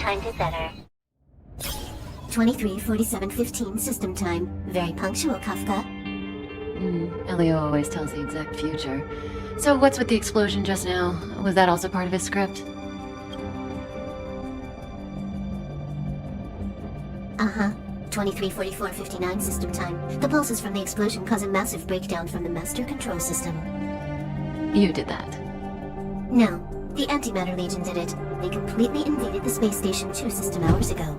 time to center. 23:47:15 system time. Very punctual, Kafka. Elio always tells the exact future. So what's with the explosion just now? Was that also part of his script? Uh-huh. 23:44:59 system time. The pulses from the explosion cause a massive breakdown from the master control system. You did that. No, the Antimatter Legion did it. They completely invaded the space station 2 system hours ago.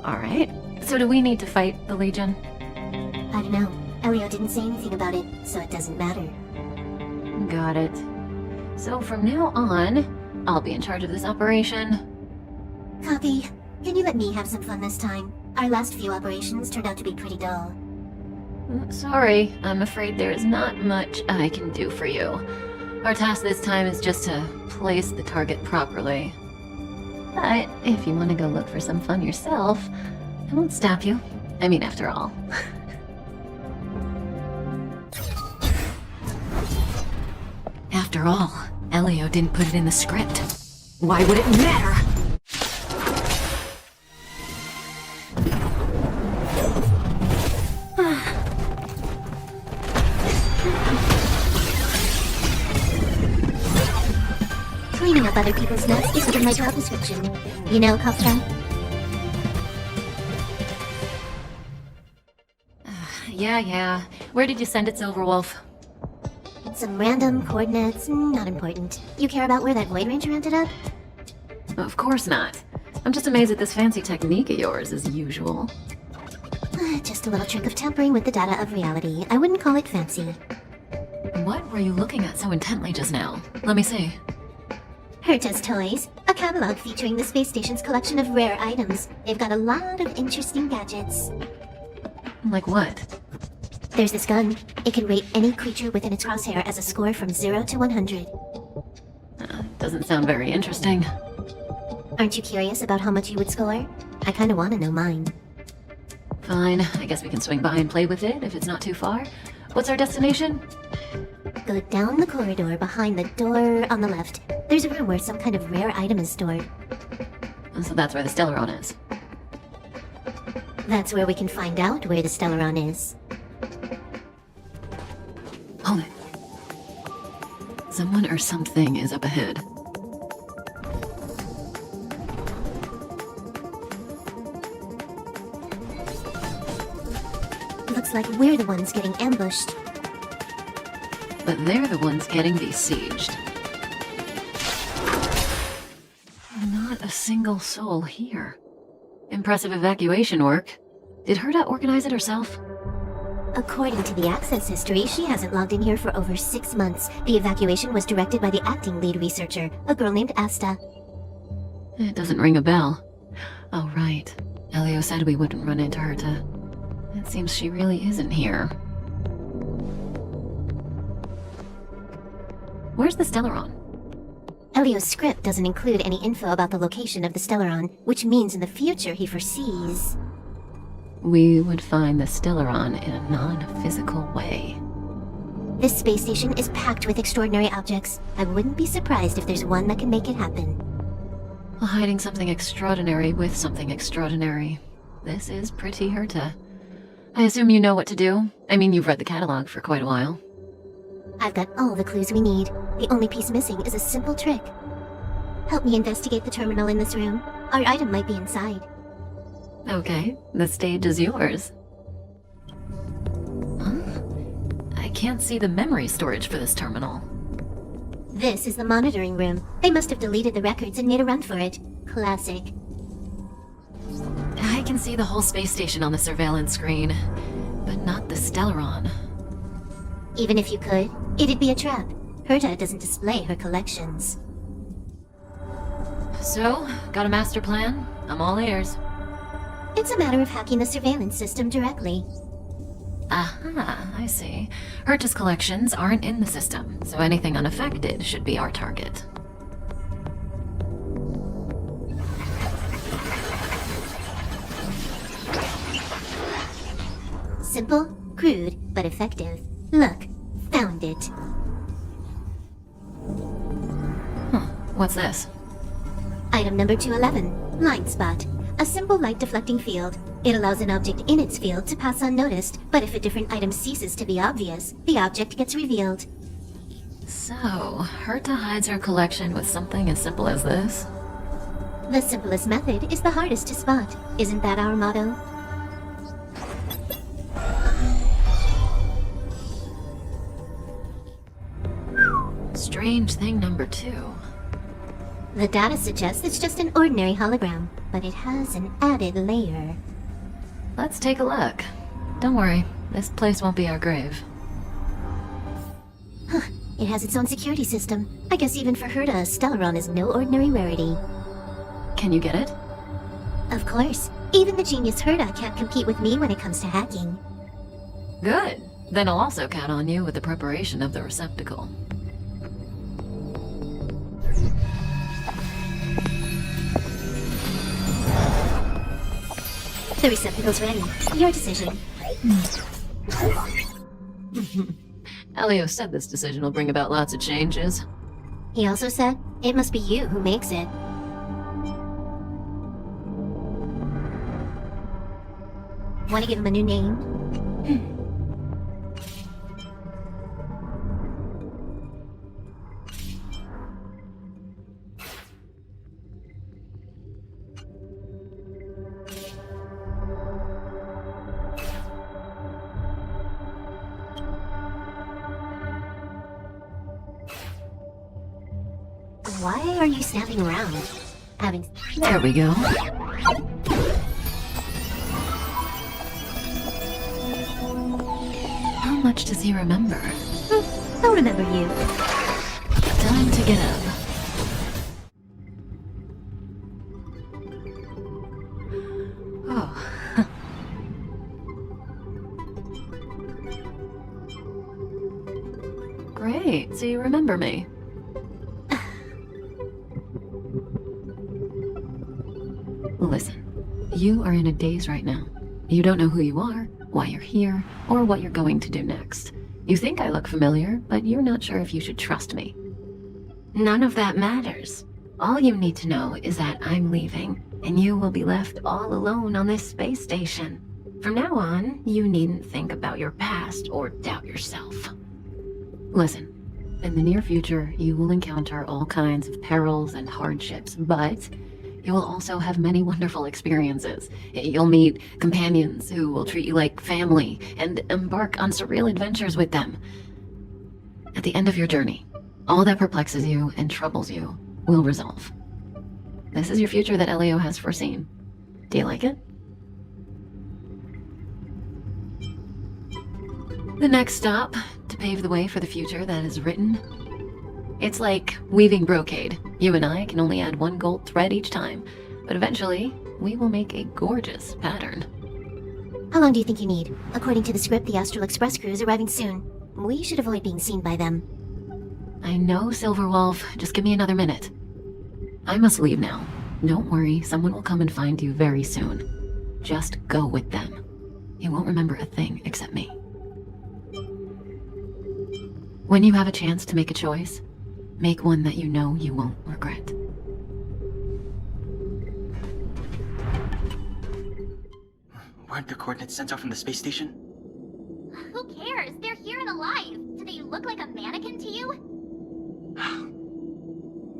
Alright. So do we need to fight the Legion? I don't know. Elio didn't say anything about it, so it doesn't matter. Got it. So from now on, I'll be in charge of this operation. Copy. Can you let me have some fun this time? Our last few operations turned out to be pretty dull. Sorry, I'm afraid there is not much I can do for you. Our task this time is just to place the target properly. But if you want to go look for some fun yourself, I won't stop you. I mean, after all. After all, Elio didn't put it in the script. Why would it matter? Cleaning up other people's mess isn't in my job description. You know, Kafka? Yeah. Where did you send it, Silverwolf? Some random coordinates, not important. You care about where that Void Ranger ended up? Of course not. I'm just amazed at this fancy technique of yours, as usual. Just a little trick of tampering with the data of reality. I wouldn't call it fancy. What were you looking at so intently just now? Let me see. Herta's Toys, a catalog featuring the space station's collection of rare items. They've got a lot of interesting gadgets. Like what? There's this gun. It can rate any creature within its crosshair as a score from 0 to 100. Doesn't sound very interesting. Aren't you curious about how much you would score? I kinda wanna know mine. Fine, I guess we can swing by and play with it if it's not too far. What's our destination? Go down the corridor behind the door on the left. There's a room where some kind of rare item is stored. So that's where the Stellaron is. That's where we can find out where the Stellaron is. Hold it. Someone or something is up ahead. Looks like we're the ones getting ambushed. But they're the ones getting besieged. Not a single soul here. Impressive evacuation work. Did Herta organize it herself? According to the access history, she hasn't logged in here for over 6 months. The evacuation was directed by the acting lead researcher, a girl named Asta. It doesn't ring a bell. Oh, right. Elio said we wouldn't run into Herta. It seems she really isn't here. Where's the Stellaron? Elio's script doesn't include any info about the location of the Stellaron, which means in the future he foresees... We would find the Stellaron in a non-physical way. This space station is packed with extraordinary objects. I wouldn't be surprised if there's one that can make it happen. Hiding something extraordinary with something extraordinary. This is pretty Herta. I assume you know what to do? I mean, you've read the catalog for quite a while. I've got all the clues we need. The only piece missing is a simple trick. Help me investigate the terminal in this room. Our item might be inside. Okay, the stage is yours. Huh? I can't see the memory storage for this terminal. This is the monitoring room. They must have deleted the records and made a run for it. Classic. I can see the whole space station on the surveillance screen, but not the Stellaron. Even if you could, it'd be a trap. Herta doesn't display her collections. So, got a master plan? I'm all ears. It's a matter of hacking the surveillance system directly. Aha, I see. Herta's collections aren't in the system, so anything unaffected should be our target. Simple, crude, but effective. Look, found it. What's this? Item number 211, Line Spot. A simple light deflecting field. It allows an object in its field to pass unnoticed, but if a different item ceases to be obvious, the object gets revealed. So, Herta hides her collection with something as simple as this? The simplest method is the hardest to spot. Isn't that our motto? Strange thing number 2. The data suggests it's just an ordinary hologram, but it has an added layer. Let's take a look. Don't worry, this place won't be our grave. It has its own security system. I guess even for Herta, Stellaron is no ordinary rarity. Can you get it? Of course. Even the genius Herta can't compete with me when it comes to hacking. Good. Then I'll also count on you with the preparation of the receptacle. The receptacle's ready. Your decision. Elio said this decision will bring about lots of changes. He also said, it must be you who makes it. Want to give him a new name? Why are you standing around? There we go. How much does he remember? I'll remember you. Time to get up. Oh. Great, so you remember me. Listen, you are in a daze right now. You don't know who you are, why you're here, or what you're going to do next. You think I look familiar, but you're not sure if you should trust me. None of that matters. All you need to know is that I'm leaving, and you will be left all alone on this space station. From now on, you needn't think about your past or doubt yourself. Listen, in the near future, you will encounter all kinds of perils and hardships, but you will also have many wonderful experiences. You'll meet companions who will treat you like family and embark on surreal adventures with them. At the end of your journey, all that perplexes you and troubles you will resolve. This is your future that Elio has foreseen. Do you like it? The next stop, to pave the way for the future that is written. It's like weaving brocade. You and I can only add one gold thread each time, but eventually, we will make a gorgeous pattern. How long do you think you need? According to the script, the Astral Express crew is arriving soon. We should avoid being seen by them. I know, Silverwolf. Just give me another minute. I must leave now. Don't worry, someone will come and find you very soon. Just go with them. You won't remember a thing except me. When you have a chance to make a choice, make one that you know you won't regret. Weren't the coordinates sent out from the space station? Who cares? They're here and alive. Do they look like a mannequin to you?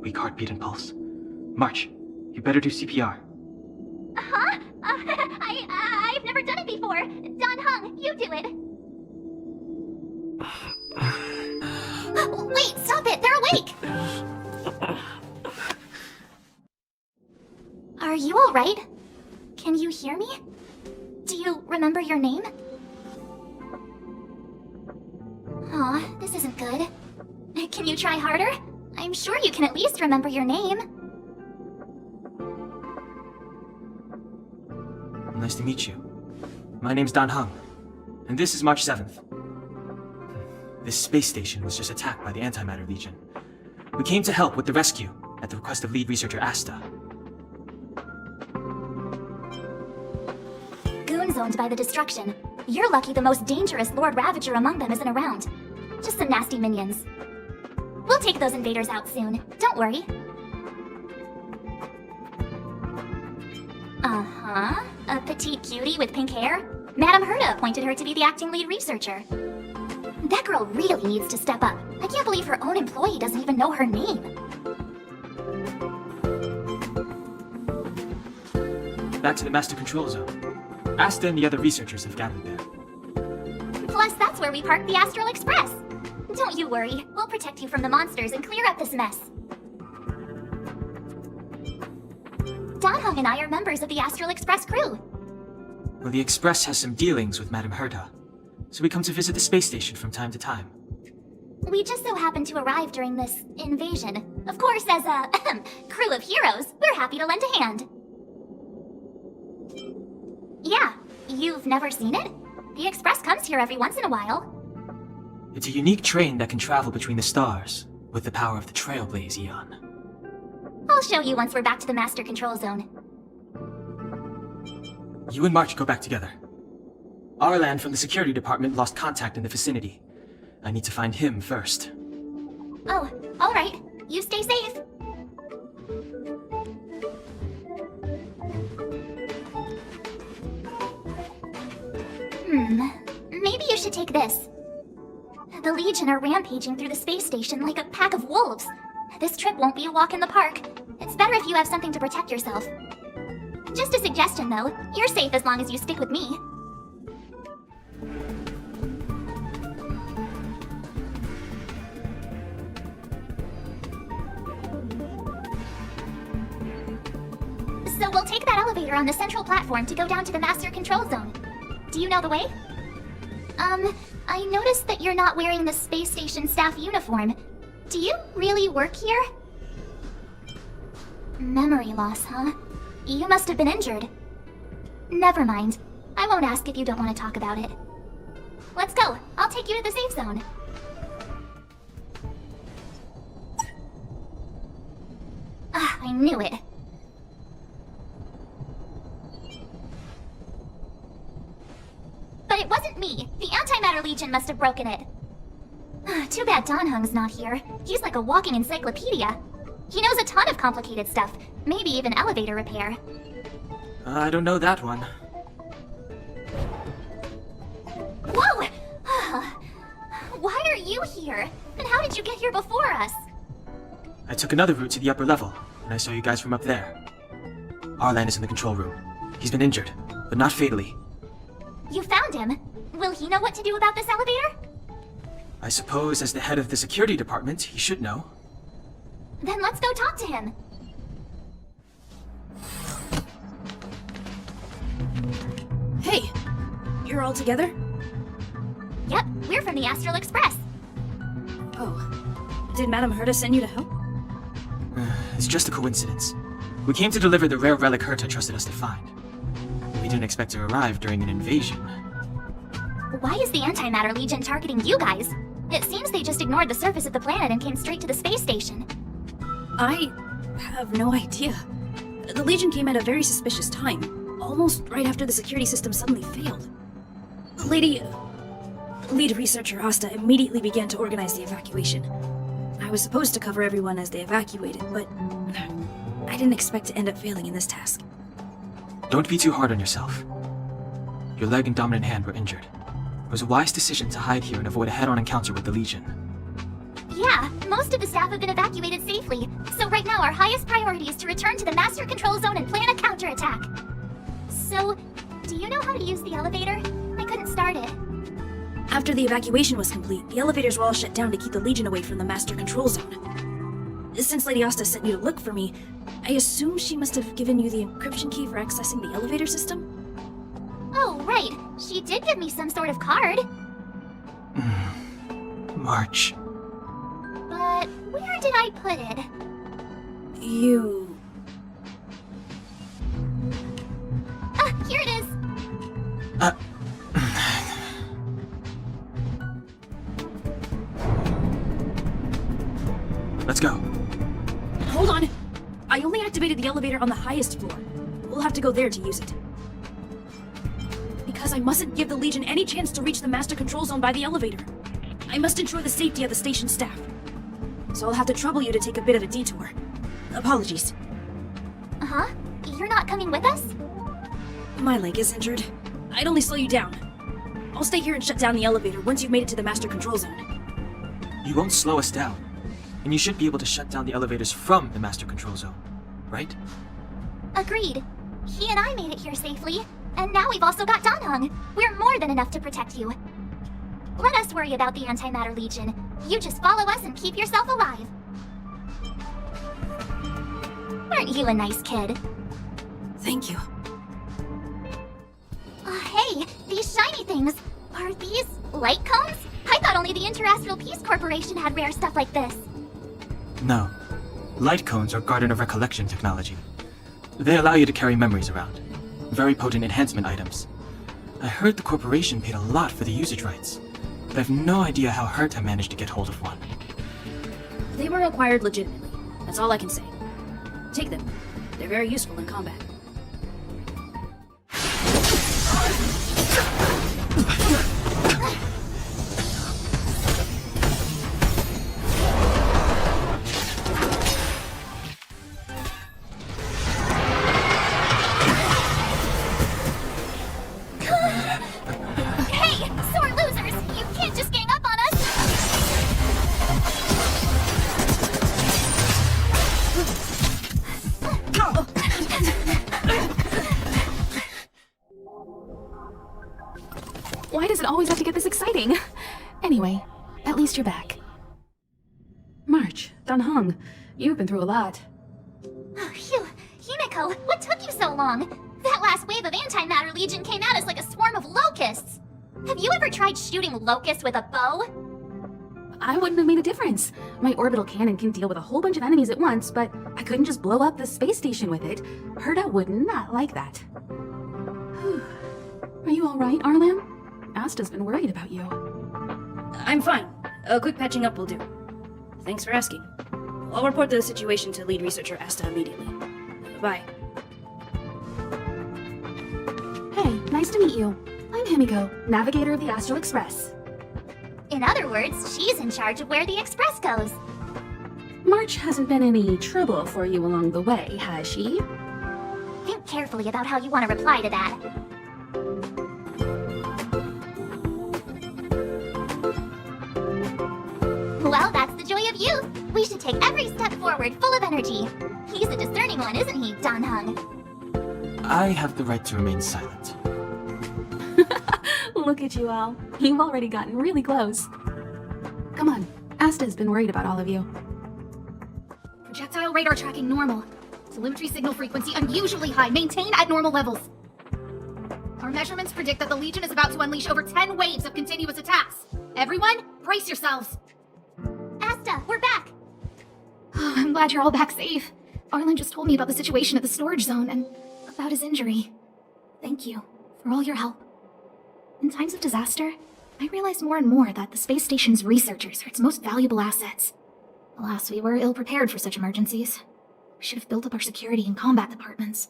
Weak heartbeat and pulse. March, you better do CPR. Huh? I've never done it before. Don Hung, you do it. Wait, stop it! They're awake! Are you alright? Can you hear me? Do you remember your name? Aw, this isn't good. Can you try harder? I'm sure you can at least remember your name. Nice to meet you. My name's Don Hung, and this is March 7th. This space station was just attacked by the Antimatter Legion. We came to help with the rescue, at the request of lead researcher Asta. Goons owned by the destruction. You're lucky the most dangerous Lord Ravager among them isn't around. Just some nasty minions. We'll take those invaders out soon. Don't worry. Huh? A petite cutie with pink hair? Madame Herta appointed her to be the acting lead researcher. That girl really needs to step up. I can't believe her own employee doesn't even know her name. Back to the Master Control Zone. Asta and the other researchers have gathered there. Plus, that's where we parked the Astral Express. Don't you worry. We'll protect you from the monsters and clear up this mess. Dan Heng and I are members of the Astral Express crew. Well, the Express has some dealings with Madame Herta, so we come to visit the space station from time to time. We just so happened to arrive during this invasion. Of course, as a crew of heroes, we're happy to lend a hand. Yeah, you've never seen it? The Express comes here every once in a while. It's a unique train that can travel between the stars, with the power of the Trailblaze Eon. I'll show you once we're back to the Master Control Zone. You and March go back together. Arlan from the security department lost contact in the vicinity. I need to find him first. Oh, alright. You stay safe. Maybe you should take this. The Legion are rampaging through the space station like a pack of wolves. This trip won't be a walk in the park. It's better if you have something to protect yourself. Just a suggestion, though. You're safe as long as you stick with me. So we'll take that elevator on the central platform to go down to the Master Control Zone. Do you know the way? I noticed that you're not wearing the space station staff uniform. Do you really work here? Memory loss, huh? You must have been injured. Never mind. I won't ask if you don't want to talk about it. Let's go. I'll take you to the safe zone. Ah, I knew it. But it wasn't me. The Antimatter Legion must have broken it. Too bad Dan Heng's not here. He's like a walking encyclopedia. He knows a ton of complicated stuff, maybe even elevator repair. I don't know that one. Whoa! Why are you here? And how did you get here before us? I took another route to the upper level, and I saw you guys from up there. Arlan is in the control room. He's been injured, but not fatally. You found him. Will he know what to do about this elevator? I suppose as the head of the security department, he should know. Then let's go talk to him. Hey, you're all together? Yep, we're from the Astral Express. Oh, did Madame Herta send you to help? It's just a coincidence. We came to deliver the rare relic Herta trusted us to find. We didn't expect to arrive during an invasion. Why is the Antimatter Legion targeting you guys? It seems they just ignored the surface of the planet and came straight to the space station. I have no idea. The Legion came at a very suspicious time, almost right after the security system suddenly failed. Lead researcher Asta immediately began to organize the evacuation. I was supposed to cover everyone as they evacuated, but I didn't expect to end up failing in this task. Don't be too hard on yourself. Your leg and dominant hand were injured. It was a wise decision to hide here and avoid a head-on encounter with the Legion. Yeah, most of the staff have been evacuated safely, so right now our highest priority is to return to the Master Control Zone and plan a counterattack. So, do you know how to use the elevator? I couldn't start it. After the evacuation was complete, the elevators were all shut down to keep the Legion away from the Master Control Zone. Since Lady Asta sent you to look for me, I assume she must have given you the encryption key for accessing the elevator system? Oh, right. She did give me some sort of card. March. But where did I put it? You... Ah, here it is. Let's go. Hold on! I only activated the elevator on the highest floor. We'll have to go there to use it. Because I mustn't give the Legion any chance to reach the Master Control Zone by the elevator. I must ensure the safety of the station staff. So I'll have to trouble you to take a bit of a detour. Apologies. Huh? You're not coming with us? My leg is injured. I'd only slow you down. I'll stay here and shut down the elevator once you've made it to the master control zone. You won't slow us down. And you should be able to shut down the elevators from the master control zone, right? Agreed. He and I made it here safely, and now we've also got Danhung. We're more than enough to protect you. Let us worry about the Antimatter Legion. You just follow us and keep yourself alive. Aren't you a nice kid? Thank you. Hey, these shiny things. Are these light cones? I thought only the Interastral Peace Corporation had rare stuff like this. No. Light cones are Garden of Recollection technology. They allow you to carry memories around. Very potent enhancement items. I heard the corporation paid a lot for the usage rights, but I've no idea how Herta managed to get hold of one. They were acquired legitimately. That's all I can say. Take them. They're very useful in combat. Hey, sore losers! You can't just gang up on us! Why does it always have to get this exciting? Anyway, at least you're back. March, Danhung, you've been through a lot. Oh, phew. Himiko, what took you so long? That last wave of Antimatter Legion came at us like a swarm of locusts. Have you ever tried shooting locusts with a bow? I wouldn't have made a difference. My orbital cannon can deal with a whole bunch of enemies at once, but I couldn't just blow up the space station with it. Herta would not like that. Whew. Are you alright, Arlam? Asta's been worried about you. I'm fine. A quick patching up will do. Thanks for asking. I'll report the situation to lead researcher Asta immediately. Bye. Hey, nice to meet you. I'm Himiko, navigator of the Astral Express. In other words, she's in charge of where the express goes. March hasn't been any trouble for you along the way, has she? Think carefully about how you want to reply to that. Well, that's the joy of youth. We should take every step forward full of energy. He's a discerning one, isn't he, Danhung? I have the right to remain silent. Look at you all. You've already gotten really close. Come on, Asta's been worried about all of you. Projectile radar tracking normal. Telemetry signal frequency unusually high. Maintain at normal levels. Our measurements predict that the Legion is about to unleash over 10 waves of continuous attacks. Everyone, brace yourselves. Asta, we're back. Oh, I'm glad you're all back safe. Arlen just told me about the situation at the storage zone and about his injury. Thank you for all your help. In times of disaster, I realize more and more that the space station's researchers are its most valuable assets. Alas, we were ill-prepared for such emergencies. We should have built up our security and combat departments.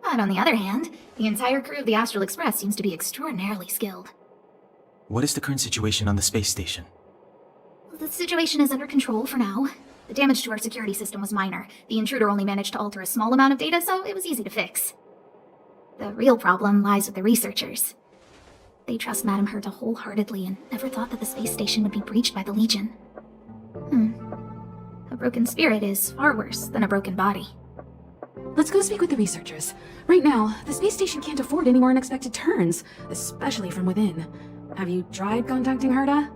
But on the other hand, the entire crew of the Astral Express seems to be extraordinarily skilled. What is the current situation on the space station? The situation is under control for now. The damage to our security system was minor. The intruder only managed to alter a small amount of data, so it was easy to fix. The real problem lies with the researchers. They trust Madame Herta wholeheartedly and never thought that the space station would be breached by the Legion. A broken spirit is far worse than a broken body. Let's go speak with the researchers. Right now, the space station can't afford any more unexpected turns, especially from within. Have you tried contacting Herta?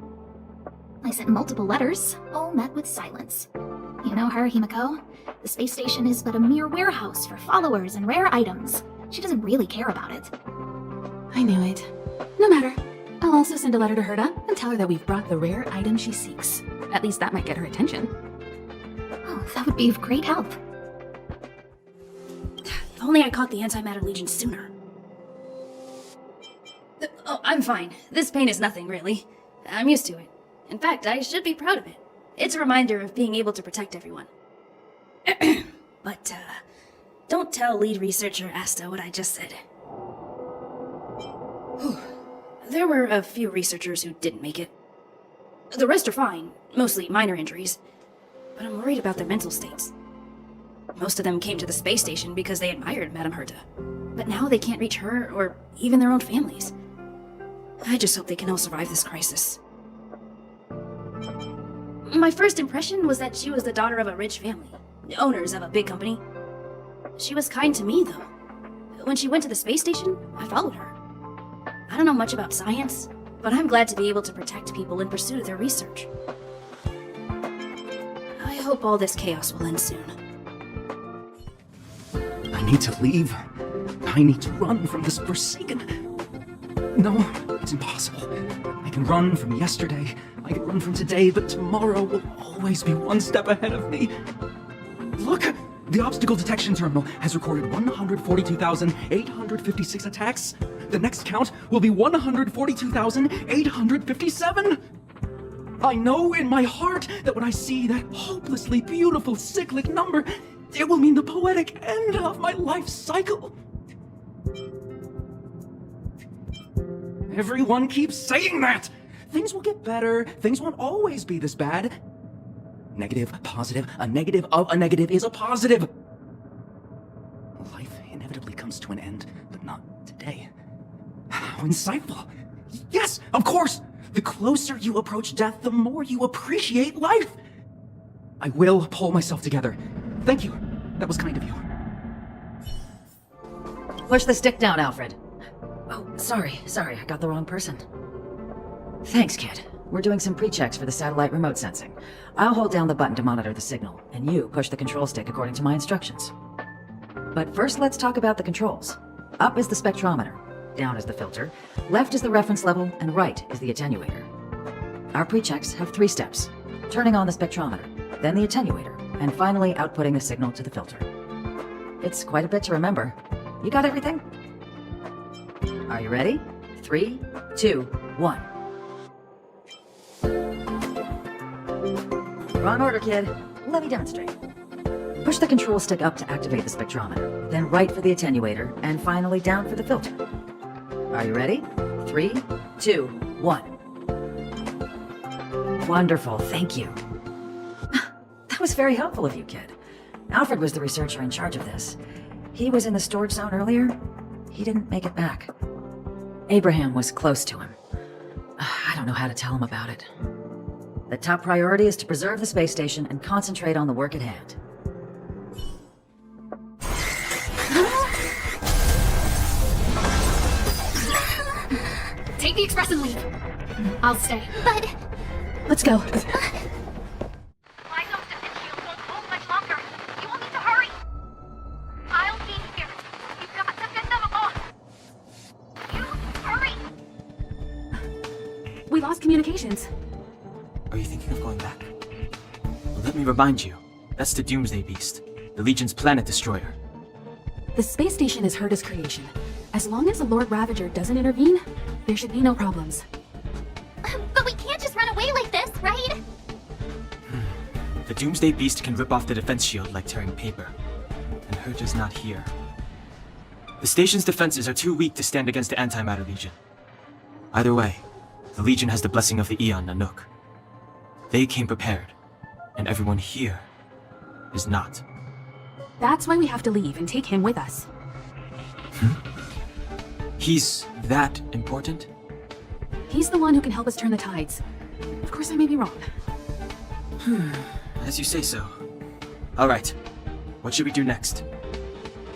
I sent multiple letters, all met with silence. You know her, Himiko. The space station is but a mere warehouse for followers and rare items. She doesn't really care about it. I knew it. No matter. I'll also send a letter to Herta and tell her that we've brought the rare item she seeks. At least that might get her attention. Oh, that would be of great help. If only I caught the Antimatter Legion sooner. Oh, I'm fine. This pain is nothing, really. I'm used to it. In fact, I should be proud of it. It's a reminder of being able to protect everyone. But, don't tell lead researcher Asta what I just said. There were a few researchers who didn't make it. The rest are fine, mostly minor injuries. But I'm worried about their mental states. Most of them came to the space station because they admired Madame Herta. But now they can't reach her or even their own families. I just hope they can all survive this crisis. My first impression was that she was the daughter of a rich family, owners of a big company. She was kind to me, though. When she went to the space station, I followed her. I don't know much about science, but I'm glad to be able to protect people in pursuit of their research. I hope all this chaos will end soon. I need to leave. I need to run from this forsaken... No, it's impossible. I can run from yesterday, I can run from today, but tomorrow will always be one step ahead of me. Look! The obstacle detection terminal has recorded 142,856 attacks. The next count will be 142,857. I know in my heart that when I see that hopelessly beautiful cyclic number, it will mean the poetic end of my life cycle. Everyone keeps saying that! Things will get better, things won't always be this bad. Negative, positive, a negative of a negative is a positive. Life inevitably comes to an end, but not today. How insightful. Yes, of course! The closer you approach death, the more you appreciate life. I will pull myself together. Thank you. That was kind of you. Push the stick down, Alfred. Oh, sorry, I got the wrong person. Thanks, kid. We're doing some pre-checks for the satellite remote sensing. I'll hold down the button to monitor the signal, and you push the control stick according to my instructions. But first, let's talk about the controls. Up is the spectrometer, down is the filter, left is the reference level, and right is the attenuator. Our pre-checks have 3 steps. Turning on the spectrometer, then the attenuator, and finally outputting the signal to the filter. It's quite a bit to remember. You got everything? Are you ready? 3, 2, 1. Wrong order, kid. Let me demonstrate. Push the control stick up to activate the spectrometer, then right for the attenuator, and finally down for the filter. Are you ready? 3, 2, 1. Wonderful, thank you. That was very helpful of you, kid. Alfred was the researcher in charge of this. He was in the storage zone earlier. He didn't make it back. Abraham was close to him. I don't know how to tell him about it. The top priority is to preserve the space station and concentrate on the work at hand. Take the express and leave. I'll stay. But Let's go. my zone's defense shield won't hold much longer. You all need to hurry. I'll be here. You've got to fend them off. You hurry. We lost communications. Are you thinking of going back? Well, let me remind you, that's the Doomsday Beast, the Legion's planet destroyer. The space station is Herda's creation. As long as the Lord Ravager doesn't intervene, there should be no problems. But we can't just run away like this, right? The Doomsday Beast can rip off the defense shield like tearing paper, and Herda's not here. The station's defenses are too weak to stand against the Antimatter Legion. Either way, the Legion has the blessing of the Aeon Nanook. They came prepared, and everyone here is not. That's why we have to leave and take him with us. He's that important? He's the one who can help us turn the tides. Of course, I may be wrong. As you say so. Alright, what should we do next?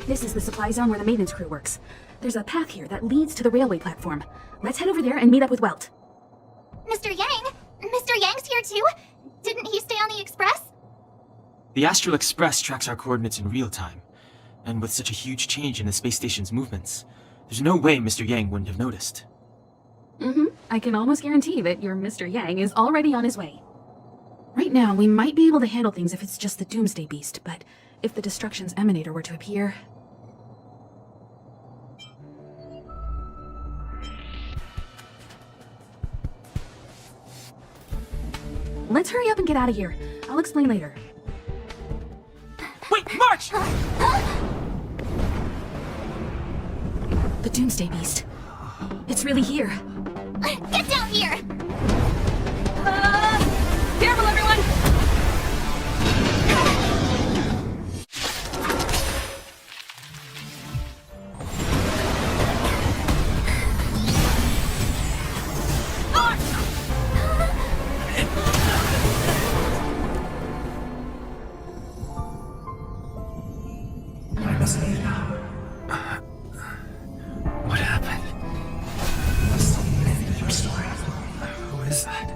This is the supply zone where the maintenance crew works. There's a path here that leads to the railway platform. Let's head over there and meet up with Welt. Mr. Yang? Mr. Yang's here too? Didn't he stay on the express? The Astral Express tracks our coordinates in real time, and with such a huge change in the space station's movements, there's no way Mr. Yang wouldn't have noticed. I can almost guarantee that your Mr. Yang is already on his way. Right now, we might be able to handle things if it's just the Doomsday Beast, but if the Destruction's Emanator were to appear... Let's hurry up and get out of here. I'll explain later. Wait, March! The Doomsday Beast. It's really here. Get down here! Careful, everyone! What happened? Who is that?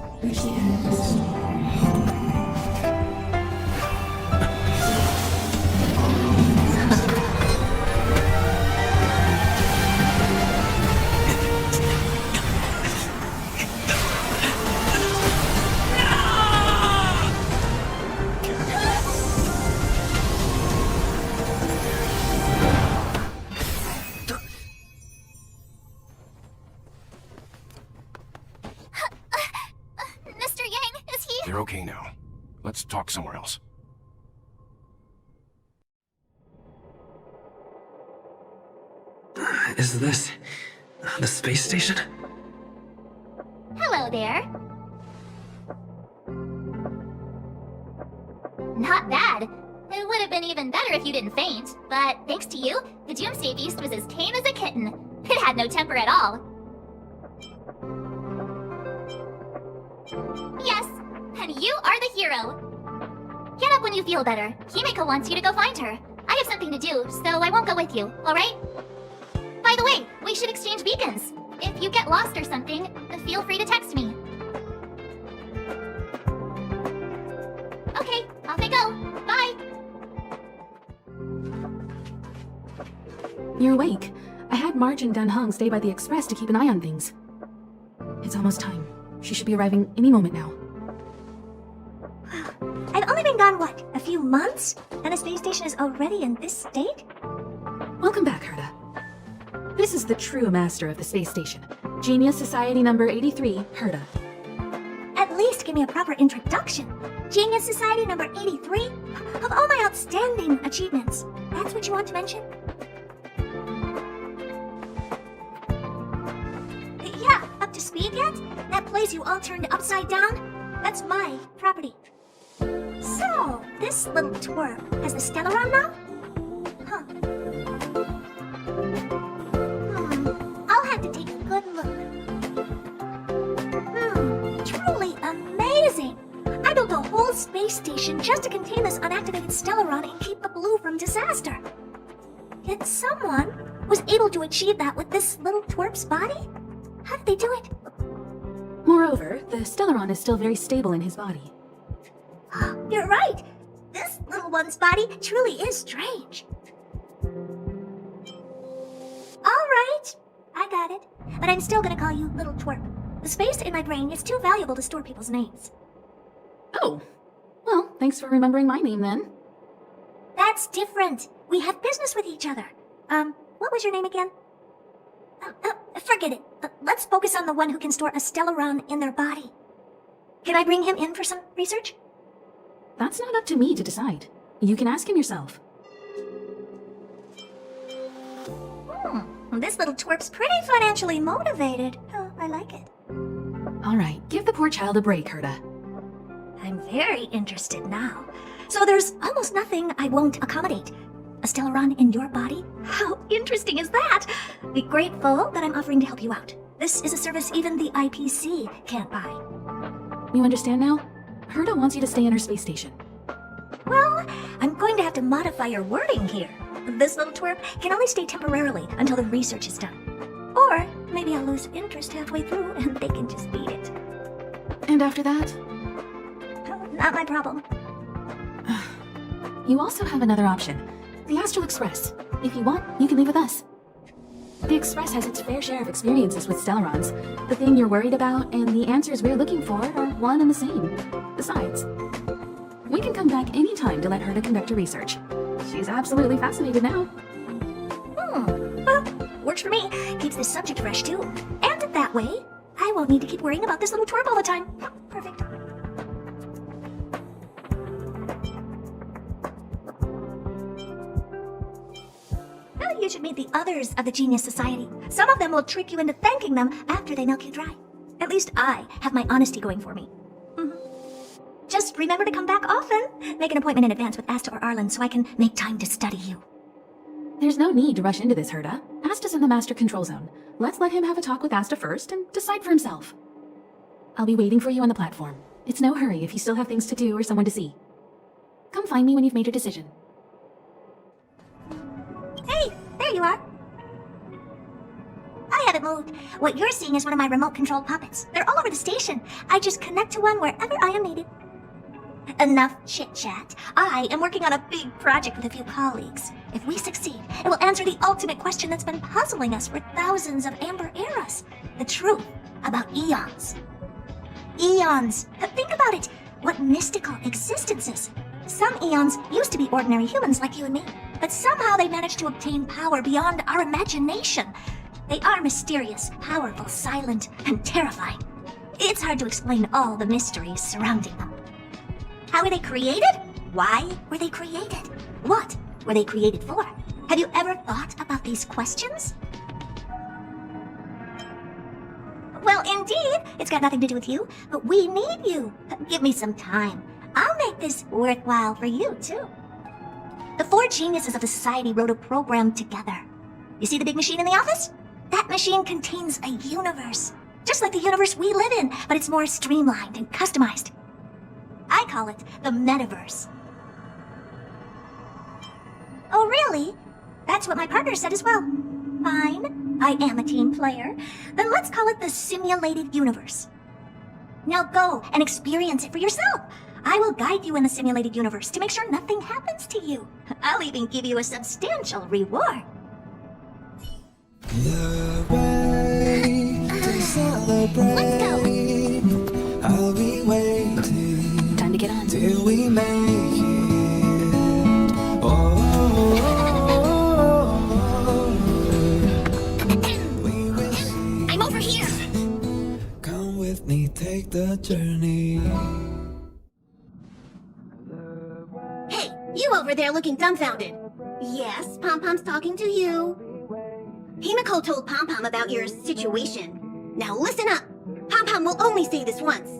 Mr. Yang, is he? You're okay now. Let's talk somewhere else. Is this the space station? Hello there. Not bad. It would have been even better if you didn't faint, but thanks to you, the Doomsday Beast was as tame as a kitten. It had no temper at all. Yes, and you are the hero. Get up when you feel better. Himeko wants you to go find her. I have something to do, so I won't go with you, alright? By the way, we should exchange beacons. If you get lost or something, feel free to text me. Okay, off I go. Bye! You're awake. I had March and Danhung stay by the express to keep an eye on things. It's almost time. She should be arriving any moment now. I've only been gone, what, a few months? And the space station is already in this state? Welcome back, Herta. This is the true master of the space station. Genius Society number 83, Herta. At least give me a proper introduction. Genius Society number 83? Of all my outstanding achievements, that's what you want to mention? Yeah, up to speed yet? That place you all turned upside down? That's my property. So, this little twerp has the Stellaron now? Huh. I'll have to take a good look. Truly amazing! I built a whole space station just to contain this unactivated Stellaron and keep the blue from disaster. Yet someone was able to achieve that with this little twerp's body? How did they do it? Moreover, the Stellaron is still very stable in his body. You're right! This little one's body truly is strange. Alright, I got it. But I'm still gonna call you Little Twerp. The space in my brain is too valuable to store people's names. Oh. Well, thanks for remembering my name then. That's different. We have business with each other. What was your name again? Forget it. Let's focus on the one who can store a Stellaron in their body. Can I bring him in for some research? That's not up to me to decide. You can ask him yourself. This little twerp's pretty financially motivated. Oh, I like it. All right, give the poor child a break, Herta. I'm very interested now. So there's almost nothing I won't accommodate. A Stellaron in your body? How interesting is that? Be grateful that I'm offering to help you out. This is a service even the IPC can't buy. You understand now? Herta wants you to stay in her space station. Well, I'm going to have to modify your wording here. This little twerp can only stay temporarily until the research is done. Or maybe I'll lose interest halfway through and they can just beat it. And after that? Not my problem. You also have another option. The Astral Express. If you want, you can leave with us. The Express has its fair share of experiences with Stellarons. The thing you're worried about and the answers we're looking for are one and the same. Besides, we can come back any time to let Herta conduct her research. She's absolutely fascinated now. Well, works for me. Keeps the subject fresh too. And that way, I won't need to keep worrying about this little twerp all the time. Perfect. Well, you should meet the others of the Genius Society. Some of them will trick you into thanking them after they milk you dry. At least I have my honesty going for me. Just remember to come back often. Make an appointment in advance with Asta or Arlen so I can make time to study you. There's no need to rush into this, Herta. Asta's in the Master Control Zone. Let's let him have a talk with Asta first and decide for himself. I'll be waiting for you on the platform. It's no hurry if you still have things to do or someone to see. Come find me when you've made your decision. you are. I haven't moved. What you're seeing is one of my remote-controlled puppets. They're all over the station. I just connect to one wherever I am needed. Enough chit-chat. I am working on a big project with a few colleagues. If we succeed, it will answer the ultimate question that's been puzzling us for thousands of amber eras. The truth about eons. Eons. Think about it. What mystical existences. Some eons used to be ordinary humans like you and me, but somehow they managed to obtain power beyond our imagination. They are mysterious, powerful, silent, and terrifying. It's hard to explain all the mysteries surrounding them. How were they created? Why were they created? What were they created for? Have you ever thought about these questions? Well, indeed, it's got nothing to do with you, but we need you. Give me some time. I'll make this worthwhile for you, too. The 4 geniuses of the society wrote a program together. You see the big machine in the office? That machine contains a universe. Just like the universe we live in, but it's more streamlined and customized. I call it the metaverse. Oh, really? That's what my partner said as well. Fine, I am a team player. Then let's call it the simulated universe. Now go and experience it for yourself. I will guide you in the simulated universe to make sure nothing happens to you. I'll even give you a substantial reward. The way to celebrate. Let's go. I'll be waiting. Time to get on. Till we make it. Oh, we will see. I'm over here. Come with me, take the journey. Hey, you over there looking dumbfounded. Yes, Pom-Pom's talking to you. Himiko told Pom-Pom about your situation. Now listen up. Pom-Pom will only say this once.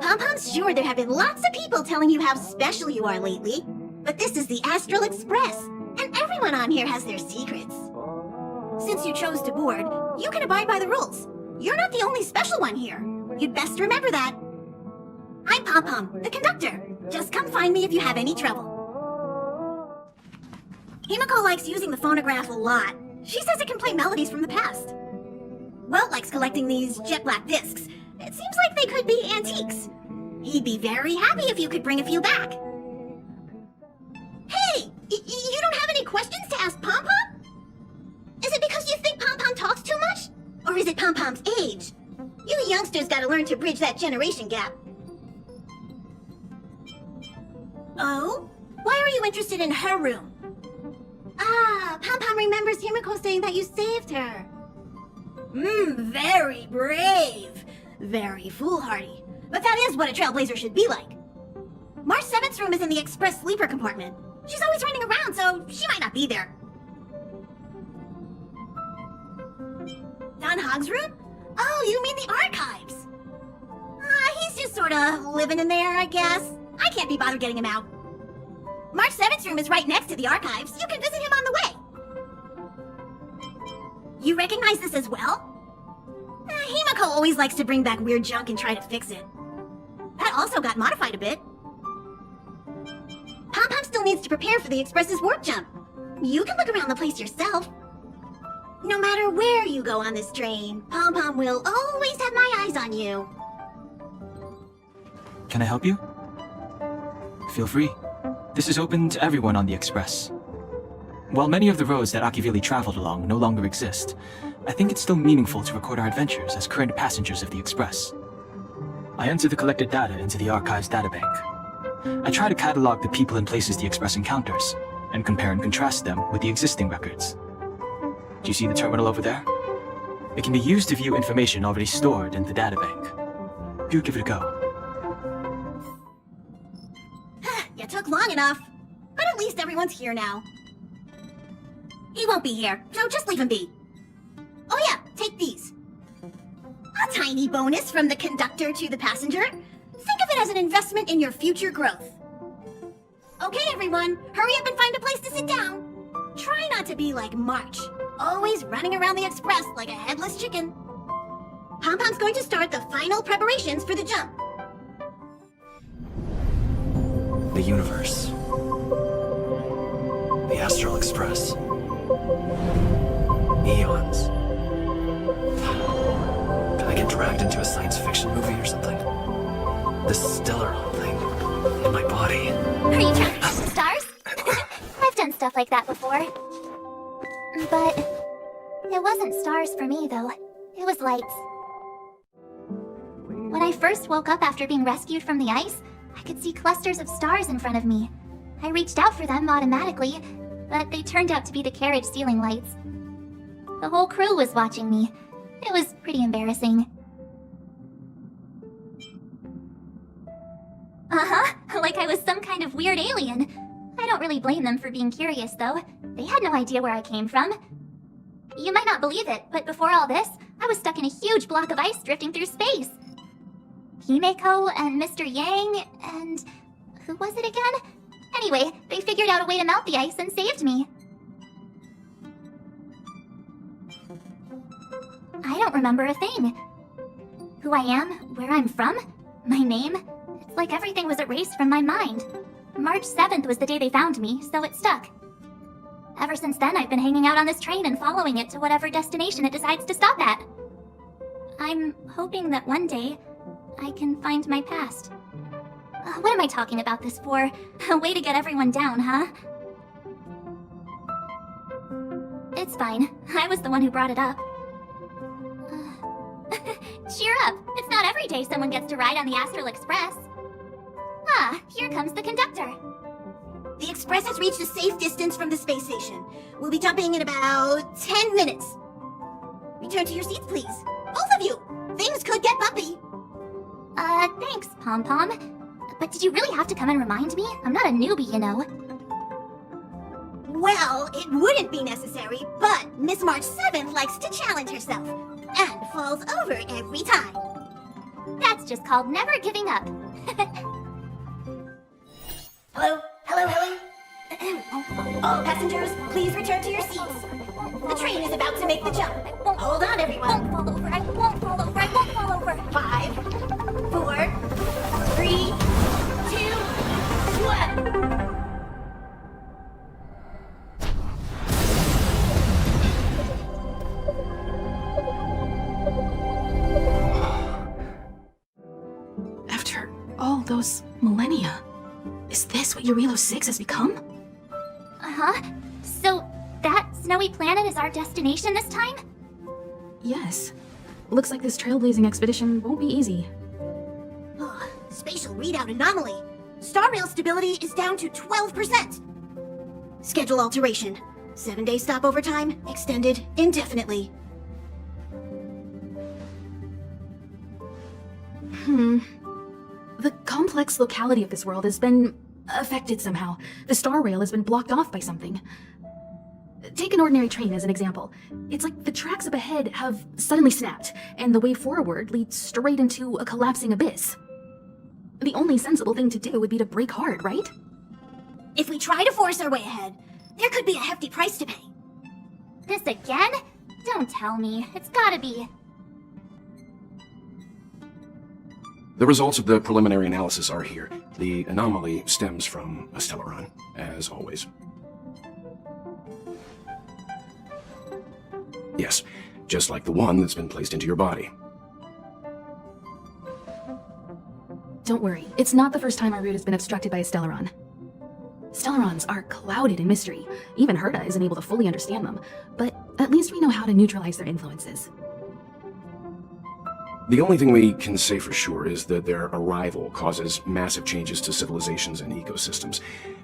Pom-Pom's sure there have been lots of people telling you how special you are lately, but this is the Astral Express, and everyone on here has their secrets. Since you chose to board, you can abide by the rules. You're not the only special one here. You'd best remember that. I'm Pom-Pom, the conductor. Just come find me if you have any trouble. Himiko likes using the phonograph a lot. She says it can play melodies from the past. Welt likes collecting these jet black discs. It seems like they could be antiques. He'd be very happy if you could bring a few back. Hey! You don't have any questions to ask Pom-Pom? Is it because you think Pom-Pom talks too much? Or is it Pom-Pom's age? You youngsters gotta learn to bridge that generation gap. Oh? Why are you interested in her room? Ah, Pom-Pom remembers Himiko saying that you saved her. Very brave. Very foolhardy. But that is what a trailblazer should be like. March 7th's room is in the express sleeper compartment. She's always running around, so she might not be there. Don Hogg's room? Oh, you mean the archives. He's just sorta living in there, I guess. I can't be bothered getting him out. March 7th's room is right next to the archives. You can visit him on the way. You recognize this as well? Himiko always likes to bring back weird junk and try to fix it. That also got modified a bit. Pom-Pom still needs to prepare for the Express's warp jump. You can look around the place yourself. No matter where you go on this train, Pom-Pom will always have my eyes on you. Can I help you? Feel free. This is open to everyone on the Express. While many of the roads that Akivili traveled along no longer exist, I think it's still meaningful to record our adventures as current passengers of the Express. I enter the collected data into the Archives databank. I try to catalog the people and places the Express encounters, and compare and contrast them with the existing records. Do you see the terminal over there? It can be used to view information already stored in the databank. Do give it a go. You took long enough, but at least everyone's here now. He won't be here, so just leave him be. Oh yeah, take these. A tiny bonus from the conductor to the passenger. Think of it as an investment in your future growth. Okay, everyone, hurry up and find a place to sit down. Try not to be like March, always running around the Express like a headless chicken. Pom-Pom's going to start the final preparations for the jump. The universe. The Astral Express. Eons. Did I get dragged into a science fiction movie or something? This Stellaron thing in my body. Are you trying to shoot the stars? I've done stuff like that before. But it wasn't stars for me, though. It was lights. When I first woke up after being rescued from the ice, I could see clusters of stars in front of me. I reached out for them automatically, but they turned out to be the carriage ceiling lights. The whole crew was watching me. It was pretty embarrassing. Like I was some kind of weird alien. I don't really blame them for being curious, though. They had no idea where I came from. You might not believe it, but before all this, I was stuck in a huge block of ice drifting through space. Himeko and Mr. Yang and... who was it again? Anyway, they figured out a way to melt the ice and saved me. I don't remember a thing. Who I am, where I'm from, my name, it's like everything was erased from my mind. March 7th was the day they found me, so it stuck. Ever since then, I've been hanging out on this train and following it to whatever destination it decides to stop at. I'm hoping that one day, I can find my past. What am I talking about this for? A way to get everyone down, huh? It's fine. I was the one who brought it up. Cheer up! It's not every day someone gets to ride on the Astral Express. Ah, here comes the conductor. The Express has reached a safe distance from the space station. We'll be jumping in about 10 minutes. Return to your seats, please. Both of you! Things could get bumpy. Thanks, Pom-Pom. But did you really have to come and remind me? I'm not a newbie, you know. Well, it wouldn't be necessary, but Miss March 7th likes to challenge herself. And falls over every time. That's just called never giving up. Hello? Hello, Helen? All passengers, please return to your seats. The train is about to make the jump. Hold on, everyone. I won't fall over. I won't fall over. I won't fall over. 5, 4, 3, 2, 1. After all those millennia, is this what Urilo 6 has become? Uh-huh. So, that snowy planet is our destination this time? Yes. Looks like this trailblazing expedition won't be easy. Spatial readout anomaly. Star rail stability is down to 12%. Schedule alteration. 7-day stopover time extended indefinitely. The complex locality of this world has been affected somehow. The star rail has been blocked off by something. Take an ordinary train as an example. It's like the tracks up ahead have suddenly snapped, and the way forward leads straight into a collapsing abyss. The only sensible thing to do would be to brake hard, right? If we try to force our way ahead, there could be a hefty price to pay. This again? Don't tell me. It's gotta be. The results of the preliminary analysis are here. The anomaly stems from a Stellaron, as always. Yes, just like the one that's been placed into your body. Don't worry, it's not the first time our route has been obstructed by a Stellaron. Stellarons are clouded in mystery. Even Herta isn't able to fully understand them, but at least we know how to neutralize their influences. The only thing we can say for sure is that their arrival causes massive changes to civilizations and ecosystems.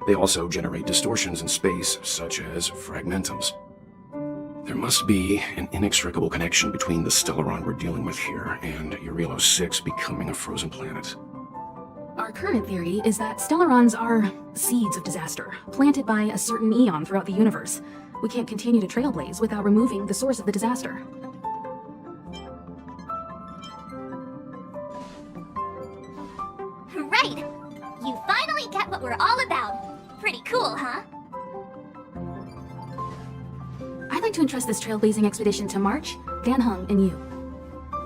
They also generate distortions in space, such as fragmentums. There must be an inextricable connection between the Stellaron we're dealing with here and Urilo 6 becoming a frozen planet. Our current theory is that Stellarons are seeds of disaster, planted by a certain eon throughout the universe. We can't continue to trailblaze without removing the source of the disaster. Right! You finally get what we're all about. Pretty cool, huh? I'd like to entrust this trailblazing expedition to March, Dan Heng, and you.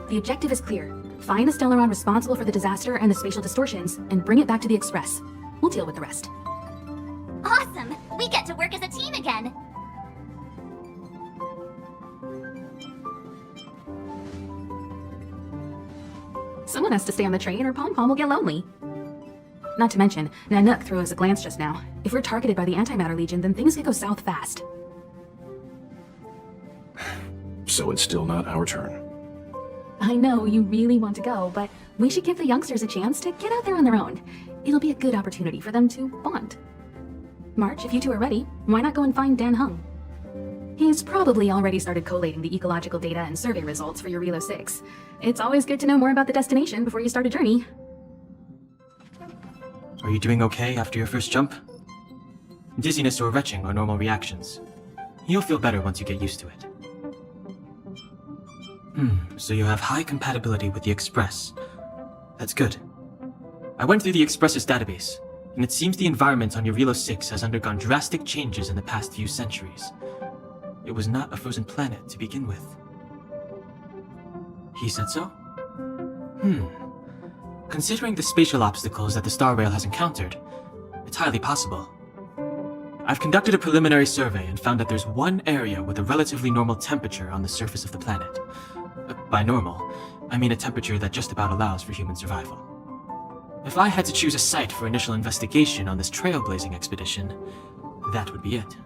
The objective is clear. Find the Stellaron responsible for the disaster and the spatial distortions, and bring it back to the Express. We'll deal with the rest. Awesome! We get to work as a team again! Someone has to stay on the train or Pom Pom will get lonely. Not to mention, Nanook threw us a glance just now. If we're targeted by the Antimatter Legion, then things could go south fast. So it's still not our turn. I know you really want to go, but we should give the youngsters a chance to get out there on their own. It'll be a good opportunity for them to bond. March, if you two are ready, why not go and find Dan Hung? He's probably already started collating the ecological data and survey results for your Relo 6. It's always good to know more about the destination before you start a journey. Are you doing okay after your first jump? Dizziness or retching are normal reactions. You'll feel better once you get used to it. So you have high compatibility with the Express. That's good. I went through the Express's database, and it seems the environment on your Relo 6 has undergone drastic changes in the past few centuries. It was not a frozen planet to begin with. He said so? Considering the spatial obstacles that the Star Rail has encountered, it's highly possible. I've conducted a preliminary survey and found that there's one area with a relatively normal temperature on the surface of the planet. By normal, I mean a temperature that just about allows for human survival. If I had to choose a site for initial investigation on this trailblazing expedition, that would be it.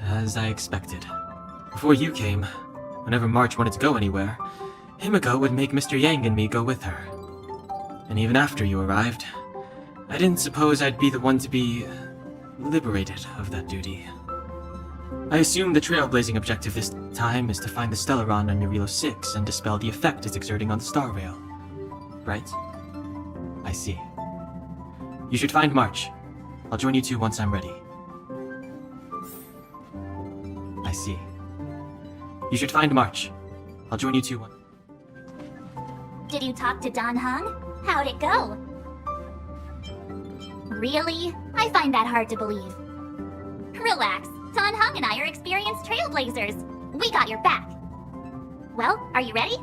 As I expected. Before you came, whenever March wanted to go anywhere, Himiko would make Mr. Yang and me go with her. And even after you arrived, I didn't suppose I'd be the one to be liberated of that duty. I assume the trailblazing objective this time is to find the Stellaron on your Relo 6 and dispel the effect it's exerting on the Star Rail. Right? I see. You should find March. I'll join you two once I'm ready. I see. You should find March. I'll join you two once. Did you talk to Dan Hung? How'd it go? Really? I find that hard to believe. Relax. Dan Hung and I are experienced trailblazers. We got your back. Well, are you ready?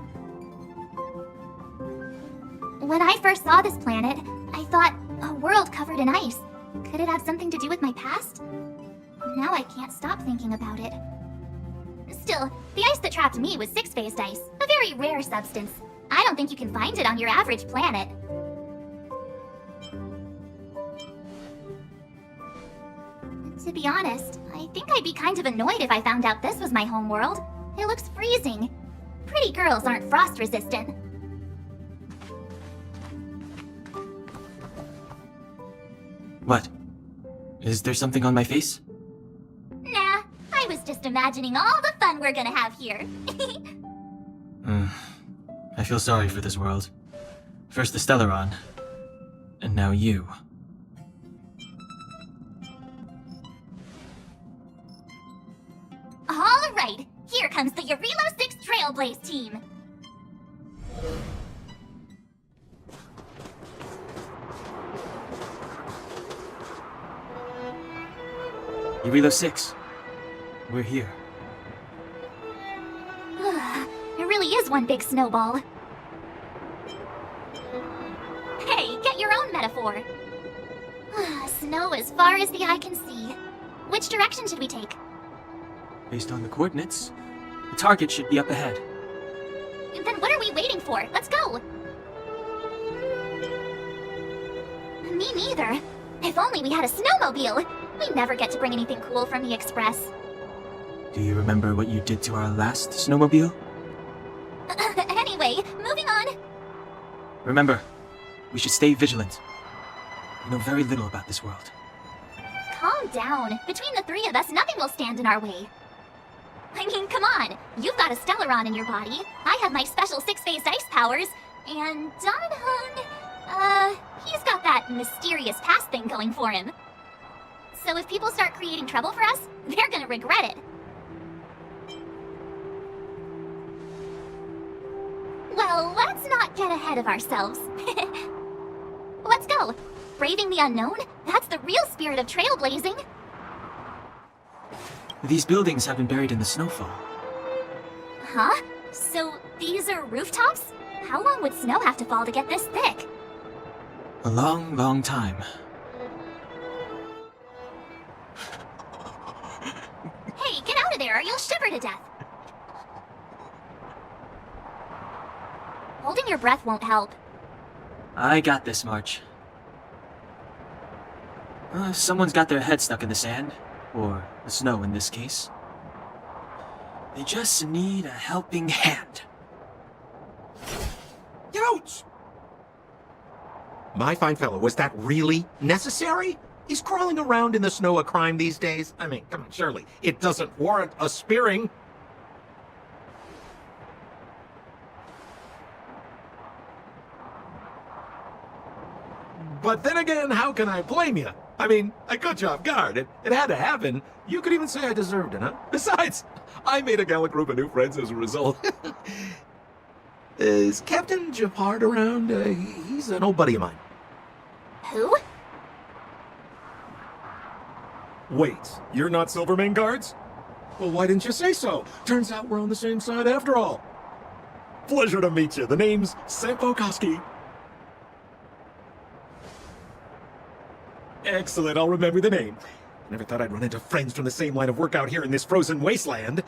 When I first saw this planet, I thought, a world covered in ice. Could it have something to do with my past? Now I can't stop thinking about it. Still, the ice that trapped me was six-phased ice, a very rare substance. I don't think you can find it on your average planet. To be honest, I think I'd be kind of annoyed if I found out this was my home world. It looks freezing. Pretty girls aren't frost-resistant. What? Is there something on my face? Nah, I was just imagining all the fun we're gonna have here. I feel sorry for this world. First the Stellaron, and now you. All right, here comes the Relo 6 Trailblaze team. Relo 6. We're here. It really is one big snowball. Hey, get your own metaphor. Snow as far as the eye can see. Which direction should we take? Based on the coordinates, the target should be up ahead. Then what are we waiting for? Let's go! Me neither. If only we had a snowmobile. We never get to bring anything cool from the Express. Do you remember what you did to our last snowmobile? Anyway, moving on. Remember, we should stay vigilant. We know very little about this world. Calm down. Between the three of us, nothing will stand in our way. I mean, come on. You've got a Stellaron in your body. I have my special six-phased ice powers. And Dan Hung, he's got that mysterious past thing going for him. So if people start creating trouble for us, they're gonna regret it. Well, let's not get ahead of ourselves. Let's go. Braving the unknown? That's the real spirit of trailblazing. These buildings have been buried in the snowfall. Huh? So these are rooftops? How long would snow have to fall to get this thick? A long, long time. Hey, get out of there or you'll shiver to death. Holding your breath won't help. I got this, March. Someone's got their head stuck in the sand, or the snow in this case. They just need a helping hand. Ouch! My fine fellow, was that really necessary? Is crawling around in the snow a crime these days? I mean, come on, surely. It doesn't warrant a spearing. But then again, how can I blame you? I mean, I caught you off guard. It had to happen. You could even say I deserved it, huh? Besides, I made a gallant group of new friends as a result. Is Captain Japard around? He's an old buddy of mine. Who? Wait, you're not Silvermane guards? Well, why didn't you say so? Turns out we're on the same side after all. Pleasure to meet you. The name's Sampo Koski. Excellent, I'll remember the name. Never thought I'd run into friends from the same line of work out here in this frozen wasteland.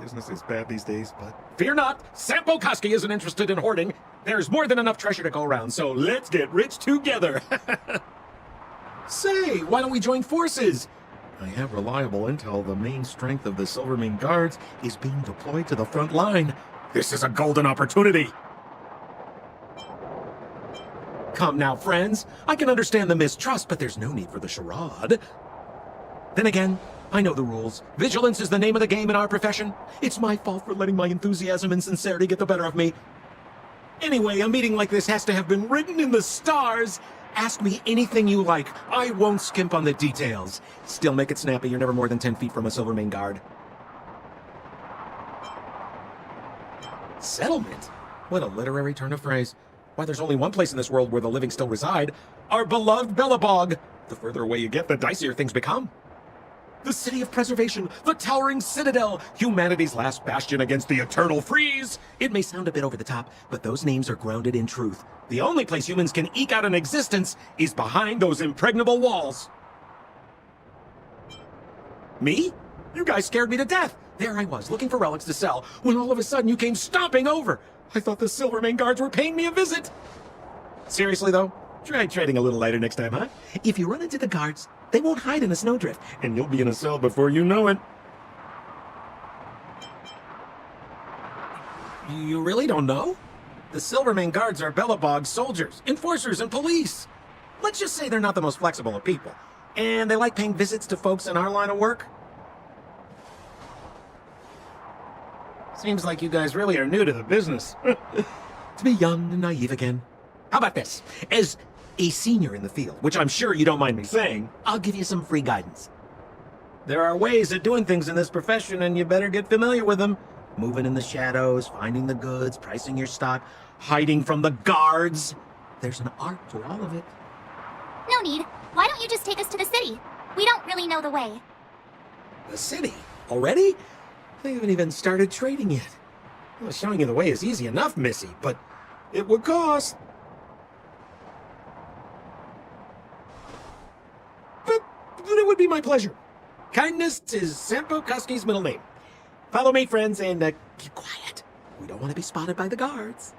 Business is bad these days, but fear not, Sampo Koski isn't interested in hoarding. There's more than enough treasure to go around, so let's get rich together. Say, why don't we join forces? I have reliable intel the main strength of the Silvermane guards is being deployed to the front line. This is a golden opportunity. Come now, friends. I can understand the mistrust, but there's no need for the charade. Then again, I know the rules. Vigilance is the name of the game in our profession. It's my fault for letting my enthusiasm and sincerity get the better of me. Anyway, a meeting like this has to have been written in the stars. Ask me anything you like. I won't skimp on the details. Still make it snappy. You're never more than 10 feet from a Silvermane guard. Settlement? What a literary turn of phrase. Why, there's only one place in this world where the living still reside. Our beloved Bellabog. The further away you get, the dicier things become. The city of preservation, the towering citadel, humanity's last bastion against the eternal freeze. It may sound a bit over the top, but those names are grounded in truth. The only place humans can eke out an existence is behind those impregnable walls. Me? You guys scared me to death. There I was, looking for relics to sell, when all of a sudden you came stomping over. I thought the Silvermane guards were paying me a visit. Seriously, though, try trading a little lighter next time, huh? If you run into the guards, they won't hide in a snowdrift, and you'll be in a cell before you know it. You really don't know? The Silvermane guards are Bellabog soldiers, enforcers, and police. Let's just say they're not the most flexible of people, and they like paying visits to folks in our line of work. Seems like you guys really are new to the business. To be young and naive again. How about this? As a senior in the field, which I'm sure you don't mind me saying, I'll give you some free guidance. There are ways of doing things in this profession, and you better get familiar with them. Moving in the shadows, finding the goods, pricing your stock, hiding from the guards. There's an art to all of it. No need. Why don't you just take us to the city? We don't really know the way. The city? Already? They haven't even started trading yet. Well, showing you the way is easy enough, Missy, but it would cost. But it would be my pleasure. Kindness is Sampo Koski's middle name. Follow me, friends, and keep quiet. We don't want to be spotted by the guards.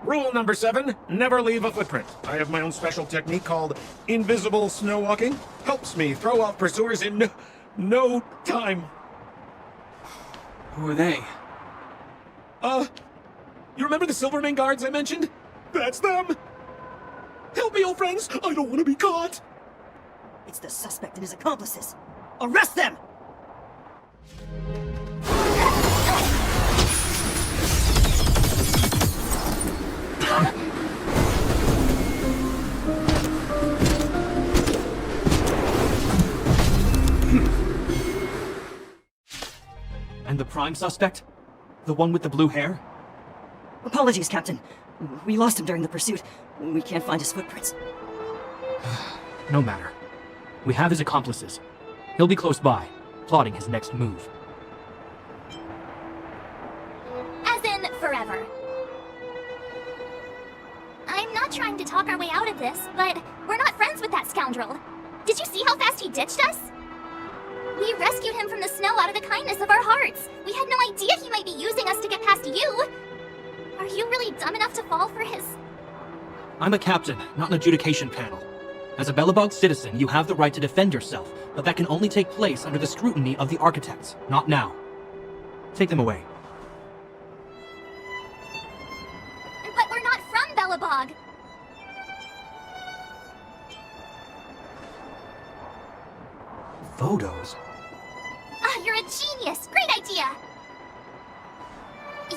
Rule number 7, never leave a footprint. I have my own special technique called invisible snow walking. Helps me throw off pursuers in no time. Who are they? You remember the Silvermane guards I mentioned? That's them! Help me, old friends! I don't want to be caught! It's the suspect and his accomplices. Arrest them! And the prime suspect? The one with the blue hair? Apologies, Captain. We lost him during the pursuit. We can't find his footprints. No matter. We have his accomplices. He'll be close by, plotting his next move. As in, forever. I'm not trying to talk our way out of this, but we're not friends with that scoundrel. Did you see how fast he ditched us? We rescued him from the snow out of the kindness of our hearts. We had no idea he might be using us to get past you. Are you really dumb enough to fall for his... I'm a captain, not an adjudication panel. As a Belobog citizen, you have the right to defend yourself, but that can only take place under the scrutiny of the architects, not now. Take them away. But we're not from Belobog. Photos? Ah, you're a genius! Great idea!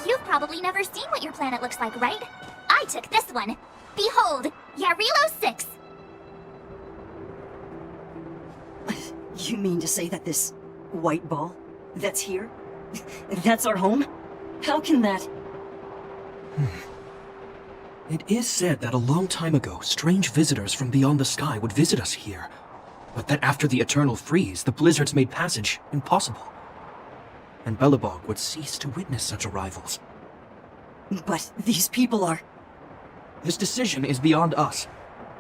You've probably never seen what your planet looks like, right? I took this one. Behold, Yarilo 6. You mean to say that this white ball that's here, that's our home? How can that... It is said that a long time ago, strange visitors from beyond the sky would visit us here, but that after the eternal freeze, the blizzards made passage impossible. And Belobog would cease to witness such arrivals. But these people are... This decision is beyond us.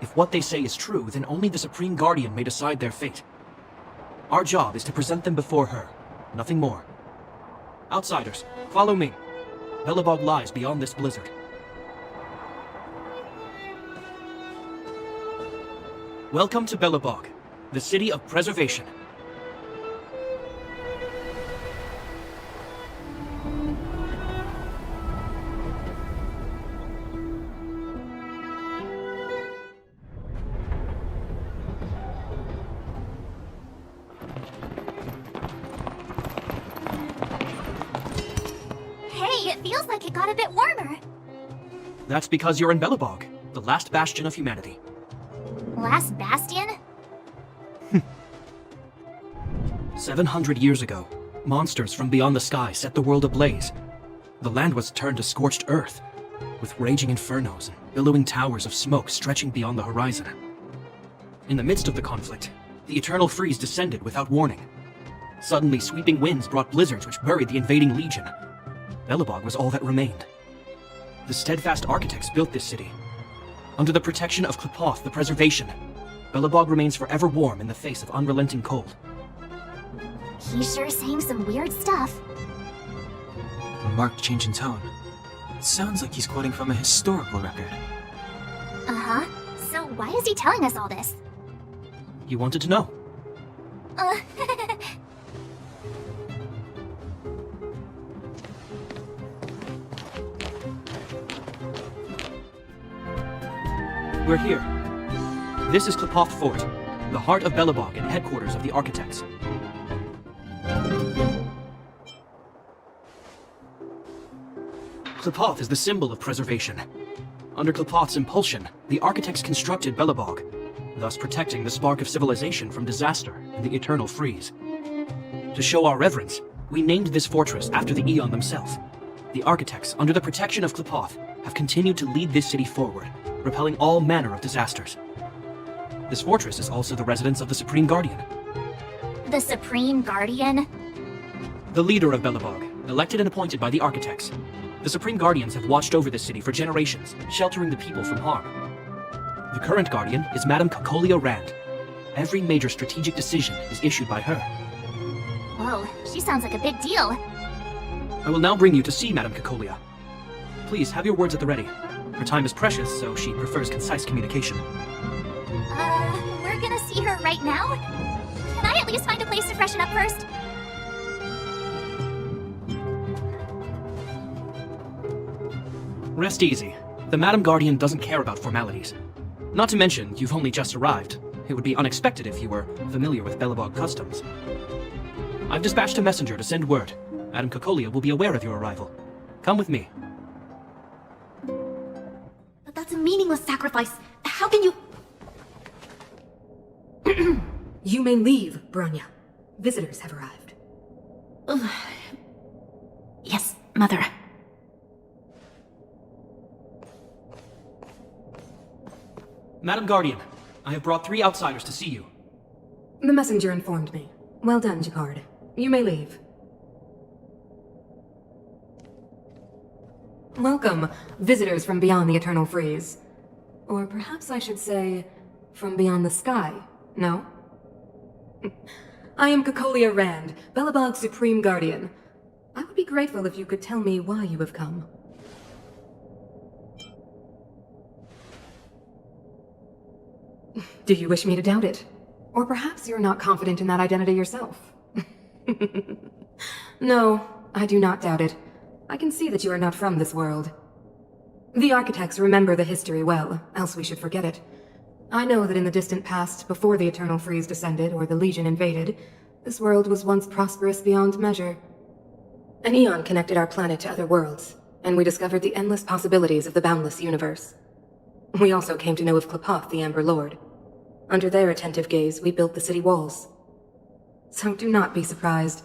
If what they say is true, then only the Supreme Guardian may decide their fate. Our job is to present them before her, nothing more. Outsiders, follow me. Belobog lies beyond this blizzard. Welcome to Belobog, the city of preservation. Hey, it feels like it got a bit warmer. That's because you're in Belobog, the last bastion of humanity. Last bastion? 700 years ago, monsters from beyond the sky set the world ablaze. The land was turned to scorched earth, with raging infernos and billowing towers of smoke stretching beyond the horizon. In the midst of the conflict, the eternal freeze descended without warning. Suddenly, sweeping winds brought blizzards which buried the invading legion. Belobog was all that remained. The steadfast architects built this city. Under the protection of Klepoth, the preservation, Belobog remains forever warm in the face of unrelenting cold. He's sure saying some weird stuff. A marked change in tone. It sounds like he's quoting from a historical record. Uh-huh. So why is he telling us all this? You wanted to know. We're here. This is Klepoth Fort, the heart of Belobog and headquarters of the architects. Klepoth is the symbol of preservation. Under Klepoth's impulsion, the architects constructed Belobog, thus protecting the spark of civilization from disaster and the eternal freeze. To show our reverence, we named this fortress after the Aeon themselves. The architects, under the protection of Klepoth, have continued to lead this city forward, repelling all manner of disasters. This fortress is also the residence of the Supreme Guardian. The Supreme Guardian? The leader of Belobog, elected and appointed by the architects. The Supreme Guardians have watched over this city for generations, sheltering the people from harm. The current Guardian is Madame Caelus Rand. Every major strategic decision is issued by her. Whoa, she sounds like a big deal. I will now bring you to see Madame Caelus. Please, have your words at the ready. Her time is precious, so she prefers concise communication. We're gonna see her right now? Can I at least find a place to freshen up first? Rest easy. The Madam Guardian doesn't care about formalities. Not to mention, you've only just arrived. It would be unexpected if you were familiar with Belobog customs. I've dispatched a messenger to send word. Madame Caelus will be aware of your arrival. Come with me. But that's a meaningless sacrifice. How can you... You may leave, Bronya. Visitors have arrived. Yes, Mother. Madam Guardian, I have brought 3 outsiders to see you. The messenger informed me. Well done, Jacquard. You may leave. Welcome, visitors from beyond the eternal freeze. Or perhaps I should say, from beyond the sky, no? I am Cacolia Rand, Belobog's Supreme Guardian. I would be grateful if you could tell me why you have come. Do you wish me to doubt it? Or perhaps you're not confident in that identity yourself? No, I do not doubt it. I can see that you are not from this world. The architects remember the history well, else we should forget it. I know that in the distant past, before the Eternal Freeze descended or the Legion invaded, this world was once prosperous beyond measure. An eon connected our planet to other worlds, and we discovered the endless possibilities of the boundless universe. We also came to know of Klapoth, the Amber Lord. Under their attentive gaze, we built the city walls. So do not be surprised.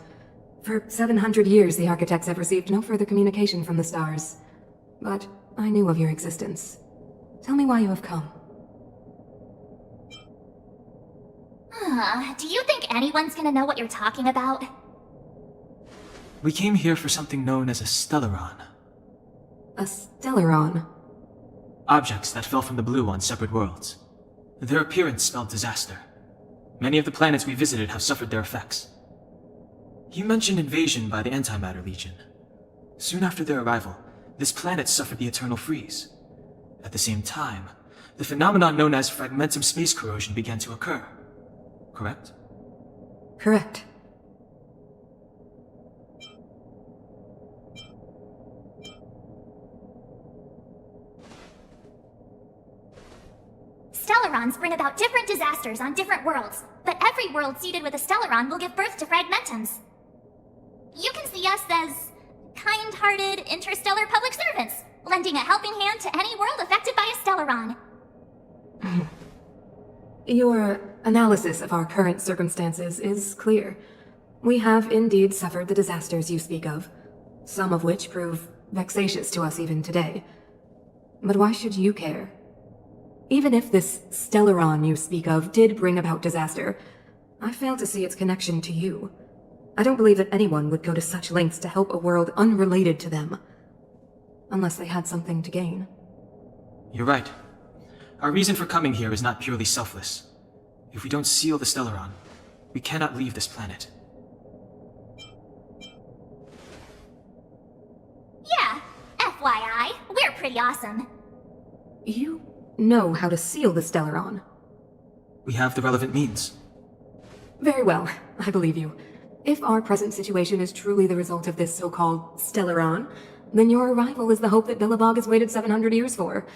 For 700 years, the architects have received no further communication from the stars. But I knew of your existence. Tell me why you have come. Do you think anyone's gonna know what you're talking about? We came here for something known as a stellaron. A stellaron? Objects that fell from the blue on separate worlds. Their appearance spelled disaster. Many of the planets we visited have suffered their effects. You mentioned invasion by the Antimatter Legion. Soon after their arrival, this planet suffered the Eternal Freeze. At the same time, the phenomenon known as fragmentum space corrosion began to occur. Correct? Correct. Stellarons bring about different disasters on different worlds, but every world seeded with a stellaron will give birth to fragmentums. You can see us as kind-hearted interstellar public servants, lending a helping hand to any world affected by a stellaron. Your analysis of our current circumstances is clear. We have indeed suffered the disasters you speak of, some of which prove vexatious to us even today. But why should you care? Even if this stellaron you speak of did bring about disaster, I fail to see its connection to you. I don't believe that anyone would go to such lengths to help a world unrelated to them, unless they had something to gain. You're right. Our reason for coming here is not purely selfless. If we don't seal the stellaron, we cannot leave this planet. Yeah, FYI, we're pretty awesome. You know how to seal the stellaron. We have the relevant means. Very well, I believe you. If our present situation is truly the result of this so-called stellaron, then your arrival is the hope that Belobog has waited 700 years for.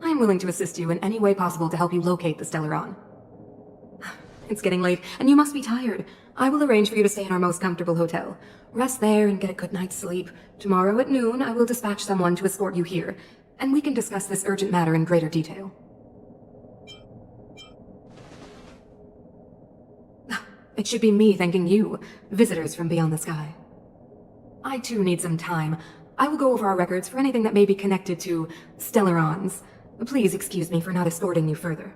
I am willing to assist you in any way possible to help you locate the stellaron. It's getting late, and you must be tired. I will arrange for you to stay in our most comfortable hotel. Rest there and get a good night's sleep. Tomorrow at noon, I will dispatch someone to escort you here, and we can discuss this urgent matter in greater detail. It should be me thanking you, visitors from beyond the sky. I too need some time. I will go over our records for anything that may be connected to stellarons. Please excuse me for not escorting you further.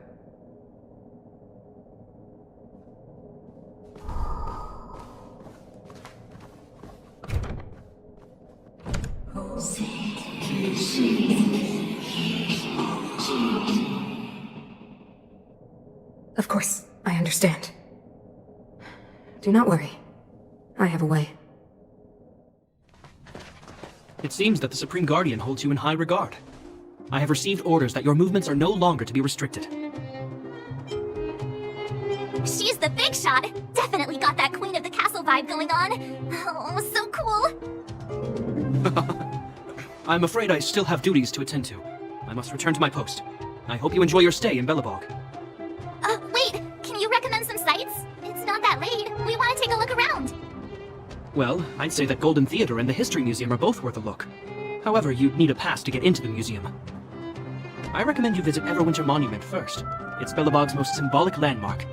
Of course, I understand. Do not worry. I have a way. It seems that the Supreme Guardian holds you in high regard. I have received orders that your movements are no longer to be restricted. She's the big shot. Definitely got that Queen of the Castle vibe going on. Oh, so cool. I'm afraid I still have duties to attend to. I must return to my post. I hope you enjoy your stay in Belobog. Wait, can you recommend some sites? It's not that late. We want to take a look around. Well, I'd say that Golden Theater and the History Museum are both worth a look. However, you'd need a pass to get into the museum. I recommend you visit Everwinter Monument first. It's Belobog's most symbolic landmark.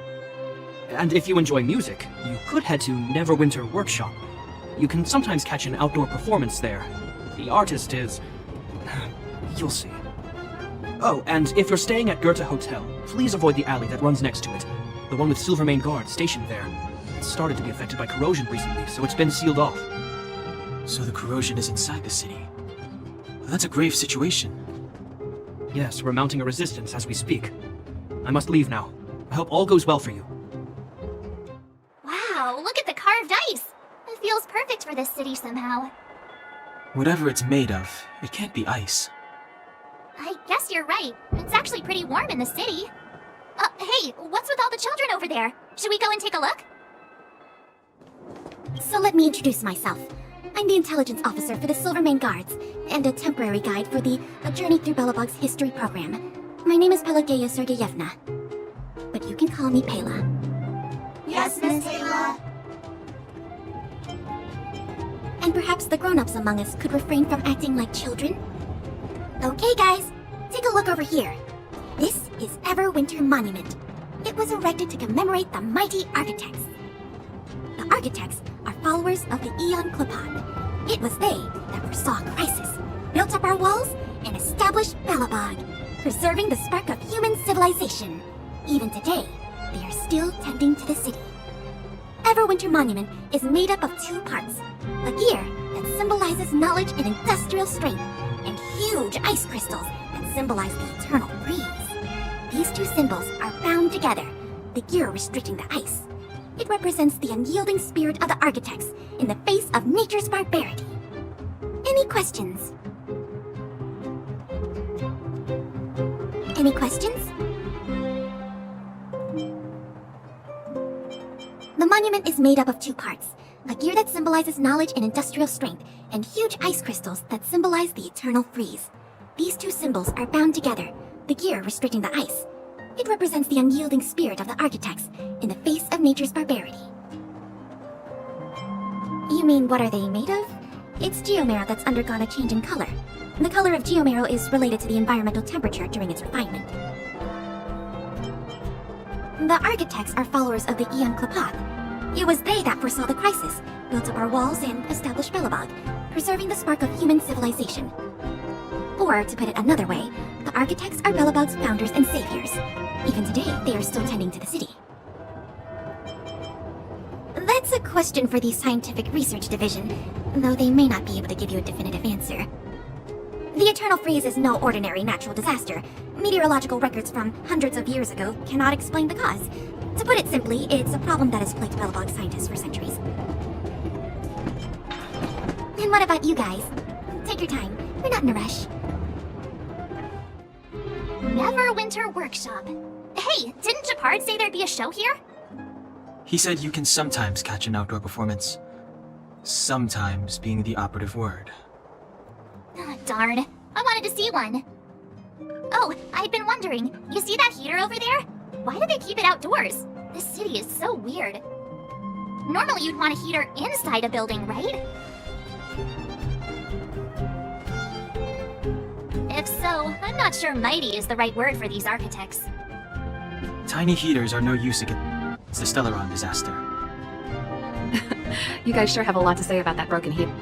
And if you enjoy music, you could head to Neverwinter Workshop. You can sometimes catch an outdoor performance there. The artist is... you'll see. Oh, and if you're staying at Goethe Hotel, please avoid the alley that runs next to it. The one with Silvermane guards stationed there. It's started to be affected by corrosion recently, so it's been sealed off. So the corrosion is inside the city. That's a grave situation. Yes, we're mounting a resistance as we speak. I must leave now. I hope all goes well for you. Wow, carved ice. It feels perfect for this city somehow. Whatever it's made of, it can't be ice. I guess you're right. It's actually pretty warm in the city. Hey, what's with all the children over there? Should we go and take a look? So let me introduce myself. I'm the intelligence officer for the Silvermane Guards, and a temporary guide for the A Journey Through Belobog's history program. My name is Pelageya Sergeyevna, but you can call me Pela. Yes, Miss Taylor. And perhaps the grown-ups among us could refrain from acting like children? Okay, guys, take a look over here. This is Everwinter Monument. It was erected to commemorate the mighty architects. The architects are followers of the Aeon Klipod. It was they that foresaw crisis, built up our walls, and established Belobog, preserving the spark of human civilization. Even today, they are still tending to the city. Everwinter Monument is made up of two parts: a gear that symbolizes knowledge and industrial strength, and huge ice crystals that symbolize the eternal freeze. These two symbols are bound together, the gear restricting the ice. It represents the unyielding spirit of the architects in the face of nature's barbarity. Any questions? Any questions? The monument is made up of two parts: a gear that symbolizes knowledge and industrial strength, and huge ice crystals that symbolize the eternal freeze. These two symbols are bound together, the gear restricting the ice. It represents the unyielding spirit of the architects in the face of nature's barbarity. You mean, what are they made of? It's geomarrow that's undergone a change in color. The color of geomarrow is related to the environmental temperature during its refinement. The architects are followers of the Aeon Klipod. It was they that foresaw the crisis, built up our walls, and established Belobog, preserving the spark of human civilization. Or, to put it another way, the architects are Belobog's founders and saviors. Even today, they are still tending to the city. That's a question for the Scientific Research Division, though they may not be able to give you a definitive answer. The Eternal Freeze is no ordinary natural disaster. Meteorological records from hundreds of years ago cannot explain the cause. To put it simply, it's a problem that has plagued Belobog scientists for centuries. And what about you guys? Take your time. We're not in a rush. Neverwinter Workshop. Hey, didn't Japard say there'd be a show here? He said you can sometimes catch an outdoor performance. Sometimes being the operative word. Ah, darn. I wanted to see one. Oh, I'd been wondering. You see that heater over there? Why do they keep it outdoors? This city is so weird. Normally you'd want a heater inside a building, right? If so, I'm not sure mighty is the right word for these architects. Tiny heaters are no use against the Stellaron disaster. You guys sure have a lot to say about that broken heater.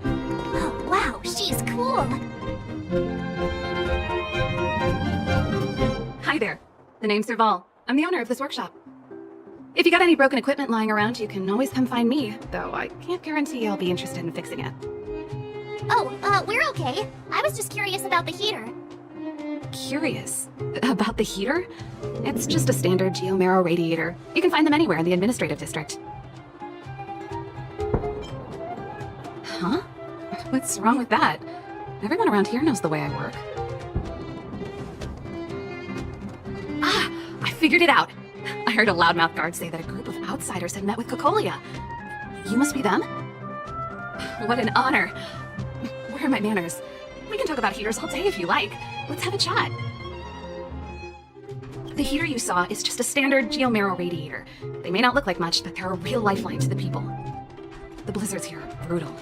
Oh, wow, she's cool. Hi there. The name's Serval. I'm the owner of this workshop. If you got any broken equipment lying around, you can always come find me, though I can't guarantee I'll be interested in fixing it. Oh, we're okay. I was just curious about the heater. Curious? About the heater? It's just a standard geomarrow radiator. You can find them anywhere in the administrative district. Huh? What's wrong with that? Everyone around here knows the way I work. Ah! I figured it out! I heard a loudmouth guard say that a group of outsiders had met with Cocolia. You must be them? What an honor! Where are my manners? We can talk about heaters all day if you like. Let's have a chat. The heater you saw is just a standard geomarrow radiator. They may not look like much, but they're a real lifeline to the people. The blizzards here are brutal.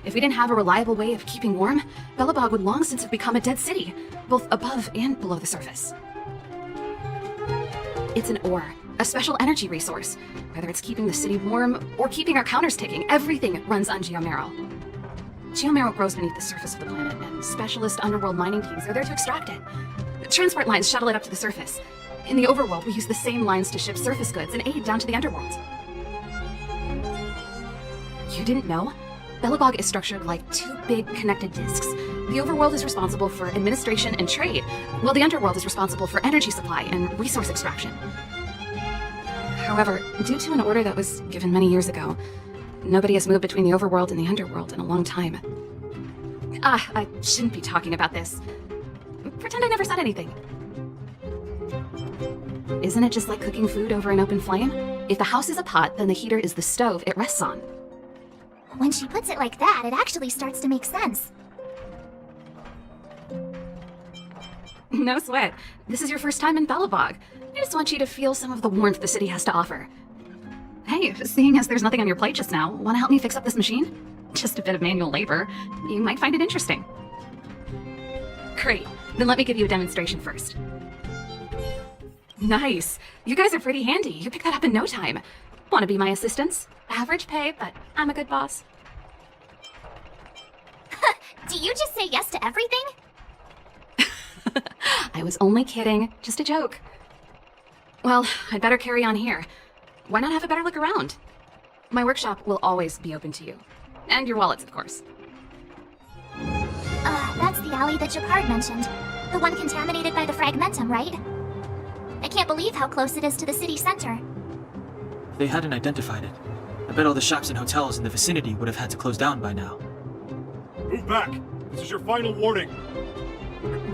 If we didn't have a reliable way of keeping warm, Belobog would long since have become a dead city, both above and below the surface. It's an ore, a special energy resource. Whether it's keeping the city warm or keeping our counters ticking, everything runs on geomarrow. Geomarrow grows beneath the surface of the planet, and specialist underworld mining teams are there to extract it. Transport lines shuttle it up to the surface. In the overworld, we use the same lines to ship surface goods and aid down to the underworld. You didn't know? Belobog is structured like two big connected disks. The overworld is responsible for administration and trade, while the underworld is responsible for energy supply and resource extraction. However, due to an order that was given many years ago, nobody has moved between the overworld and the underworld in a long time. I shouldn't be talking about this. Pretend I never said anything. Isn't it just like cooking food over an open flame? If the house is a pot, then the heater is the stove it rests on. When she puts it like that, it actually starts to make sense. No sweat. This is your first time in Belobog. I just want you to feel some of the warmth the city has to offer. Hey, seeing as there's nothing on your plate just now, want to help me fix up this machine? Just a bit of manual labor. You might find it interesting. Great. Then let me give you a demonstration first. Nice. You guys are pretty handy. You picked that up in no time. Want to be my assistants? Average pay, but I'm a good boss. Do you just say yes to everything? I was only kidding. Just a joke. Well, I'd better carry on here. Why not have a better look around? My workshop will always be open to you. And your wallets, of course. That's the alley that Japard mentioned. The one contaminated by the fragmentum, right? I can't believe how close it is to the city center. If they hadn't identified it, I bet all the shops and hotels in the vicinity would have had to close down by now. Move back! This is your final warning!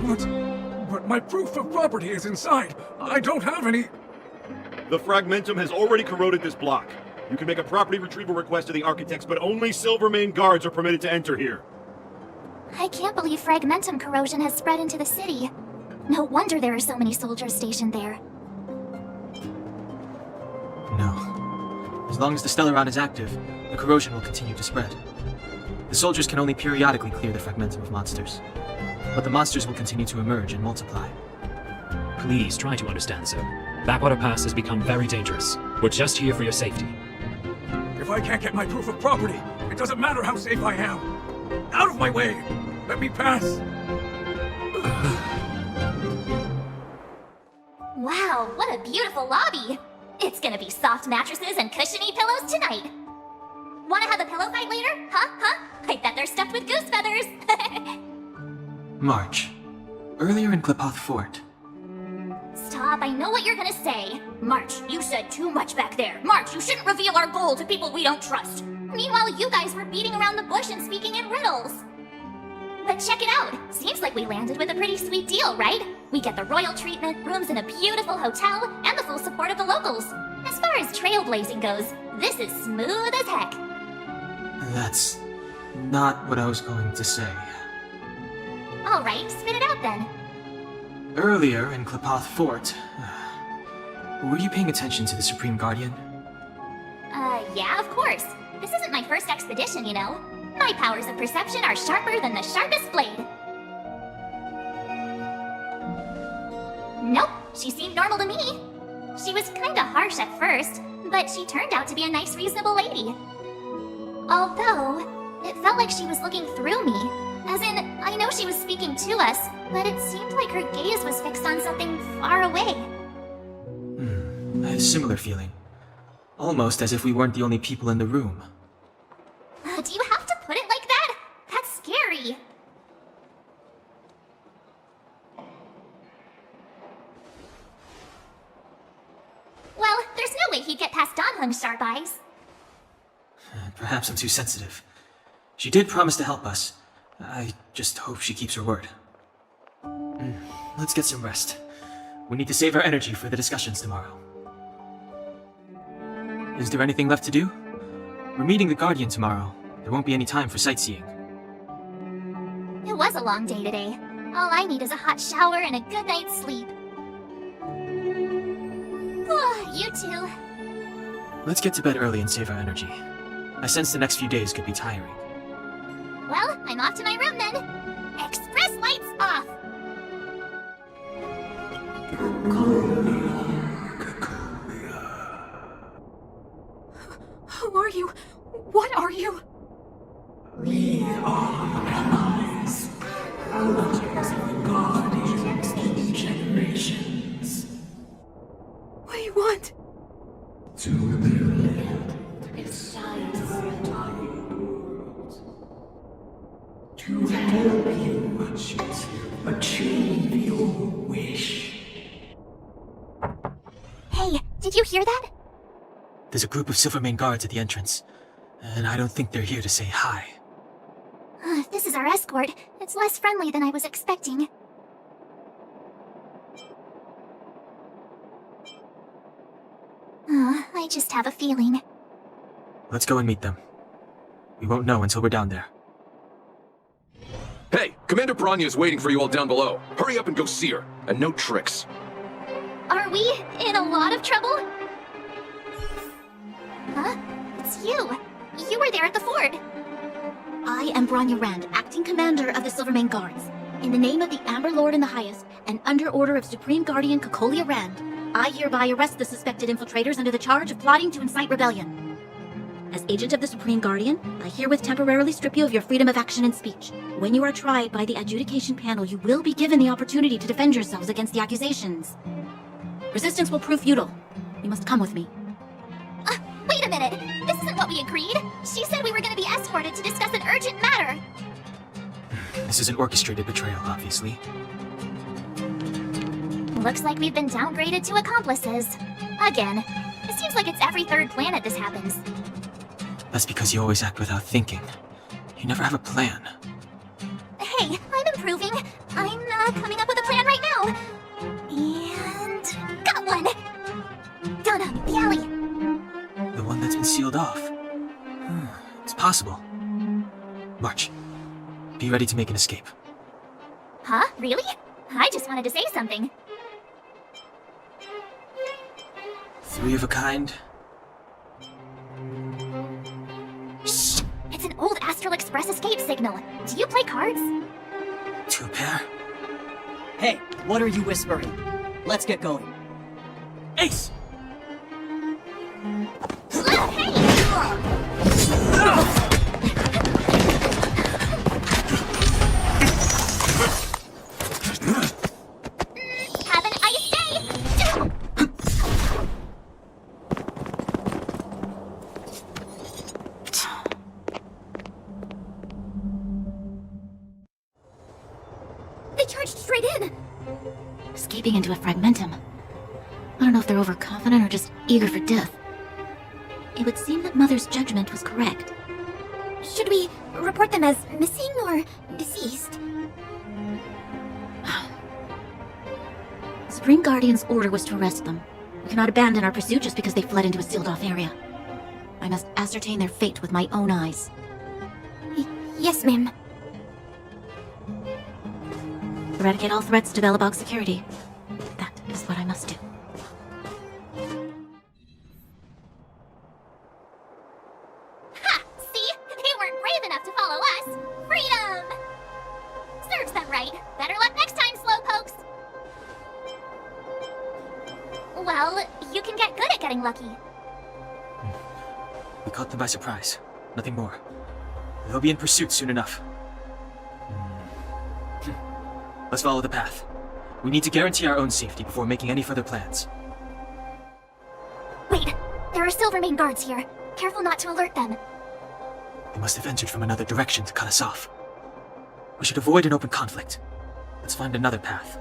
What? But my proof of property is inside. I don't have any... The fragmentum has already corroded this block. You can make a property retrieval request to the architects, but only Silvermane guards are permitted to enter here. I can't believe fragmentum corrosion has spread into the city. No wonder there are so many soldiers stationed there. No. As long as the Stellaron is active, the corrosion will continue to spread. The soldiers can only periodically clear the fragmentum of monsters. But the monsters will continue to emerge and multiply. Please try to understand, sir. Backwater Pass has become very dangerous. We're just here for your safety. If I can't get my proof of property, it doesn't matter how safe I am. Out of my way! Let me pass! Wow, what a beautiful lobby! It's gonna be soft mattresses and cushiony pillows tonight! Wanna have a pillow fight later? Huh? I bet they're stuffed with goose feathers! March. Earlier in Klipoth Fort. Stop, I know what you're gonna say. March, you said too much back there. March, you shouldn't reveal our goal to people we don't trust. Meanwhile, you guys were beating around the bush and speaking in riddles. But check it out. Seems like we landed with a pretty sweet deal, right? We get the royal treatment, rooms in a beautiful hotel, and the full support of the locals. As far as trailblazing goes, this is smooth as heck. That's not what I was going to say. Alright, spit it out then. Earlier in Klipoth Fort, were you paying attention to the Supreme Guardian? Yeah, of course. This isn't my first expedition, you know. My powers of perception are sharper than the sharpest blade. Nope, she seemed normal to me. She was kinda harsh at first, but she turned out to be a nice, reasonable lady. Although, it felt like she was looking through me. As in, I know she was speaking to us, but it seemed like her gaze was fixed on something far away. I had a similar feeling. Almost as if we weren't the only people in the room. Do you have to put it like that? That's scary. Well, there's no way he'd get past Dan Hung's sharp eyes. Perhaps I'm too sensitive. She did promise to help us. I just hope she keeps her word. Let's get some rest. We need to save our energy for the discussions tomorrow. Is there anything left to do? We're meeting the Guardian tomorrow. There won't be any time for sightseeing. It was a long day today. All I need is a hot shower and a good night's sleep. You too. Let's get to bed early and save our energy. I sense the next few days could be tiring. Well, I'm off to my room then. Express lights off! Who are you? What are you? We are allies. Rulers of the Guardians in generations. What do you want? To build its to help you achieve your wish. Hey, did you hear that? There's a group of Silvermane guards at the entrance, and I don't think they're here to say hi. This is our escort. It's less friendly than I was expecting. I just have a feeling. Let's go and meet them. We won't know until we're down there. Hey, Commander Branya is waiting for you all down below. Hurry up and go see her. And no tricks. Are we in a lot of trouble? Huh? It's you. You were there at the ford. I am Branya Rand, acting commander of the Silvermane Guards. In the name of the Amber Lord in the Highest, and under order of Supreme Guardian Caelus Rand, I hereby arrest the suspected infiltrators under the charge of plotting to incite rebellion. As agent of the Supreme Guardian, I herewith temporarily strip you of your freedom of action and speech. When you are tried by the adjudication panel, you will be given the opportunity to defend yourselves against the accusations. Resistance will prove futile. You must come with me. Wait a minute! This isn't what we agreed! She said we were gonna be escorted to discuss an urgent matter! This is an orchestrated betrayal, obviously. Looks like we've been downgraded to accomplices. Again. It seems like it's every third planet this happens. That's because you always act without thinking. You never have a plan. Hey, I'm improving. I'm coming up with a plan right now. And... got one! Donna, the alley. The one that's been sealed off. It's possible. March. Be ready to make an escape. Huh? Really? I just wanted to say something. 3 of a kind. Shh! It's an old Astral Express escape signal. Do you play cards? 2 pair. Hey, what are you whispering? Let's get going. Ace! Have an ice day! They charged straight in! Escaping into a fragmentum. I don't know if they're overconfident or just eager for death. It would seem that Mother's judgment was correct. Should we report them as missing or deceased? The Supreme Guardian's order was to arrest them. We cannot abandon our pursuit just because they fled into a sealed-off area. I must ascertain their fate with my own eyes. Yes, ma'am. Eradicate all threats to Belobog security. That is what I must do. Ha! See? They weren't brave enough to follow us! Freedom! Serves them right. Better luck next time, slowpokes! Well, you can get good at getting lucky. We caught them by surprise. Nothing more. They'll be in pursuit soon enough. Let's follow the path. We need to guarantee our own safety before making any further plans. Wait! There are Silvermane guards here. Careful not to alert them. They must have entered from another direction to cut us off. We should avoid an open conflict. Let's find another path.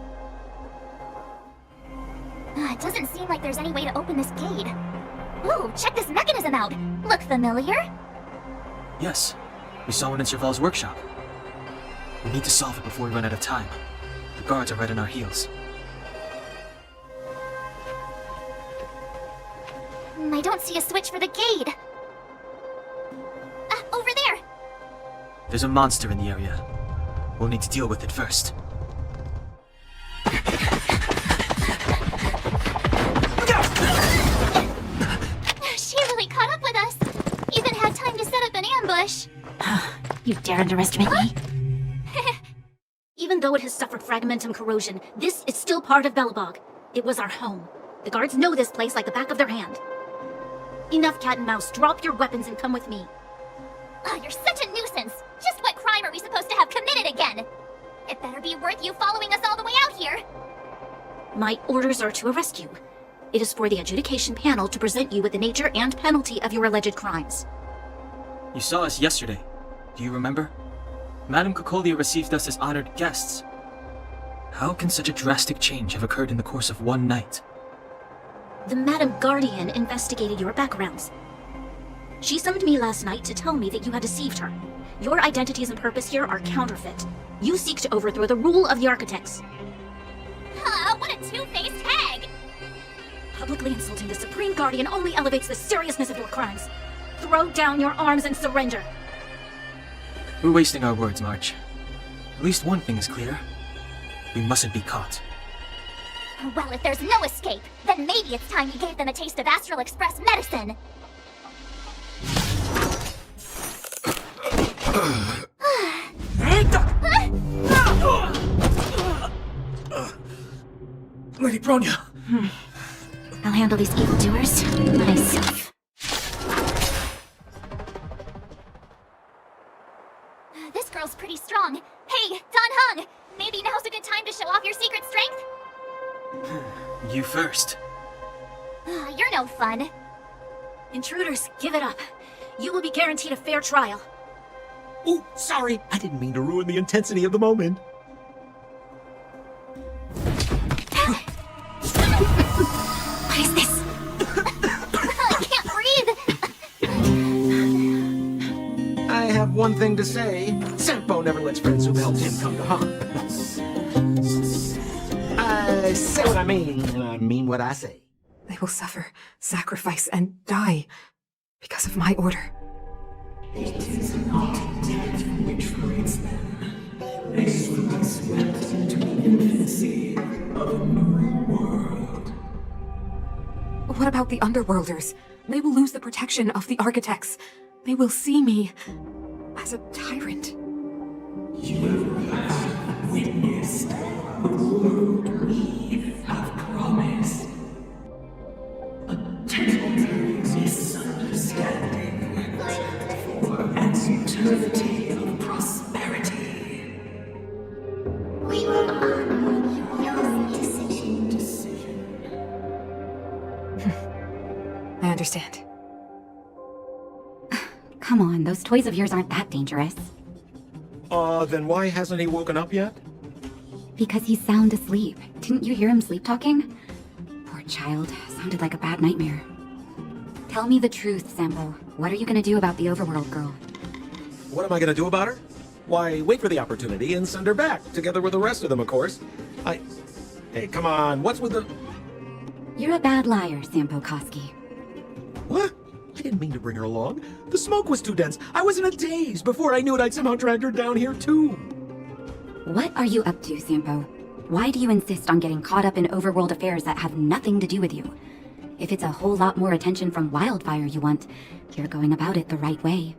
It doesn't seem like there's any way to open this gate. Ooh, check this mechanism out! Look familiar? Yes, we saw one in Serval's workshop. We need to solve it before we run out of time. The guards are right on our heels. I don't see a switch for the gate. Over there! There's a monster in the area. We'll need to deal with it first. She really caught up with us. Even had time to set up an ambush. You dare underestimate me? Even though it has suffered fragmentum corrosion, this is still part of Belobog. It was our home. The guards know this place like the back of their hand. Enough cat and mouse. Drop your weapons and come with me. You're such a nuisance. Just what crime are we supposed to have committed again? It better be worth you following us all the way out here. My orders are to arrest you. It is for the adjudication panel to present you with the nature and penalty of your alleged crimes. You saw us yesterday. Do you remember? Madame Cacolia received us as honored guests. How can such a drastic change have occurred in the course of one night? The Madam Guardian investigated your backgrounds. She summoned me last night to tell me that you had deceived her. Your identities and purpose here are counterfeit. You seek to overthrow the rule of the Architects. What a two-faced hag! Publicly insulting the Supreme Guardian only elevates the seriousness of your crimes. Throw down your arms and surrender. We're wasting our words, March. At least one thing is clear. We mustn't be caught. Well, if there's no escape, then maybe it's time you gave them a taste of Astral Express medicine. Lady Bronya! I'll handle these evildoers myself. This girl's pretty strong. Hey, Don Hung! Maybe now's a good time to show off your secret strength? You first. You're no fun. Intruders, give it up. You will be guaranteed a fair trial. Ooh, sorry. I didn't mean to ruin the intensity of the moment. What is this? I can't breathe! I have one thing to say. Sampo never lets friends who've helped him come to harm. I say what I mean, and I mean what I say. They will suffer, sacrifice, and die because of my order. It is not death which creates them. They will be swept into the infancy of a new world. What about the Underworlders? They will lose the protection of the Architects. They will see me as a tyrant. You have witnessed the world we have promised. A temporary misunderstanding for an eternity of prosperity. We will honor your decision. I understand. Come on, those toys of yours aren't that dangerous. Then why hasn't he woken up yet? Because he's sound asleep. Didn't you hear him sleep talking? Poor child. Sounded like a bad nightmare. Tell me the truth, Sampo. What are you gonna do about the Overworld girl? What am I gonna do about her? Why, wait for the opportunity and send her back, together with the rest of them, of course. Hey, come on, what's with the... You're a bad liar, Sampo Koski. What? I didn't mean to bring her along. The smoke was too dense. I was in a daze. Before I knew it, I'd somehow dragged her down here, too. What are you up to, Sampo? Why do you insist on getting caught up in overworld affairs that have nothing to do with you? If it's a whole lot more attention from Wildfire you want, you're going about it the right way.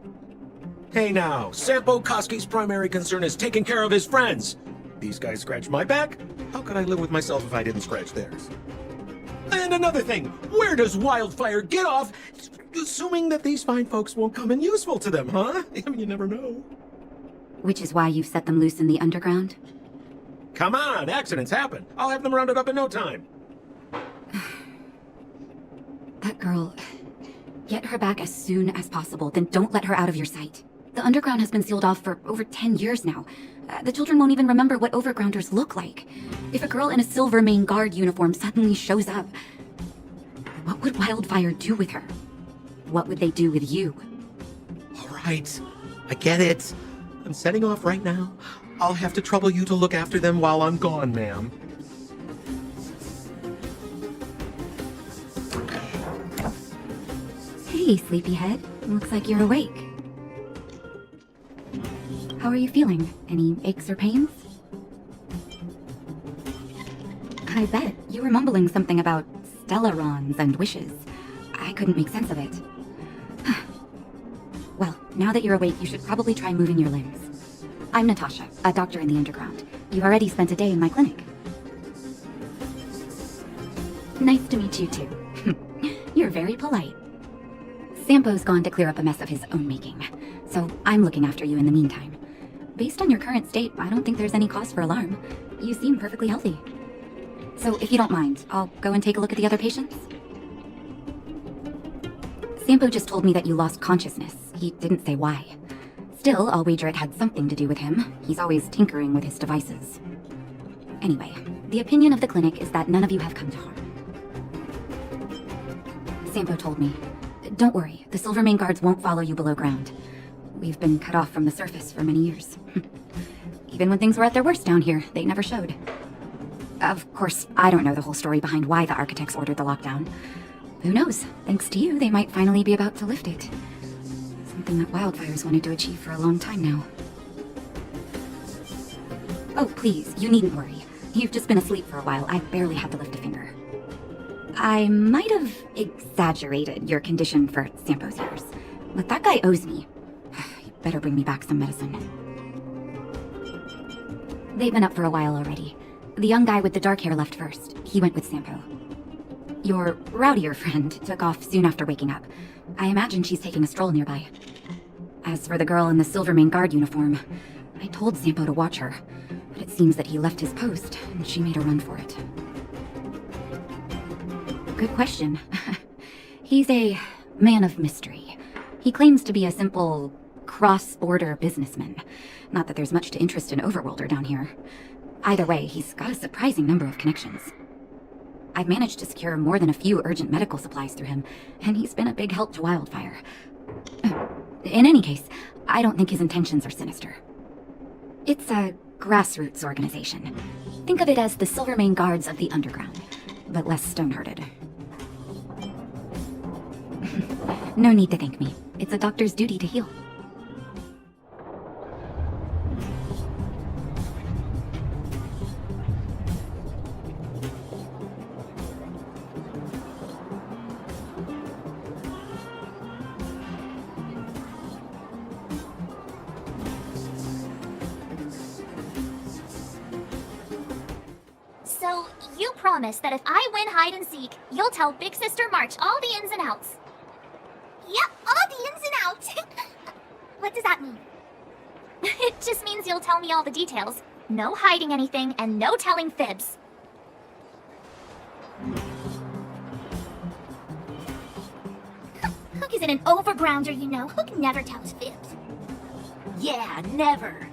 Hey now, Sampo Koski's primary concern is taking care of his friends. These guys scratch my back. How could I live with myself if I didn't scratch theirs? And another thing, where does Wildfire get off, assuming that these fine folks won't come in useful to them, huh? I mean, you never know. Which is why you've set them loose in the underground? Come on, accidents happen. I'll have them rounded up in no time. That girl... Get her back as soon as possible, then don't let her out of your sight. The underground has been sealed off for over 10 years now. The children won't even remember what overgrounders look like. If a girl in a silver main guard uniform suddenly shows up, what would Wildfire do with her? What would they do with you? All right, I get it. I'm setting off right now. I'll have to trouble you to look after them while I'm gone, ma'am. Hey, sleepyhead. Looks like you're awake. How are you feeling? Any aches or pains? I bet. You were mumbling something about stellarons and wishes. I couldn't make sense of it. Well, now that you're awake, you should probably try moving your limbs. I'm Natasha, a doctor in the underground. You've already spent a day in my clinic. Nice to meet you too. You're very polite. Sampo's gone to clear up a mess of his own making, so I'm looking after you in the meantime. Based on your current state, I don't think there's any cause for alarm. You seem perfectly healthy. So if you don't mind, I'll go and take a look at the other patients. Sampo just told me that you lost consciousness. He didn't say why. Still, I'll wager it had something to do with him. He's always tinkering with his devices. Anyway, the opinion of the clinic is that none of you have come to harm. Sampo told me. Don't worry, the Silvermane guards won't follow you below ground. We've been cut off from the surface for many years. Even when things were at their worst down here, they never showed. Of course, I don't know the whole story behind why the architects ordered the lockdown. Who knows? Thanks to you, they might finally be about to lift it. Something that Wildfire's wanted to achieve for a long time now. Oh, please, you needn't worry. You've just been asleep for a while. I barely had to lift a finger. I might have exaggerated your condition for Sampo's years, but that guy owes me. You better bring me back some medicine. They've been up for a while already. The young guy with the dark hair left first. He went with Sampo. Your rowdier friend took off soon after waking up. I imagine she's taking a stroll nearby. As for the girl in the Silvermane guard uniform, I told Sampo to watch her, but it seems that he left his post, and she made a run for it. Good question. He's a man of mystery. He claims to be a simple cross-border businessman. Not that there's much to interest an overworlder down here. Either way, he's got a surprising number of connections. I've managed to secure more than a few urgent medical supplies through him, and he's been a big help to Wildfire. In any case, I don't think his intentions are sinister. It's a grassroots organization. Think of it as the Silvermane Guards of the Underground, but less stone-hearted. No need to thank me. It's a doctor's duty to heal. So, you promise that if I win hide and seek, you'll tell Big Sister March all the ins and outs. Yep, all the ins and outs. What does that mean? It just means you'll tell me all the details. No hiding anything and no telling fibs. Hook isn't an overgrounder, you know. Hook never tells fibs. Yeah, never.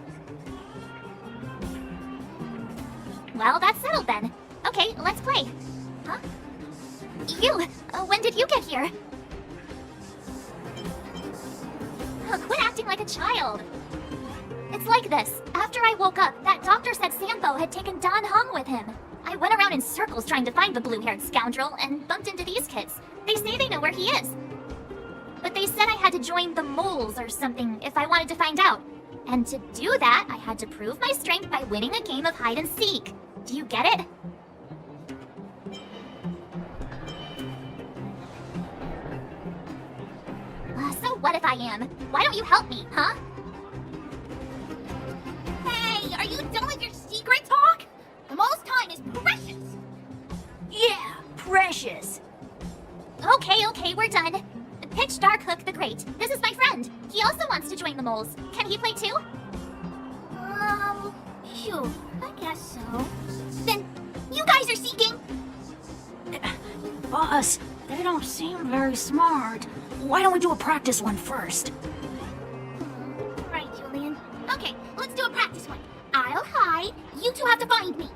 Well, that's settled then. Okay, let's play. Huh? You, when did you get here? Quit acting like a child. It's like this. After I woke up, that doctor said Sampo had taken Dan Heng with him. I went around in circles trying to find the blue-haired scoundrel and bumped into these kids. They say they know where he is. But they said I had to join the moles or something if I wanted to find out. And to do that, I had to prove my strength by winning a game of hide and seek. Do you get it? So what if I am? Why don't you help me, huh? Hey, are you done with your secret talk? The most time is precious. Yeah, precious. Okay, we're done. Pitch Dark Hook the Great. This is my friend. He also wants to join the moles. Can he play too? Sure, I guess so. Then, you guys are seeking? Boss, they don't seem very smart. Why don't we do a practice one first? Right, Julian. Okay, let's do a practice one. I'll hide, you two have to find me.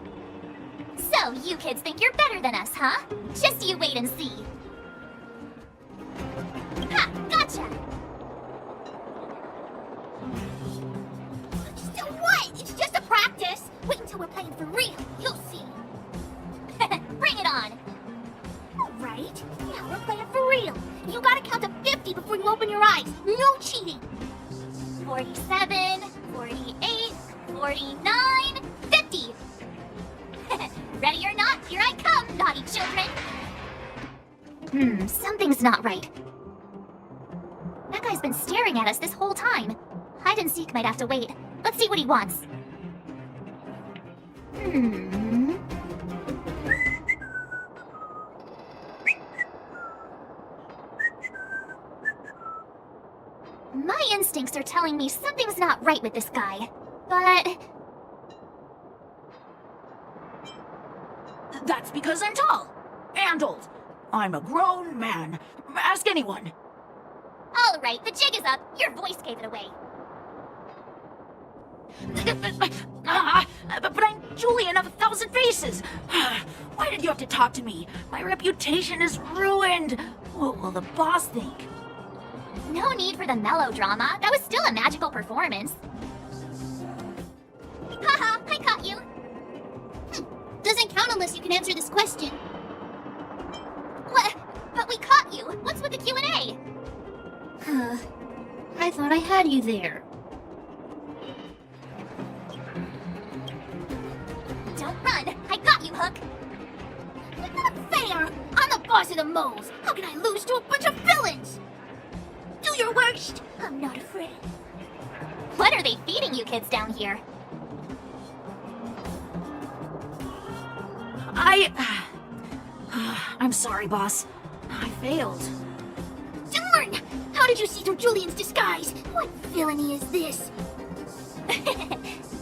So, you kids think you're better than us, huh? Just you wait and see. Ha! Gotcha! So what? It's just a practice. Wait until we're playing for real. You'll see. Bring it on. All right. Now we're playing for real. You gotta count to 50 before you open your eyes. No cheating. 47, 48, 49, 50. Ready or not, here I come, naughty children. Something's not right. That guy's been staring at us this whole time. Hide and seek might have to wait. Let's see what he wants. My instincts are telling me something's not right with this guy, but... That's because I'm tall and old. I'm a grown man. Ask anyone. All right, the jig is up. Your voice gave it away. But I'm Julian of 1,000 Faces. Why did you have to talk to me? My reputation is ruined. What will the boss think? No need for the melodrama. That was still a magical performance. Haha, I caught you. Doesn't count unless you can answer this question. What? But we caught you. What's with the Q&A? I thought I had you there. Don't run. I got you, Hook. Not fair. I'm the boss of the moles. How can I lose to a bunch of villains? Do your worst. I'm not afraid. What are they feeding you kids down here? I'm sorry, boss. I failed. Darn! How did you see through Julian's disguise? What villainy is this?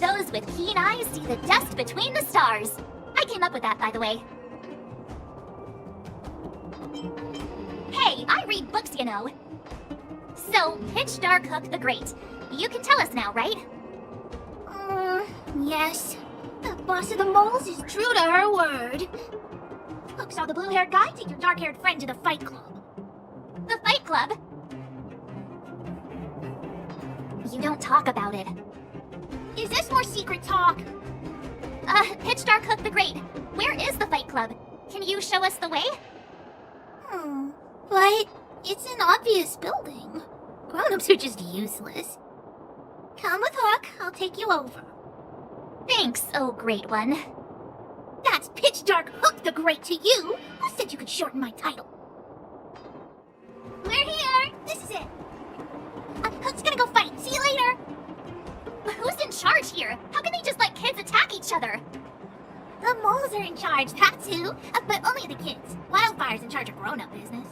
Those with keen eyes see the dust between the stars. I came up with that, by the way. Hey, I read books, you know. So, Pitch Dark Hook the Great. You can tell us now, right? Yes. The boss of the moles is true to her word. Hook saw the blue-haired guy take your dark-haired friend to the Fight Club. The Fight Club? You don't talk about it. Is this more secret talk? Pitch Dark Hook the Great, where is the Fight Club? Can you show us the way? But it's an obvious building. Grown-ups are just useless. Come with Hook, I'll take you over. Thanks, oh great one. That's Pitch Dark Hook the Great to you. Who said you could shorten my title? We're here. This is it. Hook's gonna go fight. See you later. Who's in charge here? How can they just let kids attack each other? The moles are in charge, that too. But only the kids. Wildfire's in charge of grown-up business.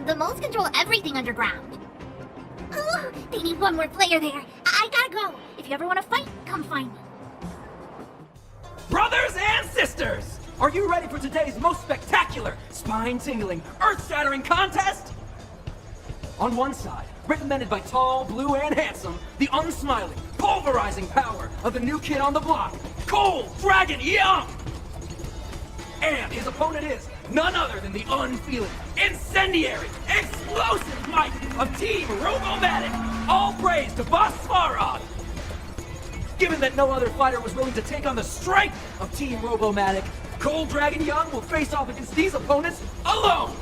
The moles control everything underground. Ooh, they need one more player there. I gotta go. If you ever want to fight, come find me. Brothers and sisters, are you ready for today's most spectacular, spine-tingling, earth-shattering contest? On one side, recommended by tall, blue, and handsome, the unsmiling, pulverizing power of the new kid on the block, Cold Dragon Young! And his opponent is none other than the unfeeling, incendiary, explosive might of Team Robomatic! All praise to Boss Svarog! Given that no other fighter was willing to take on the strength of Team Robomatic, Cold Dragon Young will face off against these opponents alone!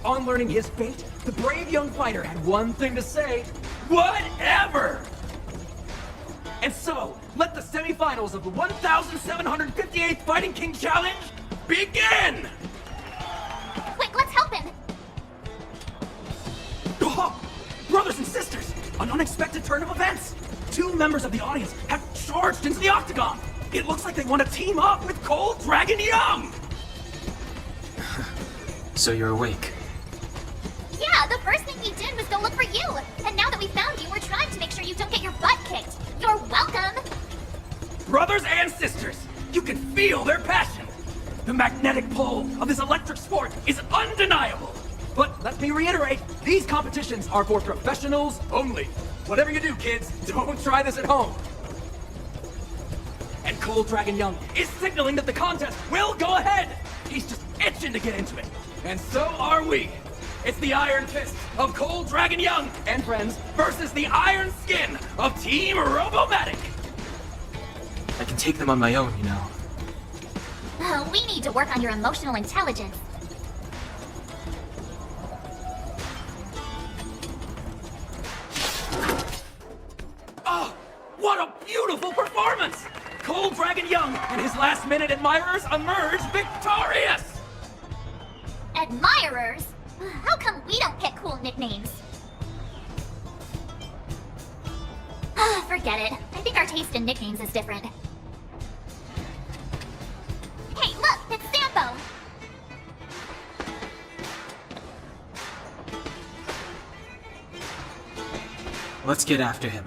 On learning his fate, the brave young fighter had one thing to say: whatever! And so, let the semifinals of the 1758th Fighting King Challenge begin! Quick, let's help him! Oh, brothers and sisters, an unexpected turn of events! Two members of the audience have charged into the octagon! It looks like they want to team up with Cold Dragon Young! So you're awake. Yeah, the first thing we did was go look for you. And now that we found you, we're trying to make sure you don't get your butt kicked. You're welcome! Brothers and sisters, you can feel their passion! The magnetic pull of this electric sport is undeniable! But let me reiterate, these competitions are for professionals only. Whatever you do, kids, don't try this at home. And Cold Dragon Young is signaling that the contest will go ahead! He's just itching to get into it. And so are we! It's the Iron Fist of Cold Dragon Young and friends versus the Iron Skin of Team Robomatic! I can take them on my own, you know. Oh, we need to work on your emotional intelligence. Oh, what a beautiful performance! Cold Dragon Young and his last-minute admirers emerge victorious! Admirers? How come we don't pick cool nicknames? Forget it. I think our taste in nicknames is different. Hey, look! It's Sambo! Let's get after him.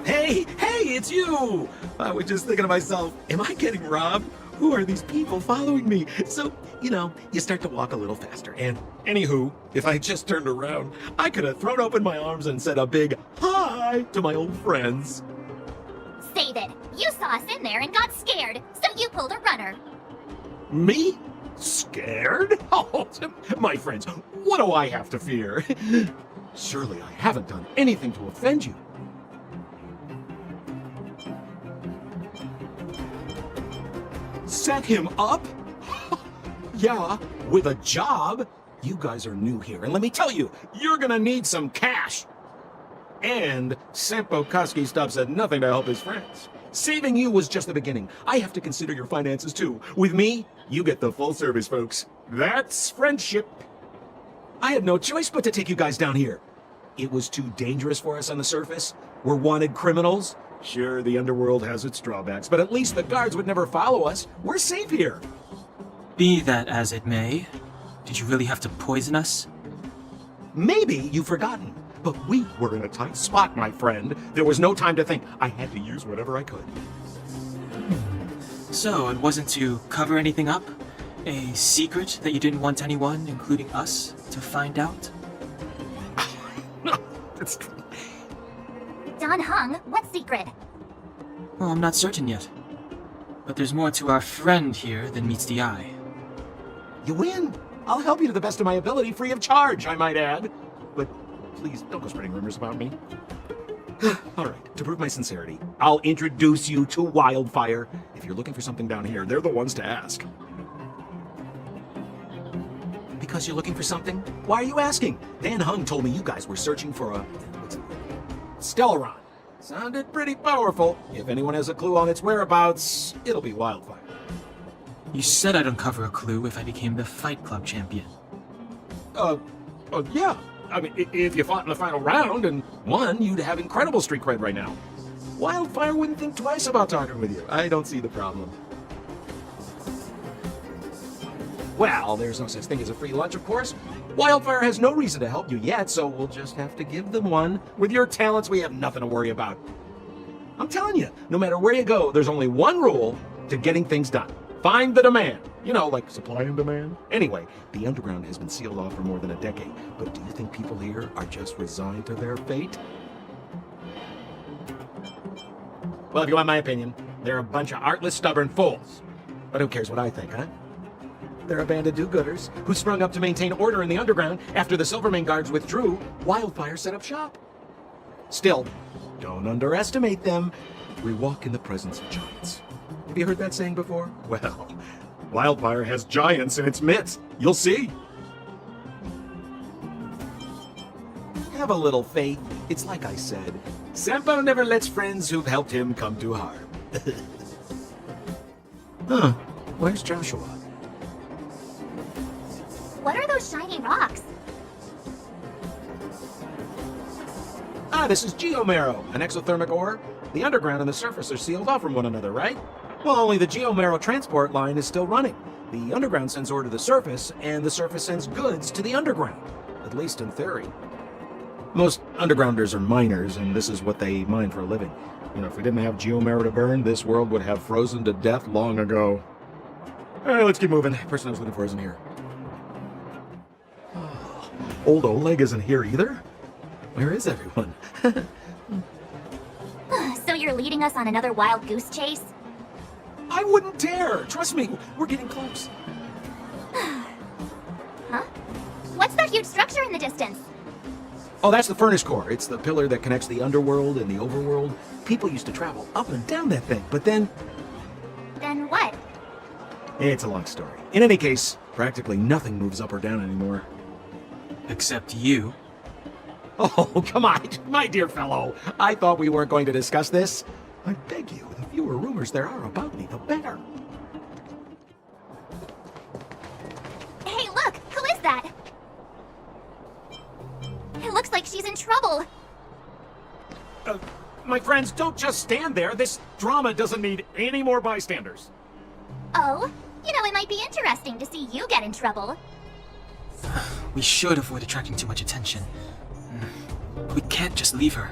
Hey, it's you! I was just thinking to myself, am I getting robbed? Who are these people following me? So, you start to walk a little faster. And anywho, if I just turned around, I could have thrown open my arms and said a big hi to my old friends. Save it. You saw us in there and got scared, so you pulled a runner. Me? Scared? Oh, my friends, what do I have to fear? Surely I haven't done anything to offend you. Set him up? Yeah, with a job. You guys are new here, and let me tell you, you're gonna need some cash. And Sampo Koski stops at nothing to help his friends. Saving you was just the beginning. I have to consider your finances too. With me, you get the full service, folks. That's friendship. I had no choice but to take you guys down here. It was too dangerous for us on the surface. We're wanted criminals. Sure, the underworld has its drawbacks, but at least the guards would never follow us. We're safe here. Be that as it may, did you really have to poison us? Maybe you've forgotten, but we were in a tight spot, my friend. There was no time to think. I had to use whatever I could. So, it wasn't to cover anything up? A secret that you didn't want anyone, including us, to find out? Don Hung, what secret? Well, I'm not certain yet. But there's more to our friend here than meets the eye. You win. I'll help you to the best of my ability, free of charge, I might add. But please, don't go spreading rumors about me. All right, to prove my sincerity, I'll introduce you to Wildfire. If you're looking for something down here, they're the ones to ask. Because you're looking for something? Why are you asking? Dan Hung told me you guys were searching for a... Stellaron. Sounded pretty powerful. If anyone has a clue on its whereabouts, it'll be Wildfire. You said I'd uncover a clue if I became the Fight Club champion. Yeah. I mean, if you fought in the final round and won, you'd have incredible street cred right now. Wildfire wouldn't think twice about talking with you. I don't see the problem. Well, there's no such thing as a free lunch, of course. Wildfire has no reason to help you yet, so we'll just have to give them one. With your talents, we have nothing to worry about. I'm telling you, no matter where you go, there's only one rule to getting things done. Find the demand. You know, like supply and demand. Anyway, the underground has been sealed off for more than a decade. But do you think people here are just resigned to their fate? Well, if you want my opinion, they're a bunch of artless, stubborn fools. But who cares what I think, huh? They're a band of do-gooders who sprung up to maintain order in the underground after the Silvermane guards withdrew. Wildfire set up shop. Still, don't underestimate them. We walk in the presence of giants. Have you heard that saying before? Well, Wildfire has giants in its midst. You'll see. Have a little faith. It's like I said. Sampo never lets friends who've helped him come to harm. Huh. Where's Joshua? What are those shiny rocks? Ah, this is Geomarrow, an exothermic ore. The underground and the surface are sealed off from one another, right? Well, only the Geomarrow transport line is still running. The underground sends ore to the surface, and the surface sends goods to the underground. At least in theory. Most undergrounders are miners, and this is what they mine for a living. You know, if we didn't have Geomarrow to burn, this world would have frozen to death long ago. Alright, let's keep moving. The person I was looking for isn't here. Oh, old Oleg isn't here either? Where is everyone? So you're leading us on another wild goose chase? I wouldn't dare! Trust me, we're getting close. Huh? What's that huge structure in the distance? Oh, that's the furnace core. It's the pillar that connects the underworld and the overworld. People used to travel up and down that thing, but then... Then what? It's a long story. In any case, practically nothing moves up or down anymore. Except you. Oh, come on, my dear fellow. I thought we weren't going to discuss this. I beg you, the fewer rumors there are about me, the better. Hey, look! Who is that? It looks like she's in trouble. My friends, don't just stand there. This drama doesn't need any more bystanders. Oh? You know, it might be interesting to see you get in trouble. We should avoid attracting too much attention. We can't just leave her.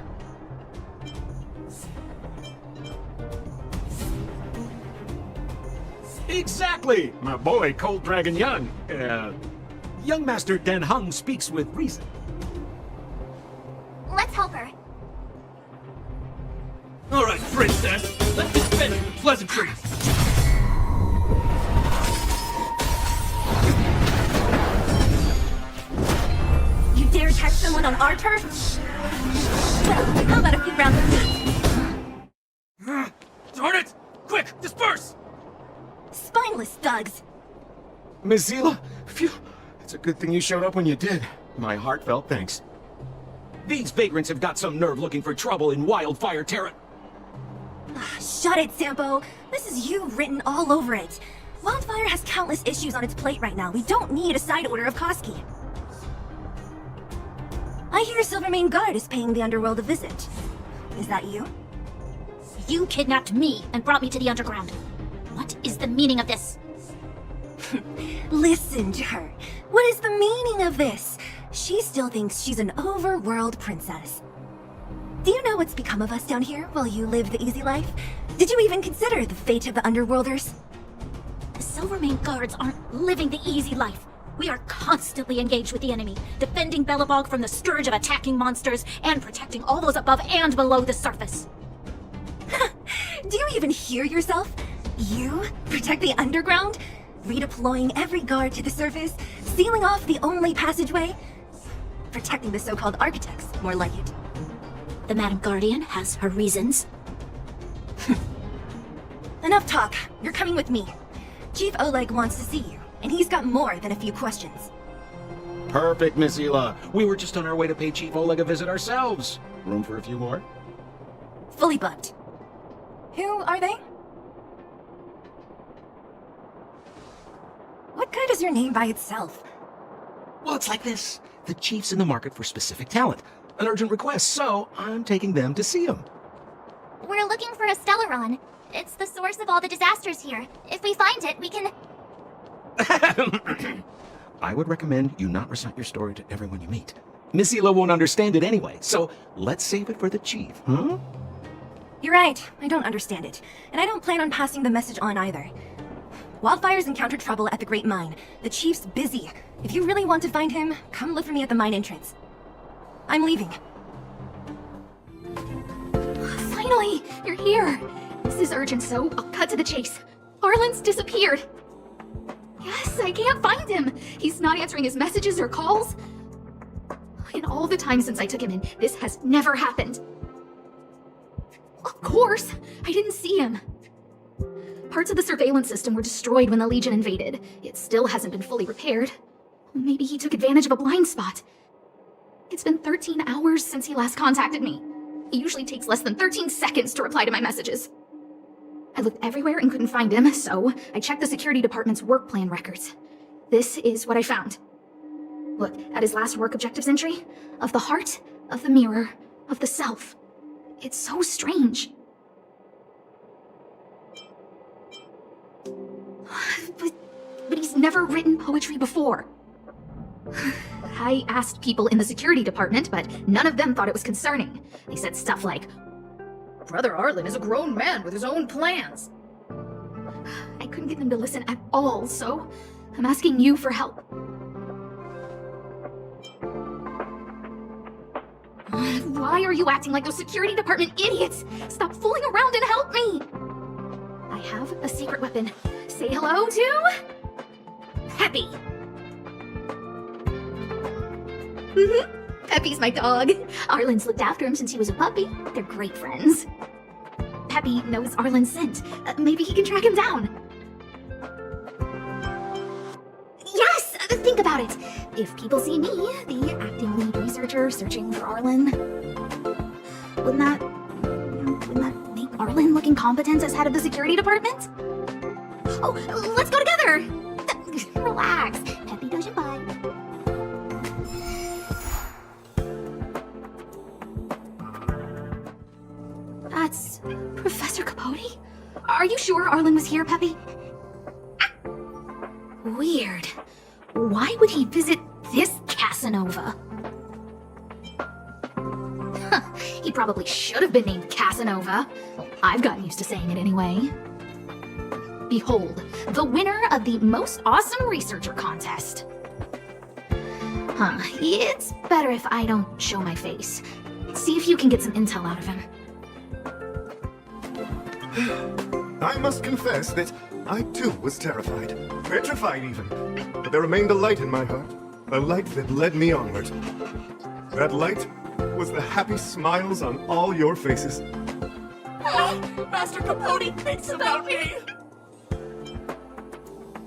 Exactly! My boy, Cold Dragon Young. Young Master Dan Hung speaks with reason. Let's help her. All right, princess. Let's dispense with pleasantries. Someone on our turf? Well, how about a few rounds of me? Darn it! Quick, disperse! Spineless thugs! Miss Zila, phew, it's a good thing you showed up when you did. My heartfelt thanks. These vagrants have got some nerve looking for trouble in Wildfire Terra. Shut it, Sampo. This is you written all over it. Wildfire has countless issues on its plate right now. We don't need a side order of Koski. I hear Silvermane Guard is paying the Underworld a visit. Is that you? You kidnapped me and brought me to the underground. What is the meaning of this? Listen to her. What is the meaning of this? She still thinks she's an overworld princess. Do you know what's become of us down here while you live the easy life? Did you even consider the fate of the Underworlders? The Silvermane Guards aren't living the easy life. We are constantly engaged with the enemy, defending Belobog from the scourge of attacking monsters and protecting all those above and below the surface. Do you even hear yourself? You protect the underground? Redeploying every guard to the surface? Sealing off the only passageway? Protecting the so-called architects, more like it. The Madam Guardian has her reasons. Enough talk. You're coming with me. Chief Oleg wants to see you, and he's got more than a few questions. Perfect, Miss Zila. We were just on our way to pay Chief Oleg a visit ourselves. Room for a few more? Fully booked. Who are they? What good is your name by itself? Well, it's like this. The Chief's in the market for specific talent. An urgent request, so I'm taking them to see him. We're looking for a Stellaron. It's the source of all the disasters here. If we find it, we can... I would recommend you not recite your story to everyone you meet. Miss Zila won't understand it anyway, so let's save it for the Chief, huh? You're right. I don't understand it. And I don't plan on passing the message on either. Wildfire's encountered trouble at the Great Mine. The Chief's busy. If you really want to find him, come look for me at the mine entrance. I'm leaving. Finally! You're here! This is urgent, so I'll cut to the chase. Arlen's disappeared. Yes, I can't find him. He's not answering his messages or calls. In all the time since I took him in, this has never happened. Of course, I didn't see him. Parts of the surveillance system were destroyed when the Legion invaded. It still hasn't been fully repaired. Maybe he took advantage of a blind spot. It's been 13 hours since he last contacted me. He usually takes less than 13 seconds to reply to my messages. I looked everywhere and couldn't find him, so I checked the security department's work plan records. This is what I found. Look at his last work objectives entry. Of the heart, of the mirror, of the self. It's so strange. But he's never written poetry before. I asked people in the security department, but none of them thought it was concerning. They said stuff like, "Brother Arlen is a grown man with his own plans." I couldn't get them to listen at all, so I'm asking you for help. Why are you acting like those security department idiots? Stop fooling around and help me! I have a secret weapon. Say hello to... Peppy! Peppy's my dog. Arlen's looked after him since he was a puppy. They're great friends. Peppy knows Arlen's scent. Maybe he can track him down. Yes! Think about it. If people see me, the acting lead researcher searching for Arlen, wouldn't that make Arlen look incompetent as head of the security department? Oh, let's go together! Relax. Peppy doesn't bite. That's Professor Capote? Are you sure Arlen was here, Peppy? Weird. Why would he visit this Casanova? He probably should have been named Casanova. I've gotten used to saying it anyway. Behold, the winner of the Most Awesome Researcher contest. It's better if I don't show my face. See if you can get some intel out of him. I must confess that I too was terrified, petrified even. But there remained a light in my heart, a light that led me onward. That light was the happy smiles on all your faces. Master Capote thinks about me!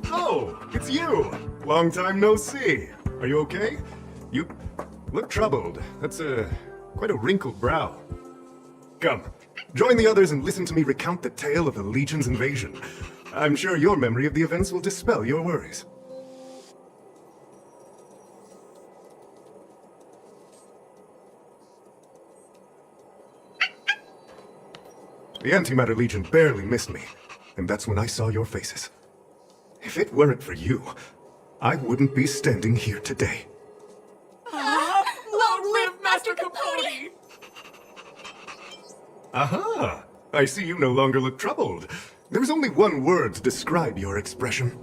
Oh, it's you! Long time no see. Are you okay? You look troubled. That's quite a wrinkled brow. Come, join the others and listen to me recount the tale of the Legion's invasion. I'm sure your memory of the events will dispel your worries. The Antimatter Legion barely missed me, and that's when I saw your faces. If it weren't for you, I wouldn't be standing here today. Long live Master Capote! Aha! I see you no longer look troubled. There is only one word to describe your expression.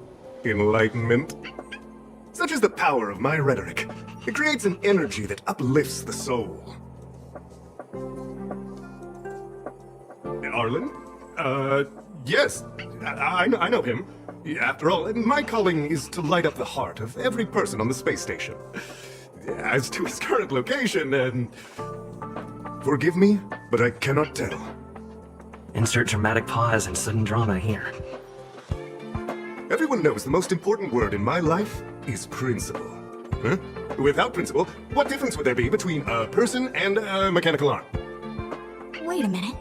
Enlightenment. Such is the power of my rhetoric. It creates an energy that uplifts the soul. Arlen? Yes. I know him. After all, my calling is to light up the heart of every person on the space station. As to his current location, forgive me, but I cannot tell. Insert dramatic pause and sudden drama here. Everyone knows the most important word in my life is principle. Huh? Without principle, what difference would there be between a person and a mechanical arm? Wait a minute.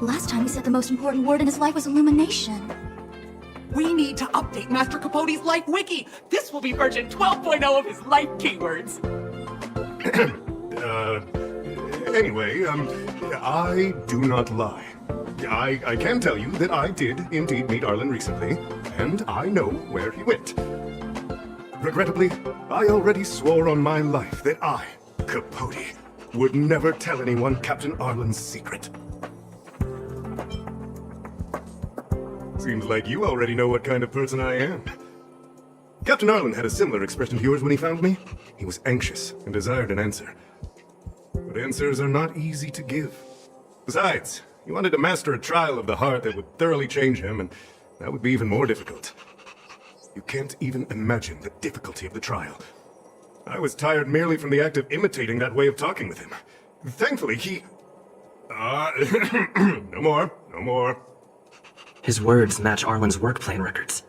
Last time he said the most important word in his life was illumination. We need to update Master Capote's Life Wiki! This will be version 12.0 of his life keywords! Anyway, I do not lie. I can tell you that I did indeed meet Arlen recently, and I know where he went. Regrettably, I already swore on my life that I, Capote, would never tell anyone Captain Arlen's secret. Seems like you already know what kind of person I am. Captain Arlen had a similar expression to yours when he found me. He was anxious and desired an answer. But answers are not easy to give. Besides, he wanted to master a trial of the heart that would thoroughly change him, and that would be even more difficult. You can't even imagine the difficulty of the trial. I was tired merely from the act of imitating that way of talking with him. Thankfully, he... no more. His words match Arlen's work plan records.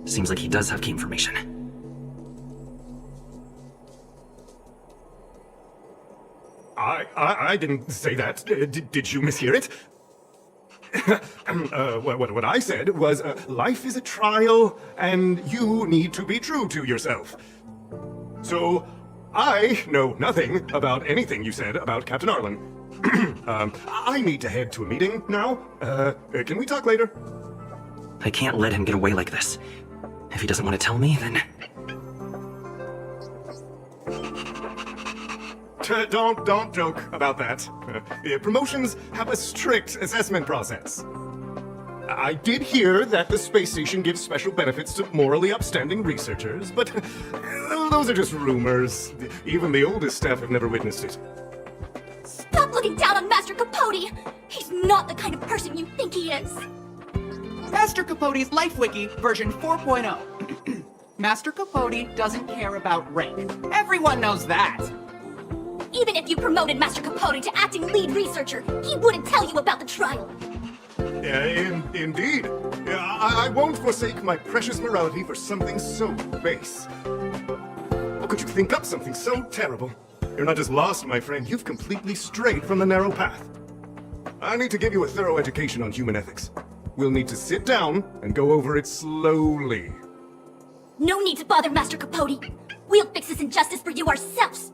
Seems like he does have key information. I didn't say that. Did you mishear it? What I said was, life is a trial, and you need to be true to yourself. So, I know nothing about anything you said about Captain Arlen. I need to head to a meeting now. Can we talk later? I can't let him get away like this. If he doesn't want to tell me, then... Don't joke about that. Promotions have a strict assessment process. I did hear that the space station gives special benefits to morally upstanding researchers, but those are just rumors. Even the oldest staff have never witnessed it. Stop looking down on Master Capote! He's not the kind of person you think he is! Master Capote's Life Wiki, version 4.0. Master Capote doesn't care about rank. Everyone knows that! Even if you promoted Master Capote to acting lead researcher, he wouldn't tell you about the trial! Indeed. I won't forsake my precious morality for something so base. How could you think up something so terrible? You're not just lost, my friend, you've completely strayed from the narrow path. I need to give you a thorough education on human ethics. We'll need to sit down and go over it slowly. No need to bother Master Capote. We'll fix this injustice for you ourselves.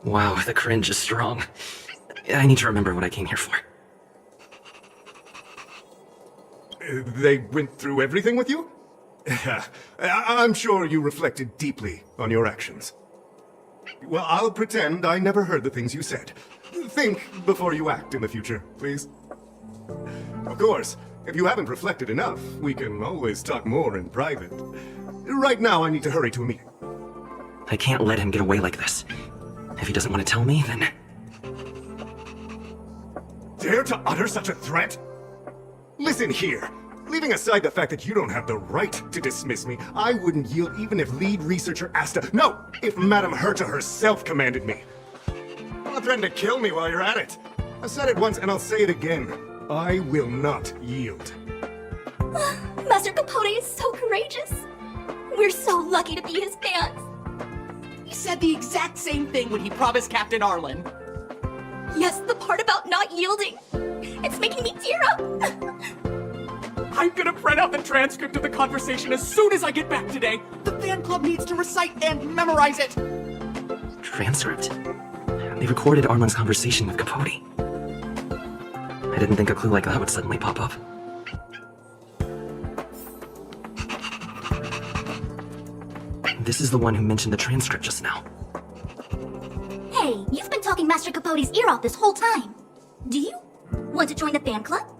Wow, the cringe is strong. I need to remember what I came here for. They went through everything with you? I'm sure you reflected deeply on your actions. Well, I'll pretend I never heard the things you said. Think before you act in the future, please. Of course, if you haven't reflected enough, we can always talk more in private. Right now, I need to hurry to a meeting. I can't let him get away like this. If he doesn't want to tell me, then... Dare to utter such a threat? Listen here. Leaving aside the fact that you don't have the right to dismiss me, I wouldn't yield even if lead researcher Asta— no, if Madame Herta herself commanded me. Don't threaten to kill me while you're at it. I said it once and I'll say it again. I will not yield. Master Capote is so courageous. We're so lucky to be his fans. He said the exact same thing when he promised Captain Arlen. Yes, the part about not yielding. It's making me tear up. I'm gonna print out the transcript of the conversation as soon as I get back today. The fan club needs to recite and memorize it. Transcript? They recorded Arlen's conversation with Capote. I didn't think a clue like that would suddenly pop up. This is the one who mentioned the transcript just now. Hey, you've been talking Master Capote's ear off this whole time. Do you want to join the fan club?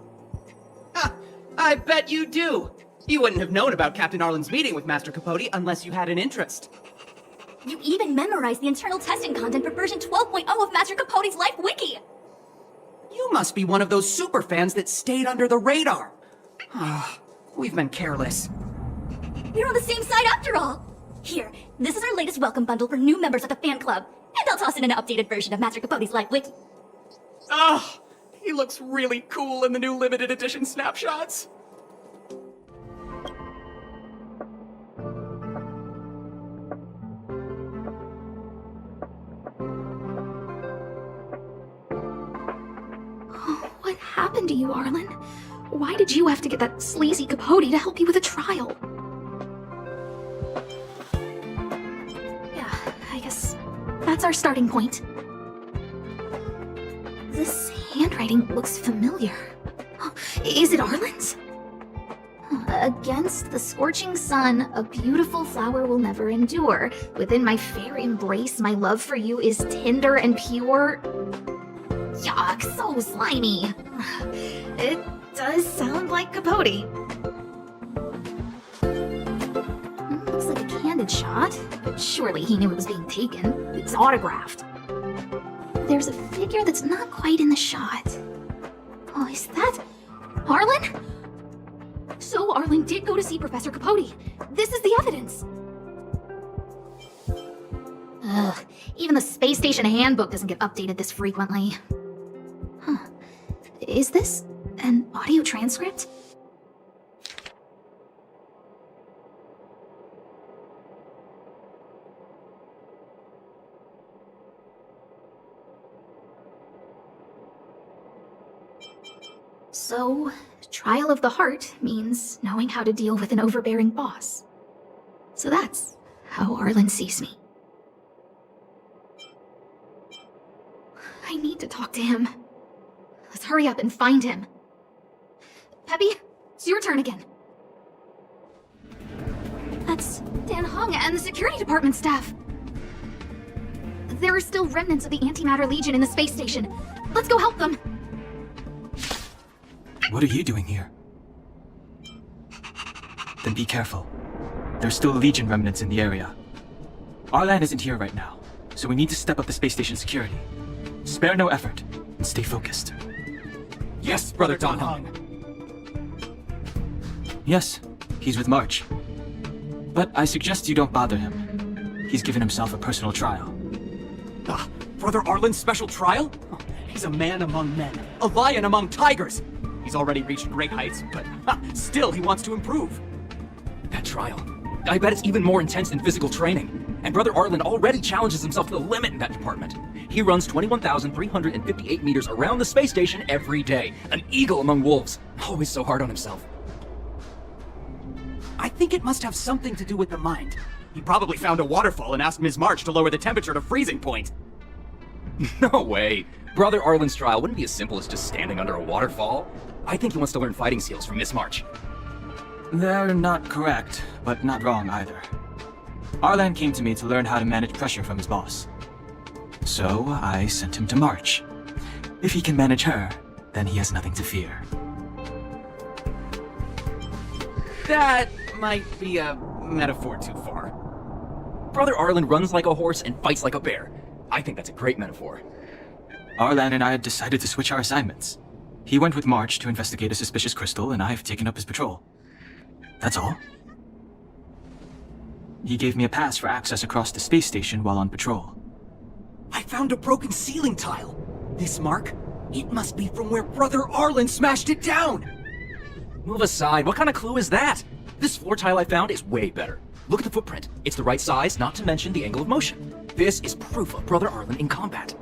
I bet you do. You wouldn't have known about Captain Arlen's meeting with Master Capote unless you had an interest. You even memorized the internal testing content for version 12.0 of Master Capote's Life Wiki. You must be one of those super fans that stayed under the radar. We've been careless. You're on the same side after all. Here, this is our latest welcome bundle for new members of the fan club. And I'll toss in an updated version of Master Capote's Life Wiki. He looks really cool in the new limited edition snapshots. What happened to you, Arlen? Why did you have to get that sleazy Capote to help you with a trial? Yeah, I guess that's our starting point. This handwriting looks familiar. Is it Arlen's? Against the scorching sun, a beautiful flower will never endure. Within my fair embrace, my love for you is tender and pure. Yuck, so slimy. It does sound like Capote. Looks like a candid shot, but surely he knew it was being taken. It's autographed. There's a figure that's not quite in the shot. Oh, is that Arlen? So Arlen did go to see Professor Capote. This is the evidence. Ugh, even the space station handbook doesn't get updated this frequently. Huh. Is this an audio transcript? So, trial of the heart means knowing how to deal with an overbearing boss. So that's how Arlen sees me. I need to talk to him. Let's hurry up and find him. Peppy, it's your turn again. That's Dan Hung and the security department staff. There are still remnants of the Antimatter Legion in the space station. Let's go help them. What are you doing here? Then be careful. There's still Legion remnants in the area. Arlan isn't here right now, so we need to step up the space station security. Spare no effort, and stay focused. Yes, Brother Dan Hung. Yes, he's with March. But I suggest you don't bother him. He's given himself a personal trial. Brother Arlen's special trial? He's a man among men, a lion among tigers. He's already reached great heights, but still he wants to improve. That trial, I bet it's even more intense than physical training. And Brother Arlen already challenges himself to the limit in that department. He runs 21,358 meters around the space station every day. An eagle among wolves. Always so hard on himself. I think it must have something to do with the mind. He probably found a waterfall and asked Ms. March to lower the temperature to freezing point. No way. Brother Arlen's trial wouldn't be as simple as just standing under a waterfall. I think he wants to learn fighting skills from Miss March. They're not correct, but not wrong either. Arlan came to me to learn how to manage pressure from his boss. So I sent him to March. If he can manage her, then he has nothing to fear. That might be a metaphor too far. Brother Arlen runs like a horse and fights like a bear. I think that's a great metaphor. Arlan and I had decided to switch our assignments. He went with March to investigate a suspicious crystal, and I've taken up his patrol. That's all. He gave me a pass for access across the space station while on patrol. I found a broken ceiling tile. This mark? It must be from where Brother Arlen smashed it down! Move aside, what kind of clue is that? This floor tile I found is way better. Look at the footprint. It's the right size, not to mention the angle of motion. This is proof of Brother Arlen in combat.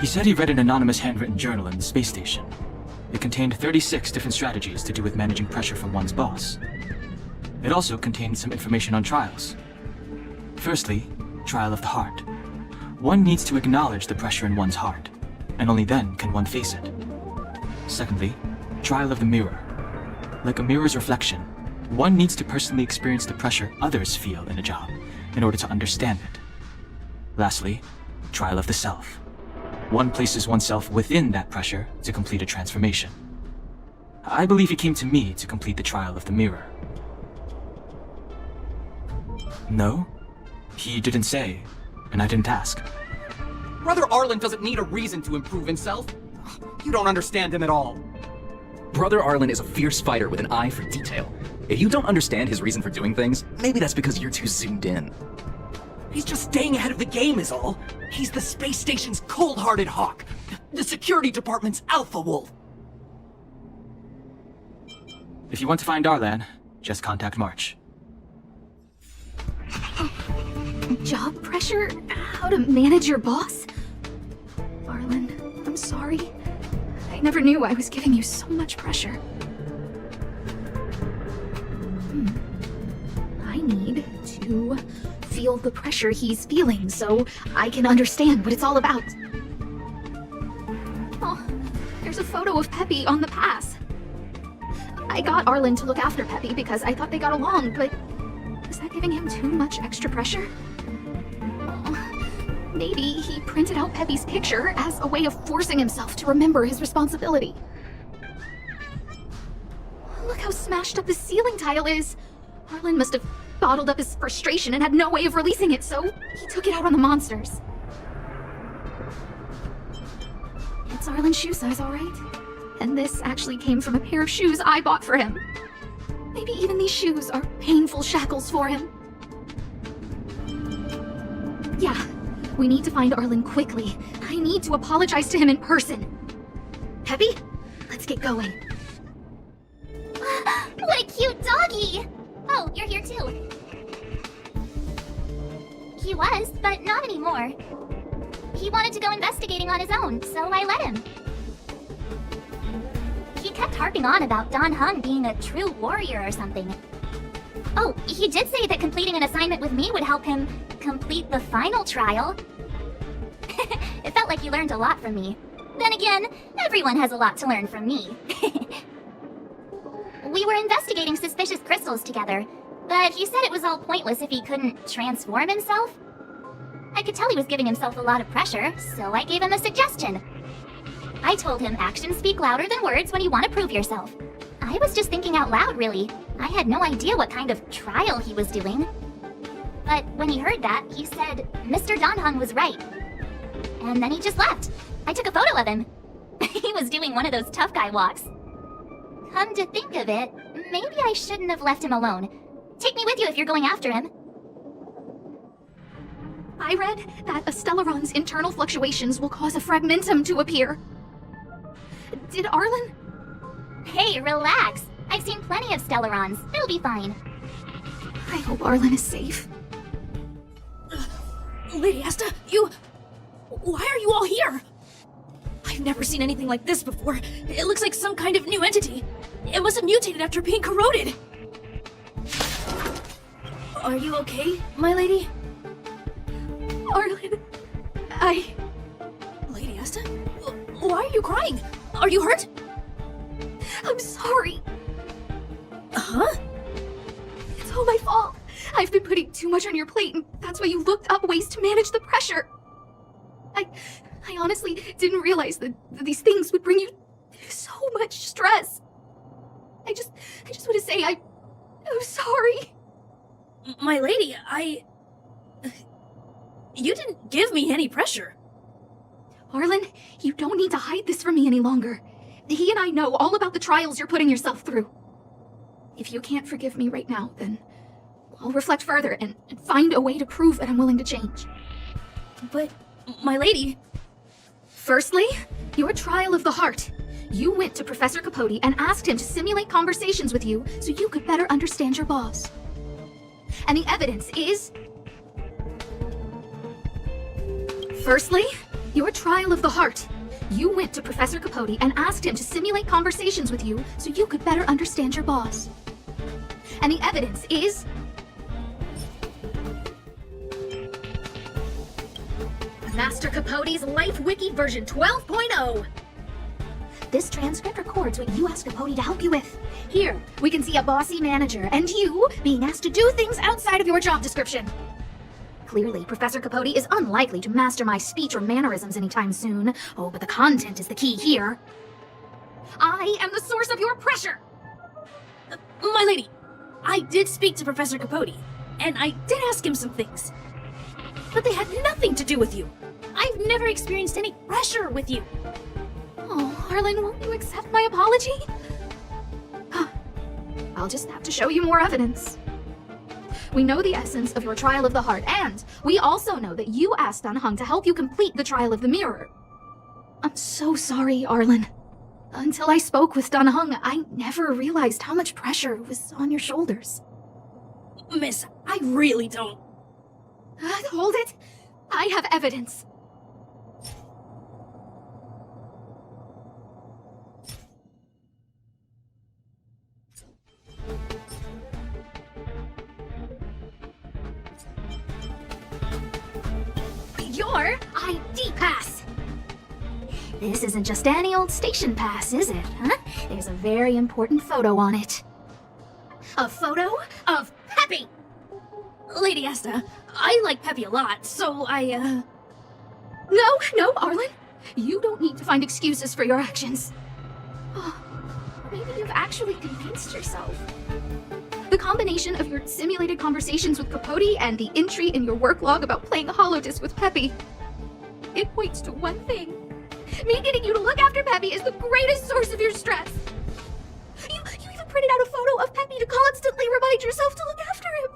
He said he read an anonymous handwritten journal in the space station. It contained 36 different strategies to do with managing pressure from one's boss. It also contained some information on trials. Firstly, trial of the heart. One needs to acknowledge the pressure in one's heart, and only then can one face it. Secondly, trial of the mirror. Like a mirror's reflection, one needs to personally experience the pressure others feel in a job in order to understand it. Lastly, trial of the self. One places oneself within that pressure to complete a transformation. I believe he came to me to complete the trial of the mirror. No, he didn't say, and I didn't ask. Brother Arlen doesn't need a reason to improve himself. You don't understand him at all. Brother Arlen is a fierce fighter with an eye for detail. If you don't understand his reason for doing things, maybe that's because you're too zoomed in. He's just staying ahead of the game is all. He's the space station's cold-hearted hawk. The security department's alpha wolf. If you want to find Arlan, just contact March. Job pressure? How to manage your boss? Arlen, I'm sorry. I never knew I was giving you so much pressure. I need to feel the pressure he's feeling so I can understand what it's all about. Oh, there's a photo of Peppy on the pass. I got Arlen to look after Peppy because I thought they got along, but is that giving him too much extra pressure? Maybe he printed out Peppy's picture as a way of forcing himself to remember his responsibility. Look how smashed up the ceiling tile is. Arlen must have bottled up his frustration and had no way of releasing it, so he took it out on the monsters. It's Arlen's shoe size, all right? And this actually came from a pair of shoes I bought for him. Maybe even these shoes are painful shackles for him. Yeah. We need to find Arlen quickly. I need to apologize to him in person. Peppy, let's get going. What a cute doggy! Oh, you're here too. He was, but not anymore. He wanted to go investigating on his own, so I let him. He kept harping on about Dan Heng being a true warrior or something. Oh, he did say that completing an assignment with me would help him complete the final trial. It felt like he learned a lot from me. Then again, everyone has a lot to learn from me. We were investigating suspicious crystals together, but he said it was all pointless if he couldn't transform himself. I could tell he was giving himself a lot of pressure, so I gave him a suggestion. I told him actions speak louder than words when you want to prove yourself. I was just thinking out loud, really. I had no idea what kind of trial he was doing. But when he heard that, he said Mr. Dan Heng was right. And then he just left. I took a photo of him. He was doing one of those tough guy walks. Come to think of it, maybe I shouldn't have left him alone. Take me with you if you're going after him. I read that a Stellaron's internal fluctuations will cause a fragmentum to appear. Did Arlen? Hey, relax. I've seen plenty of Stellarons. It'll be fine. I hope Arlen is safe. Lady Asta, you... Why are you all here? I've never seen anything like this before. It looks like some kind of new entity. It must have mutated after being corroded. Are you okay, my lady? Arlen, Lady Asta? Why are you crying? Are you hurt? I'm sorry. Huh? It's all my fault. I've been putting too much on your plate, and that's why you looked up ways to manage the pressure. I honestly didn't realize that these things would bring you so much stress. I just want to say I'm sorry. My lady, You didn't give me any pressure. Arlen, you don't need to hide this from me any longer. He and I know all about the trials you're putting yourself through. If you can't forgive me right now, then I'll reflect further and find a way to prove that I'm willing to change. But, my lady... Firstly, your trial of the heart. You went to Professor Capote and asked him to simulate conversations with you so you could better understand your boss. And the evidence is... Firstly, your trial of the heart. You went to Professor Capote and asked him to simulate conversations with you so you could better understand your boss. And the evidence is... Master Capote's Life Wiki version 12.0. This transcript records what you asked Capote to help you with. Here, we can see a bossy manager and you being asked to do things outside of your job description. Clearly, Professor Capote is unlikely to master my speech or mannerisms anytime soon. Oh, but the content is the key here. I am the source of your pressure! My lady, I did speak to Professor Capote, and I did ask him some things. But they had nothing to do with you. I've never experienced any pressure with you. Oh, Arlen, won't you accept my apology? I'll just have to show you more evidence. We know the essence of your trial of the heart, and we also know that you asked Dan Heng to help you complete the trial of the mirror. I'm so sorry, Arlen. Until I spoke with Dan Heng, I never realized how much pressure was on your shoulders. Miss, I really don't... Hold it! I have evidence. Your ID pass! This isn't just any old station pass, is it, huh? There's a very important photo on it. A photo of Peppy! Lady Asta, I like Peppy a lot, so I, No, Arlen. You don't need to find excuses for your actions. Oh, maybe you've actually convinced yourself. The combination of your simulated conversations with Capote and the entry in your work log about playing a holodisc with Peppy, it points to one thing. Me getting you to look after Peppy is the greatest source of your stress. You even printed out a photo of Peppy to constantly remind yourself to look after him.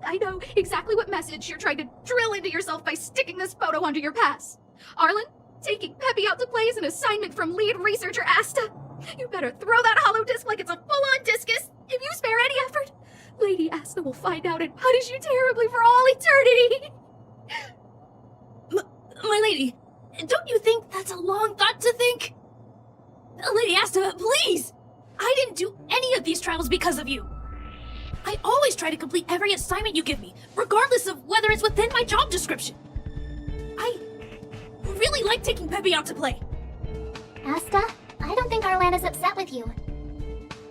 I know exactly what message you're trying to drill into yourself by sticking this photo under your pass. Arlen, taking Peppy out to play is an assignment from lead researcher Asta. You better throw that holodisc like it's a full-on discus. If you spare any effort, Lady Asta will find out and punish you terribly for all eternity. My lady, don't you think that's a long thought to think? Lady Asta, please! I didn't do any of these trials because of you. I always try to complete every assignment you give me, regardless of whether it's within my job description. I really like taking Peppy out to play. Asta, I don't think Arlan is upset with you.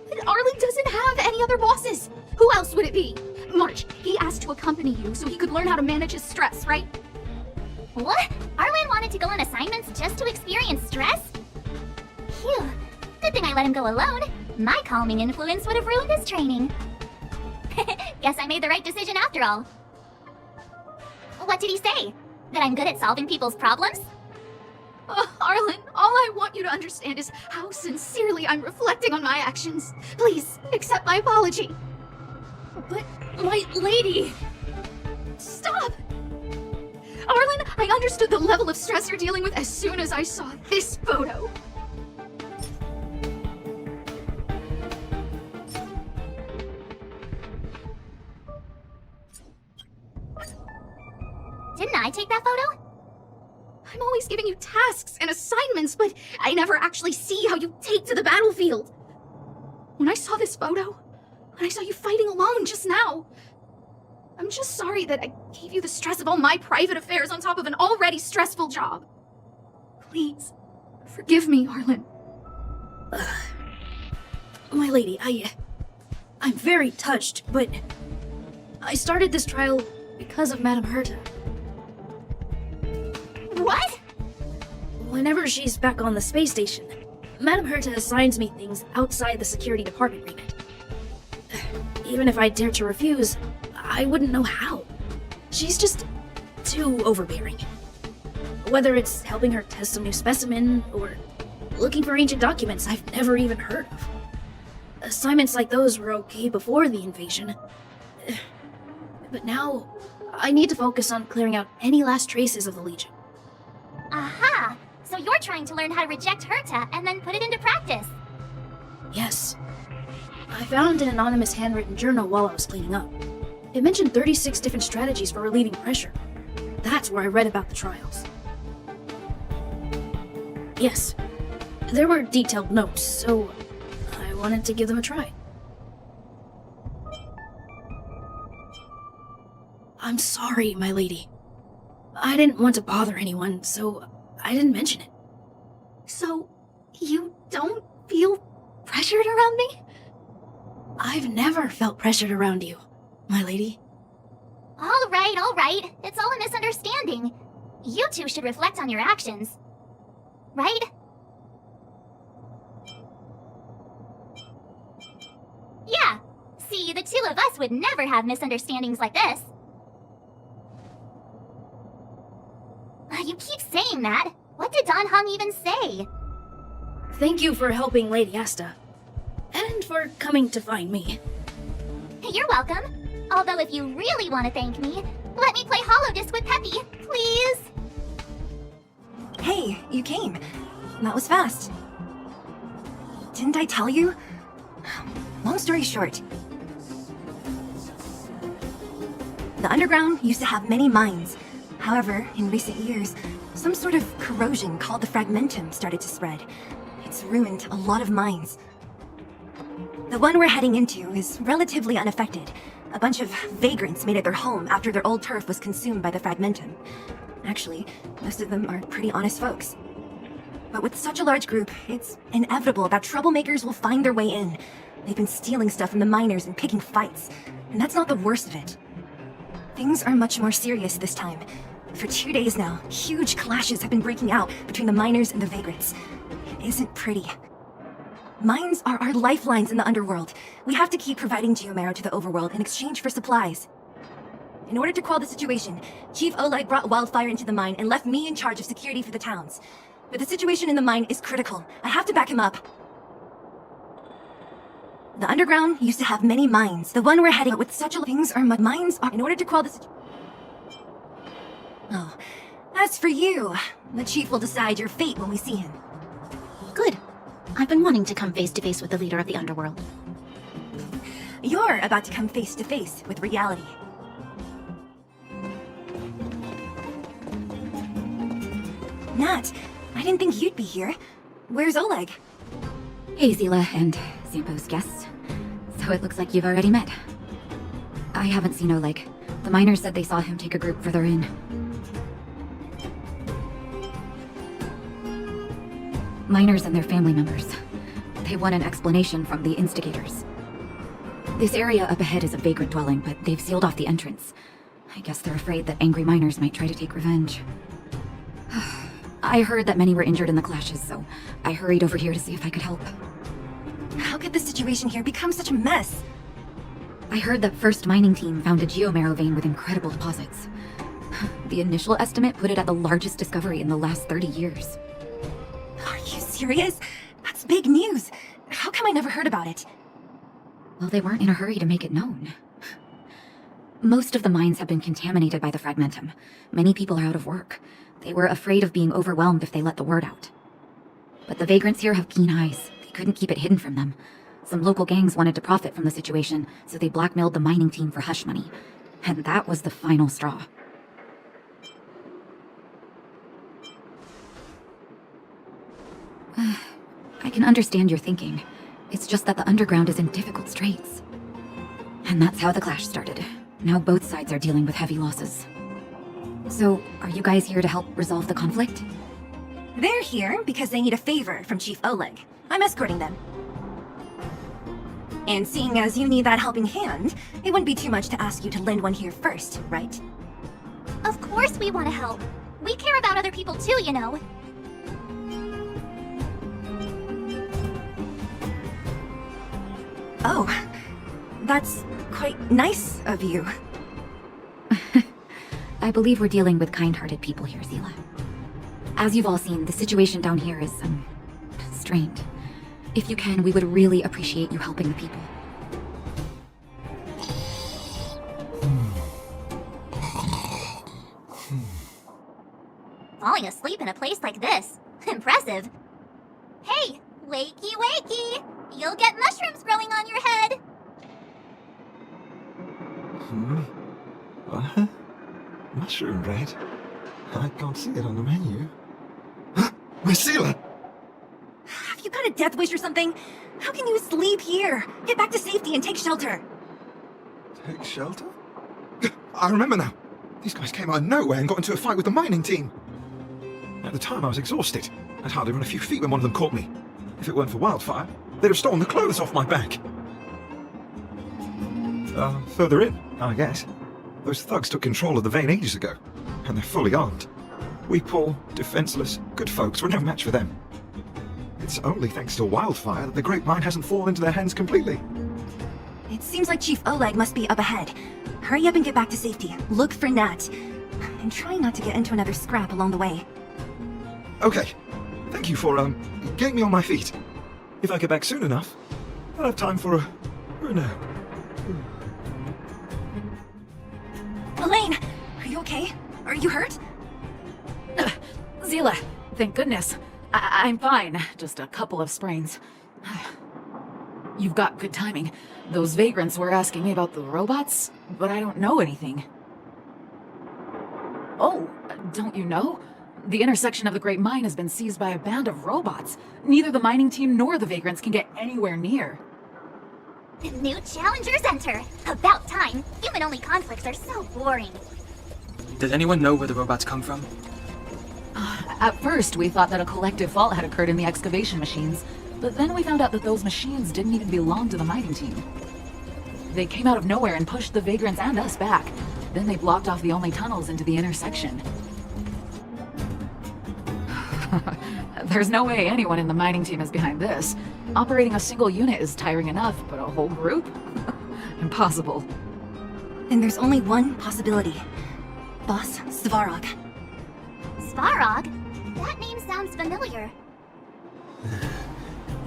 But Arlen doesn't have any other bosses. Who else would it be? March, he asked to accompany you so he could learn how to manage his stress, right? What? Arlan wanted to go on assignments just to experience stress? Phew. Good thing I let him go alone. My calming influence would have ruined his training. Guess I made the right decision after all. What did he say? That I'm good at solving people's problems? Arlen, all I want you to understand is how sincerely I'm reflecting on my actions. Please, accept my apology. But, my lady... Stop! Arlen, I understood the level of stress you're dealing with as soon as I saw this photo. Didn't I take that photo? I'm always giving you tasks and assignments, but I never actually see how you take to the battlefield. When I saw this photo, when I saw you fighting alone just now, I'm just sorry that I gave you the stress of all my private affairs on top of an already stressful job. Please, forgive me, Arlen. My lady, I'm very touched, but I started this trial because of Madame Herta. What? Whenever she's back on the space station, Madame Herta assigns me things outside the security department remit. Even if I dared to refuse, I wouldn't know how. She's just too overbearing. Whether it's helping her test some new specimen, or looking for ancient documents I've never even heard of. Assignments like those were okay before the invasion. But now, I need to focus on clearing out any last traces of the Legion. Aha! So you're trying to learn how to reject Herta and then put it into practice. Yes. I found an anonymous handwritten journal while I was cleaning up. It mentioned 36 different strategies for relieving pressure. That's where I read about the trials. Yes, there were detailed notes, so I wanted to give them a try. I'm sorry, my lady. I didn't want to bother anyone, so I didn't mention it. So, you don't feel pressured around me? I've never felt pressured around you, my lady. All right. It's all a misunderstanding. You two should reflect on your actions. Right? Yeah. See, the two of us would never have misunderstandings like this. You keep saying that. What did Don Hung even say? Thank you for helping Lady Asta. And for coming to find me. You're welcome. Although if you really want to thank me, let me play Hollow Disc with Peppy, please. Hey, you came. That was fast. Didn't I tell you? Long story short, the underground used to have many mines. However, in recent years, some sort of corrosion called the fragmentum started to spread. It's ruined a lot of mines. The one we're heading into is relatively unaffected. A bunch of vagrants made it their home after their old turf was consumed by the fragmentum. Actually, most of them are pretty honest folks. But with such a large group, it's inevitable that troublemakers will find their way in. They've been stealing stuff from the miners and picking fights. And that's not the worst of it. Things are much more serious this time. For 2 days now, huge clashes have been breaking out between the miners and the vagrants. It isn't pretty. Mines are our lifelines in the underworld. We have to keep providing geomarrow to the overworld in exchange for supplies. In order to quell the situation, Chief Oleg brought wildfire into the mine and left me in charge of security for the towns. But the situation in the mine is critical. I have to back him up. The underground used to have many mines. The one we're heading with such a things are mines are in order to quell the Oh, as for you, the chief will decide your fate when we see him. Good. I've been wanting to come face to face with the leader of the underworld. You're about to come face to face with reality. Nat, I didn't think you'd be here. Where's Oleg? Hey, Zila and Zampo's guests. So it looks like you've already met. I haven't seen Oleg. The miners said they saw him take a group further in. Miners and their family members. They want an explanation from the instigators. This area up ahead is a vagrant dwelling, but they've sealed off the entrance. I guess they're afraid that angry miners might try to take revenge. I heard that many were injured in the clashes, so I hurried over here to see if I could help. How could the situation here become such a mess? I heard that First Mining Team found a geomarrow vein with incredible deposits. The initial estimate put it at the largest discovery in the last 30 years. Are you serious? That's big news. How come I never heard about it? Well, they weren't in a hurry to make it known. Most of the mines have been contaminated by the fragmentum. Many people are out of work. They were afraid of being overwhelmed if they let the word out. But the vagrants here have keen eyes. They couldn't keep it hidden from them. Some local gangs wanted to profit from the situation, so they blackmailed the mining team for hush money. And that was the final straw. I can understand your thinking. It's just that the underground is in difficult straits. And that's how the clash started. Now both sides are dealing with heavy losses. So, are you guys here to help resolve the conflict? They're here because they need a favor from Chief Oleg. I'm escorting them. And seeing as you need that helping hand, it wouldn't be too much to ask you to lend one here first, right? Of course we want to help. We care about other people too, you know. Oh, that's quite nice of you. I believe we're dealing with kind-hearted people here, Zila. As you've all seen, the situation down here is, strained. If you can, we would really appreciate you helping the people. Falling asleep in a place like this. Impressive. Hey, wakey wakey! You'll get mushrooms growing on your head! What? Mushroom bread? I can't see it on the menu. My sealer! Have you got a death wish or something? How can you sleep here? Get back to safety and take shelter. Take shelter? I remember now. These guys came out of nowhere and got into a fight with the mining team. At the time, I was exhausted. I'd hardly run a few feet when one of them caught me. If it weren't for wildfire, they'd have stolen the clothes off my back. Further in, I guess. Those thugs took control of the vein ages ago, and they're fully armed. We poor, defenseless, good folks were no match for them. It's only thanks to wildfire that the Great Mine hasn't fallen into their hands completely. It seems like Chief Oleg must be up ahead. Hurry up and get back to safety. Look for Nat. And try not to get into another scrap along the way. Okay. Thank you for, getting me on my feet. If I get back soon enough, I'll have time for a nap. Elaine! Are you okay? Are you hurt? Zila, thank goodness. I'm fine. Just a couple of sprains. You've got good timing. Those vagrants were asking me about the robots, but I don't know anything. Oh, don't you know? The intersection of the Great Mine has been seized by a band of robots. Neither the mining team nor the vagrants can get anywhere near. New challengers enter! About time! Human-only conflicts are so boring. Does anyone know where the robots come from? At first, we thought that a collective fault had occurred in the excavation machines, but then we found out that those machines didn't even belong to the mining team. They came out of nowhere and pushed the vagrants and us back. Then they blocked off the only tunnels into the intersection. There's no way anyone in the mining team is behind this. Operating a single unit is tiring enough, but a whole group? Impossible. Then there's only one possibility. Boss Svarog. Svarog? That name sounds familiar.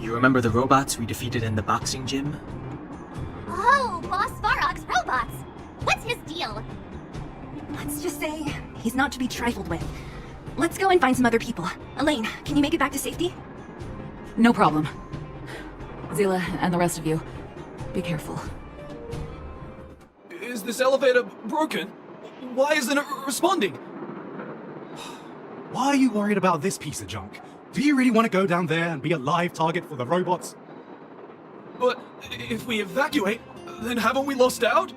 You remember the robots we defeated in the boxing gym? Oh, Boss Svarog's robots! What's his deal? Let's just say he's not to be trifled with. Let's go and find some other people. Elaine, can you make it back to safety? No problem. Zila and the rest of you, be careful. Is this elevator broken? Why isn't it responding? Why are you worried about this piece of junk? Do you really want to go down there and be a live target for the robots? But if we evacuate, then haven't we lost out?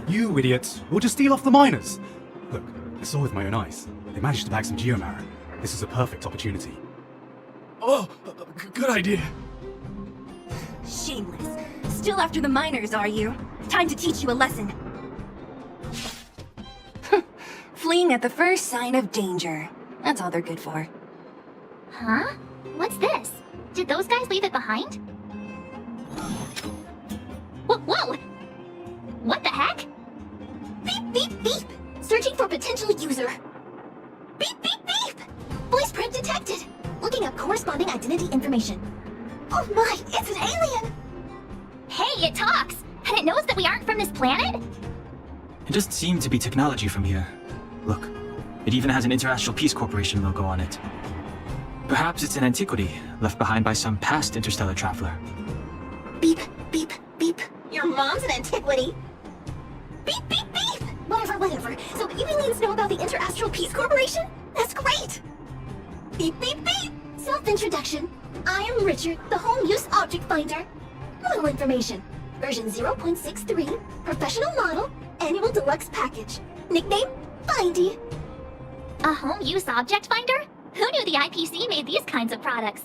You idiots. We'll just steal off the miners. Look, I saw with my own eyes. They managed to bag some geomarrow. This is a perfect opportunity. Oh, good idea. Shameless. Still after the miners, are you? Time to teach you a lesson. Fleeing at the first sign of danger. That's all they're good for. Huh? What's this? Did those guys leave it behind? Whoa! What the heck? Beep, beep, beep! Searching for potential user. Beep, beep, beep! Voice print detected. Looking up corresponding identity information. Oh my, it's an alien! Hey, it talks! And it knows that we aren't from this planet? It doesn't seem to be technology from here. Look, it even has an International Peace Corporation logo on it. Perhaps it's an antiquity, left behind by some past interstellar traveler. Beep, beep, beep. Your mom's an antiquity. Beep, beep, beep! Whatever. So you aliens know about the Interastral Peace Corporation? That's great! Beep, beep, beep! Self-introduction. I am Richard, the Home Use Object Finder. Little information. Version 0.63, professional model, annual deluxe package. Nickname, Findy. A Home Use Object Finder? Who knew the IPC made these kinds of products?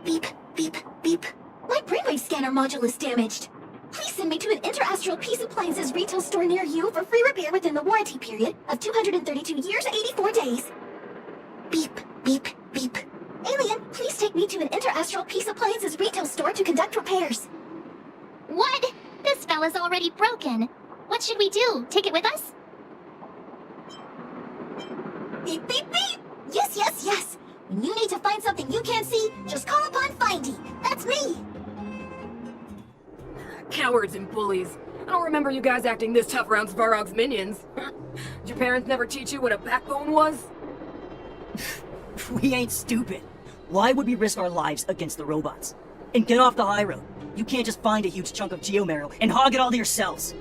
Beep, beep, beep. My brainwave scanner module is damaged. Please send me to an Interastral Peace Appliances retail store near you for free repair within the warranty period of 232 years, 84 days. Beep, beep, beep. Alien, please take me to an Interastral Peace Appliances retail store to conduct repairs. What? This fella's already broken. What should we do? Take it with us? Beep, beep, beep! Cowards and bullies. I don't remember you guys acting this tough around Svarog's minions. Did your parents never teach you what a backbone was? We ain't stupid. Why would we risk our lives against the robots? And get off the high road. You can't just find a huge chunk of geomarrow and hog it all to yourselves.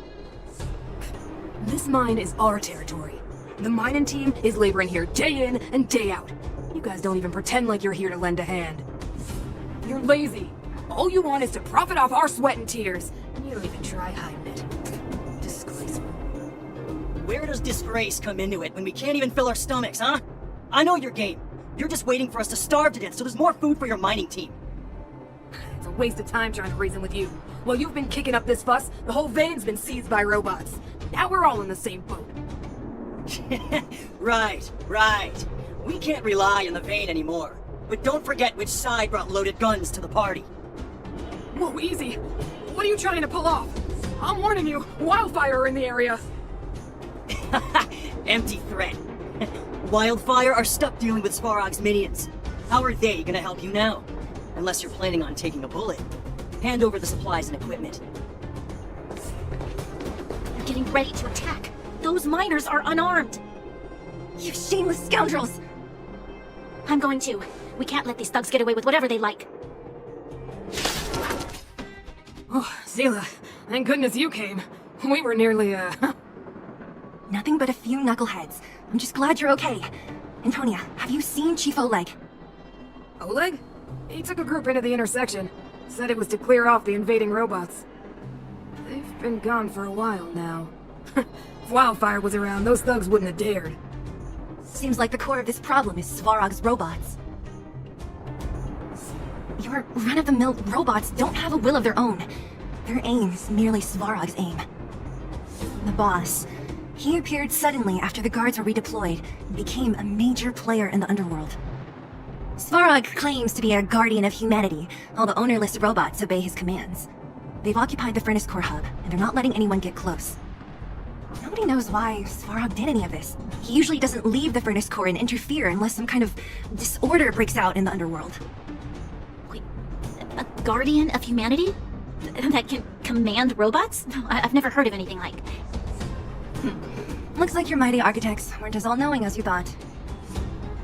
This mine is our territory. The mining team is laboring here day in and day out. You guys don't even pretend like you're here to lend a hand. You're lazy. All you want is to profit off our sweat and tears. And you don't even try hiding it. Disgraceful. Where does disgrace come into it when we can't even fill our stomachs, huh? I know your game. You're just waiting for us to starve to death so there's more food for your mining team. It's a waste of time trying to reason with you. While you've been kicking up this fuss, the whole vein's been seized by robots. Now we're all in the same boat. Right. We can't rely on the vein anymore. But don't forget which side brought loaded guns to the party. Whoa, easy. What are you trying to pull off? I'm warning you, wildfire are in the area. Empty threat. Wildfire are stuck dealing with Svarog's minions. How are they gonna help you now? Unless you're planning on taking a bullet. Hand over the supplies and equipment. They're getting ready to attack. Those miners are unarmed. You shameless scoundrels! I'm going to. We can't let these thugs get away with whatever they like. Oh, Zila, thank goodness you came. We were nearly, Nothing but a few knuckleheads. I'm just glad you're okay. Antonia, have you seen Chief Oleg? Oleg? He took a group into the intersection. Said it was to clear off the invading robots. They've been gone for a while now. If Wildfire was around, those thugs wouldn't have dared. Seems like the core of this problem is Svarog's robots. Your run-of-the-mill robots don't have a will of their own. Their aim is merely Svarog's aim. The boss, he appeared suddenly after the guards were redeployed and became a major player in the underworld. Svarog claims to be a guardian of humanity, while the ownerless robots obey his commands. They've occupied the Furnace Core hub, and they're not letting anyone get close. Nobody knows why Svarog did any of this. He usually doesn't leave the Furnace Core and interfere unless some kind of disorder breaks out in the underworld. Wait, a guardian of humanity? That can command robots? I've never heard of anything like. Looks like your mighty architects weren't as all-knowing as you thought.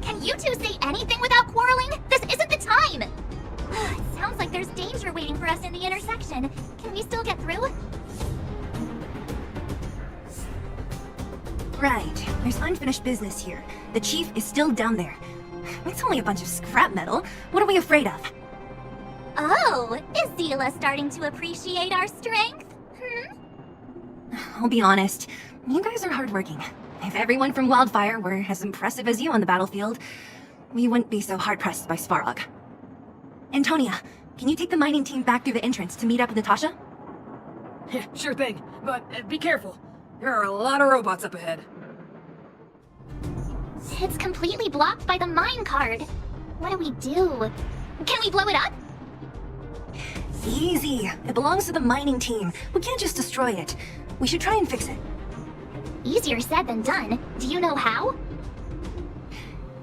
Can you two say anything without quarreling? This isn't the time! It sounds like there's danger waiting for us in the intersection. Can we still get through? Right. There's unfinished business here. The chief is still down there. It's only a bunch of scrap metal. What are we afraid of? Oh, is Zila starting to appreciate our strength? I'll be honest. You guys are hardworking. If everyone from Wildfire were as impressive as you on the battlefield, we wouldn't be so hard-pressed by Svarog. Antonia, can you take the mining team back through the entrance to meet up with Natasha? Yeah, sure thing, but be careful. There are a lot of robots up ahead. It's completely blocked by the mine card. What do we do? Can we blow it up? Easy. It belongs to the mining team. We can't just destroy it. We should try and fix it. Easier said than done. Do you know how?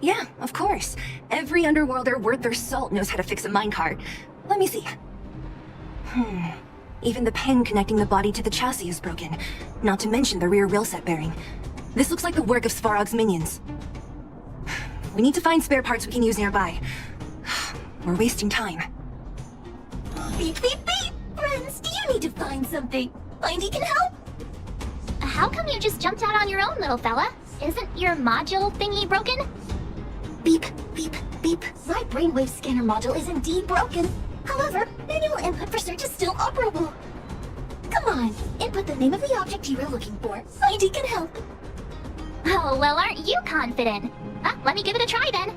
Yeah, of course. Every underworlder worth their salt knows how to fix a minecart. Let me see. Even the pin connecting the body to the chassis is broken. Not to mention the rear wheel set bearing. This looks like the work of Svarog's minions. We need to find spare parts we can use nearby. We're wasting time. Beep, beep, beep! Friends, do you need to find something? Mindy can help? How come you just jumped out on your own, little fella? Isn't your module thingy broken? Beep, beep, beep. My brainwave scanner module is indeed broken. However, manual input for search is still operable. Come on, input the name of the object you were looking for. Mindy can help. Oh, well, aren't you confident? Let me give it a try then.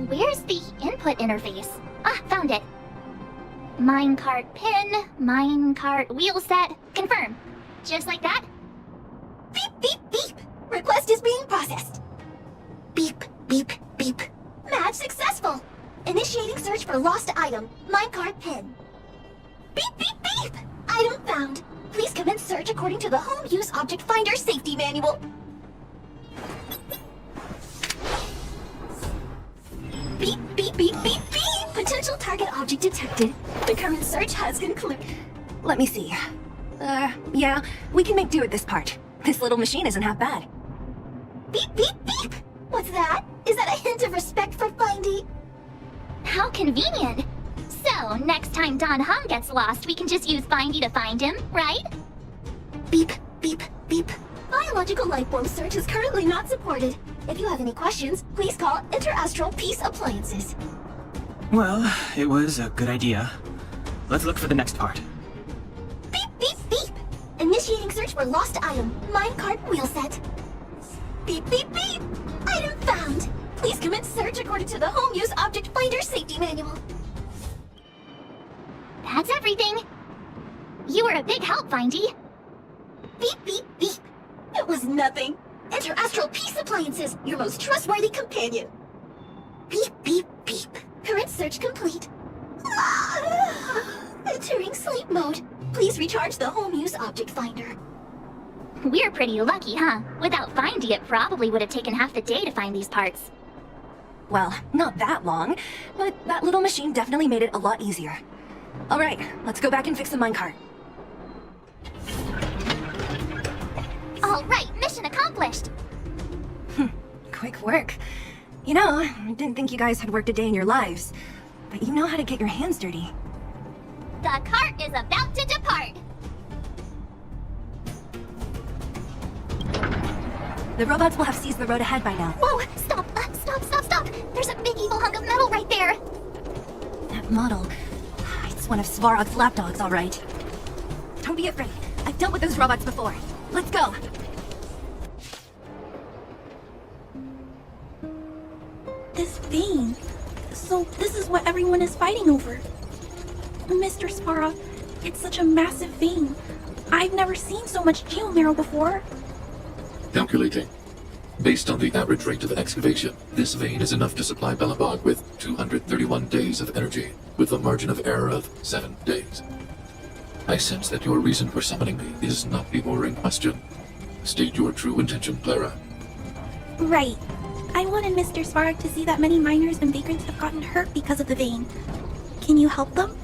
Where's the input interface? Found it. Minecart pin, minecart wheel set, confirm. Just like that? Beep, beep, beep. Request is being processed. Beep, beep, beep. Match successful. Initiating search for lost item, minecart pin. Beep, beep, beep. Item found. Please commence search according to the Home Use Object Finder Safety Manual. Beep, beep, beep, beep, beep. Potential target object detected. The current search has concluded. Let me see. Yeah, we can make do with this part. This little machine isn't half bad. Beep, beep, beep! What's that? Is that a hint of respect for Findy? How convenient! So, next time Don Hung gets lost, we can just use Findy to find him, right? Beep, beep, beep. Biological life form search is currently not supported. If you have any questions, please call Interastral Peace Appliances. Well, it was a good idea. Let's look for the next part. Beep, beep, beep! Initiating search for lost item. Minecart wheel set. Beep, beep, beep! Item found! Please commence search according to the Home Use Object Finder Safety Manual. That's everything. You were a big help, Findy. Beep, beep, beep. It was nothing. Interastral Peace Appliances, your most trustworthy companion. Beep, beep, beep. Current search complete. Entering sleep mode. Please recharge the Home Use Object Finder. We're pretty lucky, huh? Without Findy, it probably would have taken half the day to find these parts. Well, not that long, but that little machine definitely made it a lot easier. Alright, let's go back and fix the minecart. Alright, mission accomplished! Quick work. You know, I didn't think you guys had worked a day in your lives, but you know how to get your hands dirty. The cart is about to depart! The robots will have seized the road ahead by now. Whoa! Stop! Stop! There's a big evil hunk of metal right there! That model, it's one of Svarog's lapdogs, all right. Don't be afraid. I've dealt with those robots before. Let's go! This vein. So this is what everyone is fighting over. Mr. Svarog, it's such a massive vein. I've never seen so much geomarrow before. Calculating. Based on the average rate of excavation, this vein is enough to supply Belobog with 231 days of energy, with a margin of error of 7 days. I sense that your reason for summoning me is not the boring question. State your true intention, Clara. Right. I wanted Mr. Svarog to see that many miners and vagrants have gotten hurt because of the vein. Can you help them?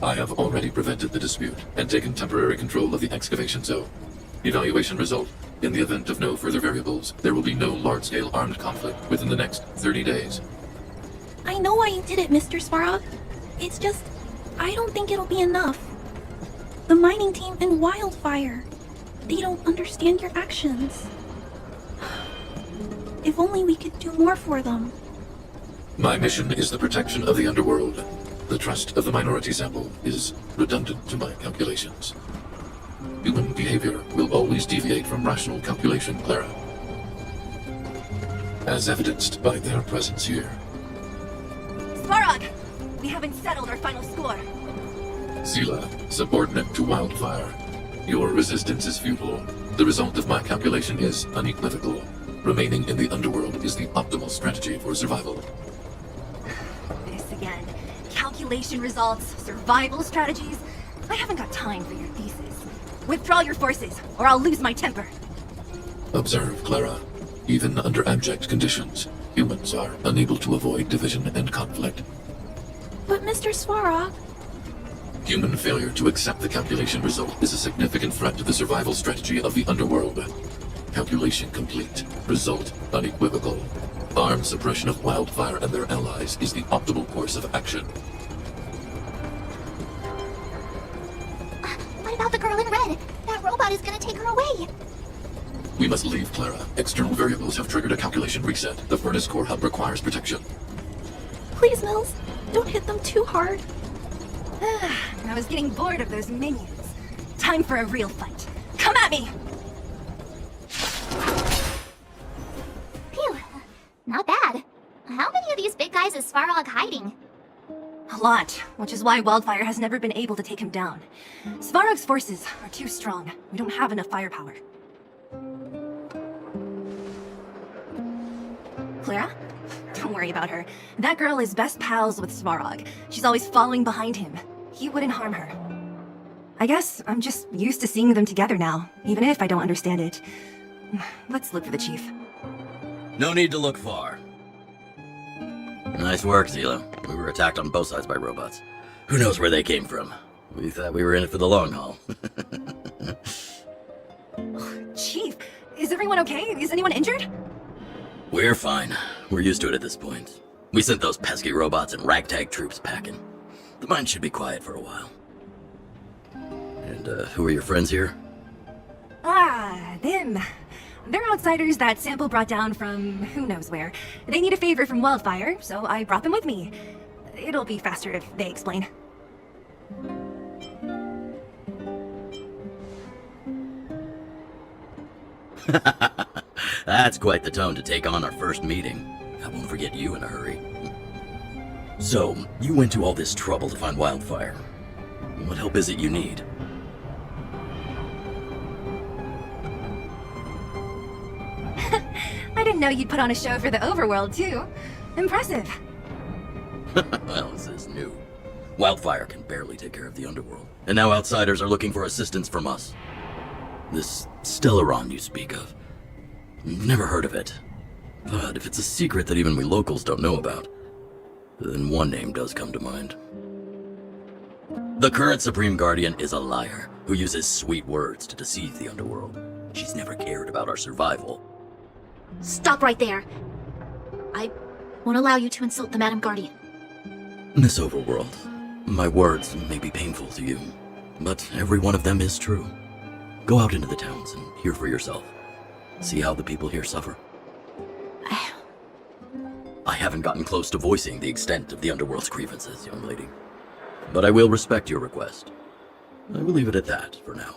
I have already prevented the dispute and taken temporary control of the excavation zone. Evaluation result. In the event of no further variables, there will be no large-scale armed conflict within the next 30 days. I know why you did it, Mr. Svarog. It's just, I don't think it'll be enough. The mining team and Wildfire, they don't understand your actions. If only we could do more for them. My mission is the protection of the underworld. The trust of the minority sample is redundant to my calculations. Human behavior will always deviate from rational calculation, Clara. As evidenced by their presence here. Svarog! We haven't settled our final score. Sela, subordinate to Wildfire. Your resistance is futile. The result of my calculation is unequivocal. Remaining in the underworld is the optimal strategy for survival. This again. Calculation results, survival strategies. I haven't got time for your thesis. Withdraw your forces, or I'll lose my temper. Observe, Clara. Even under abject conditions, humans are unable to avoid division and conflict. But Mr. Svarog... Human failure to accept the calculation result is a significant threat to the survival strategy of the underworld. Calculation complete. Result unequivocal. Armed suppression of Wildfire and their allies is the optimal course of action. What about the girl in red? That robot is gonna take her away. We must leave, Clara. External variables have triggered a calculation reset. The furnace core hub requires protection. Please, Mills, don't hit them too hard. I was getting bored of those minions. Time for a real fight. Come at me! Phew. Not bad. How many of these big guys is Svarog hiding? A lot, which is why Wildfire has never been able to take him down. Svarog's forces are too strong. We don't have enough firepower. Clara? Don't worry about her. That girl is best pals with Svarog. She's always following behind him. He wouldn't harm her. I guess I'm just used to seeing them together now, even if I don't understand it. Let's look for the chief. No need to look far. Nice work, Zila. We were attacked on both sides by robots. Who knows where they came from? We thought we were in it for the long haul. Chief, is everyone okay? Is anyone injured? We're fine. We're used to it at this point. We sent those pesky robots and ragtag troops packing. The mine should be quiet for a while. And, who are your friends here? Ah, them. They're outsiders that Sample brought down from who knows where. They need a favor from Wildfire, so I brought them with me. It'll be faster if they explain. That's quite the tone to take on our first meeting. I won't forget you in a hurry. So, you went to all this trouble to find Wildfire. What help is it you need? I didn't know you'd put on a show for the overworld, too. Impressive. Well, this is new. Wildfire can barely take care of the underworld, and now outsiders are looking for assistance from us. This Stellaron you speak of. Never heard of it. But if it's a secret that even we locals don't know about, then one name does come to mind. The current Supreme Guardian is a liar who uses sweet words to deceive the underworld. She's never cared about our survival. Stop right there. I won't allow you to insult the Madam Guardian. Miss Overworld, my words may be painful to you, but every one of them is true. Go out into the towns and hear for yourself. See how the people here suffer. I haven't gotten close to voicing the extent of the underworld's grievances, young lady. But I will respect your request. I will leave it at that for now.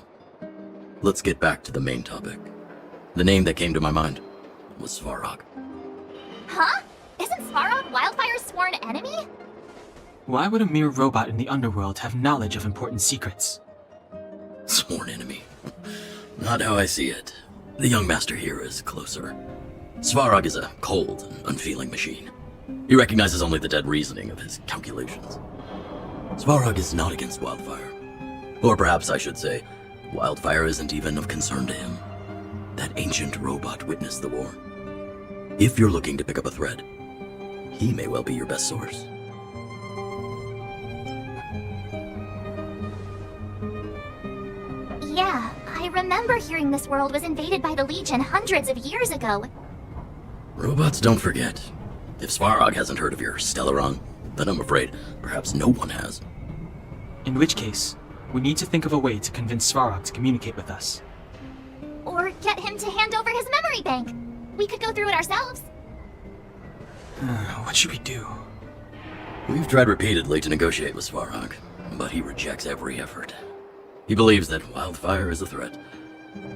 Let's get back to the main topic. The name that came to my mind was Svarog. Huh? Isn't Svarog Wildfire's sworn enemy? Why would a mere robot in the underworld have knowledge of important secrets? Sworn enemy. Not how I see it. The young master here is closer. Svarog is a cold and unfeeling machine. He recognizes only the dead reasoning of his calculations. Svarog is not against Wildfire. Or perhaps I should say, Wildfire isn't even of concern to him. That ancient robot witnessed the war. If you're looking to pick up a thread, he may well be your best source. Yeah, I remember hearing this world was invaded by the Legion hundreds of years ago. Robots don't forget. If Svarog hasn't heard of your Stellaron, then I'm afraid perhaps no one has. In which case, we need to think of a way to convince Svarog to communicate with us. Or get him to hand over his memory bank. We could go through it ourselves. What should we do? We've tried repeatedly to negotiate with Svarog, but he rejects every effort. He believes that Wildfire is a threat.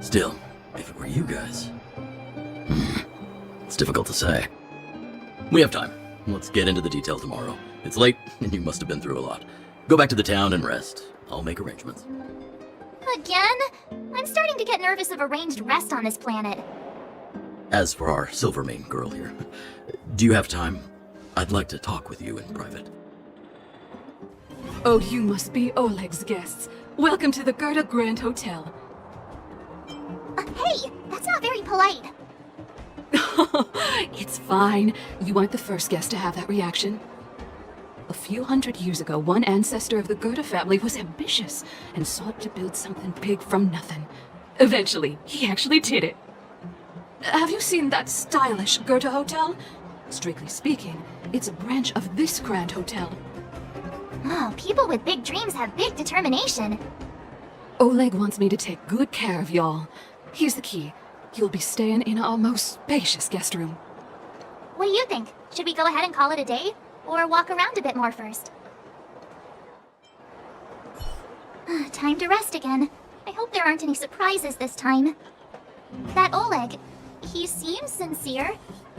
Still, if it were you guys... it's difficult to say. We have time. Let's get into the details tomorrow. It's late, and you must have been through a lot. Go back to the town and rest. I'll make arrangements. Again? I'm starting to get nervous of arranged rest on this planet. As for our Silvermane girl here, do you have time? I'd like to talk with you in private. Oh, you must be Oleg's guests. Welcome to the Gerda Grand Hotel. Hey, that's not very polite. It's fine. You aren't the first guest to have that reaction. A few hundred years ago, one ancestor of the Gerda family was ambitious and sought to build something big from nothing. Eventually, he actually did it. Have you seen that stylish Gerda hotel? Strictly speaking, it's a branch of this Grand Hotel. Oh, people with big dreams have big determination. Oleg wants me to take good care of y'all. Here's the key. You'll be staying in our most spacious guest room. What do you think? Should we go ahead and call it a day? Or walk around a bit more first? Time to rest again. I hope there aren't any surprises this time. That Oleg, he seems sincere.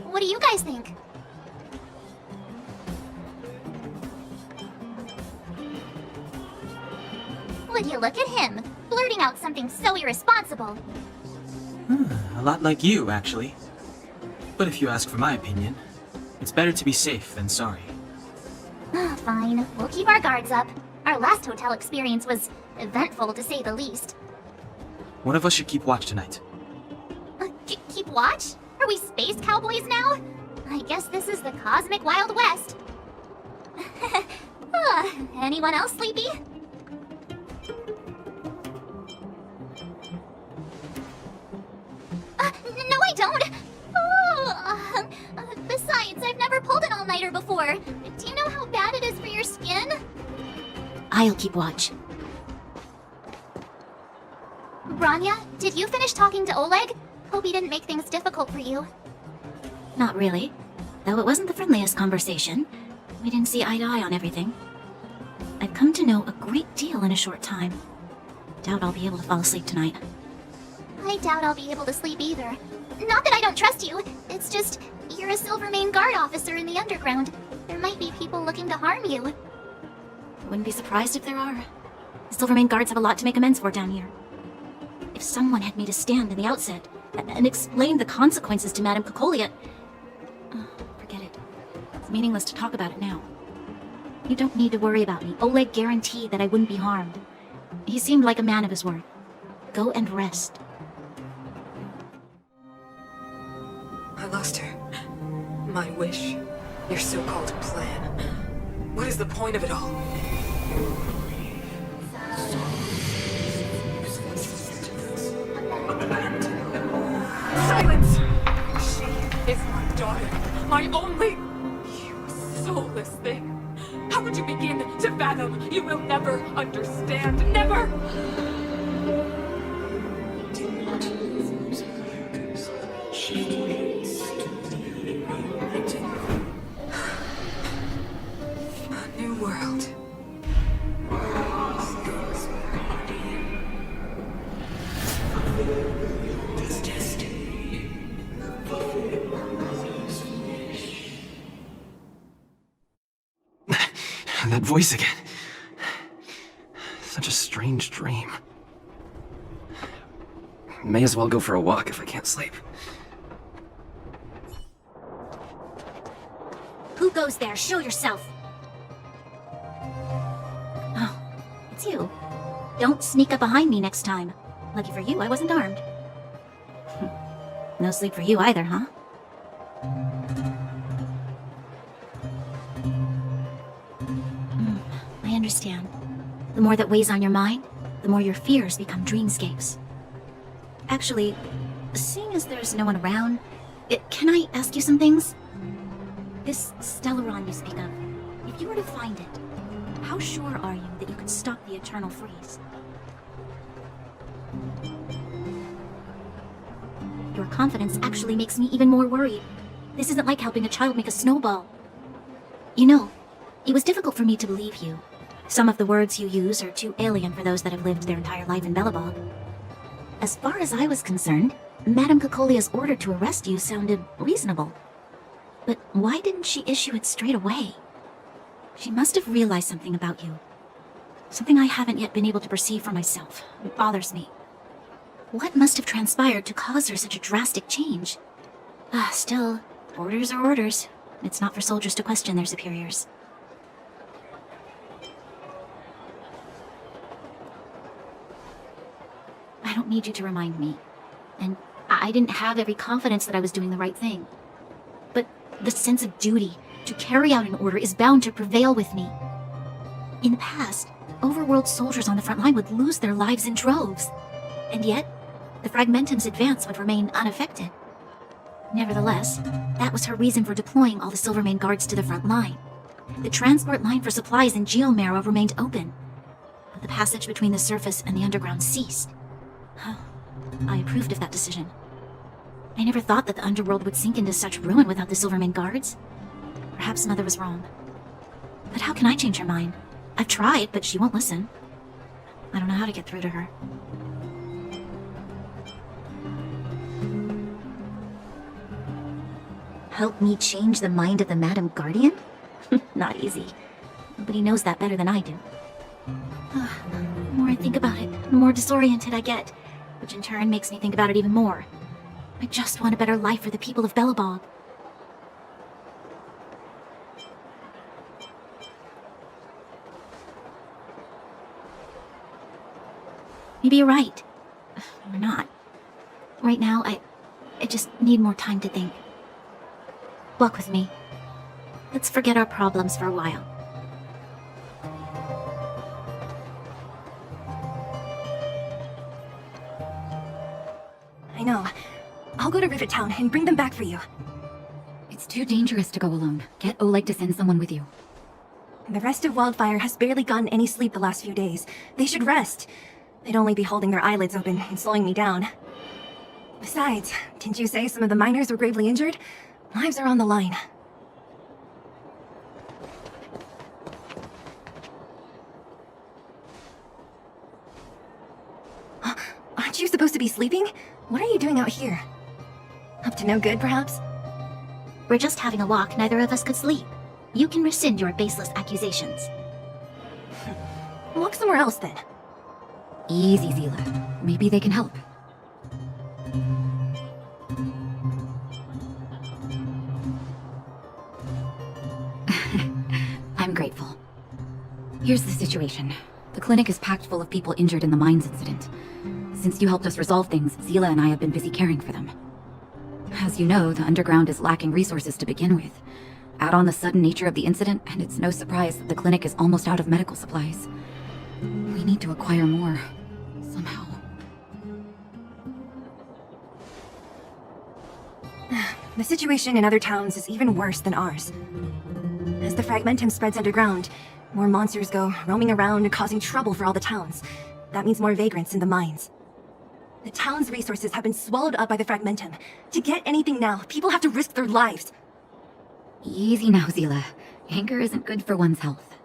What do you guys think? Would you look at him, blurting out something so irresponsible? A lot like you, actually. But if you ask for my opinion, it's better to be safe than sorry. Fine, we'll keep our guards up. Our last hotel experience was eventful, to say the least. One of us should keep watch tonight. Keep watch? Are we space cowboys now? I guess this is the cosmic Wild West. Anyone else sleepy? here before. Do you know how bad it is for your skin? I'll keep watch. Branya, did you finish talking to Oleg? Hope he didn't make things difficult for you. Not really. Though it wasn't the friendliest conversation. We didn't see eye to eye on everything. I've come to know a great deal in a short time. Doubt I'll be able to fall asleep tonight. I doubt I'll be able to sleep either. Not that I don't trust you, it's just, you're a Silvermane Guard officer in the underground. There might be people looking to harm you. I wouldn't be surprised if there are. The Silvermane Guards have a lot to make amends for down here. If someone had made a stand in the outset and explained the consequences to Madame Caelus, forget it. It's meaningless to talk about it now. You don't need to worry about me. Oleg guaranteed that I wouldn't be harmed. He seemed like a man of his word. Go and rest. I lost her. My wish. Your so-called plan. What is the point of it all? Silence! She is my daughter. My only... You soulless thing. How could you begin to fathom? You will never understand. Never! A new world. That voice again. Such a strange dream. May as well go for a walk if I can't sleep. Who goes there? Show yourself! Oh, it's you. Don't sneak up behind me next time. Lucky for you, I wasn't armed. No sleep for you either, huh? I understand. The more that weighs on your mind, the more your fears become dreamscapes. Actually, seeing as there's no one around, can I ask you some things? This Stellaron you speak of, if you were to find it, how sure are you that you could stop the eternal freeze? Your confidence actually makes me even more worried. This isn't like helping a child make a snowball. You know, it was difficult for me to believe you. Some of the words you use are too alien for those that have lived their entire life in Belobog. As far as I was concerned, Madame Caelus's order to arrest you sounded reasonable. But why didn't she issue it straight away? She must have realized something about you. Something I haven't yet been able to perceive for myself. It bothers me. What must have transpired to cause her such a drastic change? Still, orders are orders. It's not for soldiers to question their superiors. I don't need you to remind me. And I didn't have every confidence that I was doing the right thing. But the sense of duty to carry out an order is bound to prevail with me. In the past, overworld soldiers on the front line would lose their lives in droves. And yet, the Fragmentum's advance would remain unaffected. Nevertheless, that was her reason for deploying all the Silvermane Guards to the front line. The transport line for supplies in Geomarrow remained open, but the passage between the surface and the underground ceased. I approved of that decision. I never thought that the underworld would sink into such ruin without the Silvermane Guards. Perhaps Mother was wrong. But how can I change her mind? I've tried, but she won't listen. I don't know how to get through to her. Help me change the mind of the Madam Guardian? Not easy. Nobody knows that better than I do. The more I think about it, the more disoriented I get, which in turn makes me think about it even more. I just want a better life for the people of Belobog. Maybe you're right. Or not. Right now, I just need more time to think. Walk with me. Let's forget our problems for a while. I know. I'll go to Rivet Town and bring them back for you. It's too dangerous to go alone. Get Oleg to send someone with you. The rest of Wildfire has barely gotten any sleep the last few days. They should rest. They'd only be holding their eyelids open and slowing me down. Besides, didn't you say some of the miners were gravely injured? Lives are on the line. Aren't you supposed to be sleeping? What are you doing out here? Up to no good, perhaps? We're just having a walk. Neither of us could sleep. You can rescind your baseless accusations. Walk somewhere else, then. Easy, Zila. Maybe they can help. I'm grateful. Here's the situation. The clinic is packed full of people injured in the mines incident. Since you helped us resolve things, Zila and I have been busy caring for them. As you know, the underground is lacking resources to begin with. Add on the sudden nature of the incident, and it's no surprise that the clinic is almost out of medical supplies. We need to acquire more, somehow. The situation in other towns is even worse than ours. As the fragmentum spreads underground, more monsters go roaming around, causing trouble for all the towns. That means more vagrants in the mines. The town's resources have been swallowed up by the fragmentum. To get anything now, people have to risk their lives. Easy now, Zila. Anger isn't good for one's health.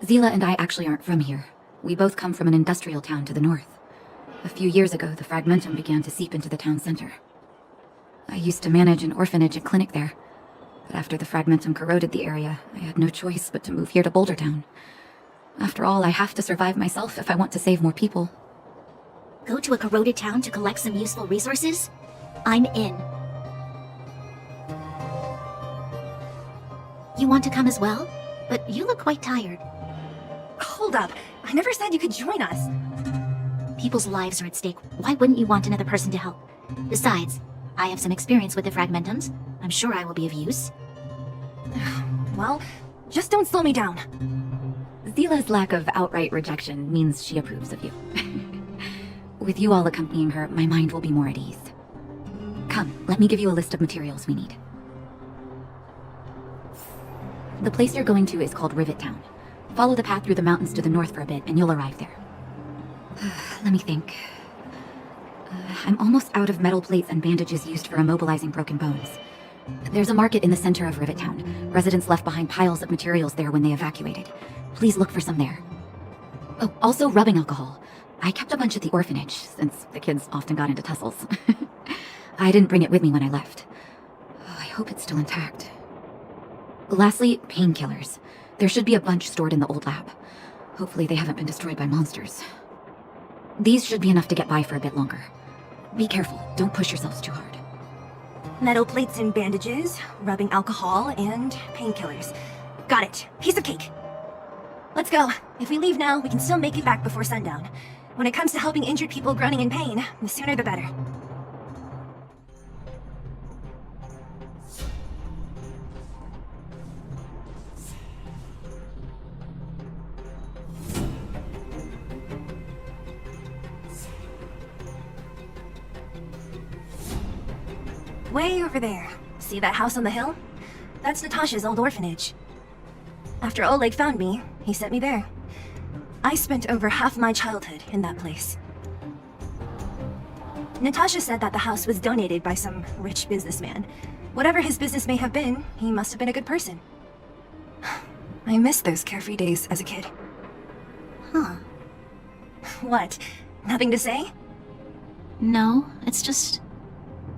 Zila and I actually aren't from here. We both come from an industrial town to the north. A few years ago, the fragmentum began to seep into the town center. I used to manage an orphanage and clinic there. But after the fragmentum corroded the area, I had no choice but to move here to Boulder Town. After all, I have to survive myself if I want to save more people. Go to a corroded town to collect some useful resources? I'm in. You want to come as well? But you look quite tired. Hold up. I never said you could join us. People's lives are at stake. Why wouldn't you want another person to help? Besides, I have some experience with the fragmentums. I'm sure I will be of use. Well, just don't slow me down. Zila's lack of outright rejection means she approves of you. With you all accompanying her, my mind will be more at ease. Come, let me give you a list of materials we need. The place you're going to is called Rivet Town. Follow the path through the mountains to the north for a bit, and you'll arrive there. Let me think. I'm almost out of metal plates and bandages used for immobilizing broken bones. There's a market in the center of Rivet Town. Residents left behind piles of materials there when they evacuated. Please look for some there. Oh, also rubbing alcohol. I kept a bunch at the orphanage, since the kids often got into tussles. I didn't bring it with me when I left. Oh, I hope it's still intact. Lastly, painkillers. There should be a bunch stored in the old lab. Hopefully they haven't been destroyed by monsters. These should be enough to get by for a bit longer. Be careful, don't push yourselves too hard. Metal plates and bandages, rubbing alcohol, and painkillers. Got it. Piece of cake. Let's go. If we leave now, we can still make it back before sundown. When it comes to helping injured people groaning in pain, the sooner the better. Way over there. See that house on the hill? That's Natasha's old orphanage. After Oleg found me, he sent me there. I spent over half my childhood in that place. Natasha said that the house was donated by some rich businessman. Whatever his business may have been, he must have been a good person. I miss those carefree days as a kid. Huh. What? Nothing to say? No, it's just...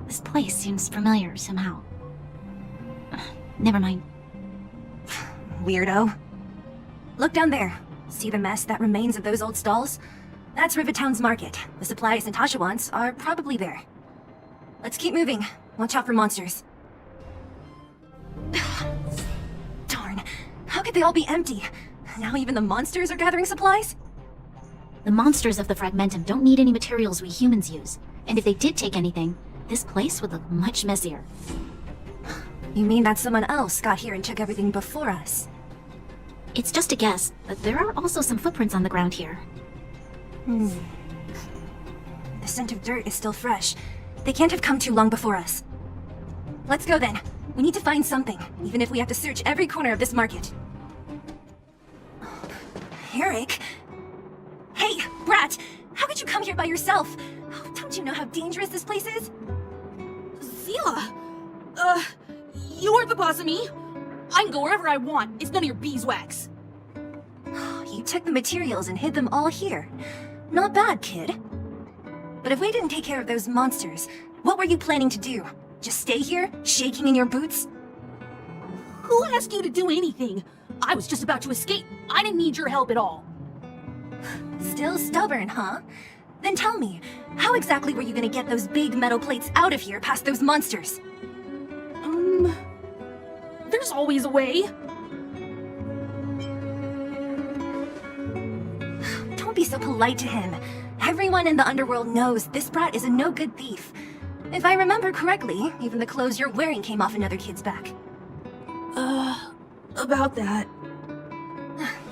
this place seems familiar somehow. Never mind. Weirdo. Look down there. See the mess that remains of those old stalls? That's Rivet Town's market. The supplies Natasha wants are probably there. Let's keep moving. Watch out for monsters. Darn. How could they all be empty? Now even the monsters are gathering supplies? The monsters of the Fragmentum don't need any materials we humans use. And if they did take anything, this place would look much messier. You mean that someone else got here and took everything before us? It's just a guess, but there are also some footprints on the ground here. The scent of dirt is still fresh. They can't have come too long before us. Let's go then. We need to find something, even if we have to search every corner of this market. Eric? Hey, Brat! How could you come here by yourself? Don't you know how dangerous this place is? Zila! You aren't the boss of me. I can go wherever I want. It's none of your beeswax. You took the materials and hid them all here. Not bad, kid. But if we didn't take care of those monsters, what were you planning to do? Just stay here, shaking in your boots? Who asked you to do anything? I was just about to escape. I didn't need your help at all. Still stubborn, huh? Then tell me, how exactly were you gonna get those big metal plates out of here past those monsters? There's always a way. Don't be so polite to him. Everyone in the underworld knows this brat is a no-good thief. If I remember correctly, even the clothes you're wearing came off another kid's back. About that.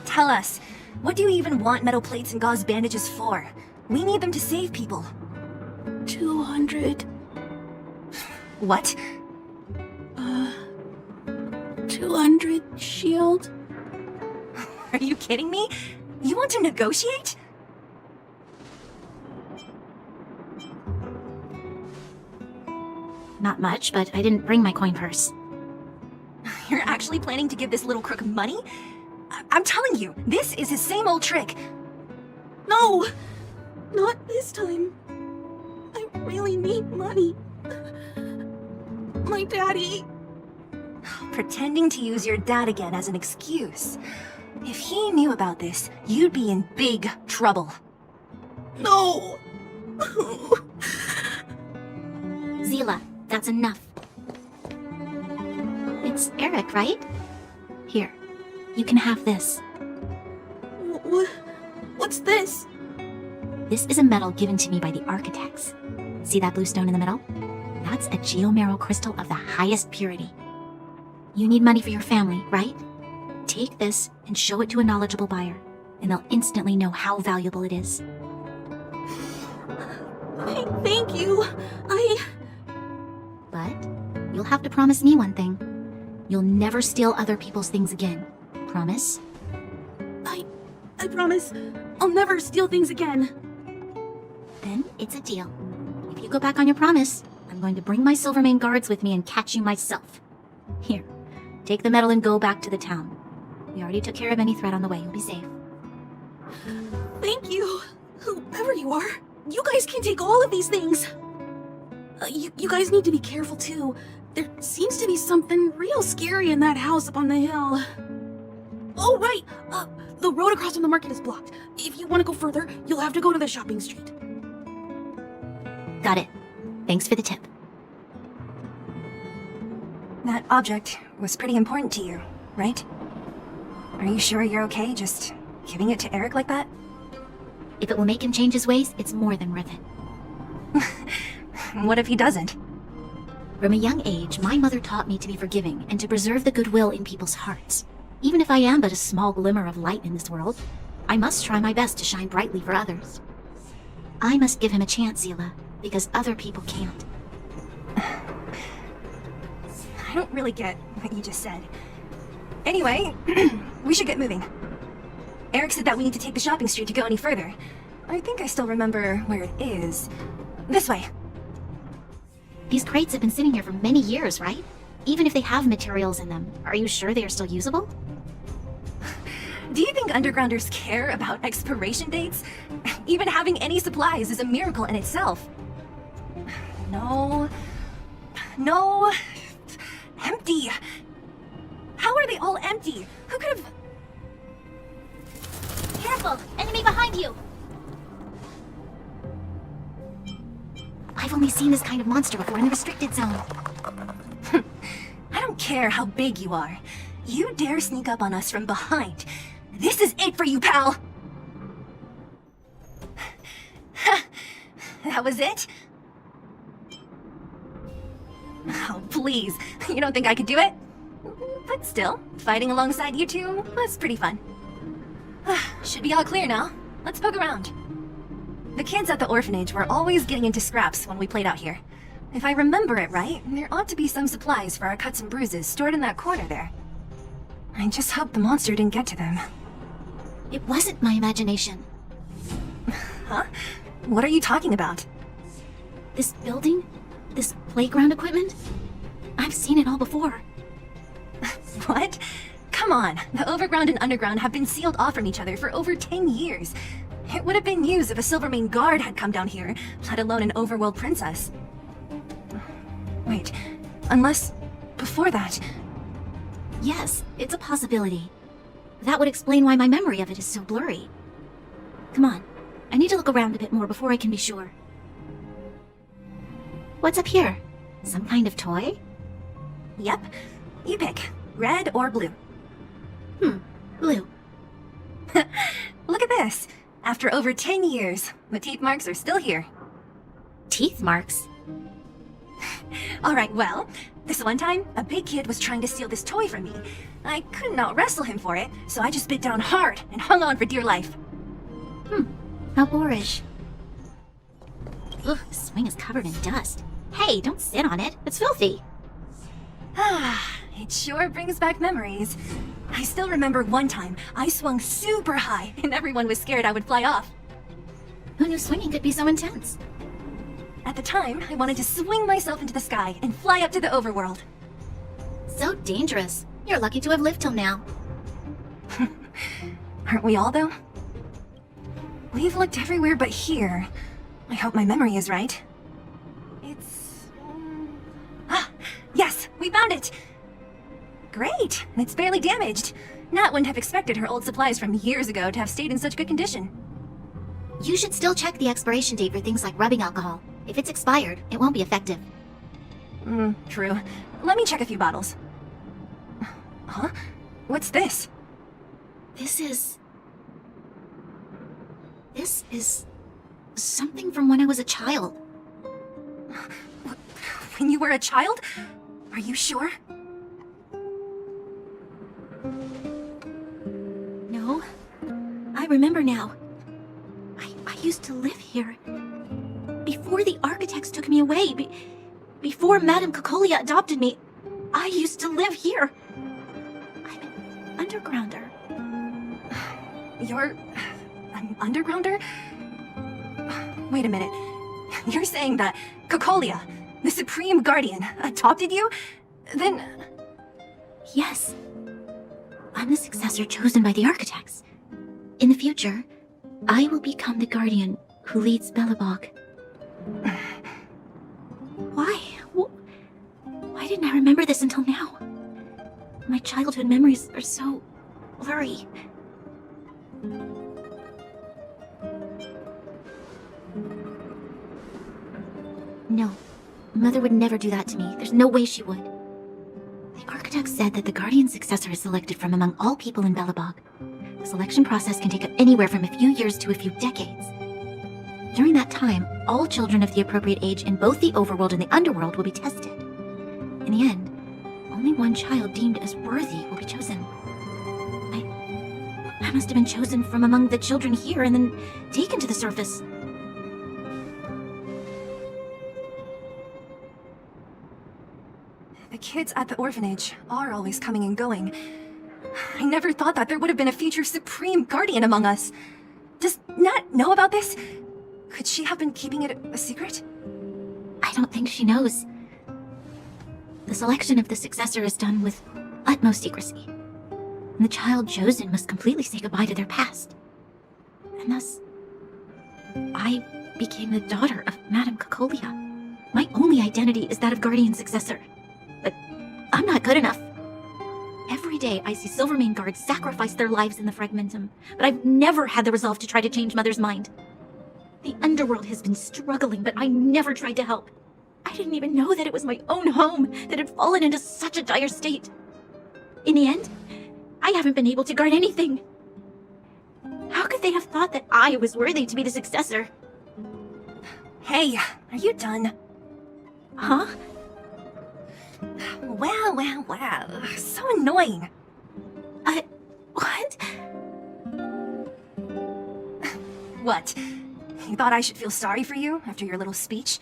Tell us, what do you even want metal plates and gauze bandages for? We need them to save people. 200. What? 200 shield. Are you kidding me? You want to negotiate? Not much, but I didn't bring my coin purse. You're actually planning to give this little crook money? I'm telling you, this is his same old trick. No! Not this time. I really need money. My daddy... Pretending to use your dad again as an excuse. If he knew about this, you'd be in big trouble. No! Zila, that's enough. It's Eric, right? Here, you can have this. What's this? This is a medal given to me by the architects. See that blue stone in the middle? That's a geomerald crystal of the highest purity. You need money for your family, right? Take this and show it to a knowledgeable buyer, and they'll instantly know how valuable it is. Thank you. But you'll have to promise me one thing. You'll never steal other people's things again. Promise? I promise. I'll never steal things again. Then it's a deal. If you go back on your promise, I'm going to bring my Silvermane guards with me and catch you myself. Here, take the medal and go back to the town. We already took care of any threat on the way. You'll be safe. Thank you. Whoever you are, you guys can take all of these things. You guys need to be careful too. There seems to be something real scary in that house up on the hill. Oh, right! The road across from the market is blocked. If you want to go further, you'll have to go to the shopping street. Got it. Thanks for the tip. That object was pretty important to you, right? Are you sure you're okay just giving it to Eric like that? If it will make him change his ways, it's more than worth it. What if he doesn't? From a young age, my mother taught me to be forgiving and to preserve the goodwill in people's hearts. Even if I am but a small glimmer of light in this world, I must try my best to shine brightly for others. I must give him a chance, Zila, because other people can't. I don't really get what you just said. Anyway, we should get moving. Eric said that we need to take the shopping street to go any further. I think I still remember where it is. This way. These crates have been sitting here for many years, right? Even if they have materials in them, are you sure they are still usable? Do you think undergrounders care about expiration dates? Even having any supplies is a miracle in itself. No. Empty. How are they all empty? Who could have... Careful! Enemy behind you! I've only seen this kind of monster before in the restricted zone. I don't care how big you are. You dare sneak up on us from behind. This is it for you, pal! That was it? Oh, please. You don't think I could do it? But still, fighting alongside you two was pretty fun. Should be all clear now. Let's poke around. The kids at the orphanage were always getting into scraps when we played out here. If I remember it right, there ought to be some supplies for our cuts and bruises stored in that corner there. I just hope the monster didn't get to them. It wasn't my imagination. Huh? What are you talking about? This building? This playground equipment? I've seen it all before. What? Come on, the overground and underground have been sealed off from each other for over 10 years. It would have been used if a Silvermane guard had come down here, let alone an overworld princess. Wait, unless... before that... Yes, it's a possibility. That would explain why my memory of it is so blurry. Come on, I need to look around a bit more before I can be sure. What's up here? Some kind of toy? Yep. You pick. Red or blue? Blue. Look at this. After over 10 years, the teeth marks are still here. Teeth marks? Alright, well, this one time, a big kid was trying to steal this toy from me. I couldn't out-wrestle him for it, so I just bit down hard and hung on for dear life. How boorish. Ugh, the swing is covered in dust. Hey, don't sit on it. It's filthy. It sure brings back memories. I still remember one time I swung super high and everyone was scared I would fly off. Who knew swinging could be so intense? At the time, I wanted to swing myself into the sky and fly up to the overworld. So dangerous. You're lucky to have lived till now. Aren't we all, though? We've looked everywhere but here. I hope my memory is right. It's... yes! We found it! Great! It's barely damaged. Nat wouldn't have expected her old supplies from years ago to have stayed in such good condition. You should still check the expiration date for things like rubbing alcohol. If it's expired, it won't be effective. True. Let me check a few bottles. Huh? What's this? This is... something from when I was a child. When you were a child? Are you sure? No. I remember now. I used to live here. Before the architects took me away, before Madame Caelia adopted me, I used to live here. I'm an undergrounder. You're... an undergrounder? Wait a minute. You're saying that Caelia, the Supreme Guardian, adopted you? Then... Yes. I'm the successor chosen by the architects. In the future, I will become the guardian who leads Belobog. Why? Why didn't I remember this until now? My childhood memories are so blurry. No, Mother would never do that to me. There's no way she would. The architect said that the guardian successor is selected from among all people in Belobog. The selection process can take anywhere from a few years to a few decades. During that time, all children of the appropriate age in both the overworld and the underworld will be tested. In the end, only one child deemed as worthy will be chosen. I must have been chosen from among the children here and then taken to the surface. The kids at the orphanage are always coming and going. I never thought that there would have been a future Supreme Guardian among us. Does Nat know about this? Could she have been keeping it a secret? I don't think she knows. The selection of the successor is done with utmost secrecy. And the child chosen must completely say goodbye to their past. And thus, I became the daughter of Madame Caelia. My only identity is that of guardian successor. But I'm not good enough. Every day I see Silvermane guards sacrifice their lives in the Fragmentum, but I've never had the resolve to try to change Mother's mind. The underworld has been struggling, but I never tried to help. I didn't even know that it was my own home that had fallen into such a dire state. In the end, I haven't been able to guard anything. How could they have thought that I was worthy to be the successor? Hey, are you done? Huh? Wow. So annoying. What? What? You thought I should feel sorry for you after your little speech?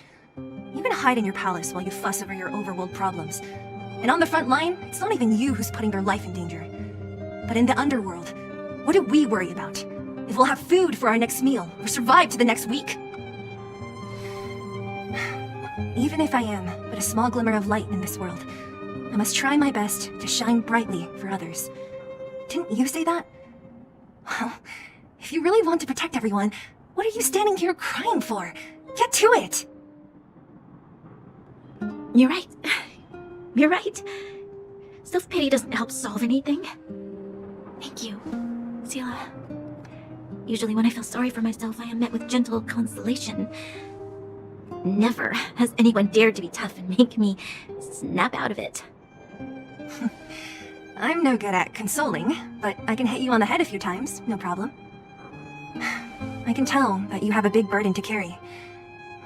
You can hide in your palace while you fuss over your overworld problems. And on the front line, it's not even you who's putting their life in danger. But in the underworld, what do we worry about? If we'll have food for our next meal, or survive to the next week? Even if I am but a small glimmer of light in this world, I must try my best to shine brightly for others. Didn't you say that? Well, if you really want to protect everyone, what are you standing here crying for? Get to it! You're right. You're right. Self-pity doesn't help solve anything. Thank you, Sila. Usually when I feel sorry for myself, I am met with gentle consolation. Never has anyone dared to be tough and make me snap out of it. I'm no good at consoling, but I can hit you on the head a few times, no problem. I can tell that you have a big burden to carry.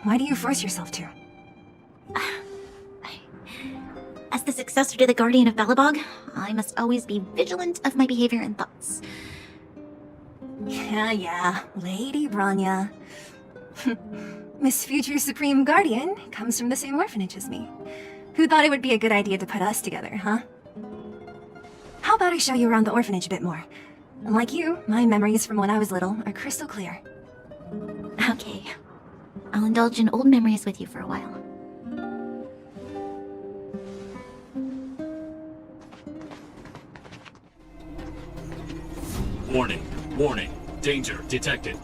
Why do you force yourself to? As the successor to the Guardian of Belobog, I must always be vigilant of my behavior and thoughts. Yeah, Lady Branya. Miss Future Supreme Guardian comes from the same orphanage as me. Who thought it would be a good idea to put us together, huh? How about I show you around the orphanage a bit more? Unlike you, my memories from when I was little are crystal clear. Okay. I'll indulge in old memories with you for a while. Warning, warning, danger detected.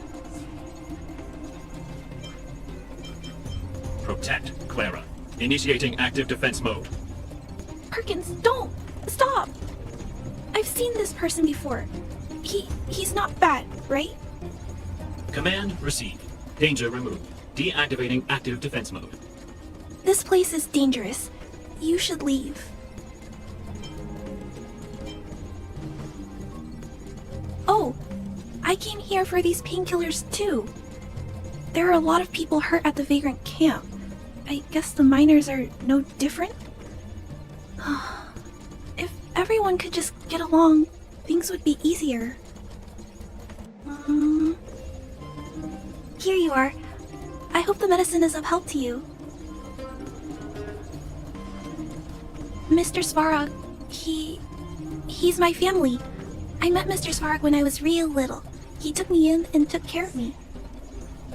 Protect Clara. Initiating active defense mode. Perkins, don't! Stop! I've seen this person before. He's not bad, right? Command received. Danger removed. Deactivating active defense mode. This place is dangerous. You should leave. Oh, I came here for these painkillers too. There are a lot of people hurt at the Vagrant camp. I guess the miners are no different? If everyone could just get along, things would be easier. Here you are. I hope the medicine is of help to you. Mr. Svarog, he's my family. I met Mr. Svarog when I was real little. He took me in and took care of me.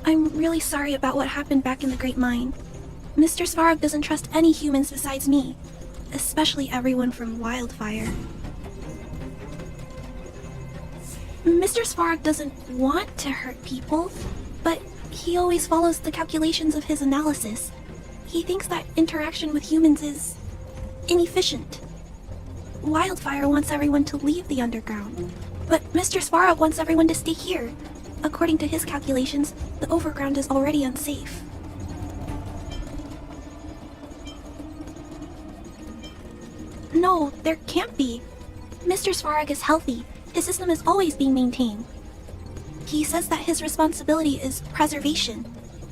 I'm really sorry about what happened back in the Great Mine. Mr. Svarog doesn't trust any humans besides me, especially everyone from Wildfire. Mr. Svarog doesn't want to hurt people, but he always follows the calculations of his analysis. He thinks that interaction with humans is inefficient. Wildfire wants everyone to leave the underground, but Mr. Svarog wants everyone to stay here. According to his calculations, the overground is already unsafe. No, there can't be. Mr. Svarog is healthy. His system is always being maintained. He says that his responsibility is preservation.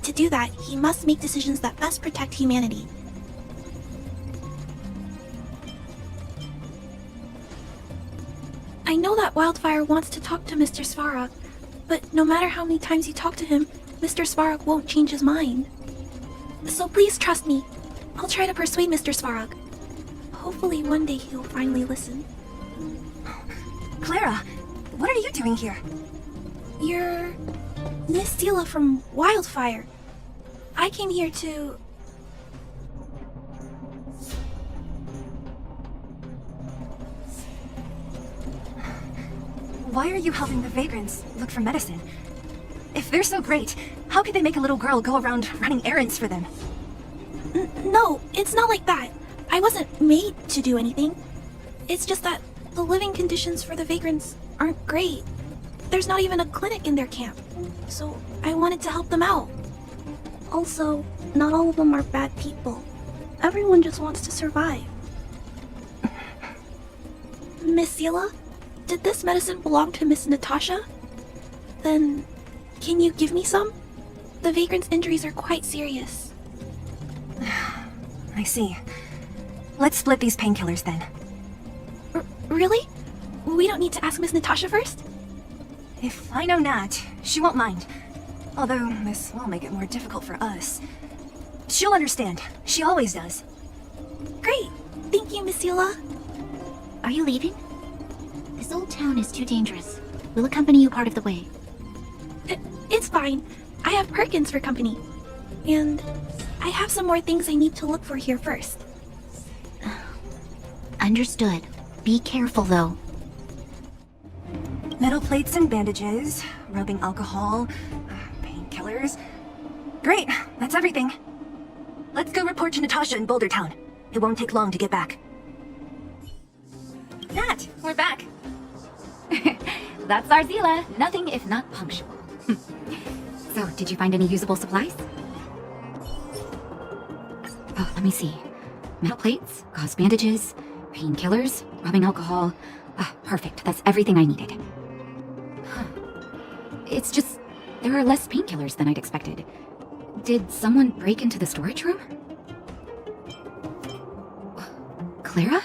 To do that, he must make decisions that best protect humanity. I know that Wildfire wants to talk to Mr. Svarog, but no matter how many times you talk to him, Mr. Svarog won't change his mind. So please trust me. I'll try to persuade Mr. Svarog. Hopefully one day he'll finally listen. Clara, what are you doing here? You're Miss Sela from Wildfire. I came here to... Why are you helping the vagrants look for medicine? If they're so great, how could they make a little girl go around running errands for them? No, it's not like that. I wasn't made to do anything. It's just that the living conditions for the vagrants aren't great. There's not even a clinic in their camp, so I wanted to help them out. Also, not all of them are bad people. Everyone just wants to survive. Miss Sela, did this medicine belong to Miss Natasha? Then, can you give me some? The vagrants' injuries are quite serious. I see. Let's split these painkillers then. Really? We don't need to ask Miss Natasha first? If I know Nat, she won't mind. Although this will make it more difficult for us. She'll understand. She always does. Great. Thank you, Miss Zila. Are you leaving? This old town is too dangerous. We'll accompany you part of the way. It's fine. I have Perkins for company. And I have some more things I need to look for here first. Understood. Be careful, though. Metal plates and bandages, rubbing alcohol, painkillers. Great, that's everything. Let's go report to Natasha in Boulder Town. It won't take long to get back. Nat, we're back. That's our Zila. Nothing if not punctual. So, did you find any usable supplies? Oh, let me see. Metal plates, gauze bandages, painkillers, rubbing alcohol. Ah, perfect. That's everything I needed. Huh. It's just, there are less painkillers than I'd expected. Did someone break into the storage room? Clara?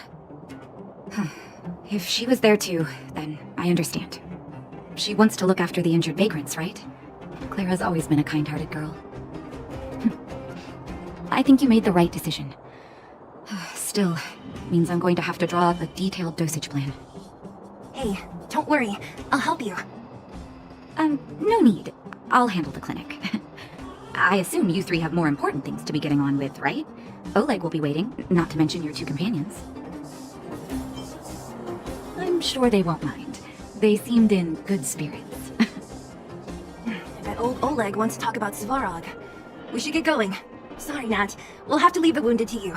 Huh. If she was there too, then I understand. She wants to look after the injured vagrants, right? Clara's always been a kind-hearted girl. I think you made the right decision. Still, means I'm going to have to draw up a detailed dosage plan. Hey, don't worry. I'll help you. No need. I'll handle the clinic. I assume you three have more important things to be getting on with, right? Oleg will be waiting, not to mention your two companions. I'm sure they won't mind. They seemed in good spirits. That old Oleg wants to talk about Svarog. We should get going. Sorry, Nat. We'll have to leave the wounded to you.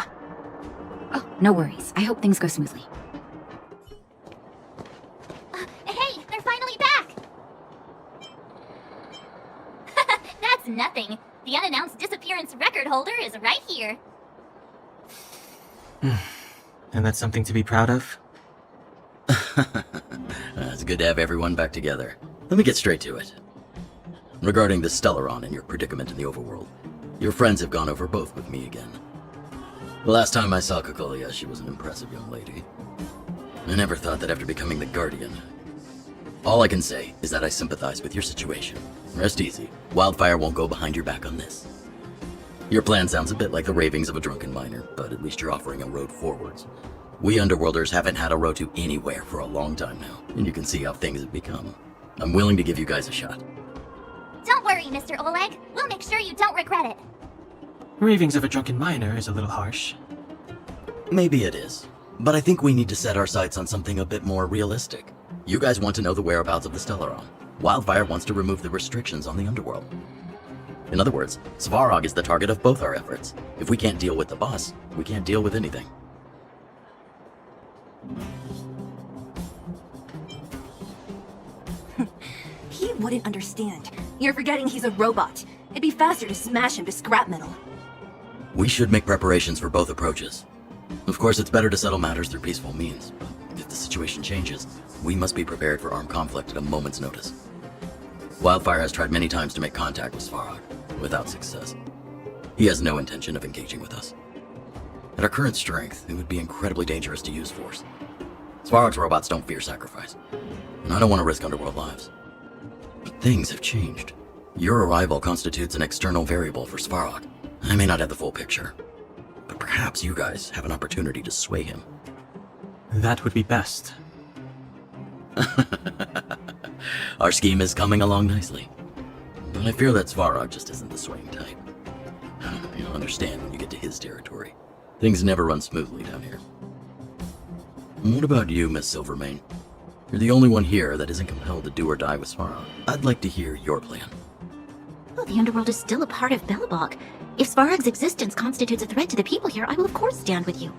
Oh, no worries. I hope things go smoothly. Hey, they're finally back! That's nothing. The unannounced disappearance record holder is right here. And that's something to be proud of? It's good to have everyone back together. Let me get straight to it. Regarding the Stellaron and your predicament in the overworld, your friends have gone over both with me again. The last time I saw Caelus, she was an impressive young lady. I never thought that after becoming the Guardian. All I can say is that I sympathize with your situation. Rest easy. Wildfire won't go behind your back on this. Your plan sounds a bit like the ravings of a drunken miner, but at least you're offering a road forwards. We Underworlders haven't had a road to anywhere for a long time now, and you can see how things have become. I'm willing to give you guys a shot. Don't worry, Mr. Oleg. We'll make sure you don't regret it. Ravings of a drunken miner is a little harsh. Maybe it is, but I think we need to set our sights on something a bit more realistic. You guys want to know the whereabouts of the Stellaron. Wildfire wants to remove the restrictions on the Underworld. In other words, Svarog is the target of both our efforts. If we can't deal with the boss, we can't deal with anything. He wouldn't understand. You're forgetting he's a robot. It'd be faster to smash him to scrap metal. We should make preparations for both approaches. Of course, it's better to settle matters through peaceful means, but if the situation changes, we must be prepared for armed conflict at a moment's notice. Wildfire has tried many times to make contact with Svarog, without success. He has no intention of engaging with us. At our current strength, it would be incredibly dangerous to use force. Svarog's robots don't fear sacrifice, and I don't want to risk Underworld lives. But things have changed. Your arrival constitutes an external variable for Svarog. I may not have the full picture, but perhaps you guys have an opportunity to sway him. That would be best. Our scheme is coming along nicely, but I fear that Svarog just isn't the swaying type. You'll understand when you get to his territory. Things never run smoothly down here. And what about you, Miss Silvermane? You're the only one here that isn't compelled to do or die with Svarog. I'd like to hear your plan. Well, the Underworld is still a part of Belobog. If Svarog's existence constitutes a threat to the people here, I will of course stand with you.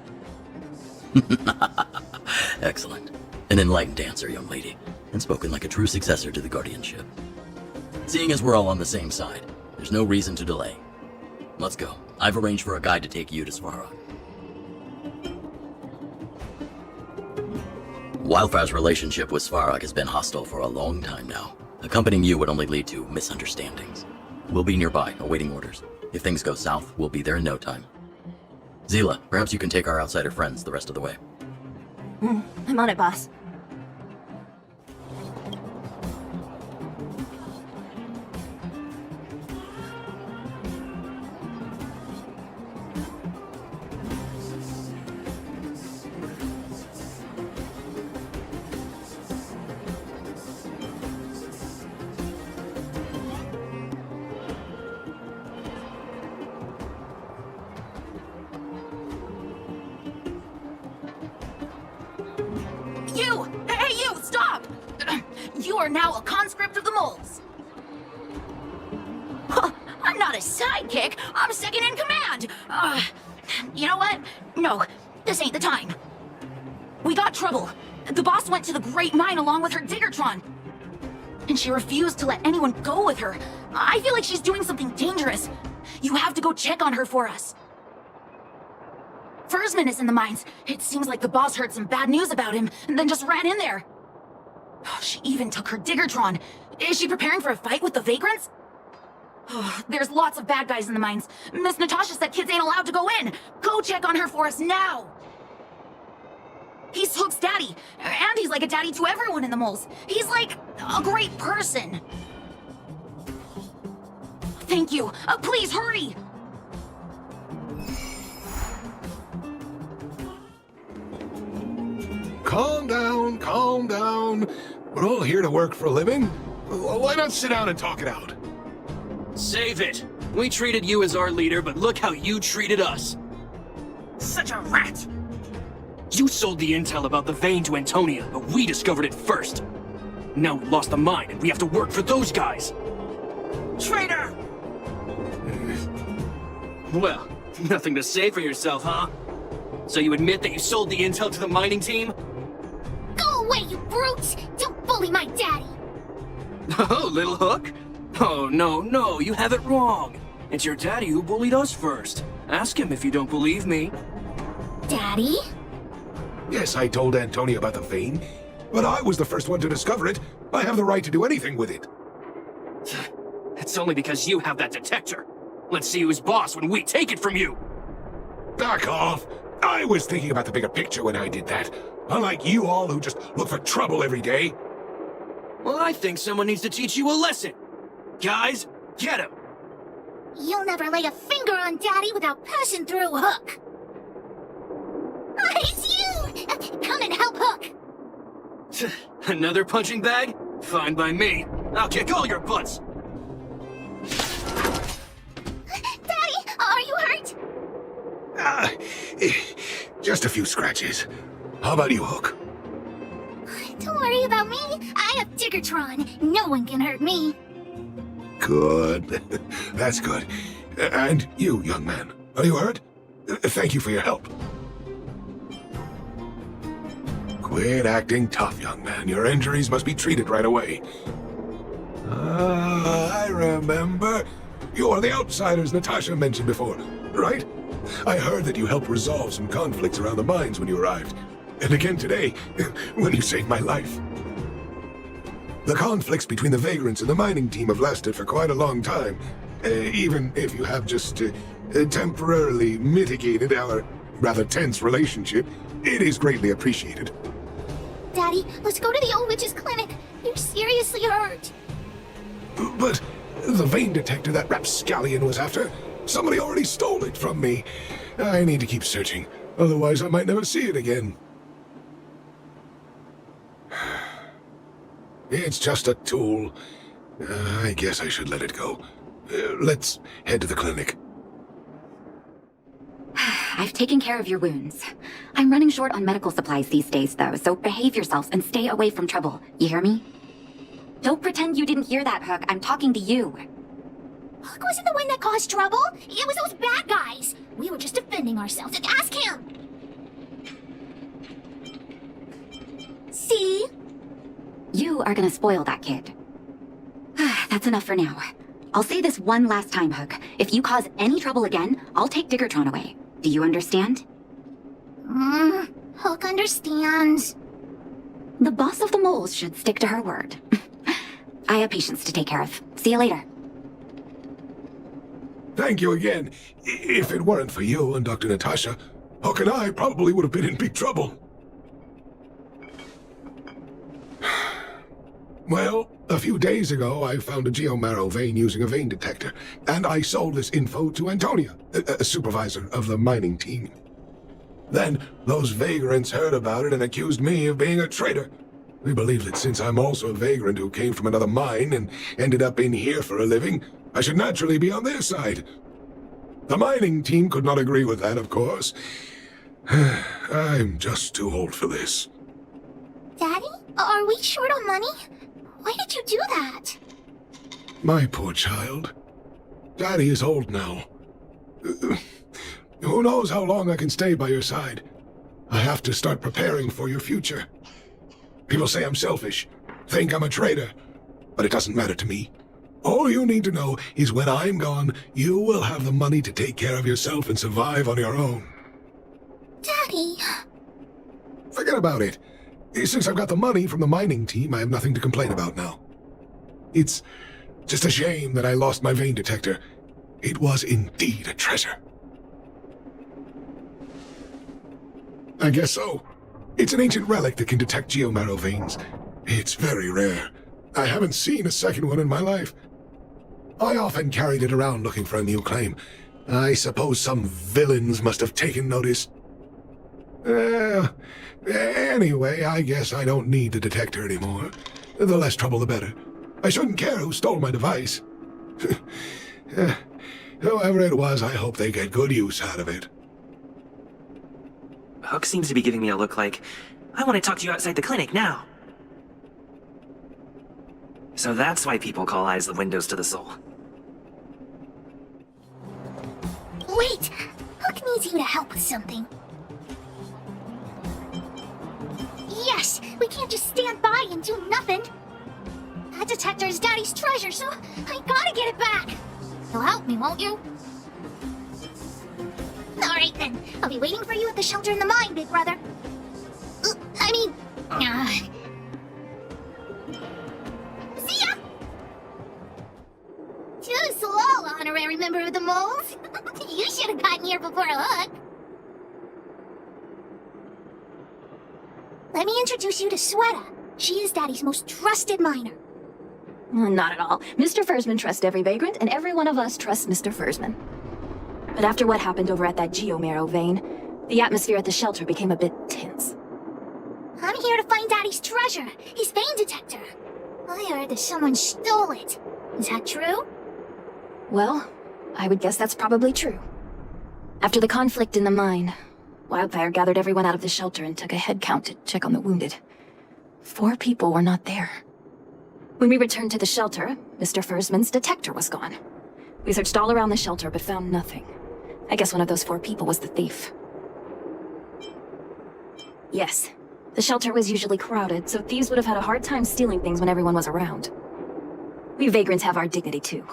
Excellent. An enlightened answer, young lady, and spoken like a true successor to the guardianship. Seeing as we're all on the same side, there's no reason to delay. Let's go. I've arranged for a guide to take you to Svarog. Wildfire's relationship with Svarog has been hostile for a long time now. Accompanying you would only lead to misunderstandings. We'll be nearby, awaiting orders. If things go south, we'll be there in no time. Zila, perhaps you can take our outsider friends the rest of the way. I'm on it, boss. You! Hey, you! Stop! You are now a conscript of the moles. I'm not a sidekick. I'm second in command. You know what? No, this ain't the time. We got trouble. The boss went to the Great Mine along with her Diggertron. And she refused to let anyone go with her. I feel like she's doing something dangerous. You have to go check on her for us. Fursman is in the mines. It seems like the boss heard some bad news about him and then just ran in there. She even took her Diggertron. Is she preparing for a fight with the Vagrants? There's lots of bad guys in the mines. Miss Natasha said kids ain't allowed to go in. Go check on her for us now. He's Hook's daddy, and he's like a daddy to everyone in the moles. He's like a great person. Thank you. Please hurry. Calm down, calm down. We're all here to work for a living. Why not sit down and talk it out? Save it! We treated you as our leader, but look how you treated us. Such a rat! You sold the intel about the vein to Antonia, but we discovered it first. Now we lost the mine, and we have to work for those guys. Traitor! Well, nothing to say for yourself, huh? So you admit that you sold the intel to the mining team? Go away, you brutes! Don't bully my daddy! Oh, little Hook? Oh, no, you have it wrong. It's your daddy who bullied us first. Ask him if you don't believe me. Daddy? Yes, I told Antonia about the vein, but I was the first one to discover it. I have the right to do anything with it. It's only because you have that detector. Let's see who's boss when we take it from you. Back off! I was thinking about the bigger picture when I did that. Unlike you all who just look for trouble every day. Well, I think someone needs to teach you a lesson. Guys, get him! You'll never lay a finger on Daddy without passing through Hook. It's you! Come and help Hook! Another punching bag? Fine by me. I'll kick all your butts. Daddy, are you hurt? Just a few scratches. How about you, Hook? Don't worry about me. I have Diggertron. No one can hurt me. Good. That's good. And you, young man, are you hurt? Thank you for your help. Quit acting tough, young man. Your injuries must be treated right away. I remember. You are the outsiders Natasha mentioned before, right? I heard that you helped resolve some conflicts around the mines when you arrived. And again today, when you saved my life. The conflicts between the Vagrants and the mining team have lasted for quite a long time. Even if you have just temporarily mitigated our rather tense relationship, it is greatly appreciated. Daddy, let's go to the old witch's clinic. You're seriously hurt. But the vein detector that rapscallion was after, somebody already stole it from me. I need to keep searching, otherwise I might never see it again. It's just a tool. I guess I should let it go. Let's head to the clinic. I've taken care of your wounds. I'm running short on medical supplies these days, though, so behave yourselves and stay away from trouble. You hear me? Don't pretend you didn't hear that, Hook. I'm talking to you. Hook wasn't the one that caused trouble. It was those bad guys. We were just defending ourselves. Ask him. See? You are gonna spoil that kid. That's enough for now. I'll say this one last time, Hook. If you cause any trouble again, I'll take Diggertron away. Do you understand? Hook understands. The boss of the moles should stick to her word. I have patients to take care of. See you later. Thank you again. If it weren't for you and Dr. Natasha, Hook and I probably would have been in big trouble. Well, a few days ago, I found a geomarrow vein using a vein detector, and I sold this info to Antonia, a supervisor of the mining team. Then, those vagrants heard about it and accused me of being a traitor. We believe that since I'm also a vagrant who came from another mine and ended up in here for a living, I should naturally be on their side. The mining team could not agree with that, of course. I'm just too old for this. Daddy? Are we short on money? Why did you do that? My poor child. Daddy is old now. Who knows how long I can stay by your side? I have to start preparing for your future. People say I'm selfish, think I'm a traitor, but it doesn't matter to me. All you need to know is when I'm gone, you will have the money to take care of yourself and survive on your own. Daddy... Forget about it. Since I've got the money from the mining team, I have nothing to complain about now. It's just a shame that I lost my vein detector. It was indeed a treasure. I guess so. It's an ancient relic that can detect geomarrow veins. It's very rare. I haven't seen a second one in my life. I often carried it around looking for a new claim. I suppose some villains must have taken notice. Anyway, I guess I don't need the detector anymore. The less trouble, the better. I shouldn't care who stole my device. Whoever it was, I hope they get good use out of it. Hook seems to be giving me a look like, I want to talk to you outside the clinic now. So that's why people call eyes the windows to the soul. Wait! Hook needs you to help with something. Yes! We can't just stand by and do nothing! That detector is Daddy's treasure, so I gotta get it back! You'll help me, won't you? Alright then, I'll be waiting for you at the shelter in the mine, big brother. See ya! Too slow, honorary member of the moles. You should have gotten here before Hook. Let me introduce you to Sweta. She is Daddy's most trusted miner. Not at all. Mr. Fursman trusts every vagrant, and every one of us trusts Mr. Fursman. But after what happened over at that geomarrow vein, the atmosphere at the shelter became a bit tense. I'm here to find Daddy's treasure, his vein detector. I heard that someone stole it. Is that true? Well, I would guess that's probably true. After the conflict in the mine, Wildfire gathered everyone out of the shelter and took a head count to check on the wounded. 4 people were not there. When we returned to the shelter, Mr. Fursman's detector was gone. We searched all around the shelter but found nothing. I guess one of those 4 people was the thief. Yes, the shelter was usually crowded, so thieves would have had a hard time stealing things when everyone was around. We vagrants have our dignity too.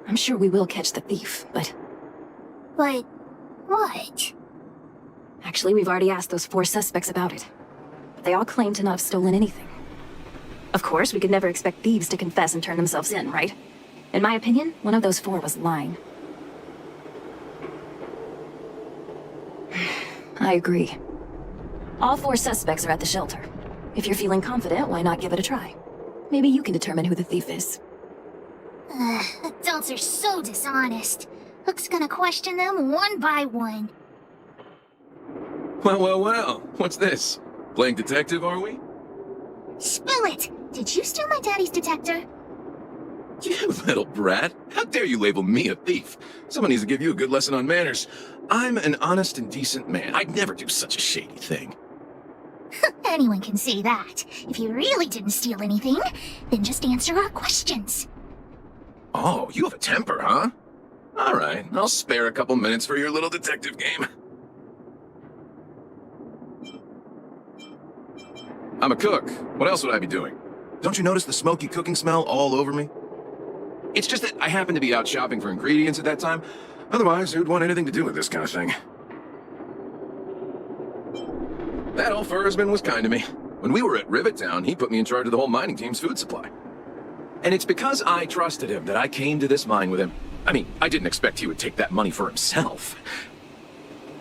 I'm sure we will catch the thief, but... But... what? Actually, we've already asked those 4 suspects about it. But they all claim to not have stolen anything. Of course, we could never expect thieves to confess and turn themselves in, right? In my opinion, one of those 4 was lying. I agree. All 4 suspects are at the shelter. If you're feeling confident, why not give it a try? Maybe you can determine who the thief is. Adults are so dishonest. Hook's gonna question them one by one. Well, what's this? Playing detective, are we? Spill it! Did you steal my daddy's detector? You little brat. How dare you label me a thief? Someone needs to give you a good lesson on manners. I'm an honest and decent man. I'd never do such a shady thing. Anyone can say that. If you really didn't steal anything, then just answer our questions. Oh, you have a temper, huh? All right, I'll spare a couple minutes for your little detective game. I'm a cook. What else would I be doing? Don't you notice the smoky cooking smell all over me? It's just that I happened to be out shopping for ingredients at that time. Otherwise, who'd want anything to do with this kind of thing? That old Fursman was kind to me. When we were at Rivet Town, he put me in charge of the whole mining team's food supply. And it's because I trusted him that I came to this mine with him. I mean, I didn't expect he would take that money for himself.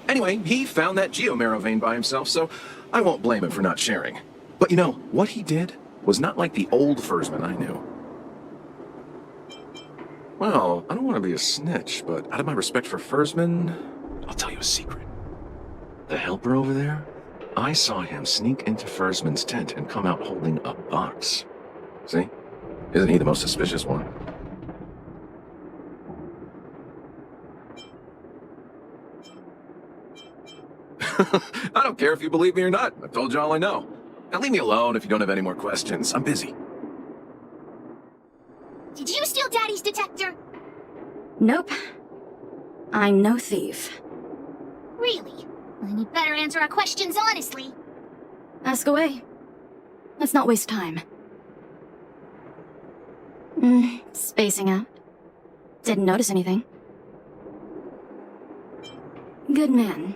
Anyway, he found that geomarrow vein by himself, so I won't blame him for not sharing. But you know, what he did was not like the old Fursman I knew. Well, I don't want to be a snitch, but out of my respect for Fursman, I'll tell you a secret. The helper over there, I saw him sneak into Fursman's tent and come out holding a box. See? Isn't he the most suspicious one? I don't care if you believe me or not. I've told you all I know. Now leave me alone if you don't have any more questions. I'm busy. Did you steal Daddy's detector? Nope. I'm no thief. Really? Then you better answer our questions honestly. Ask away. Let's not waste time. Spacing out. Didn't notice anything. Good man.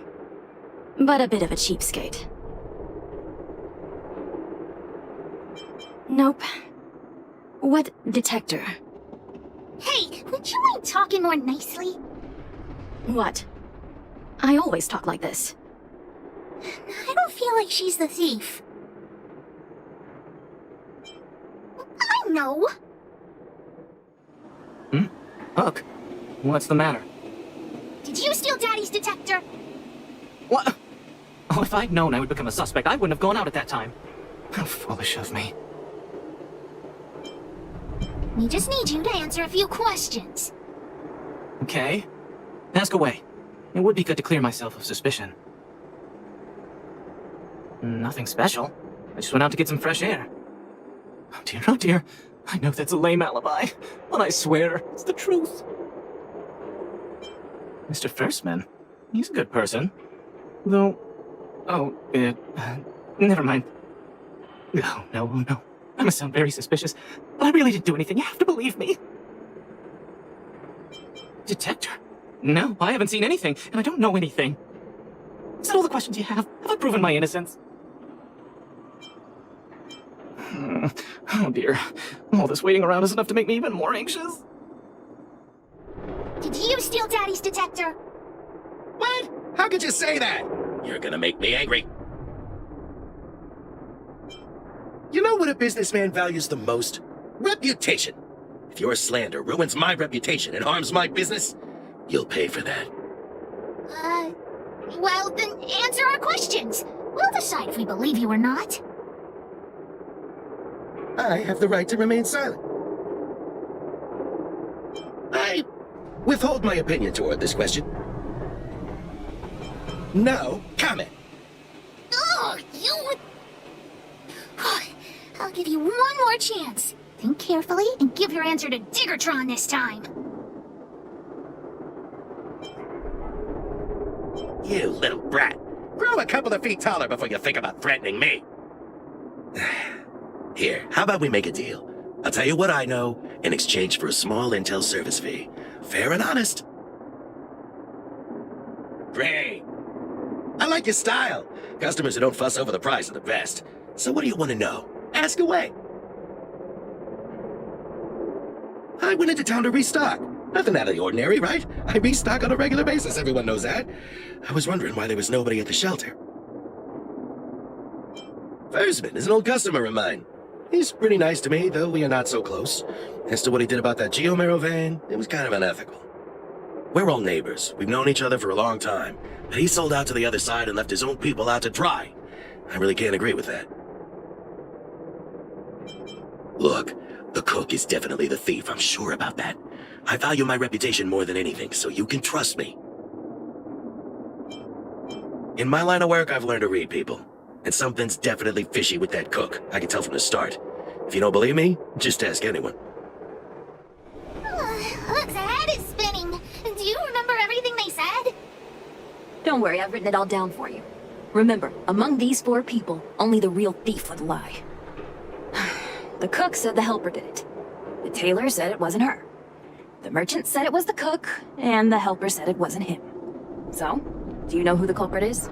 But a bit of a cheapskate. Nope. What detector? Hey, would you mind talking more nicely? What? I always talk like this. I don't feel like she's the thief. I know. Hook, what's the matter? Did you steal Daddy's detector? What? Oh, if I'd known I would become a suspect, I wouldn't have gone out at that time. How foolish of me. We just need you to answer a few questions. Okay. Ask away. It would be good to clear myself of suspicion. Nothing special. I just went out to get some fresh air. Oh dear, oh dear. I know that's a lame alibi, but I swear it's the truth. Mr. Firstman, he's a good person. Though... Oh, never mind. Oh, no. I must sound very suspicious, but I really didn't do anything. You have to believe me. Detector? No, I haven't seen anything, and I don't know anything. Is that all the questions you have? Have I proven my innocence? Oh dear. All this waiting around is enough to make me even more anxious. Did you steal Daddy's detector? What? How could you say that? You're gonna make me angry. You know what a businessman values the most? Reputation. If your slander ruins my reputation and harms my business, you'll pay for that. Well, then answer our questions. We'll decide if we believe you or not. I have the right to remain silent. I withhold my opinion toward this question. No comment. Oh, you would... I'll give you one more chance. Think carefully and give your answer to Diggertron this time. You little brat. Grow a couple of feet taller before you think about threatening me. Here, how about we make a deal? I'll tell you what I know in exchange for a small intel service fee. Fair and honest. Great. I like your style. Customers who don't fuss over the price are the best. So what do you want to know? Ask away. I went into town to restock. Nothing out of the ordinary, right? I restock on a regular basis, everyone knows that. I was wondering why there was nobody at the shelter. Versman is an old customer of mine. He's pretty nice to me, though we are not so close. As to what he did about that Geomero van, it was kind of unethical. We're all neighbors. We've known each other for a long time. But he sold out to the other side and left his own people out to dry. I really can't agree with that. Look, the cook is definitely the thief, I'm sure about that. I value my reputation more than anything, so you can trust me. In my line of work, I've learned to read people. And something's definitely fishy with that cook. I can tell from the start. If you don't believe me, just ask anyone. Hook's head is spinning. Do you remember everything they said? Don't worry, I've written it all down for you. Remember, among these 4 people, only the real thief would lie. The cook said the helper did it. The tailor said it wasn't her. The merchant said it was the cook, and the helper said it wasn't him. So, do you know who the culprit is?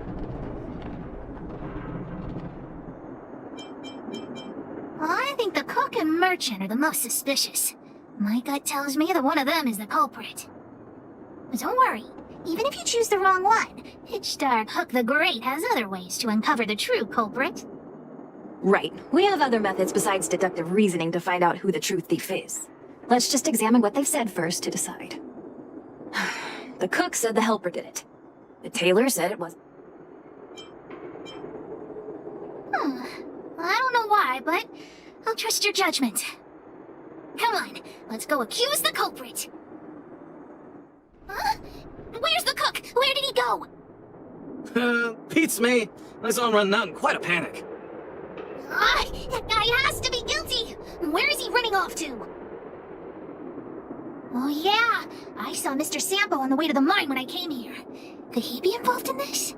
I think the cook and merchant are the most suspicious. My gut tells me that one of them is the culprit. But don't worry, even if you choose the wrong one, Pitch Dark Hook the Great has other ways to uncover the true culprit. Right. We have other methods besides deductive reasoning to find out who the true thief is. Let's just examine what they've said first to decide. The cook said the helper did it. The tailor said it wasn't. I don't know why, but I'll trust your judgment. Come on, let's go accuse the culprit. Huh? Where's the cook? Where did he go? Beats me. I saw him running out in quite a panic. That guy has to be guilty! Where is he running off to? Oh yeah, I saw Mr. Sampo on the way to the mine when I came here. Could he be involved in this?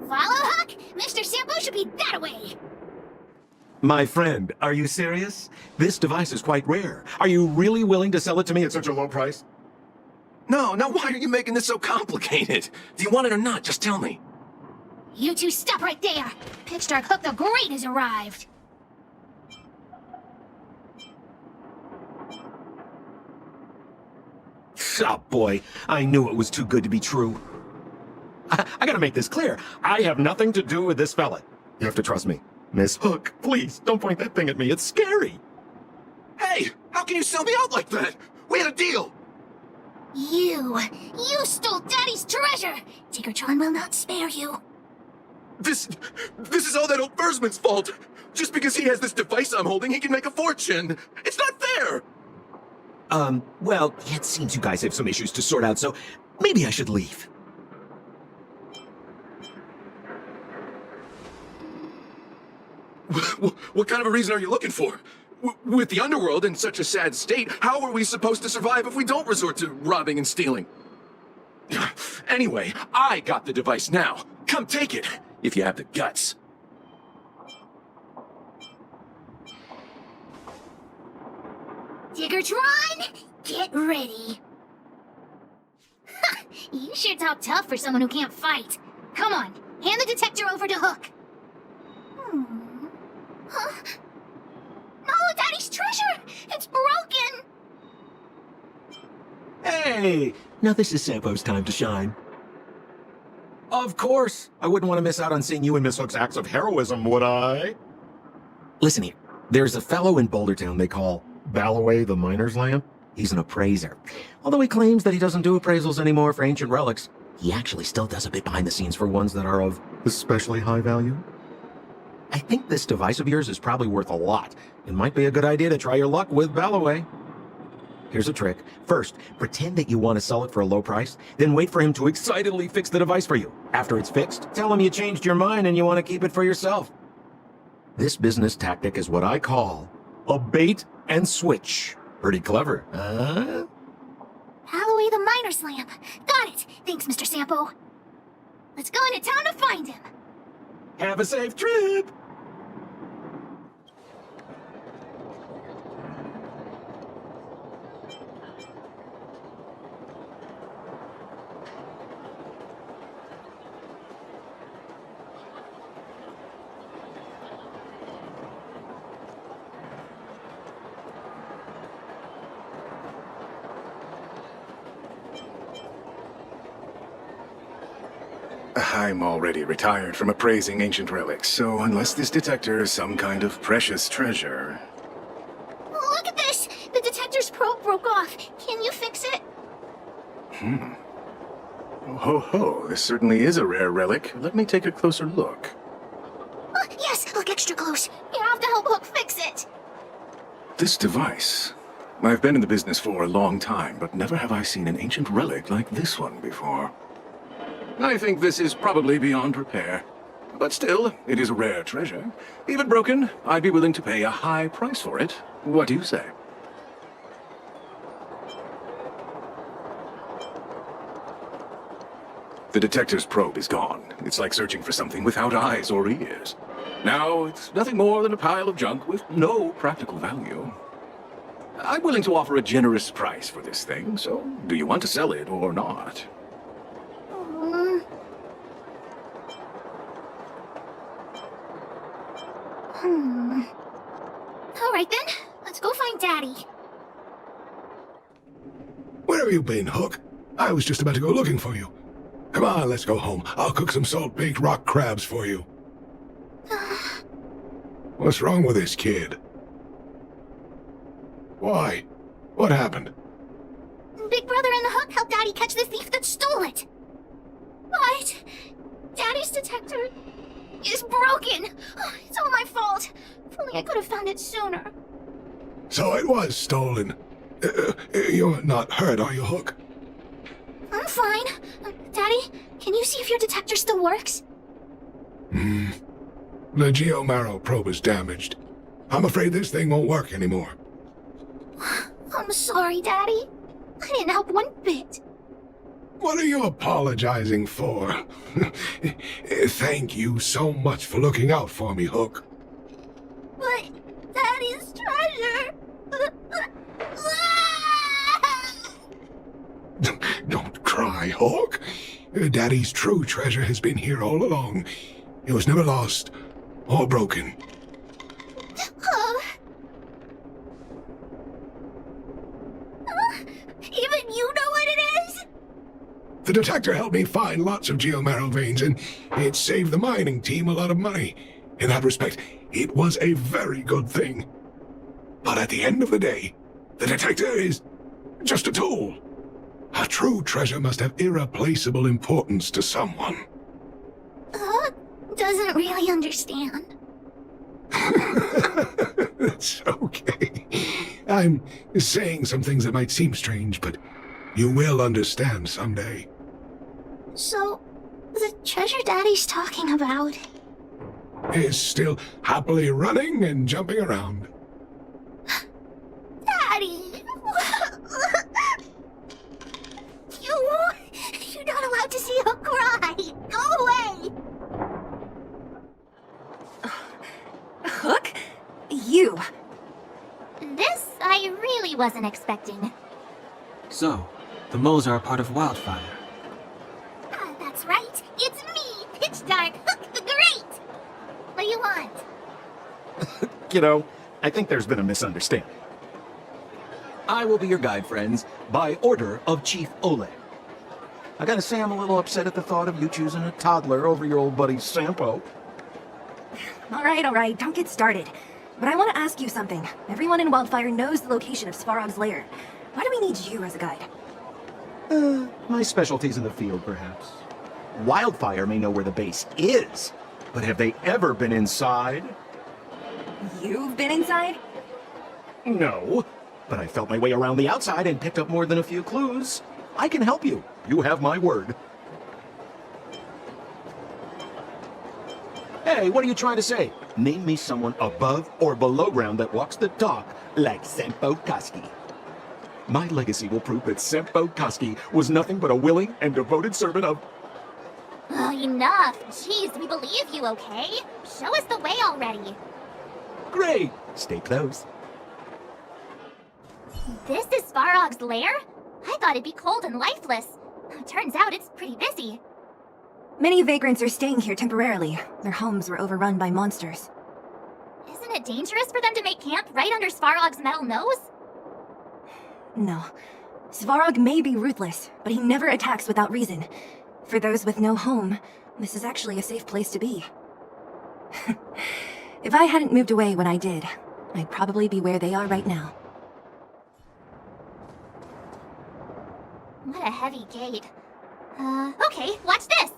Follow, Huck! Mr. Sampo should be that way! My friend, are you serious? This device is quite rare. Are you really willing to sell it to me at such a low price? No, why are you making this so complicated? Do you want it or not? Just tell me. You two stop right there! Pitch Dark Hook the Great has arrived! Oh boy, I knew it was too good to be true. I gotta make this clear. I have nothing to do with this fella. You have to trust me. Miss Hook, please, don't point that thing at me. It's scary. Hey, how can you sell me out like that? We had a deal. You stole Daddy's treasure! Tiggertron will not spare you. This is all that old Versman's fault. Just because he has this device I'm holding, he can make a fortune. It's not fair. Well, it seems you guys have some issues to sort out, so maybe I should leave. What kind of a reason are you looking for? With the underworld in such a sad state, how are we supposed to survive if we don't resort to robbing and stealing? Anyway, I got the device now. Come take it, if you have the guts. Tiggertron, get ready. You sure talk tough for someone who can't fight. Come on, hand the detector over to Hook. Huh? No, Daddy's treasure! It's broken! Hey, now this is Sampo's time to shine. Of course. I wouldn't want to miss out on seeing you and Miss Hook's acts of heroism, would I? Listen here. There's a fellow in Bouldertown they call Balloway the Miner's Lamp. He's an appraiser. Although he claims that he doesn't do appraisals anymore for ancient relics, he actually still does a bit behind the scenes for ones that are of especially high value. I think this device of yours is probably worth a lot. It might be a good idea to try your luck with Balloway. Here's a trick. First, pretend that you want to sell it for a low price, then wait for him to excitedly fix the device for you. After it's fixed, tell him you changed your mind and you want to keep it for yourself. This business tactic is what I call a bait and switch. Pretty clever, huh? Balloway the Miner's Lamp. Got it. Thanks, Mr. Sampo. Let's go into town to find him. Have a safe trip! I'm already retired from appraising ancient relics, so unless this detector is some kind of precious treasure... Look at this! The detector's probe broke off. Can you fix it? Ho ho, this certainly is a rare relic. Let me take a closer look. Yes, look extra close. You have to help Hook fix it. This device... I've been in the business for a long time, but never have I seen an ancient relic like this one before. I think this is probably beyond repair. But still, it is a rare treasure. Even broken, I'd be willing to pay a high price for it. What do you say? The detector's probe is gone. It's like searching for something without eyes or ears. Now, it's nothing more than a pile of junk with no practical value. I'm willing to offer a generous price for this thing, so do you want to sell it or not? Alright then, let's go find Daddy. Where have you been, Hook? I was just about to go looking for you. Come on, let's go home. I'll cook some salt-baked rock crabs for you. What's wrong with this kid? Why? What happened? Big Brother and the Hook helped Daddy catch the thief that stole it. But Daddy's detector is broken. It's all my fault. If only I could have found it sooner. So it was stolen. You're not hurt, are you, Hook? I'm fine. Daddy, can you see if your detector still works? The geomarrow probe is damaged. I'm afraid this thing won't work anymore. I'm sorry, Daddy. I didn't help one bit. What are you apologizing for? Thank you so much for looking out for me, Hook. But Daddy's treasure... Don't cry, Hawk. Daddy's true treasure has been here all along. It was never lost or broken. Even you know what it is? The detector helped me find lots of geomarrow veins, and it saved the mining team a lot of money. In that respect, it was a very good thing. But at the end of the day, the detector is just a tool. A true treasure must have irreplaceable importance to someone. Doesn't really understand. It's okay. I'm saying some things that might seem strange, but you will understand someday. So, the treasure Daddy's talking about... Is still happily running and jumping around. Daddy! You're not allowed to see her cry! Go away! Hook? You! This I really wasn't expecting. So, the moles are a part of Wildfire. That's right. It's me, Pitch Dark Hook the Great! What do you want? Kiddo, I think there's been a misunderstanding. I will be your guide, friends, by order of Chief Ole. I gotta say I'm a little upset at the thought of you choosing a toddler over your old buddy Sampo. All right, don't get started. But I want to ask you something. Everyone in Wildfire knows the location of Svarog's lair. Why do we need you as a guide? My specialty's in the field, perhaps. Wildfire may know where the base is, but have they ever been inside? You've been inside? No, but I felt my way around the outside and picked up more than a few clues. I can help you. You have my word. Hey, what are you trying to say? Name me someone above or below ground that walks the talk like Sempo Koski. My legacy will prove that Sempo Koski was nothing but a willing and devoted servant of... Enough. Jeez, we believe you, okay? Show us the way already. Great! Stay close. This is Svarog's lair? I thought it'd be cold and lifeless. Turns out it's pretty busy. Many vagrants are staying here temporarily. Their homes were overrun by monsters. Isn't it dangerous for them to make camp right under Svarog's metal nose? No. Svarog may be ruthless, but he never attacks without reason. For those with no home, this is actually a safe place to be. If I hadn't moved away when I did, I'd probably be where they are right now. What a heavy gate. Okay, watch this!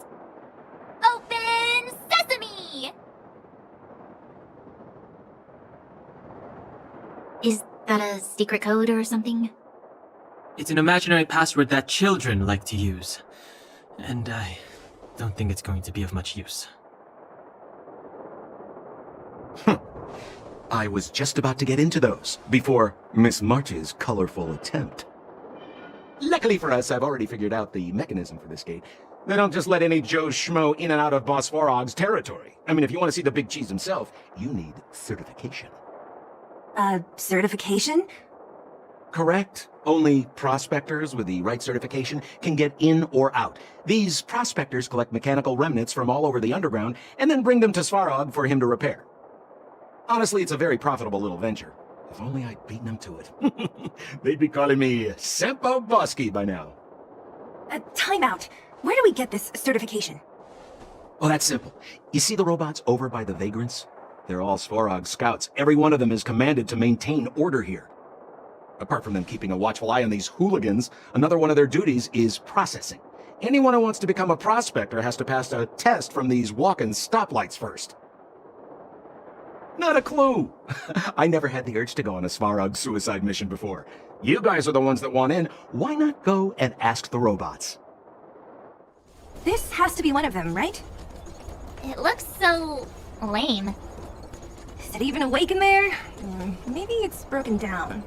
Open sesame! Is that a secret code or something? It's an imaginary password that children like to use. And I don't think it's going to be of much use. I was just about to get into those before Miss March's colorful attempt. Luckily for us, I've already figured out the mechanism for this gate. They don't just let any Joe Schmo in and out of Boss Svarog's territory. I mean, if you want to see the big cheese himself, you need certification. Certification? Correct. Only prospectors with the right certification can get in or out. These prospectors collect mechanical remnants from all over the underground and then bring them to Svarog for him to repair. Honestly, it's a very profitable little venture. If only I'd beaten them to it. They'd be calling me Sempo Bosky by now. Time out. Where do we get this certification? Oh, that's simple. You see the robots over by the vagrants? They're all Svarog scouts. Every one of them is commanded to maintain order here. Apart from them keeping a watchful eye on these hooligans, another one of their duties is processing. Anyone who wants to become a prospector has to pass a test from these walk-in stoplights first. Not a clue. I never had the urge to go on a Svarog suicide mission before. You guys are the ones that want in. Why not go and ask the robots? This has to be one of them, right? It looks so lame. Is it even awake in there? Maybe it's broken down.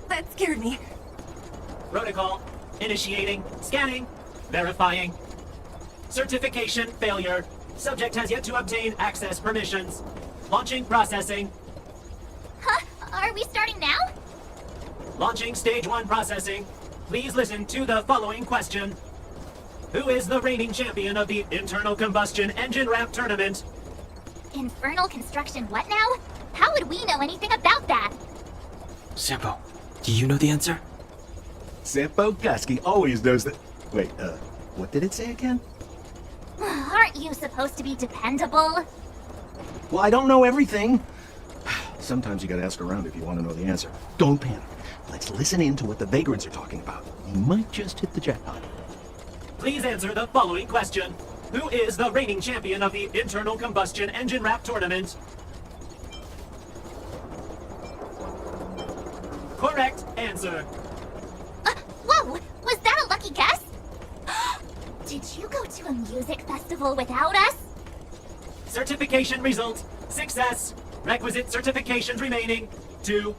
That scared me. Protocol. Initiating. Scanning. Verifying. Certification failure. Subject has yet to obtain access permissions. Launching processing. Huh? Are we starting now? Launching stage 1 processing. Please listen to the following question. Who is the reigning champion of the internal combustion engine ramp tournament? Infernal construction what now? How would we know anything about that? Sampo, do you know the answer? Sampo Gusky always knows that. Wait, what did it say again? Aren't you supposed to be dependable? Well, I don't know everything. Sometimes you gotta ask around if you want to know the answer. Don't panic. Let's listen in to what the vagrants are talking about. You might just hit the jackpot. Please answer the following question. Who is the reigning champion of the internal combustion engine ramp tournament? Correct answer. Whoa! Was that a lucky guess? Did you go to a music festival without us? Certification result. Success. Requisite certifications remaining. 2.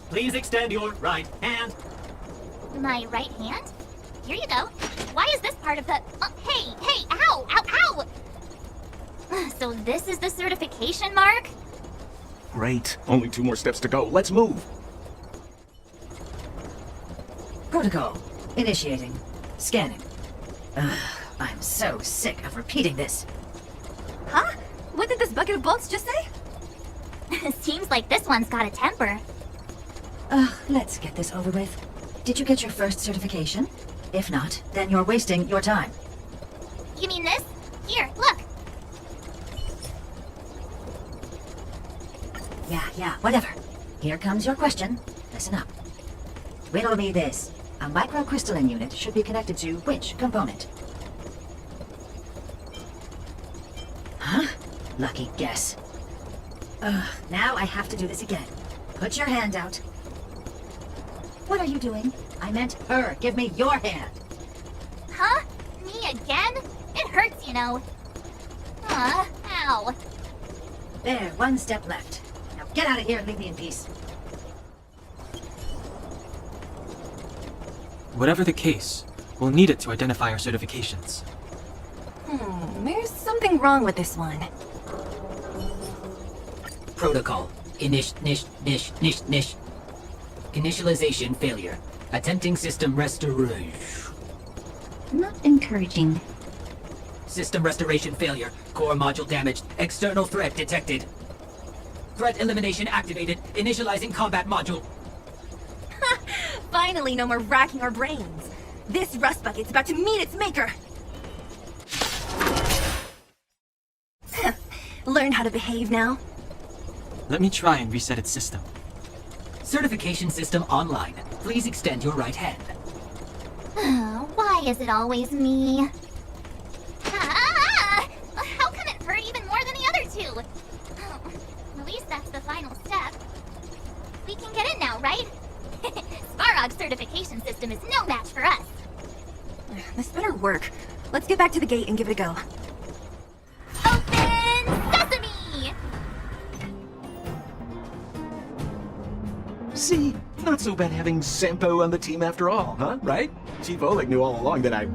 Please extend your right hand. My right hand? Here you go. Why is this part of the... hey, ow, ow, ow! So this is the certification mark? Great. Only 2 more steps to go. Let's move. Protocol. Initiating. Scanning. I'm so sick of repeating this. Huh? What did this bucket of bolts just say? Seems like this one's got a temper. Let's get this over with. Did you get your first certification? If not, then you're wasting your time. You mean this? Here, look. Yeah, whatever. Here comes your question. Listen up. Riddle me this. A microcrystalline unit should be connected to which component? Huh? Lucky guess. Now I have to do this again. Put your hand out. What are you doing? I meant her. Give me your hand. Huh? Me again? It hurts, you know. Ow. There, 1 step left. Now get out of here and leave me in peace. Whatever the case, we'll need it to identify our certifications. There's something wrong with this one. Protocol. Initialization failure. Attempting system restoration. Not encouraging. System restoration failure. Core module damaged. External threat detected. Threat elimination activated. Initializing combat module. Finally, no more racking our brains. This rust bucket's about to meet its maker. Learn how to behave now. Let me try and reset its system. Certification system online. Please extend your right hand. Why is it always me? How come it hurt even more than the other 2? At least that's the final step. We can get in now, right? Svarog's certification system is no match for us. This better work. Let's get back to the gate and give it a go. Open sesame! See? Not so bad having Sampo on the team after all, huh? Right? Chief Oleg knew all along that I...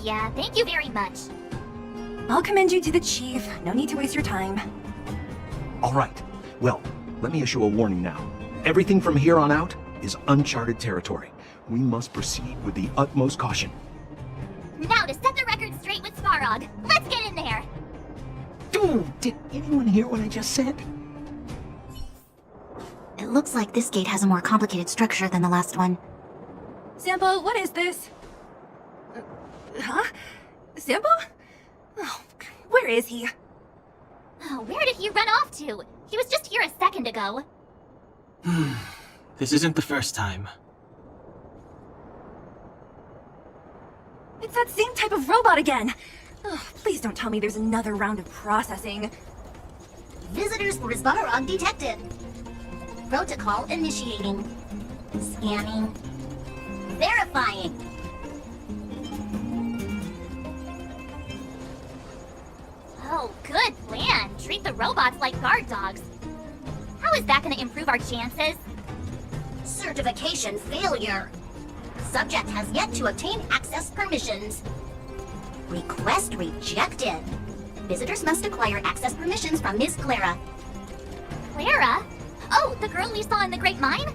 Yeah, thank you very much. I'll commend you to the chief. No need to waste your time. All right. Well, let me issue a warning now. Everything from here on out is uncharted territory. We must proceed with the utmost caution. Now to set the record straight with Svarog. Let's get in there! Ooh, did anyone hear what I just said? It looks like this gate has a more complicated structure than the last one. Sampo, what is this? Huh? Sampo? Oh, where is he? Where did he run off to? He was just here a second ago. This isn't the first time. It's that same type of robot again. Oh, please don't tell me there's another round of processing. Visitors for Svarog detected. Protocol initiating. Scanning. Verifying. Oh, good plan. Treat the robots like guard dogs. How is that gonna improve our chances? Certification failure. Subject has yet to obtain access permissions. Request rejected. Visitors must acquire access permissions from Ms. Clara. Clara? Oh, the girl we saw in the Great Mine?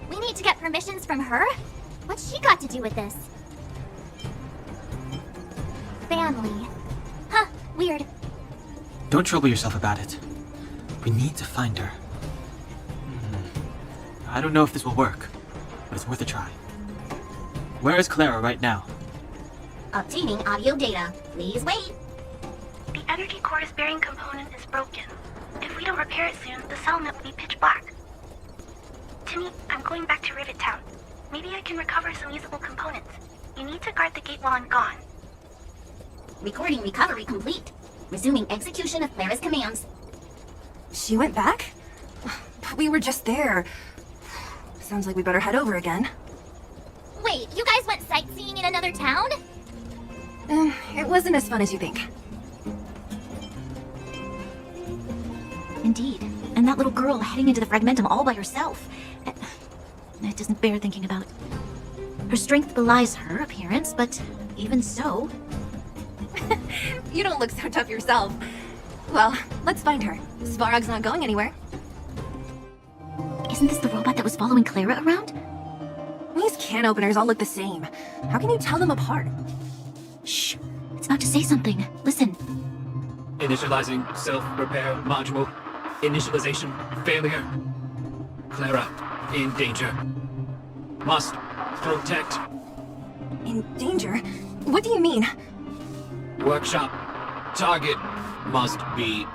We need to get permissions from her? What's she got to do with this? Family. Huh, weird. Don't trouble yourself about it. We need to find her. I don't know if this will work, but it's worth a try. Where is Clara right now? Obtaining audio data. Please wait. The energy core's bearing component is broken. If we don't repair it soon, the settlement will be pitch black. Timmy, I'm going back to Rivet Town. Maybe I can recover some usable components. You need to guard the gate while I'm gone. Recording recovery complete. Resuming execution of Clara's commands. She went back? But we were just there. Sounds like we better head over again. Wait, you guys went sightseeing in another town? It wasn't as fun as you think. Indeed. And that little girl heading into the Fragmentum all by herself. It doesn't bear thinking about. Her strength belies her appearance, but even so... You don't look so tough yourself. Well, let's find her. Svarog's not going anywhere. Isn't this the robot that was following Clara around? These can openers all look the same. How can you tell them apart? Shh. It's about to say something. Listen. Initializing self-repair module. Initialization failure. Clara in danger. Must protect. In danger? What do you mean? Workshop. Target must be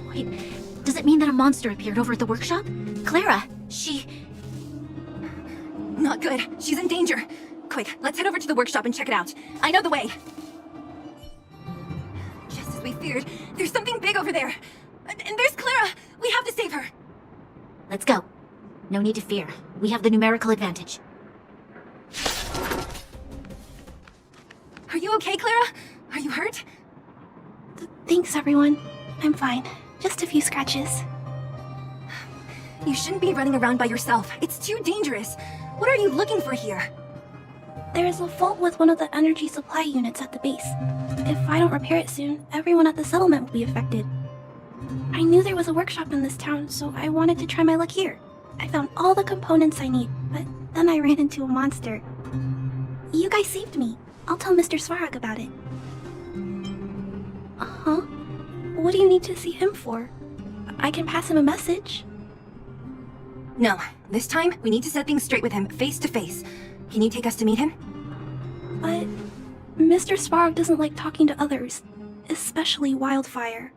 Wait, does it mean that a monster appeared over at the workshop? Clara, she... Not good. She's in danger. Quick, let's head over to the workshop and check it out. I know the way. Just as we feared, there's something big over there. And there's Clara! We have to save her! Let's go. No need to fear. We have the numerical advantage. Are you okay, Clara? Are you hurt? Thanks, everyone. I'm fine. Just a few scratches. You shouldn't be running around by yourself. It's too dangerous. What are you looking for here? There is a fault with one of the energy supply units at the base. If I don't repair it soon, everyone at the settlement will be affected. I knew there was a workshop in this town, so I wanted to try my luck here. I found all the components I need, but then I ran into a monster. You guys saved me. I'll tell Mr. Svarog about it. Huh? What do you need to see him for? I can pass him a message. No, this time we need to set things straight with him face to face. Can you take us to meet him? But Mr. Svarog doesn't like talking to others, especially Wildfire.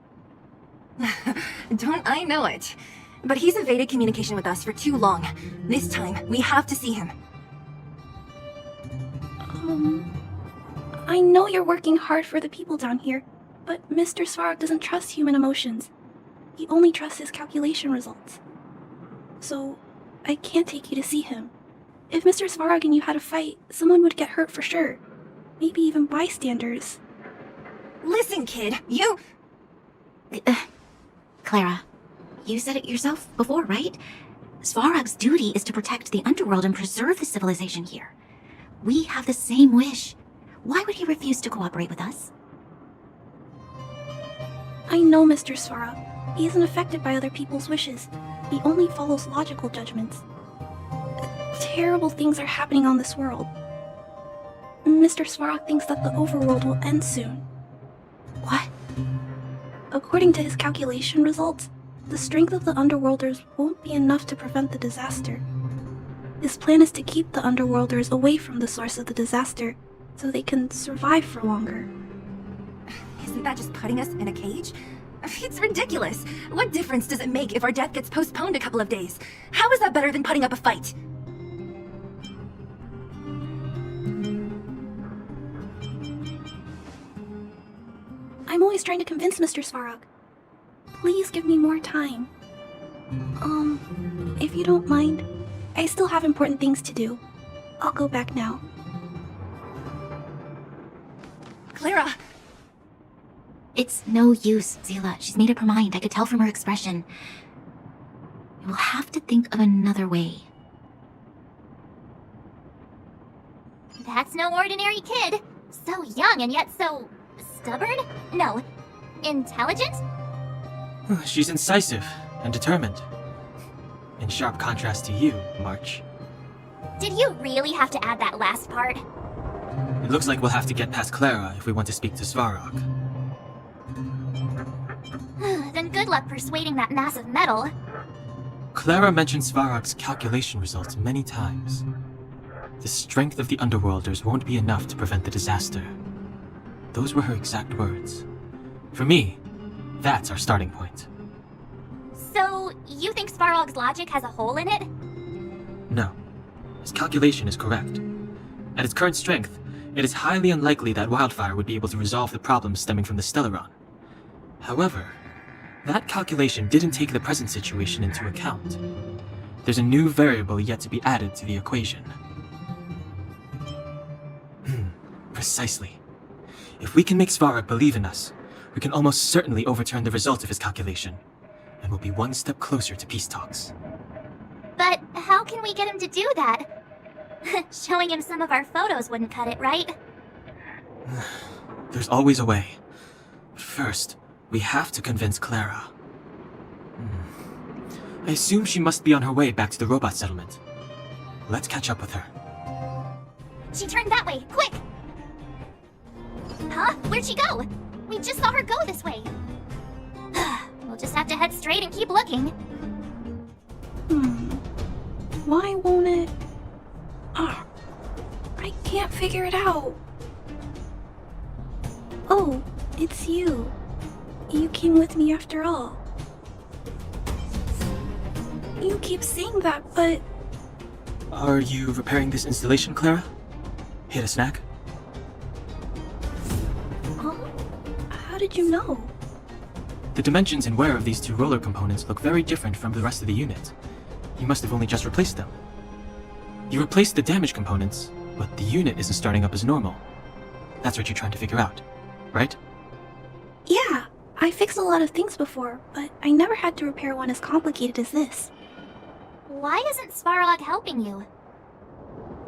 Don't I know it? But he's evaded communication with us for too long. This time, we have to see him. I know you're working hard for the people down here, but Mr. Svarog doesn't trust human emotions. He only trusts his calculation results. So, I can't take you to see him. If Mr. Svarog and you had a fight, someone would get hurt for sure. Maybe even bystanders. Listen, kid, you... Clara, you said it yourself before, right? Svarog's duty is to protect the underworld and preserve the civilization here. We have the same wish. Why would he refuse to cooperate with us? I know Mr. Svarog. He isn't affected by other people's wishes. He only follows logical judgments. Terrible things are happening on this world. Mr. Svarog thinks that the overworld will end soon. What? According to his calculation results, the strength of the Underworlders won't be enough to prevent the disaster. His plan is to keep the Underworlders away from the source of the disaster, so they can survive for longer. Isn't that just putting us in a cage? It's ridiculous. What difference does it make if our death gets postponed a couple of days? How is that better than putting up a fight? I'm always trying to convince Mr. Svarog. Please give me more time. If you don't mind, I still have important things to do. I'll go back now. Clara! It's no use, Zila. She's made up her mind. I could tell from her expression. We'll have to think of another way. That's no ordinary kid. So young and yet so stubborn? No, intelligent? She's incisive and determined. In sharp contrast to you, March. Did you really have to add that last part? It looks like we'll have to get past Clara if we want to speak to Svarog. Then good luck persuading that mass of metal. Clara mentioned Svarog's calculation results many times. The strength of the Underworlders won't be enough to prevent the disaster. Those were her exact words. For me, that's our starting point. So, you think Svarog's logic has a hole in it? No. His calculation is correct. At its current strength, it is highly unlikely that Wildfire would be able to resolve the problems stemming from the Stellaron. However, that calculation didn't take the present situation into account. There's a new variable yet to be added to the equation. Precisely. If we can make Svarog believe in us, we can almost certainly overturn the result of his calculation, and we'll be one step closer to peace talks. But how can we get him to do that? Showing him some of our photos wouldn't cut it, right? There's always a way. But first, we have to convince Clara. I assume she must be on her way back to the robot settlement. Let's catch up with her. She turned that way, quick! Huh? Where'd she go? We just saw her go this way. We'll just have to head straight and keep looking. Why won't it... Ah, I can't figure it out. Oh, it's you. You came with me after all. You keep saying that, but... Are you repairing this installation, Clara? Hit a snack? Huh? How did you know? The dimensions and wear of these two roller components look very different from the rest of the unit. You must have only just replaced them. You replaced the damaged components, but the unit isn't starting up as normal. That's what you're trying to figure out, right? Yeah, I fixed a lot of things before, but I never had to repair one as complicated as this. Why isn't Svarog helping you?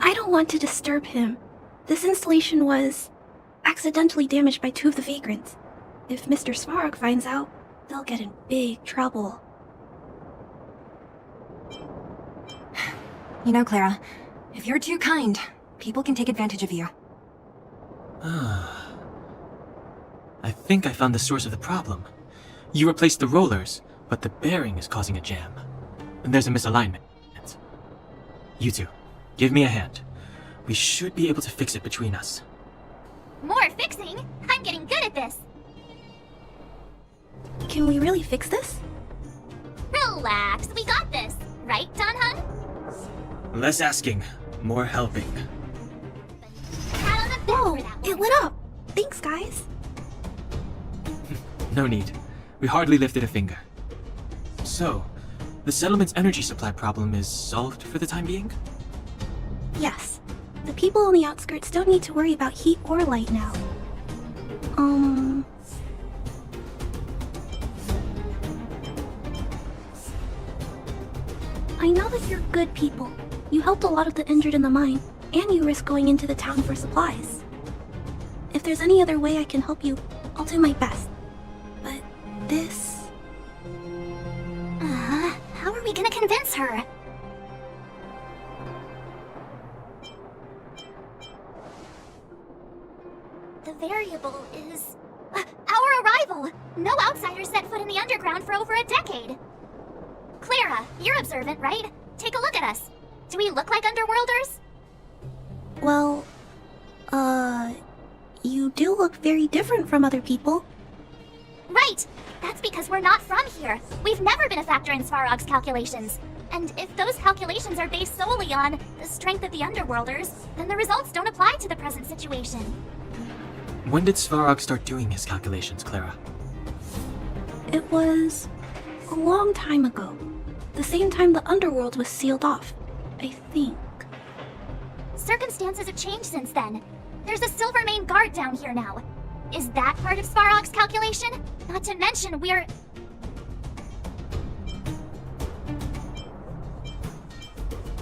I don't want to disturb him. This installation was accidentally damaged by two of the vagrants. If Mr. Svarog finds out, they'll get in big trouble. You know, Clara, if you're too kind, people can take advantage of you. I think I found the source of the problem. You replaced the rollers, but the bearing is causing a jam. And there's a misalignment. You two, give me a hand. We should be able to fix it between us. More fixing? I'm getting good at this. Can we really fix this? Relax, we got this. Right, Dan-hun? Less asking, more helping. Pat on the back Whoa, for that it one. lit up! Thanks, guys. No need. We hardly lifted a finger. So, the settlement's energy supply problem is solved for the time being? Yes. The people on the outskirts don't need to worry about heat or light now. I know that you're good people. You helped a lot of the injured in the mine, and you risked going into the town for supplies. If there's any other way I can help you, I'll do my best. But this... How are we gonna convince her? The variable is... our arrival! No outsiders set foot in the underground for over a decade. Clara, you're observant, right? Take a look at us. Do we look like Underworlders? Well, you do look very different from other people. Right! That's because we're not from here. We've never been a factor in Svarog's calculations. And if those calculations are based solely on the strength of the Underworlders, then the results don't apply to the present situation. When did Svarog start doing his calculations, Clara? It was a long time ago. The same time the underworld was sealed off, I think. Circumstances have changed since then. There's a Silvermane guard down here now. Is that part of Svarog's calculation? Not to mention we're...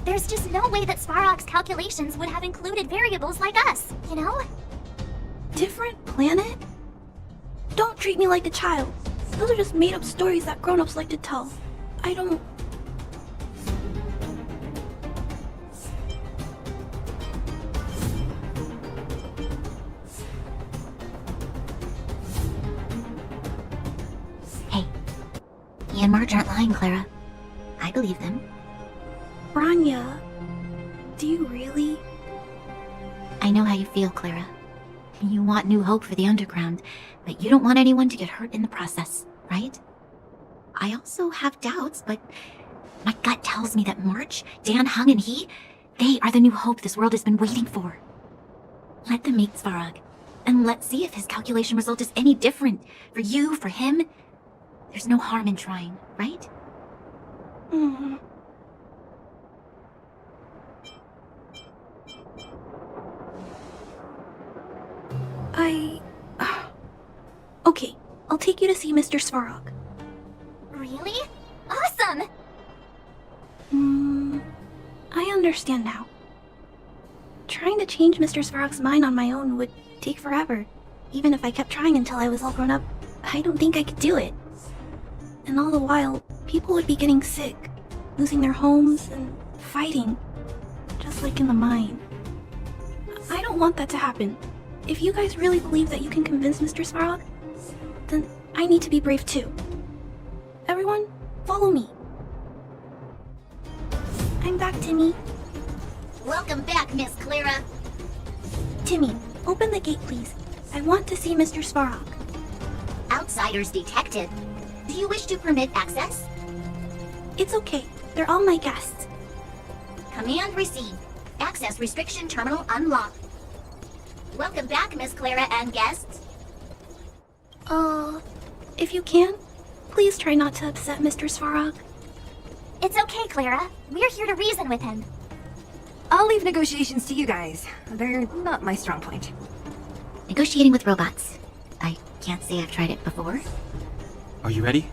There's just no way that Svarog's calculations would have included variables like us, you know? Different planet? Don't treat me like a child. Those are just made-up stories that grown-ups like to tell. I don't... Hey, he and Marge aren't lying, Clara. I believe them. Branya, do you really? I know how you feel, Clara. You want new hope for the underground, but you don't want anyone to get hurt in the process, right? I also have doubts, but my gut tells me that March, Dan Hung, and they are the new hope this world has been waiting for. Let them meet Svarog, and let's see if his calculation result is any different. For you, for him, there's no harm in trying, right? Okay, I'll take you to see Mr. Svarog. Really? Awesome! I understand now. Trying to change Mr. Svarog's mind on my own would take forever. Even if I kept trying until I was all grown up, I don't think I could do it. And all the while, people would be getting sick, losing their homes, and fighting. Just like in the mine. I don't want that to happen. If you guys really believe that you can convince Mr. Svarog, then I need to be brave too. Everyone, follow me. I'm back, Timmy. Welcome back, Miss Clara. Timmy, open the gate, please. I want to see Mr. Svarog. Outsiders detected. Do you wish to permit access? It's okay. They're all my guests. Command received. Access restriction terminal unlocked. Welcome back, Miss Clara and guests. If you can, please try not to upset Mr. Svarog. It's okay, Clara. We're here to reason with him. I'll leave negotiations to you guys. They're not my strong point. Negotiating with robots. I can't say I've tried it before. Are you ready?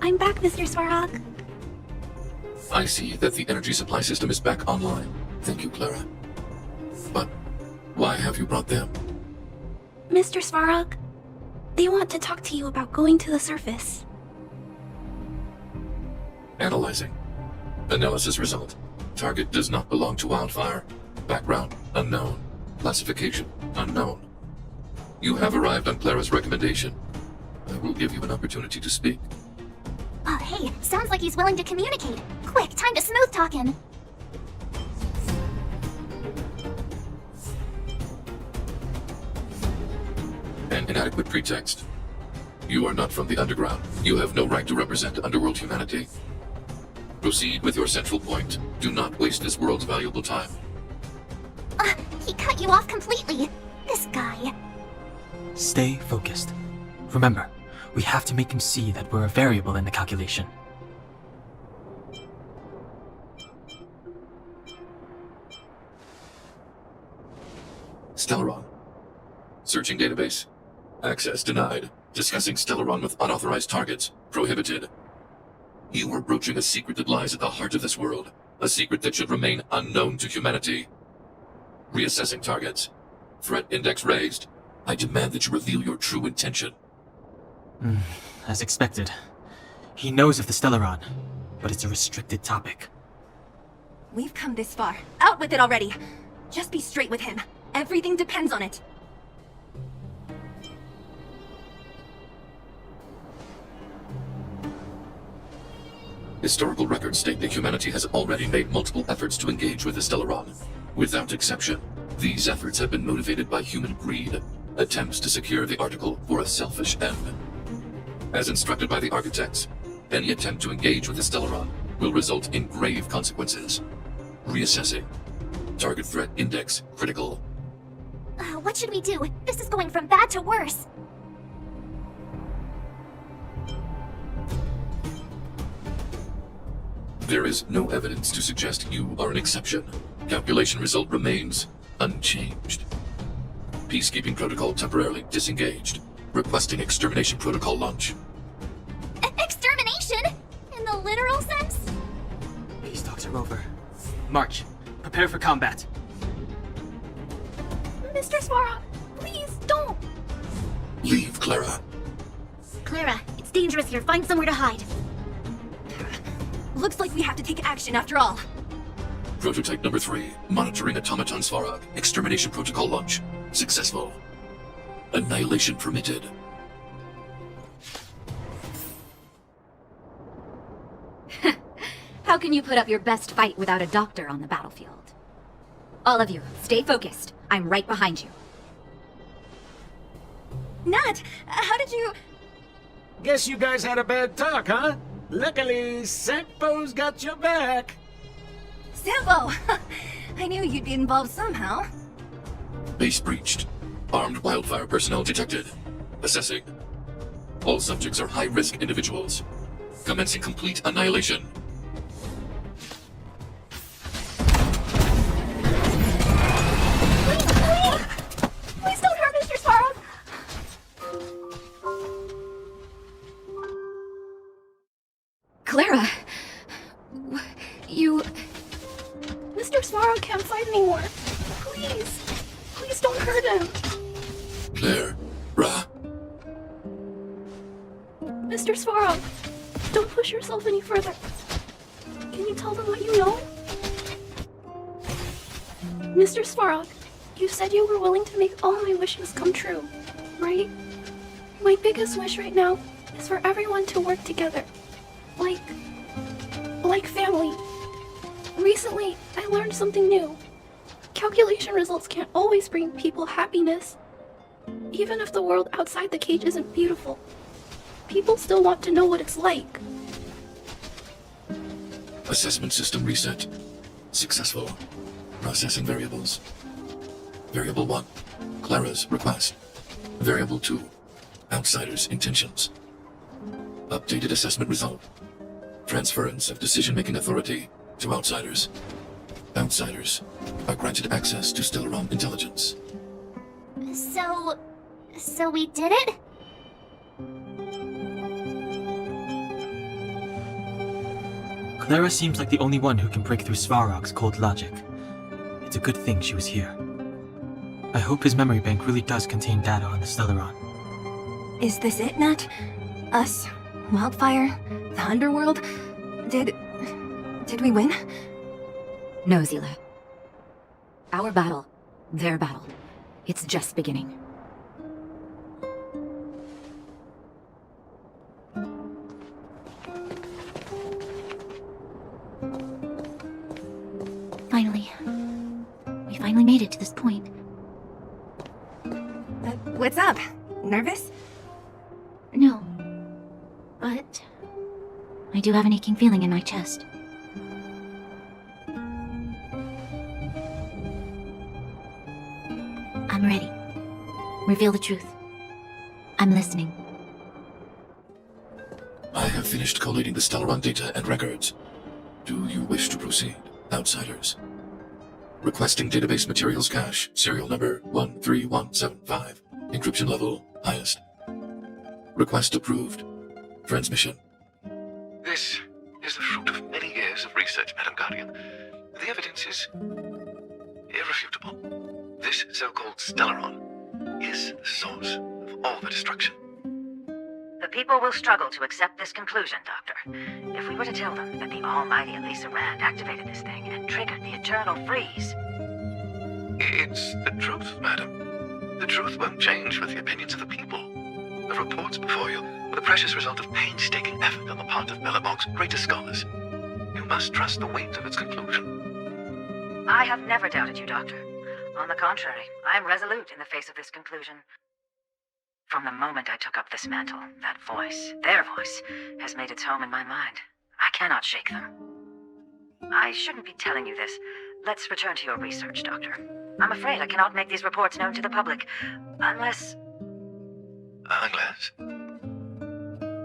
I'm back, Mr. Svarog. I see that the energy supply system is back online. Thank you, Clara. But why have you brought them? Mr. Svarog, they want to talk to you about going to the surface. Analyzing. Analysis result. Target does not belong to Wildfire. Background unknown. Classification unknown. You have arrived on Clara's recommendation. I will give you an opportunity to speak. Oh, hey, sounds like he's willing to communicate. Quick, time to smooth talk him. An inadequate pretext. You are not from the underground. You have no right to represent underworld humanity. Proceed with your central point. Do not waste this world's valuable time. He cut you off completely. This guy. Stay focused. Remember, we have to make him see that we're a variable in the calculation. Stellaron. Searching database. Access denied. Discussing Stellaron with unauthorized targets. Prohibited. You are broaching a secret that lies at the heart of this world. A secret that should remain unknown to humanity. Reassessing targets. Threat index raised. I demand that you reveal your true intention. As expected. He knows of the Stellaron, but it's a restricted topic. We've come this far. Out with it already. Just be straight with him. Everything depends on it. Historical records state that humanity has already made multiple efforts to engage with the Stellaron. Without exception, these efforts have been motivated by human greed, attempts to secure the article for a selfish end. As instructed by the architects, any attempt to engage with the Stellaron will result in grave consequences. Reassessing. Target threat index critical. What should we do? This is going from bad to worse. There is no evidence to suggest you are an exception. Calculation result remains unchanged. Peacekeeping protocol temporarily disengaged. Requesting extermination protocol launch. Extermination? In the literal sense? Peace talks are over. March. Prepare for combat. Mr. Svarog, please don't. Leave, Clara. Clara, it's dangerous here. Find somewhere to hide. Looks like we have to take action after all. Prototype number 3. Monitoring automaton Svarog. Extermination protocol launch. Successful. Annihilation permitted. How can you put up your best fight without a doctor on the battlefield? All of you, stay focused. I'm right behind you. Nat, how did you... Guess you guys had a bad talk, huh? Luckily, Sampo's got your back. Sampo! I knew you'd be involved somehow. Base breached. Armed wildfire personnel detected. Assessing. All subjects are high-risk individuals. Commencing complete annihilation. Please don't hurt Mr. Svarog. Clara, you... Mr. Svarog can't fight anymore. Please don't hurt him. Claire. Ra. Mr. Svarog, don't push yourself any further. Can you tell them what you know? Mr. Svarog, you said you were willing to make all my wishes come true, right? My biggest wish right now is for everyone to work together. Like family. Recently, I learned something new. Calculation results can't always bring people happiness. Even if the world outside the cage isn't beautiful, people still want to know what it's like. Assessment system reset. Successful. Processing variables. Variable 1. Clara's request. Variable 2. Outsider's intentions. Updated assessment result. Transference of decision-making authority to outsiders. Outsiders are granted access to Stellaron intelligence. So we did it? Clara seems like the only one who can break through Svarog's cold logic. It's a good thing she was here. I hope his memory bank really does contain data on the Stellaron. Is this it, Nat? Us? Wildfire? The Underworld? Did we win? No, Zila. Our battle, their battle. It's just beginning. Finally. We finally made it to this point. What's up? Nervous? No. But... I do have an aching feeling in my chest. I'm ready. Reveal the truth. I'm listening. I have finished collating the Stellaron data and records. Do you wish to proceed, outsiders? Requesting database materials cache, serial number 13175. Encryption level, highest. Request approved. Transmission. This is the fruit of many years of research, Madam Guardian. The evidence is irrefutable. This so-called Stellaron is the source of all the destruction. The people will struggle to accept this conclusion, Doctor. If we were to tell them that the almighty Elisa Rand activated this thing and triggered the eternal freeze. It's the truth, madam. The truth won't change with the opinions of the people. The reports before you were the precious result of painstaking effort on the part of Belobog's greatest scholars. You must trust the weight of its conclusion. I have never doubted you, Doctor. On the contrary, I am resolute in the face of this conclusion. From the moment I took up this mantle, that voice, their voice, has made its home in my mind. I cannot shake them. I shouldn't be telling you this. Let's return to your research, Doctor. I'm afraid I cannot make these reports known to the public, unless...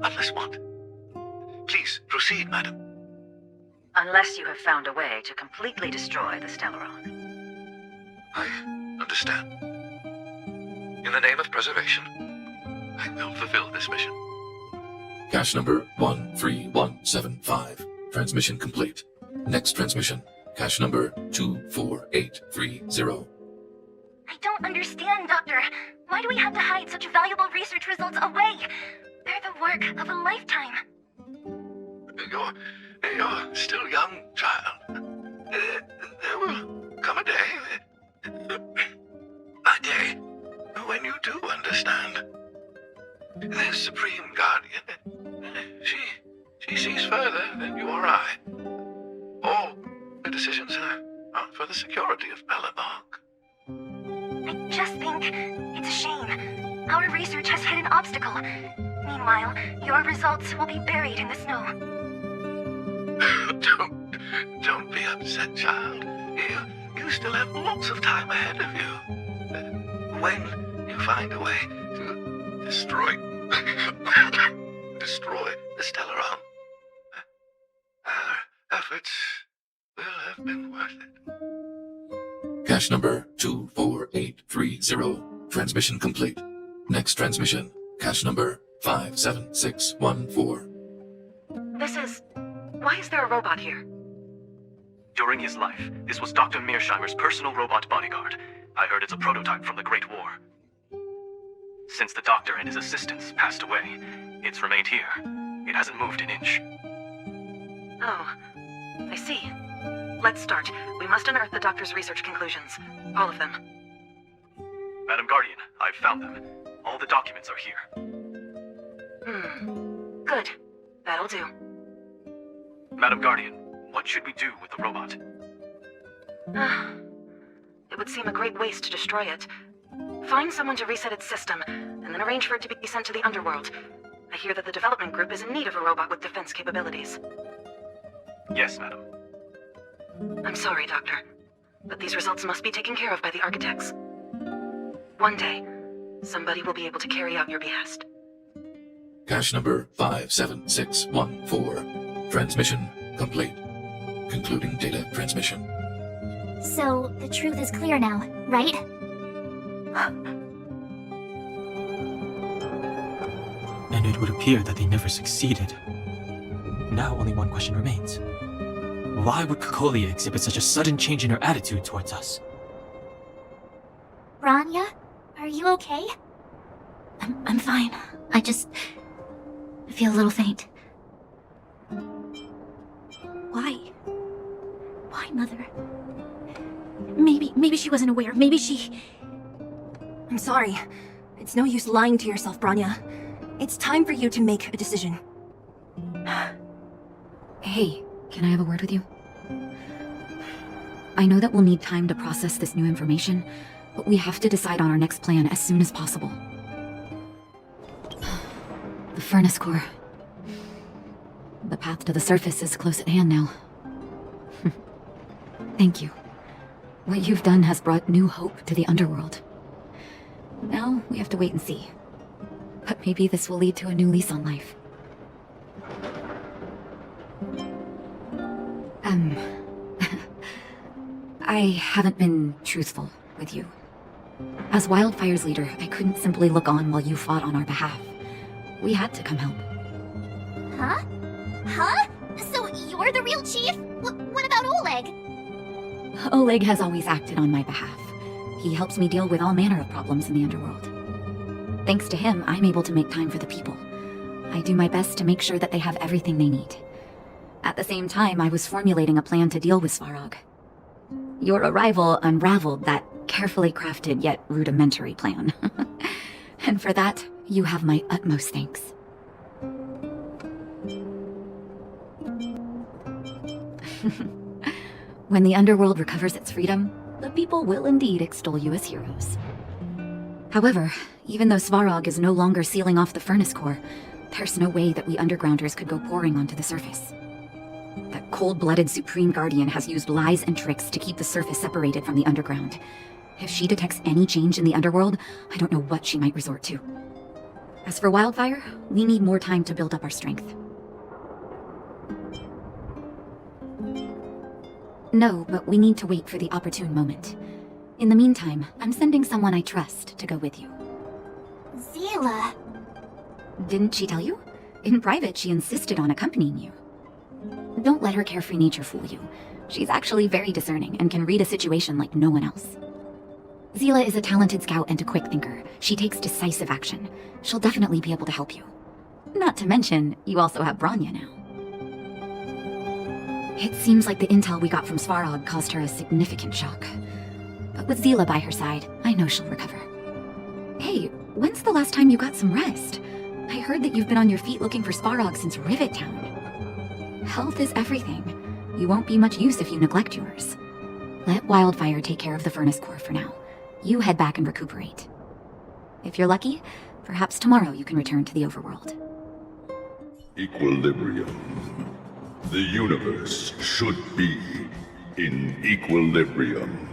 Unless what? Please, proceed, madam. Unless you have found a way to completely destroy the Stellaron. I understand. In the name of preservation, I will fulfill this mission. Cache number 13175. Transmission complete. Next transmission. Cache number 24830. I don't understand, Doctor. Why do we have to hide such valuable research results away? They're the work of a lifetime. You're still young, child. There will come a day, when you do understand. This Supreme Guardian, she sees further than you or I. All the decisions are for the security of Bellamog. I just think it's a shame. Our research has hit an obstacle. Meanwhile, your results will be buried in the snow. Don't be upset, child. You still have lots of time ahead of you. When you find a way to destroy the Stellaron, our efforts will have been worth it. Cache number 24830. Transmission complete. Next transmission. Cache number 57614. Why is there a robot here? During his life, this was Dr. Mearsheimer's personal robot bodyguard. I heard it's a prototype from the Great War. Since the doctor and his assistants passed away, it's remained here. It hasn't moved an inch. Oh, I see. Let's start. We must unearth the doctor's research conclusions. All of them. Madam Guardian, I've found them. All the documents are here. Good. That'll do. Madam Guardian, what should we do with the robot? It would seem a great waste to destroy it. Find someone to reset its system, and then arrange for it to be sent to the underworld. I hear that the development group is in need of a robot with defense capabilities. Yes, madam. I'm sorry, Doctor, but these results must be taken care of by the architects. One day, somebody will be able to carry out your behest. Cache number 57614. Transmission complete. Concluding data transmission. So, the truth is clear now, right? And it would appear that they never succeeded. Now only one question remains. Why would Caelus exhibit such a sudden change in her attitude towards us? Rania, are you okay? I'm fine. I feel a little faint. Why? Why, Mother? Maybe she wasn't aware. Maybe she... I'm sorry. It's no use lying to yourself, Branya. It's time for you to make a decision. Hey, can I have a word with you? I know that we'll need time to process this new information, but we have to decide on our next plan as soon as possible. The furnace core. The path to the surface is close at hand now. Thank you. What you've done has brought new hope to the underworld. Now, we have to wait and see. But maybe this will lead to a new lease on life. I haven't been truthful with you. As Wildfire's leader, I couldn't simply look on while you fought on our behalf. We had to come help. Huh? Huh? So you're the real chief? What about Oleg? Oleg has always acted on my behalf. He helps me deal with all manner of problems in the underworld. Thanks to him, I'm able to make time for the people. I do my best to make sure that they have everything they need. At the same time, I was formulating a plan to deal with Svarog. Your arrival unraveled that carefully crafted yet rudimentary plan. And for that, you have my utmost thanks. When the underworld recovers its freedom, the people will indeed extol you as heroes. However, even though Svarog is no longer sealing off the furnace core, there's no way that we undergrounders could go pouring onto the surface. That cold-blooded Supreme Guardian has used lies and tricks to keep the surface separated from the underground. If she detects any change in the underworld, I don't know what she might resort to. As for Wildfire, we need more time to build up our strength. No, but we need to wait for the opportune moment. In the meantime, I'm sending someone I trust to go with you. Zila. Didn't she tell you? In private, she insisted on accompanying you. Don't let her carefree nature fool you. She's actually very discerning and can read a situation like no one else. Zila is a talented scout and a quick thinker. She takes decisive action. She'll definitely be able to help you. Not to mention, you also have Branya now. It seems like the intel we got from Svarog caused her a significant shock. But with Zila by her side, I know she'll recover. Hey, when's the last time you got some rest? I heard that you've been on your feet looking for Svarog since Rivet Town. Health is everything. You won't be much use if you neglect yours. Let Wildfire take care of the furnace core for now. You head back and recuperate. If you're lucky, perhaps tomorrow you can return to the overworld. Equilibrium. The universe should be in equilibrium.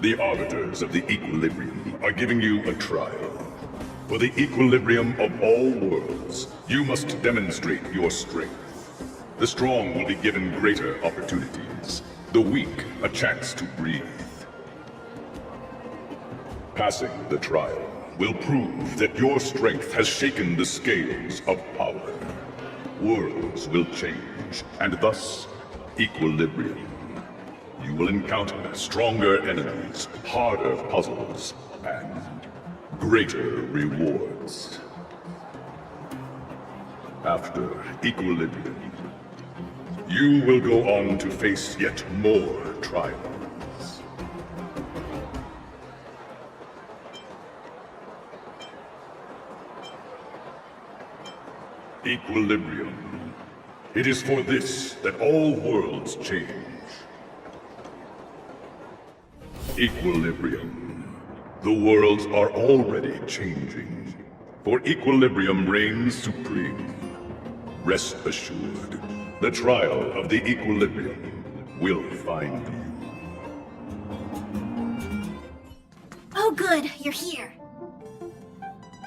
The arbiters of the equilibrium are giving you a trial. For the equilibrium of all worlds, you must demonstrate your strength. The strong will be given greater opportunities. The weak a chance to breathe. Passing the trial will prove that your strength has shaken the scales of power. Worlds will change, and thus, equilibrium. You will encounter stronger enemies, harder puzzles, and greater rewards. After equilibrium, you will go on to face yet more trials. Equilibrium. It is for this that all worlds change. Equilibrium. The worlds are already changing. For equilibrium reigns supreme. Rest assured, the trial of the equilibrium will find you. Oh good, you're here.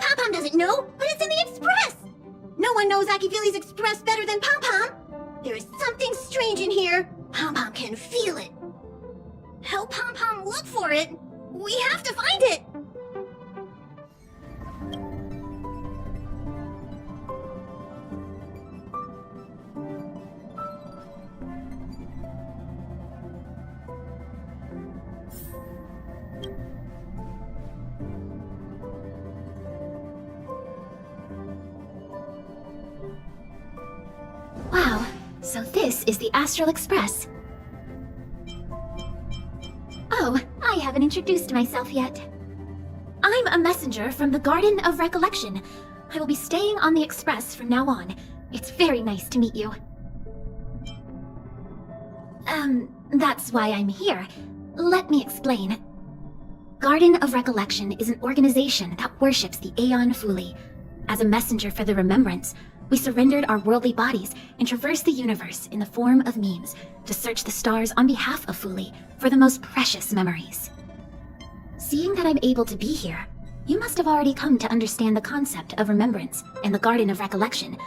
Pom-Pom doesn't know, but it's in the Express! No one knows Akivili's Express better than Pom-Pom! There is something strange in here. Pom-Pom can feel it. Help Pom-Pom look for it. We have to find it! Wow, so this is the Astral Express. Oh, I haven't introduced myself yet. I'm a messenger from the Garden of Recollection. I will be staying on the Express from now on. It's very nice to meet you. That's why I'm here. Let me explain. Garden of Recollection is an organization that worships the Aeon Fuli. As a messenger for the Remembrance, we surrendered our worldly bodies and traversed the universe in the form of memes to search the stars on behalf of Fuli for the most precious memories. Seeing that I'm able to be here, you must have already come to understand the concept of remembrance and the Garden of Recollection.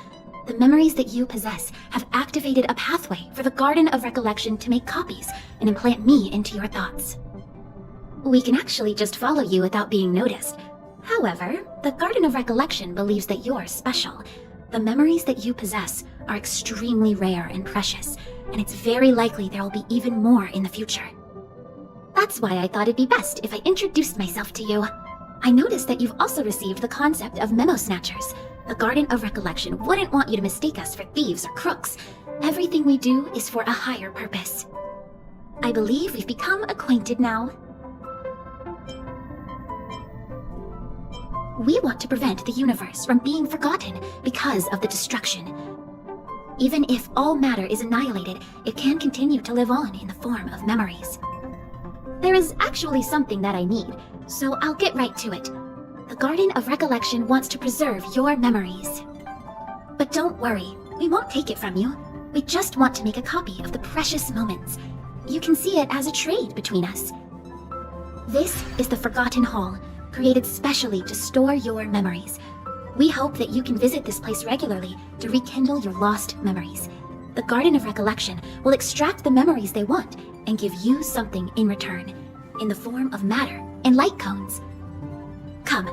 The memories that you possess have activated a pathway for the Garden of Recollection to make copies and implant me into your thoughts. We can actually just follow you without being noticed. However, the Garden of Recollection believes that you're special. The memories that you possess are extremely rare and precious, and it's very likely there will be even more in the future. That's why I thought it'd be best if I introduced myself to you. I noticed that you've also received the concept of memo snatchers. The Garden of Recollection wouldn't want you to mistake us for thieves or crooks. Everything we do is for a higher purpose. I believe we've become acquainted now. We want to prevent the universe from being forgotten because of the destruction. Even if all matter is annihilated, it can continue to live on in the form of memories. There is actually something that I need, so I'll get right to it. The Garden of Recollection wants to preserve your memories. But don't worry, we won't take it from you. We just want to make a copy of the precious moments. You can see it as a trade between us. This is the Forgotten Hall, created specially to store your memories. We hope that you can visit this place regularly to rekindle your lost memories. The Garden of Recollection will extract the memories they want and give you something in return, in the form of matter and light cones. Come,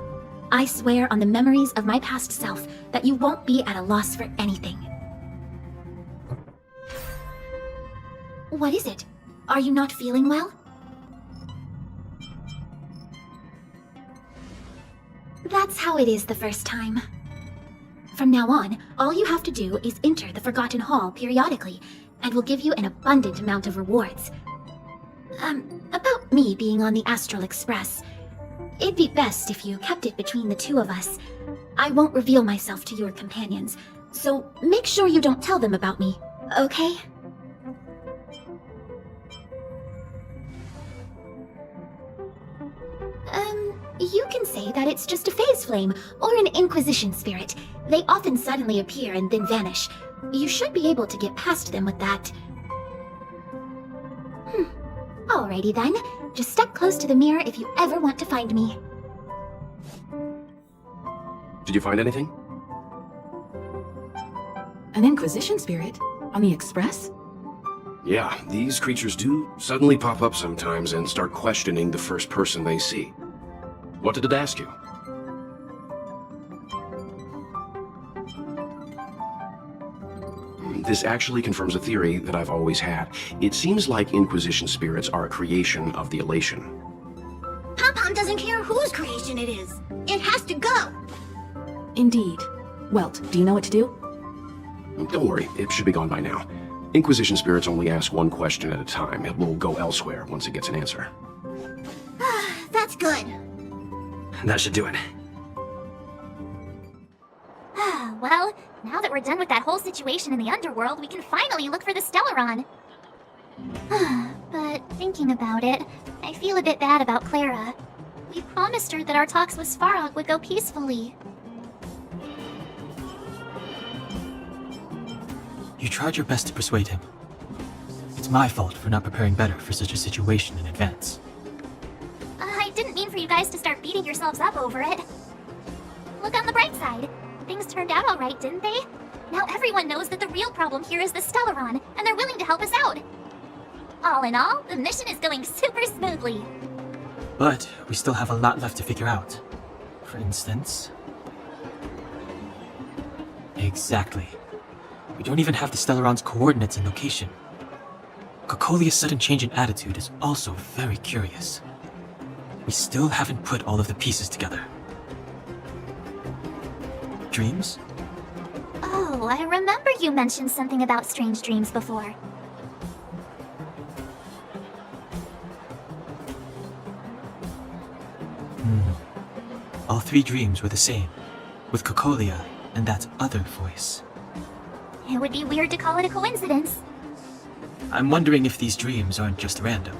I swear on the memories of my past self that you won't be at a loss for anything. What is it? Are you not feeling well? That's how it is the first time. From now on, all you have to do is enter the Forgotten Hall periodically, and we'll give you an abundant amount of rewards. About me being on the Astral Express. It'd be best if you kept it between the two of us. I won't reveal myself to your companions, so make sure you don't tell them about me, okay? You can say that it's just a phase flame, or an Inquisition spirit. They often suddenly appear and then vanish. You should be able to get past them with that. Alrighty then. Just step close to the mirror if you ever want to find me. Did you find anything? An Inquisition spirit? On the Express? Yeah, these creatures do suddenly pop up sometimes and start questioning the first person they see. What did it ask you? This actually confirms a theory that I've always had. It seems like Inquisition spirits are a creation of the Elation. Pom-Pom doesn't care whose creation it is. It has to go! Indeed. Welt, do you know what to do? Don't worry, it should be gone by now. Inquisition spirits only ask one question at a time. It will go elsewhere once it gets an answer. That's good. That should do it. Well, now that we're done with that whole situation in the underworld, we can finally look for the Stellaron. But thinking about it, I feel a bit bad about Clara. We promised her that our talks with Svarog would go peacefully. You tried your best to persuade him. It's my fault for not preparing better for such a situation in advance. I didn't mean for you guys to start beating yourselves up over it. Look on the bright side. Things turned out alright, didn't they? Now everyone knows that the real problem here is the Stellaron, and they're willing to help us out. All in all, the mission is going super smoothly. But we still have a lot left to figure out. For instance... Exactly. We don't even have the Stellaron's coordinates and location. Caecilius' sudden change in attitude is also very curious. We still haven't put all of the pieces together. Dreams? Oh, I remember you mentioned something about strange dreams before. All three dreams were the same, with Caecilius and that other voice. It would be weird to call it a coincidence. I'm wondering if these dreams aren't just random,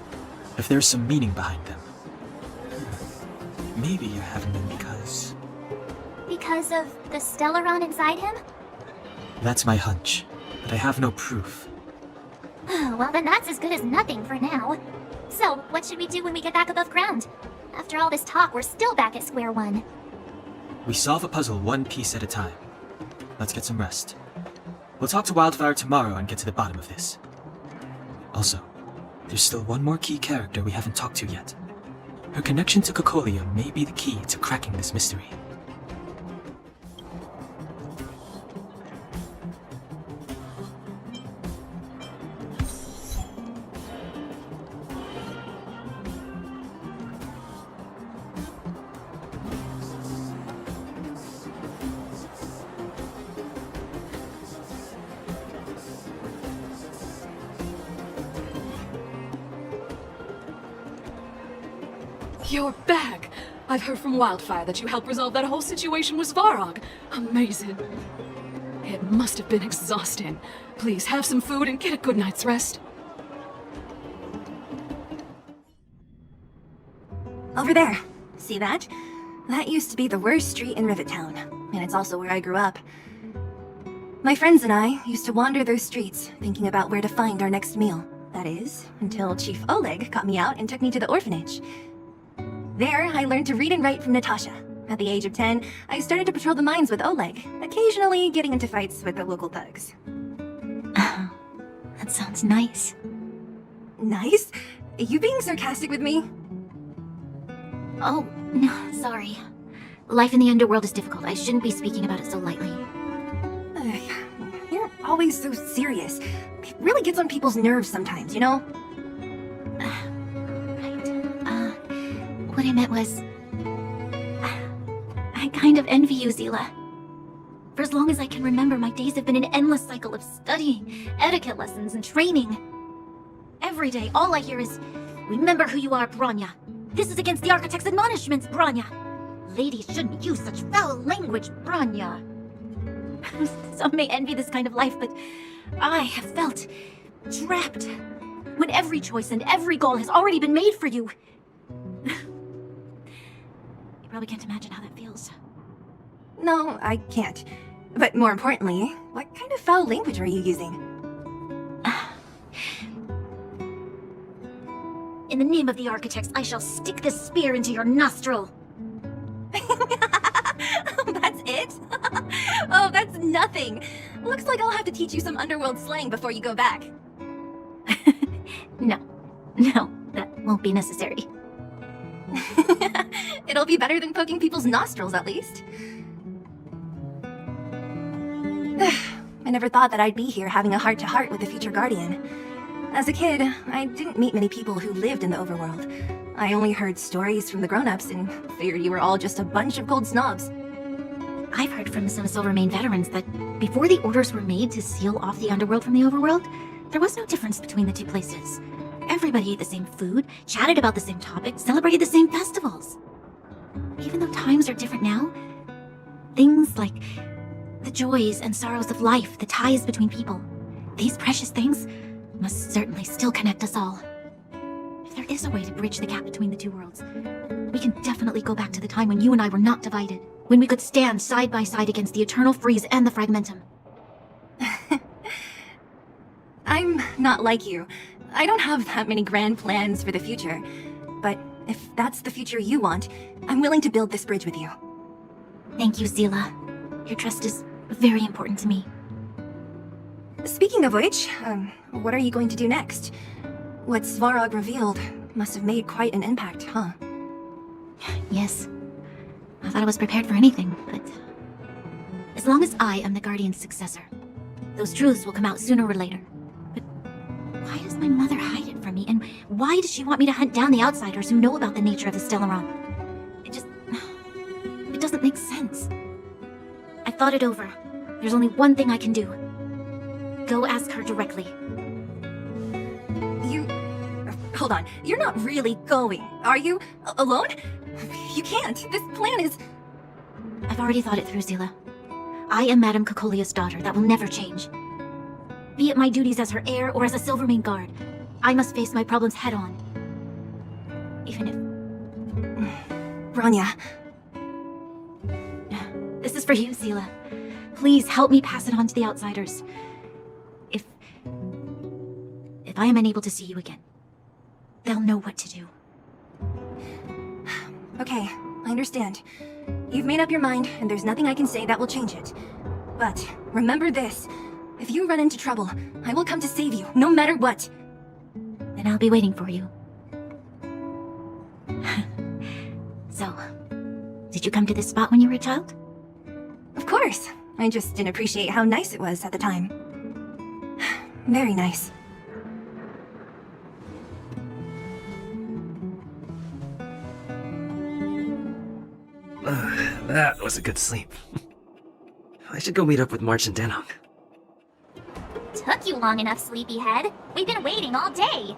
if there's some meaning behind them. Maybe you're having them because... Because of the Stellaron inside him? That's my hunch, but I have no proof. Well, then that's as good as nothing for now. So, what should we do when we get back above ground? After all this talk, we're still back at square one. We solve a puzzle one piece at a time. Let's get some rest. We'll talk to Wildfire tomorrow and get to the bottom of this. Also, there's still one more key character we haven't talked to yet. Her connection to Caecilius may be the key to cracking this mystery. You're back! I've heard from Wildfire that you helped resolve that whole situation with Svarog. Amazing. It must have been exhausting. Please have some food and get a good night's rest. Over there. See that? That used to be the worst street in Rivet Town, and it's also where I grew up. My friends and I used to wander those streets, thinking about where to find our next meal. That is, until Chief Oleg got me out and took me to the orphanage. There, I learned to read and write from Natasha, At the age of 10, I started to patrol the mines with Oleg, occasionally getting into fights with the local thugs. That sounds nice. Nice? Are you being sarcastic with me? Oh, no, sorry. Life in the underworld is difficult. I shouldn't be speaking about it so lightly. You're always so serious. It really gets on people's nerves sometimes, you know? What I meant was... I kind of envy you, Zila. For as long as I can remember, my days have been an endless cycle of studying, etiquette lessons, and training. Every day, all I hear is, remember who you are, Branya. This is against the Architect's admonishments, Branya. Ladies shouldn't use such foul language, Branya. Some may envy this kind of life, but I have felt trapped when every choice and every goal has already been made for you. You probably can't imagine how that feels. No, I can't. But more importantly, what kind of foul language are you using? In the name of the Architects, I shall stick this spear into your nostril. That's it? Oh, that's nothing. Looks like I'll have to teach you some underworld slang before you go back. No, that won't be necessary. It'll be better than poking people's nostrils, at least. I never thought that I'd be here having a heart-to-heart with the future Guardian. As a kid, I didn't meet many people who lived in the overworld. I only heard stories from the grown-ups and figured you were all just a bunch of cold snobs. I've heard from some Silvermane veterans that before the orders were made to seal off the underworld from the overworld, there was no difference between the two places. Everybody ate the same food, chatted about the same topics, celebrated the same festivals. Even though times are different now, things like the joys and sorrows of life, the ties between people, these precious things must certainly still connect us all. If there is a way to bridge the gap between the two worlds, we can definitely go back to the time when you and I were not divided, when we could stand side by side against the Eternal Freeze and the Fragmentum. I'm not like you. I don't have that many grand plans for the future. But if that's the future you want, I'm willing to build this bridge with you. Thank you, Zila. Your trust is very important to me. Speaking of which, what are you going to do next? What Svarog revealed must have made quite an impact, huh? Yes. I thought I was prepared for anything, but... as long as I am the Guardian's successor, those truths will come out sooner or later. But why does my mother hide it from me? And why does she want me to hunt down the outsiders who know about the nature of the Stellaron? It doesn't make sense. I thought it over. There's only one thing I can do. Go ask her directly. Hold on. You're not really going, are you? Alone? You can't. This plan is... I've already thought it through, Zila. I am Madame Caecilia's daughter. That will never change. Be it my duties as her heir or as a Silvermane guard, I must face my problems head-on. Even if... Branya. This is for you, Zila. Please help me pass it on to the outsiders. If I am unable to see you again, they'll know what to do. Okay, I understand. You've made up your mind, and there's nothing I can say that will change it. But remember this. If you run into trouble, I will come to save you, no matter what. Then I'll be waiting for you. So, did you come to this spot when you were a child? Of course. I just didn't appreciate how nice it was at the time. Very nice. That was a good sleep. I should go meet up with March and Danhong. Took you long enough, sleepyhead. We've been waiting all day.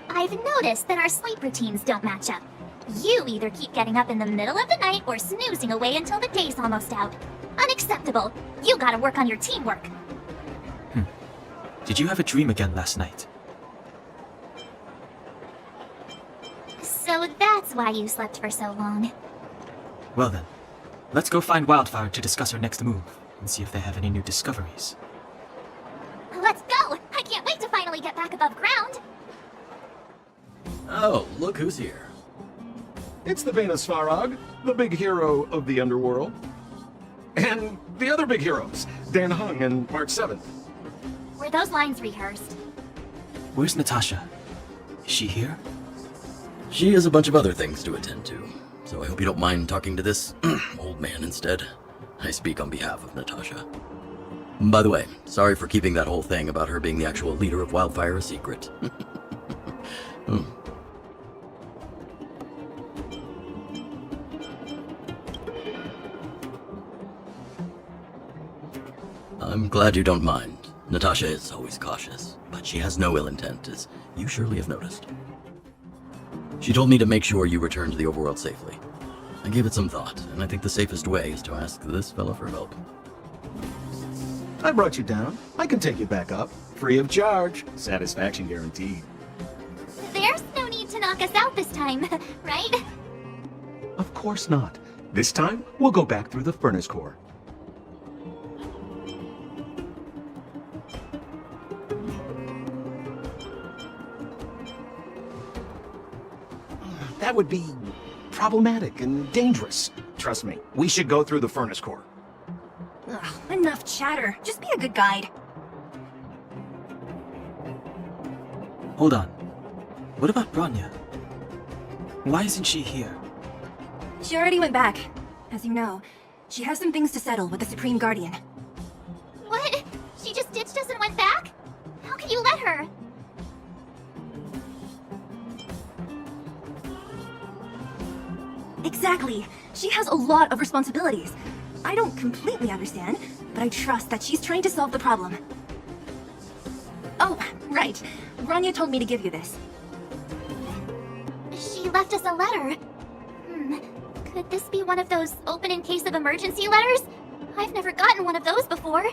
I've noticed that our sleep routines don't match up. You either keep getting up in the middle of the night or snoozing away until the day's almost out. Unacceptable. You gotta work on your teamwork. Did you have a dream again last night? So that's why you slept for so long. Well then, let's go find Wildfire to discuss our next move, and see if they have any new discoveries. Let's go! I can't wait to finally get back above ground! Oh, look who's here. It's the Vedant Svarog, the big hero of the underworld. And the other big heroes, Dan Hung and March 7th. Were those lines rehearsed? Where's Natasha? Is she here? She has a bunch of other things to attend to, so I hope you don't mind talking to this old man instead. I speak on behalf of Natasha. By the way, sorry for keeping that whole thing about her being the actual leader of Wildfire a secret. I'm glad you don't mind. Natasha is always cautious, but she has no ill intent, as you surely have noticed. She told me to make sure you return to the overworld safely. I gave it some thought, and I think the safest way is to ask this fella for help. I brought you down. I can take you back up. Free of charge. Satisfaction guaranteed. There's no need to knock us out this time, right? Of course not. This time, we'll go back through the furnace core. That would be problematic and dangerous. Trust me, we should go through the furnace core. Ugh, enough chatter. Just be a good guide. Hold on. What about Bronya? Why isn't she here? She already went back. As you know, she has some things to settle with the Supreme Guardian. What? She just ditched us and went back? How can you let her? Exactly. She has a lot of responsibilities. I don't completely understand, but I trust that she's trying to solve the problem. Oh, right. Bronya told me to give you this. She left us a letter. Could this be one of those open in case of emergency letters? I've never gotten one of those before.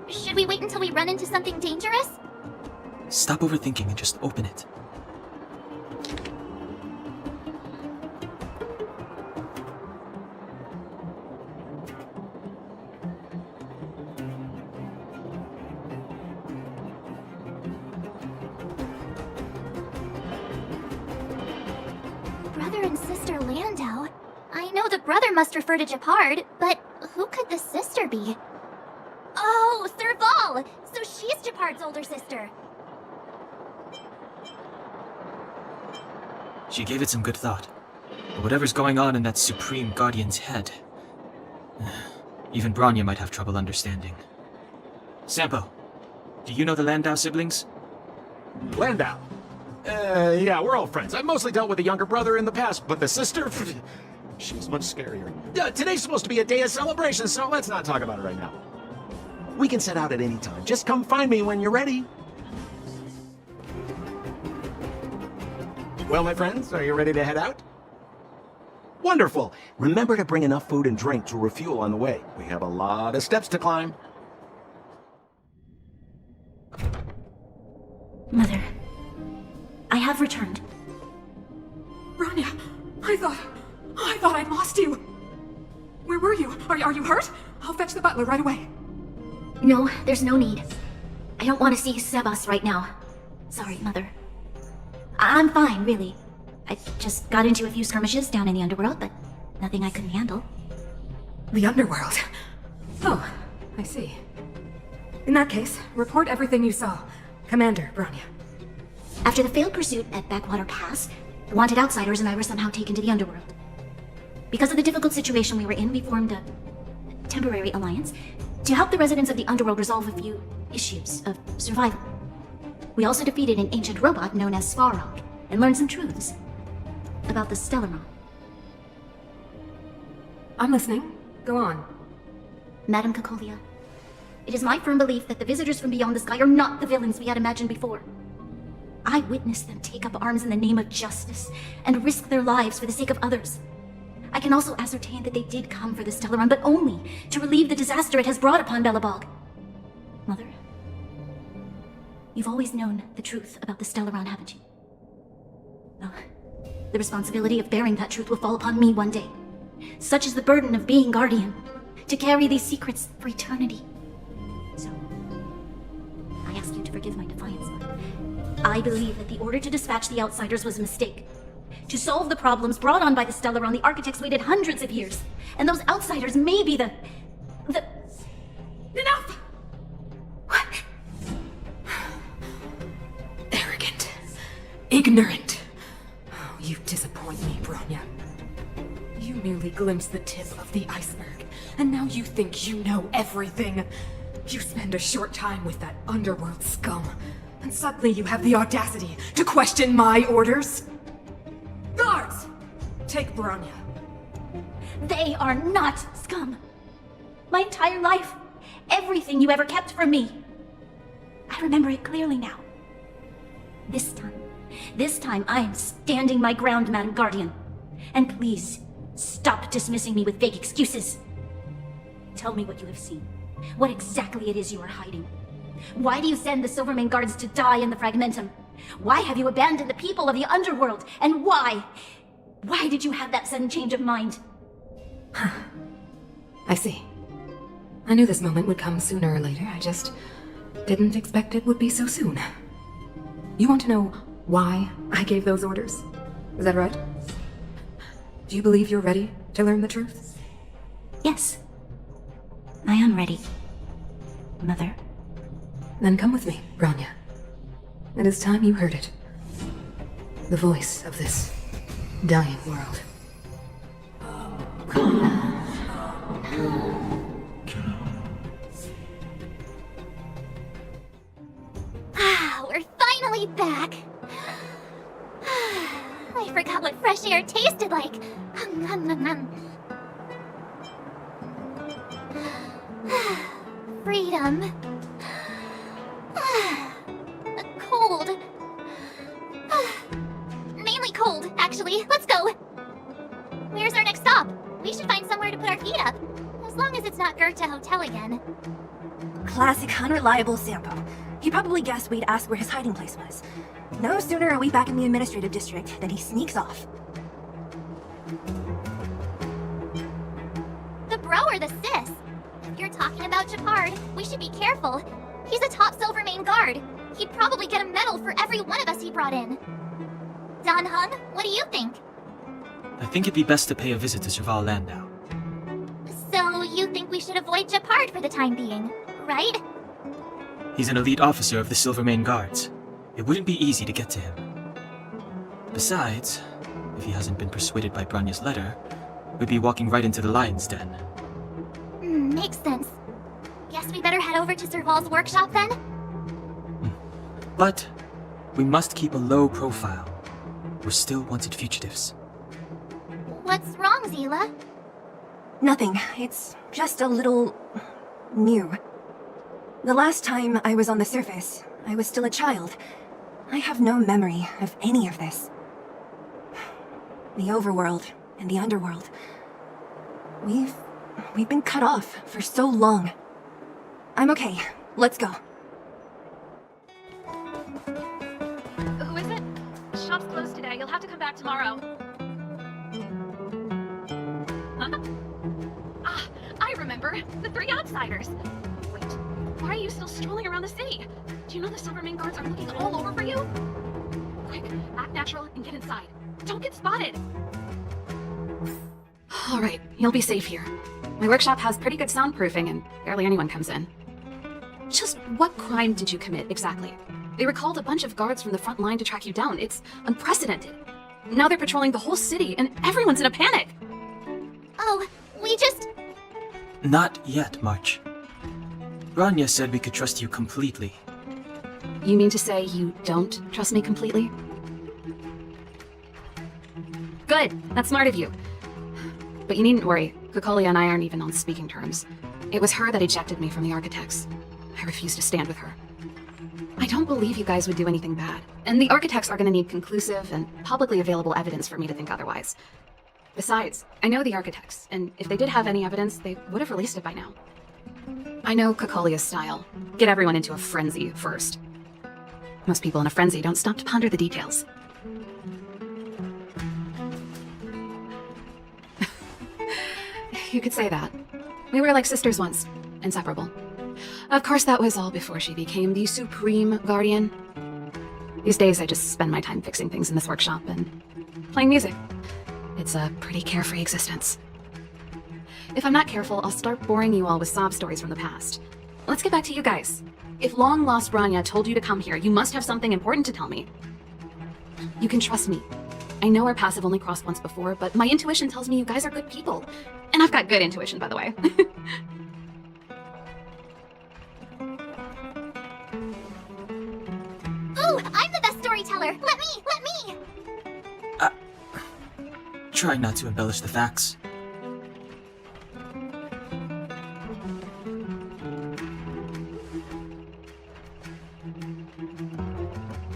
Should we wait until we run into something dangerous? Stop overthinking and just open it. Brother and sister Landau? I know the brother must refer to Japard, but who could the sister be? Oh, Serval! So she's Japard's older sister. She gave it some good thought. But whatever's going on in that Supreme Guardian's head, even Bronya might have trouble understanding. Sampo, do you know the Landau siblings? Landau? Yeah, we're all friends. I've mostly dealt with the younger brother in the past, but the sister, she's much scarier. Today's supposed to be a day of celebration, so let's not talk about it right now. We can set out at any time. Just come find me when you're ready. Well, my friends, are you ready to head out? Wonderful. Remember to bring enough food and drink to refuel on the way. We have a lot of steps to climb. Mother, I have returned. Bronya, I thought I'd lost you. Where were you? Are you hurt? I'll fetch the butler right away. No, there's no need. I don't want to see Sebas right now. Sorry, Mother. I'm fine, really. I just got into a few skirmishes down in the underworld, but nothing I couldn't handle. The underworld? Oh, I see. In that case, report everything you saw. Commander, Bronya. After the failed pursuit at Backwater Pass, the wanted outsiders and I were somehow taken to the underworld. Because of the difficult situation we were in, we formed a temporary alliance to help the residents of the underworld resolve a few issues of survival. We also defeated an ancient robot known as Svarog and learned some truths about the Stellaron. I'm listening. Go on. Madam Cacolia, it is my firm belief that the visitors from beyond the sky are not the villains we had imagined before. I witnessed them take up arms in the name of justice and risk their lives for the sake of others. I can also ascertain that they did come for the Stellaron, but only to relieve the disaster it has brought upon Belobog. Mother, you've always known the truth about the Stellaron, haven't you? Well, the responsibility of bearing that truth will fall upon me one day. Such is the burden of being Guardian, to carry these secrets for eternity. So, I ask you to forgive my defiance, Mother. I believe that the order to dispatch the outsiders was a mistake. to solve the problems brought on by the Stellaron. The architects waited hundreds of years. And those outsiders may be the... Enough! What? Arrogant. Ignorant. Oh, you disappoint me, Bronya. You merely glimpsed the tip of the iceberg, and now you think you know everything. You spend a short time with that underworld scum, and suddenly you have the audacity to question my orders? Guards! Take Bronya. They are not scum. My entire life, everything you ever kept from me. I remember it clearly now. This time I am standing my ground, Madam Guardian. And please, stop dismissing me with vague excuses. Tell me what you have seen. What exactly it is you are hiding. Why do you send the Silvermane guards to die in the Fragmentum? Why have you abandoned the people of the underworld? And why? Why did you have that sudden change of mind? I see. I knew this moment would come sooner or later. I just didn't expect it would be so soon. You want to know why I gave those orders? Is that right? Do you believe you're ready to learn the truth? Yes. I am ready, Mother. Then come with me, Bronya. It is time you heard it. The voice of this dying world. We're finally back. I forgot what fresh air tasted like. Freedom. Cold. Mainly cold, actually. Let's go. Where's our next stop? We should find somewhere to put our feet up. As long as it's not Goethe Hotel again. Classic unreliable Sampo. He probably guessed we'd ask where his hiding place was. No sooner are we back in the administrative district than he sneaks off. The bro or the sis? If you're talking about Japard, we should be careful. He's a top Silvermane guard. He'd probably get a medal for every one of us he brought in. Dan Hung, what do you think? I think it'd be best to pay a visit to Serval Landau. So you think we should avoid Japard for the time being, right? He's an elite officer of the Silvermane Guards. It wouldn't be easy to get to him. Besides, if he hasn't been persuaded by Branya's letter, we'd be walking right into the Lion's Den. Makes sense. Guess we better head over to Serval's workshop then? But we must keep a low profile. We're still wanted fugitives. What's wrong, Zila? Nothing. It's just a little... new. The last time I was on the surface, I was still a child. I have no memory of any of this. The overworld and the underworld. We've been cut off for so long. I'm okay. Let's go. Who is it? The shop's closed today. You'll have to come back tomorrow. Huh? Ah, I remember. The three outsiders. Wait, why are you still strolling around the city? Do you know the Silvermane guards are looking all over for you? Quick, act natural and get inside. Don't get spotted. Alright, you'll be safe here. My workshop has pretty good soundproofing and barely anyone comes in. Just what crime did you commit, exactly? They recalled a bunch of guards from the front line to track you down. It's unprecedented. Now they're patrolling the whole city and everyone's in a panic. Oh, we just... Not yet, March. Branya said we could trust you completely. You mean to say you don't trust me completely? Good, that's smart of you. But you needn't worry, Caelus and I aren't even on speaking terms. It was her that ejected me from the Architects. I refuse to stand with her. I don't believe you guys would do anything bad, and the Architects are going to need conclusive and publicly available evidence for me to think otherwise. Besides, I know the Architects, and if they did have any evidence, they would have released it by now. I know Caecilia's style. Get everyone into a frenzy first. Most people in a frenzy don't stop to ponder the details. You could say that. We were like sisters once, inseparable. Of course, that was all before she became the Supreme Guardian. These days, I just spend my time fixing things in this workshop, and playing music. It's a pretty carefree existence. If I'm not careful, I'll start boring you all with sob stories from the past. Let's get back to you guys. If long-lost Branya told you to come here, you must have something important to tell me. You can trust me. I know our passive only crossed once before, but my intuition tells me you guys are good people. And I've got good intuition, by the way. Ooh, I'm the best storyteller! Let me! Try not to embellish the facts.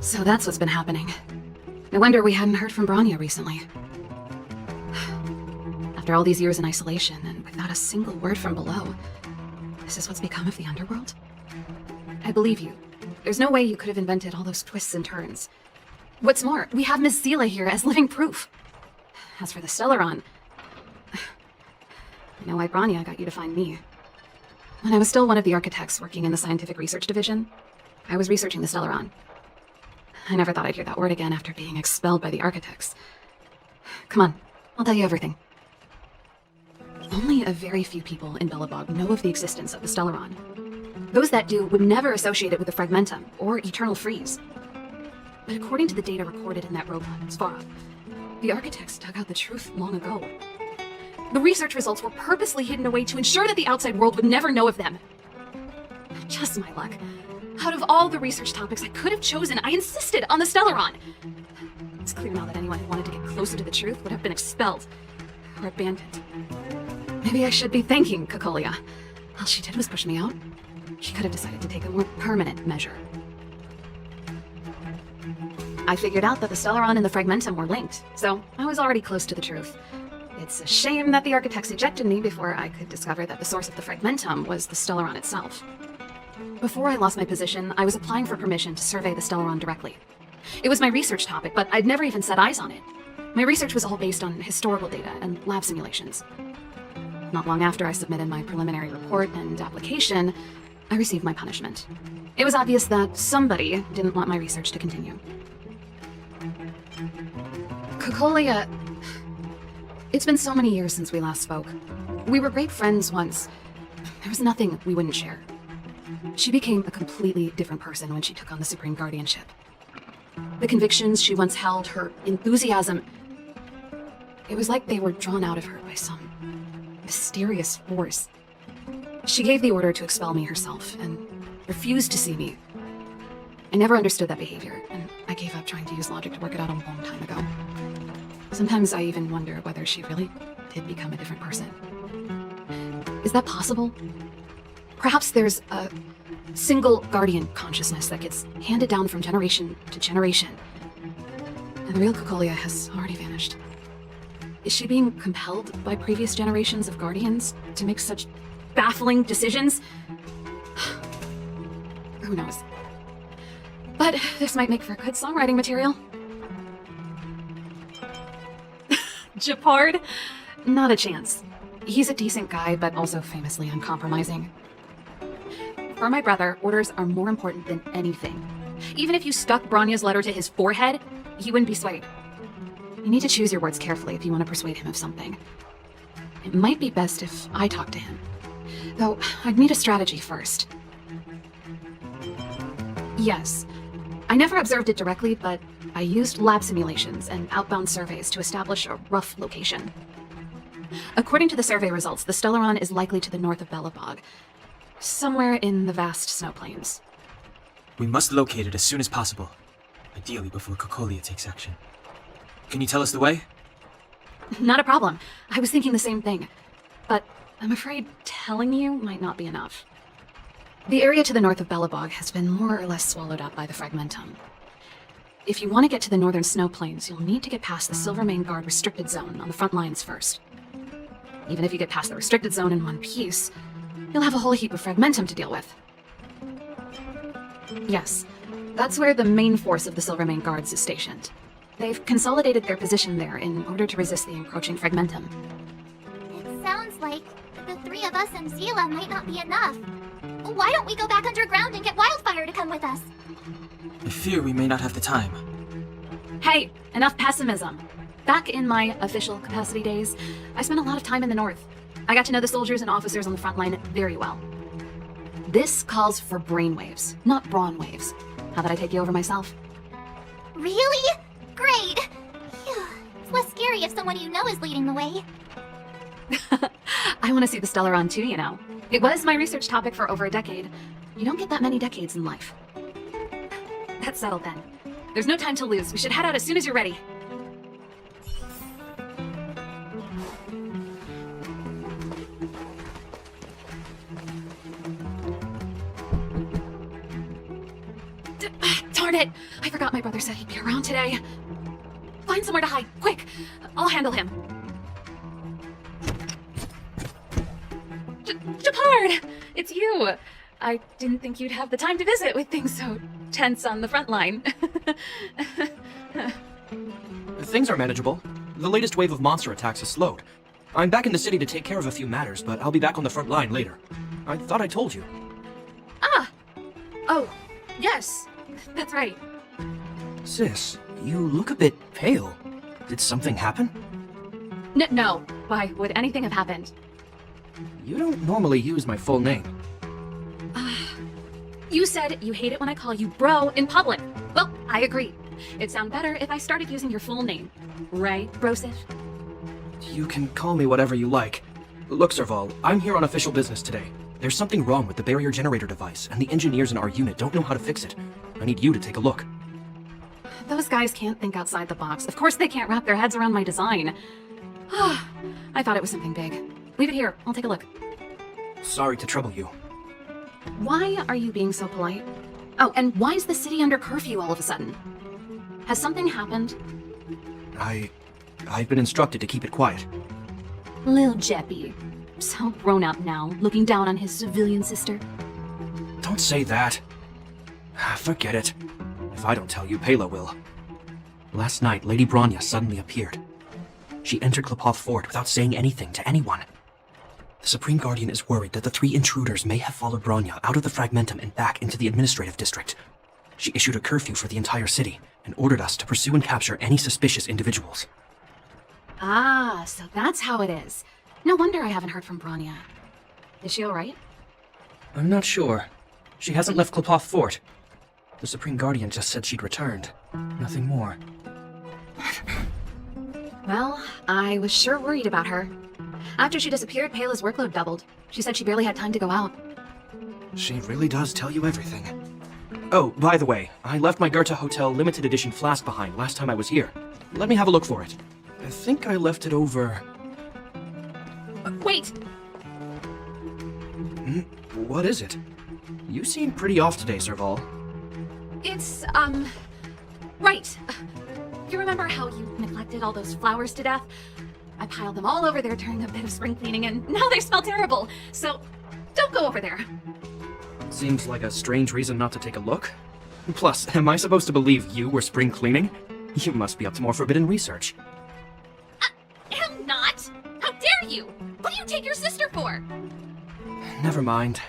So that's what's been happening. No wonder we hadn't heard from Branya recently. After all these years in isolation, and without a single word from below, this is what's become of the underworld? I believe you. There's no way you could have invented all those twists and turns. What's more, we have Miss Seela here as living proof. As for the Stellaron, I know why Branya got you to find me. When I was still one of the architects working in the scientific research division, I was researching the Stellaron. I never thought I'd hear that word again after being expelled by the architects. Come on, I'll tell you everything. Only a very few people in Belobog know of the existence of the Stellaron. Those that do would never associate it with the Fragmentum or Eternal Freeze. But according to the data recorded in that robot, Svarog, the architects dug out the truth long ago. The research results were purposely hidden away to ensure that the outside world would never know of them. Just my luck. Out of all the research topics I could have chosen, I insisted on the Stellaron. It's clear now that anyone who wanted to get closer to the truth would have been expelled or abandoned. Maybe I should be thanking Caelus. All she did was push me out. She could have decided to take a more permanent measure. I figured out that the Stellaron and the Fragmentum were linked, so I was already close to the truth. It's a shame that the architects ejected me before I could discover that the source of the Fragmentum was the Stellaron itself. Before I lost my position, I was applying for permission to survey the Stellaron directly. It was my research topic, but I'd never even set eyes on it. My research was all based on historical data and lab simulations. Not long after I submitted my preliminary report and application, I received my punishment. It was obvious that somebody didn't want my research to continue. Caelus, it's been so many years since we last spoke. We were great friends once. There was nothing we wouldn't share. She became a completely different person when she took on the Supreme Guardianship. The convictions she once held, her enthusiasm, it was like they were drawn out of her by some mysterious force. She gave the order to expel me herself and refused to see me. I never understood that behavior, and I gave up trying to use logic to work it out a long time ago. Sometimes I even wonder whether she really did become a different person. Is that possible? Perhaps there's a single guardian consciousness that gets handed down from generation to generation, and the real Caelus has already vanished. Is she being compelled by previous generations of guardians to make such baffling decisions? Who knows? But this might make for good songwriting material. Japard? Not a chance. He's a decent guy, but also famously uncompromising. For my brother, orders are more important than anything. Even if you stuck Branya's letter to his forehead, he wouldn't be swayed. You need to choose your words carefully if you want to persuade him of something. It might be best if I talk to him. Though, I'd need a strategy first. Yes. I never observed it directly, but I used lab simulations and outbound surveys to establish a rough location. According to the survey results, the Stellaron is likely to the north of Belobog, somewhere in the vast snow plains. We must locate it as soon as possible, ideally before Caelus takes action. Can you tell us the way? Not a problem. I was thinking the same thing. But I'm afraid telling you might not be enough. The area to the north of Belobog has been more or less swallowed up by the Fragmentum. If you want to get to the northern snow plains, you'll need to get past the Silvermane Guard restricted zone on the front lines first. Even if you get past the restricted zone in one piece, you'll have a whole heap of Fragmentum to deal with. Yes, that's where the main force of the Silvermane Guards is stationed. They've consolidated their position there in order to resist the encroaching Fragmentum. It sounds like the three of us and Seela might not be enough. Why don't we go back underground and get Wildfire to come with us? I fear we may not have the time. Hey, enough pessimism. Back in my official capacity days, I spent a lot of time in the north. I got to know the soldiers and officers on the front line very well. This calls for brainwaves, not brawn waves. How about I take you over myself? Really? Great! Phew. It's less scary if someone you know is leading the way. I want to see the Stellaron too, you know. It was my research topic for over a decade. You don't get that many decades in life. That's settled then. There's no time to lose. We should head out as soon as you're ready. Darn it! I forgot my brother said he'd be around today. Find somewhere to hide, quick! I'll handle him. Japard! It's you! I didn't think you'd have the time to visit with things so tense on the front line. Things are manageable. The latest wave of monster attacks has slowed. I'm back in the city to take care of a few matters, but I'll be back on the front line later. I thought I told you. Ah! Oh, yes. That's right. Sis, you look a bit pale. Did something happen? No. Why would anything have happened? You don't normally use my full name. You said you hate it when I call you bro in public. Well, I agree. It'd sound better if I started using your full name. Right, Brosif? You can call me whatever you like. Look, Serval, I'm here on official business today. There's something wrong with the barrier generator device, and the engineers in our unit don't know how to fix it. I need you to take a look. Those guys can't think outside the box. Of course they can't wrap their heads around my design. I thought it was something big. Leave it here. I'll take a look. Sorry to trouble you. Why are you being so polite? Oh, and why is the city under curfew all of a sudden? Has something happened? I've been instructed to keep it quiet. Lil Jeppy. So grown up now, looking down on his civilian sister. Don't say that. Forget it. If I don't tell you, Pela will. Last night, Lady Bronya suddenly appeared. She entered Klepoth Fort without saying anything to anyone. The Supreme Guardian is worried that the 3 intruders may have followed Bronya out of the Fragmentum and back into the administrative district. She issued a curfew for the entire city and ordered us to pursue and capture any suspicious individuals. Ah, so that's how it is. No wonder I haven't heard from Bronya. Is she alright? I'm not sure. She hasn't left Klepoth Fort. The Supreme Guardian just said she'd returned. Nothing more. Well, I was sure worried about her. After she disappeared, Pela's workload doubled. She said she barely had time to go out. She really does tell you everything. Oh, by the way, I left my Goethe Hotel limited edition flask behind last time I was here. Let me have a look for it. I think I left it over... Wait! What is it? You seem pretty off today, Serval. It's, right. You remember how you neglected all those flowers to death? I piled them all over there during a bit of spring cleaning, and now they smell terrible. So, don't go over there. Seems like a strange reason not to take a look. Plus, am I supposed to believe you were spring cleaning? You must be up to more forbidden research. Am not! How dare you! What do you take your sister for? Never mind.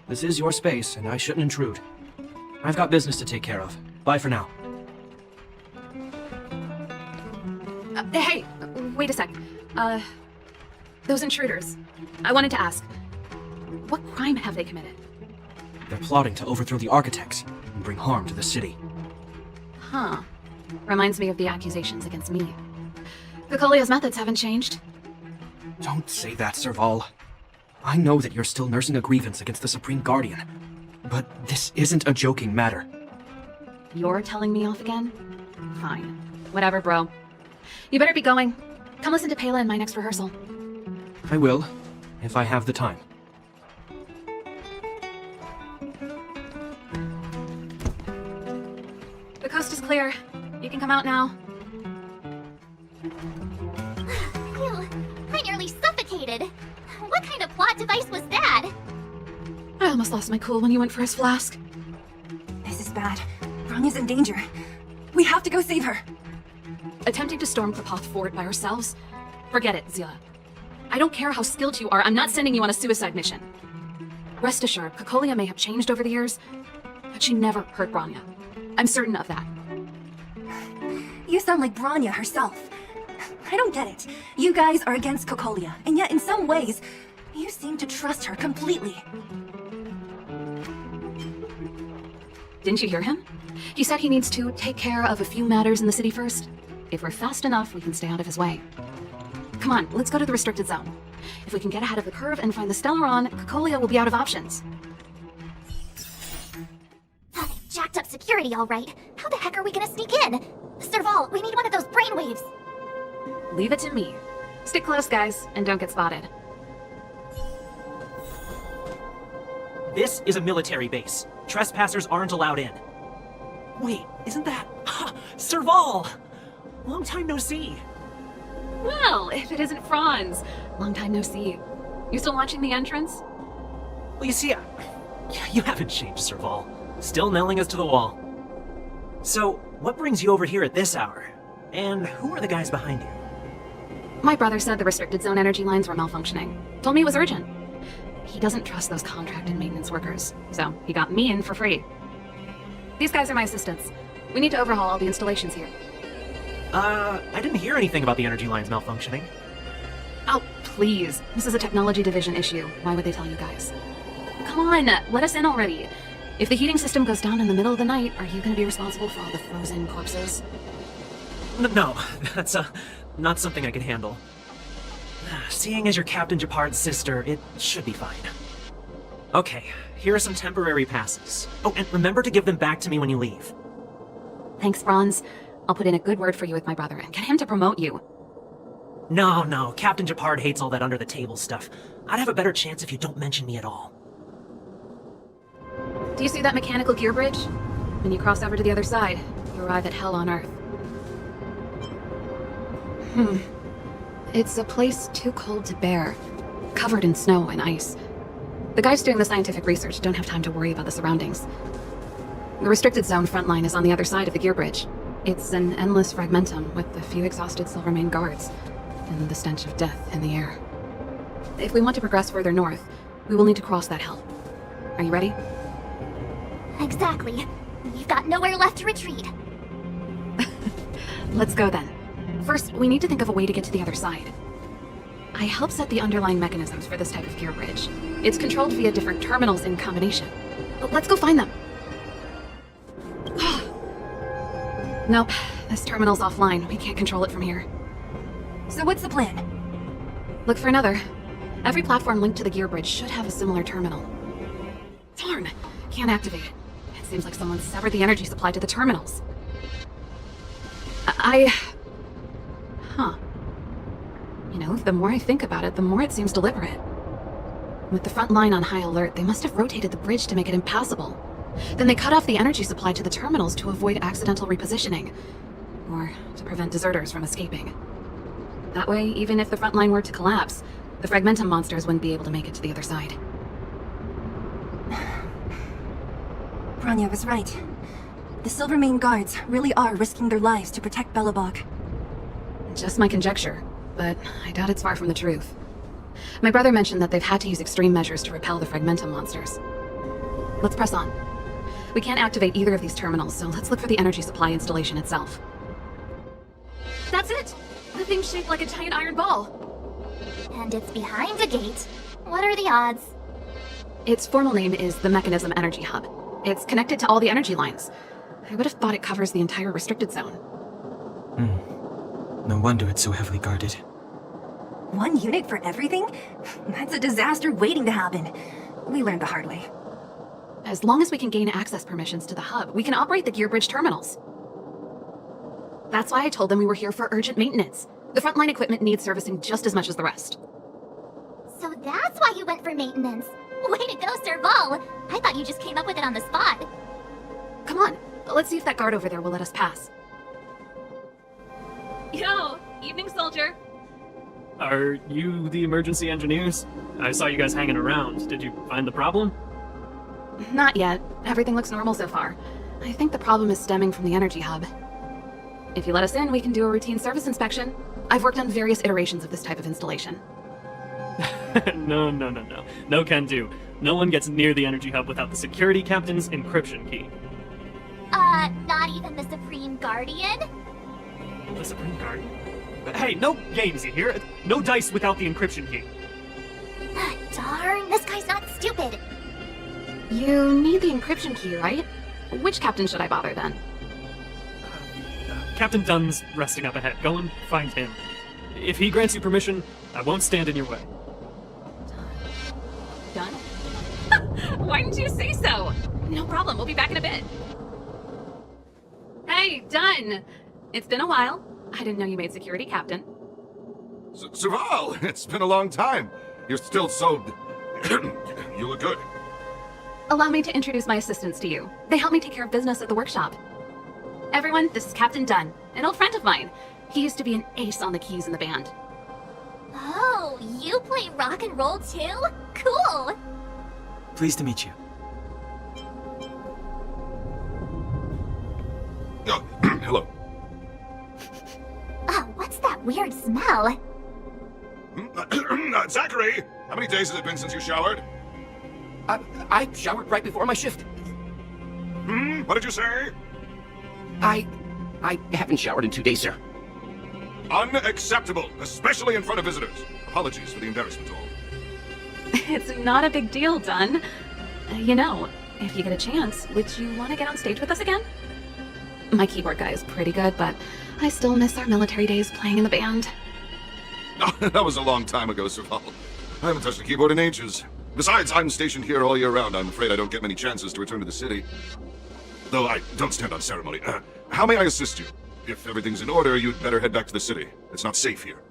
This is your space, and I shouldn't intrude. I've got business to take care of. Bye for now. Hey, wait a sec. Those intruders. I wanted to ask, what crime have they committed? They're plotting to overthrow the architects and bring harm to the city. Huh. Reminds me of the accusations against me. Caecilia's methods haven't changed. Don't say that, Serval. I know that you're still nursing a grievance against the Supreme Guardian, but this isn't a joking matter. You're telling me off again? Fine. Whatever, bro. You better be going. Come listen to Pela in my next rehearsal. I will, if I have the time. The coast is clear. You can come out now. Phew, I nearly suffocated. What kind of plot device was that? I almost lost my cool when you went for his flask. This is bad. Bronya's in danger. We have to go save her. Attempting to storm Klepoth Fort by ourselves? Forget it, Zila. I don't care how skilled you are, I'm not sending you on a suicide mission. Rest assured, Caelia may have changed over the years, but she never hurt Bronya. I'm certain of that. You sound like Bronya herself. I don't get it. You guys are against Cocolia, and yet in some ways, you seem to trust her completely. Didn't you hear him? He said he needs to take care of a few matters in the city first. If we're fast enough, we can stay out of his way. Come on, let's go to the restricted zone. If we can get ahead of the curve and find the Stellaron, Cocolia will be out of options. Oh, they jacked up security, all right. How the heck are we gonna sneak in? Serval, we need one of those brainwaves. Leave it to me. Stick close, guys, and don't get spotted. This is a military base. Trespassers aren't allowed in. Wait, isn't that... Serval! Long time no see. Well, if it isn't Franz. Long time no see. You still watching the entrance? Well, you see, you haven't changed, Serval. Still nailing us to the wall. So, what brings you over here at this hour? And who are the guys behind you? My brother said the restricted zone energy lines were malfunctioning. Told me it was urgent. He doesn't trust those contracted maintenance workers, so he got me in for free. These guys are my assistants. We need to overhaul all the installations here. I didn't hear anything about the energy lines malfunctioning. Oh, please. This is a technology division issue. Why would they tell you guys? Come on, let us in already. If the heating system goes down in the middle of the night, are you going to be responsible for all the frozen corpses? No, that's not something I can handle. Seeing as you're Captain Japard's sister, it should be fine. Okay, here are some temporary passes. Oh, and remember to give them back to me when you leave. Thanks, Franz. I'll put in a good word for you with my brother and get him to promote you. No, Captain Japard hates all that under-the-table stuff. I'd have a better chance if you don't mention me at all. Do you see that mechanical gear bridge? When you cross over to the other side, you arrive at Hell on Earth. It's a place too cold to bear, covered in snow and ice. The guys doing the scientific research don't have time to worry about the surroundings. The restricted zone front line is on the other side of the gear bridge. It's an endless fragmentum with a few exhausted Silvermane guards, and the stench of death in the air. If we want to progress further north, we will need to cross that hell. Are you ready? Exactly. We've got nowhere left to retreat. Let's go then. First, we need to think of a way to get to the other side. I helped set the underlying mechanisms for this type of gear bridge. It's controlled via different terminals in combination. Let's go find them. Nope, this terminal's offline. We can't control it from here. So what's the plan? Look for another. Every platform linked to the gear bridge should have a similar terminal. Darn, can't activate it. It seems like someone severed the energy supply to the terminals. You know, the more I think about it, the more it seems deliberate. With the front line on high alert, they must have rotated the bridge to make it impassable. Then they cut off the energy supply to the terminals to avoid accidental repositioning, or to prevent deserters from escaping. That way, even if the front line were to collapse, the Fragmentum monsters wouldn't be able to make it to the other side. Bronya was right. The Silvermane guards really are risking their lives to protect Belobog. Just my conjecture, but I doubt it's far from the truth. My brother mentioned that they've had to use extreme measures to repel the Fragmentum monsters. Let's press on. We can't activate either of these terminals, so let's look for the energy supply installation itself. That's it! The thing's shaped like a giant iron ball. And it's behind a gate. What are the odds? Its formal name is the Mechanism Energy Hub. It's connected to all the energy lines. I would have thought it covers the entire restricted zone. No wonder it's so heavily guarded. One unit for everything? That's a disaster waiting to happen. We learned the hard way. As long as we can gain access permissions to the hub, we can operate the gear bridge terminals. That's why I told them we were here for urgent maintenance. The frontline equipment needs servicing just as much as the rest. So that's why you went for maintenance. Way to go, Serval! I thought you just came up with it on the spot. Come on, let's see if that guard over there will let us pass. Yo, evening soldier. Are you the emergency engineers? I saw you guys hanging around. Did you find the problem? Not yet. Everything looks normal so far. I think the problem is stemming from the energy hub. If you let us in, we can do a routine service inspection. I've worked on various iterations of this type of installation. No. No can do. No one gets near the energy hub without the security captain's encryption key. Not even the Supreme Guardian? The Supreme Guardian? Hey, no gamesy here. No dice without the encryption key. Darn, this guy's not stupid. You need the encryption key, right? Which captain should I bother then? Captain Dunn's resting up ahead. Go and find him. If he grants you permission, I won't stand in your way. Done? Why didn't you say so? No problem, we'll be back in a bit. Hey, Dunn! It's been a while. I didn't know you made security captain. Serval, it's been a long time. You're still so... you look good. Allow me to introduce my assistants to you. They help me take care of business at the workshop. Everyone, this is Captain Dunn, an old friend of mine. He used to be an ace on the keys in the band. Oh, you play rock and roll too? Cool! Pleased to meet you. Oh, hello. Oh, what's that weird smell? Zachary, how many days has it been since you showered? I showered right before my shift. What did you say? I haven't showered in 2 days, sir. Unacceptable, especially in front of visitors. Apologies for the embarrassment, all. It's not a big deal, Dunn. You know, if you get a chance, would you want to get on stage with us again? My keyboard guy is pretty good, but I still miss our military days playing in the band. That was a long time ago, Serval. I haven't touched a keyboard in ages. Besides, I'm stationed here all year round. I'm afraid I don't get many chances to return to the city. Though I don't stand on ceremony. How may I assist you? If everything's in order, you'd better head back to the city. It's not safe here.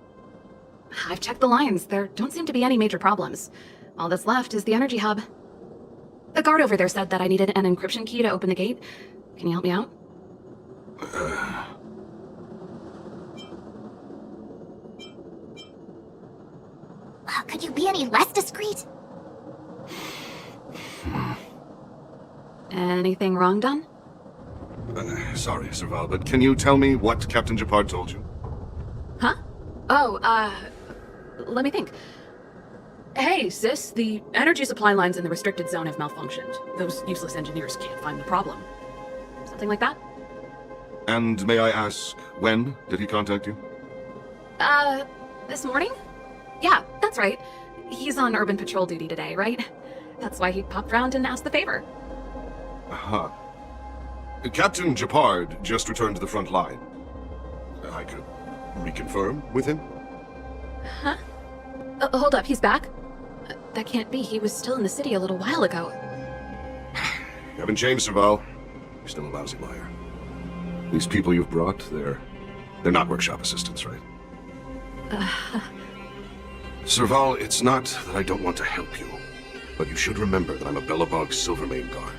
I've checked the lines. There don't seem to be any major problems. All that's left is the energy hub. The guard over there said that I needed an encryption key to open the gate. Can you help me out? Could you be any less discreet? Anything wrong, Dunn? Sorry, Serval, but can you tell me what Captain Japard told you? Huh? Oh, let me think. Hey, sis, the energy supply lines in the restricted zone have malfunctioned. Those useless engineers can't find the problem. Something like that? And may I ask, when did he contact you? This morning? Yeah, that's right. He's on urban patrol duty today, right? That's why he popped round and asked the favor. Uh-huh. Captain Japard just returned to the front line. I could reconfirm with him? Huh? Hold up, he's back? That can't be. He was still in the city a little while ago. You haven't changed, Serval. You're still a lousy liar. These people you've brought, they're not workshop assistants, right? Serval, it's not that I don't want to help you, but you should remember that I'm a Belobog Silvermane guard.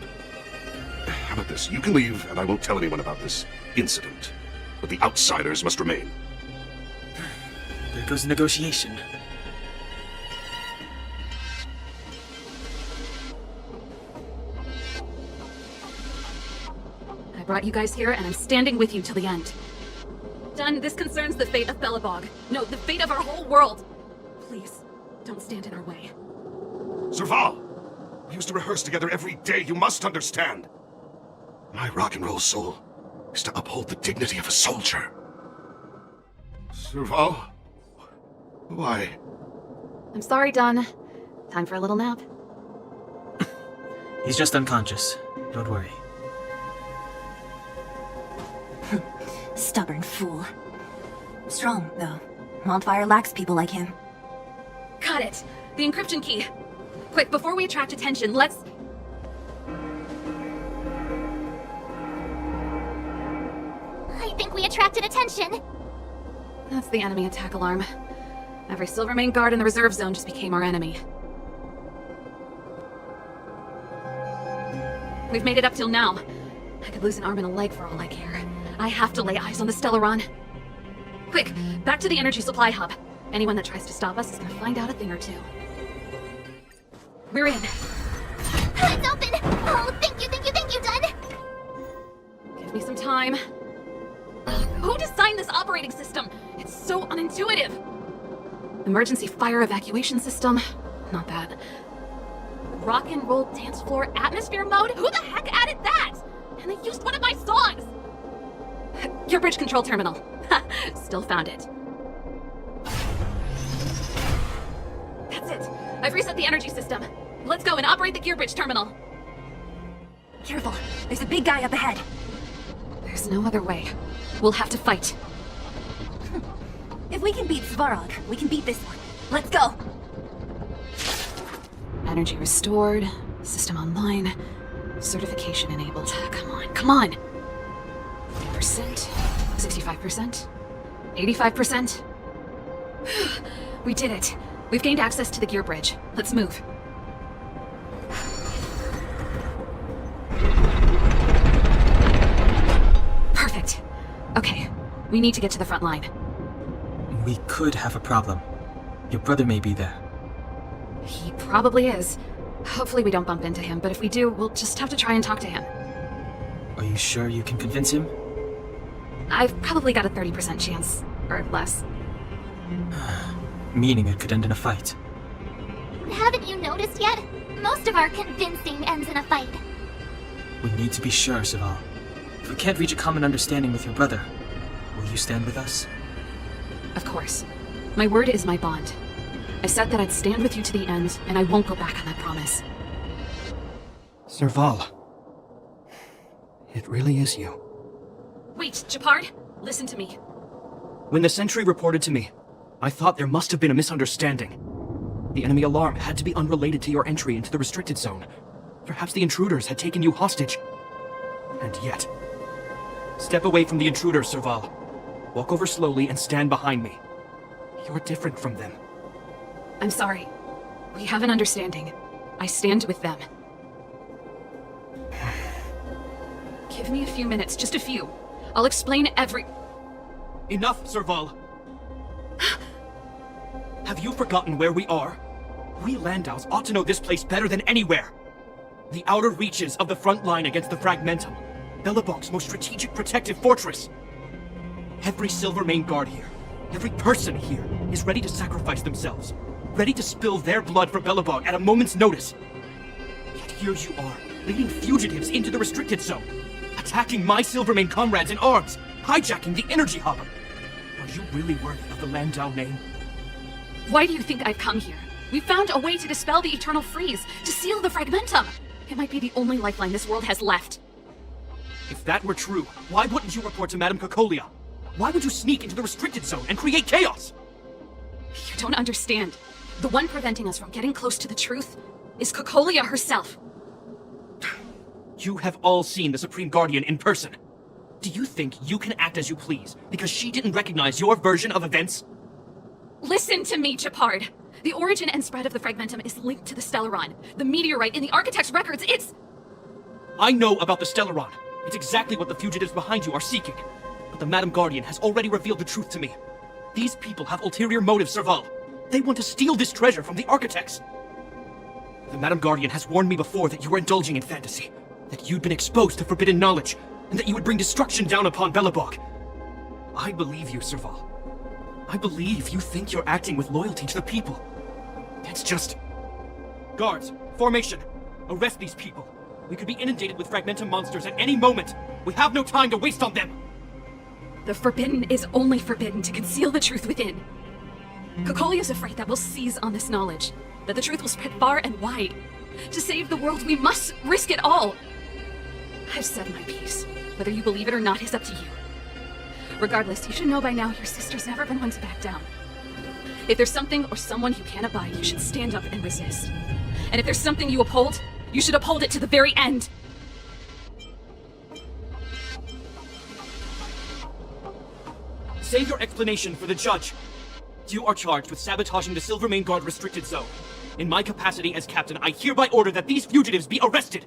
How about this? You can leave, and I won't tell anyone about this incident. But the outsiders must remain. There goes the negotiation. I brought you guys here, and I'm standing with you till the end. Dunn, this concerns the fate of Belobog. No, the fate of our whole world. Please, don't stand in our way. Serval! We used to rehearse together every day, you must understand. My rock and roll soul is to uphold the dignity of a soldier. Serval? Why? I'm sorry, Dunn. Time for a little nap. He's just unconscious. Don't worry. Stubborn fool. Strong, though. Wildfire lacks people like him. Got it! The encryption key! Quick, before we attract attention, let's... I think we attracted attention. That's the enemy attack alarm. Every Silvermane guard in the reserve zone just became our enemy. We've made it up till now. I could lose an arm and a leg for all I care. I have to lay eyes on the Stellaron. Quick, back to the energy supply hub. Anyone that tries to stop us is gonna find out a thing or two. We're in. It's open! Oh, thank you, Dunn! Give me some time. Who designed this operating system? It's so unintuitive. Emergency fire evacuation system? Not that. Rock and roll dance floor atmosphere mode? Who the heck added that? And they used one of my songs! Your bridge control terminal. Still found it. I've reset the energy system. Let's go and operate the gear bridge terminal. Careful, there's a big guy up ahead. There's no other way. We'll have to fight. If we can beat Svarog, we can beat this one. Let's go! Energy restored, system online, certification enabled. Come on, come on! 50%, 65%, 85%. We did it. We've gained access to the gear bridge. Let's move. Perfect. Okay, we need to get to the front line. We could have a problem. Your brother may be there. He probably is. Hopefully we don't bump into him, but if we do, we'll just have to try and talk to him. Are you sure you can convince him? I've probably got a 30% chance, or less. Meaning it could end in a fight. Haven't you noticed yet? Most of our convincing ends in a fight. We need to be sure, Saval. If we can't reach a common understanding with your brother, will you stand with us? Of course. My word is my bond. I said that I'd stand with you to the end, and I won't go back on that promise. Serval. It really is you. Wait, Japard, listen to me. When the sentry reported to me, I thought there must have been a misunderstanding. The enemy alarm had to be unrelated to your entry into the restricted zone. Perhaps the intruders had taken you hostage. And yet... Step away from the intruders, Serval. Walk over slowly and stand behind me. You're different from them. I'm sorry. We have an understanding. I stand with them. Give me a few minutes, just a few. I'll explain every... Enough, Serval! Have you forgotten where we are? We Landaus ought to know this place better than anywhere. The outer reaches of the front line against the Fragmentum. Belobog's most strategic protective fortress. Every Silvermane guard here, every person here, is ready to sacrifice themselves. Ready to spill their blood for Belobog at a moment's notice. Yet here you are, leading fugitives into the restricted zone. Attacking my Silvermane comrades in arms. Hijacking the energy hub. Are you really worthy of the Landau name? Why do you think I've come here? We found a way to dispel the eternal freeze, to seal the Fragmentum. It might be the only lifeline this world has left. If that were true, why wouldn't you report to Madame Cacolia? Why would you sneak into the restricted zone and create chaos? You don't understand. The one preventing us from getting close to the truth is Cacolia herself. You have all seen the Supreme Guardian in person. Do you think you can act as you please because she didn't recognize your version of events? Listen to me, Japard. The origin and spread of the Fragmentum is linked to the Stellaron. The meteorite in the Architect's records, it's... I know about the Stellaron. It's exactly what the fugitives behind you are seeking. But the Madam Guardian has already revealed the truth to me. These people have ulterior motives, Serval. They want to steal this treasure from the Architects. The Madam Guardian has warned me before that you were indulging in fantasy. That you'd been exposed to forbidden knowledge. And that you would bring destruction down upon Belobog. I believe you, Serval. I believe you think you're acting with loyalty to the people. It's just... Guards, formation. Arrest these people. We could be inundated with Fragmentum monsters at any moment. We have no time to waste on them. The forbidden is only forbidden to conceal the truth within. Cacolia is afraid that we'll seize on this knowledge. That the truth will spread far and wide. To save the world, we must risk it all. I've said my piece. Whether you believe it or not is up to you. Regardless, you should know by now your sister's never been one to back down. If there's something or someone you can't abide, you should stand up and resist. And if there's something you uphold, you should uphold it to the very end. Save your explanation for the judge. You are charged with sabotaging the Silvermane Guard restricted zone. In my capacity as captain, I hereby order that these fugitives be arrested.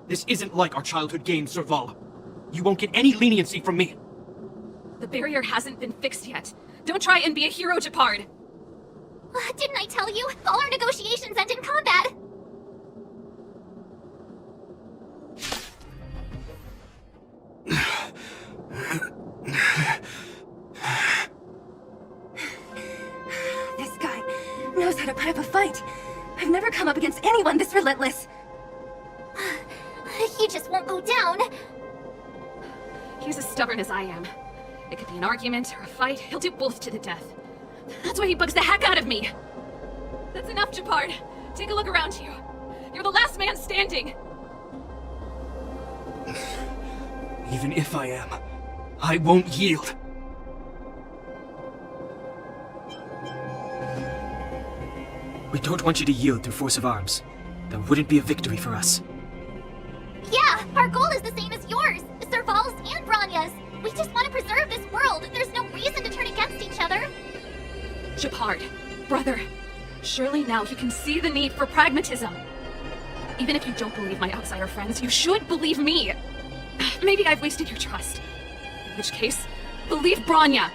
This isn't like our childhood games, Serval. You won't get any leniency from me. The barrier hasn't been fixed yet. Don't try and be a hero, Japard. Didn't I tell you? All our negotiations end in combat. This guy knows how to put up a fight. I've never come up against anyone this relentless. He just won't go down. He's as stubborn as I am. It could be an argument or a fight. He'll do both to the death. That's why he bugs the heck out of me. That's enough, Japard. Take a look around you. You're the last man standing. Even if I am, I won't yield. We don't want you to yield through force of arms. That wouldn't be a victory for us. Yeah, our goal is the same as yours, Serval's and Branya's. We just want to preserve this world. There's no reason to turn against each other. Japard, brother, surely now you can see the need for pragmatism. Even if you don't believe my outsider friends, you should believe me. Maybe I've wasted your trust. In which case, believe Branya.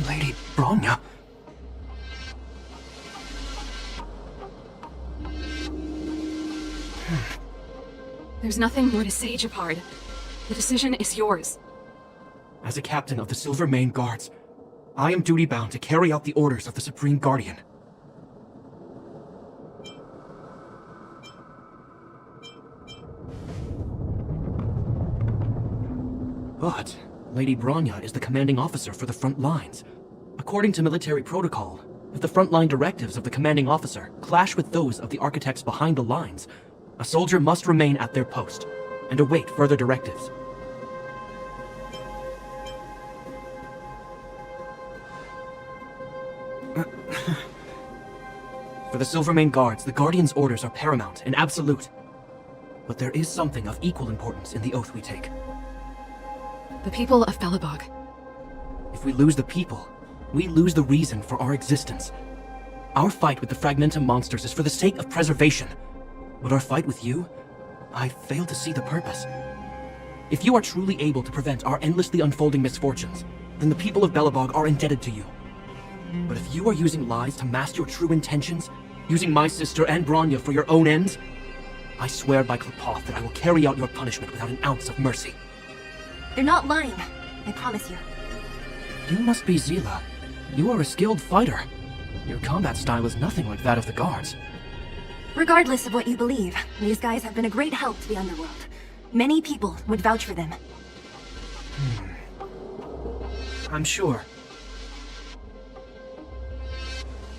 Lady Branya? There's nothing more to say, Japard. The decision is yours. As a captain of the Silver Mane Guards, I am duty-bound to carry out the orders of the Supreme Guardian. But Lady Branya is the commanding officer for the front lines. According to military protocol, if the frontline directives of the commanding officer clash with those of the architects behind the lines, a soldier must remain at their post and await further directives. For the Silvermane Guards, the Guardian's orders are paramount and absolute. But there is something of equal importance in the oath we take. The people of Belobog. If we lose the people, we lose the reason for our existence. Our fight with the Fragmentum monsters is for the sake of preservation. But our fight with you, I fail to see the purpose. If you are truly able to prevent our endlessly unfolding misfortunes, then the people of Belobog are indebted to you. But if you are using lies to mask your true intentions, using my sister and Branya for your own ends, I swear by Klapoth that I will carry out your punishment without an ounce of mercy. They're not lying. I promise you. You must be Zila. You are a skilled fighter. Your combat style is nothing like that of the guards. Regardless of what you believe, these guys have been a great help to the underworld. Many people would vouch for them. I'm sure.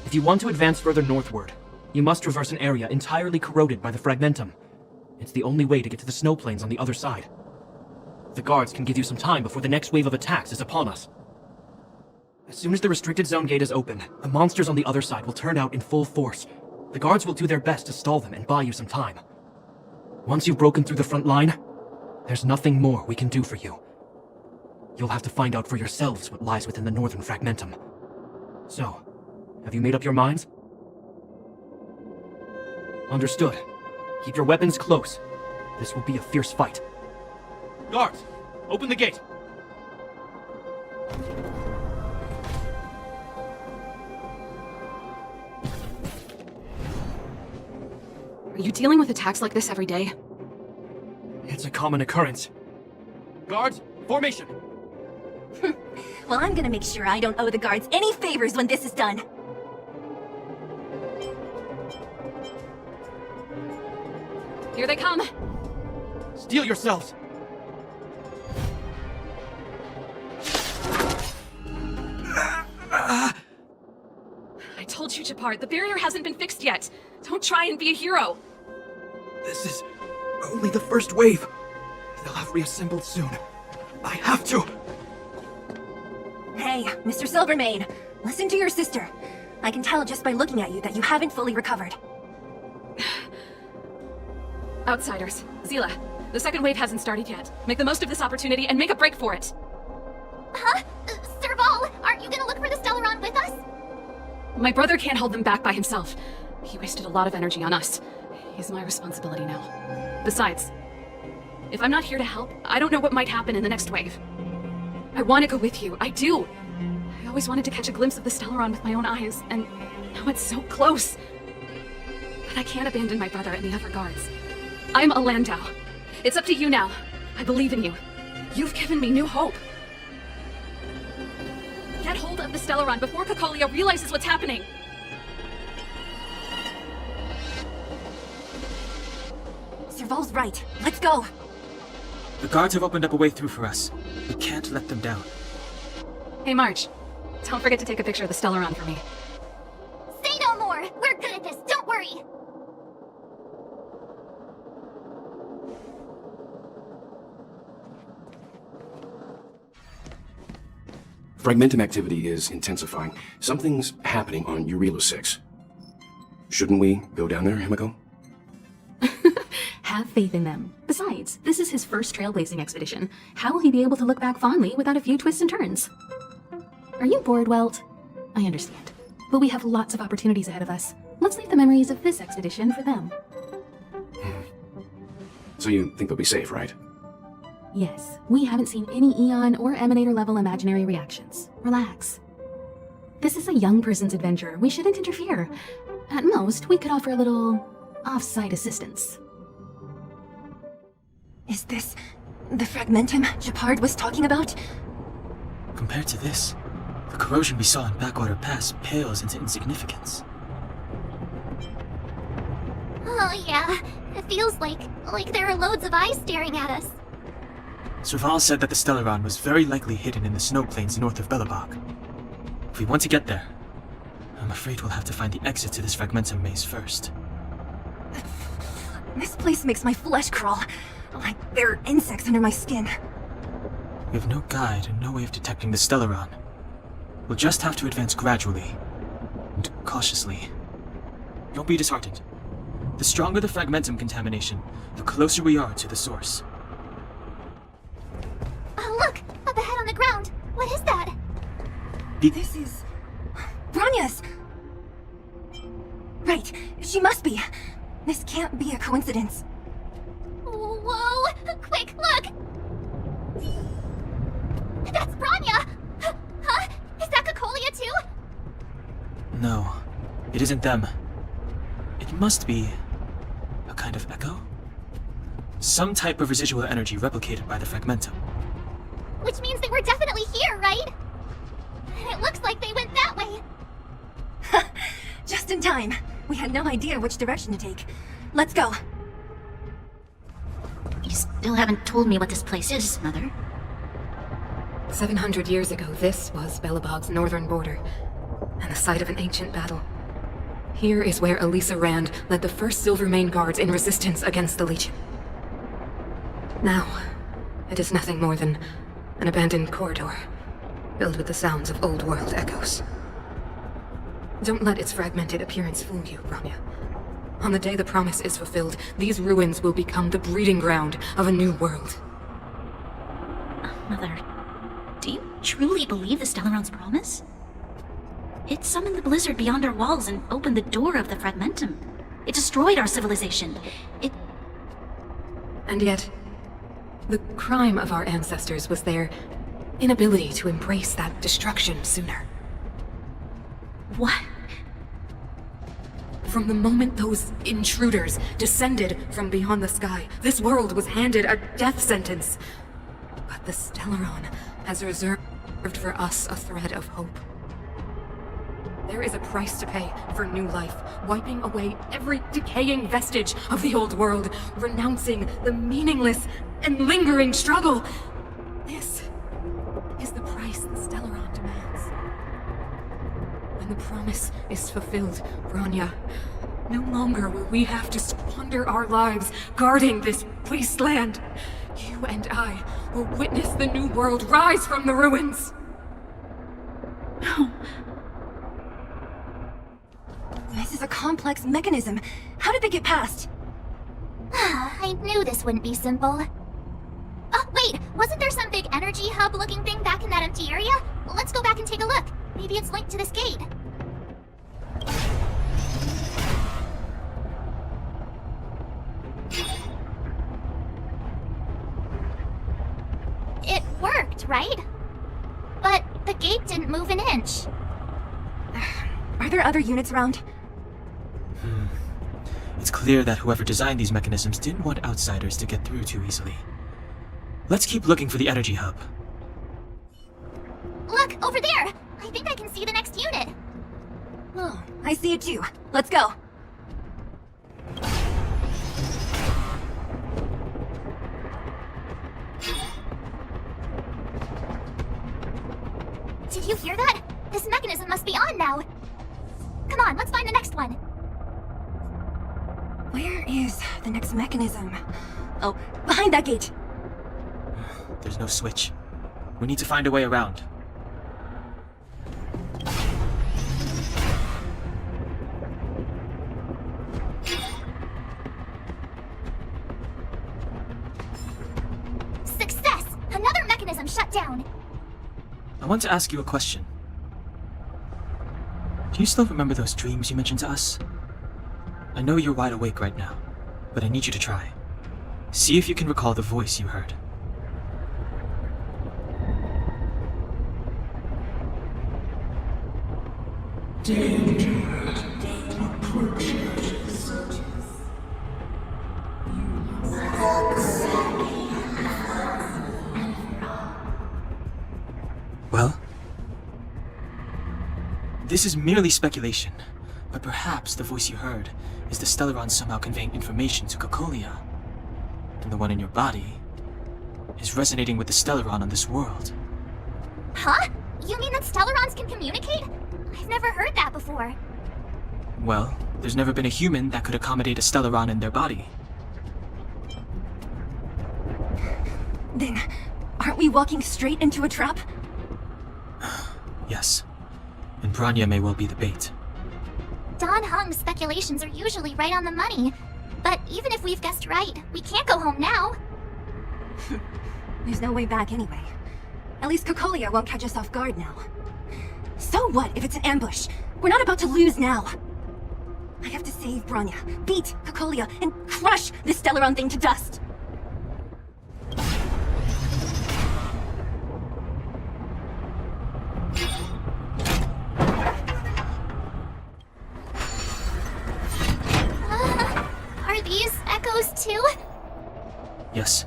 If you want to advance further northward, you must traverse an area entirely corroded by the Fragmentum. It's the only way to get to the snow plains on the other side. The guards can give you some time before the next wave of attacks is upon us. As soon as the restricted zone gate is open, the monsters on the other side will turn out in full force. The guards will do their best to stall them and buy you some time. Once you've broken through the front line, there's nothing more we can do for you. You'll have to find out for yourselves what lies within the northern Fragmentum. So, have you made up your minds? Understood. Keep your weapons close. This will be a fierce fight. Guards, open the gate! Are you dealing with attacks like this every day? It's a common occurrence. Guards, formation! Well, I'm gonna make sure I don't owe the guards any favors when this is done. Here they come! Steel yourselves! I told you, Japard, the barrier hasn't been fixed yet. Don't try and be a hero. This is only the first wave. They'll have reassembled soon. I have to! Hey, Mr. Silvermane, listen to your sister. I can tell just by looking at you that you haven't fully recovered. Outsiders. Zila, the second wave hasn't started yet. Make the most of this opportunity and make a break for it. Huh? Serval, aren't you gonna look for the Stellaron with us? My brother can't hold them back by himself. He wasted a lot of energy on us. He's my responsibility now. Besides, if I'm not here to help, I don't know what might happen in the next wave. I want to go with you. I do. I always wanted to catch a glimpse of the Stellaron with my own eyes, and now it's so close. But I can't abandon my brother and the other guards. I'm a Landau. It's up to you now. I believe in you. You've given me new hope. Get hold of the Stellaron before Caelus realizes what's happening. Serval's right. Let's go. The guards have opened up a way through for us. We can't let them down. Hey, March. Don't forget to take a picture of the Stellaron for me. Fragmentum activity is intensifying. Something's happening on Urilo 6. Shouldn't we go down there, Himiko? Have faith in them. Besides, this is his first trailblazing expedition. How will he be able to look back fondly without a few twists and turns? Are you bored, Welt? I understand. But we have lots of opportunities ahead of us. Let's leave the memories of this expedition for them. So you think they'll be safe, right? Yes, we haven't seen any Eon or Emanator level imaginary reactions. Relax. This is a young person's adventure. We shouldn't interfere. At most, we could offer a little off-site assistance. Is this the fragmentum Japard was talking about? Compared to this, the corrosion we saw in Backwater Pass pales into insignificance. Oh yeah, it feels like there are loads of eyes staring at us. Srival said that the Stellaron was very likely hidden in the snow plains north of Belobog. If we want to get there, I'm afraid we'll have to find the exit to this Fragmentum maze first. This place makes my flesh crawl. Like there are insects under my skin. We have no guide and no way of detecting the Stellaron. We'll just have to advance gradually and cautiously. Don't be disheartened. The stronger the Fragmentum contamination, the closer we are to the source. Oh look! Up ahead on the ground! What is that? This is... Bronya's! Right, she must be. This can't be a coincidence. Whoa! Quick, look! That's Bronya! Huh? Is that Cacolia too? No, it isn't them. It must be a kind of echo? Some type of residual energy replicated by the Fragmentum. Which means they were definitely here, right? And it looks like they went that way. Just in time. We had no idea which direction to take. Let's go. You still haven't told me what this place is, Mother. 700 years ago, this was Belobog's northern border, and the site of an ancient battle. Here is where Elisa Rand led the first Silvermane Guards in resistance against the Legion. Now, it is nothing more than an abandoned corridor, filled with the sounds of old world echoes. Don't let its fragmented appearance fool you, Bronya. On the day the promise is fulfilled, these ruins will become the breeding ground of a new world. Mother, do you truly believe the Stellaron's promise? It summoned the blizzard beyond our walls and opened the door of the Fragmentum. It destroyed our civilization. And yet, the crime of our ancestors was their inability to embrace that destruction sooner. What? From the moment those intruders descended from beyond the sky, this world was handed a death sentence. But the Stellaron has reserved for us a thread of hope. There is a price to pay for new life, wiping away every decaying vestige of the old world, renouncing the meaningless and lingering struggle. This is the price the Stellaron demands. When the promise is fulfilled, Bronya, no longer will we have to squander our lives guarding this wasteland. You and I will witness the new world rise from the ruins. No. This is a complex mechanism. How did they get past? I knew this wouldn't be simple. Oh, wait! Wasn't there some big energy hub-looking thing back in that empty area? Let's go back and take a look. Maybe it's linked to this gate. It worked, right? But the gate didn't move an inch. Are there other units around? It's clear that whoever designed these mechanisms didn't want outsiders to get through too easily. Let's keep looking for the energy hub. Look, over there! I think I can see the next unit. Oh, I see it too. Let's go. Did you hear that? This mechanism must be on now. Come on, let's find the next one. Where is the next mechanism? Oh, behind that gate. There's no switch. We need to find a way around. mechanism shut down. I want to ask you a question. Do you still remember those dreams you mentioned to us? I know you're wide awake right now, but I need you to try. See if you can recall the voice you heard. Well, this is merely speculation, but perhaps the voice you heard is the Stellaron somehow conveying information to Caelus, and the one in your body is resonating with the Stellaron on this world. Huh? You mean that Stellarons can communicate? I've never heard that before. Well, there's never been a human that could accommodate a Stellaron in their body. Then, aren't we walking straight into a trap? Yes, and Bronya may well be the bait. Don Hung's speculations are usually right on the money. But even if we've guessed right, we can't go home now. There's no way back anyway. At least Caelus won't catch us off guard now. So what if it's an ambush? We're not about to lose now. I have to save Bronya, beat Caelus, and crush this Stellaron thing to dust. Are these echoes too? Yes.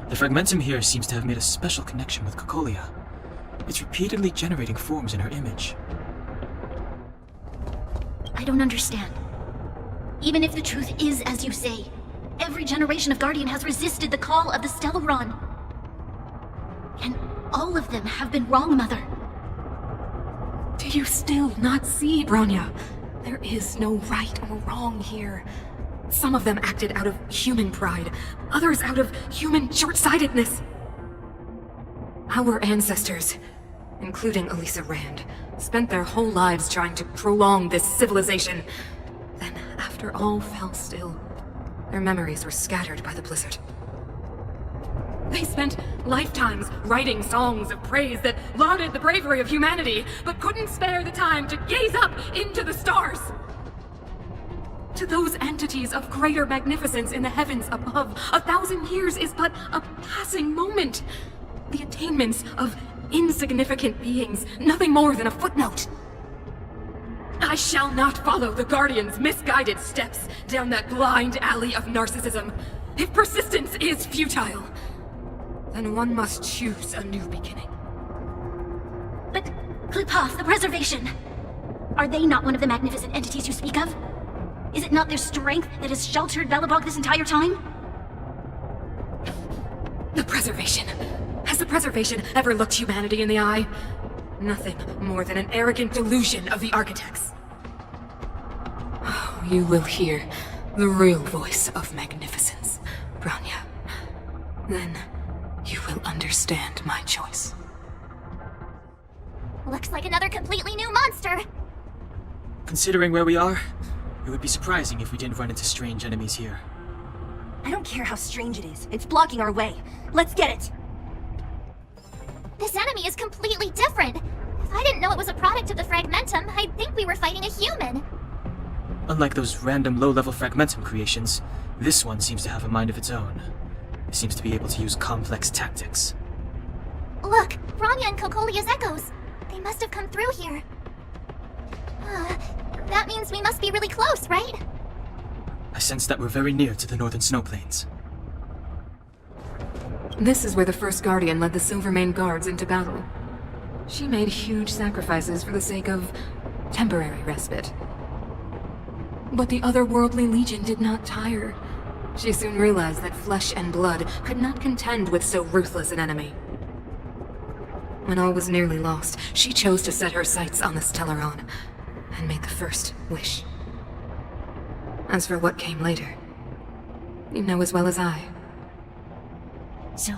The fragmentum here seems to have made a special connection with Caelus. It's repeatedly generating forms in her image. I don't understand. Even if the truth is as you say, every generation of Guardian has resisted the call of the Stellaron. And all of them have been wrong, Mother. Do you still not see, Bronya? There is no right or wrong here. Some of them acted out of human pride, others out of human short-sightedness. Our ancestors, including Elisa Rand, spent their whole lives trying to prolong this civilization. Then, after all fell still, their memories were scattered by the blizzard. They spent lifetimes writing songs of praise that lauded the bravery of humanity, but couldn't spare the time to gaze up into the stars. To those entities of greater magnificence in the heavens above, 1,000 years is but a passing moment. The attainments of insignificant beings, nothing more than a footnote. I shall not follow the Guardian's misguided steps down that blind alley of narcissism. If persistence is futile, then one must choose a new beginning. But, Qlipoth, the Preservation, are they not one of the magnificent entities you speak of? Is it not their strength that has sheltered Belobog this entire time? The Preservation. Has the Preservation ever looked humanity in the eye? Nothing more than an arrogant delusion of the architects. Oh, you will hear the real voice of magnificence, Bronya. Then you will understand my choice. Looks like another completely new monster. Considering where we are, it would be surprising if we didn't run into strange enemies here. I don't care how strange it is. It's blocking our way. Let's get it! This enemy is completely different. If I didn't know it was a product of the Fragmentum, I'd think we were fighting a human. Unlike those random low-level Fragmentum creations, this one seems to have a mind of its own. It seems to be able to use complex tactics. Look, Bronya and Caelus' echoes. They must have come through here. That means we must be really close, right? I sense that we're very near to the northern snow plains. This is where the first Guardian led the Silvermane Guards into battle. She made huge sacrifices for the sake of temporary respite. But the otherworldly Legion did not tire. She soon realized that flesh and blood could not contend with so ruthless an enemy. When all was nearly lost, she chose to set her sights on the Stellaron, and made the first wish. As for what came later, you know as well as I. So,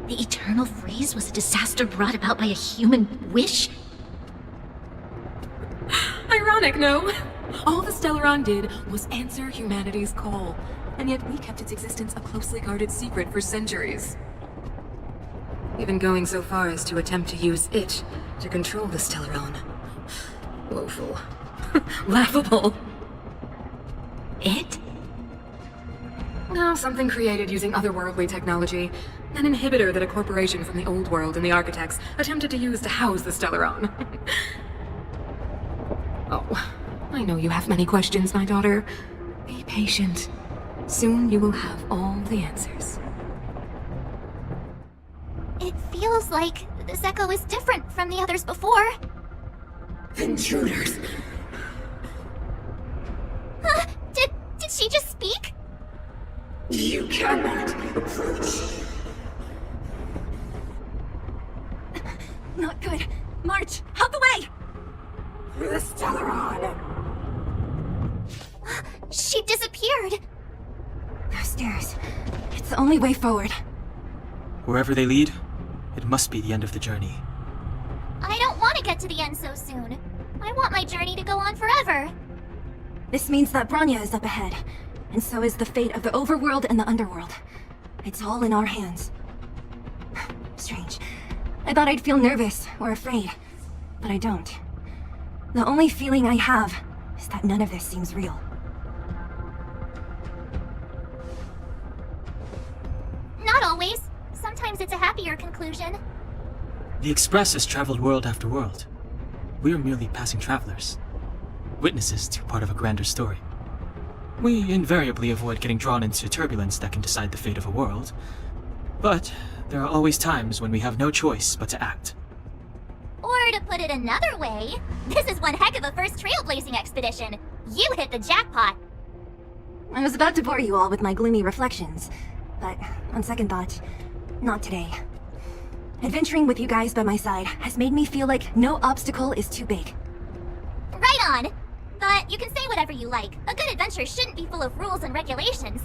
the Eternal Freeze was a disaster brought about by a human wish? Ironic, no? All the Stellaron did was answer humanity's call, and yet we kept its existence a closely guarded secret for centuries. even going so far as to attempt to use it to control the Stellaron. Woeful. Laughable. It? No, something created using otherworldly technology. An inhibitor that a corporation from the old world and the architects attempted to use to house the Stellaron. Oh, I know you have many questions, my daughter. Be patient. Soon you will have all the answers. It feels like this echo is different from the others before. Intruders. Did she just speak? You cannot approach. Not good. March, out the way! The Stellaron. She disappeared. Those stairs. It's the only way forward. Wherever they lead, it must be the end of the journey. I don't want to get to the end so soon. I want my journey to go on forever. This means that Bronya is up ahead, and so is the fate of the overworld and the underworld. It's all in our hands. Strange. I thought I'd feel nervous or afraid, but I don't. The only feeling I have is that none of this seems real. Not always. Sometimes it's a happier conclusion. The Express has traveled world after world. We are merely passing travelers, witnesses to part of a grander story. We invariably avoid getting drawn into turbulence that can decide the fate of a world, but there are always times when we have no choice but to act. Or to put it another way, this is one heck of a first trailblazing expedition. You hit the jackpot. I was about to bore you all with my gloomy reflections, but on second thought, not today. Adventuring with you guys by my side has made me feel like no obstacle is too big. Right on. But you can say whatever you like. A good adventure shouldn't be full of rules and regulations.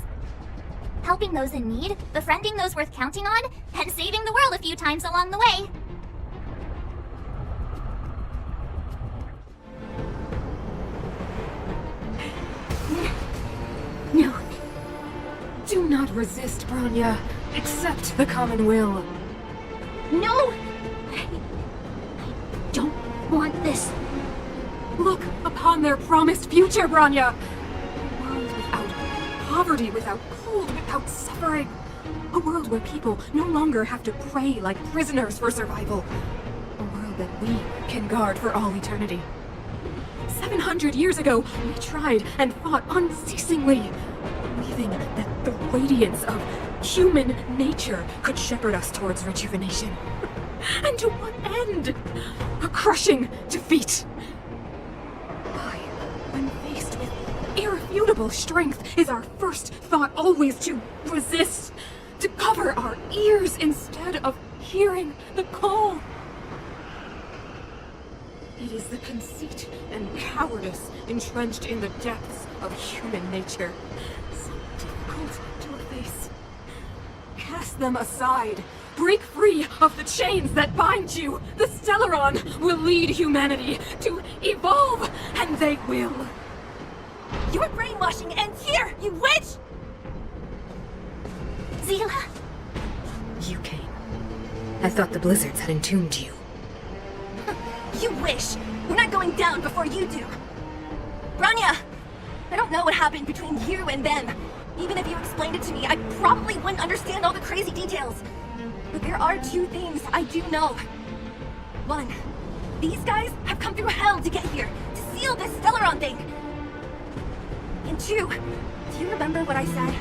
Helping those in need, befriending those worth counting on, and saving the world a few times along the way. No. Do not resist, Bronya. Accept the common will. No! I don't want this. Look upon their promised future, Bronya! A world without poverty, without cold, without suffering. A world where people no longer have to pray like prisoners for survival. A world that we can guard for all eternity. 700 years ago, we tried and fought unceasingly, believing that the radiance of human nature could shepherd us towards rejuvenation. And to what end? A crushing defeat. Why, when faced with irrefutable strength, is our first thought always to resist, to cover our ears instead of hearing the call? It is the conceit and cowardice entrenched in the depths of human nature, so difficult to efface. Cast them aside. Break free of the chains that bind you. The Stellaron will lead humanity to evolve, and they will. Your brainwashing ends here, you witch! Zila? You came. I thought the blizzards had entombed you. You wish! We're not going down before you do! Bronya! I don't know what happened between you and them. Even if you explained it to me, I probably wouldn't understand all the crazy details. But there are two things I do know. One, these guys have come through hell to get here, to seal this Stellaron thing. And two, do you remember what I said?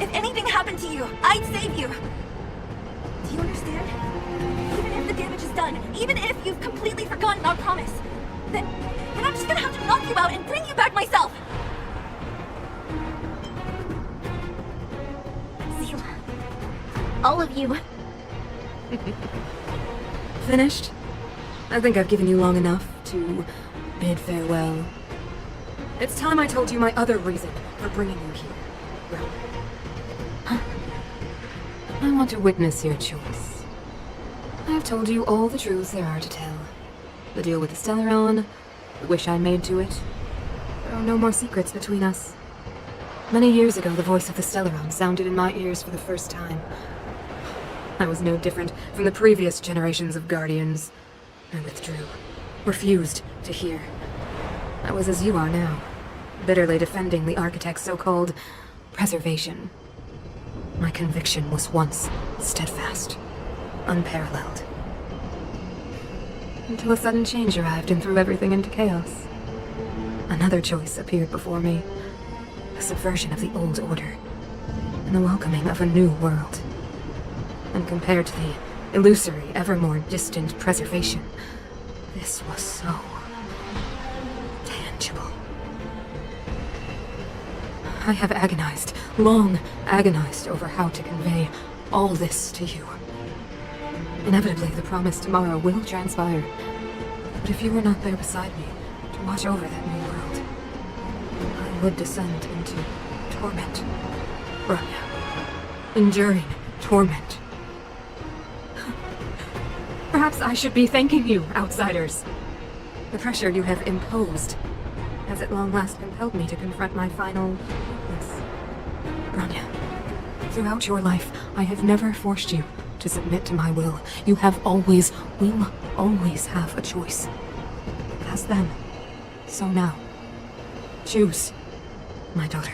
If anything happened to you, I'd save you. Do you understand? Even if the damage is done, even if you've completely forgotten our promise, then I'm just gonna have to knock you out and bring you back myself. Zila. All of you. Finished? I think I've given you long enough to bid farewell. It's time I told you my other reason for bringing you here. Well, I want to witness your choice. I've told you all the truths there are to tell. The deal with the Stellaron, the wish I made to it. There are no more secrets between us. Many years ago, the voice of the Stellaron sounded in my ears for the first time. I was no different from the previous generations of Guardians. I withdrew, refused to hear. I was as you are now, bitterly defending the Architect's so-called preservation. My conviction was once steadfast, unparalleled. Until a sudden change arrived and threw everything into chaos. Another choice appeared before me. A subversion of the old order, and the welcoming of a new world. And compared to the illusory, ever more distant preservation, this was so tangible. I have agonized, long agonized over how to convey all this to you. Inevitably, the promised tomorrow will transpire. But if you were not there beside me to watch over that new world, I would descend into torment. Bronya. Enduring torment. Perhaps I should be thanking you, outsiders. The pressure you have imposed has at long last compelled me to confront my final weakness. Bronya, throughout your life, I have never forced you to submit to my will. You have always, will always have a choice. As then, so now. Choose, my daughter.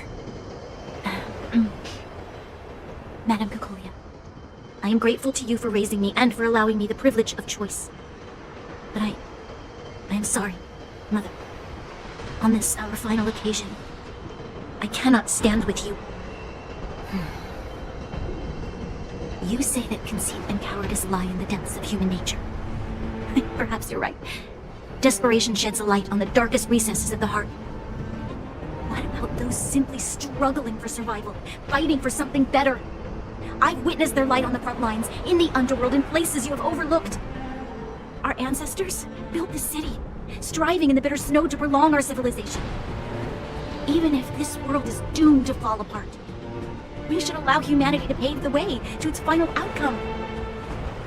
Madame Cacolia, I am grateful to you for raising me and for allowing me the privilege of choice. But I am sorry, Mother. On this, our final occasion, I cannot stand with you. You say that conceit and cowardice lie in the depths of human nature. Perhaps you're right. Desperation sheds a light on the darkest recesses of the heart. What about those simply struggling for survival, fighting for something better? I've witnessed their light on the front lines, in the underworld, in places you have overlooked. Our ancestors built this city, striving in the bitter snow to prolong our civilization. Even if this world is doomed to fall apart, we should allow humanity to pave the way to its final outcome.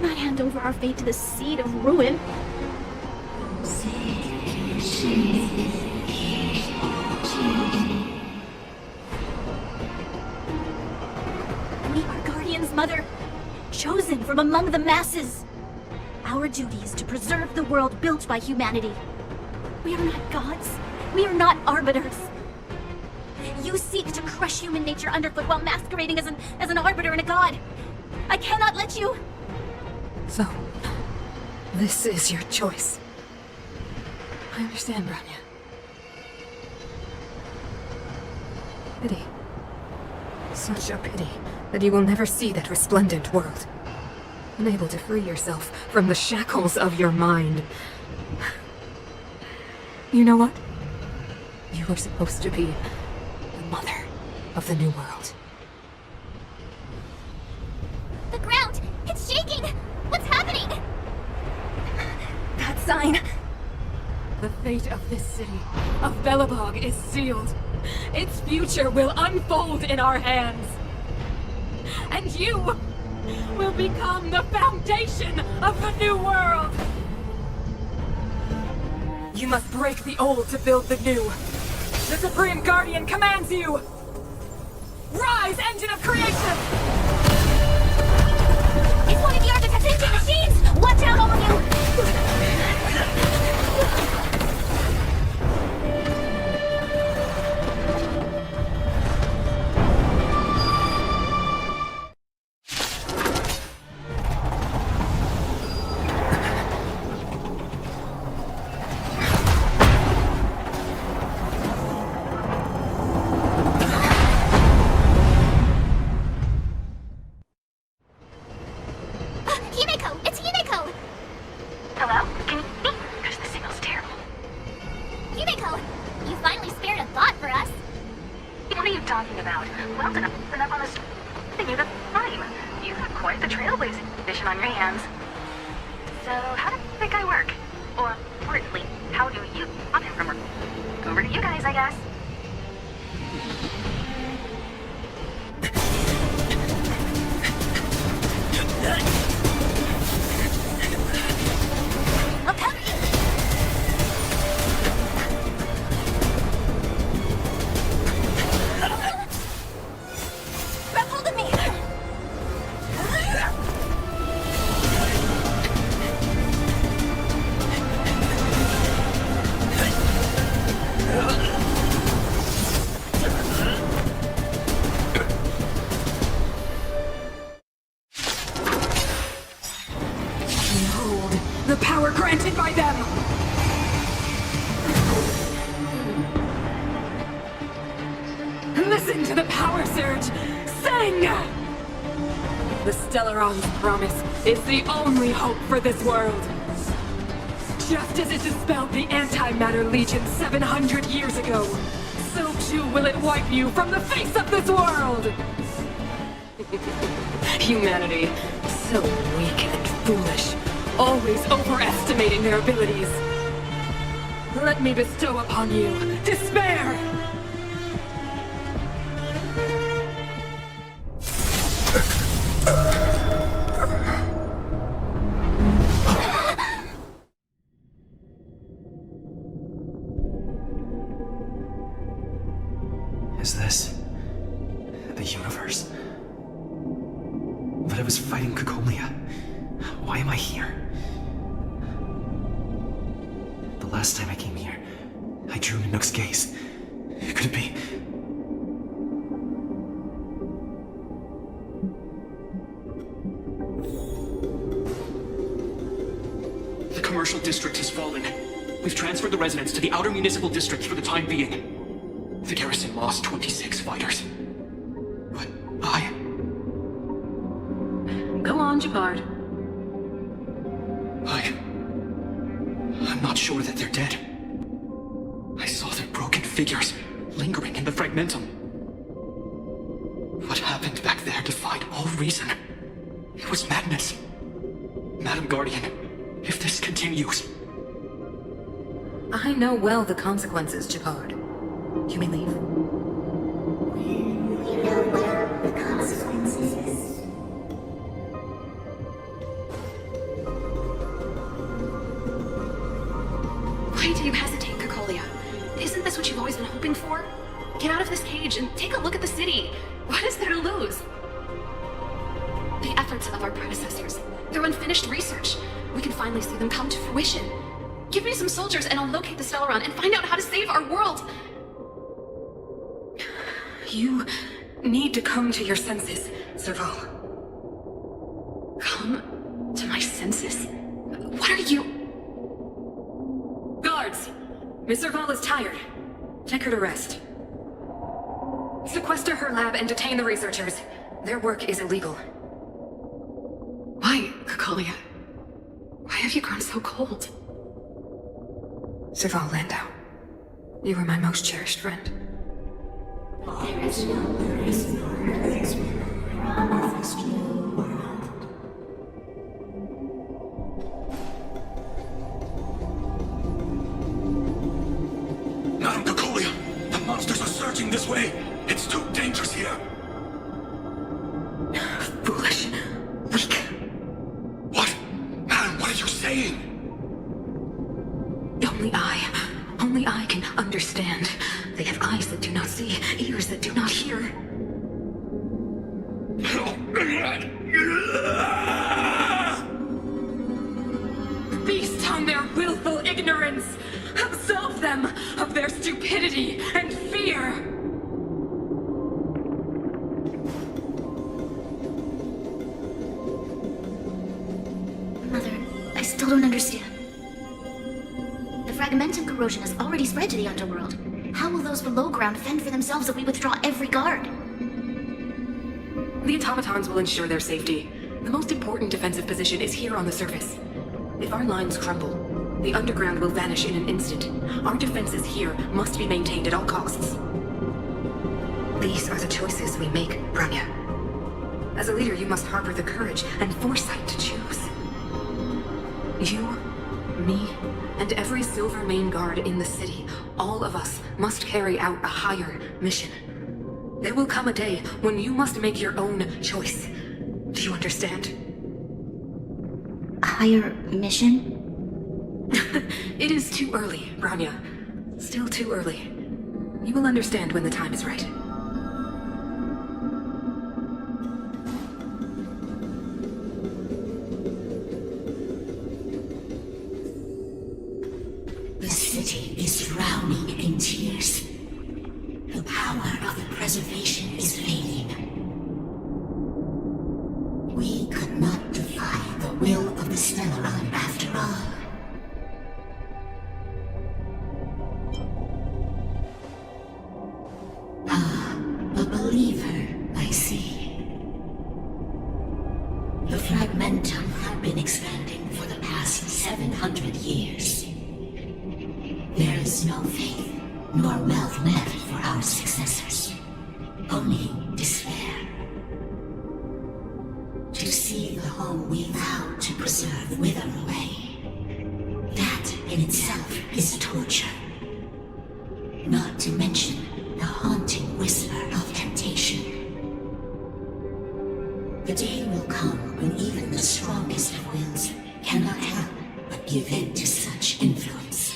Not hand over our fate to the seed of ruin. We are Guardians, Mother, chosen from among the masses. Our duty is to preserve the world built by humanity. We are not gods. We are not arbiters. You seek to crush human nature underfoot while masquerading as an arbiter and a god. I cannot let you... So, this is your choice. I understand, Bronya. Pity. Such a pity that you will never see that resplendent world. Unable to free yourself from the shackles of your mind. You know what? You were supposed to be the mother of the new world. The ground! It's shaking! What's happening? That sign! The fate of this city, of Belobog, is sealed. Its future will unfold in our hands. And you will become the foundation of the new world! You must break the old to build the new. The Supreme Guardian commands you! Rise, engine of creation! It's one of the Architect's engine machines! Watch out, all of you! the power granted by them! Listen to the power surge! Sing! The Stellaron's promise is the only hope for this world. Just as it dispelled the Antimatter Legion 700 years ago, so too will it wipe you from the face of this world! Humanity, so weak and foolish, always overestimating their abilities. Let me bestow upon you despair! Is this the universe? But I was fighting Caelus. Why am I here? The last time I came here, I drew Nanook's gaze. Could it be? The commercial district has fallen. We've transferred the residents to the outer municipal district for the time being. The garrison lost 26 fighters. But Go on, Japard. I'm not sure that they're dead. I saw their broken figures lingering in the fragmentum. What happened back there defied all reason. It was madness. Madam Guardian, if this continues... I know well the consequences, Japard. You may leave. The consequences. Why do you hesitate, Caelus? Isn't this what you've always been hoping for? Get out of this cage and take a look at the city. What is there to lose? The efforts of our predecessors, their unfinished research. We can finally see them come to fruition. Give me some soldiers and I'll locate the Stellaron and find out how to save our world. You need to come to your senses, Serval. Come to my senses? What are you... Guards! Miss Serval is tired. Take her to rest. Sequester her lab and detain the researchers. Their work is illegal. Why, Caelus? Why have you grown so cold? Serval Landau, you are my most cherished friend. There is no promised new world. Madam Caelus, the monsters are surging this way. It's too dangerous here. Foolish. Weak. What? Madam, what are you saying? Only I can understand. They have eyes that do not see, ears that do not hear. Feast on their willful ignorance! Absolve them of their stupidity and fear! Mother, I still don't understand. The fragmentum corrosion has already spread to the underworld. How will those below ground fend for themselves if we withdraw every guard? The automatons will ensure their safety. The most important defensive position is here on the surface. If our lines crumble, the underground will vanish in an instant. Our defenses here must be maintained at all costs. These are the choices we make, Bronya. As a leader, you must harbor the courage and foresight to choose. You, me, and every Silvermane guard in the city, all of us must carry out a higher mission. There will come a day when you must make your own choice. Do you understand? A higher mission? It is too early, Bronya. Still too early. You will understand when the time is right. The city is drowning in tears. The power of preservation is fading. We could not defy the will of the the Stellaron after all. Ah, a believer, I see. The Fragmentum have been expanding for the past 700 years. There is no faith nor wealth left for our successors. Only despair. To see the home we vowed to preserve wither away. That in itself is torture. Not to mention the haunting whisper of temptation. The day will come when even the strongest of wills cannot help but give in to such influence.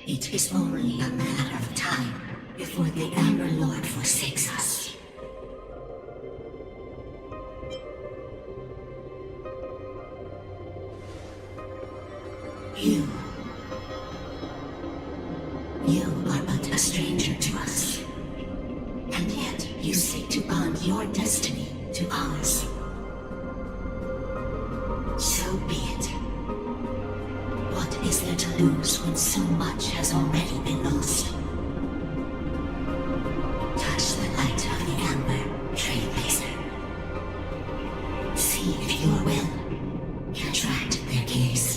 It is only a matter of time before the Amber Lord forsakes us. You are but a stranger to us. And yet you seek to bond your destiny to ours. So be it. What is there to lose when so much has already been lost? Touch the light of the Amber, Trailblazer. See if your will can attract their gaze.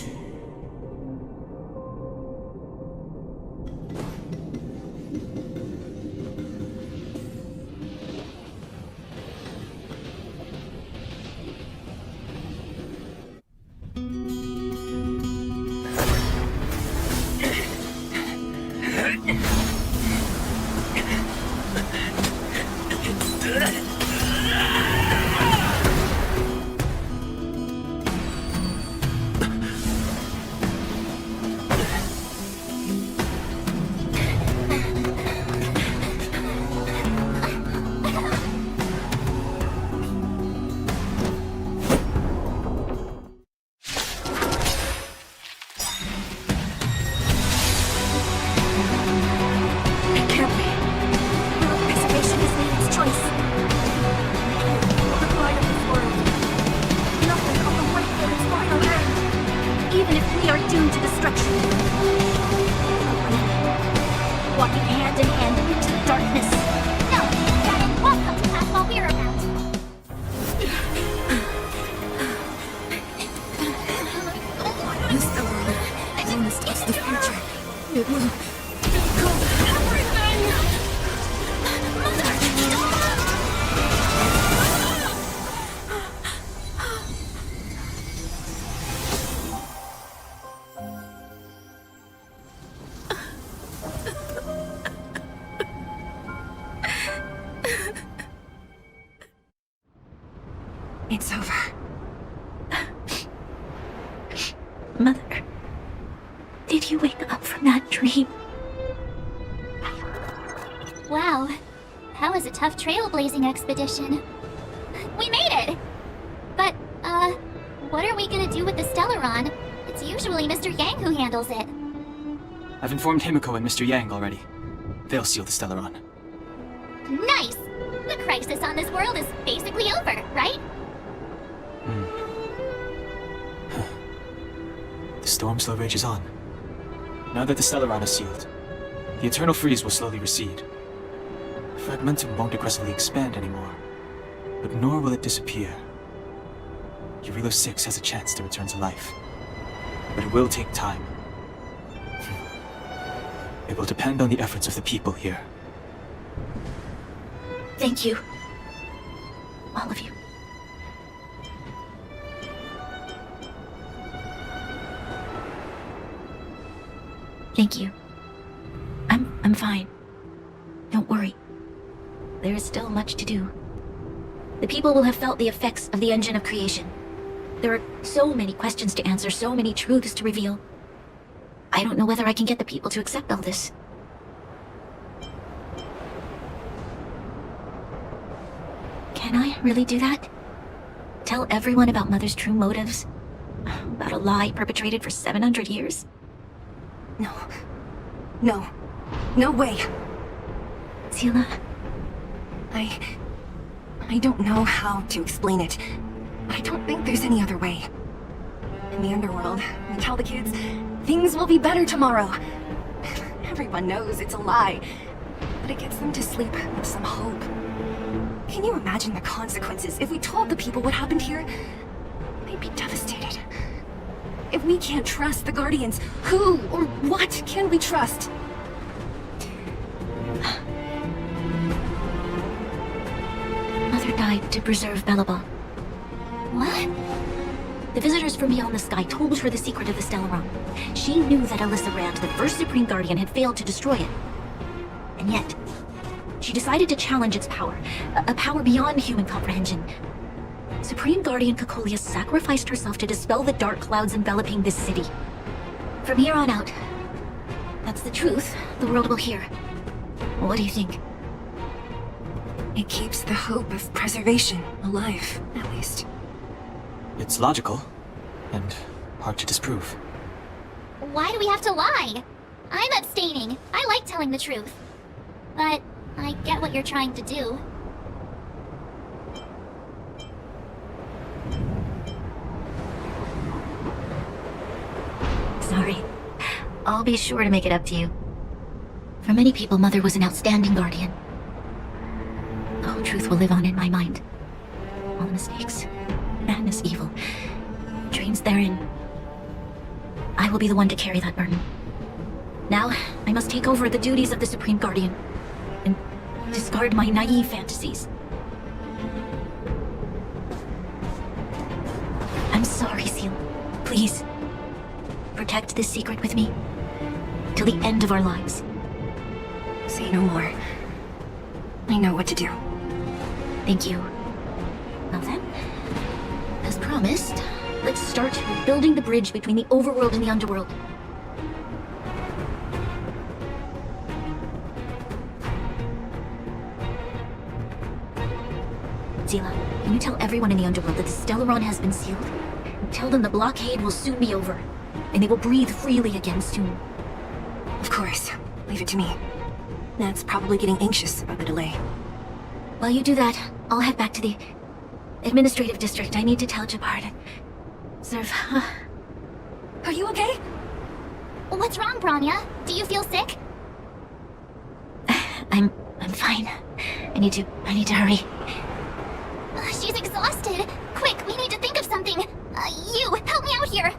It's over. Mother, did you wake up from that dream? Wow, that was a tough trailblazing expedition. We made it! But, what are we gonna do with the Stellaron? It's usually Mr. Yang who handles it. I've informed Himiko and Mr. Yang already. They'll seal the Stellaron. Nice! The crisis on this world is basically over, right? The storm still rages on. Now that the Stellaron is sealed, the eternal freeze will slowly recede. Fragmentum won't aggressively expand anymore, but nor will it disappear. Eurilo 6 has a chance to return to life, but it will take time. It will depend on the efforts of the people here. Thank you. All of you. Thank you. I'm fine. Don't worry. There is still much to do. The people will have felt the effects of the engine of creation. There are so many questions to answer, so many truths to reveal. I don't know whether I can get the people to accept all this. Can I really do that? Tell everyone about Mother's true motives? About a lie perpetrated for 700 years? No. No. No way. Selah? I don't know how to explain it. I don't think there's any other way. in the underworld. We tell the kids, things will be better tomorrow. Everyone knows it's a lie, but it gets them to sleep with some hope. Can you imagine the consequences if we told the people what happened here? They'd be devastated. If we can't trust the Guardians, who or what can we trust? Mother died to preserve Belobog. What? The visitors from beyond the sky told her the secret of the Stellaron. She knew that Alyssa Rand, the first Supreme Guardian, had failed to destroy it. And yet, she decided to challenge its power, a power beyond human comprehension. Supreme Guardian Caelus sacrificed herself to dispel the dark clouds enveloping this city. From here on out, that's the truth the world will hear. What do you think? It keeps the hope of preservation alive, at least. It's logical, and hard to disprove. Why do we have to lie? I'm abstaining. I like telling the truth. But I get what you're trying to do. Sorry. I'll be sure to make it up to you. For many people, Mother was an outstanding guardian. The whole truth will live on in my mind. All the mistakes, madness, evil, dreams therein. I will be the one to carry that burden. Now, I must take over the duties of the Supreme Guardian and discard my naive fantasies. I'm sorry, Seal. Please, protect this secret with me till the end of our lives. Say no more. I know what to do. Thank you. Well then, as promised, let's start building the bridge between the overworld and the underworld. Zila, can you tell everyone in the underworld that the Stellaron has been sealed? And tell them the blockade will soon be over, and they will breathe freely again soon. Of course. Leave it to me. Nat's probably getting anxious about the delay. While you do that, I'll head back to the administrative district. I need to tell Jabbar to serve. Are you okay? What's wrong, Branya? Do you feel sick? I'm fine. I need to hurry. She's exhausted. Quick, we need to think of something. You, help me out here.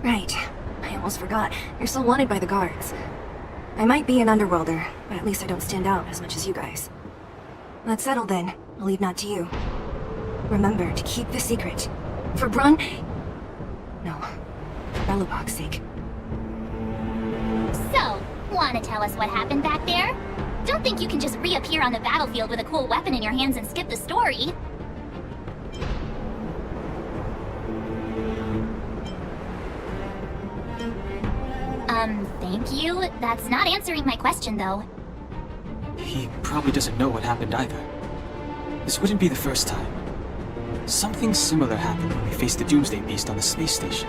Right. I almost forgot. You're still wanted by the guards. I might be an underworlder, but at least I don't stand out as much as you guys. That's settled then. I'll leave Nat to you. Remember to keep the secret. For Brun... No. For Belobog's sake. So, wanna tell us what happened back there? Don't think you can just reappear on the battlefield with a cool weapon in your hands and skip the story. Thank you. That's not answering my question, though. He probably doesn't know what happened either. This wouldn't be the first time. Something similar happened when we faced the Doomsday Beast on the space station.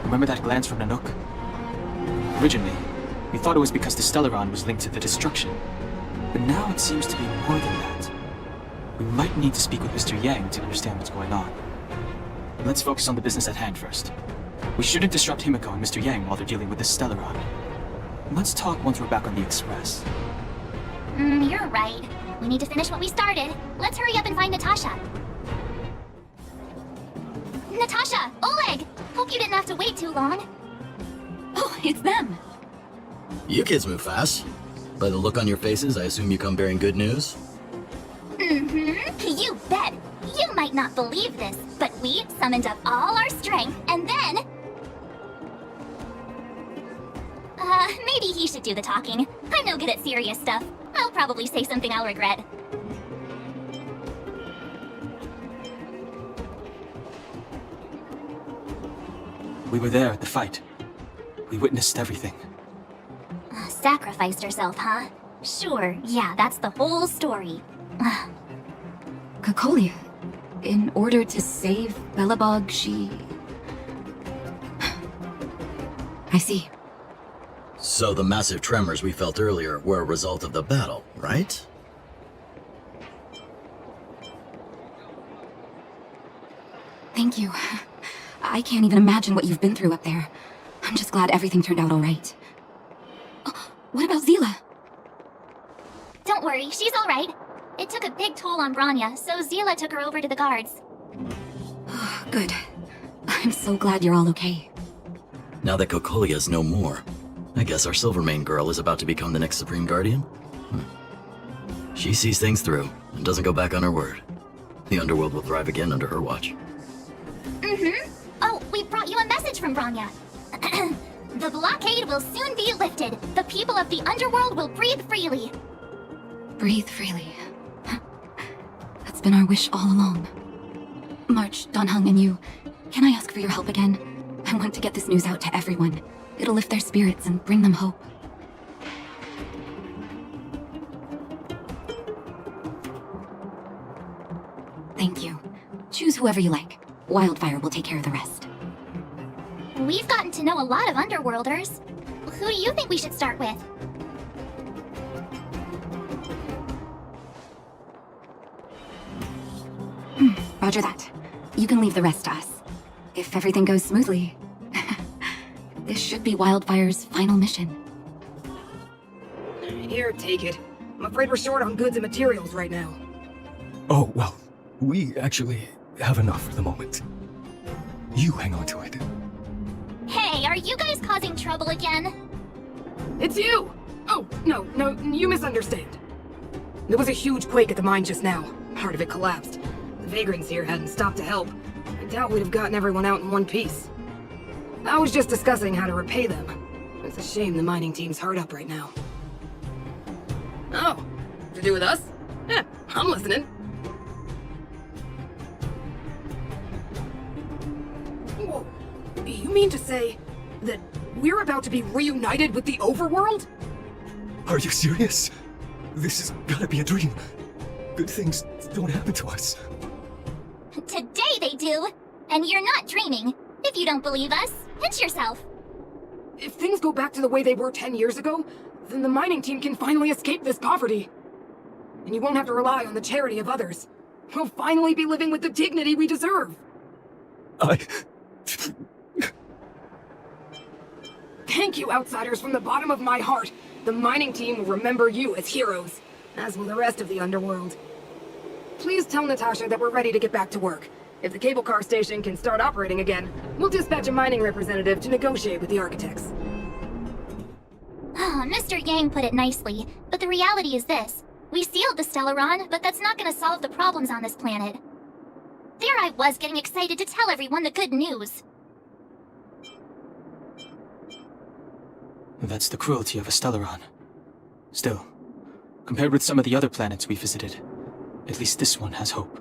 Remember that glance from Nanook? Originally, we thought it was because the Stellaron was linked to the destruction. But now it seems to be more than that. We might need to speak with Mr. Yang to understand what's going on. Let's focus on the business at hand first. We shouldn't disrupt Himiko and Mr. Yang while they're dealing with the Stellaron. Let's talk once we're back on the Express. You're right. We need to finish what we started. Let's hurry up and find Natasha. Natasha! Oleg! Hope you didn't have to wait too long. Oh, it's them! You kids move fast. By the look on your faces, I assume you come bearing good news? You bet! You might not believe this, but we summoned up all our strength, and then... maybe he should do the talking. I'm no good at serious stuff. I'll probably say something I'll regret. We were there at the fight. We witnessed everything. Sacrificed herself, huh? Sure, yeah, that's the whole story. Cacolia, in order to save Belobog, she... I see. So the massive tremors we felt earlier were a result of the battle, right? Thank you. I can't even imagine what you've been through up there. I'm just glad everything turned out all right. Oh, what about Zila? Don't worry, she's alright. It took a big toll on Branya, so Zila took her over to the guards. Good. I'm so glad you're all okay. Now that Cocolia's no more, I guess our Silvermane girl is about to become the next Supreme Guardian? She sees things through and doesn't go back on her word. The underworld will thrive again under her watch. Mm-hmm. Oh, we brought you a message from Branya. The blockade will soon be lifted. The people of the underworld will breathe freely. Breathe freely. That's been our wish all along. March, Danheng, and you, can I ask for your help again? I want to get this news out to everyone. It'll lift their spirits and bring them hope. Thank you. Choose whoever you like. Wildfire will take care of the rest. We've gotten to know a lot of Underworlders. Who do you think we should start with? Roger that. You can leave the rest to us. If everything goes smoothly, this should be Wildfire's final mission. Here, take it. I'm afraid we're short on goods and materials right now. Oh, well, we actually have enough for the moment. You hang on to it. Hey, are you guys causing trouble again? It's you! Oh, no, you misunderstand. There was a huge quake at the mine just now. Part of it collapsed. The vagrants here hadn't stopped to help. I doubt we'd have gotten everyone out in one piece. I was just discussing how to repay them. It's a shame the mining team's hard up right now. Oh, to do with us? Yeah, I'm listening. Whoa, you mean to say that we're about to be reunited with the overworld? Are you serious? This has gotta be a dream. Good things don't happen to us. Today they do. And you're not dreaming. If you don't believe us, pinch yourself. If things go back to the way they were 10 years ago, then the mining team can finally escape this poverty. And you won't have to rely on the charity of others. We'll finally be living with the dignity we deserve. Thank you, outsiders, from the bottom of my heart. The mining team will remember you as heroes, as will the rest of the underworld. Please tell Natasha that we're ready to get back to work. If the cable car station can start operating again, we'll dispatch a mining representative to negotiate with the architects. Mr. Yang put it nicely, but the reality is this. We sealed the Stellaron, but that's not gonna solve the problems on this planet. There I was getting excited to tell everyone the good news. That's the cruelty of a Stellaron. Still, compared with some of the other planets we visited, at least this one has hope.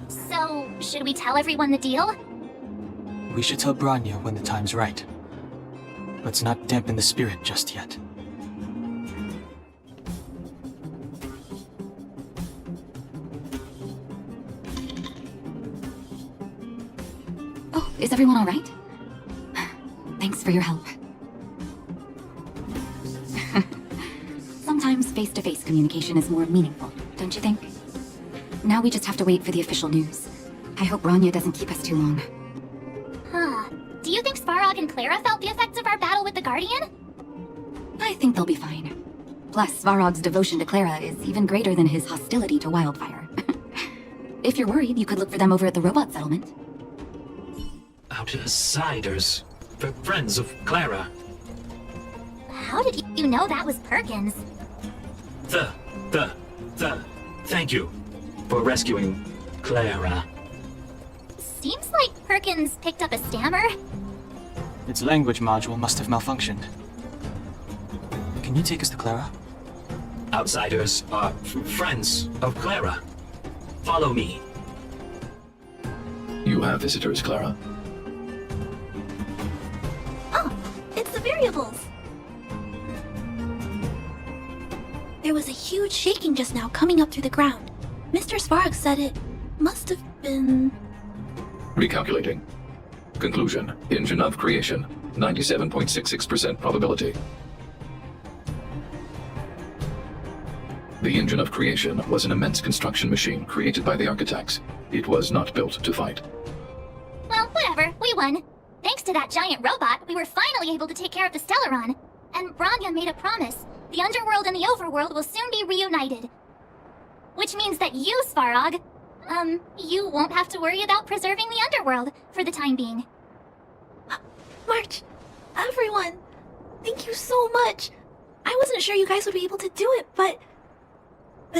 So, should we tell everyone the deal? We should tell Branya when the time's right. Let's not dampen the spirit just yet. Oh, is everyone all right? Thanks for your help. Sometimes face-to-face communication is more meaningful, don't you think? Now we just have to wait for the official news. I hope Branya doesn't keep us too long. Do you think Svarog and Clara felt the effects of our battle with the Guardian? I think they'll be fine. Plus, Svarog's devotion to Clara is even greater than his hostility to Wildfire. If you're worried, you could look for them over at the robot settlement. Outsiders. Friends of Clara. How did you know that was Perkins? Thank you for rescuing Clara. Seems like Perkins picked up a stammer. Its language module must have malfunctioned. Can you take us to Clara? Outsiders are friends of Clara. Follow me. You have visitors, Clara. Oh, it's the variables. There was a huge shaking just now coming up through the ground. Mr. Svarog said it must have been... Recalculating. Conclusion. Engine of creation. 97.66% probability. The engine of creation was an immense construction machine created by the architects. It was not built to fight. Whatever, we won. Thanks to that giant robot, we were finally able to take care of the Stellaron. And Bronya made a promise. The underworld and the overworld will soon be reunited. Which means that you, Svarog, you won't have to worry about preserving the underworld for the time being. March, everyone, thank you so much. I wasn't sure you guys would be able to do it, but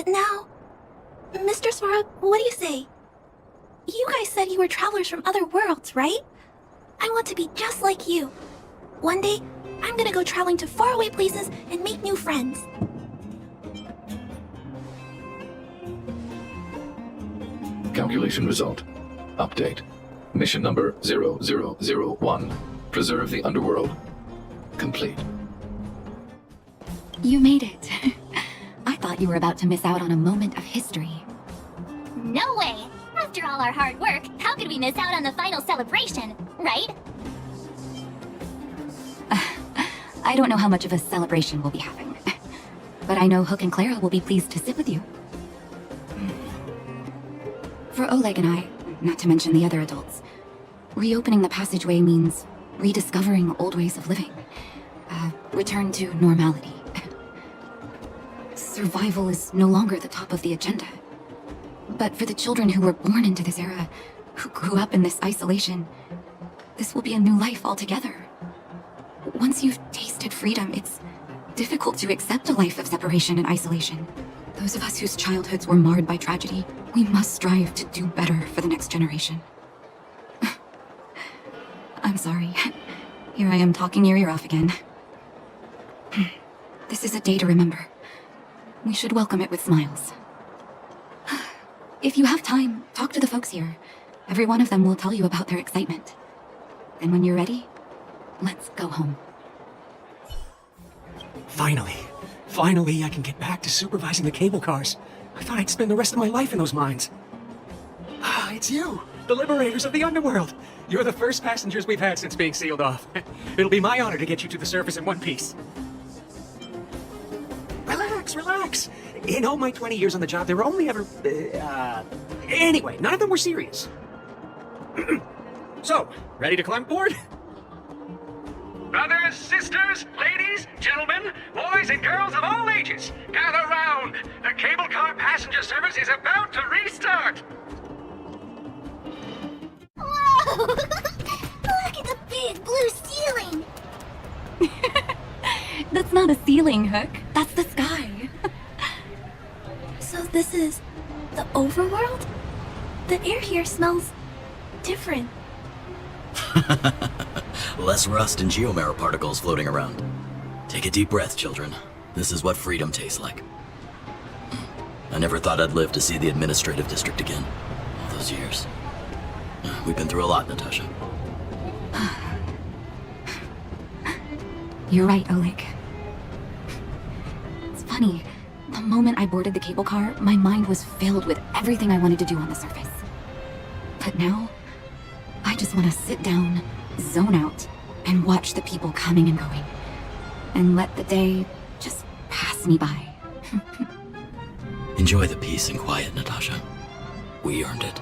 now, Mr. Svarog, what do you say? You guys said you were travelers from other worlds, right? I want to be just like you. One day, I'm gonna go traveling to faraway places and make new friends. Calculation result. Update. Mission number 0001. Preserve the underworld. Complete. You made it. I thought you were about to miss out on a moment of history. No way! After all our hard work, how could we miss out on the final celebration, right? I don't know how much of a celebration we'll be having, but I know Hook and Clara will be pleased to sit with you. For Oleg and I, not to mention the other adults, reopening the passageway means rediscovering old ways of living. Return to normality. Survival is no longer the top of the agenda. But for the children who were born into this era, who grew up in this isolation, this will be a new life altogether. Once you've tasted freedom, it's difficult to accept a life of separation and isolation. Those of us whose childhoods were marred by tragedy, we must strive to do better for the next generation. I'm sorry. Here I am talking your ear off again. This is a day to remember. We should welcome it with smiles. If you have time, talk to the folks here. Every one of them will tell you about their excitement. And when you're ready, let's go home. Finally, I can get back to supervising the cable cars. I thought I'd spend the rest of my life in those mines. It's you, the liberators of the underworld. You're the first passengers we've had since being sealed off. It'll be my honor to get you to the surface in one piece. Relax. In all my 20 years on the job, there were only ever... Anyway, none of them were serious. So, ready to climb aboard? Brothers, sisters, ladies, gentlemen, boys and girls of all ages, gather round. The cable car passenger service is about to restart. Whoa! Look at the big blue ceiling! That's not a ceiling, Hook. That's the sky. So this is the overworld? The air here smells different. Less rust and geomarrow particles floating around. Take a deep breath, children. This is what freedom tastes like. I never thought I'd live to see the administrative district again. All those years. We've been through a lot, Natasha. You're right, Oleg. It's funny. The moment I boarded the cable car, my mind was filled with everything I wanted to do on the surface. But now, I just want to sit down, zone out, and watch the people coming and going. And let the day just pass me by. Enjoy the peace and quiet, Natasha. We earned it.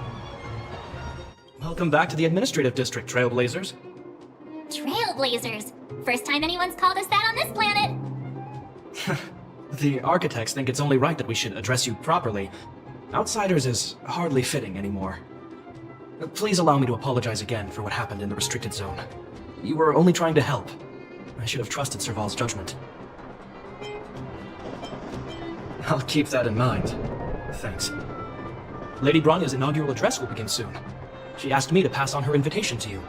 Welcome back to the administrative district, Trailblazers. Trailblazers! First time anyone's called us that on this planet! The architects think it's only right that we should address you properly. Outsiders is hardly fitting anymore. Please allow me to apologize again for what happened in the restricted zone. You were only trying to help. I should have trusted Serval's judgment. I'll keep that in mind. Thanks. Lady Bronya's inaugural address will begin soon. She asked me to pass on her invitation to you.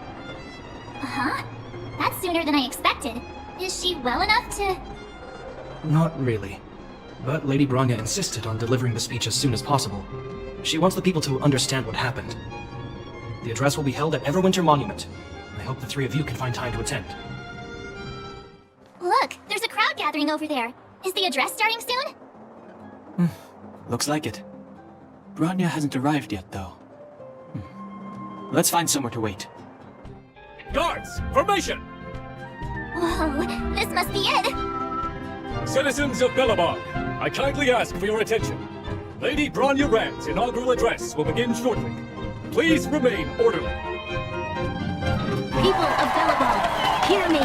Uh-huh. That's sooner than I expected. Is she well enough to... Not really. But Lady Bronya insisted on delivering the speech as soon as possible. She wants the people to understand what happened. The address will be held at Everwinter Monument. I hope the three of you can find time to attend. Look, there's a crowd gathering over there. Is the address starting soon? Looks like it. Bronya hasn't arrived yet, though. Let's find somewhere to wait. Guards, formation! Whoa, this must be it! Citizens of Belobog, I kindly ask for your attention. Lady Bronya Rand's inaugural address will begin shortly. Please remain orderly. People of Belobog, hear me!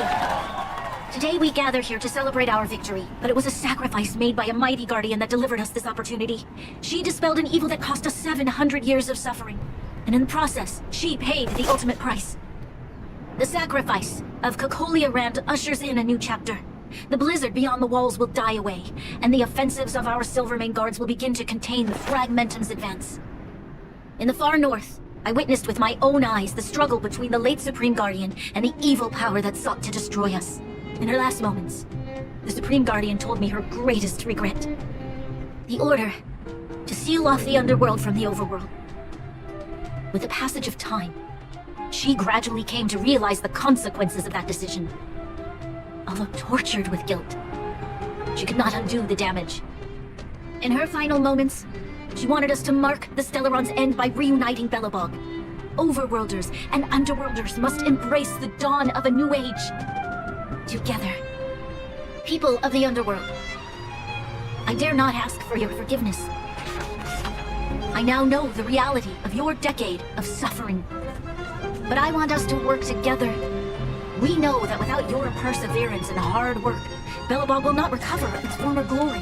Today we gather here to celebrate our victory, but it was a sacrifice made by a mighty guardian that delivered us this opportunity. She dispelled an evil that cost us 700 years of suffering, and in the process, she paid the ultimate price. The sacrifice of Cacolia Rand ushers in a new chapter. The blizzard beyond the walls will die away, and the offensives of our Silvermane guards will begin to contain the Fragmentum's advance. In the far north, I witnessed with my own eyes the struggle between the late Supreme Guardian and the evil power that sought to destroy us. In her last moments, the Supreme Guardian told me her greatest regret. The order to seal off the underworld from the overworld. With the passage of time, she gradually came to realize the consequences of that decision. Although tortured with guilt, she could not undo the damage. In her final moments, she wanted us to mark the Stellaron's end by reuniting Belobog. Overworlders and Underworlders must embrace the dawn of a new age. Together. People of the Underworld, I dare not ask for your forgiveness. I now know the reality of your decade of suffering. But I want us to work together. We know that without your perseverance and hard work, Belobog will not recover its former glory.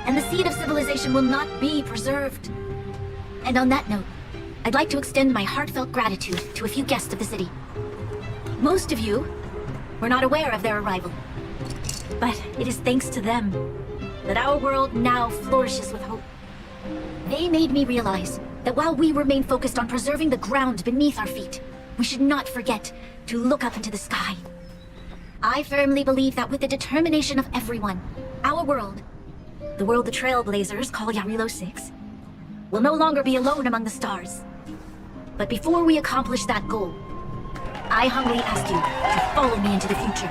And the seed of civilization will not be preserved. And on that note, I'd like to extend my heartfelt gratitude to a few guests of the city. Most of you were not aware of their arrival. But it is thanks to them that our world now flourishes with hope. They made me realize that while we remain focused on preserving the ground beneath our feet, we should not forget to look up into the sky. I firmly believe that with the determination of everyone, our world, the world the Trailblazers call Yarilo 6, will no longer be alone among the stars. But before we accomplish that goal, I humbly ask you to follow me into the future.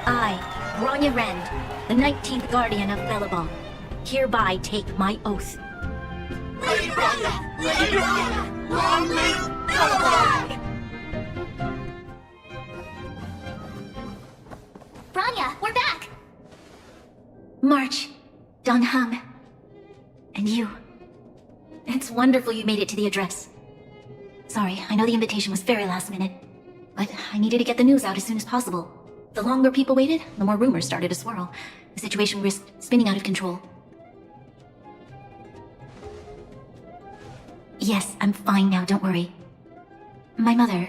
I, Bronya Rand, the 19th Guardian of Belobog, hereby take my oath. Lady Bronya! Lady Bronya! Long live Belobog! Bronya, we're back! March, Dan Heng, and you. It's wonderful you made it to the address. Sorry, I know the invitation was very last minute, but I needed to get the news out as soon as possible. The longer people waited, the more rumors started to swirl. The situation risked spinning out of control. Yes, I'm fine now, don't worry. My mother,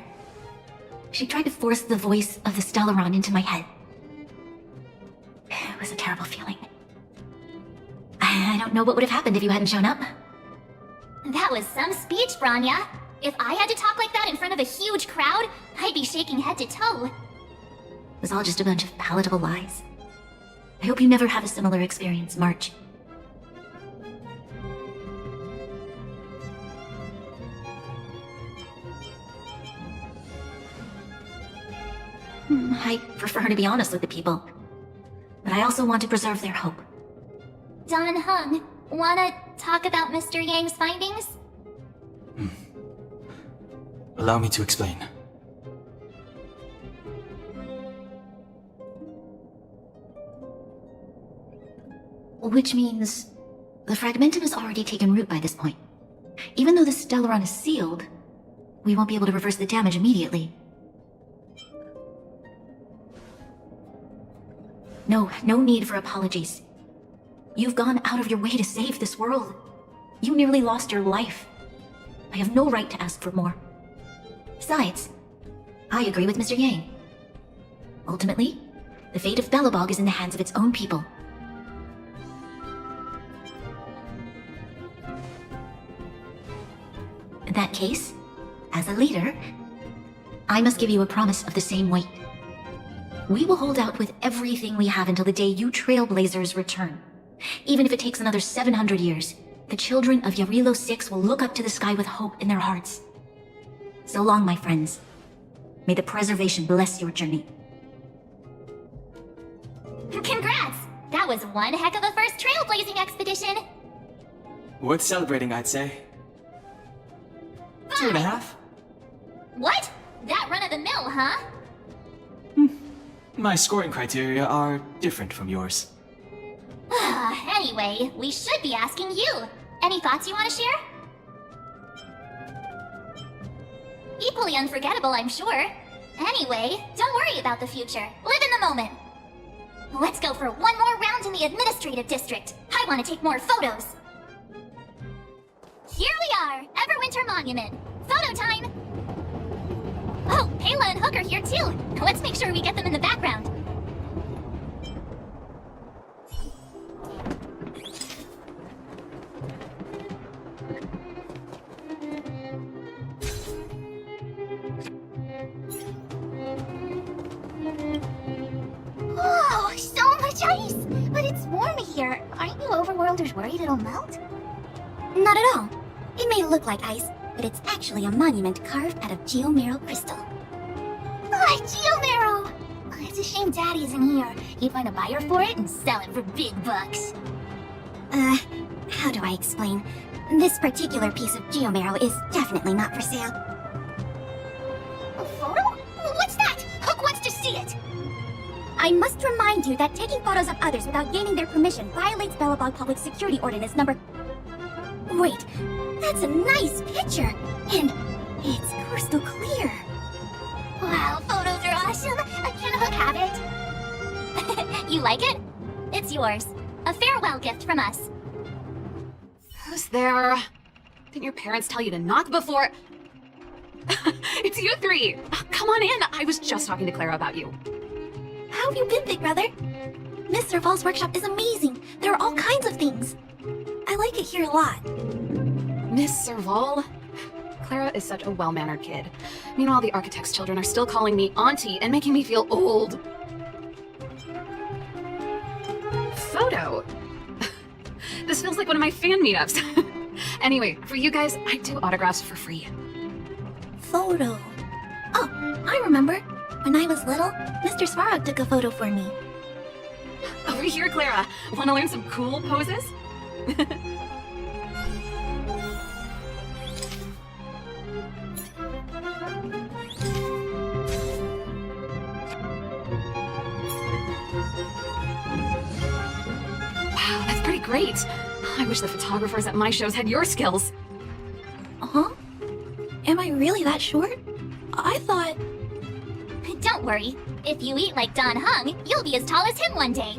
she tried to force the voice of the Stellaron into my head. It was a terrible feeling. I don't know what would have happened if you hadn't shown up. That was some speech, Bronya. If I had to talk like that in front of a huge crowd, I'd be shaking head to toe. It was all just a bunch of palatable lies. I hope you never have a similar experience, March. I prefer to be honest with the people, but I also want to preserve their hope. Dan Heng, wanna talk about Mr. Yang's findings? Allow me to explain. Which means the Fragmentum has already taken root by this point. Even though the Stellaron is sealed, we won't be able to reverse the damage immediately. No need for apologies. You've gone out of your way to save this world. You nearly lost your life. I have no right to ask for more. Besides, I agree with Mr. Yang. Ultimately, the fate of Belobog is in the hands of its own people. In that case, as a leader, I must give you a promise of the same weight. We will hold out with everything we have until the day you Trailblazers return. Even if it takes another 700 years, the children of Yarilo 6 will look up to the sky with hope in their hearts. So long, my friends. May the preservation bless your journey. Congrats! That was one heck of a first trailblazing expedition! Worth celebrating, I'd say. 2.5? What? That run-of-the-mill, huh? My scoring criteria are different from yours. Anyway, we should be asking you. Any thoughts you want to share? Equally unforgettable, I'm sure. Anyway, don't worry about the future. Live in the moment. Let's go for one more round in the administrative district. I want to take more photos. Here we are, Everwinter Monument. Photo time! Oh, Payla and Hook are here too. Let's make sure we get them in the background. Whoa, so much ice! But it's warm here. Aren't you overworlders worried it'll melt? Not at all. It may look like ice, but it's actually a monument carved out of geomarrow crystal. Ah, Geomarrow! It's a shame Daddy isn't here. He'd find a buyer for it and sell it for big bucks. How do I explain? This particular piece of geomarrow is definitely not for sale. A photo? What's that? Hook wants to see it! I must remind you that taking photos of others without gaining their permission violates Belobog Public Security Ordinance number... Wait, that's a nice picture! And it's crystal clear! Wow, photos are awesome! Can Hook have it? You like it? It's yours. A farewell gift from us. Who's there? Didn't your parents tell you to knock before... It's you three! Come on in! I was just talking to Clara about you. How have you been, big brother? Miss Serval's workshop is amazing. There are all kinds of things. I like it here a lot. Miss Serval? Clara is such a well-mannered kid. Meanwhile, the architect's children are still calling me auntie and making me feel old. Photo? This feels like one of my fan meetups. Anyway, for you guys, I do autographs for free. Photo. Oh, I remember. When I was little, Mr. Svarog took a photo for me. Over here, Clara. Want to learn some cool poses? Wow, that's pretty great. I wish the photographers at my shows had your skills. Huh? Am I really that short? I thought... Don't worry. If you eat like Don Hung, you'll be as tall as him one day.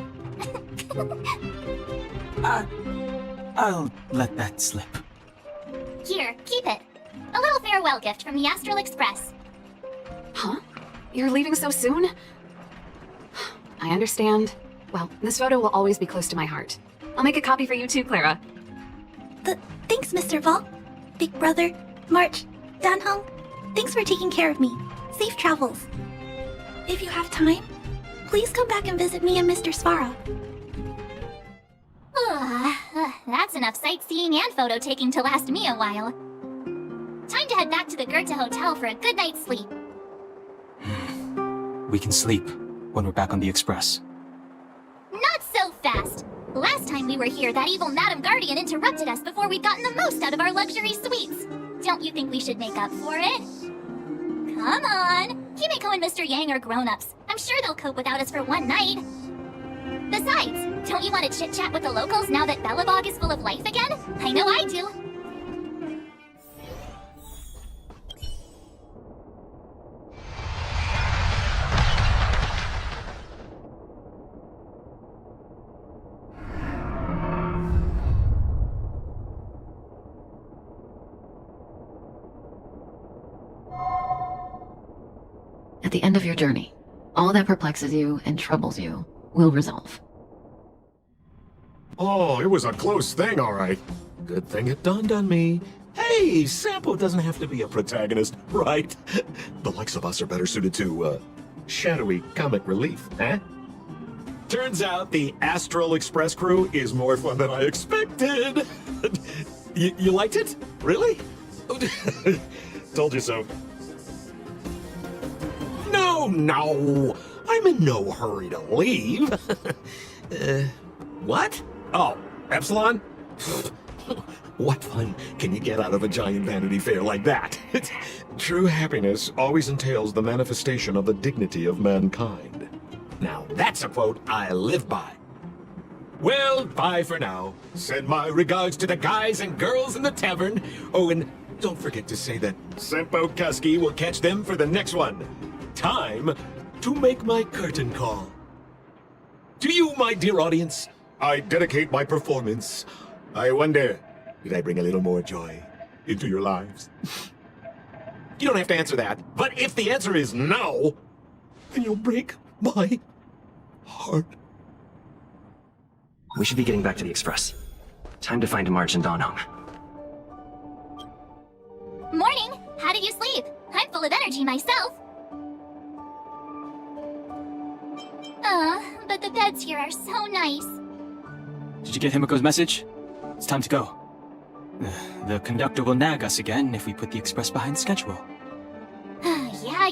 I'll let that slip. Here, keep it. A little farewell gift from the Astral Express. Huh? You're leaving so soon? I understand. Well, this photo will always be close to my heart. I'll make a copy for you too, Clara. Thanks, Mr. Vol. Big brother, March, Dan Hung. Thanks for taking care of me. Safe travels. If you have time, please come back and visit me and Mr. Svarog. That's enough sightseeing and photo taking to last me a while. Time to head back to the Goethe Hotel for a good night's sleep. We can sleep when we're back on the Express. Not so fast! Last time we were here, that evil Madam Guardian interrupted us before we'd gotten the most out of our luxury suites. Don't you think we should make up for it? Come on! Himiko and Mr. Yang are grown-ups. I'm sure they'll cope without us for one night. Besides, don't you want to chit-chat with the locals now that Belobog is full of life again? I know I do. At the end of your journey, all that perplexes you and troubles you will resolve. Oh, it was a close thing, all right. Good thing it dawned on me. Hey, Sampo doesn't have to be a protagonist, right? The likes of us are better suited to, shadowy comic relief, eh? Turns out the Astral Express crew is more fun than I expected. You liked it? Really? Told you so. No, I'm in no hurry to leave. What? Oh, Epsilon? What fun can you get out of a giant Vanity Fair like that? True happiness always entails the manifestation of the dignity of mankind. Now, that's a quote I live by. Well, bye for now. Send my regards to the guys and girls in the tavern. Oh, and don't forget to say that Sempo Kasky will catch them for the next one. time to make my curtain call. To you, my dear audience, I dedicate my performance. I wonder, did I bring a little more joy into your lives? You don't have to answer that, but if the answer is no, then you'll break my heart. We should be getting back to the Express. Time to find March and Donhung. Morning! How did you sleep? I'm full of energy myself. But the beds here are so nice. Did you get Himiko's message? It's time to go. The conductor will nag us again if we put the express behind schedule.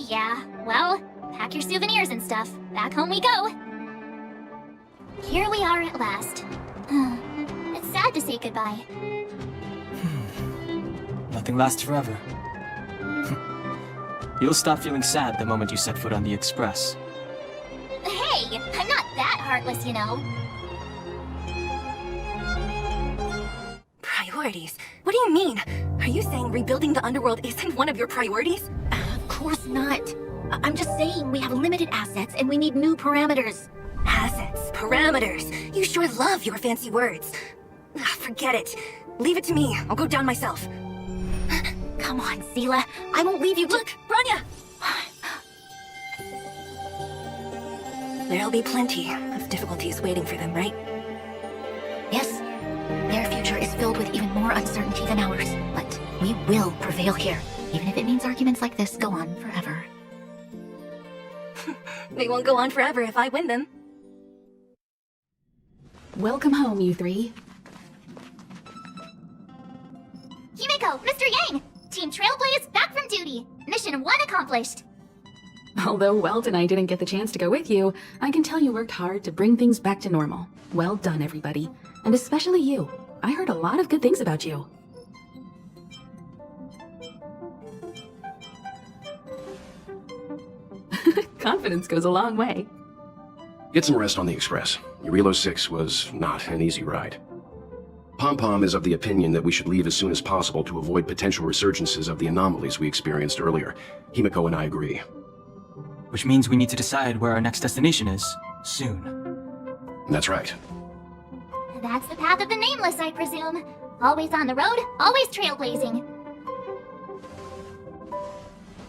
Yeah. Well, pack your souvenirs and stuff. Back home we go. Here we are at last. It's sad to say goodbye. Nothing lasts forever. You'll stop feeling sad the moment you set foot on the express. Hey, I'm not that heartless, you know. Priorities? What do you mean? Are you saying rebuilding the underworld isn't one of your priorities? Of course not. I'm just saying we have limited assets and we need new parameters. Assets, parameters. You sure love your fancy words. Forget it. Leave it to me. I'll go down myself. Come on, Seela. I won't leave you. Look, Bronya! There'll be plenty of difficulties waiting for them, right? Yes. Their future is filled with even more uncertainty than ours. But we will prevail here, even if it means arguments like this go on forever. They won't go on forever if I win them. Welcome home, you three. Himiko, Mr. Yang! Team Trailblaze back from duty. Mission 1 accomplished. Although Welt and I didn't get the chance to go with you, I can tell you worked hard to bring things back to normal. Well done, everybody. And especially you. I heard a lot of good things about you. Confidence goes a long way. Get some rest on the Express. Urilo 6 was not an easy ride. Pom-Pom is of the opinion that we should leave as soon as possible to avoid potential resurgences of the anomalies we experienced earlier. Himiko and I agree. Which means we need to decide where our next destination is, soon. That's right. That's the path of the Nameless, I presume. Always on the road, always trailblazing.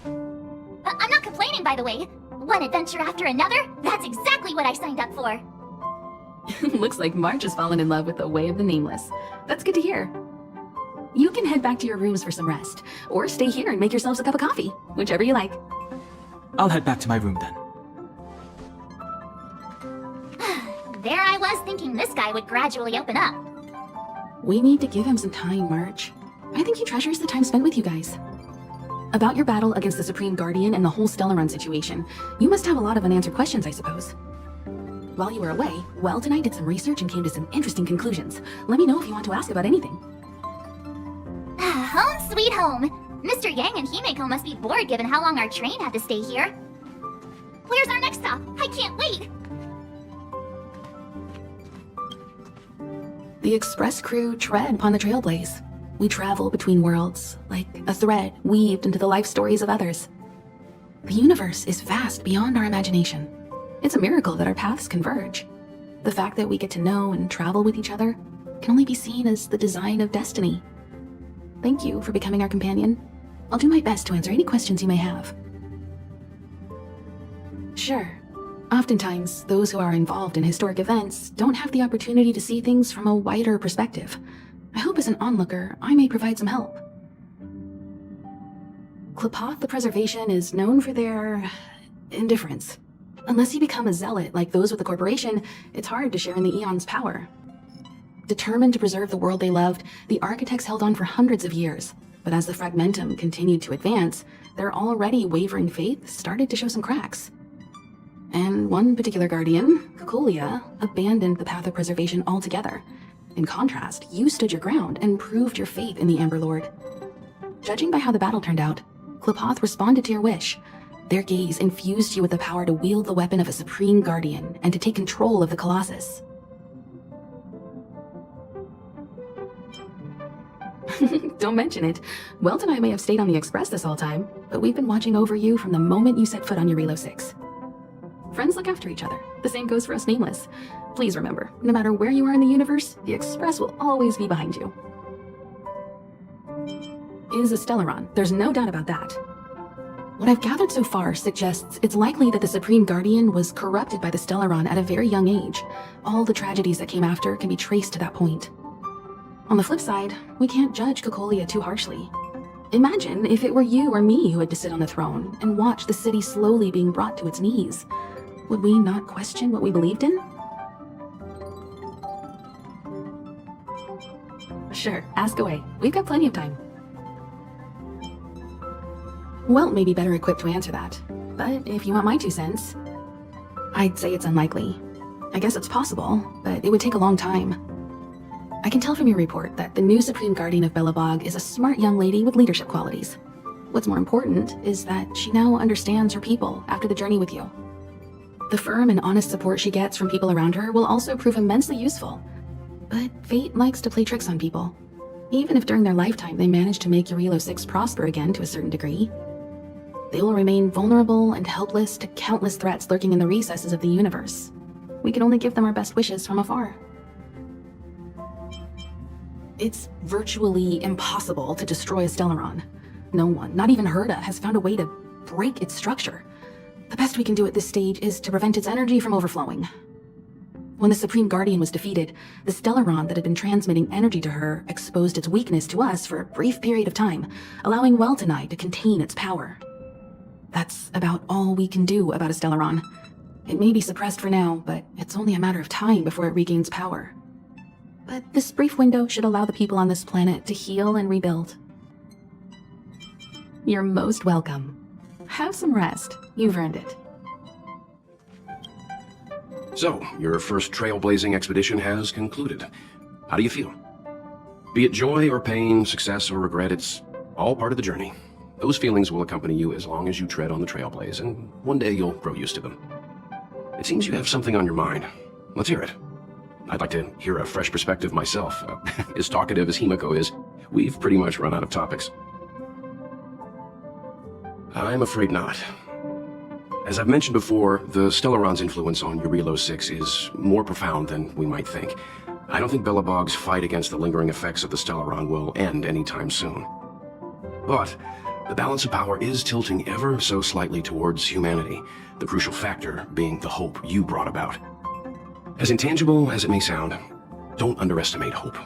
I'm not complaining, by the way. One adventure after another, that's exactly what I signed up for. Looks like March has fallen in love with the way of the Nameless. That's good to hear. You can head back to your rooms for some rest, or stay here and make yourselves a cup of coffee, whichever you like. I'll head back to my room then. There I was thinking this guy would gradually open up. We need to give him some time, March. I think he treasures the time spent with you guys. About your battle against the Supreme Guardian and the whole Stellaron situation, you must have a lot of unanswered questions, I suppose. While you were away, Welt and I did some research and came to some interesting conclusions. Let me know if you want to ask about anything. Home sweet home. Mr. Yang and Himiko must be bored given how long our train had to stay here. Where's our next stop? I can't wait! The Express crew tread upon the Trailblaze. We travel between worlds, like a thread weaved into the life stories of others. The universe is vast beyond our imagination. It's a miracle that our paths converge. The fact that we get to know and travel with each other can only be seen as the design of destiny. Thank you for becoming our companion. I'll do my best to answer any questions you may have. Sure. Oftentimes, those who are involved in historic events don't have the opportunity to see things from a wider perspective. I hope as an onlooker, I may provide some help. Qlipoth the Preservation is known for their indifference. Unless you become a zealot like those with the corporation, it's hard to share in the Aeon's power. Determined to preserve the world they loved, the architects held on for hundreds of years. But as the Fragmentum continued to advance, their already wavering faith started to show some cracks. And one particular guardian, Caelus, abandoned the path of preservation altogether. In contrast, you stood your ground and proved your faith in the Amber Lord. Judging by how the battle turned out, Qlipoth responded to your wish. Their gaze infused you with the power to wield the weapon of a supreme guardian and to take control of the Colossus. Don't mention it. Welt and I may have stayed on the Express this whole time, but we've been watching over you from the moment you set foot on Eurilo 6. Friends look after each other. The same goes for us Nameless. Please remember, no matter where you are in the universe, the Express will always be behind you. Is a Stellaron, there's no doubt about that. What I've gathered so far suggests it's likely that the Supreme Guardian was corrupted by the Stellaron at a very young age. All the tragedies that came after can be traced to that point. On the flip side, we can't judge Cacolia too harshly. Imagine if it were you or me who had to sit on the throne and watch the city slowly being brought to its knees. Would we not question what we believed in? Sure, ask away. We've got plenty of time. Welt may be better equipped to answer that, but if you want my 2 cents, I'd say it's unlikely. I guess it's possible, but it would take a long time. I can tell from your report that the new Supreme Guardian of Belobog is a smart young lady with leadership qualities. What's more important is that she now understands her people after the journey with you. The firm and honest support she gets from people around her will also prove immensely useful. But fate likes to play tricks on people. Even if during their lifetime they manage to make Eurilo 6 prosper again to a certain degree, they will remain vulnerable and helpless to countless threats lurking in the recesses of the universe. We can only give them our best wishes from afar. It's virtually impossible to destroy a Stellaron. No one, not even Herda, has found a way to break its structure. The best we can do at this stage is to prevent its energy from overflowing. When the Supreme Guardian was defeated, the Stellaron that had been transmitting energy to her exposed its weakness to us for a brief period of time, allowing Welt and I to contain its power. That's about all we can do about a Stellaron. It may be suppressed for now, but it's only a matter of time before it regains power. But this brief window should allow the people on this planet to heal and rebuild. You're most welcome. Have some rest. You've earned it. So, your first trailblazing expedition has concluded. How do you feel? Be it joy or pain, success or regret, it's all part of the journey. Those feelings will accompany you as long as you tread on the trailblaze, and one day you'll grow used to them. It seems you have something on your mind. Let's hear it. I'd like to hear a fresh perspective myself. As talkative as Himiko is, we've pretty much run out of topics. I'm afraid not. As I've mentioned before, the Stellaron's influence on Eurilo 6 is more profound than we might think. I don't think Belobog's fight against the lingering effects of the Stellaron will end anytime soon. But the balance of power is tilting ever so slightly towards humanity, the crucial factor being the hope you brought about. As intangible as it may sound, don't underestimate hope,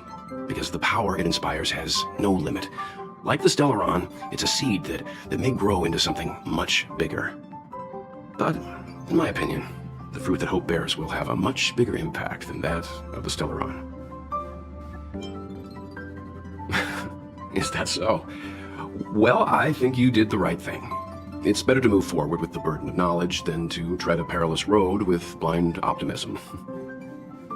because the power it inspires has no limit. Like the Stellaron, it's a seed that may grow into something much bigger. But, in my opinion, the fruit that hope bears will have a much bigger impact than that of the Stellaron. Is that so? Well, I think you did the right thing. It's better to move forward with the burden of knowledge than to tread a perilous road with blind optimism.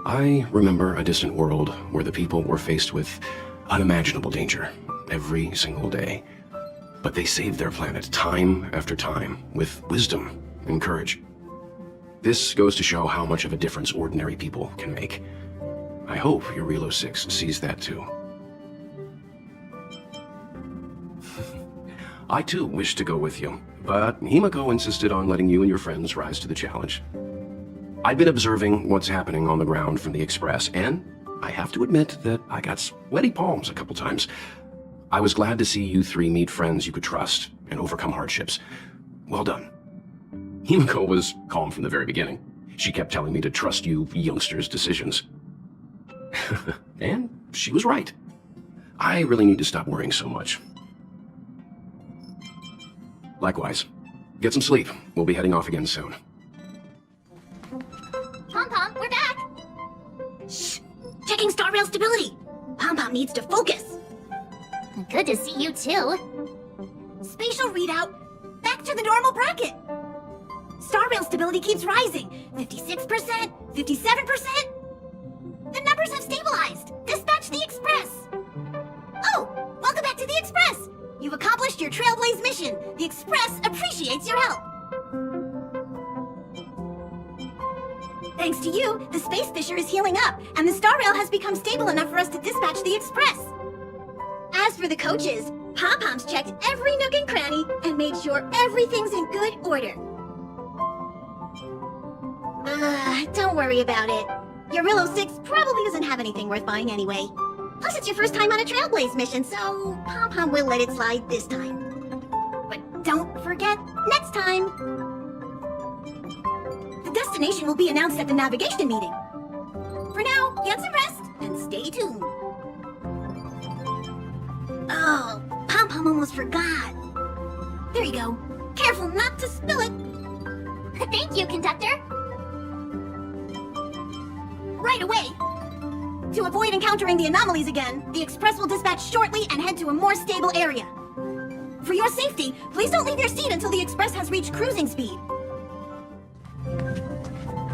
I remember a distant world where the people were faced with unimaginable danger every single day. But they saved their planet time after time with wisdom and courage. This goes to show how much of a difference ordinary people can make. I hope Eurilo 6 sees that too. I too wish to go with you, but Himiko insisted on letting you and your friends rise to the challenge. I'd been observing what's happening on the ground from the Express, and I have to admit that I got sweaty palms a couple times. I was glad to see you three meet friends you could trust and overcome hardships. Well done. Himiko was calm from the very beginning. She kept telling me to trust you youngsters' decisions. And she was right. I really need to stop worrying so much. Likewise. Get some sleep. We'll be heading off again soon. Pom-Pom, we're back! Shh! Checking star rail stability! Pom-Pom needs to focus! Good to see you too. Spatial readout! Back to the normal bracket! Star rail stability keeps rising! 56%! 57%! The numbers have stabilized! Dispatch the Express! Oh! Welcome back to the Express! You've accomplished your Trailblaze mission! The Express appreciates your help! Thanks to you, the space fissure is healing up, and the star rail has become stable enough for us to dispatch the Express. As for the coaches, Pom-Pom's checked every nook and cranny and made sure everything's in good order. Don't worry about it. Your Rillo 6 probably doesn't have anything worth buying anyway. Plus, it's your first time on a Trailblaze mission, so Pom-Pom will let it slide this time. But don't forget, next time! The destination will be announced at the navigation meeting. For now, get some rest and stay tuned. Oh, Pom-Pom almost forgot. There you go. Careful not to spill it. Thank you, conductor. Right away. To avoid encountering the anomalies again, the Express will dispatch shortly and head to a more stable area. For your safety, please don't leave your seat until the Express has reached cruising speed.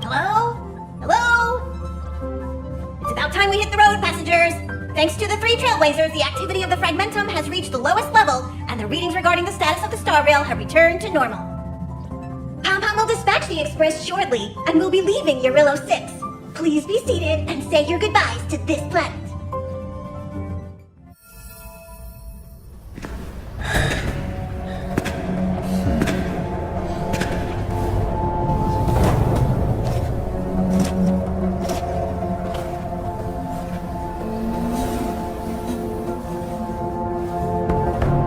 Hello? Hello? It's about time we hit the road, passengers. Thanks to the 3 Trailblazers, the activity of the Fragmentum has reached the lowest level, and the readings regarding the status of the Star Rail have returned to normal. Pom-Pom will dispatch the Express shortly, and we'll be leaving Rillo 6. Please be seated and say your goodbyes to this planet.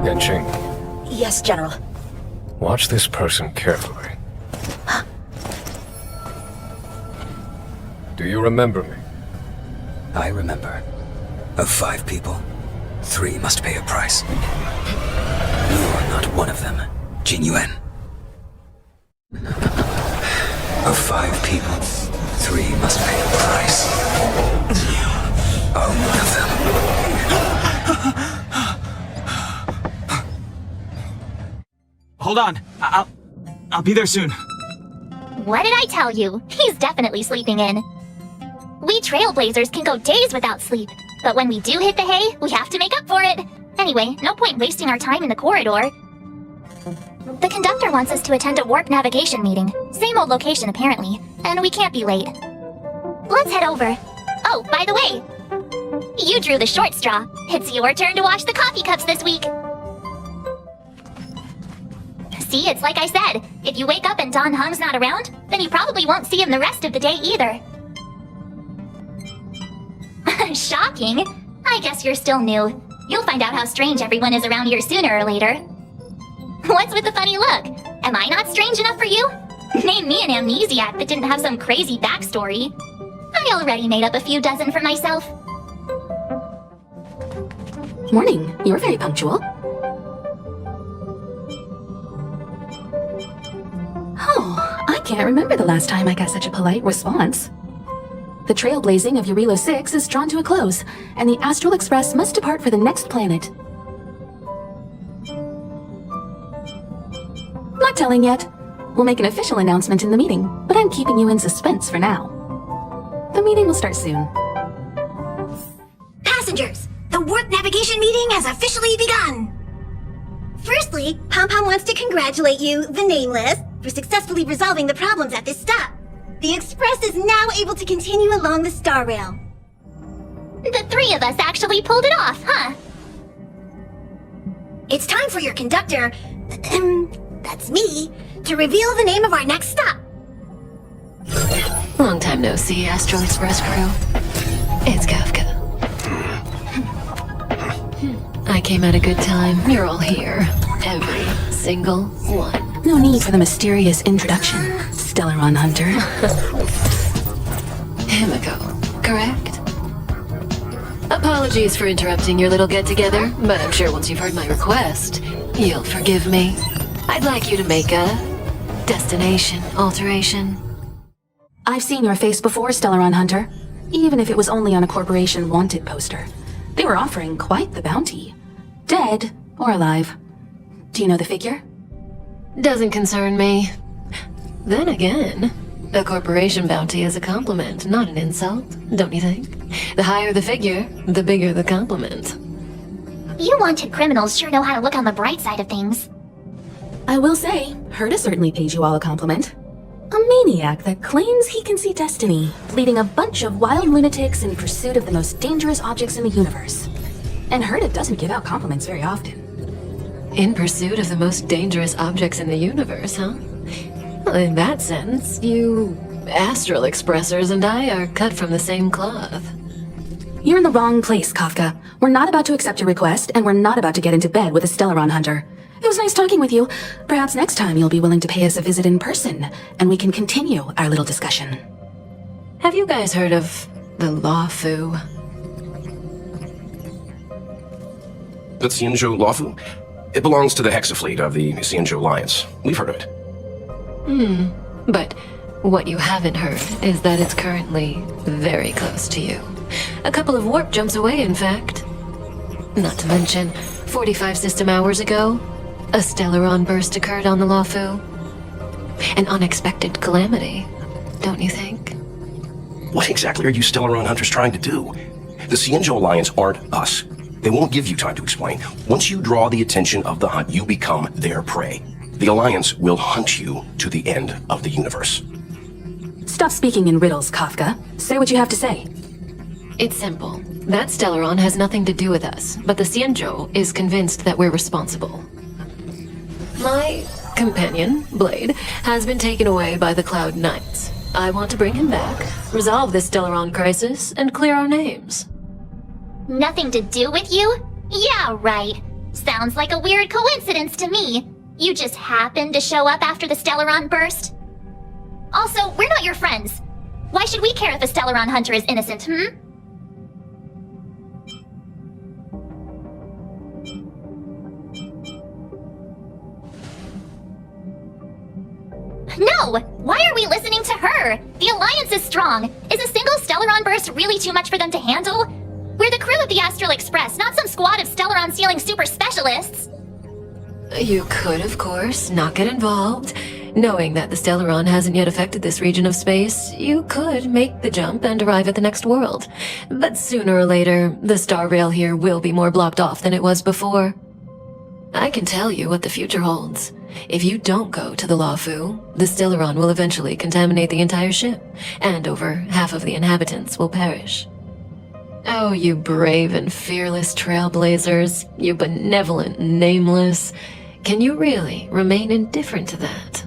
Yanqing, Yes, General. watch this person carefully. Do you remember me? I remember. Of 5 people, 3 must pay a price. You are not one of them, Jin Yuan. Of 5 people, 3 must pay a price. You are one of them. Hold on. I'll be there soon. What did I tell you? He's definitely sleeping in. We Trailblazers can go days without sleep, but when we do hit the hay, we have to make up for it. Anyway, no point wasting our time in the corridor. The conductor wants us to attend a warp navigation meeting. Same old location, apparently, and we can't be late. Let's head over. Oh, by the way, you drew the short straw. It's your turn to wash the coffee cups this week. See, it's like I said. If you wake up and Don Hung's not around, then you probably won't see him the rest of the day either. Shocking. I guess you're still new. You'll find out how strange everyone is around here sooner or later. What's with the funny look? Am I not strange enough for you? Name me an amnesiac that didn't have some crazy backstory. I already made up a few dozen for myself. Morning. You're very punctual. Oh, I can't remember the last time I got such a polite response. The trailblazing of Rillo 6 is drawn to a close, and the Astral Express must depart for the next planet. Not telling yet. We'll make an official announcement in the meeting, but I'm keeping you in suspense for now. The meeting will start soon. Passengers, the warp navigation meeting has officially begun. Firstly, Pom-Pom wants to congratulate you, the Nameless, for successfully resolving the problems at this stop. The Express is now able to continue along the Star Rail. The 3 of us actually pulled it off, huh? It's time for your conductor, that's me, to reveal the name of our next stop. Long time no see, Astral Express crew. It's Kafka. I came at a good time. You're all here. Every single one. No need for the mysterious introduction, Stellaron Hunter. Himiko, correct? Apologies for interrupting your little get-together, but I'm sure once you've heard my request, you'll forgive me. I'd like you to make a destination alteration. I've seen your face before, Stellaron Hunter. Even if it was only on a corporation wanted poster. They were offering quite the bounty. Dead or alive. Do you know the figure? Doesn't concern me. Then again, a corporation bounty is a compliment, not an insult, don't you think? The higher the figure, the bigger the compliment. You wanted criminals sure know how to look on the bright side of things. I will say, Herta certainly pays you all a compliment. A maniac that claims he can see destiny, leading a bunch of wild lunatics in pursuit of the most dangerous objects in the universe. And Herta doesn't give out compliments very often. In pursuit of the most dangerous objects in the universe, huh? Well, in that sense, you astral expressors and I are cut from the same cloth. You're in the wrong place, Kafka. We're not about to accept your request, and we're not about to get into bed with a Stellaron hunter. It was nice talking with you. Perhaps next time you'll be willing to pay us a visit in person, and we can continue our little discussion. Have you guys heard of the Law Fu? The Xianzhou Lawfu? It belongs to the Hexafleet of the Xianzhou Alliance. We've heard of it. But what you haven't heard is that it's currently very close to you. A couple of warp jumps away, in fact. Not to mention, 45 system hours ago, a Stellaron burst occurred on the Lawfu. An unexpected calamity, don't you think? What exactly are you Stellaron hunters trying to do? The Xianzhou Alliance aren't us. They won't give you time to explain. Once you draw the attention of the hunt, you become their prey. The Alliance will hunt you to the end of the universe. Stop speaking in riddles, Kafka. Say what you have to say. It's simple. That Stellaron has nothing to do with us, but the Xianzhou is convinced that we're responsible. My companion, Blade, has been taken away by the Cloud Knights. I want to bring him back, resolve this Stellaron crisis, and clear our names. Nothing to do with you? Yeah, right. Sounds like a weird coincidence to me. You just happened to show up after the Stellaron burst? Also, we're not your friends. Why should we care if a Stellaron hunter is innocent, No! Why are we listening to her? The Alliance is strong. Is a single Stellaron burst really too much for them to handle? We're the crew of the Astral Express, not some squad of Stellaron-sealing super specialists. You could, of course, not get involved. Knowing that the Stellaron hasn't yet affected this region of space, you could make the jump and arrive at the next world. But sooner or later, the star rail here will be more blocked off than it was before. I can tell you what the future holds. If you don't go to the Lawfu, the Stellaron will eventually contaminate the entire ship, and over half of the inhabitants will perish. Oh, you brave and fearless trailblazers, you benevolent nameless. Can you really remain indifferent to that?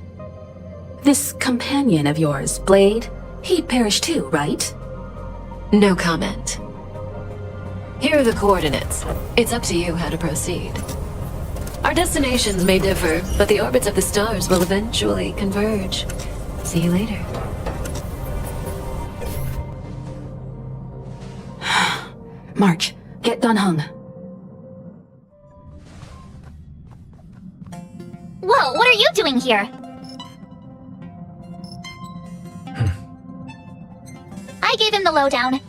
This companion of yours, Blade, he'd perish too, right? No comment. Here are the coordinates. It's up to you how to proceed. Our destinations may differ, but the orbits of the stars will eventually converge. See you later. March, get Dan Heng. Whoa, what are you doing here? I gave him the lowdown.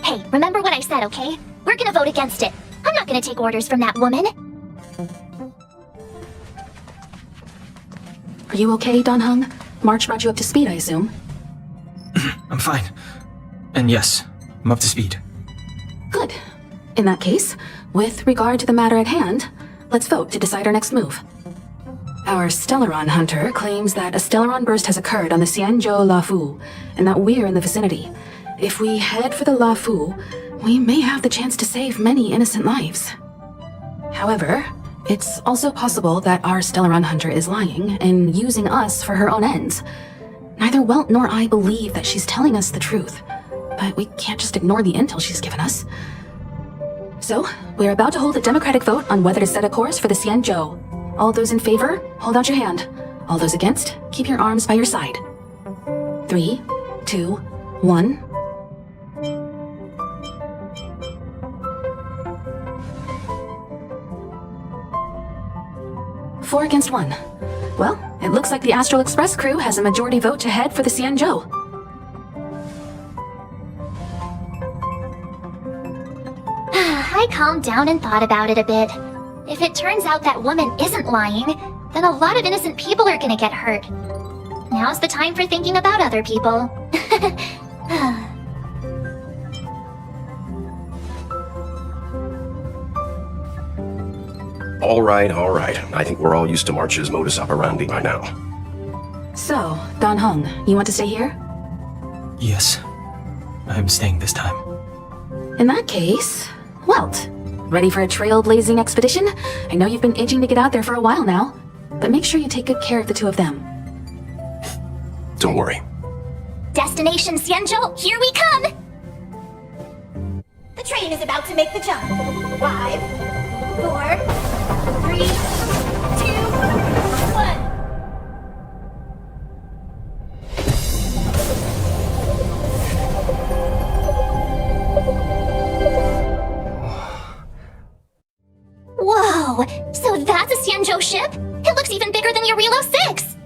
Hey, remember what I said, okay? We're gonna vote against it. I'm not gonna take orders from that woman. Are you okay, Dan Heng? March brought you up to speed, I assume? I'm fine. And yes, I'm up to speed. Good. In that case, with regard to the matter at hand, let's vote to decide our next move. Our Stellaron hunter claims that a Stellaron burst has occurred on the Xianzhou Lawfu, and that we're in the vicinity. If we head for the Lawfu, we may have the chance to save many innocent lives. However, it's also possible that our Stellaron hunter is lying and using us for her own ends. Neither Welt nor I believe that she's telling us the truth, but we can't just ignore the intel she's given us. So, we're about to hold a democratic vote on whether to set a course for the Xianzhou. All those in favor, hold out your hand. All those against, keep your arms by your side. 3, 2, 1. Four against 1. Well, it looks like the Astral Express crew has a majority vote to head for the Xianzhou. I calmed down and thought about it a bit. If it turns out that woman isn't lying, then a lot of innocent people are gonna get hurt. Now's the time for thinking about other people. All right. I think we're all used to March's modus operandi by now. So, Dan Heng, you want to stay here? Yes, I'm staying this time. In that case, Welt, Ready for a trailblazing expedition? I know you've been itching to get out there for a while now, but make sure you take good care of the two of them. Don't worry. Destination Xianzhou, here we come! The train is about to make the jump. 5, 4, 3, 2, 1. Whoa! So that's a Xianzhou ship? It looks even bigger than Eurilo 6!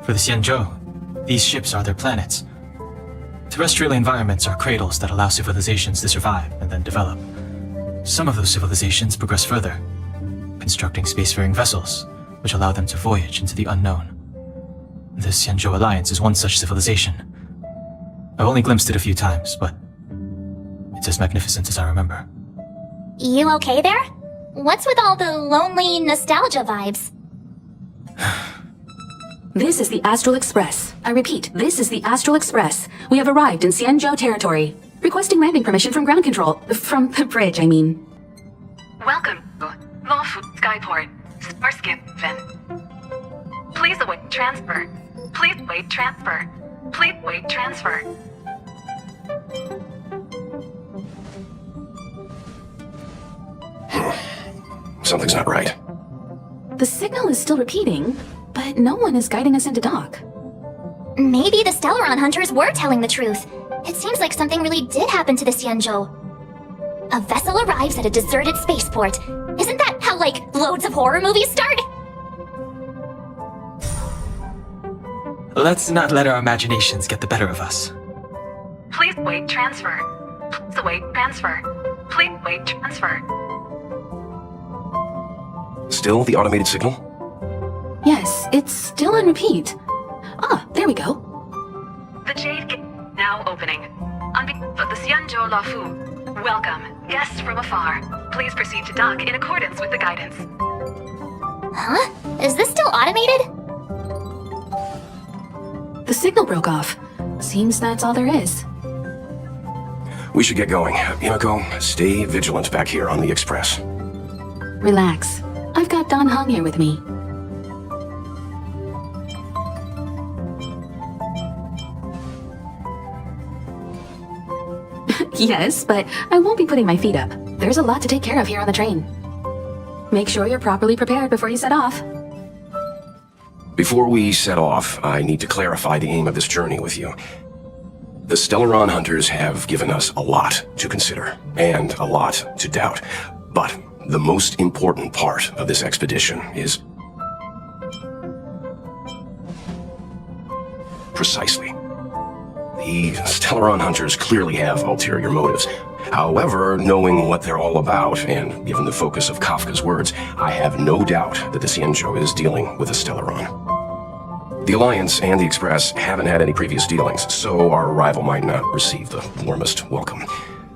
For the Xianzhou, these ships are their planets. Terrestrial environments are cradles that allow civilizations to survive and then develop. Some of those civilizations progress further, constructing spacefaring vessels, which allow them to voyage into the unknown. The Xianzhou Alliance is one such civilization. I've only glimpsed it a few times, but it's as magnificent as I remember. You okay there? What's with all the lonely nostalgia vibes? This is the Astral Express. I repeat, this is the Astral Express. We have arrived in Xianzhou territory. Requesting landing permission from ground control. From the bridge, I mean. Welcome, Lawful Skyport, Starskip Ven. Please await transfer. Please wait transfer. Please wait transfer. Something's not right. The signal is still repeating, but no one is guiding us into dock. Maybe the Stellaron hunters were telling the truth. It seems like something really did happen to the Xianzhou. A vessel arrives at a deserted spaceport. Isn't that how, like, loads of horror movies start? Let's not let our imaginations get the better of us. Please wait transfer. Please await transfer. Please wait transfer. Still the automated signal? Yes, it's still on repeat. Ah, there we go. The Jade Gate now opening. On behalf of the Xianzhou Lafu, welcome, guests from afar. Please proceed to dock in accordance with the guidance. Huh? Is this still automated? The signal broke off. Seems that's all there is. We should get going. Himiko, stay vigilant back here on the Express. Relax. I've got Dan Heng here with me. Yes, but I won't be putting my feet up. There's a lot to take care of here on the train. Make sure you're properly prepared before you set off. Before we set off, I need to clarify the aim of this journey with you. The Stellaron hunters have given us a lot to consider, and a lot to doubt. But the most important part of this expedition is precisely. The Stellaron hunters clearly have ulterior motives. However, knowing what they're all about, and given the focus of Kafka's words, I have no doubt that the Xianzhou is dealing with a Stellaron. The Alliance and the Express haven't had any previous dealings, so our arrival might not receive the warmest welcome.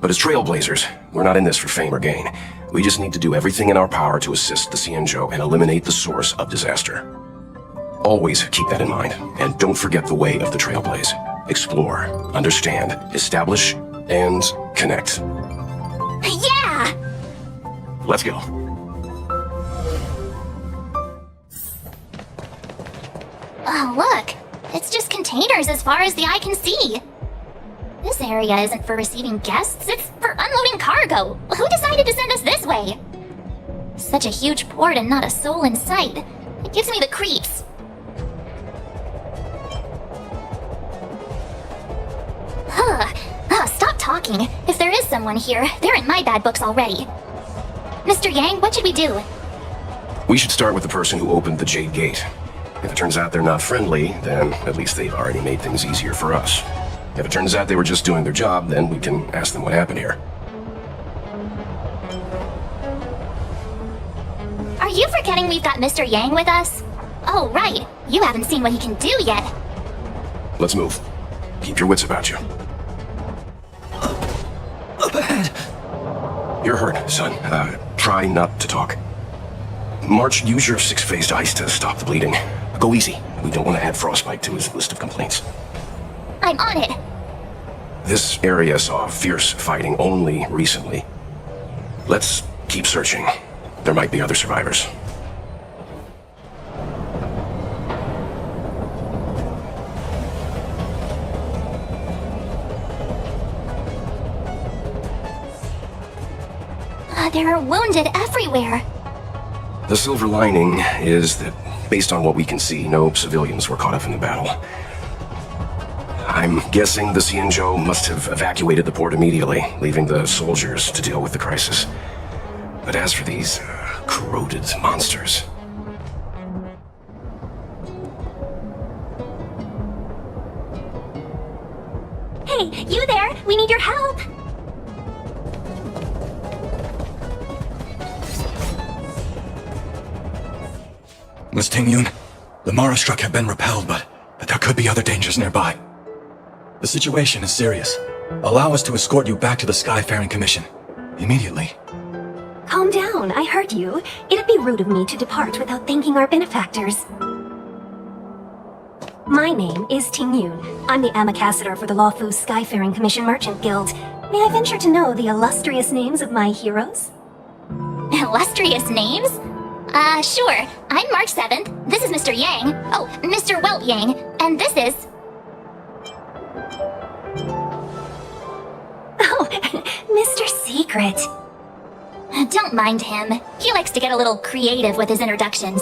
But as trailblazers, we're not in this for fame or gain. We just need to do everything in our power to assist the Xianzhou and eliminate the source of disaster. Always keep that in mind, and don't forget the way of the Trailblaze. Explore, understand, establish, and connect. Yeah! Let's go. Oh, look! It's just containers as far as the eye can see. This area isn't for receiving guests, it's for unloading cargo. Who decided to send us this way? Such a huge port and not a soul in sight. It gives me the creeps. Stop talking. If there is someone here, they're in my bad books already. Mr. Yang, what should we do? We should start with the person who opened the Jade Gate. If it turns out they're not friendly, then at least they've already made things easier for us. If it turns out they were just doing their job, then we can ask them what happened here. Are you forgetting we've got Mr. Yang with us? Oh, right. You haven't seen what he can do yet. Let's move. Keep your wits about you. Up ahead. You're hurt, son. Try not to talk. March, use your six-phased ice to stop the bleeding. Go easy. We don't want to add frostbite to his list of complaints. I'm on it. This area saw fierce fighting only recently. Let's Keep searching. There might be other survivors. There are wounded everywhere. The silver lining is that, based on what we can see, no civilians were caught up in the battle. I'm guessing the Xianzhou must have evacuated the port immediately, leaving the soldiers to deal with the crisis. But as for these corroded monsters... Hey, you there? We need your help! Miss Tingyun, the Mara struck have been repelled, but there could be other dangers nearby. The situation is serious. Allow us to escort you back to the Skyfaring Commission. Immediately. Calm down, I heard you. It'd be rude of me to depart without thanking our benefactors. My name is Tingyun. I'm the ambassador for the Lawfu Skyfaring Commission Merchant Guild. May I venture to know the illustrious names of my heroes? Illustrious names? Sure. I'm March 7th. This is Mr. Yang. Oh, Mr. Welt Yang. And this is... Oh, Mr. Secret. Don't mind him. He likes to get a little creative with his introductions.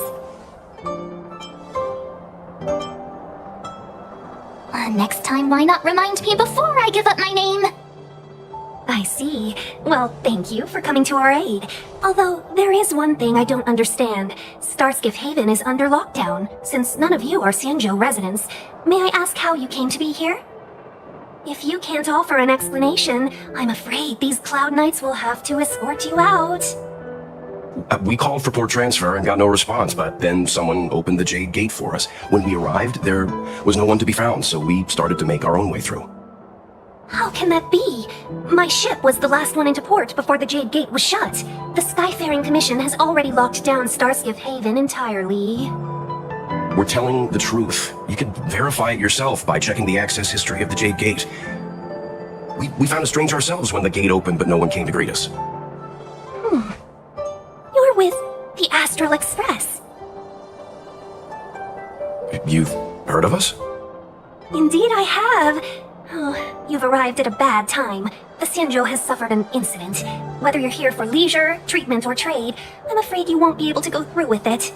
Next time, why not remind me before I give up my name? I see. Well, thank you for coming to our aid. Although, there is one thing I don't understand. Starskiff Haven is under lockdown. Since none of you are Xianzhou residents, may I ask how you came to be here? If you can't offer an explanation, I'm afraid these Cloud Knights will have to escort you out. We called for port transfer and got no response, but then someone opened the Jade Gate for us. When we arrived, there was no one to be found, so we started to make our own way through. How can that be? My ship was the last one into port before the Jade Gate was shut. The Skyfaring Commission has already locked down Starskiff Haven entirely. We're telling the truth. You can verify it yourself by checking the access history of the Jade Gate. We found it strange ourselves when the gate opened, but no one came to greet us. You're with the Astral Express. You've heard of us? Indeed I have. Oh, you've arrived at a bad time. The Xianzhou has suffered an incident. Whether you're here for leisure, treatment, or trade, I'm afraid you won't be able to go through with it.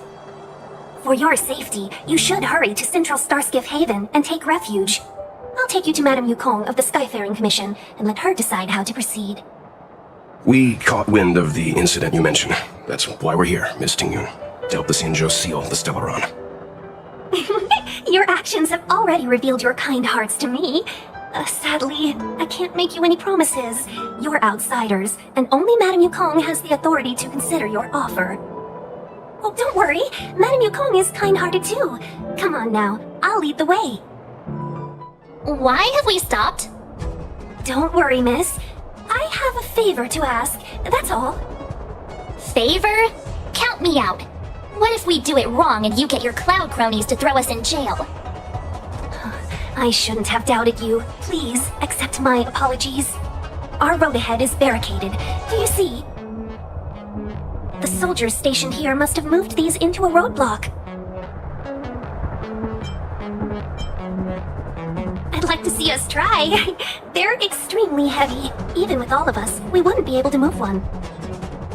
For your safety, you should hurry to Central Starskiff Haven and take refuge. I'll take you to Madame Yukong of the Skyfaring Commission and let her decide how to proceed. We caught wind of the incident you mentioned. That's why we're here, Miss Tingyun. To help the Xianzhou seal the Stellaron. Your actions have already revealed your kind hearts to me. Sadly, I can't make you any promises. You're outsiders, and only Madame Yukong has the authority to consider your offer. Oh, don't worry. Madame Yukong is kind-hearted too. Come on now, I'll lead the way. Why have we stopped? Don't worry, miss. I have a favor to ask, that's all. Favor? Count me out. What if we do it wrong and you get your cloud cronies to throw us in jail? I shouldn't have doubted you. Please, accept my apologies. Our road ahead is barricaded. Do you see? The soldiers stationed here must have moved these into a roadblock. I'd like to see us try. They're extremely heavy. Even with all of us, we wouldn't be able to move one.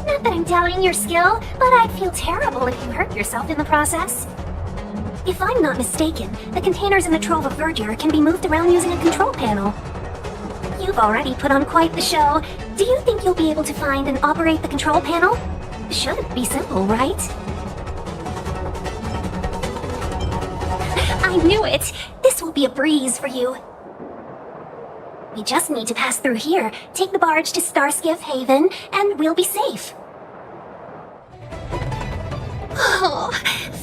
Not that I'm doubting your skill, but I'd feel terrible if you hurt yourself in the process. If I'm not mistaken, the containers in the Trove of Verdure can be moved around using a control panel. You've already put on quite the show. Do you think you'll be able to find and operate the control panel? Should be simple, right? I knew it! This will be a breeze for you. We just need to pass through here, take the barge to Starskiff Haven, and we'll be safe. Oh,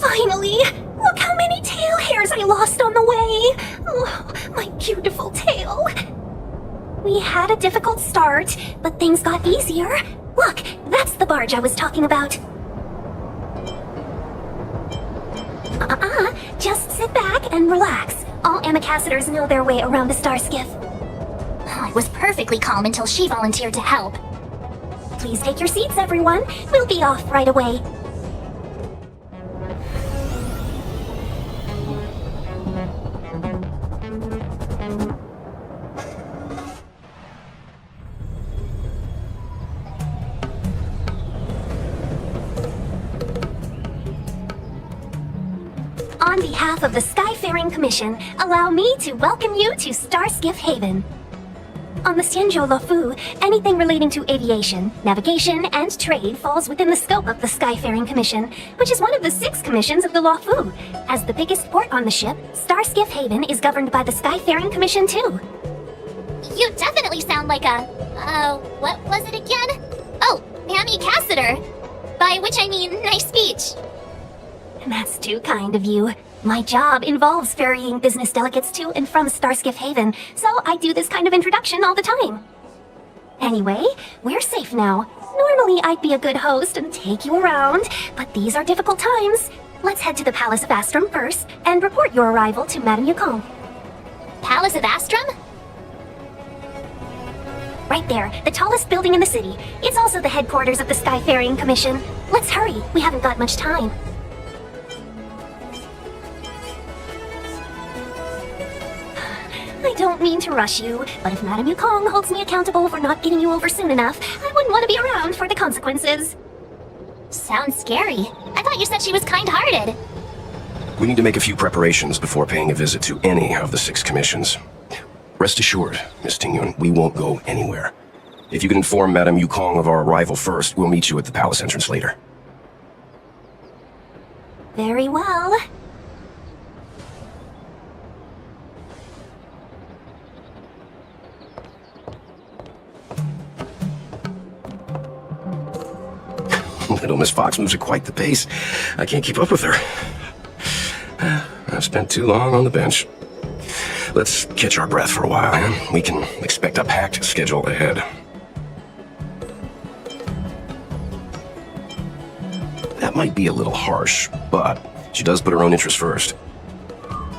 finally! Look how many tail hairs I lost on the way! Oh, my beautiful tail! We had a difficult start, but things got easier. Look, that's the barge I was talking about. Just sit back and relax. All ambassadors know their way around the Starskiff. I was perfectly calm until she volunteered to help. Please take your seats, everyone. We'll be off right away. On behalf of the Skyfaring Commission, allow me to welcome you to Starskiff Haven. On the Xianzhou Luofu, anything relating to aviation, navigation, and trade falls within the scope of the Skyfaring Commission, which is one of the 6 commissions of the Luofu. As the biggest port on the ship, Starskiff Haven is governed by the Skyfaring Commission too. You definitely sound like a... what was it again? Oh, ambassador. By which I mean, nice speech. That's too kind of you. My job involves ferrying business delegates to and from Starskiff Haven, so I do this kind of introduction all the time. Anyway, we're safe now. Normally I'd be a good host and take you around, but these are difficult times. Let's head to the Palace of Astrum first and report your arrival to Madame Yukong. Palace of Astrum? Right there, the tallest building in the city. It's also the headquarters of the Skyfaring Commission. Let's hurry, we haven't got much time. I don't mean to rush you, but if Madame Yukong holds me accountable for not getting you over soon enough, I wouldn't want to be around for the consequences. Sounds scary. I thought you said she was kind-hearted. We need to make a few preparations before paying a visit to any of the 6 commissions. Rest assured, Miss Tingyun, we won't go anywhere. If you can inform Madame Yukong of our arrival first, we'll meet you at the palace entrance later. Very well. Little Miss Fox moves at quite the pace. I can't keep up with her. I've spent too long on the bench. Let's catch our breath for a while, and we can expect a packed schedule ahead. That might be a little harsh, but she does put her own interests first.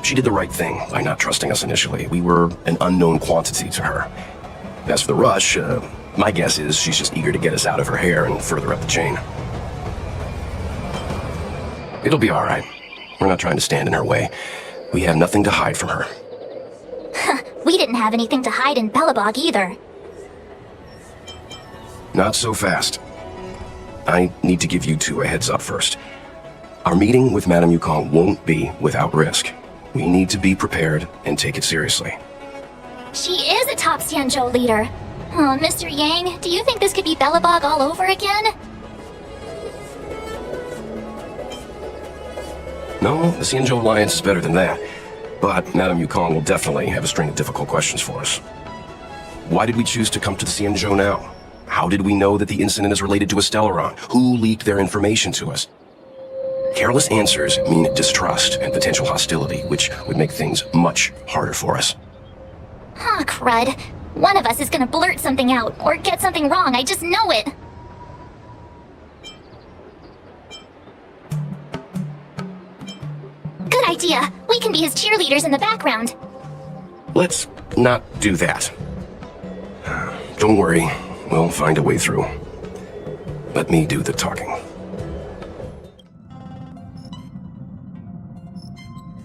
She did the right thing by not trusting us initially. We were an unknown quantity to her. As for the rush, my guess is she's just eager to get us out of her hair and further up the chain. It'll be all right. We're not trying to stand in her way. We have nothing to hide from her. We didn't have anything to hide in Belobog either. Not so fast. I need to give you 2 a heads up first. Our meeting with Madame Yukong won't be without risk. We need to be prepared and take it seriously. She is a top Xianzhou leader. Oh, Mr. Yang, do you think this could be Belobog all over again? No, the Xianzhou Alliance is better than that. But Madame Yukong will definitely have a string of difficult questions for us. Why did we choose to come to the Xianzhou now? How did we know that the incident is related to a Stellaron? Who leaked their information to us? Careless answers mean distrust and potential hostility, which would make things much harder for us. Ah, crud. One of us is gonna blurt something out, or get something wrong, I just know it. Good idea. We can be his cheerleaders in the background. Let's not do that. Don't worry, we'll find a way through. Let me do the talking.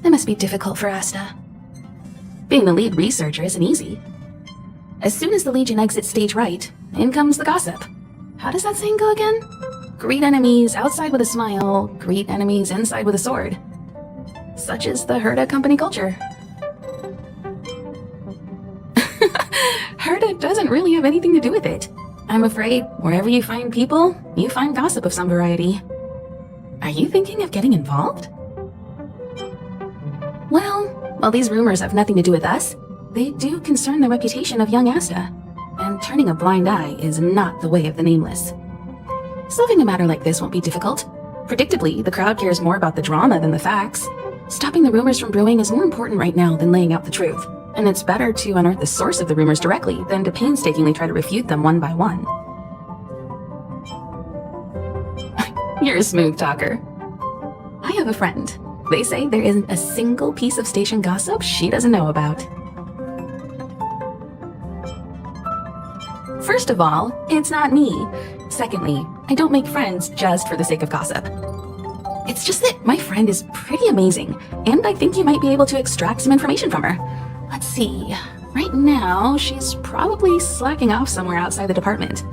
That must be difficult for Asta. Being the lead researcher isn't easy. As soon as the Legion exits stage right, in comes the gossip. How does that saying go again? Greet enemies outside with a smile, greet enemies inside with a sword. Such is the Herda company culture. Herda doesn't really have anything to do with it. I'm afraid wherever you find people, you find gossip of some variety. Are you thinking of getting involved? Well, while these rumors have nothing to do with us, they do concern the reputation of young Asta, and turning a blind eye is not the way of the nameless. Solving a matter like this won't be difficult. Predictably, the crowd cares more about the drama than the facts. Stopping the rumors from brewing is more important right now than laying out the truth, and it's better to unearth the source of the rumors directly than to painstakingly try to refute them one by one. You're a smooth talker. I have a friend. They say there isn't a single piece of station gossip she doesn't know about. First of all, it's not me. Secondly, I don't make friends just for the sake of gossip. It's just that my friend is pretty amazing, and I think you might be able to extract some information from her. Let's see. Right now, she's probably slacking off somewhere outside the department.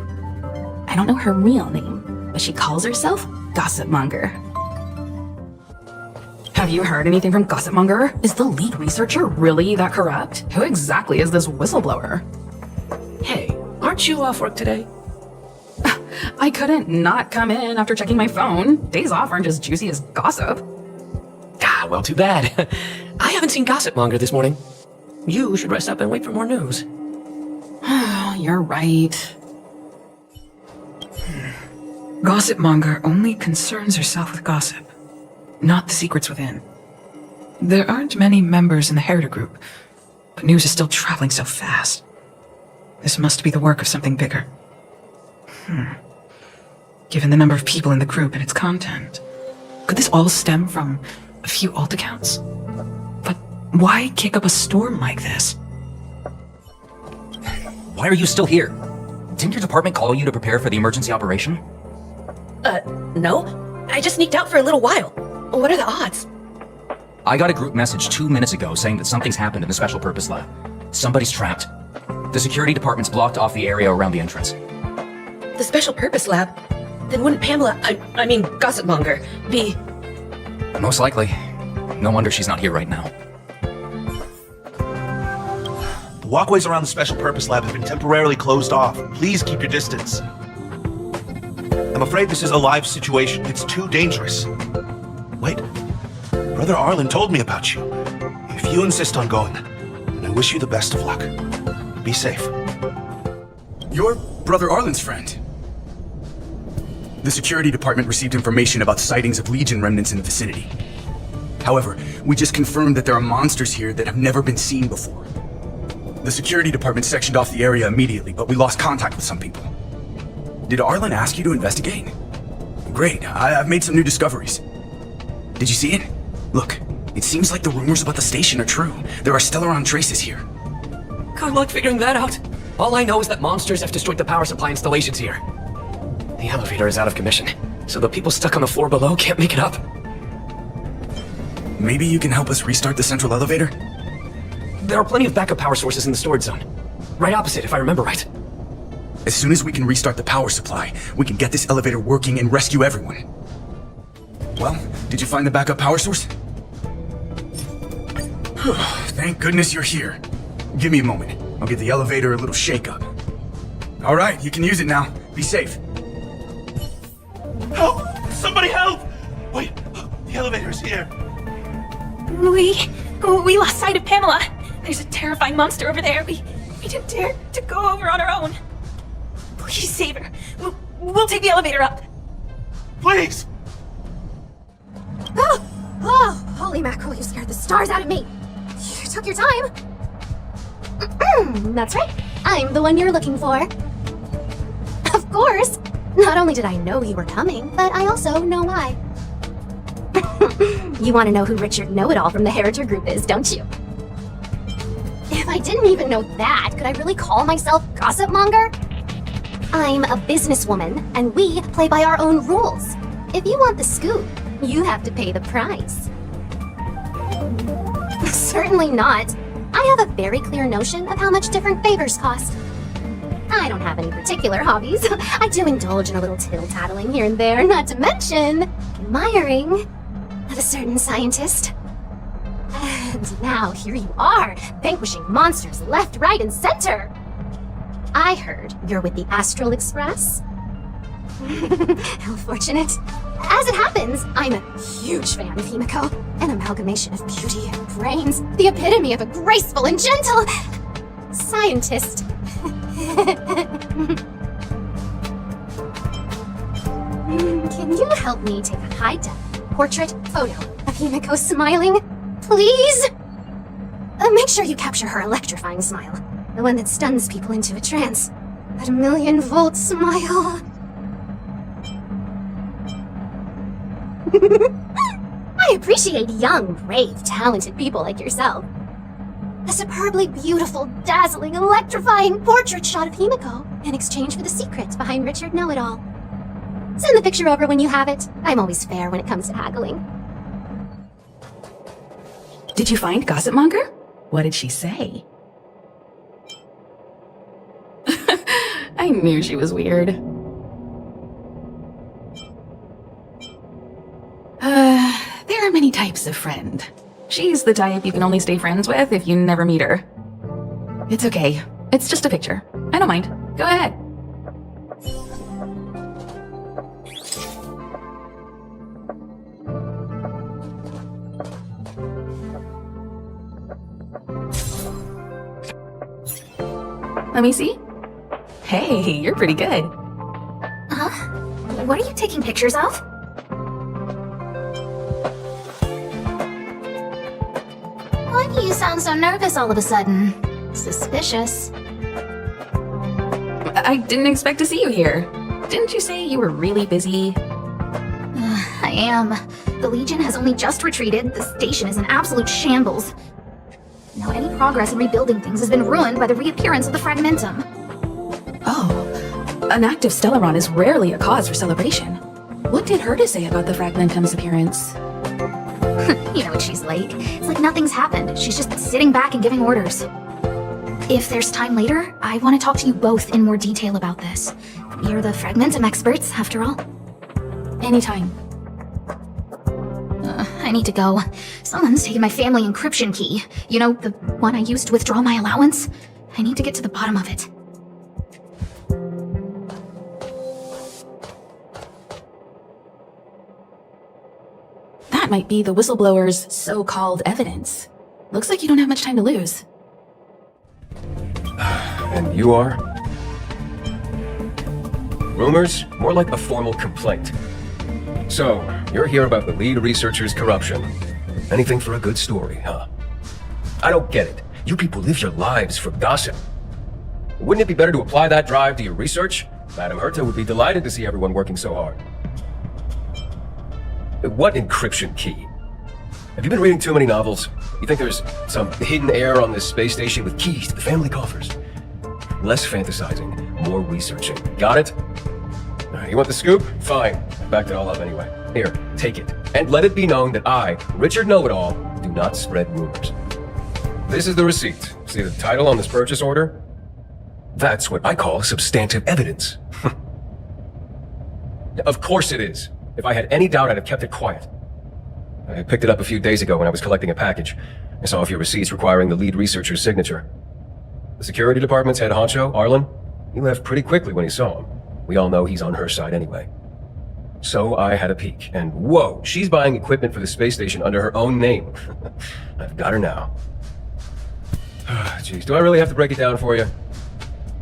I don't know her real name, but she calls herself Gossipmonger. Have you heard anything from Gossipmonger? Is the lead researcher really that corrupt? Who exactly is this whistleblower? Hey, aren't you off work today? I couldn't not come in after checking my phone. Days off aren't as juicy as gossip. Ah, well, too bad. I haven't seen Gossipmonger this morning. You should rest up and wait for more news. You're right. Gossipmonger only concerns herself with gossip, not the secrets within. There aren't many members in the Heritage group, but news is still traveling so fast. This must be the work of something bigger. Given the number of people in the group and its content, could this all stem from a few alt accounts? But why kick up a storm like this? Why are you still here? Didn't your department call you to prepare for the emergency operation? No. I just sneaked out for a little while. What are the odds? I got a group message 2 minutes ago saying that something's happened in the special purpose lab. Somebody's trapped. The security department's blocked off the area around the entrance. The special purpose lab? Then wouldn't Pamela, I mean Gossipmonger, be... Most likely. No wonder she's not here right now. The walkways around the special purpose lab have been temporarily closed off. Please keep your distance. I'm afraid this is a live situation. It's too dangerous. Wait. Brother Arlen told me about you. If you insist on going, then I wish you the best of luck. Be safe. You're Brother Arlen's friend. The security department received information about sightings of Legion remnants in the vicinity. However, we just confirmed that there are monsters here that have never been seen before. The security department sectioned off the area immediately, but we lost contact with some people. Did Arlen ask you to investigate? Great, I've made some new discoveries. Did you see it? Look, it seems like the rumors about the station are true. There are Stellaron traces here. Good luck figuring that out. All I know is that monsters have destroyed the power supply installations here. The elevator is out of commission, so the people stuck on the floor below can't make it up. Maybe you can help us restart the central elevator? There are plenty of backup power sources in the storage zone. Right opposite, if I remember right. As soon as we can restart the power supply, we can get this elevator working and rescue everyone. Well, did you find the backup power source? Thank goodness you're here. Give me a moment. I'll give the elevator a little shake-up. All right, you can use it now. Be safe. Help! Somebody help! Wait, the elevator's here. We lost sight of Pamela. There's a terrifying monster over there. We didn't dare to go over on our own. Please save her. We'll take the elevator up. Please! Oh, holy mackerel, you scared the stars out of me. You took your time. That's right. I'm the one you're looking for. Of course. Not only did I know you were coming, but I also know why. You want to know who Richard Know-It-All from the Heritage Group is, don't you? If I didn't even know that, could I really call myself Gossipmonger? I'm a businesswoman, and we play by our own rules. If you want the scoop, you have to pay the price. Certainly not. I have a very clear notion of how much different favors cost. I don't have any particular hobbies. I do indulge in a little tittle-tattling here and there, not to mention admiring of a certain scientist. And now here you are, vanquishing monsters left, right, and center. I heard you're with the Astral Express. How fortunate. As it happens, I'm a huge fan of Himiko. An amalgamation of beauty and brains. The epitome of a graceful and gentle scientist. Can you help me take a high-def portrait photo of Himiko smiling? Please? Make sure you capture her electrifying smile. The one that stuns people into a trance. That 1,000,000-volt smile. I appreciate young, brave, talented people like yourself. A superbly beautiful, dazzling, electrifying portrait shot of Himiko in exchange for the secret behind Richard Know-It-All. Send the picture over when you have it. I'm always fair when it comes to haggling. Did you find Gossip Monger? What did she say? I knew she was weird. There are many types of friend. She's the type you can only stay friends with if you never meet her. It's okay. It's just a picture. I don't mind. Go ahead. Let me see. Hey, you're pretty good. Huh? What are you taking pictures of? Why do you sound so nervous all of a sudden? Suspicious. I didn't expect to see you here. Didn't you say you were really busy? I am. The Legion has only just retreated. The station is in absolute shambles. Now any progress in rebuilding things has been ruined by the reappearance of the Fragmentum. Oh, an active Stellaron is rarely a cause for celebration. What did Herta say about the Fragmentum's appearance? You know what she's like. It's like nothing's happened. She's just sitting back and giving orders. If there's time later, I want to talk to you both in more detail about this. You're the Fragmentum experts, after all. Anytime. I need to go. Someone's taken my family encryption key. You know, the one I used to withdraw my allowance? I need to get to the bottom of it. That might be the whistleblower's so-called evidence. Looks like you don't have much time to lose. And you are? Rumors? More like a formal complaint. So, you're here about the lead researcher's corruption. Anything for a good story, huh? I don't get it. You people live your lives for gossip. Wouldn't it be better to apply that drive to your research? Madame Herta would be delighted to see everyone working so hard. What encryption key? Have you been reading too many novels? You think there's some hidden heir on this space station with keys to the family coffers? Less fantasizing, more researching. Got it? You want the scoop? Fine. I backed it all up anyway. Here, take it. And let it be known that I, Richard Know-It-All, do not spread rumors. This is the receipt. See the title on this purchase order? That's what I call substantive evidence. Of course it is. If I had any doubt, I'd have kept it quiet. I picked it up a few days ago when I was collecting a package. I saw a few receipts requiring the lead researcher's signature. The security department's head honcho, Arlen, he left pretty quickly when he saw him. We all know he's on her side anyway. So I had a peek, and whoa, she's buying equipment for the space station under her own name. I've got her now. Jeez, do I really have to break it down for you?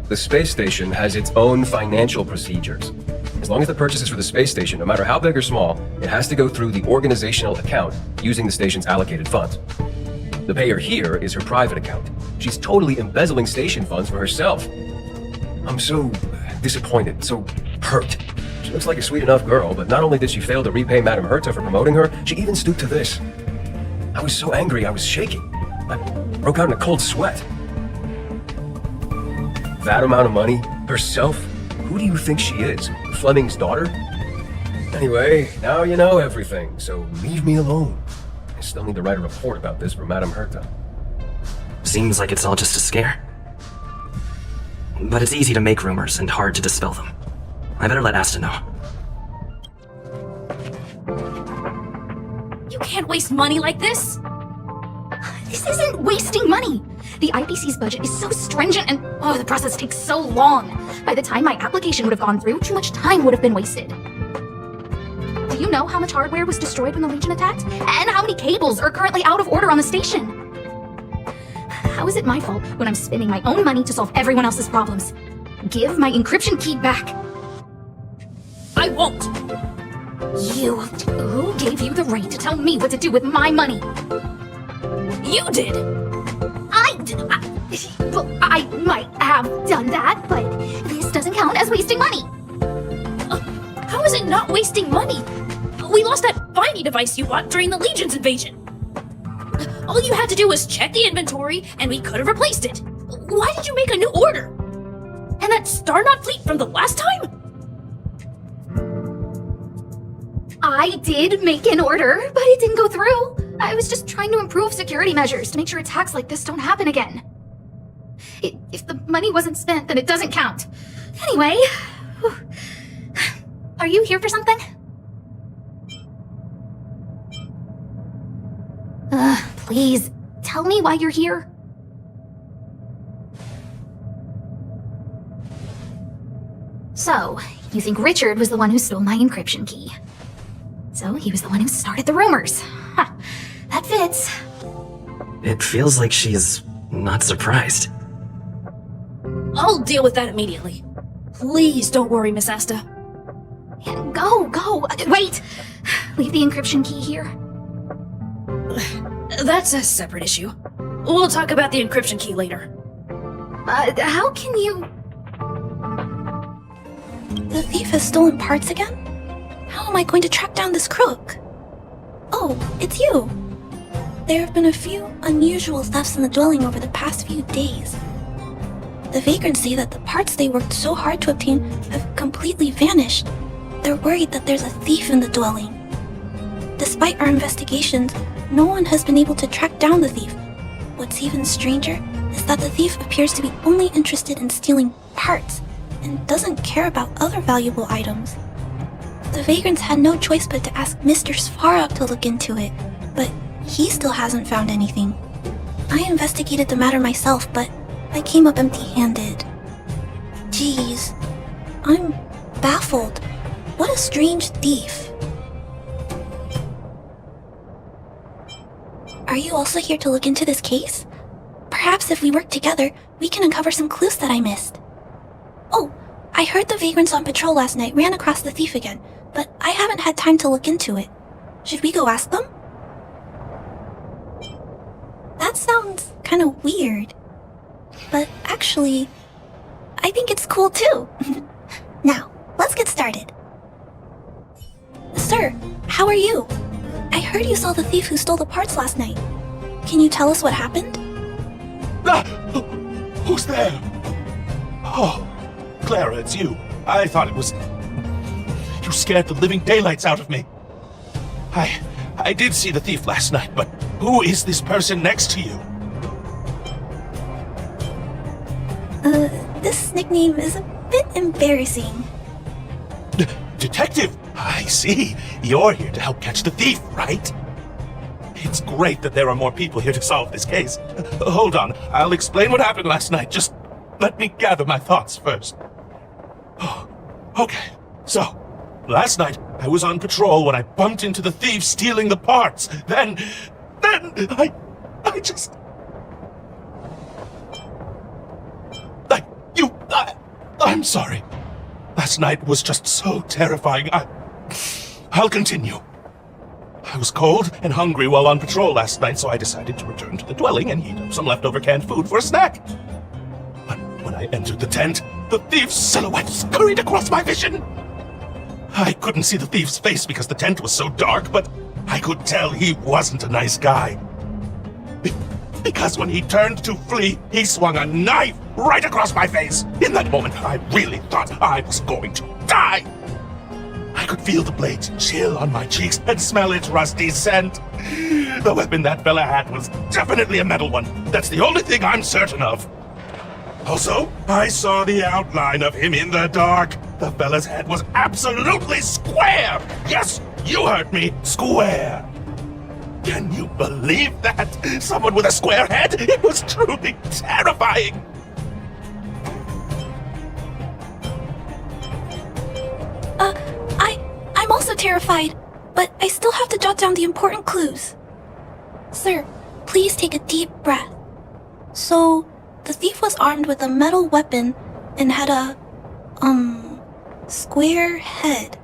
The space station has its own financial procedures. As long as the purchase is for the space station, no matter how big or small, it has to go through the organizational account using the station's allocated funds. The payer here is her private account. She's totally embezzling station funds for herself. I'm so disappointed, so hurt. She looks like a sweet enough girl, but not only did she fail to repay Madame Herta for promoting her, she even stooped to this. I was so angry, I was shaking. I broke out in a cold sweat. That amount of money? Herself? Who do you think she is? Fleming's daughter? Anyway, now you know everything, so leave me alone. I still need to write a report about this for Madame Herta. Seems like it's all just a scare. But it's easy to make rumors and hard to dispel them. I better let Asta know. You can't waste money like this! This isn't wasting money! The IPC's budget is so stringent and, the process takes so long. By the time my application would have gone through, too much time would have been wasted. Do you know how much hardware was destroyed when the Legion attacked? And how many cables are currently out of order on the station? How is it my fault when I'm spending my own money to solve everyone else's problems? Give my encryption key back! I won't! Who gave you the right to tell me what to do with my money? You did! I might have done that, but this doesn't count as wasting money. How is it not wasting money? We lost that finding device you bought during the Legion's invasion. All you had to do was check the inventory, and we could have replaced it. Why did you make a new order? And that Star Knot fleet from the last time? I did make an order, but it didn't go through. I was just trying to improve security measures to make sure attacks like this don't happen again. If the money wasn't spent, then it doesn't count. Anyway, are you here for something? Please, tell me why you're here. So, you think Richard was the one who stole my encryption key. So, he was the one who started the rumors. Huh, that fits. It feels like she's not surprised. I'll deal with that immediately. Please don't worry, Miss Asta. Go. Wait! Leave the encryption key here. That's a separate issue. We'll talk about the encryption key later. How can you... The thief has stolen parts again? How am I going to track down this crook? Oh, it's you! There have been a few unusual thefts in the dwelling over the past few days. The vagrants say that the parts they worked so hard to obtain have completely vanished. They're worried that there's a thief in the dwelling. Despite our investigations, no one has been able to track down the thief. What's even stranger is that the thief appears to be only interested in stealing parts and doesn't care about other valuable items. The vagrants had no choice but to ask Mr. Svarog to look into it, but he still hasn't found anything. I investigated the matter myself, but I came up empty-handed. Geez, I'm baffled. What a strange thief. Are you also here to look into this case? Perhaps if we work together, we can uncover some clues that I missed. Oh, I heard the vagrants on patrol last night ran across the thief again, but I haven't had time to look into it. Should we go ask them? That sounds kind of weird. But actually, I think it's cool too. Now, let's get started. Sir, how are you? I heard you saw the thief who stole the parts last night. Can you tell us what happened? Who's there? Oh, Clara, it's you. I thought it was... You scared the living daylights out of me. I did see the thief last night, but who is this person next to you? This nickname is a bit embarrassing. Detective! I see. You're here to help catch the thief, right? It's great that there are more people here to solve this case. Hold on, I'll explain what happened last night. Just let me gather my thoughts first. Okay, so, last night I was on patrol when I bumped into the thief stealing the parts. Then I just... I'm sorry. Last night was just so terrifying. I'll continue. I was cold and hungry while on patrol last night, so I decided to return to the dwelling and heat up some leftover canned food for a snack. But when I entered the tent, the thief's silhouette scurried across my vision. I couldn't see the thief's face because the tent was so dark, but I could tell he wasn't a nice guy. Because when he turned to flee, he swung a knife right across my face. In that moment, I really thought I was going to die. I could feel the blades chill on my cheeks and smell its rusty scent. The weapon that fella had was definitely a metal one. That's the only thing I'm certain of. Also, I saw the outline of him in the dark. The fella's head was absolutely square. Yes, you heard me, square. Can you believe that? Someone with a square head? It was truly terrifying. I'm also terrified, but I still have to jot down the important clues. Sir, please take a deep breath. So, the thief was armed with a metal weapon and had a, square head,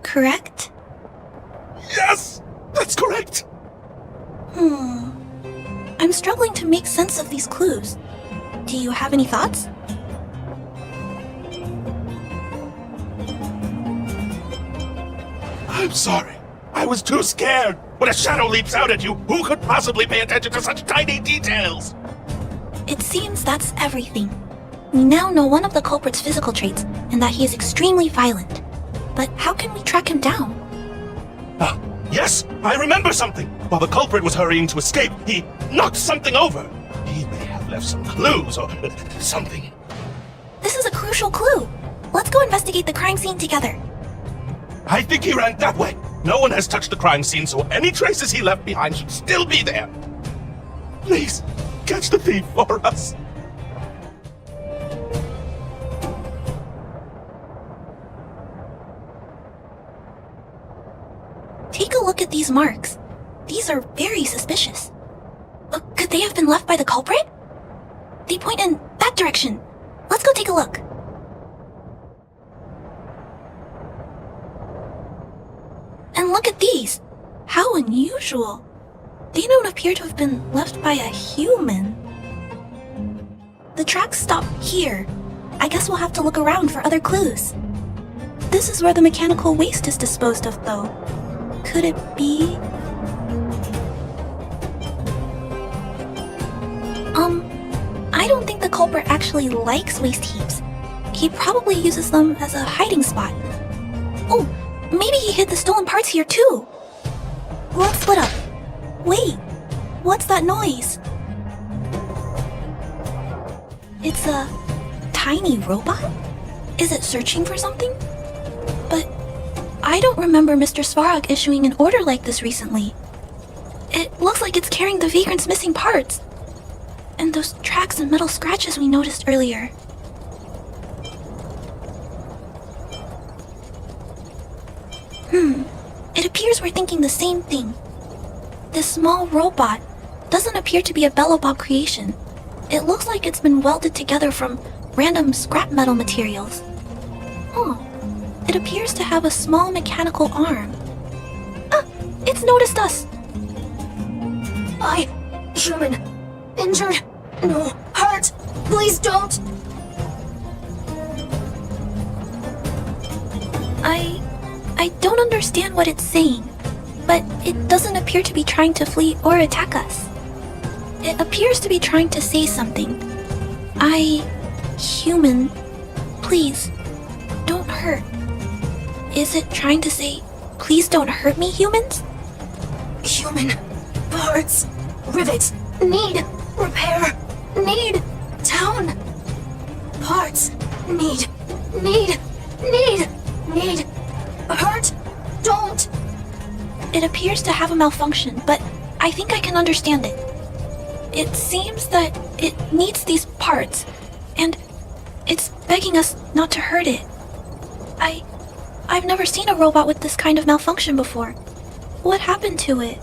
correct? Yes, that's correct. I'm struggling to make sense of these clues. Do you have any thoughts? I'm sorry. I was too scared. When a shadow leaps out at you, who could possibly pay attention to such tiny details? It seems that's everything. We now know one of the culprit's physical traits, and that he is extremely violent. But how can we track him down? Yes, I remember something. While the culprit was hurrying to escape, he knocked something over. He may have left some clues or something. This is a crucial clue. Let's go investigate the crime scene together. I think he ran that way. No one has touched the crime scene, so any traces he left behind should still be there. Please, catch the thief for us. Take a look at these marks. These are very suspicious. Could they have been left by the culprit? They point in that direction. Let's go take a look. And look at these. How unusual. They don't appear to have been left by a human. The tracks stop here. I guess we'll have to look around for other clues. This is where the mechanical waste is disposed of, though. Could it be... I don't think the culprit actually likes waste heaps. He probably uses them as a hiding spot. Oh, maybe he hid the stolen parts here too. Let's split up. Wait, what's that noise? It's a tiny robot? Is it searching for something? But I don't remember Mr. Svarog issuing an order like this recently. It looks like it's carrying the vagrant's missing parts. And those tracks and metal scratches we noticed earlier. It appears we're thinking the same thing. This small robot doesn't appear to be a Belobog creation. It looks like it's been welded together from random scrap metal materials. It appears to have a small mechanical arm. It's noticed us! Human. Injured. No. Hurt. Please don't. I don't understand what it's saying, but it doesn't appear to be trying to flee or attack us. It appears to be trying to say something. Human, please, don't hurt. Is it trying to say, please don't hurt me, humans? Human. Parts. Rivets. Need. Repair. Need. Town. Parts. Need. Hurt. Don't. It appears to have a malfunction, but I think I can understand it. It seems that it needs these parts, and it's begging us not to hurt it. I've never seen a robot with this kind of malfunction before. What happened to it?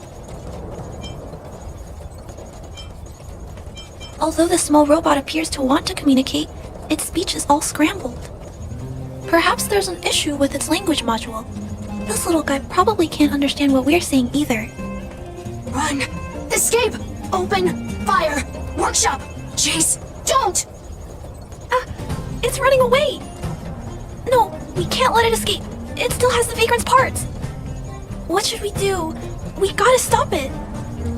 Although the small robot appears to want to communicate, its speech is all scrambled. Perhaps there's an issue with its language module. This little guy probably can't understand what we're saying either. Run. Escape. Open. Fire. Workshop. Chase. Don't. It's running away. No, we can't let it escape. It still has the vagrant's parts. What should we do? We gotta stop it.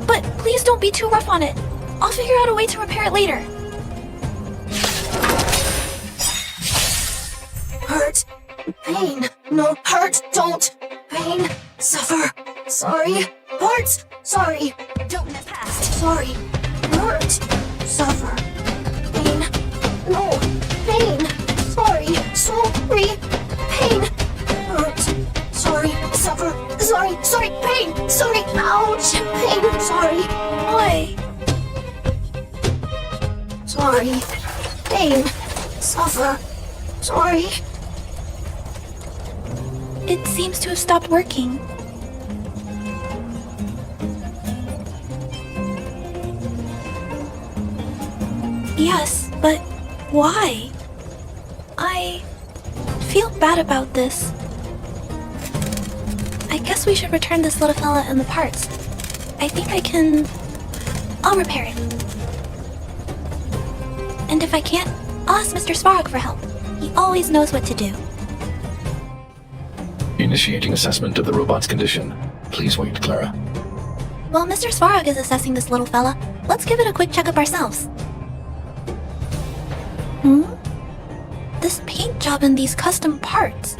But please don't be too rough on it. I'll figure out a way to repair it later. Hurt. Pain. No. Hurt. Don't. Pain. Suffer. Sorry. Parts. Sorry. Don't in the past. Sorry. Hurt. Suffer. Pain. No. Pain. Sorry. Sorry. Pain. Hurt. Sorry. Suffer. Sorry. Sorry. Pain. Sorry. Ouch. Pain. Sorry. Why? Sorry. Pain. Suffer. Sorry. It seems to have stopped working. Yes, but why? I feel bad about this. I guess we should return this little fella and the parts. I think I'll repair it. And if I can't, I'll ask Mr. Svarog for help. He always knows what to do. Initiating assessment of the robot's condition. Please wait, Clara. While Mr. Svarog is assessing this little fella, let's give it a quick checkup ourselves. This paint job and these custom parts,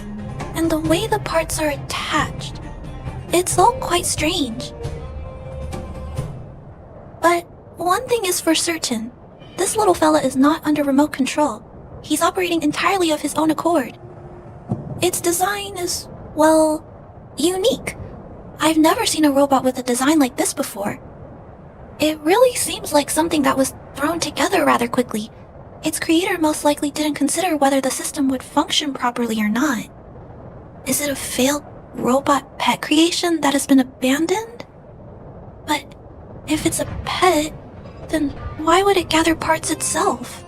and the way the parts are attached. It's all quite strange. But one thing is for certain. This little fella is not under remote control. He's operating entirely of his own accord. Its design is, well, unique. I've never seen a robot with a design like this before. It really seems like something that was thrown together rather quickly. Its creator most likely didn't consider whether the system would function properly or not. Is it a failed robot pet creation that has been abandoned? But if it's a pet, then why would it gather parts itself?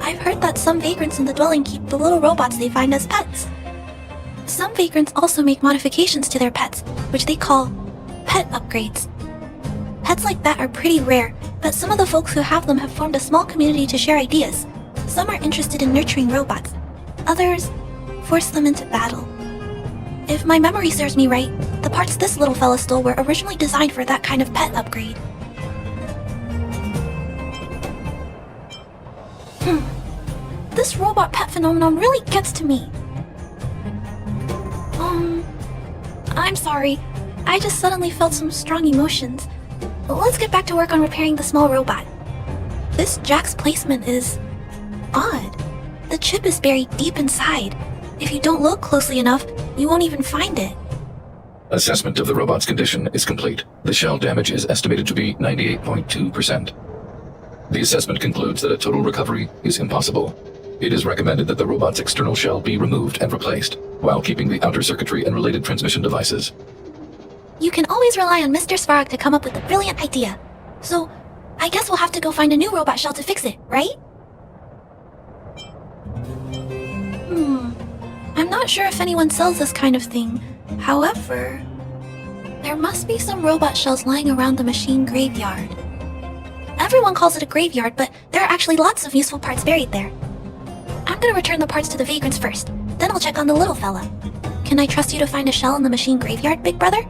I've heard that some vagrants in the dwelling keep the little robots they find as pets. Some vagrants also make modifications to their pets, which they call pet upgrades. Pets like that are pretty rare, but some of the folks who have them have formed a small community to share ideas. Some are interested in nurturing robots. Others force them into battle. If my memory serves me right, the parts this little fella stole were originally designed for that kind of pet upgrade. This robot pet phenomenon really gets to me. I'm sorry. I just suddenly felt some strong emotions. Let's get back to work on repairing the small robot. This jack's placement is odd. The chip is buried deep inside. If you don't look closely enough, you won't even find it. Assessment of the robot's condition is complete. The shell damage is estimated to be 98.2%. The assessment concludes that a total recovery is impossible. It is recommended that the robot's external shell be removed and replaced, while keeping the outer circuitry and related transmission devices. You can always rely on Mr. Svarog to come up with a brilliant idea. So, I guess we'll have to go find a new robot shell to fix it, right? I'm not sure if anyone sells this kind of thing. However, there must be some robot shells lying around the machine graveyard. Everyone calls it a graveyard, but there are actually lots of useful parts buried there. I'm gonna return the parts to the vagrants first, then I'll check on the little fella. Can I trust you to find a shell in the machine graveyard, big brother?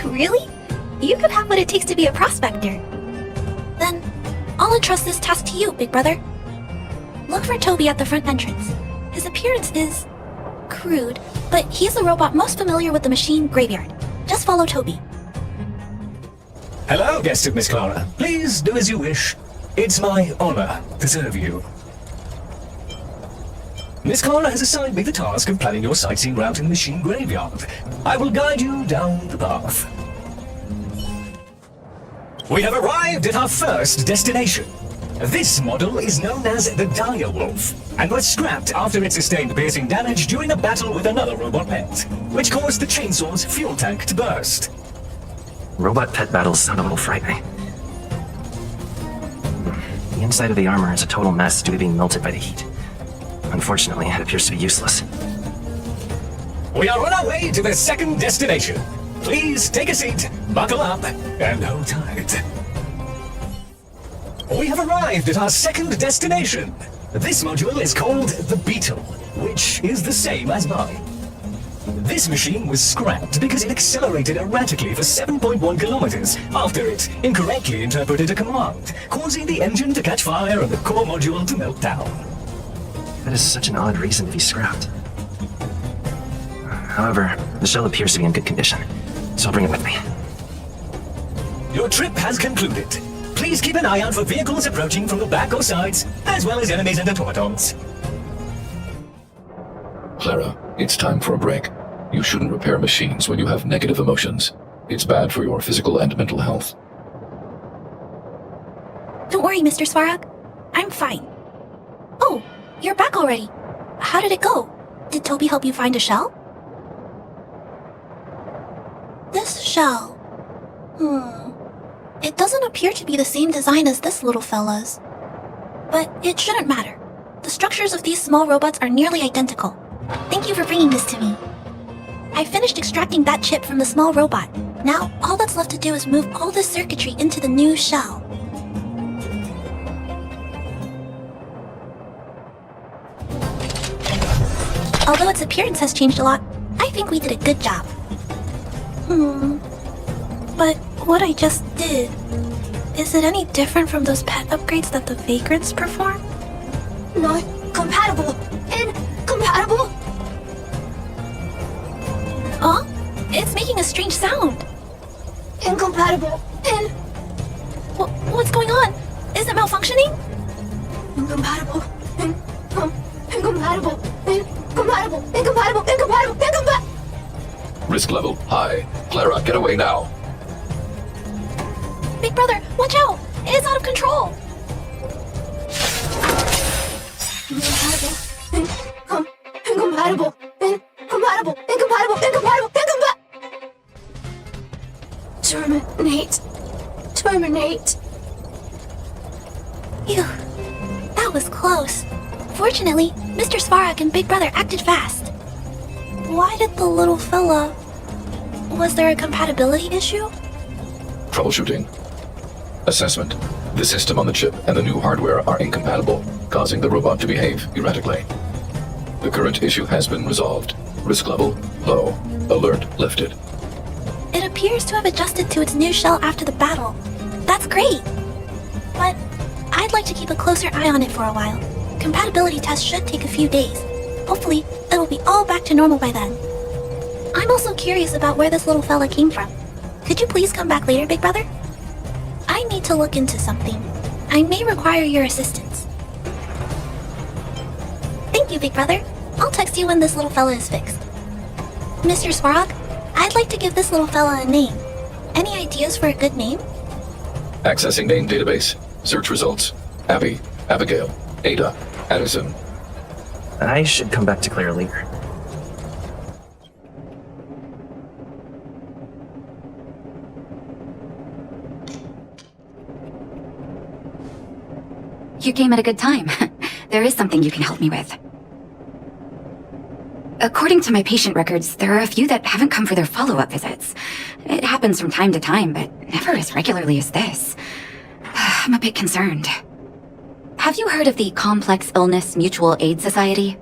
Really? You could have what it takes to be a prospector. Then, I'll entrust this task to you, big brother. Look for Toby at the front entrance. His appearance is crude, but he's the robot most familiar with the machine graveyard. Just follow Toby. Hello, guest of Miss Clara. Please do as you wish. It's my honor to serve you. Miss Clara has assigned me the task of planning your sightseeing route in the machine graveyard. I will guide you down the path. We have arrived at our first destination. This model is known as the Dire Wolf, and was scrapped after it sustained piercing damage during a battle with another robot pet, which caused the chainsaw's fuel tank to burst. Robot pet battles sound a little frightening. The inside of the armor is a total mess due to being melted by the heat. Unfortunately, it appears to be useless. We are on our way to the second destination. Please take a seat, buckle up, and hold tight. We have arrived at our second destination. This module is called the Beetle, which is the same as mine. This machine was scrapped because it accelerated erratically for 7.1 kilometers after it incorrectly interpreted a command, causing the engine to catch fire and the core module to melt down. That is such an odd reason to be scrapped. However, the shell appears to be in good condition, so I'll bring it with me. Your trip has concluded. Please keep an eye out for vehicles approaching from the back or sides, as well as enemies and automatons. Clara, it's time for a break. You shouldn't repair machines when you have negative emotions. It's bad for your physical and mental health. Don't worry, Mr. Svarog. I'm fine. Oh, you're back already. How did it go? Did Toby help you find a shell? This shell... It doesn't appear to be the same design as this little fella's. But it shouldn't matter. The structures of these small robots are nearly identical. Thank you for bringing this to me. I finished extracting that chip from the small robot. Now, all that's left to do is move all this circuitry into the new shell. Although its appearance has changed a lot, I think we did a good job. But what I just did, is it any different from those pet upgrades that the vagrants perform? Not compatible. Incompatible. Huh? It's making a strange sound. Incompatible. What's going on? Is it malfunctioning? Incompatible. Incompatible. Incompatible. Risk level high. Clara, get away now. Big brother, watch out! It's out of control! Incompatible. Terminate. Phew. That was close. Fortunately, Mr. Svarog and Big Brother acted fast. Why did the little fella... Was there a compatibility issue? Troubleshooting. Assessment. The system on the chip and the new hardware are incompatible, causing the robot to behave erratically. The current issue has been resolved. Risk level low. Alert lifted. It appears to have adjusted to its new shell after the battle. That's great! But I'd like to keep a closer eye on it for a while. Compatibility tests should take a few days. Hopefully, it'll be all back to normal by then. I'm also curious about where this little fella came from. Could you please come back later, Big Brother? I need to look into something. I may require your assistance. Thank you, Big Brother. I'll text you when this little fella is fixed. Mr. Svarog, I'd like to give this little fella a name. Any ideas for a good name? Accessing name database. Search results. Abby, Abigail, Ada, Addison. I should come back to Clara later. You came at a good time. There is something you can help me with. According to my patient records, there are a few that haven't come for their follow-up visits. It happens from time to time, but never as regularly as this. I'm a bit concerned. Have you heard of the Complex Illness Mutual Aid Society?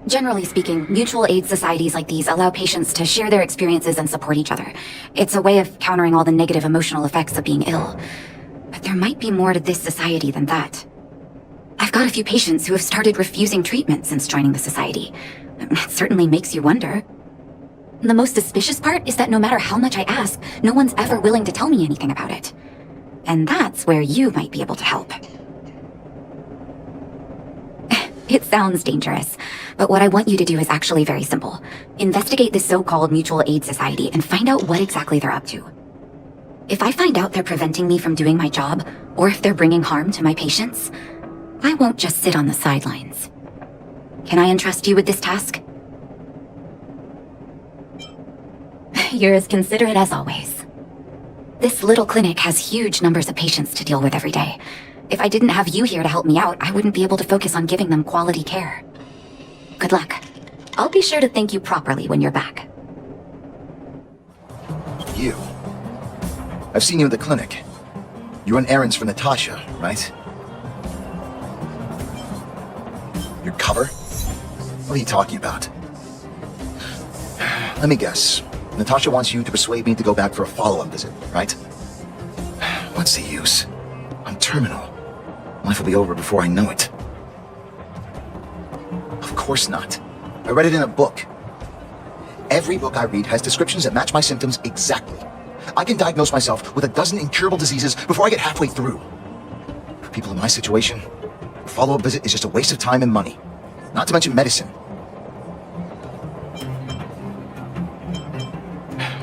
Generally speaking, mutual aid societies like these allow patients to share their experiences and support each other. It's a way of countering all the negative emotional effects of being ill. But there might be more to this society than that. I've got a few patients who have started refusing treatment since joining the society. It certainly makes you wonder. The most suspicious part is that no matter how much I ask, no one's ever willing to tell me anything about it. And that's where you might be able to help. It sounds dangerous, but what I want you to do is actually very simple. Investigate this so-called mutual aid society and find out what exactly they're up to. If I find out they're preventing me from doing my job, or if they're bringing harm to my patients, I won't just sit on the sidelines. Can I entrust you with this task? You're as considerate as always. This little clinic has huge numbers of patients to deal with every day. If I didn't have you here to help me out, I wouldn't be able to focus on giving them quality care. Good luck. I'll be sure to thank you properly when you're back. You. I've seen you in the clinic. You run errands for Natasha, right? Your cover? What are you talking about? Let me guess. Natasha wants you to persuade me to go back for a follow-up visit, right? What's the use? I'm terminal. Life will be over before I know it. Of course not. I read it in a book. Every book I read has descriptions that match my symptoms exactly. I can diagnose myself with a dozen incurable diseases before I get halfway through. For people in my situation, a follow-up visit is just a waste of time and money. Not to mention medicine.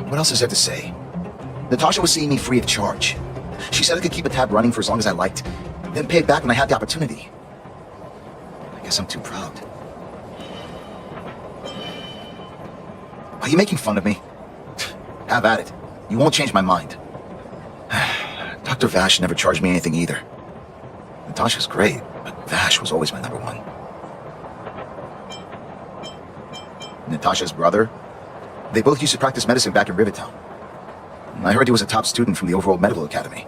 What else is there to say? Natasha was seeing me free of charge. She said I could keep a tab running for as long as I liked, then pay it back when I had the opportunity. I guess I'm too proud. Are you making fun of me? Have at it. You won't change my mind. Dr. Vash never charged me anything either. Natasha's great, but Vash was always my number one. Natasha's brother? They both used to practice medicine back in Vedant. I heard he was a top student from the overall medical academy.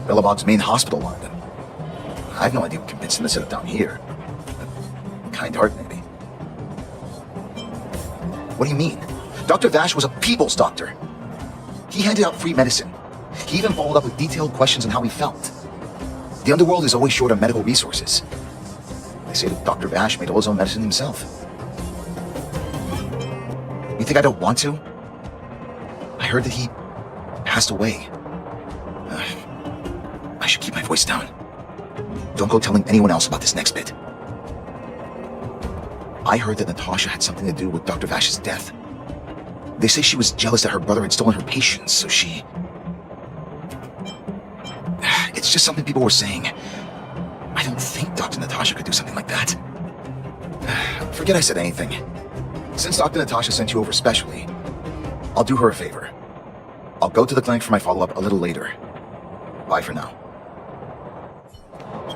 Belobog's main hospital wanted him. I have no idea what convinced him to set up down here. A kind heart, maybe. What do you mean? Dr. Vash was a people's doctor. He handed out free medicine. He even followed up with detailed questions on how he felt. The underworld is always short on medical resources. They say that Dr. Vash made all his own medicine himself. You think I don't want to? I heard that he passed away. I should keep my voice down. Don't go telling anyone else about this next bit. I heard that Natasha had something to do with Dr. Vash's death. They say she was jealous that her brother had stolen her patients, so she... It's just something people were saying. I don't think Dr. Natasha could do something like that. Forget I said anything. Since Dr. Natasha sent you over specially, I'll do her a favor. I'll go to the clinic for my follow-up a little later. Bye for now.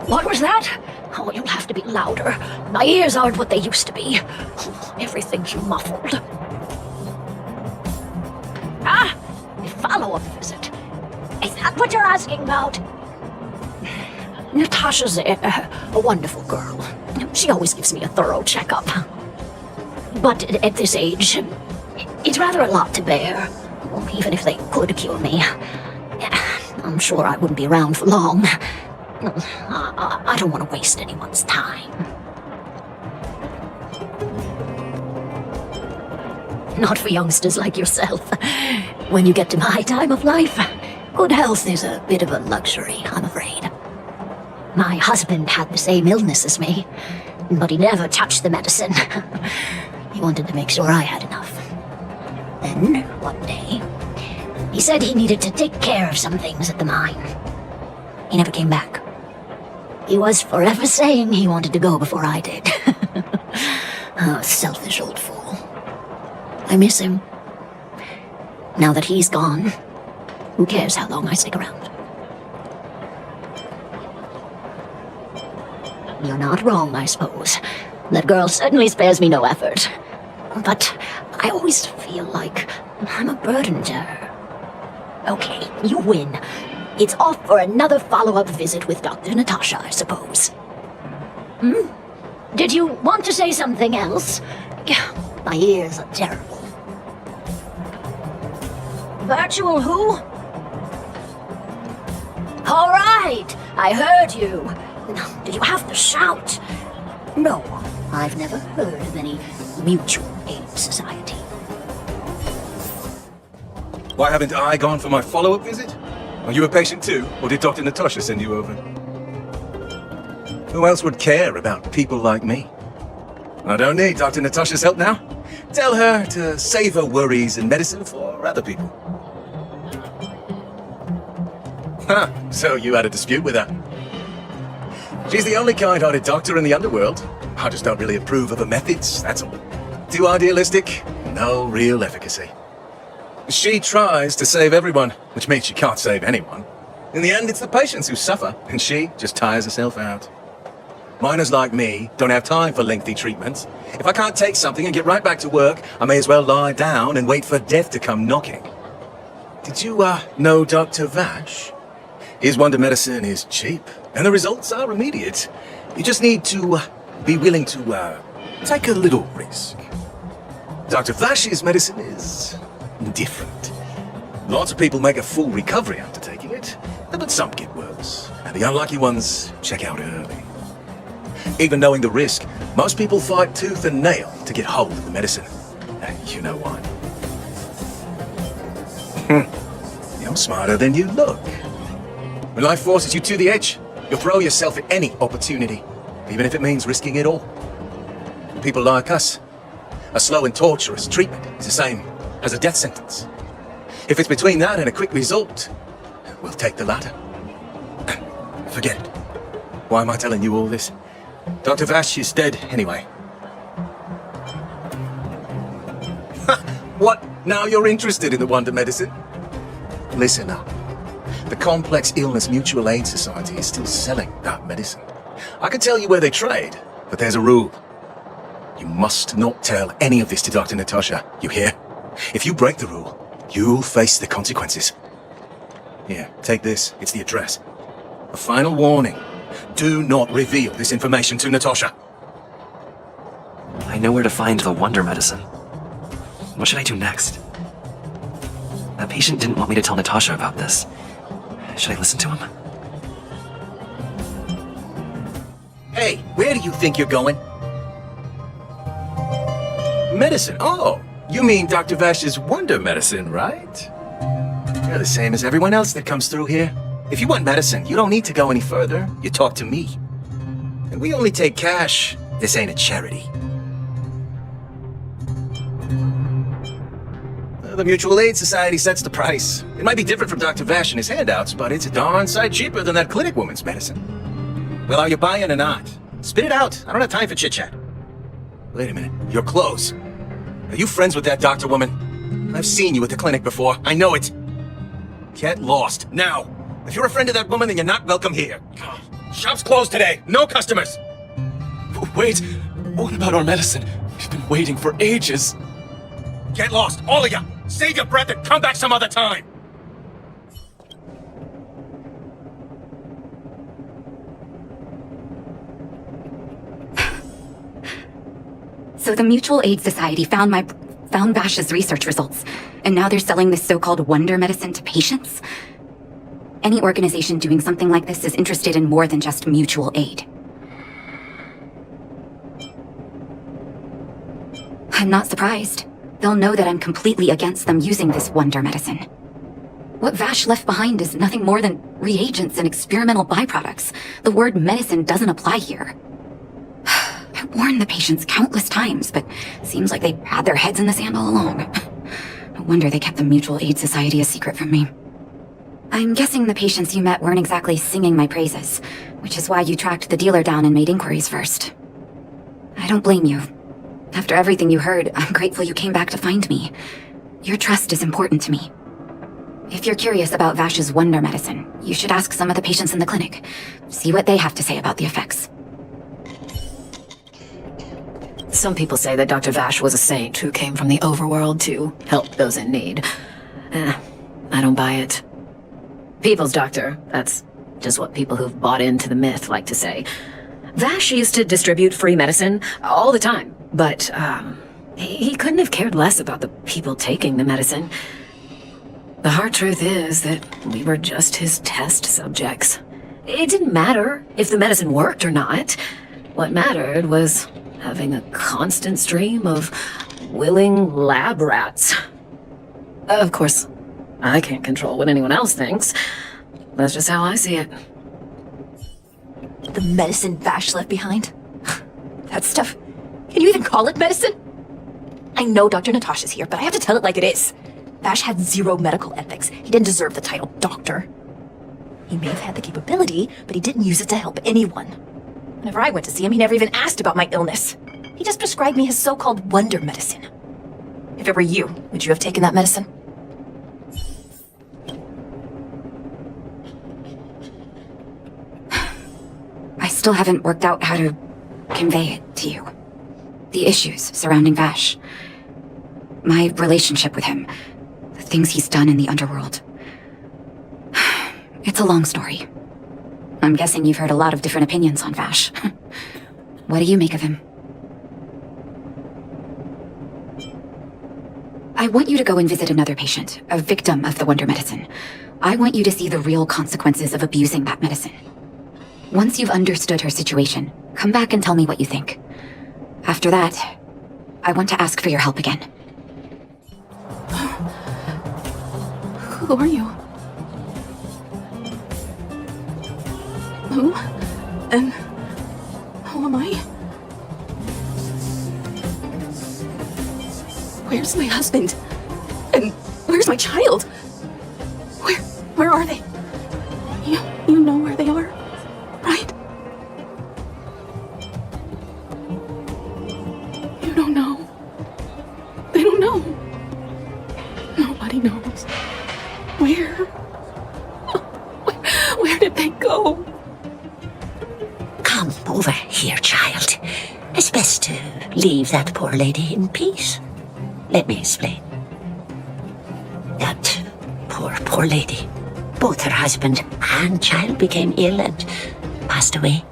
What was that? Oh, you'll have to be louder. My ears aren't what they used to be. Everything's muffled. Ah! A follow-up visit. Is that what you're asking about? Natasha's a wonderful girl. She always gives me a thorough checkup. But at this age, it's rather a lot to bear. Even if they could cure me. I'm sure I wouldn't be around for long. I don't want to waste anyone's time. Not for youngsters like yourself. When you get to my time of life, good health is a bit of a luxury, I'm afraid. My husband had the same illness as me, but he never touched the medicine. He wanted to make sure I had enough. Then, one day, he said he needed to take care of some things at the mine. He never came back. He was forever saying he wanted to go before I did. Oh, selfish old fool. I miss him. Now that he's gone, who cares how long I stick around? You're not wrong, I suppose. That girl certainly spares me no effort. But I always feel like I'm a burden to her. Okay, you win. It's off for another follow-up visit with Dr. Natasha, I suppose. Did you want to say something else? My ears are terrible. Virtual who? All right, I heard you. Did you have to shout? No, I've never heard of any mutual aid society. Why haven't I gone for my follow-up visit? Are you a patient too, or did Dr. Natasha send you over? Who else would care about people like me? I don't need Dr. Natasha's help now. Tell her to save her worries and medicine for other people. Huh, so you had a dispute with her. She's the only kind-hearted doctor in the underworld. I just don't really approve of her methods, that's all. Too idealistic, no real efficacy. She tries to save everyone, which means she can't save anyone. In the end, it's the patients who suffer, and she just tires herself out. Miners like me don't have time for lengthy treatments. If I can't take something and get right back to work, I may as well lie down and wait for death to come knocking. Did you, know Dr. Vash? His wonder medicine is cheap, and the results are immediate. You just need to be willing to take a little risk. Dr. Vash's medicine is different. Lots of people make a full recovery after taking it, but some get worse, and the unlucky ones check out early. Even knowing the risk, most people fight tooth and nail to get hold of the medicine. And you know why. You're smarter than you look. When life forces you to the edge, you'll throw yourself at any opportunity, even if it means risking it all. People like us, a slow and torturous treatment is the same as a death sentence. If it's between that and a quick result, we'll take the latter. Forget it. Why am I telling you all this? Dr. Vash is dead anyway. What? Now you're interested in the wonder medicine? Listen up. The Complex Illness Mutual Aid Society is still selling that medicine. I can tell you where they trade, but there's a rule. You must not tell any of this to Dr. Natasha, you hear? If you break the rule, you'll face the consequences. Here, take this. It's the address. A final warning. Do not reveal this information to Natasha. I know where to find the wonder medicine. What should I do next? That patient didn't want me to tell Natasha about this. Should I listen to him? Hey, where do you think you're going? Medicine. Oh, you mean Dr. Vash's wonder medicine, right? You're the same as everyone else that comes through here. If you want medicine, you don't need to go any further. You talk to me. And we only take cash. This ain't a charity. The Mutual Aid Society sets the price. It might be different from Dr. Vash and his handouts, but it's a darn sight cheaper than that clinic woman's medicine. Well, are you buying or not? Spit it out. I don't have time for chit-chat. Wait a minute. Your clothes. Are you friends with that doctor woman? I've seen you at the clinic before. I know it. Get lost. Now. If you're a friend of that woman, then you're not welcome here. Shop's closed today. No customers. Wait, what about our medicine? We've been waiting for ages. Get lost, all of you. Save your breath and come back some other time. So the Mutual Aid Society found Vash's research results, and now they're selling this so-called wonder medicine to patients? Any organization doing something like this is interested in more than just mutual aid. I'm not surprised. They'll know that I'm completely against them using this wonder medicine. What Vash left behind is nothing more than reagents and experimental byproducts. The word medicine doesn't apply here. I warned the patients countless times, but seems like they had their heads in the sand all along. No wonder they kept the Mutual Aid Society a secret from me. I'm guessing the patients you met weren't exactly singing my praises, which is why you tracked the dealer down and made inquiries first. I don't blame you. After everything you heard, I'm grateful you came back to find me. Your trust is important to me. If you're curious about Vash's wonder medicine, you should ask some of the patients in the clinic. See what they have to say about the effects. Some people say that Dr. Vash was a saint who came from the overworld to help those in need. I don't buy it. People's doctor, that's just what people who've bought into the myth like to say. Vash used to distribute free medicine all the time, but he couldn't have cared less about the people taking the medicine. The hard truth is that we were just his test subjects. It didn't matter if the medicine worked or not. What mattered was having a constant stream of willing lab rats. Of course, I can't control what anyone else thinks. That's just how I see it. The medicine Vash left behind? That stuff... Can you even call it medicine? I know Dr. Natasha's here, but I have to tell it like it is. Vash had zero medical ethics. He didn't deserve the title doctor. He may have had the capability, but he didn't use it to help anyone. Whenever I went to see him, he never even asked about my illness. He just prescribed me his so-called wonder medicine. If it were you, would you have taken that medicine? I still haven't worked out how to convey it to you. The issues surrounding Vash. My relationship with him. The things he's done in the underworld. It's a long story. I'm guessing you've heard a lot of different opinions on Vash. What do you make of him? I want you to go and visit another patient, a victim of the wonder medicine. I want you to see the real consequences of abusing that medicine. Once you've understood her situation, come back and tell me what you think. After that, I want to ask for your help again. Who are you? Who? And who am I? Where's my husband? And where's my child? Where are they? You know where they are, right? You don't know. They don't know. Nobody knows. Where did they go? Come over here, child. It's best to leave that poor lady in peace. Let me explain. That poor lady. Both her husband and child became ill and passed away.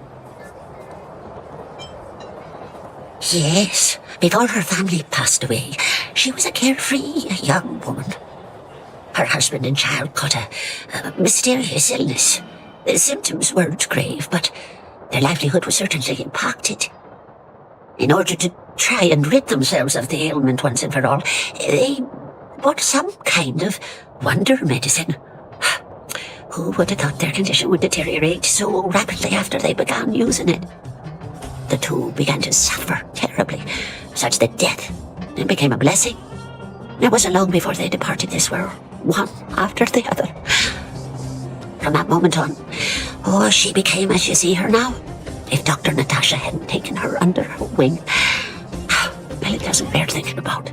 Yes, before her family passed away, she was a carefree young woman. Her husband and child caught a mysterious illness. The symptoms weren't grave, but Their livelihood was certainly impacted. In order to try and rid themselves of the ailment once and for all, they bought some kind of wonder medicine. Who would have thought their condition would deteriorate so rapidly after they began using it? The two began to suffer terribly, such that death became a blessing. It wasn't long before they departed this world, one after the other. From that moment on, she became as you see her now. If Dr. Natasha hadn't taken her under her wing, well, it doesn't bear thinking about.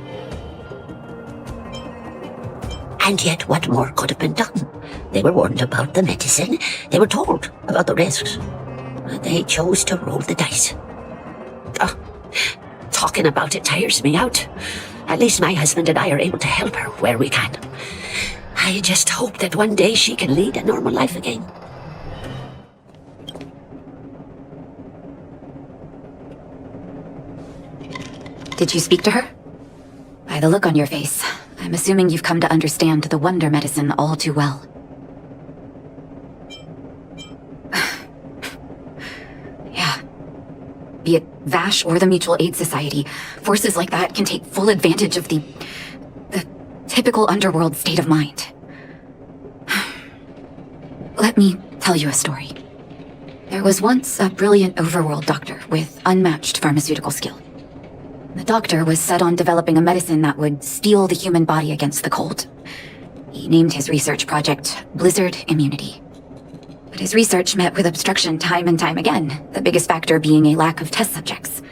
And yet, what more could have been done? They were warned about the medicine. They were told about the risks. They chose to roll the dice. Talking about it tires me out. At least my husband and I are able to help her where we can. I just hope that one day she can lead a normal life again. Did you speak to her? By the look on your face, I'm assuming you've come to understand the wonder medicine all too well. Yeah. Be it Vash or the Mutual Aid Society, forces like that can take full advantage of the typical underworld state of mind. Let me tell you a story. There was once a brilliant overworld doctor with unmatched pharmaceutical skill. The doctor was set on developing a medicine that would steel the human body against the cold. He named his research project Blizzard Immunity. But his research met with obstruction time and time again, the biggest factor being a lack of test subjects.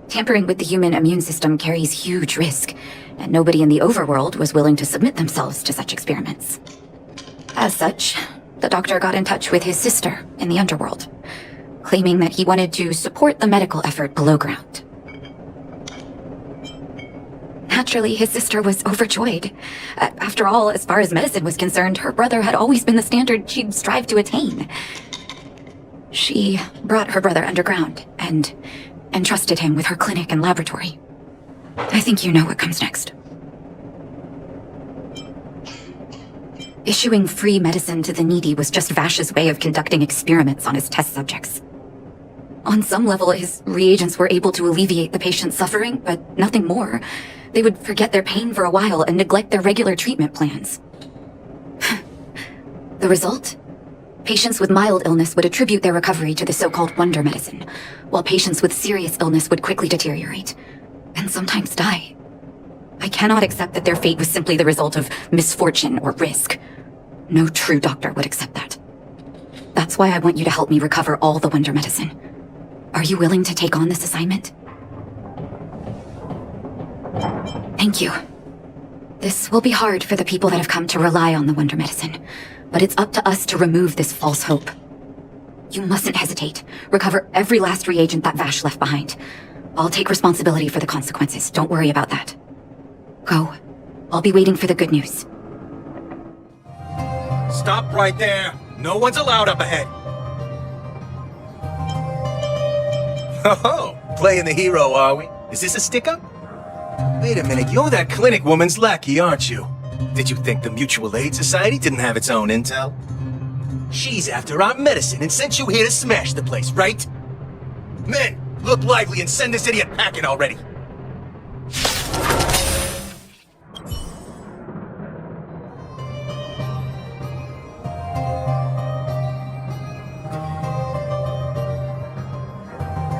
Tampering with the human immune system carries huge risk, and nobody in the overworld was willing to submit themselves to such experiments. As such, the doctor got in touch with his sister in the underworld, claiming that he wanted to support the medical effort below ground. Naturally, his sister was overjoyed. After all, as far as medicine was concerned, her brother had always been the standard she'd strive to attain. She brought her brother underground and entrusted him with her clinic and laboratory. I think you know what comes next. Issuing free medicine to the needy was just Vash's way of conducting experiments on his test subjects. On some level, his reagents were able to alleviate the patient's suffering, but nothing more. They would forget their pain for a while and neglect their regular treatment plans. The result? Patients with mild illness would attribute their recovery to the so-called wonder medicine, while patients with serious illness would quickly deteriorate, and sometimes die. I cannot accept that their fate was simply the result of misfortune or risk. No true doctor would accept that. That's why I want you to help me recover all the wonder medicine. Are you willing to take on this assignment? Thank you. This will be hard for the people that have come to rely on the wonder medicine, but it's up to us to remove this false hope. You mustn't hesitate. Recover every last reagent that Vash left behind. I'll take responsibility for the consequences. Don't worry about that. Go. I'll be waiting for the good news. Stop right there. No one's allowed up ahead. Oh, playing the hero, are we? Is this a stick-up? Wait a minute, you're that clinic woman's lackey, aren't you? Did you think the Mutual Aid Society didn't have its own intel? She's after our medicine and sent you here to smash the place, right? Men, look lively and send this idiot packing already.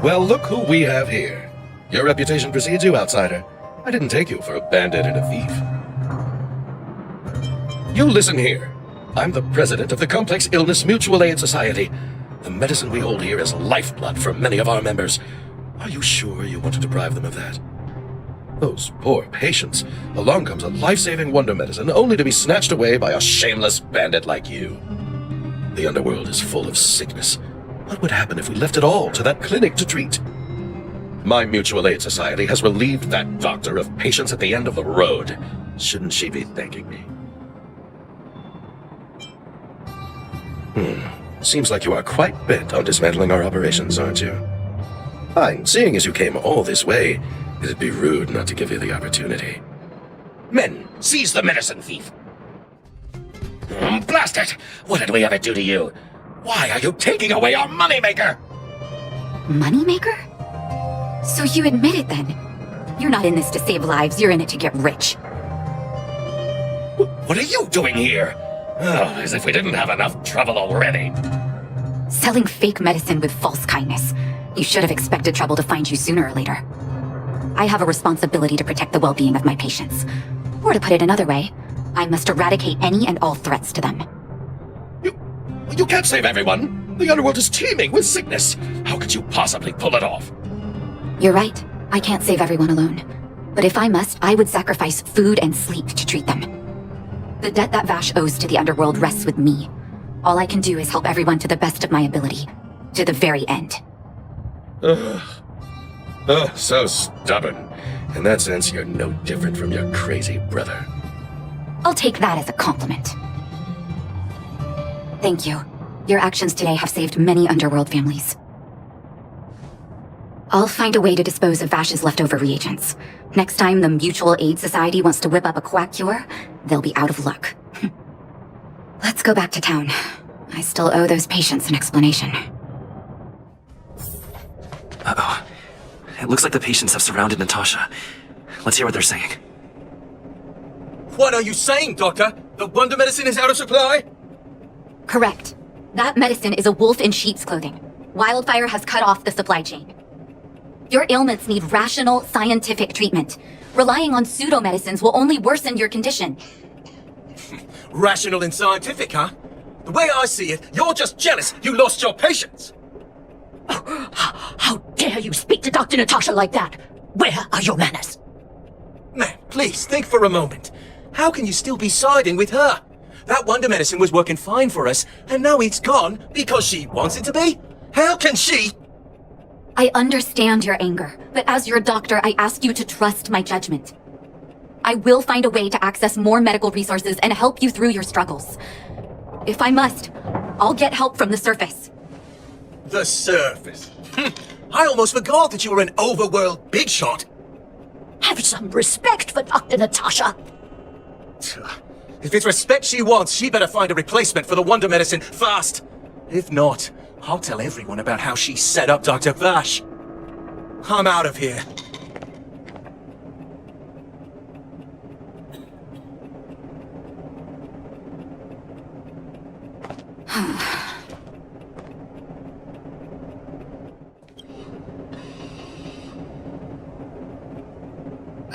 Well, look who we have here. Your reputation precedes you, outsider. I didn't take you for a bandit and a thief. You listen here. I'm the president of the Complex Illness Mutual Aid Society. The medicine we hold here is lifeblood for many of our members. Are you sure you want to deprive them of that? Those poor patients. Along comes a life-saving wonder medicine only to be snatched away by a shameless bandit like you. The underworld is full of sickness. What would happen if we left it all to that clinic to treat? My Mutual Aid Society has relieved that doctor of patients at the end of the road. Shouldn't she be thanking me? Seems like you are quite bent on dismantling our operations, aren't you? Fine, seeing as you came all this way, it'd be rude not to give you the opportunity. Men, seize the medicine thief! Blast it! What did we ever do to you? Why are you taking away our moneymaker? Moneymaker? So you admit it then? You're not in this to save lives, you're in it to get rich. What are you doing here? Oh, as if we didn't have enough trouble already. Selling fake medicine with false kindness. You should have expected trouble to find you sooner or later. I have a responsibility to protect the well-being of my patients. Or to put it another way, I must eradicate any and all threats to them. You can't save everyone. The underworld is teeming with sickness. How could you possibly pull it off? You're right. I can't save everyone alone. But if I must, I would sacrifice food and sleep to treat them. The debt that Vash owes to the underworld rests with me. All I can do is help everyone to the best of my ability. To the very end. Ugh. Oh, so stubborn. In that sense, you're no different from your crazy brother. I'll take that as a compliment. Thank you. Your actions today have saved many underworld families. I'll find a way to dispose of Vash's leftover reagents. Next time the Mutual Aid Society wants to whip up a quack cure, they'll be out of luck. Let's go back to town. I still owe those patients an explanation. Uh-oh. It looks like the patients have surrounded Natasha. Let's hear what they're saying. What are you saying, Doctor? The wonder medicine is out of supply? Correct. That medicine is a wolf in sheep's clothing. Wildfire has cut off the supply chain. Your ailments need rational, scientific treatment. Relying on pseudo-medicines will only worsen your condition. Rational and scientific, huh? The way I see it, you're just jealous you lost your patients. How dare you speak to Dr. Natasha like that? Where are your manners? Man, please think for a moment. How can you still be siding with her? That wonder medicine was working fine for us, and now it's gone because she wants it to be? How can she? I understand your anger, but as your doctor, I ask you to trust my judgment. I will find a way to access more medical resources and help you through your struggles. If I must, I'll get help from the surface. The surface? I almost forgot that you were an overworld big shot. Have some respect for Dr. Natasha. If it's respect she wants, she better find a replacement for the wonder medicine fast. If not, I'll tell everyone about how she set up Dr. Vash. I'm out of here.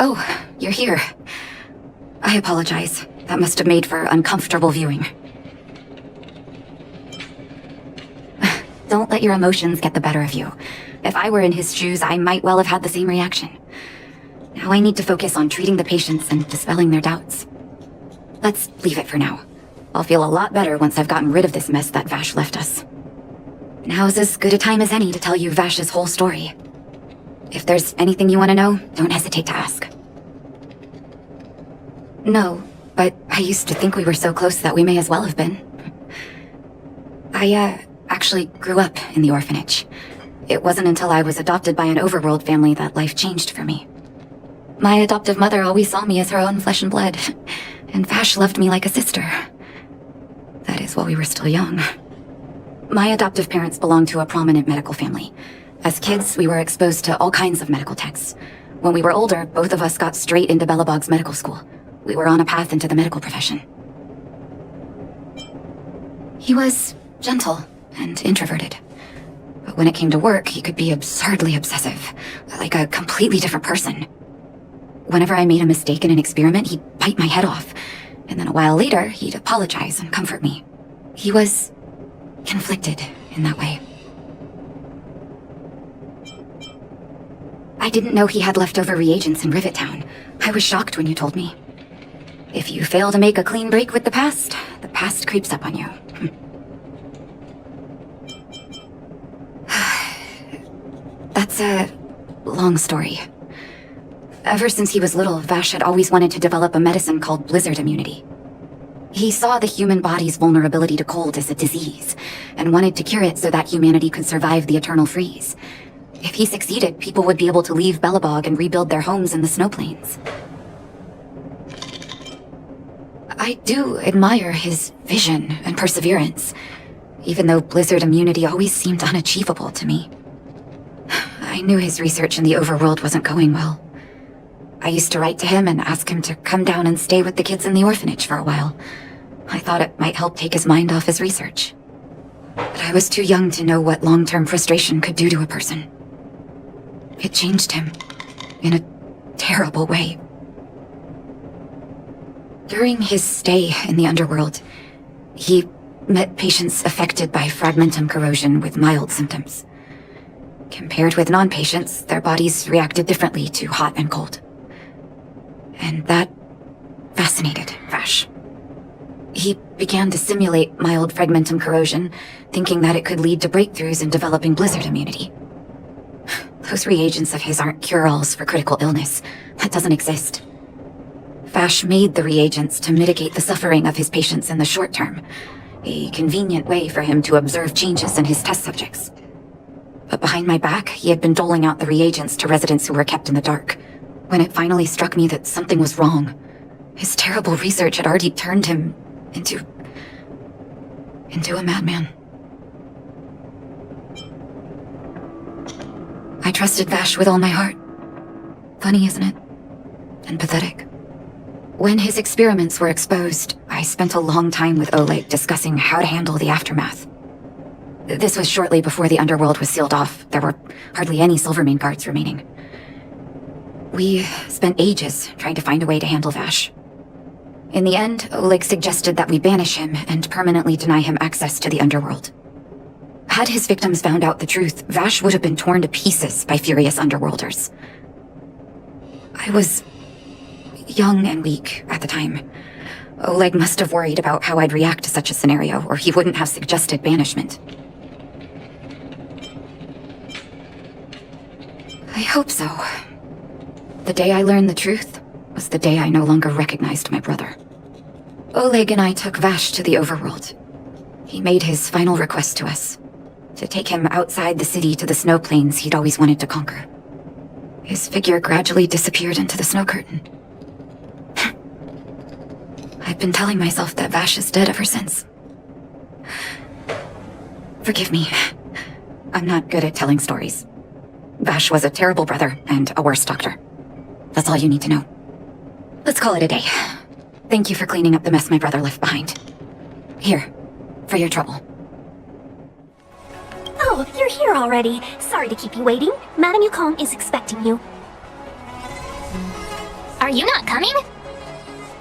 Oh, you're here. I apologize. That must have made for uncomfortable viewing. Don't let your emotions get the better of you. If I were in his shoes, I might well have had the same reaction. Now I need to focus on treating the patients and dispelling their doubts. Let's leave it for now. I'll feel a lot better once I've gotten rid of this mess that Vash left us. Now's as good a time as any to tell you Vash's whole story. If there's anything you want to know, don't hesitate to ask. No, but I used to think we were so close that we may as well have been. I, actually grew up in the orphanage. It wasn't until I was adopted by an overworld family that life changed for me. My adoptive mother always saw me as her own flesh and blood, and Vash loved me like a sister. That is, while we were still young. My adoptive parents belonged to a prominent medical family. As kids, we were exposed to all kinds of medical texts. When we were older, both of us got straight into Belobog's medical school. We were on a path into the medical profession. He was gentle and introverted. But when it came to work, he could be absurdly obsessive, like a completely different person. Whenever I made a mistake in an experiment, he'd bite my head off, and then a while later, he'd apologize and comfort me. He was conflicted in that way. I didn't know he had leftover reagents in Rivet Town. I was shocked when you told me. If you fail to make a clean break with the past creeps up on you. That's a long story. Ever since he was little, Vash had always wanted to develop a medicine called blizzard immunity. He saw the human body's vulnerability to cold as a disease, and wanted to cure it so that humanity could survive the eternal freeze. If he succeeded, people would be able to leave Belobog and rebuild their homes in the snow plains. I do admire his vision and perseverance, even though blizzard immunity always seemed unachievable to me. I knew his research in the overworld wasn't going well. I used to write to him and ask him to come down and stay with the kids in the orphanage for a while. I thought it might help take his mind off his research. But I was too young to know what long-term frustration could do to a person. It changed him in a terrible way. During his stay in the underworld, he met patients affected by fragmentum corrosion with mild symptoms. Compared with non-patients, their bodies reacted differently to hot and cold. And that fascinated Vash. He began to simulate mild fragmentum corrosion, thinking that it could lead to breakthroughs in developing blizzard immunity. Those reagents of his aren't cure-alls for critical illness. That doesn't exist. Vash made the reagents to mitigate the suffering of his patients in the short term, a convenient way for him to observe changes in his test subjects. But behind my back, he had been doling out the reagents to residents who were kept in the dark. When it finally struck me that something was wrong, his terrible research had already turned him into a madman. I trusted Vash with all my heart. Funny, isn't it? And pathetic. When his experiments were exposed, I spent a long time with Oleg discussing how to handle the aftermath. This was shortly before the underworld was sealed off. There were hardly any Silvermane guards remaining. We spent ages trying to find a way to handle Vash. In the end, Oleg suggested that we banish him and permanently deny him access to the underworld. Had his victims found out the truth, Vash would have been torn to pieces by furious underworlders. I was young and weak at the time. Oleg must have worried about how I'd react to such a scenario, or he wouldn't have suggested banishment. I hope so. The day I learned the truth was the day I no longer recognized my brother. Oleg and I took Vash to the overworld. He made his final request to us, to take him outside the city to the snow plains he'd always wanted to conquer. His figure gradually disappeared into the snow curtain. I've been telling myself that Vash is dead ever since. Forgive me. I'm not good at telling stories. Vash was a terrible brother and a worse doctor. That's all you need to know. Let's call it a day. Thank you for cleaning up the mess my brother left behind. Here, for your trouble. Oh, you're here already. Sorry to keep you waiting. Madame Yukong is expecting you. Are you not coming?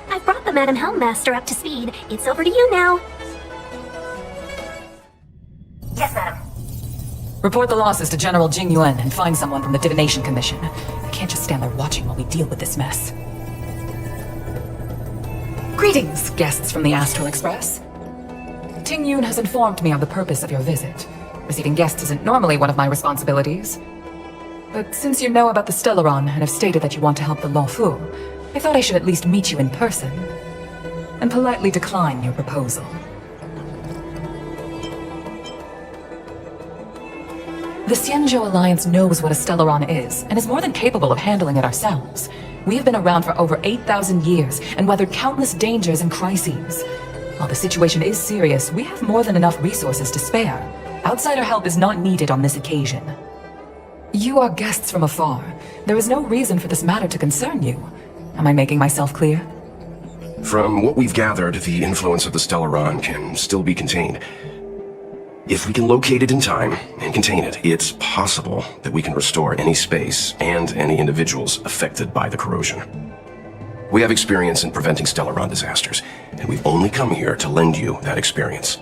I've brought the Madame Helmmaster up to speed. It's over to you now. Yes, madam. Report the losses to General Jing Yuan and find someone from the Divination Commission. I can't just stand there watching while we deal with this mess. Greetings, guests from the Astral Express. Ting Yun has informed me of the purpose of your visit. Receiving guests isn't normally one of my responsibilities. But since you know about the Stellaron and have stated that you want to help the Luofu, I thought I should at least meet you in person and politely decline your proposal. The Xianzhou Alliance knows what a Stellaron is, and is more than capable of handling it ourselves. We have been around for over 8,000 years, and weathered countless dangers and crises. While the situation is serious, we have more than enough resources to spare. Outsider help is not needed on this occasion. You are guests from afar. There is no reason for this matter to concern you. Am I making myself clear? From what we've gathered, the influence of the Stellaron can still be contained. If we can locate it in time and contain it, it's possible that we can restore any space and any individuals affected by the corrosion. We have experience in preventing Stellaron disasters, and we've only come here to lend you that experience.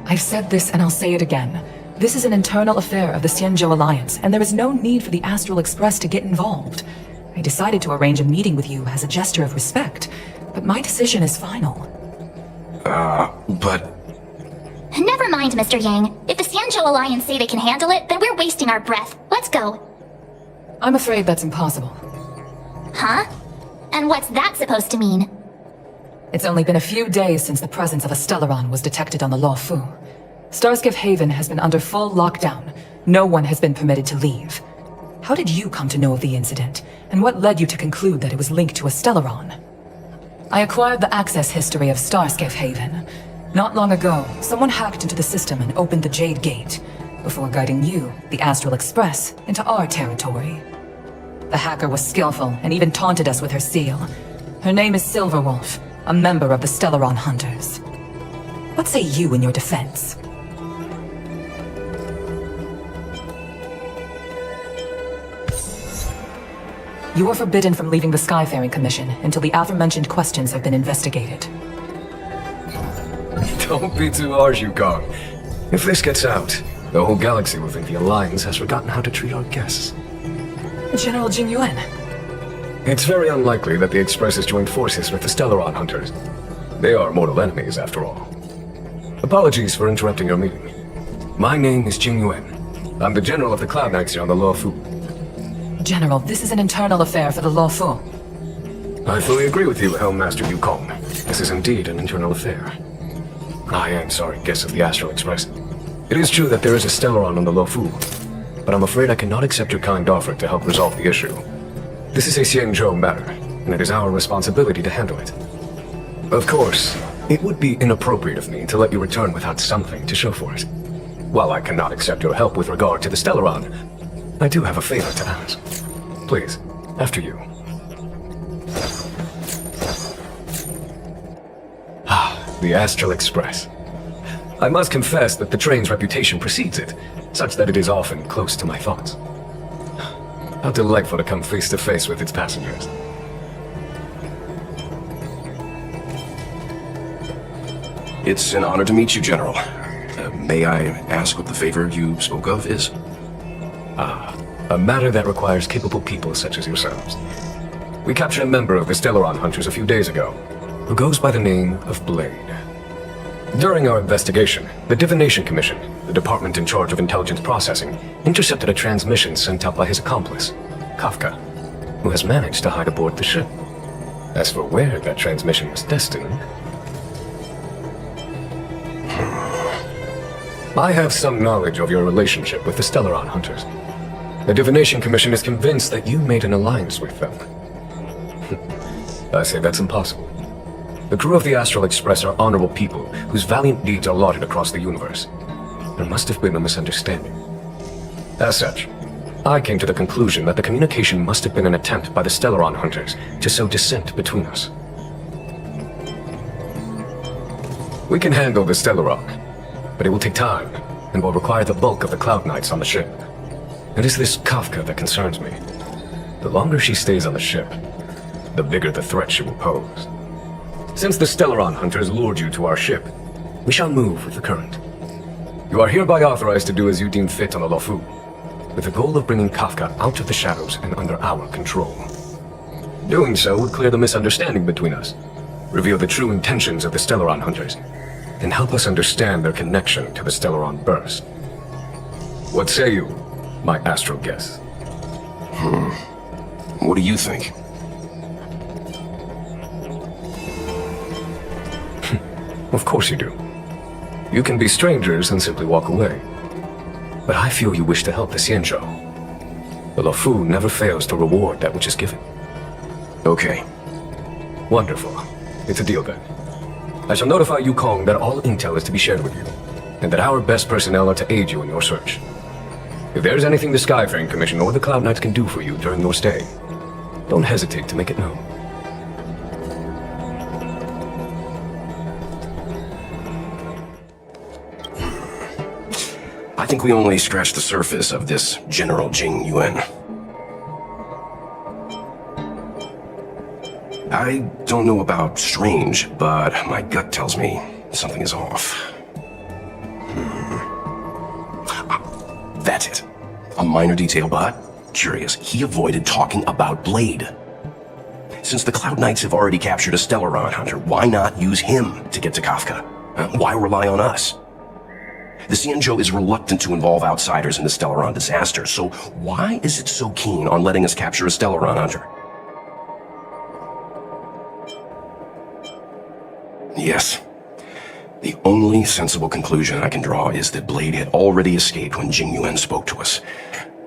I've said this and I'll say it again. This is an internal affair of the Xianzhou Alliance, and there is no need for the Astral Express to get involved. I decided to arrange a meeting with you as a gesture of respect, but my decision is final. But... Never mind, Mr. Yang. If the Xianzhou Alliance say they can handle it, then we're wasting our breath. Let's go. I'm afraid that's impossible. Huh? And what's that supposed to mean? It's only been a few days since the presence of a Stellaron was detected on the Luofu. Starskiff Haven has been under full lockdown. No one has been permitted to leave. How did you come to know of the incident, and what led you to conclude that it was linked to a Stellaron? I acquired the access history of Starskiff Haven. Not long ago, someone hacked into the system and opened the Jade Gate. before guiding you, the Astral Express, into our territory. The hacker was skillful and even taunted us with her seal. Her name is Silverwolf, a member of the Stellaron Hunters. What say you in your defense? You are forbidden from leaving the Skyfaring Commission until the aforementioned questions have been investigated. Don't be too harsh, Yukong. If this gets out, the whole galaxy will think the Alliance has forgotten how to treat our guests. General Jing Yuan. It's very unlikely that the Express has joined forces with the Stellaron Hunters. They are mortal enemies, after all. Apologies for interrupting your meeting. My name is Jing Yuan. I'm the General of the Cloud Knights here on the Luofu. General, this is an internal affair for the Luofu. I fully agree with you, Helmmaster Yukong. This is indeed an internal affair. I am sorry, guest of the Astral Express. It is true that there is a Stellaron on the Luofu, but I'm afraid I cannot accept your kind offer to help resolve the issue. This is a Xianzhou matter, and it is our responsibility to handle it. Of course, it would be inappropriate of me to let you return without something to show for it. While I cannot accept your help with regard to the Stellaron, I do have a favor to ask. Please, after you. The Astral Express. I must confess that the train's reputation precedes it, such that it is often close to my thoughts. How delightful to come face to face with its passengers. It's an honor to meet you, General. May I ask what the favor you spoke of is? A matter that requires capable people such as yourselves. We captured a member of the Stellaron Hunters a few days ago, who goes by the name of Blade. During our investigation, the Divination Commission, the department in charge of intelligence processing, intercepted a transmission sent out by his accomplice, Kafka, who has managed to hide aboard the ship. As for where that transmission was destined, I have some knowledge of your relationship with the Stellaron Hunters. The Divination Commission is convinced that you made an alliance with them. I say that's impossible. The crew of the Astral Express are honorable people whose valiant deeds are lauded across the universe. There must have been a misunderstanding. As such, I came to the conclusion that the communication must have been an attempt by the Stellaron Hunters to sow dissent between us. We can handle the Stellaron, but it will take time and will require the bulk of the Cloud Knights on the ship. It is this Kafka that concerns me. The longer she stays on the ship, the bigger the threat she will pose. Since the Stellaron Hunters lured you to our ship, we shall move with the current. You are hereby authorized to do as you deem fit on the Luofu, with the goal of bringing Kafka out of the shadows and under our control. Doing so would clear the misunderstanding between us, reveal the true intentions of the Stellaron Hunters, and help us understand their connection to the Stellaron Burst. What say you, my astral guest? What do you think? Of course you do. You can be strangers and simply walk away. But I feel you wish to help the Xianzhou. The Luofu never fails to reward that which is given. Okay. Wonderful. It's a deal then. I shall notify Yukong that all intel is to be shared with you, and that our best personnel are to aid you in your search. If there is anything the Skyfaring Commission or the Cloud Knights can do for you during your stay, don't hesitate to make it known. I think we only scratched the surface of this General Jing Yuan. I don't know about strange, but my gut tells me something is off. That's it. A minor detail, but curious. He avoided talking about Blade. Since the Cloud Knights have already captured a Stellaron Hunter, why not use him to get to Kafka? Why rely on us? The Xianzhou is reluctant to involve outsiders in the Stellaron disaster, so why is it so keen on letting us capture a Stellaron Hunter? Yes. The only sensible conclusion I can draw is that Blade had already escaped when Jing Yuan spoke to us,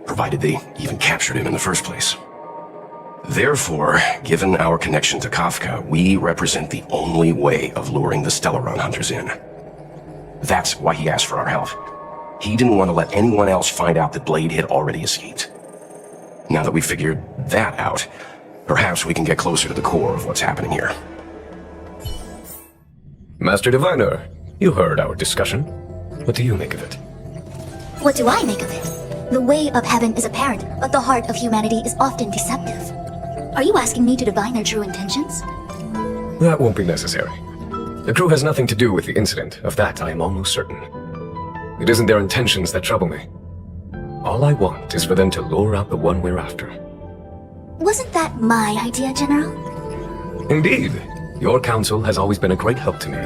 provided they even captured him in the first place. Therefore, given our connection to Kafka, we represent the only way of luring the Stellaron Hunters in. That's why he asked for our help. He didn't want to let anyone else find out that Blade had already escaped. Now that we've figured that out, perhaps we can get closer to the core of what's happening here. Master Diviner, you heard our discussion. What do you make of it? What do I make of it? The way of heaven is apparent, but the heart of humanity is often deceptive. Are you asking me to divine their true intentions? That won't be necessary. The crew has nothing to do with the incident, of that I am almost certain. It isn't their intentions that trouble me. All I want is for them to lure out the one we're after. Wasn't that my idea, General? Indeed. Your counsel has always been a great help to me.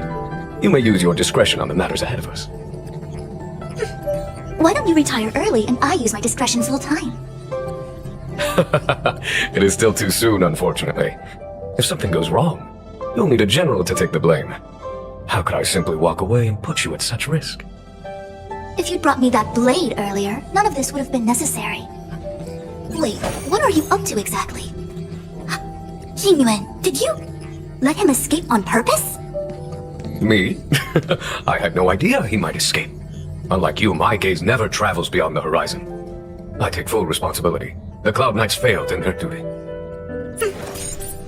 You may use your discretion on the matters ahead of us. Why don't you retire early and I use my discretion full time? It is still too soon, unfortunately. If something goes wrong, you'll need a general to take the blame. How could I simply walk away and put you at such risk? If you'd brought me that blade earlier, none of this would have been necessary. Wait, what are you up to exactly? Jingyuan, did you let him escape on purpose? Me? I had no idea he might escape. Unlike you, my gaze never travels beyond the horizon. I take full responsibility. The Cloud Knights failed in their duty.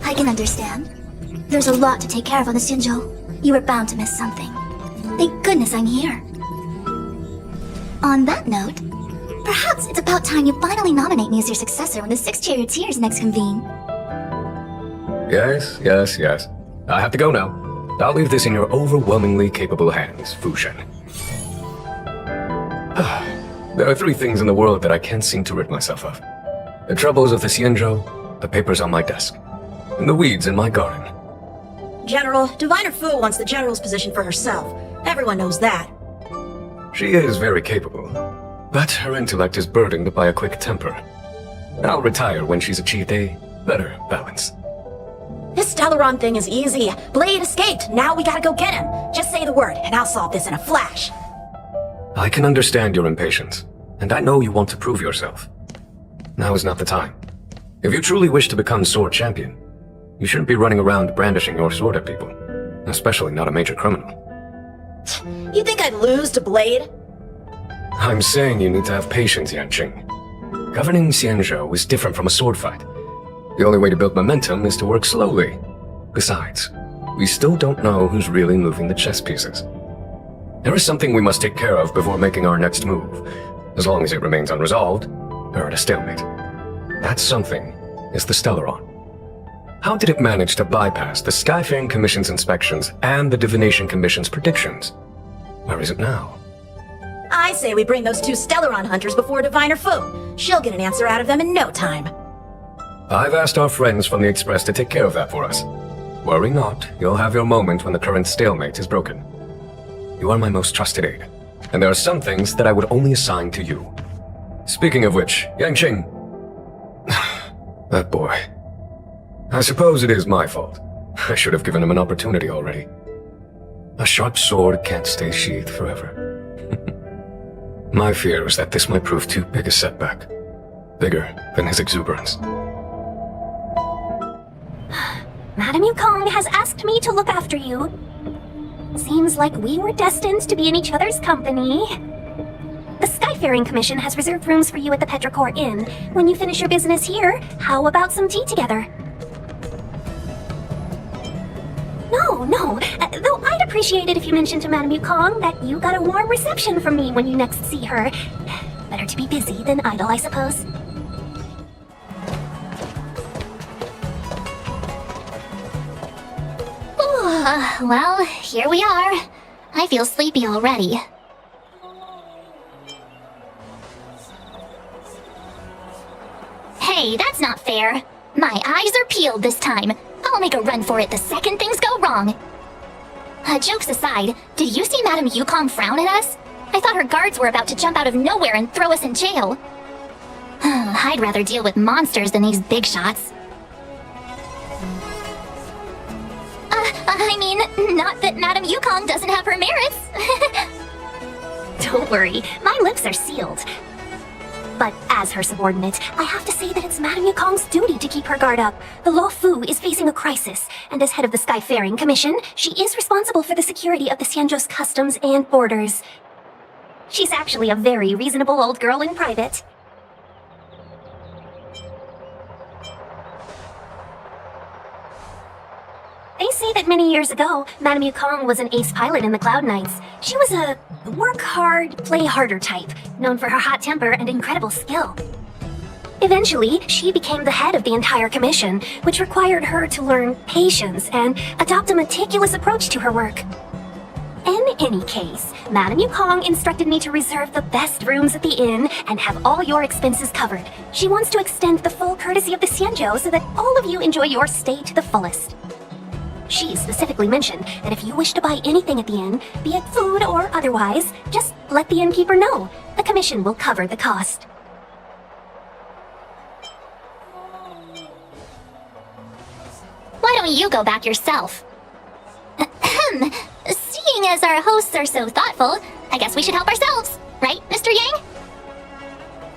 I can understand. There's a lot to take care of on the Xinzhou. You were bound to miss something. Thank goodness I'm here. On that note, perhaps it's about time you finally nominate me as your successor when the Six Charioteers next convene. Yes. I have to go now. I'll leave this in your overwhelmingly capable hands, Fushen. There are 3 things in the world that I can't seem to rid myself of. The troubles of the Xianzhou, the papers on my desk, and the weeds in my garden. General, Diviner Fu wants the General's position for herself. Everyone knows that. She is very capable, but her intellect is burdened by a quick temper. I'll retire when she's achieved a better balance. This Stellaron thing is easy. Blade escaped. Now we gotta go get him. Just say the word, and I'll solve this in a flash. I can understand your impatience, and I know you want to prove yourself. Now is not the time. If you truly wish to become sword champion, you shouldn't be running around brandishing your sword at people, especially not a major criminal. You think I'd lose to Blade? I'm saying you need to have patience, Yanqing. Governing Xianzhou is different from a sword fight. The only way to build momentum is to work slowly. Besides, we still don't know who's really moving the chess pieces. There is something we must take care of before making our next move. As long as it remains unresolved, we're at a stalemate. That something is the Stellaron. How did it manage to bypass the Skyfaring Commission's inspections and the Divination Commission's predictions? Where is it now? I say we bring those 2 Stellaron hunters before Diviner Fu. She'll get an answer out of them in no time. I've asked our friends from the Express to take care of that for us. Worry not, you'll have your moment when the current stalemate is broken. You are my most trusted aide, and there are some things that I would only assign to you. Speaking of which, Yanqing... that boy. I suppose it is my fault. I should have given him an opportunity already. A sharp sword can't stay sheathed forever. My fear is that this might prove too big a setback. Bigger than his exuberance. Madame Yukong has asked me to look after you. Seems like we were destined to be in each other's company. The Skyfaring Commission has reserved rooms for you at the Petrichor Inn. When you finish your business here, how about some tea together? No. Though I'd appreciate it if you mentioned to Madame Yukong that you got a warm reception from me when you next see her. Better to be busy than idle, I suppose. Well, here we are. I feel sleepy already. Hey, that's not fair. My eyes are peeled this time. I'll make a run for it the second things go wrong. Jokes aside, did you see Madame Yukong frown at us? I thought her guards were about to jump out of nowhere and throw us in jail. I'd rather deal with monsters than these big shots. I mean, not that Madame Yukong doesn't have her merits. Don't worry, my lips are sealed. But as her subordinate, I have to say that it's Madame Yukong's duty to keep her guard up. The Law Fu is facing a crisis, and as head of the Skyfaring Commission, she is responsible for the security of the Xianzhou's customs and borders. She's actually a very reasonable old girl in private. They say that many years ago, Madame Yukong was an ace pilot in the Cloud Knights. She was a work hard, play harder type, known for her hot temper and incredible skill. Eventually, she became the head of the entire commission, which required her to learn patience and adopt a meticulous approach to her work. In any case, Madame Yukong instructed me to reserve the best rooms at the inn and have all your expenses covered. She wants to extend the full courtesy of the Xianzhou so that all of you enjoy your stay to the fullest. She specifically mentioned that if you wish to buy anything at the inn, be it food or otherwise, just let the innkeeper know. The commission will cover the cost. Why don't you go back yourself? Seeing as our hosts are so thoughtful, I guess we should help ourselves, right, Mr. Yang?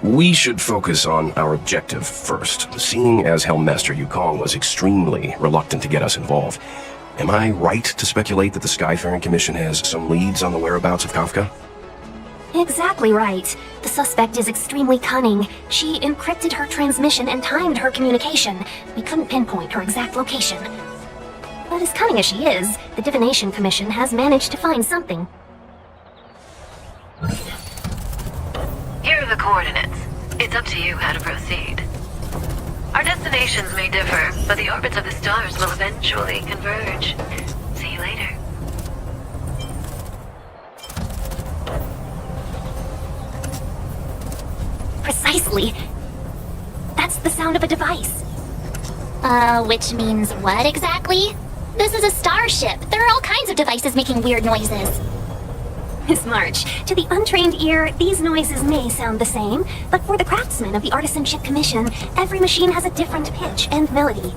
We should focus on our objective first, seeing as Helmmaster Yukong was extremely reluctant to get us involved. Am I right to speculate that the Skyfaring Commission has some leads on the whereabouts of Kafka? Exactly right. The suspect is extremely cunning. She encrypted her transmission and timed her communication. We couldn't pinpoint her exact location. But as cunning as she is, the Divination Commission has managed to find something. Here are the coordinates. It's up to you how to proceed. Our destinations may differ, but the orbits of the stars will eventually converge. See you later. Precisely. That's the sound of a device. Which means what exactly? This is a starship. There are all kinds of devices making weird noises. Miss March, to the untrained ear, these noises may sound the same, but for the craftsmen of the Artisanship Commission, every machine has a different pitch and melody.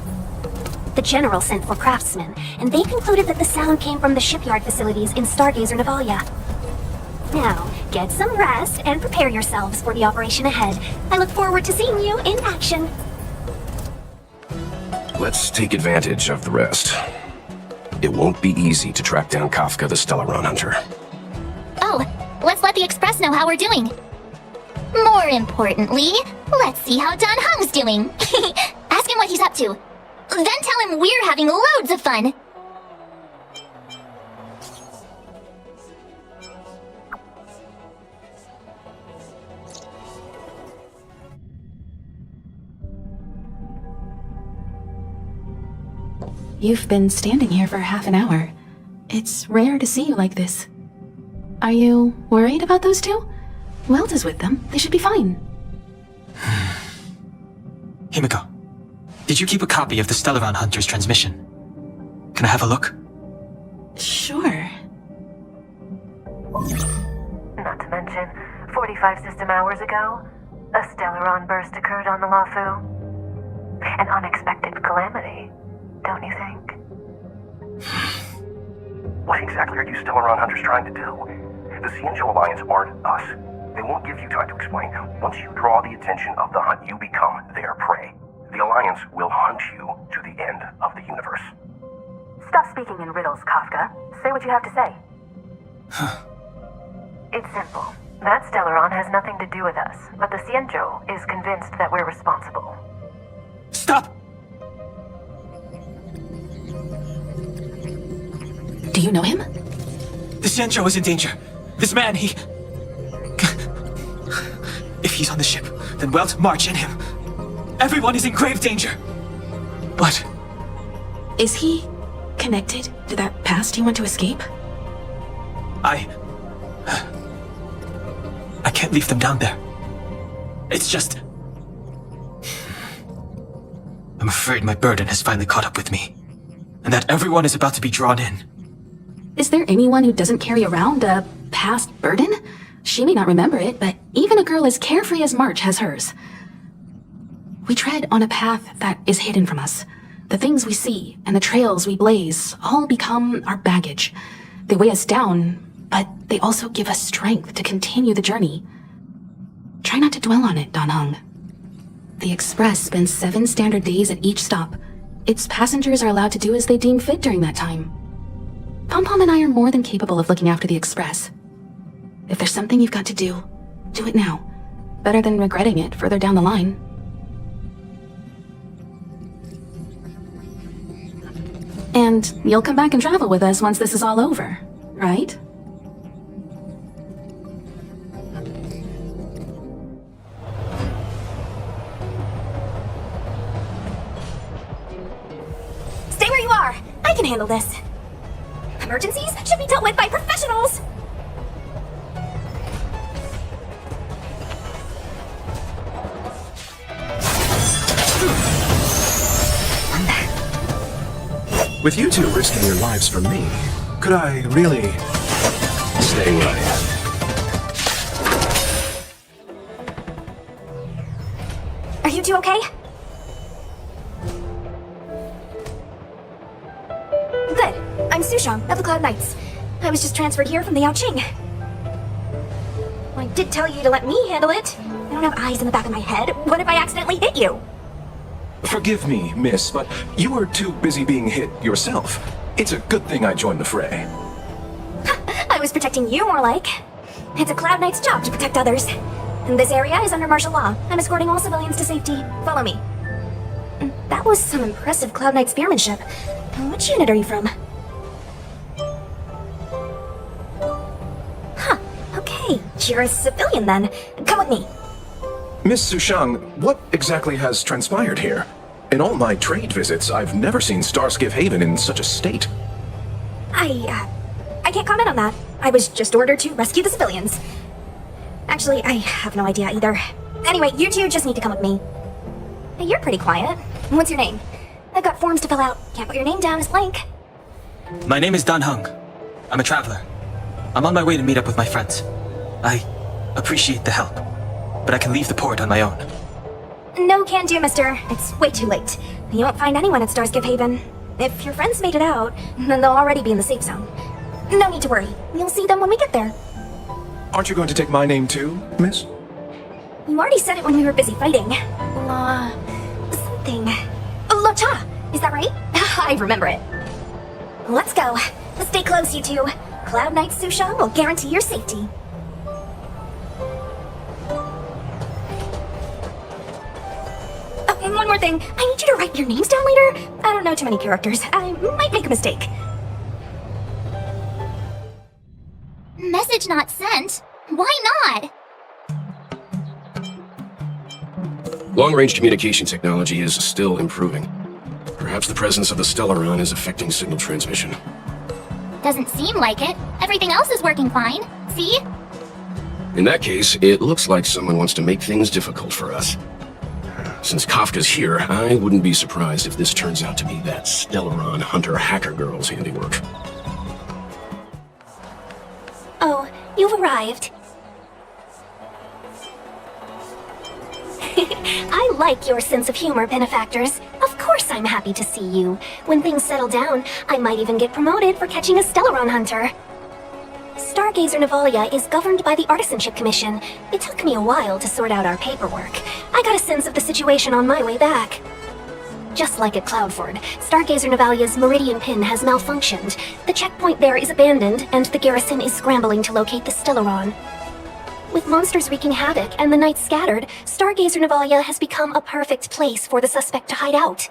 The General sent for craftsmen, and they concluded that the sound came from the shipyard facilities in Stargazer Navalia. Now, get some rest and prepare yourselves for the operation ahead. I look forward to seeing you in action. Let's take advantage of the rest. It won't be easy to track down Kafka the Stellaron Hunter. Oh, let's let the Express know how we're doing. More importantly, let's see how Don Hung's doing. Ask him what he's up to. Then tell him we're having loads of fun. You've been standing here for half an hour. It's rare to see you like this. Are you worried about those two? Weld is with them. They should be fine. Himiko, did you keep a copy of the Stellaron Hunter's transmission? Can I have a look? Sure. Not to mention, 45 system hours ago, a Stellaron burst occurred on the Lafu. An unexpected calamity, don't you think? What exactly are you Stellaron Hunters trying to do? The Xianzhou Alliance aren't us. They won't give you time to explain. Once you draw the attention of the hunt, you become their prey. The Alliance will hunt you to the end of the universe. Stop speaking in riddles, Kafka. Say what you have to say. It's simple. That Stellaron has nothing to do with us, but the Xianzhou is convinced that we're responsible. Stop! Do you know him? The Xianzhou is in danger. This man, he... If he's on the ship, then Welt, March, and him. Everyone is in grave danger. What? Is he connected to that past you want to escape? I can't leave them down there. It's just... I'm afraid my burden has finally caught up with me, and that everyone is about to be drawn in. Is there anyone who doesn't carry around a past burden? She may not remember it, but even a girl as carefree as March has hers. We tread on a path that is hidden from us. The things we see and the trails we blaze all become our baggage. They weigh us down, but they also give us strength to continue the journey. Try not to dwell on it, Don Hung. The Express spends 7 standard days at each stop. Its passengers are allowed to do as they deem fit during that time. Pom Pom and I are more than capable of looking after the Express. If there's something you've got to do it now. Better than regretting it further down the line. And you'll come back and travel with us once this is all over, right? Stay where you are. I can handle this. Emergencies should be dealt with by professionals. With you two risking your lives for me, could I really stay where I am? Are you two okay? Good. I'm Sushang of the Cloud Knights. I was just transferred here from the Yaoqing. I did tell you to let me handle it. I don't have eyes in the back of my head. What if I accidentally hit you? Forgive me, miss, but you were too busy being hit yourself. It's a good thing I joined the fray. I was protecting you, more like. It's a Cloud Knight's job to protect others. And this area is under martial law. I'm escorting all civilians to safety. Follow me. That was some impressive Cloud Knight spearmanship. Which unit are you from? Huh, okay. You're a civilian then. Come with me. Miss Sushang, what exactly has transpired here? In all my trade visits, I've never seen Starskiff Haven in such a state. I can't comment on that. I was just ordered to rescue the civilians. Actually, I have no idea either. Anyway, you two just need to come with me. Hey, you're pretty quiet. What's your name? I've got forms to fill out. Can't put your name down as blank. My name is Dan Hung. I'm a traveler. I'm on my way to meet up with my friends. I appreciate the help, but I can leave the port on my own. No can do, mister. It's way too late. You won't find anyone at Starskiff Haven. If your friends made it out, then they'll already be in the safe zone. No need to worry. You'll see them when we get there. Aren't you going to take my name too, miss? You already said it when we were busy fighting. Something. Locha! Is that right? I remember it. Let's go. Stay close, you two. Cloud Knight Sushang will guarantee your safety. One more thing. I need you to write your names down later. I don't know too many characters. I might make a mistake. Message not sent? Why not? Long-range communication technology is still improving. Perhaps the presence of the Stellaron is affecting signal transmission. Doesn't seem like it. Everything else is working fine. See? In that case, it looks like someone wants to make things difficult for us. Since Kafka's here, I wouldn't be surprised if this turns out to be that Stellaron hunter hacker girl's handiwork. Oh, you've arrived. I like your sense of humor, benefactors. Of course I'm happy to see you. When things settle down, I might even get promoted for catching a Stellaron hunter. Stargazer Navalia is governed by the Artisanship Commission. It took me a while to sort out our paperwork. I got a sense of the situation on my way back. Just like at Cloudford, Stargazer Navalia's Meridian Pin has malfunctioned. The checkpoint there is abandoned, and the garrison is scrambling to locate the Stellaron. With monsters wreaking havoc and the night scattered, Stargazer Navalia has become a perfect place for the suspect to hide out.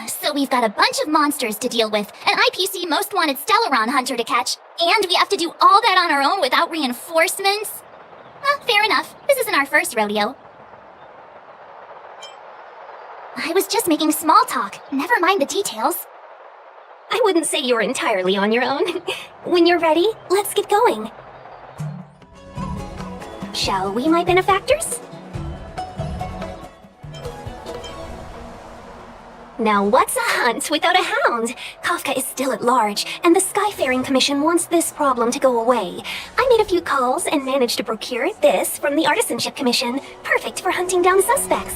So we've got a bunch of monsters to deal with, an IPC Most Wanted Stellaron hunter to catch, and we have to do all that on our own without reinforcements? Fair enough. This isn't our first rodeo. I was just making small talk. Never mind the details. I wouldn't say you're entirely on your own. When you're ready, let's get going. Shall we, my benefactors? Now what's a hunt without a hound? Kafka is still at large, and the Skyfaring Commission wants this problem to go away. I made a few calls and managed to procure this from the Artisanship Commission. Perfect for hunting down suspects.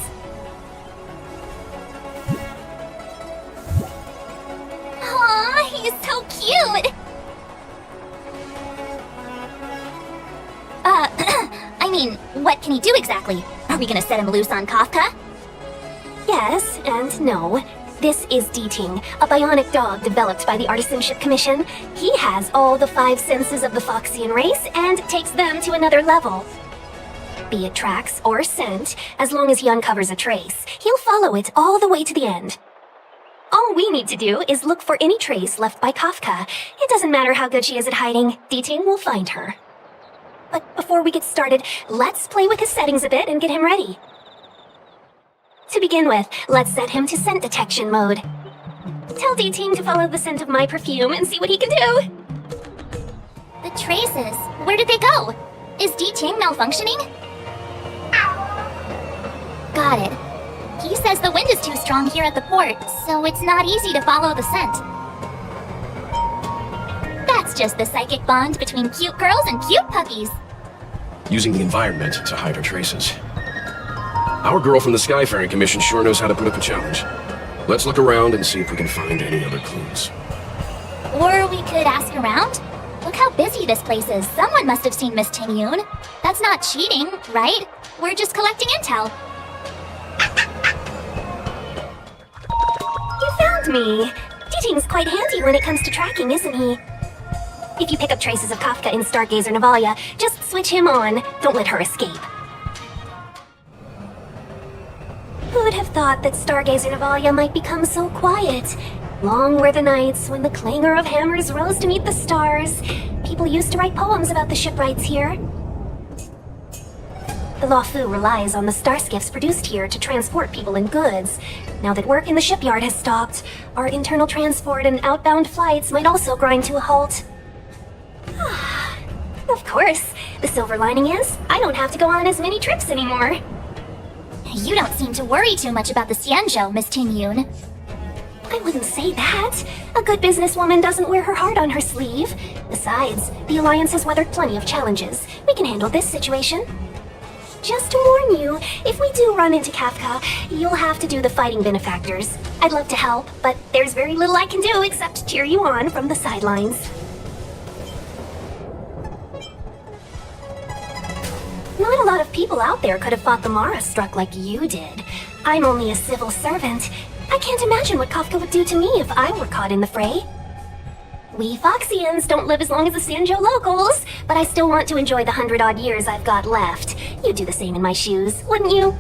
Aw, he's so cute! I mean, what can he do exactly? Are we gonna set him loose on Kafka? Yes and no. This is Deeting, a bionic dog developed by the Artisanship Commission. He has all the 5 senses of the Foxian race and takes them to another level. Be it tracks or scent, as long as he uncovers a trace, he'll follow it all the way to the end. All we need to do is look for any trace left by Kafka. It doesn't matter how good she is at hiding, Deeting will find her. But before we get started, let's play with his settings a bit and get him ready. To begin with, let's set him to scent detection mode. Tell Deeting to follow the scent of my perfume and see what he can do. The traces, where did they go? Is Deeting malfunctioning? Got it. He says the wind is too strong here at the port, so it's not easy to follow the scent. That's just the psychic bond between cute girls and cute puppies. Using the environment to hide our traces. Our girl from the Skyfaring Commission sure knows how to put up a challenge. Let's look around and see if we can find any other clues. Or we could ask around? Look how busy this place is. Someone must have seen Miss Ting-Yoon. That's not cheating, right? We're just collecting intel. You found me! Deeting's quite handy when it comes to tracking, isn't he? If you pick up traces of Kafka in Stargazer Navalia, just switch him on. Don't let her escape. Who would have thought that Stargazer Navalia might become so quiet? Long were the nights when the clangor of hammers rose to meet the stars. People used to write poems about the shipwrights here. The Luofu relies on the starskiffs produced here to transport people and goods. Now that work in the shipyard has stopped, our internal transport and outbound flights might also grind to a halt. Of course, the silver lining is, I don't have to go on as many trips anymore. You don't seem to worry too much about the Xianzhou, Miss Ting-Yoon. I wouldn't say that. A good businesswoman doesn't wear her heart on her sleeve. Besides, the Alliance has weathered plenty of challenges. We can handle this situation. Just to warn you, if we do run into Kafka, you'll have to do the fighting benefactors. I'd love to help, but there's very little I can do except cheer you on from the sidelines. Not a lot of people out there could have fought the Mara struck like you did. I'm only a civil servant. I can't imagine what Kafka would do to me if I were caught in the fray. We Foxians don't live as long as the Xianzhou locals, but I still want to enjoy the 100-odd years I've got left. You'd do the same in my shoes, wouldn't you?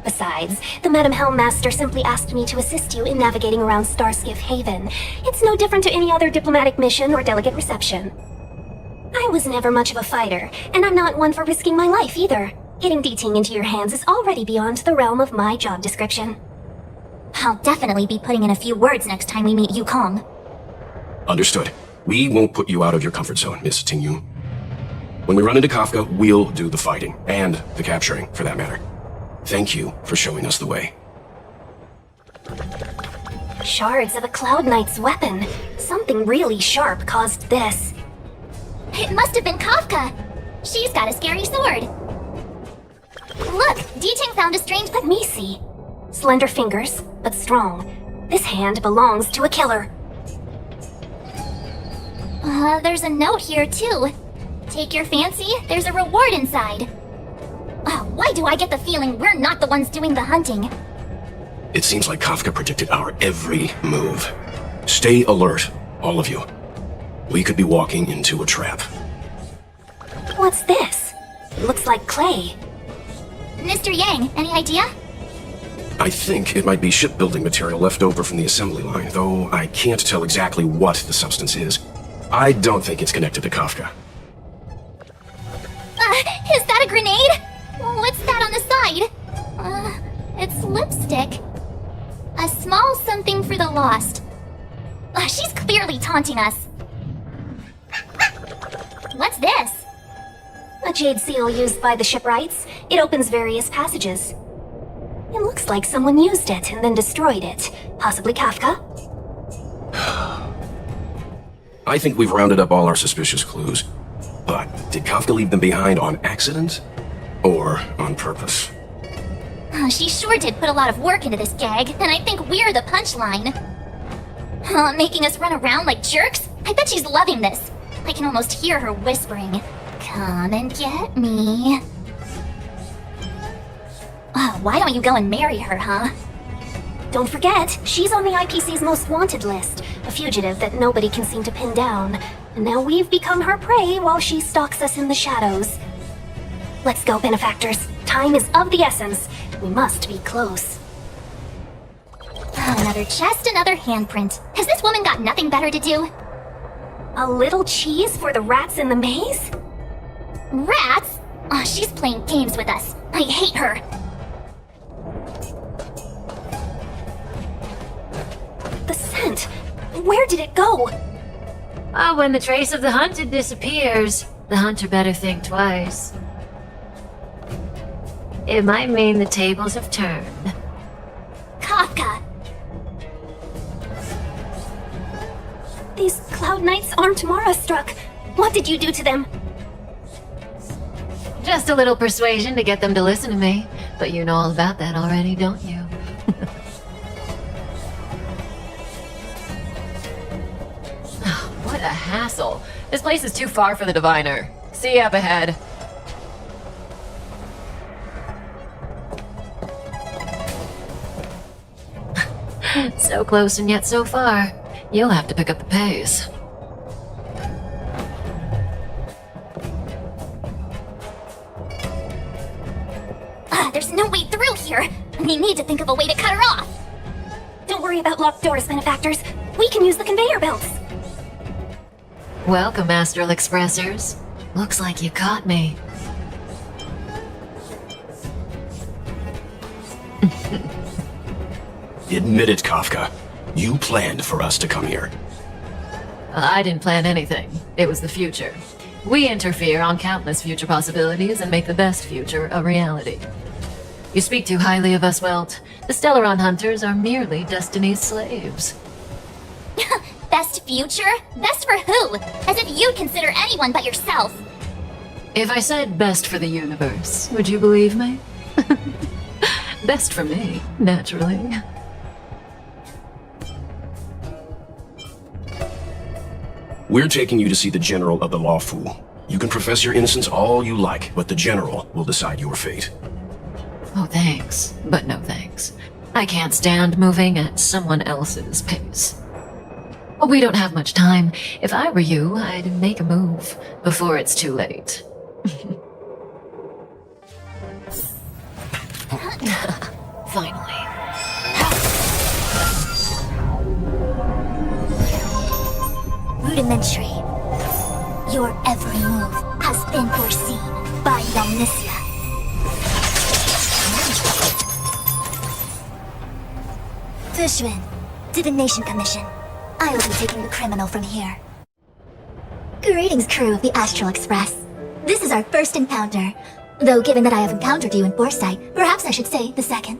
Besides, the Madam Helmmaster simply asked me to assist you in navigating around Starskiff Haven. It's no different to any other diplomatic mission or delegate reception. I was never much of a fighter, and I'm not one for risking my life either. Getting Deeting into your hands is already beyond the realm of my job description. I'll definitely be putting in a few words next time we meet Yukong. Understood. We won't put you out of your comfort zone, Miss Ting-Yoon. When we run into Kafka, we'll do the fighting, and the capturing, for that matter. Thank you for showing us the way. Shards of a Cloud Knight's weapon. Something really sharp caused this. It must have been Kafka. She's got a scary sword. Look, Deeting found a strange... Let me see. Slender fingers, but strong. This hand belongs to a killer. There's a note here, too. Take your fancy, there's a reward inside. Why do I get the feeling we're not the ones doing the hunting? It seems like Kafka predicted our every move. Stay alert, all of you. We could be walking into a trap. What's this? It looks like clay. Mr. Yang, any idea? I think it might be shipbuilding material left over from the assembly line, though I can't tell exactly what the substance is. I don't think it's connected to Kafka. Is that a grenade? What's that on the side? It's lipstick. A small something for the lost. She's clearly taunting us. What's this? A jade seal used by the shipwrights. It opens various passages. It looks like someone used it and then destroyed it. Possibly Kafka? I think we've rounded up all our suspicious clues. But did Kafka leave them behind on accident? Or on purpose? She sure did put a lot of work into this gag, and I think we're the punchline. Making us run around like jerks? I bet she's loving this. I can almost hear her whispering, "Come and get me." Why don't you go and marry her, huh? Don't forget, she's on the IPC's most wanted list, a fugitive that nobody can seem to pin down. And now we've become her prey while she stalks us in the shadows. Let's go, benefactors. Time is of the essence. We must be close. Another chest, another handprint. Has this woman got nothing better to do? A little cheese for the rats in the maze? Rats? Oh, she's playing games with us. I hate her. The scent. Where did it go? When the trace of the hunted disappears, the hunter better think twice. It might mean the tables have turned. Kafka! These Cloud Knights aren't Mara-struck. What did you do to them? Just a little persuasion to get them to listen to me. But you know all about that already, don't you? What a hassle. This place is too far for the diviner. See you up ahead. So close and yet so far. You'll have to pick up the pace. There's no way through here. We need to think of a way to cut her off. Don't worry about locked doors, benefactors. We can use the conveyor belts. Welcome, Astral Expressors. Looks like you caught me. Admit it, Kafka. You planned for us to come here. I didn't plan anything. It was the future. We interfere on countless future possibilities and make the best future a reality. You speak too highly of us, Welt. The Stellaron Hunters are merely Destiny's slaves. Best future? Best for who? As if you'd consider anyone but yourself. If I said best for the universe, would you believe me? Best for me, naturally. We're taking you to see the General of the Lawful. You can profess your innocence all you like, but the General will decide your fate. Oh, thanks, but no thanks. I can't stand moving at someone else's pace. We don't have much time. If I were you, I'd make a move before it's too late. Finally. Rudimentary. Your every move has been foreseen by the Omniscient. Fishman, Divination Commission. I will be taking the criminal from here. Greetings, crew of the Astral Express. This is our first encounter. Though given that I have encountered you in Foresight, perhaps I should say the second.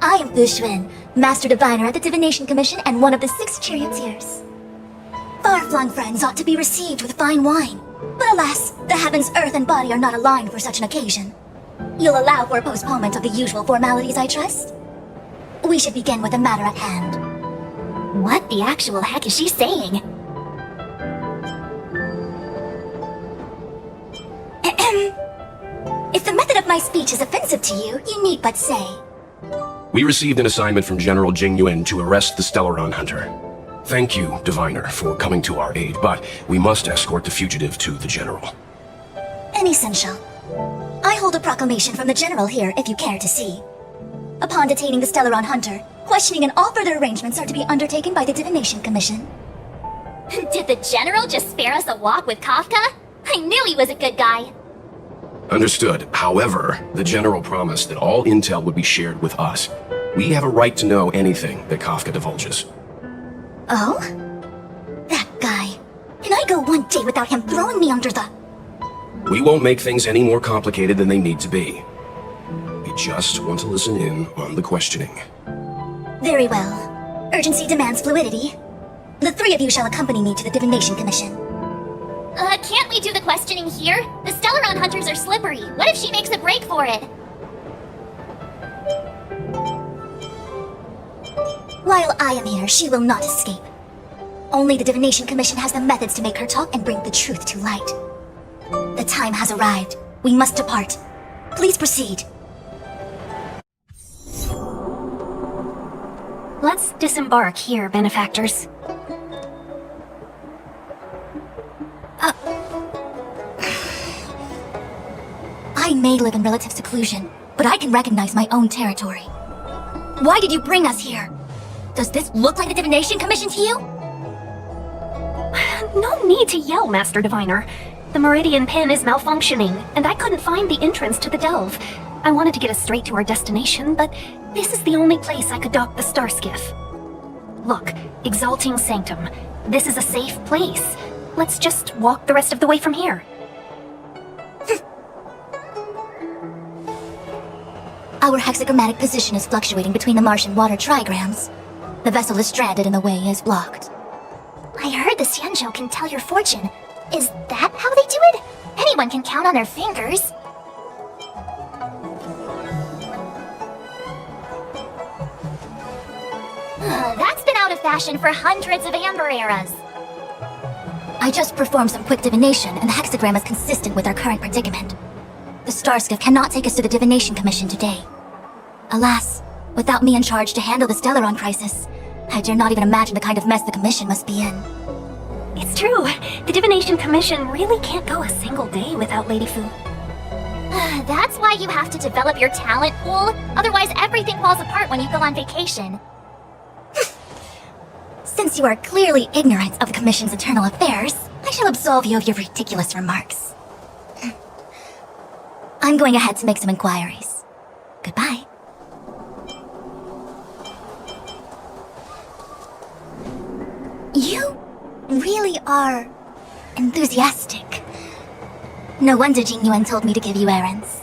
I am Fushun, Master Diviner at the Divination Commission and one of the 6 charioteers. Far-flung friends ought to be received with fine wine. But alas, the heavens, earth, and body are not aligned for such an occasion. You'll allow for a postponement of the usual formalities, I trust? We should begin with the matter at hand. What the actual heck is she saying? If the method of my speech is offensive to you, you need but say. We received an assignment from General Jing Yuan to arrest the Stellaron Hunter. Thank you, Diviner, for coming to our aid, but we must escort the fugitive to the General. An essential. I hold a proclamation from the General here, if you care to see. Upon detaining the Stellaron Hunter, questioning and all further arrangements are to be undertaken by the Divination Commission. Did the General just spare us a walk with Kafka? I knew he was a good guy. Understood. However, the General promised that all intel would be shared with us. We have a right to know anything that Kafka divulges. Oh? That guy. Can I go one day without him throwing me under the... We won't make things any more complicated than they need to be. We just want to listen in on the questioning. Very well. Urgency demands fluidity. The 3 of you shall accompany me to the Divination Commission. Can't we do the questioning here? The Stellaron Hunters are slippery. What if she makes a break for it? While I am here, she will not escape. Only the Divination Commission has the methods to make her talk and bring the truth to light. The time has arrived. We must depart. Please proceed. Let's disembark here, benefactors. I may live in relative seclusion, but I can recognize my own territory. Why did you bring us here? Does this look like the Divination Commission to you? No need to yell, Master Diviner. The Meridian Pin is malfunctioning, and I couldn't find the entrance to the delve. I wanted to get us straight to our destination, but this is the only place I could dock the star skiff. Look, Exalting Sanctum. This is a safe place. Let's just walk the rest of the way from here. Our hexagrammatic position is fluctuating between the Martian water trigrams. The vessel is stranded and the way is blocked. I heard the Xianzhou can tell your fortune. Is that how they do it? Anyone can count on their fingers. That's been out of fashion for hundreds of Amber eras. I just performed some quick divination, and the hexagram is consistent with our current predicament. The star skiff cannot take us to the Divination Commission today. Alas, without me in charge to handle the Stellaron crisis, I dare not even imagine the kind of mess the Commission must be in. It's true. The Divination Commission really can't go a single day without Lady Fu. That's why you have to develop your talent pool. Otherwise, everything falls apart when you go on vacation. Since you are clearly ignorant of the Commission's internal affairs, I shall absolve you of your ridiculous remarks. I'm going ahead to make some inquiries. Goodbye. You really are enthusiastic. No wonder Jing Yuan told me to give you errands.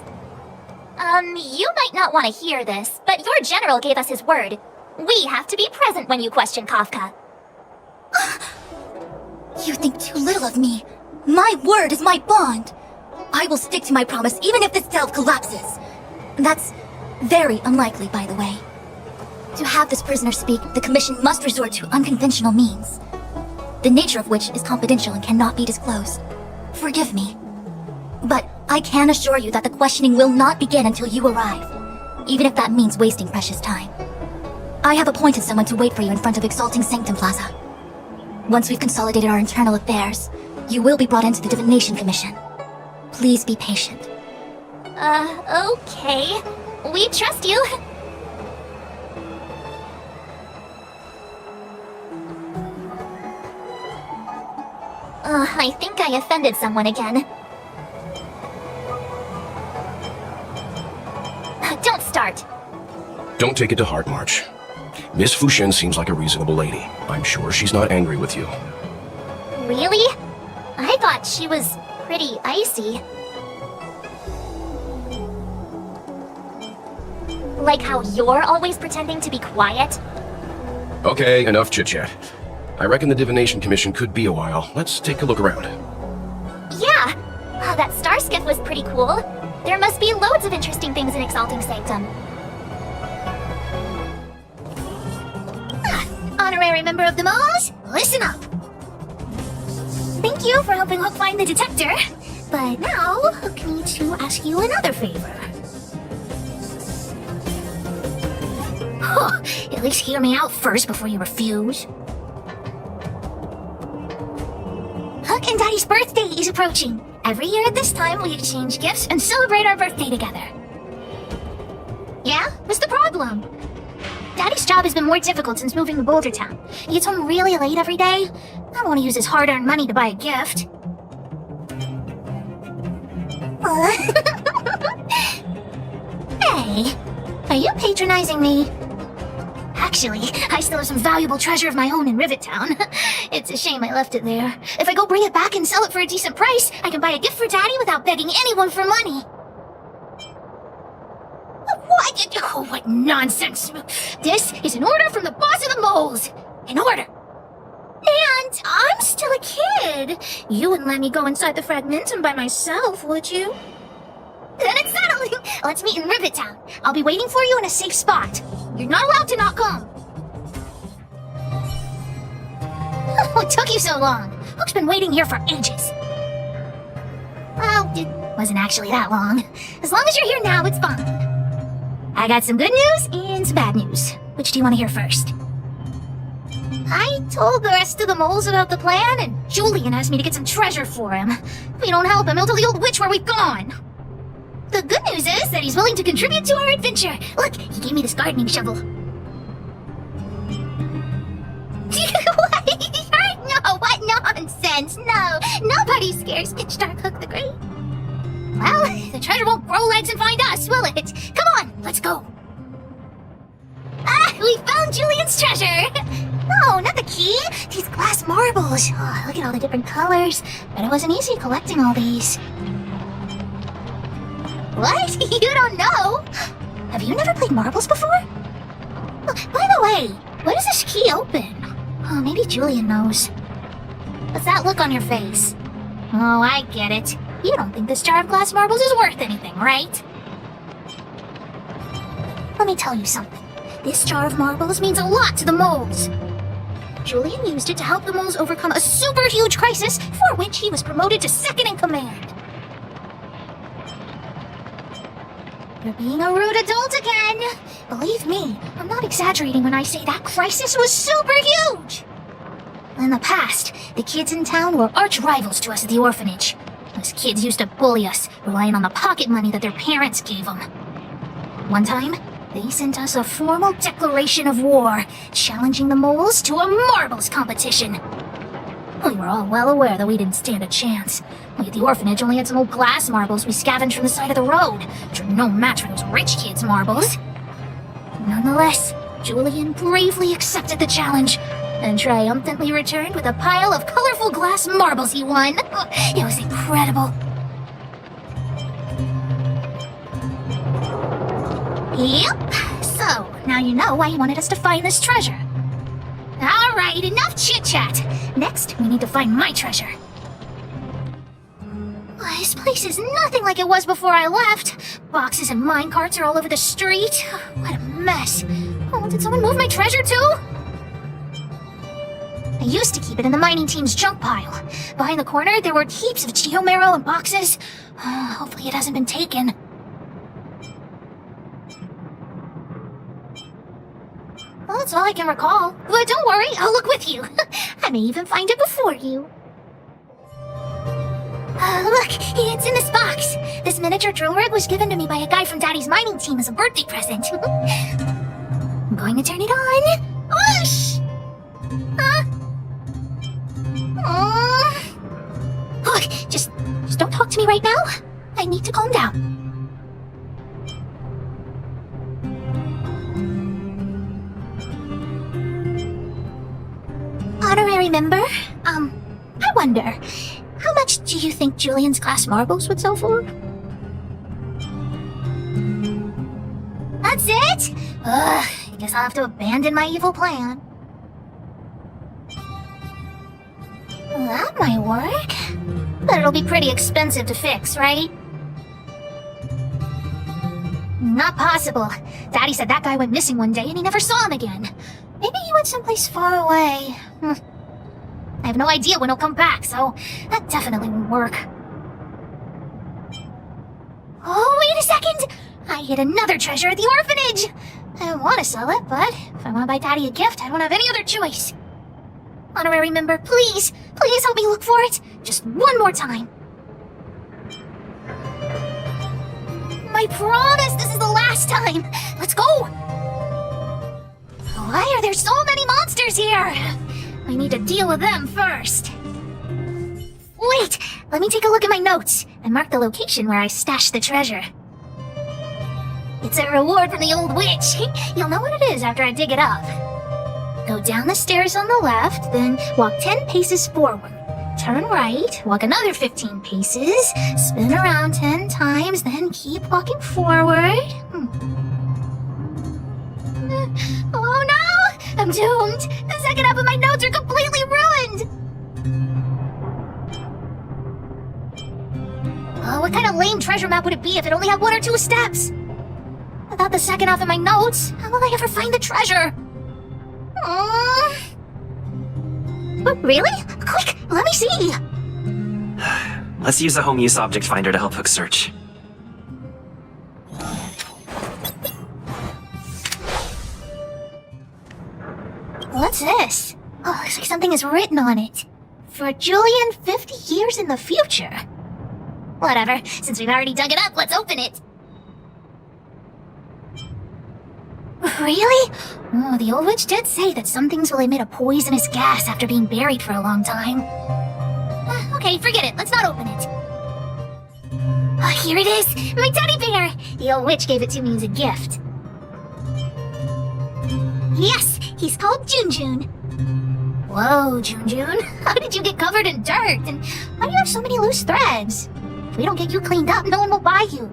You might not want to hear this, but your general gave us his word. We have to be present when you question Kafka. You think too little of me. My word is my bond. I will stick to my promise even if this delve collapses. That's very unlikely, by the way. To have this prisoner speak, the Commission must resort to unconventional means, the nature of which is confidential and cannot be disclosed. Forgive me. But I can assure you that the questioning will not begin until you arrive, even if that means wasting precious time. I have appointed someone to wait for you in front of Exalting Sanctum Plaza. Once we've consolidated our internal affairs, you will be brought into the Divination Commission. Please be patient. Okay. We trust you. I think I offended someone again. Don't start. Don't take it to heart, March. Miss Fushin seems like a reasonable lady. I'm sure she's not angry with you. Really? I thought she was pretty icy. Like how you're always pretending to be quiet? Okay, enough chit-chat. I reckon the Divination Commission could be a while. Let's take a look around. Yeah! That star skiff was pretty cool. There must be loads of interesting things in Exalting Sanctum. Honorary member of the Mons, listen up! Thank you for helping Hook find the detector. But now, Hook needs to ask you another favor. At least hear me out first before you refuse. Hook and Daddy's birthday is approaching. Every year at this time, we exchange gifts and celebrate our birthday together. Yeah? What's the problem? Daddy's job has been more difficult since moving to Boulder Town. He gets home really late every day. I don't want to use his hard-earned money to buy a gift. Hey, are you patronizing me? Actually, I still have some valuable treasure of my own in Rivet Town. It's a shame I left it there. If I go bring it back and sell it for a decent price, I can buy a gift for Daddy without begging anyone for money. What? Oh, what nonsense. This is an order from the boss of the moles. An order. And I'm still a kid. You wouldn't let me go inside the Fragmentum by myself, would you? Then it's settling. Let's meet in Rivet Town. I'll be waiting for you in a safe spot. You're not allowed to not come. What took you so long? Hook's been waiting here for ages. Well, it wasn't actually that long. As long as you're here now, it's fine. I got some good news and some bad news. Which do you want to hear first? I told the rest of the moles about the plan, and Julian asked me to get some treasure for him. If we don't help him, he'll tell the old witch where we've gone. The good news is that he's willing to contribute to our adventure. Look, he gave me this gardening shovel. No, what nonsense! No, nobody scares Pitch Dark Hook the Great. Well, the treasure won't grow legs and find us, will it? Come on, let's go. Ah, we found Julian's treasure! No, not the key. These glass marbles. Oh, look at all the different colors. But it wasn't easy collecting all these. What? You don't know? Have you never played marbles before? Oh, by the way, what does this key open? Oh, maybe Julian knows. What's that look on your face? Oh, I get it. You don't think this jar of glass marbles is worth anything, right? Let me tell you something. This jar of marbles means a lot to the moles. Julian used it to help the moles overcome a super huge crisis for which he was promoted to second in command. You're being a rude adult again. Believe me, I'm not exaggerating when I say that crisis was super huge. In the past, the kids in town were arch rivals to us at the orphanage. Those kids used to bully us, relying on the pocket money that their parents gave them. One time, they sent us a formal declaration of war, challenging the moles to a marbles competition. We were all well aware that we didn't stand a chance. We at the orphanage only had some old glass marbles we scavenged from the side of the road, which are no match for those rich kids' marbles. Nonetheless, Julian bravely accepted the challenge, and triumphantly returned with a pile of colorful glass marbles he won. It was incredible. Yep. So, now you know why he wanted us to find this treasure. Alright, enough chit-chat. Next, we need to find my treasure. This place is nothing like it was before I left. Boxes and minecarts are all over the street. What a mess. Oh, did someone move my treasure too? I used to keep it in the mining team's junk pile. Behind the corner, there were heaps of geomarrow and boxes. Hopefully it hasn't been taken. Well, that's all I can recall. But don't worry, I'll look with you. I may even find it before you. Look, it's in this box. This miniature drill rig was given to me by a guy from Daddy's mining team as a birthday present. I'm going to turn it on. Whoosh! Huh? Look, just don't talk to me right now. I need to calm down. Honorary member, I wonder, how much do you think Julian's glass marbles would sell for? That's it? Ugh, I guess I'll have to abandon my evil plan. That might work. But it'll be pretty expensive to fix, right? Not possible. Daddy said that guy went missing one day and he never saw him again. Maybe he went someplace far away. I have no idea when he'll come back, so that definitely won't work. Oh, wait a second! I hid another treasure at the orphanage! I want to sell it, but if I want to buy Daddy a gift, I don't have any other choice. Honorary member, please help me look for it. Just one more time. I promise this is the last time. Let's go. Why are there so many monsters here? I need to deal with them first. Wait, let me take a look at my notes and mark the location where I stashed the treasure. It's a reward from the old witch. You'll know what it is after I dig it up. Go down the stairs on the left, then walk 10 paces forward. Turn right, walk another 15 paces, spin around 10 times, then keep walking forward. Oh no! I'm doomed! The second half of my notes are completely ruined! Oh, what kind of lame treasure map would it be if it only had 1 or 2 steps? Without the second half of my notes, how will I ever find the treasure? Really? Quick, let me see! Let's use the home use object finder to help Hook search. What's this? Oh, looks like something is written on it. For Julian 50 years in the future. Whatever, since we've already dug it up, let's open it. Really? Oh, the old witch did say that some things will emit a poisonous gas after being buried for a long time. Okay, forget it. Let's not open it. Oh, here it is! My teddy bear! The old witch gave it to me as a gift. Yes, he's called Junjun. Whoa, Junjun. How did you get covered in dirt? And why do you have so many loose threads? If we don't get you cleaned up, no one will buy you.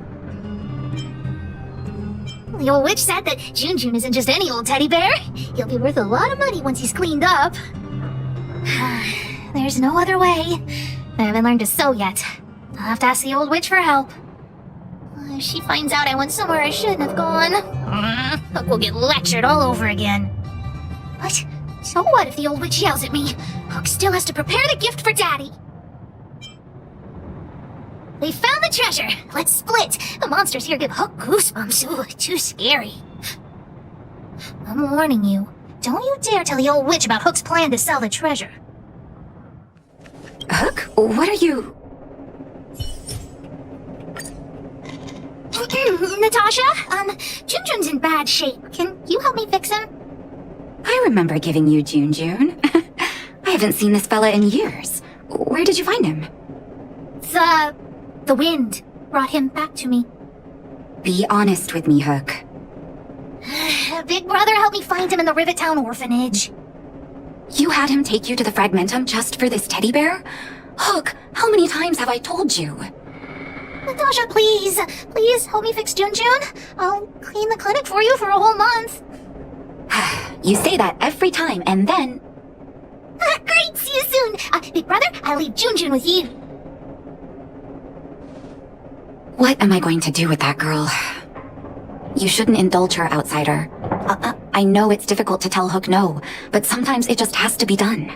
The old witch said that Junjun isn't just any old teddy bear. He'll be worth a lot of money once he's cleaned up. There's no other way. I haven't learned to sew yet. I'll have to ask the old witch for help. If she finds out I went somewhere I shouldn't have gone, Hook will get lectured all over again. But so what if the old witch yells at me? Hook still has to prepare the gift for Daddy. We found the treasure. Let's split. The monsters here give Hook goosebumps. Ooh, too scary. I'm warning you. Don't you dare tell the old witch about Hook's plan to sell the treasure. Hook, what are you... Natasha, Junjun's in bad shape. Can you help me fix him? I remember giving you Junjun. I haven't seen this fella in years. Where did you find him? The wind brought him back to me. Be honest with me, Hook. Big brother helped me find him in the Rivettown orphanage. You had him take you to the Fragmentum just for this teddy bear? Hook, how many times have I told you? Natasha, please. Please help me fix Junjun. I'll clean the clinic for you for a whole month. You say that every time, and then... Great, see you soon. Big brother, I'll leave Junjun with you. What am I going to do with that girl? You shouldn't indulge her, outsider. I know it's difficult to tell Hook no, but sometimes it just has to be done.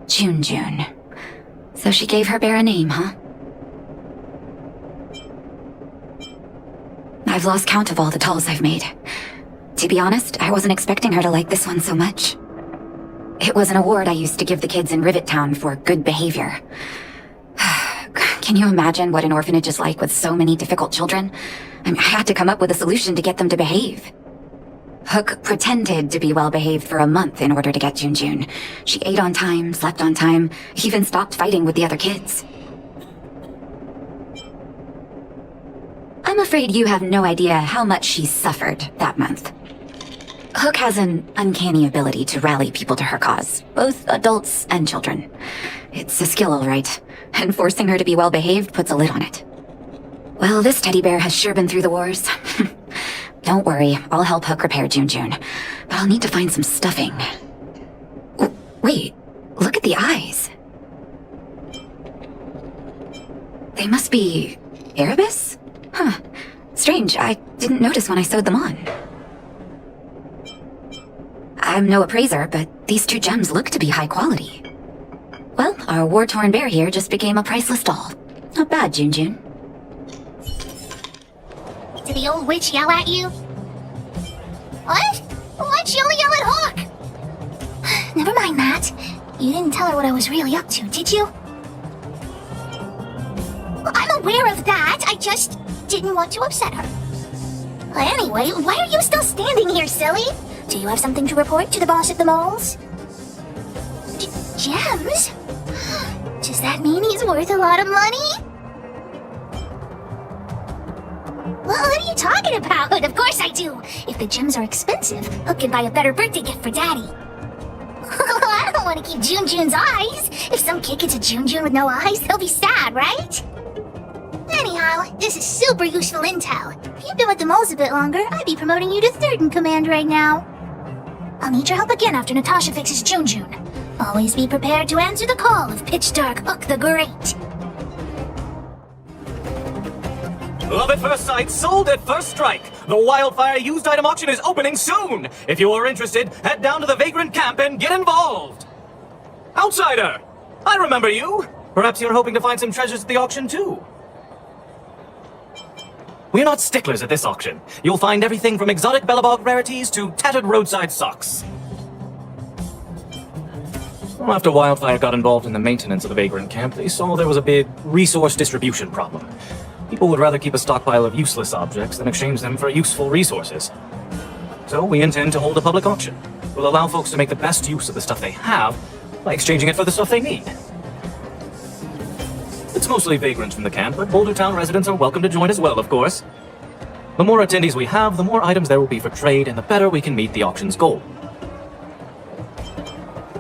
Junjun. So she gave her bear a name, huh? I've lost count of all the dolls I've made. To be honest, I wasn't expecting her to like this one so much. It was an award I used to give the kids in Rivettown for good behavior. Can you imagine what an orphanage is like with so many difficult children? I had to come up with a solution to get them to behave. Hook pretended to be well-behaved for a month in order to get Junjun. She ate on time, slept on time, even stopped fighting with the other kids. I'm afraid you have no idea how much she suffered that month. Hook has an uncanny ability to rally people to her cause, both adults and children. It's a skill, all right, and forcing her to be well-behaved puts a lid on it. Well, this teddy bear has sure been through the wars. Don't worry, I'll help Hook repair Junjun, but I'll need to find some stuffing. Wait, look at the eyes. They must be... Erebus? Huh. Strange, I didn't notice when I sewed them on. I'm no appraiser, but these two gems look to be high quality. Well, our war-torn bear here just became a priceless doll. Not bad, Junjun. Did the old witch yell at you? What? Why'd she only yell at Hook? Never mind that. You didn't tell her what I was really up to, did you? Well, I'm aware of that. I just didn't want to upset her. Anyway, why are you still standing here, silly? Do you have something to report to the boss of the moles? Gems? Does that mean he's worth a lot of money? Well, what are you talking about? Of course I do. If the gems are expensive, Hook can buy a better birthday gift for Daddy. I don't want to keep Junjun's eyes. If some kid gets a Junjun with no eyes, they'll be sad, right? Anyhow, this is super useful intel. If you'd been with the moles a bit longer, I'd be promoting you to third in command right now. I'll need your help again after Natasha fixes Junjun. Always be prepared to answer the call of Pitch Dark Hook the Great. Love at first sight, sold at first strike. The Wildfire used item auction is opening soon. If you are interested, head down to the Vagrant camp and get involved. Outsider! I remember you. Perhaps you're hoping to find some treasures at the auction too. We're not sticklers at this auction. You'll find everything from exotic Bellabog rarities to tattered roadside socks. Well, after Wildfire got involved in the maintenance of the Vagrant camp, they saw there was a big resource distribution problem. People would rather keep a stockpile of useless objects than exchange them for useful resources. So we intend to hold a public auction. We'll allow folks to make the best use of the stuff they have by exchanging it for the stuff they need. It's mostly vagrants from the camp, but Boulder Town residents are welcome to join as well, of course. The more attendees we have, the more items there will be for trade, and the better we can meet the auction's goal.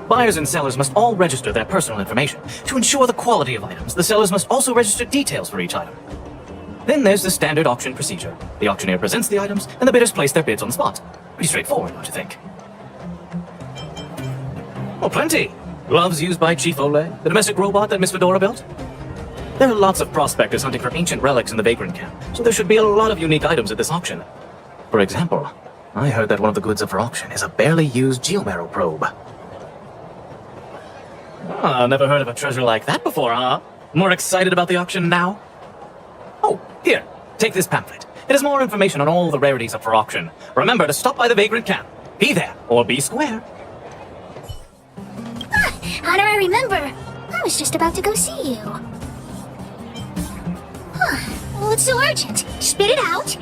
Buyers and sellers must all register their personal information. To ensure the quality of items, the sellers must also register details for each item. Then there's the standard auction procedure. The auctioneer presents the items, and the bidders place their bids on the spot. Pretty straightforward, don't you think? Oh, plenty! Gloves used by Chief Ole, the domestic robot that Miss Fedora built. There are lots of prospectors hunting for ancient relics in the Vagrant camp, so there should be a lot of unique items at this auction. For example, I heard that one of the goods up for auction is a barely used geomarrow probe. Ah, never heard of a treasure like that before, huh? More excited about the auction now? Oh, here, take this pamphlet. It has more information on all the rarities up for auction. Remember to stop by the Vagrant camp. Be there, or be square. How do I remember? I was just about to go see you. What's so urgent? Spit it out.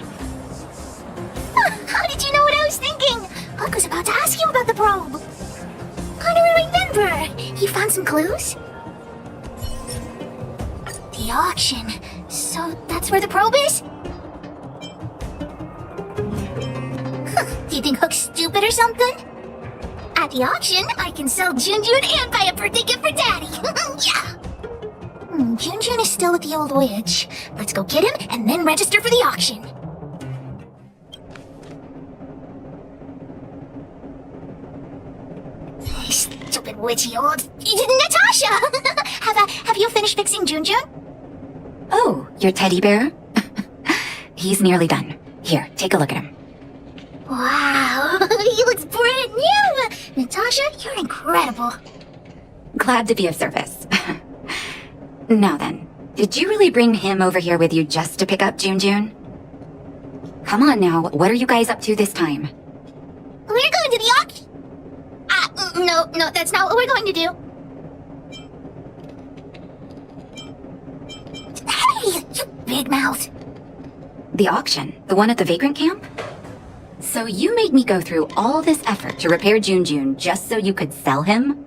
How did you know what I was thinking? Huck was about to ask you about the probe. How do I remember? You found some clues? The auction. So that's where the probe is? Do you think Hook's stupid or something? At the auction, I can sell Junjun and buy a birthday gift for Daddy. Yeah! Junjun is still with the old witch. Let's go get him and then register for the auction. Stupid witchy old... Natasha! Have you finished fixing Junjun? Oh, your teddy bear? He's nearly done. Here, take a look at him. Wow, he looks brand new! Natasha, you're incredible. Glad to be of service. Now then, did you really bring him over here with you just to pick up Junjun? Come on now, what are you guys up to this time? We're going to the auction. No, that's not what we're going to do. Hey, you big mouth. The auction? The one at the Vagrant camp? So you made me go through all this effort to repair Junjun just so you could sell him?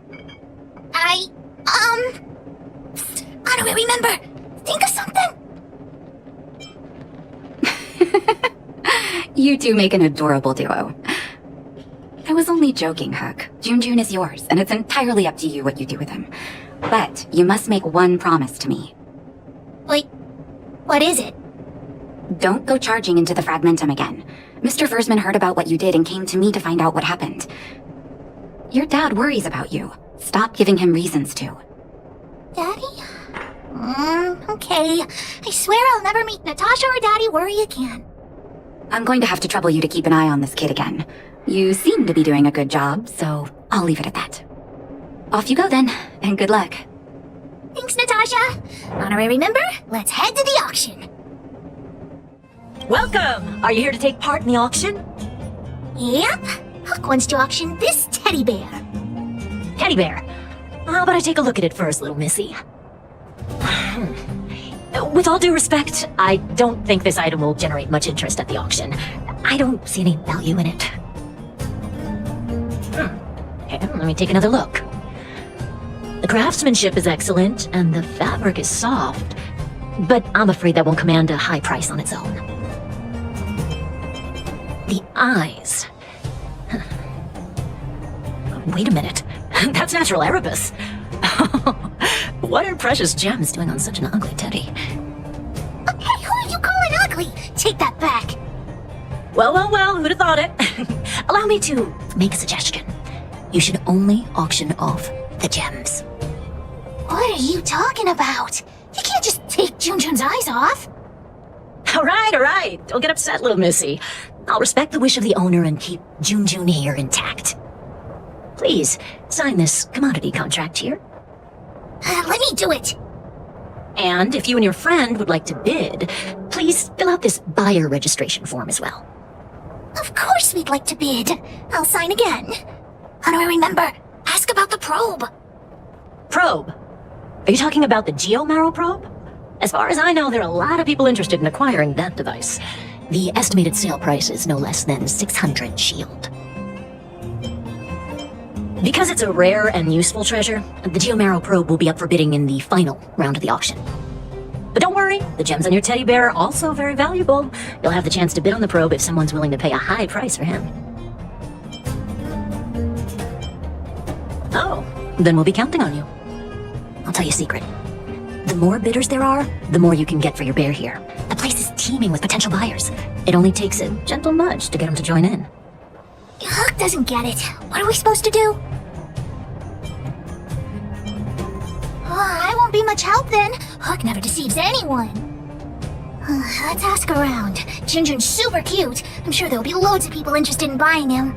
How do I remember? Think of something? You two make an adorable duo. I was only joking, Hook. Junjun is yours, and it's entirely up to you what you do with him. But you must make one promise to me. Wait, what is it? Don't go charging into the Fragmentum again. Mr. Versman heard about what you did and came to me to find out what happened. Your dad worries about you. Stop giving him reasons to. Daddy? Okay. I swear I'll never meet Natasha or Daddy worry again. I'm going to have to trouble you to keep an eye on this kid again. You seem to be doing a good job, so I'll leave it at that. Off you go then, and good luck. Thanks, Natasha. Honor I remember, let's head to the auction. Welcome! Are you here to take part in the auction? Yep. Hook wants to auction this teddy bear. Teddy bear. How about I take a look at it first, little missy? With all due respect, I don't think this item will generate much interest at the auction. I don't see any value in it. Okay, let me take another look. The craftsmanship is excellent, and the fabric is soft, but I'm afraid that won't command a high price on its own. The eyes. Wait a minute. That's natural Erebus. What are precious gems doing on such an ugly teddy? Hey, who are you calling ugly? Take that back. Well, who'd have thought it? Allow me to make a suggestion. You should only auction off the gems. What are you talking about? You can't just take Junjun's eyes off. All right. Don't get upset, little missy. I'll respect the wish of the owner and keep Junjun here intact. Please, sign this commodity contract here. Let me do it. And if you and your friend would like to bid, please fill out this buyer registration form as well. Of course we'd like to bid. I'll sign again. How do I remember? Ask about the probe. Probe. Are you talking about the geomarrow probe? As far as I know, there are a lot of people interested in acquiring that device. The estimated sale price is no less than 600 shield. Because it's a rare and useful treasure, the geomarrow probe will be up for bidding in the final round of the auction. But don't worry, the gems on your teddy bear are also very valuable. You'll have the chance to bid on the probe if someone's willing to pay a high price for him. Oh, then we'll be counting on you. I'll tell you a secret. The more bidders there are, the more you can get for your bear here. The place is teeming with potential buyers. It only takes a gentle nudge to get them to join in. Hook doesn't get it. What are we supposed to do? I won't be much help then. Hook never deceives anyone. Let's ask around. Junjun's super cute. I'm sure there'll be loads of people interested in buying him.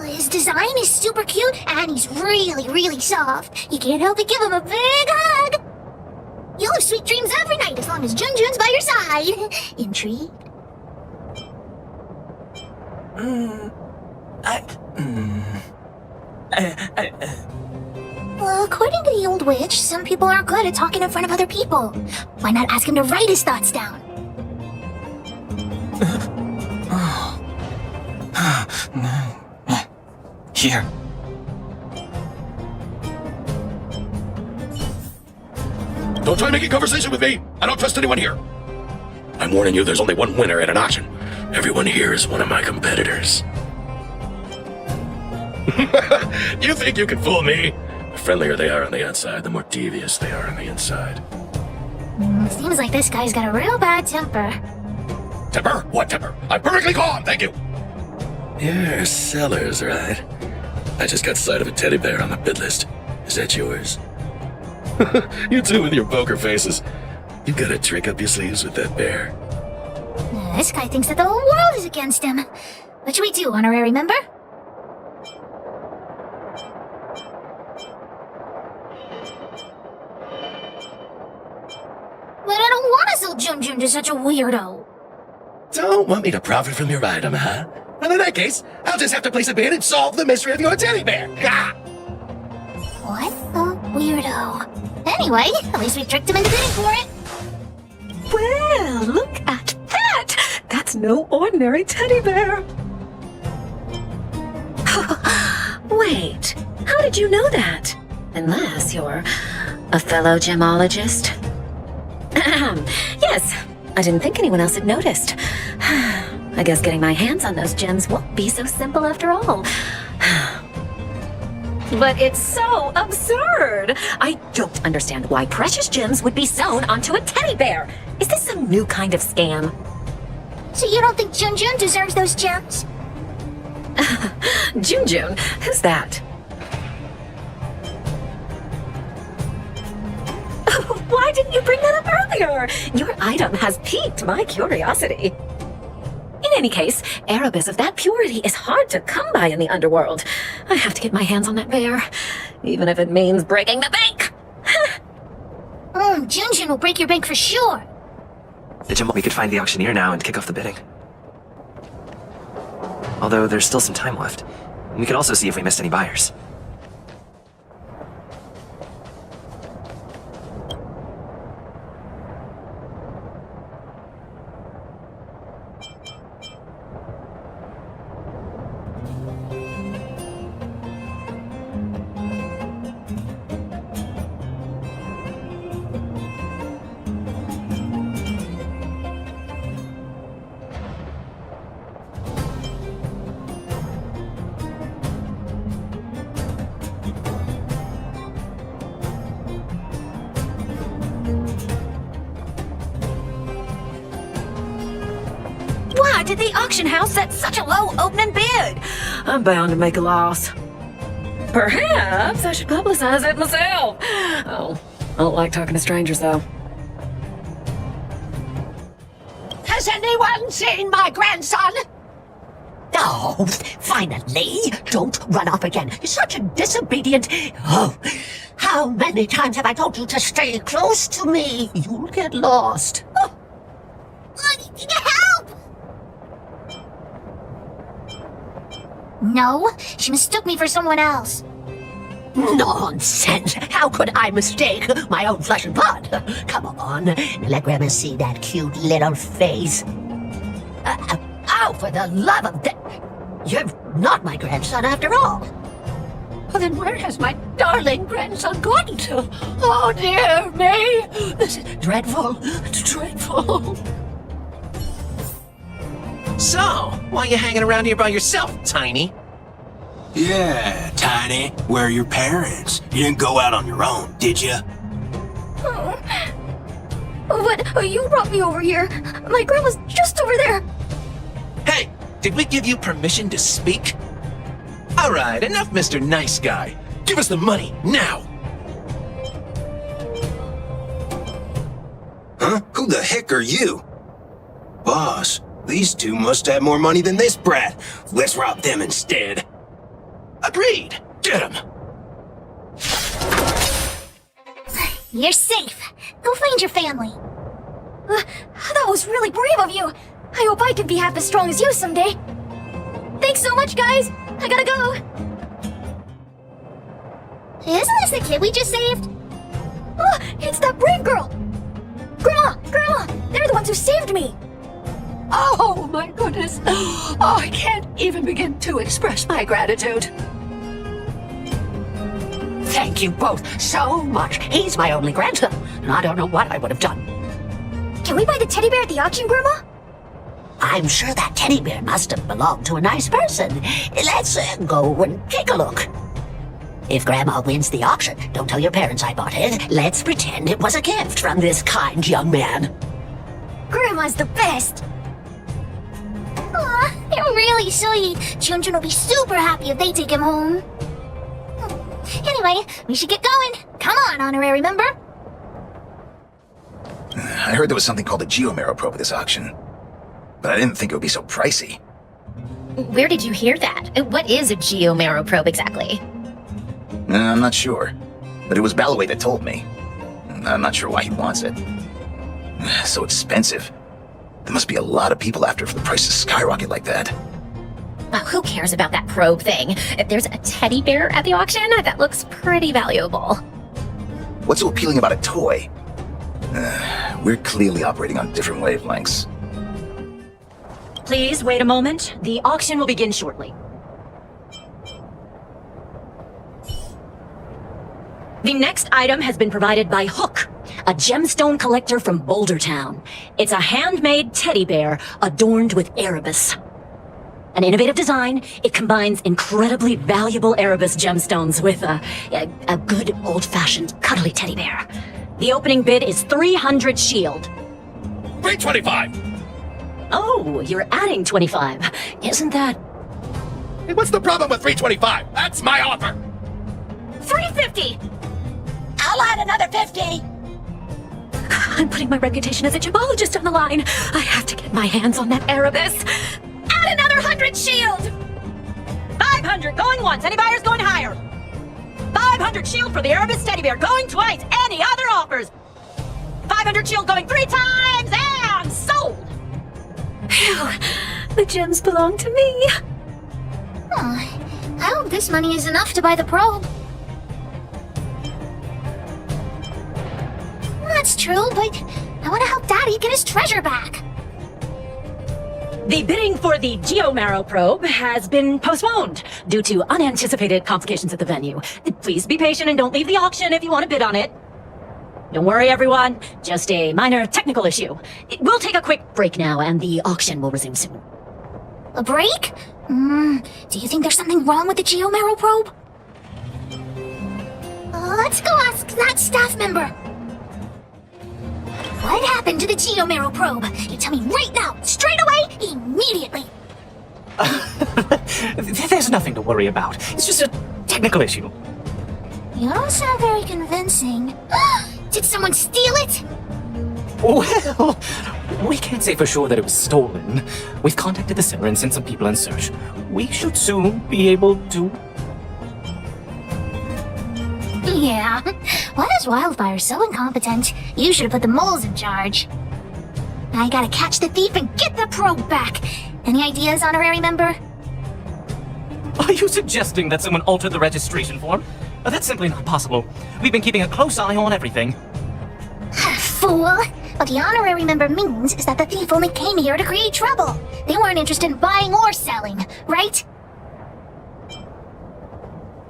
His design is super cute, and he's really, really soft. You can't help but give him a big hug. You'll have sweet dreams every night as long as Junjun's by your side. Intrigued? Well, according to the old witch, some people aren't good at talking in front of other people. Why not ask him to write his thoughts down? Here. Don't try making conversation with me! I don't trust anyone here! I'm warning you, there's only one winner at an auction. Everyone here is one of my competitors. You think you can fool me? The friendlier they are on the outside, the more devious they are on the inside. Seems like this guy's got a real bad temper. Temper? What temper? I'm perfectly calm, thank you! You're Sellers, right? I just got sight of a teddy bear on the bid list. Is that yours? You two with your poker faces. You got a trick up your sleeves with that bear. This guy thinks that the whole world is against him. What should we do, honorary member? But I don't want to sell Junjun to such a weirdo. Don't want me to profit from your item, huh? Well, in that case, I'll just have to place a bid and solve the mystery of your teddy bear. Ah! What a weirdo. Anyway, at least we tricked him into bidding for it. Well, look at that! That's no ordinary teddy bear. Wait, how did you know that? Unless you're a fellow gemologist. Yes, I didn't think anyone else had noticed. I guess getting my hands on those gems won't be so simple after all. But it's so absurd! I don't understand why precious gems would be sewn onto a teddy bear. Is this some new kind of scam? So you don't think Junjun deserves those gems? Junjun? Who's that? Why didn't you bring that up earlier? Your item has piqued my curiosity. In any case, Erebus of that purity is hard to come by in the underworld. I have to get my hands on that bear, even if it means breaking the bank. Junjun will break your bank for sure. We could find the auctioneer now and kick off the bidding. Although there's still some time left. We could also see if we missed any buyers. Why did the auction house set such a low opening bid? I'm bound to make a loss. Perhaps I should publicize it myself. Oh, I don't like talking to strangers, though. Has anyone seen my grandson? Oh, finally! Don't run off again. You're such a disobedient... Oh, how many times have I told you to stay close to me? You'll get lost. Oh, No, she mistook me for someone else. Nonsense! How could I mistake my own flesh and blood? Come on, let Grandma see that cute little face. Oh, for the love of You're not my grandson after all. Well, then where has my darling grandson gone to? Oh, dear me! This is dreadful. Dreadful. So, why are you hanging around here by yourself, Tiny? Yeah, Tiny. Where are your parents? You didn't go out on your own, did you? But you brought me over here. My grandma's just over there. Hey, did we give you permission to speak? Alright, enough Mr. Nice Guy. Give us the money, now! Huh? Who the heck are you? Boss, these two must have more money than this brat. Let's rob them instead. Agreed. Get him. You're safe. Go find your family. That was really brave of you. I hope I can be half as strong as you someday. Thanks so much, guys. I gotta go. Isn't this the kid we just saved? Oh, it's that brave girl. Grandma, they're the ones who saved me. Oh, my goodness. Oh, I can't even begin to express my gratitude. Thank you both so much. He's my only grandson, and I don't know what I would have done. Can we buy the teddy bear at the auction, Grandma? I'm sure that teddy bear must have belonged to a nice person. Let's go and take a look. If Grandma wins the auction, don't tell your parents I bought it. Let's pretend it was a gift from this kind young man. Grandma's the best. Aw, they're really sweet. Chun-Chun will be super happy if they take him home. Anyway, we should get going. Come on, honorary member. I heard there was something called a geomarrow probe at this auction, but I didn't think it would be so pricey. Where did you hear that? What is a geomarrow probe exactly? I'm not sure, but it was Balloway that told me. I'm not sure why he wants it. So expensive. There must be a lot of people after it for the price to skyrocket like that. Oh, who cares about that probe thing? If there's a teddy bear at the auction, that looks pretty valuable. What's so appealing about a toy? We're clearly operating on different wavelengths. Please wait a moment. The auction will begin shortly. The next item has been provided by Hook, a gemstone collector from Boulder Town. It's a handmade teddy bear adorned with Erebus. An innovative design, it combines incredibly valuable Erebus gemstones with a good old-fashioned cuddly teddy bear. The opening bid is 300 shield. 325! Oh, you're adding 25. Isn't that... Hey, what's the problem with 325? That's my offer! 350! I'll add another 50! I'm putting my reputation as a gemologist on the line. I have to get my hands on that Erebus. Add another 100 shield! 500 going once. Any buyers going higher? 500 shield for the Erebus teddy bear going twice. Any other offers? 500 shield going 3 times and sold. Phew, the gems belong to me. Oh, I hope this money is enough to buy the probe. That's true, but I want to help Daddy get his treasure back. The bidding for the geomarrow probe has been postponed due to unanticipated complications at the venue. Please be patient and don't leave the auction if you want to bid on it. Don't worry, everyone. Just a minor technical issue. We'll take a quick break now, and the auction will resume soon. A break? Do you think there's something wrong with the geomarrow probe? Let's go ask that staff member. What happened to the geomarrow probe? You tell me right now, straight away, immediately. There's nothing to worry about. It's just a technical issue. You don't sound very convincing. Did someone steal it? Well, we can't say for sure that it was stolen. We've contacted the center and sent some people in search. We should soon be able to... Yeah. Why is Wildfire so incompetent? You should have put the moles in charge. I gotta catch the thief and get the probe back. Any ideas, honorary member? Are you suggesting that someone altered the registration form? That's simply not possible. We've been keeping a close eye on everything. Fool! What the honorary member means is that the thief only came here to create trouble. They weren't interested in buying or selling, right?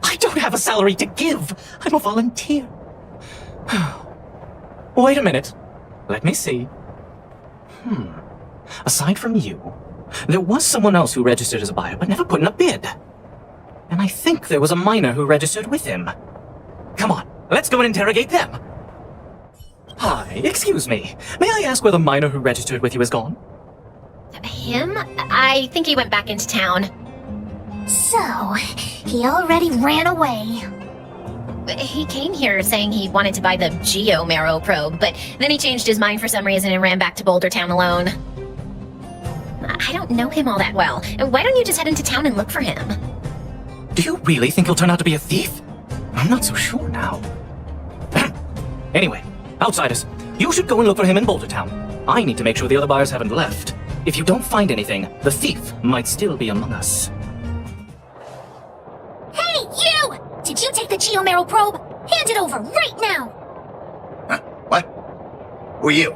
I don't have a salary to give. I'm a volunteer. Wait a minute. Let me see. Aside from you, there was someone else who registered as a buyer but never put in a bid. And I think there was a miner who registered with him. Come on, let's go and interrogate them. Hi, excuse me. May I ask where the miner who registered with you is gone? Him? I think he went back into town. So, he already ran away. He came here saying he wanted to buy the Geo-Marrow probe, but then he changed his mind for some reason and ran back to Boulder Town alone. I don't know him all that well. Why don't you just head into town and look for him? Do you really think he'll turn out to be a thief? I'm not so sure now. Anyway, outsiders, you should go and look for him in Boulder Town. I need to make sure the other buyers haven't left. If you don't find anything, the thief might still be among us. Hey, you! Did you take the Geo-Marrow probe? Hand it over right now! What? Who are you?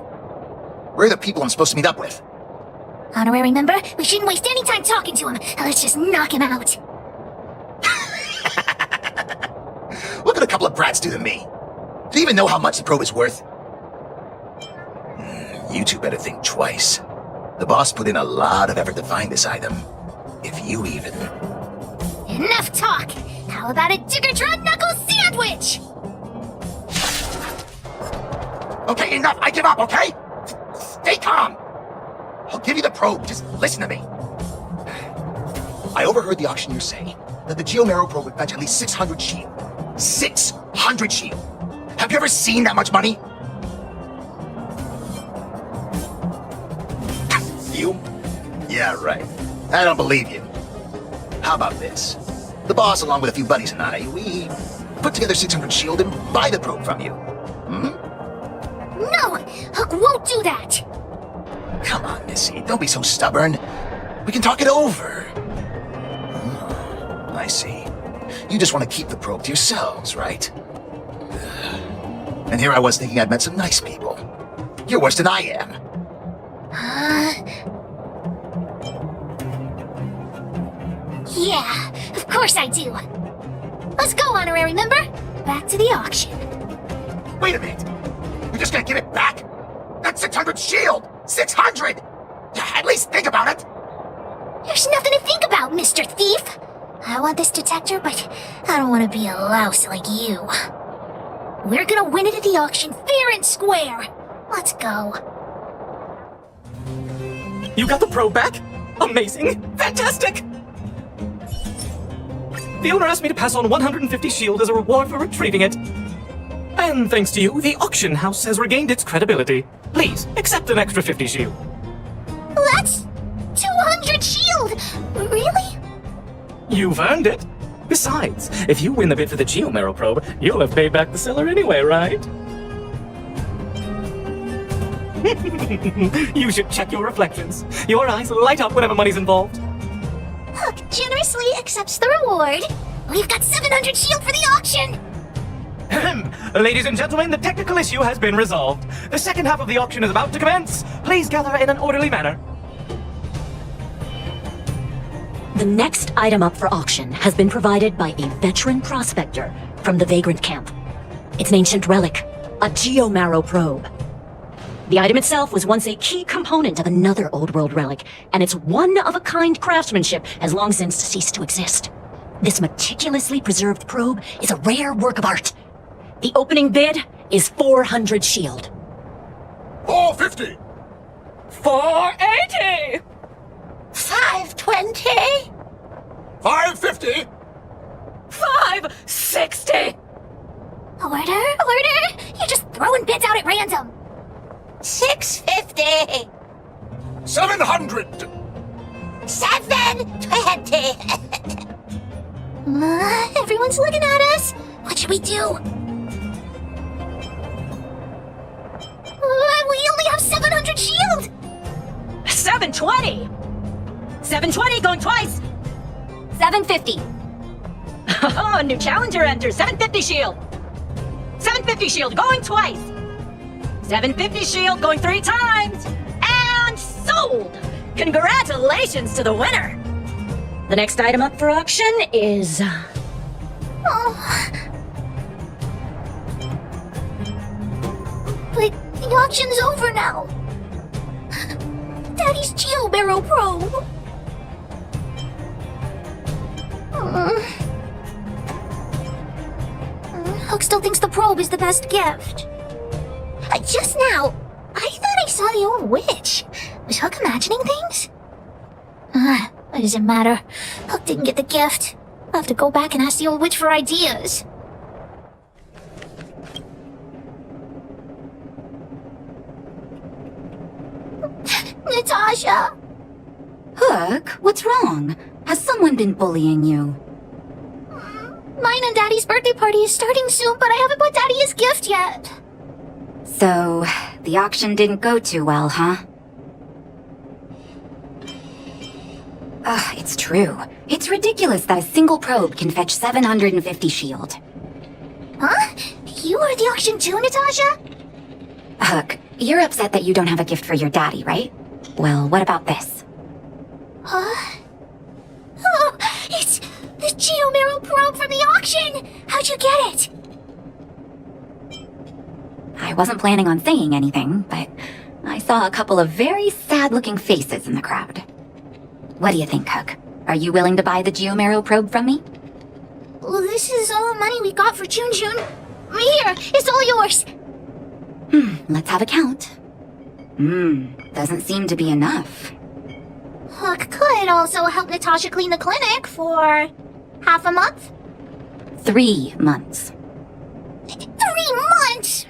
Where are the people I'm supposed to meet up with? Honorary member, we shouldn't waste any time talking to him. Let's just knock him out. Look at a couple of brats do to me. Do you even know how much the probe is worth? You two better think twice. The boss put in a lot of effort to find this item. If you even... Enough talk! How about a Diggertron knuckle sandwich? Okay, enough! I give up, okay? Stay calm! I'll give you the probe, just listen to me. I overheard the auctioneer say that the Geo-Marrow probe would fetch at least 600 shield. 600 shield! Have you ever seen that much money? You? Yeah, right. I don't believe you. How about this? The boss, along with a few buddies and I, we put together 600 shield and buy the probe from you. No! Hook won't do that! Come on, Missy, don't be so stubborn. We can talk it over. I see. You just want to keep the probe to yourselves, right? And here I was thinking I'd met some nice people. You're worse than I am. Yeah, of course I do. Let's go, honorary member. Back to the auction. Wait a minute. You're just gonna give it back? That's 600 shield! 600! At least think about it! There's nothing to think about, Mr. Thief. I want this detector, but I don't want to be a louse like you. We're gonna win it at the auction fair and square. Let's go. You got the probe back? Amazing! Fantastic! The owner asked me to pass on 150 shield as a reward for retrieving it. And thanks to you, the auction house has regained its credibility. Please, accept an extra 50 shield. That's 200 shield! Really? You've earned it. Besides, if you win the bid for the Geo-Marrow probe, you'll have paid back the seller anyway, right? You should check your reflections. Your eyes light up whenever money's involved. Hook generously accepts the reward. We've got 700 shield for the auction! Ladies and gentlemen, the technical issue has been resolved. The second half of the auction is about to commence. Please gather in an orderly manner. The next item up for auction has been provided by a veteran prospector from the Vagrant Camp. It's an ancient relic, a Geo-Marrow probe. The item itself was once a key component of another old world relic, and its one-of-a-kind craftsmanship has long since ceased to exist. This meticulously preserved probe is a rare work of art. The opening bid is 400 shield. 450! 480! 520? 550! 560! Order? You're just throwing bids out at random. 650! 700! 720! Everyone's looking at us. What should we do? We only have 700 shield! 720! 720 going twice! 750. Oh, new challenger enters. 750 shield. 750 shield going twice. 750 shield going 3 times. And sold! Congratulations to the winner. The next item up for auction is... Oh. But the auction's over now. Daddy's Geo Barrow probe. Hook still thinks the probe is the best gift. Just now, I thought I saw the old witch. Was Hook imagining things? What does it matter? Hook didn't get the gift. I'll have to go back and ask the old witch for ideas. Natasha! Hook, what's wrong? Has someone been bullying you? Mine and Daddy's birthday party is starting soon, but I haven't bought Daddy his gift yet. So, the auction didn't go too well, huh? Ugh, it's true. It's ridiculous that a single probe can fetch 750 shield. Huh? You are at the auction too, Natasha? Hook, you're upset that you don't have a gift for your daddy, right? Well, what about this? Huh? Oh, it's the Geomero probe from the auction! How'd you get it? I wasn't planning on saying anything, but I saw a couple of very sad-looking faces in the crowd. What do you think, Hook? Are you willing to buy the Geomero probe from me? Well, this is all the money we got for June. Here, it's all yours. Let's have a count. Doesn't seem to be enough. Hook could also help Natasha clean the clinic for half a month. 3 months. 3 months?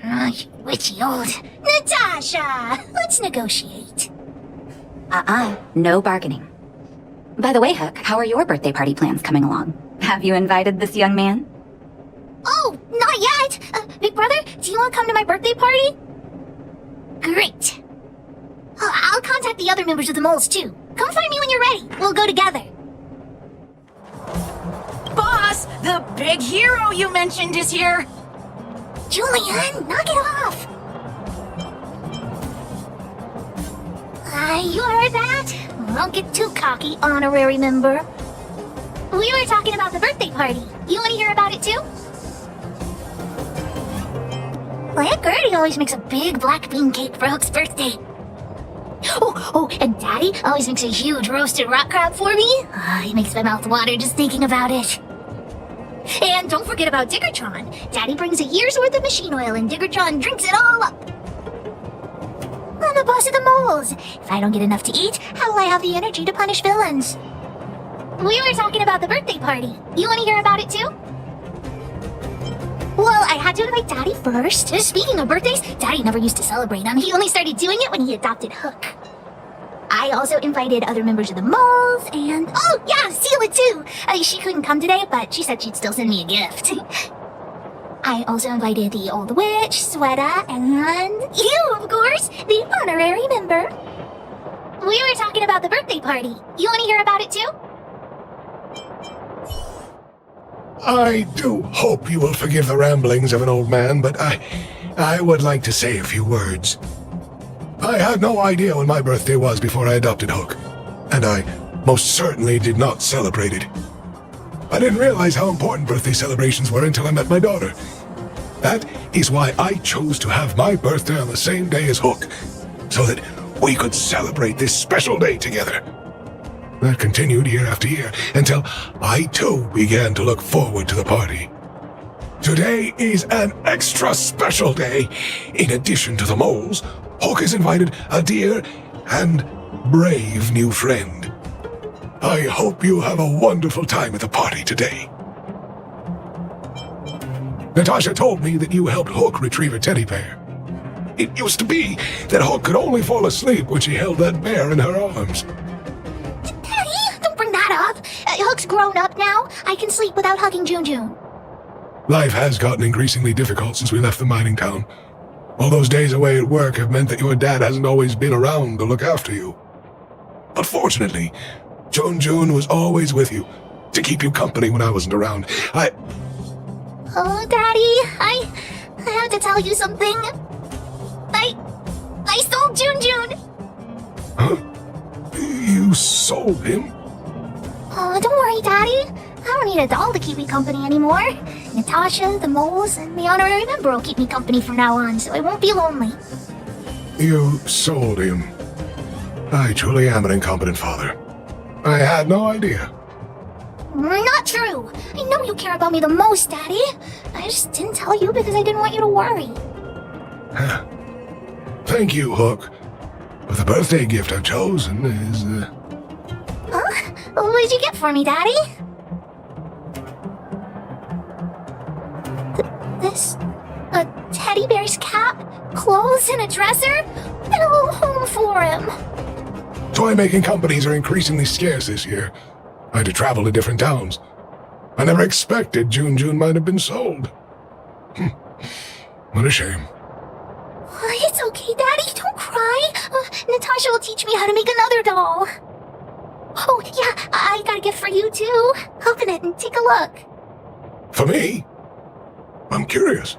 Witchy old. Natasha, let's negotiate. No bargaining. By the way, Hook, how are your birthday party plans coming along? Have you invited this young man? Oh, not yet. Big brother, do you want to come to my birthday party? Great. I'll contact the other members of the moles too. Come find me when you're ready. We'll go together. Boss, the big hero you mentioned is here. Julian, knock it off. You heard that? Don't get too cocky, honorary member. We were talking about the birthday party. You want to hear about it too? Well, Aunt Gertie always makes a big black bean cake for Hook's birthday. Oh, and Daddy always makes a huge roasted rock crab for me. He makes my mouth water just thinking about it. And don't forget about Diggertron. Daddy brings a year's worth of machine oil and Diggertron drinks it all up. I'm the boss of the moles. If I don't get enough to eat, how will I have the energy to punish villains? We were talking about the birthday party. You want to hear about it too? Well, I had to invite Daddy first. Speaking of birthdays, Daddy never used to celebrate them. He only started doing it when he adopted Hook. I also invited other members of the moles and... Oh, yeah, Seela too! She couldn't come today, but she said she'd still send me a gift. I also invited the old witch, Sweta, and... you, of course, the honorary member. We were talking about the birthday party. You want to hear about it too? I do hope you will forgive the ramblings of an old man, but I would like to say a few words. I had no idea when my birthday was before I adopted Hook, and I most certainly did not celebrate it. I didn't realize how important birthday celebrations were until I met my daughter. That is why I chose to have my birthday on the same day as Hook, so that we could celebrate this special day together. That continued year after year, until I too began to look forward to the party. Today is an extra special day. In addition to the moles, Hook has invited a dear and brave new friend. I hope you have a wonderful time at the party today. Natasha told me that you helped Hook retrieve a teddy bear. It used to be that Hook could only fall asleep when she held that bear in her arms. Daddy, don't bring that up. Hook's grown up now. I can sleep without hugging June. Life has gotten increasingly difficult since we left the mining town. All those days away at work have meant that your dad hasn't always been around to look after you. But fortunately, June was always with you, to keep you company when I wasn't around. Oh, Daddy, I have to tell you something. I sold Jun. Huh? You sold him? Oh, don't worry, Daddy. I don't need a doll to keep me company anymore. Natasha, the moles, and the honorary member will keep me company from now on, so I won't be lonely. You sold him. I truly am an incompetent father. I had no idea. Not true. I know you care about me the most, Daddy. I just didn't tell you because I didn't want you to worry. Thank you, Hook. But the birthday gift I've chosen is, Huh? What did you get for me, Daddy? This... a teddy bear's cap, clothes, and a dresser? And a little home for him. toy-making companies are increasingly scarce this year. I had to travel to different towns. I never expected Jun might have been sold. What a shame. It's okay, Daddy. Don't cry. Natasha will teach me how to make another doll. Oh, yeah, I got a gift for you, too. Open it and take a look. For me? I'm curious.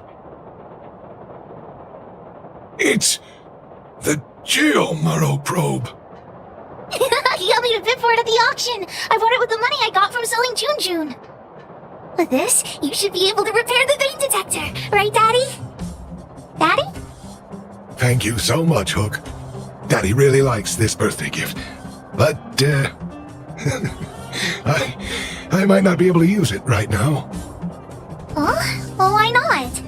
It's the Geomaro probe. You got me to bid for it at the auction. I bought it with the money I got from selling Jun. With this, you should be able to repair the vein detector. Right, Daddy? Daddy? Thank you so much, Hook. Daddy really likes this birthday gift. But, I might not be able to use it right now. Huh? Well, why not?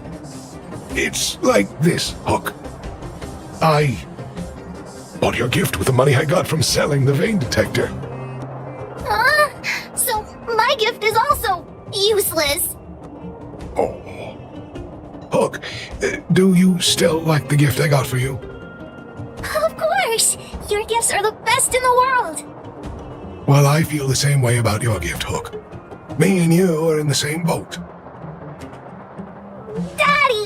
It's like this, Hook. I bought your gift with the money I got from selling the vein detector. So my gift is also useless. Hook, do you still like the gift I got for you? Of course! Your gifts are the best in the world! Well, I feel the same way about your gift, Hook. Me and you are in the same boat. Daddy!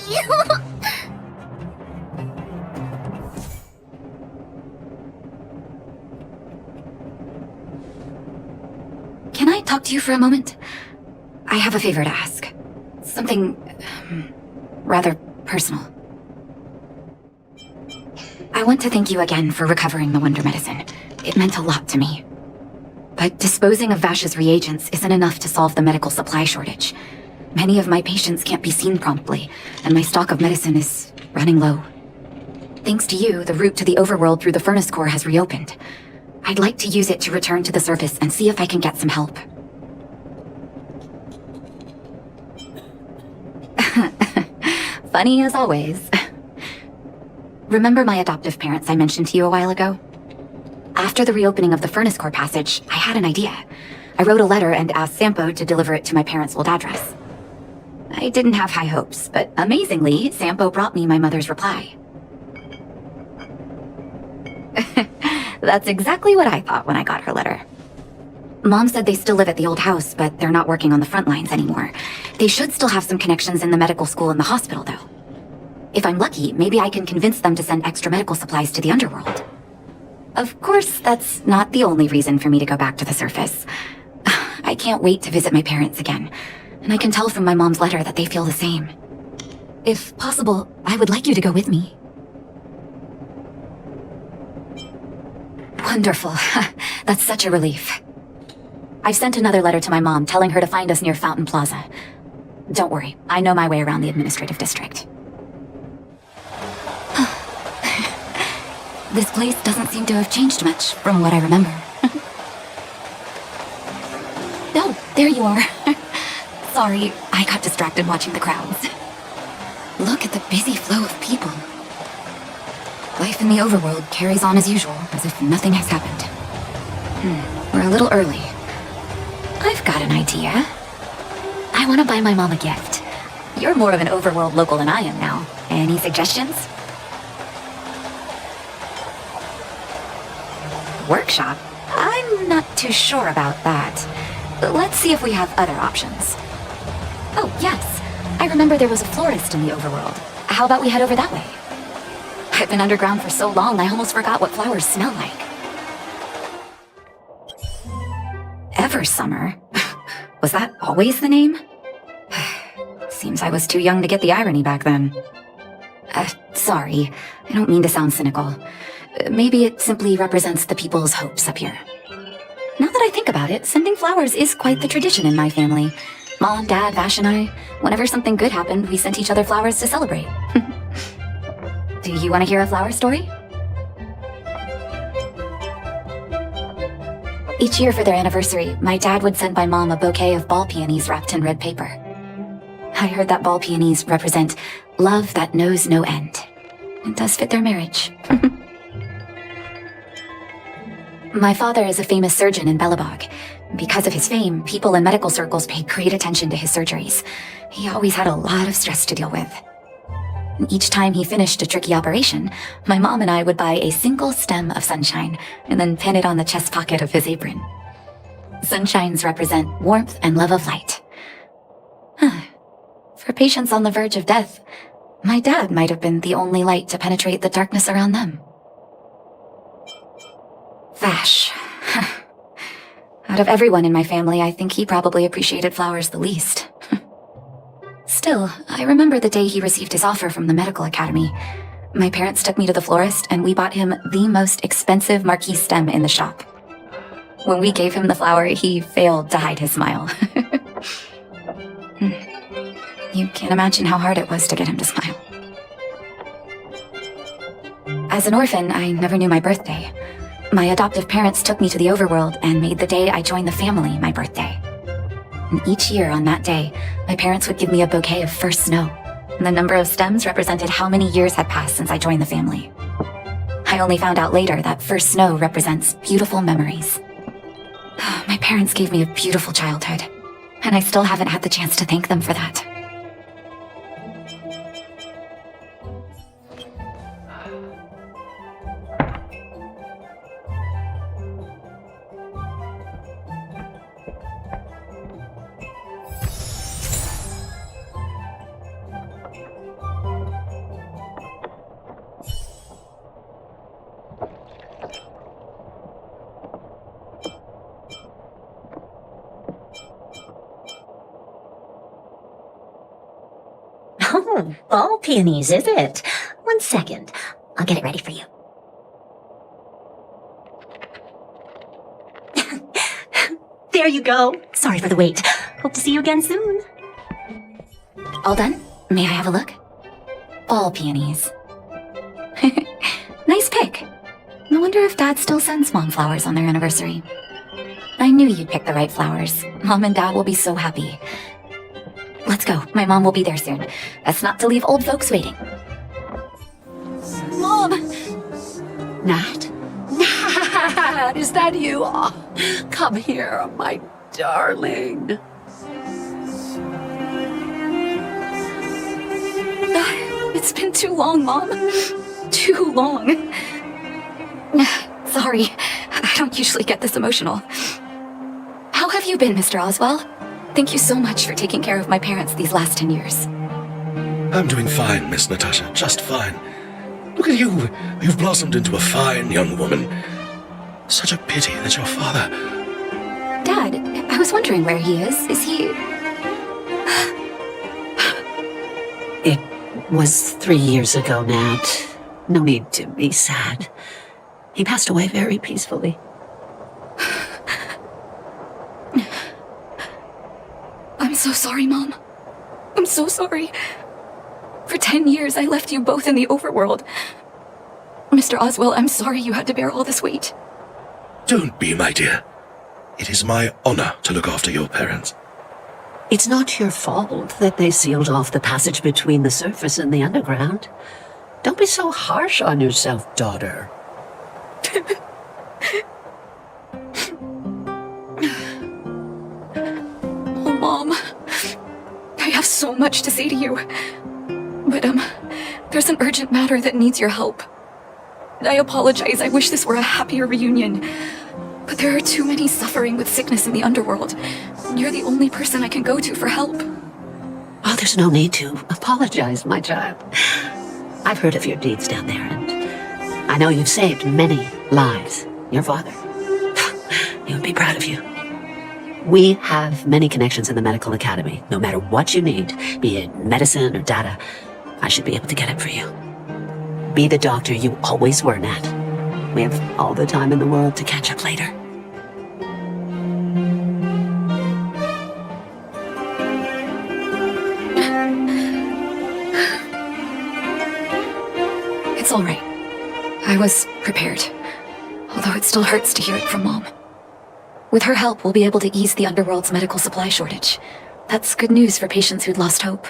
Can I talk to you for a moment? I have a favor to ask. Something rather personal. I want to thank you again for recovering the Wonder Medicine. It meant a lot to me. But disposing of Vash's reagents isn't enough to solve the medical supply shortage. Many of my patients can't be seen promptly, and my stock of medicine is running low. Thanks to you, the route to the overworld through the furnace core has reopened. I'd like to use it to return to the surface and see if I can get some help. Funny as always. Remember my adoptive parents I mentioned to you a while ago? After the reopening of the furnace core passage, I had an idea. I wrote a letter and asked Sampo to deliver it to my parents' old address. I didn't have high hopes, but amazingly, Sampo brought me my mother's reply. That's exactly what I thought when I got her letter. Mom said they still live at the old house, but they're not working on the front lines anymore. They should still have some connections in the medical school and the hospital, though. If I'm lucky, maybe I can convince them to send extra medical supplies to the underworld. Of course, that's not the only reason for me to go back to the surface. I can't wait to visit my parents again, and I can tell from my mom's letter that they feel the same. If possible, I would like you to go with me. Wonderful. That's such a relief. I've sent another letter to my mom telling her to find us near Fountain Plaza. Don't worry, I know my way around the administrative district. This place doesn't seem to have changed much from what I remember. Oh, there you are. Sorry, I got distracted watching the crowds. Look at the busy flow of people. Life in the overworld carries on as usual, as if nothing has happened. We're a little early. I've got an idea. I want to buy my mom a gift. You're more of an overworld local than I am now. Any suggestions? Workshop? I'm not too sure about that. Let's see if we have other options. Oh, yes. I remember there was a florist in the overworld. How about we head over that way? I've been underground for so long, I almost forgot what flowers smell like. Ever summer? Was that always the name? Seems I was too young to get the irony back then. Sorry, I don't mean to sound cynical. Maybe it simply represents the people's hopes up here. Now that I think about it, sending flowers is quite the tradition in my family. Mom, Dad, Vash, and I, whenever something good happened, we sent each other flowers to celebrate. Do you want to hear a flower story? Each year for their anniversary, my dad would send my mom a bouquet of ball peonies wrapped in red paper. I heard that ball peonies represent love that knows no end. It does fit their marriage. My father is a famous surgeon in Belobog. Because of his fame, people in medical circles paid great attention to his surgeries. He always had a lot of stress to deal with. Each time he finished a tricky operation, my mom and I would buy a single stem of sunshine and then pin it on the chest pocket of his apron. Sunshines represent warmth and love of light. For patients on the verge of death, my dad might have been the only light to penetrate the darkness around them. Vash. Out of everyone in my family, I think he probably appreciated flowers the least. Still, I remember the day he received his offer from the medical academy. My parents took me to the florist and we bought him the most expensive marquee stem in the shop. When we gave him the flower, he failed to hide his smile. You can't imagine how hard it was to get him to smile. As an orphan, I never knew my birthday. My adoptive parents took me to the overworld and made the day I joined the family my birthday. And each year on that day, my parents would give me a bouquet of first snow. And the number of stems represented how many years had passed since I joined the family. I only found out later that first snow represents beautiful memories. My parents gave me a beautiful childhood, and I still haven't had the chance to thank them for that. Oh, ball peonies, is it? 1 second. I'll get it ready for you. There you go. Sorry for the wait. Hope to see you again soon. All done? May I have a look? Ball peonies. Nice pick. I wonder if Dad still sends Mom flowers on their anniversary. I knew you'd pick the right flowers. Mom and Dad will be so happy. Let's go. My mom will be there soon. Best not to leave old folks waiting. Mom! Nat? Nat, is that you? Oh, come here, my darling. It's been too long, Mom. Too long. Sorry, I don't usually get this emotional. How have you been, Mr. Oswell? Thank you so much for taking care of my parents these last 10 years. I'm doing fine, Miss Natasha, just fine. Look at you. You've blossomed into a fine young woman. Such a pity that your father... Dad, I was wondering where he is. Is he... It was 3 years ago, Nat. No need to be sad. He passed away very peacefully. I'm so sorry, Mom. I'm so sorry. For 10 years, I left you both in the overworld. Mr. Oswell, I'm sorry you had to bear all this weight. Don't be, my dear. It is my honor to look after your parents. It's not your fault that they sealed off the passage between the surface and the underground. Don't be so harsh on yourself, daughter. Oh, Mom. I have so much to say to you. But, there's an urgent matter that needs your help. I apologize. I wish this were a happier reunion. But there are too many suffering with sickness in the underworld. And you're the only person I can go to for help. Oh, there's no need to apologize, my child. I've heard of your deeds down there, and I know you've saved many lives. Your father, he would be proud of you. We have many connections in the medical academy. No matter what you need, be it medicine or data, I should be able to get it for you. Be the doctor you always were, Nat. We have all the time in the world to catch up later. It's all right. I was prepared. Although it still hurts to hear it from Mom. With her help, we'll be able to ease the Underworld's medical supply shortage. That's good news for patients who'd lost hope.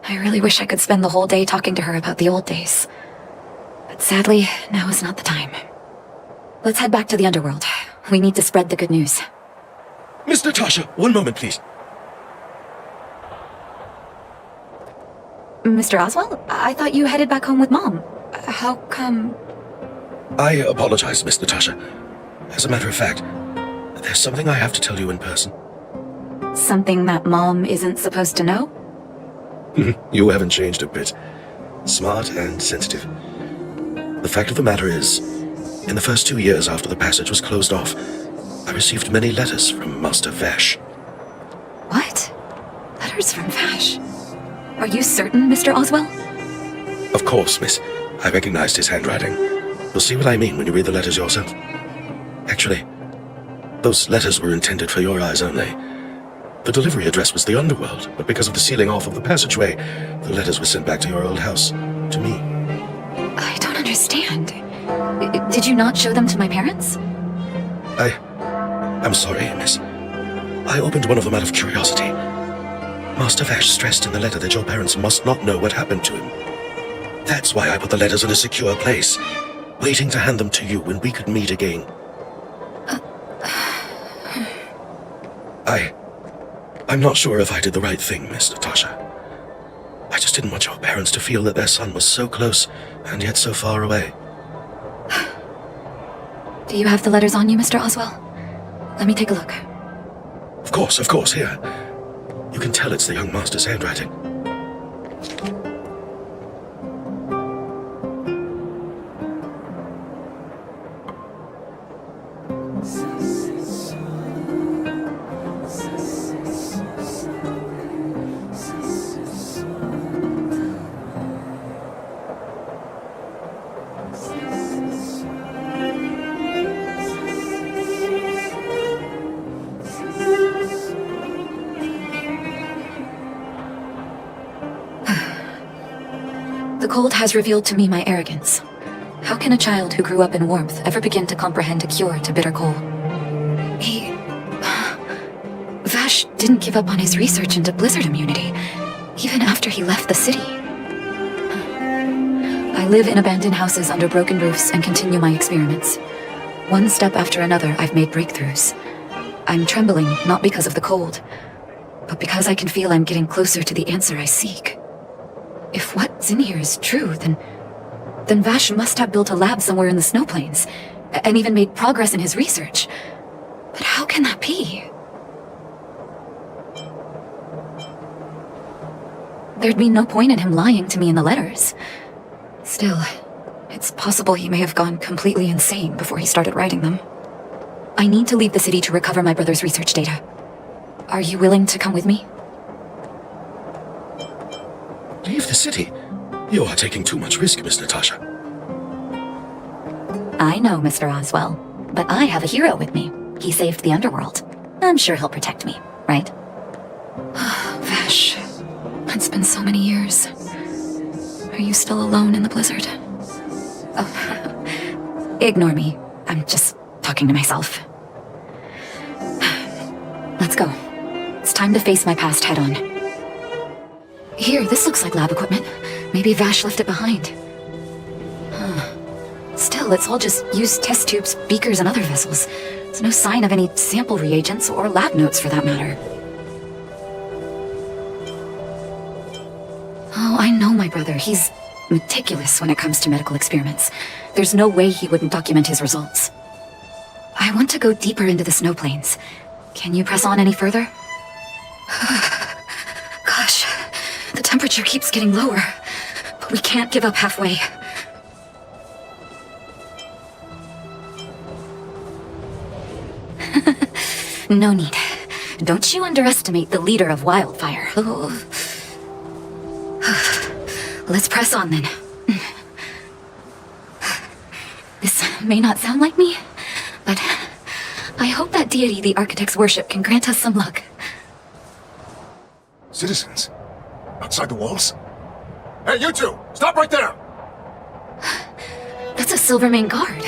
I really wish I could spend the whole day talking to her about the old days. But sadly, now is not the time. Let's head back to the Underworld. We need to spread the good news. Miss Natasha, one moment, please. Mr. Oswald, I thought you headed back home with Mom. How come... I apologize, Miss Natasha. As a matter of fact, there's something I have to tell you in person. Something that Mom isn't supposed to know? You haven't changed a bit. Smart and sensitive. The fact of the matter is, in the first 2 years after the passage was closed off, I received many letters from Master Vash. What? Letters from Vash? Are you certain, Mr. Oswell? Of course, miss. I recognized his handwriting. You'll see what I mean when you read the letters yourself. Actually, those letters were intended for your eyes only. The delivery address was the Underworld, but because of the sealing off of the passageway, the letters were sent back to your old house, to me. I don't understand. Did you not show them to my parents? I'm sorry, miss. I opened one of them out of curiosity. Master Vash stressed in the letter that your parents must not know what happened to him. That's why I put the letters in a secure place, waiting to hand them to you when we could meet again. I'm not sure if I did the right thing, Miss Natasha. I just didn't want your parents to feel that their son was so close and yet so far away. Do you have the letters on you, Mr. Oswell? Let me take a look. Of course, here. You can tell it's the young master's handwriting. The cold has revealed to me my arrogance. How can a child who grew up in warmth ever begin to comprehend a cure to bitter cold? Vash didn't give up on his research into blizzard immunity, even after he left the city. I live in abandoned houses under broken roofs and continue my experiments. One step after another, I've made breakthroughs. I'm trembling, not because of the cold, but because I can feel I'm getting closer to the answer I seek. If what's in here is true, then Vash must have built a lab somewhere in the snow plains, and even made progress in his research. But how can that be? There'd be no point in him lying to me in the letters. Still, it's possible he may have gone completely insane before he started writing them. I need to leave the city to recover my brother's research data. Are you willing to come with me? Leave the city? You are taking too much risk, Miss Natasha. I know, Mr. Oswell, but I have a hero with me. He saved the Underworld. I'm sure he'll protect me, right? Vash, it's been so many years. Are you still alone in the blizzard? Oh, ignore me. I'm just talking to myself. Let's go. It's time to face my past head-on. Here, this looks like lab equipment. Maybe Vash left it behind. Still, it's all just used test tubes, beakers, and other vessels. There's no sign of any sample reagents or lab notes for that matter. Oh, I know my brother. He's meticulous when it comes to medical experiments. There's no way he wouldn't document his results. I want to go deeper into the snow plains. Can you press on any further? Gosh, the temperature keeps getting lower, but we can't give up halfway. No need. Don't you underestimate the leader of Wildfire. Oh. Let's press on then. This may not sound like me, but I hope that deity the architects worship can grant us some luck. Citizens? Outside the walls? Hey, you two! Stop right there! That's a Silvermane guard.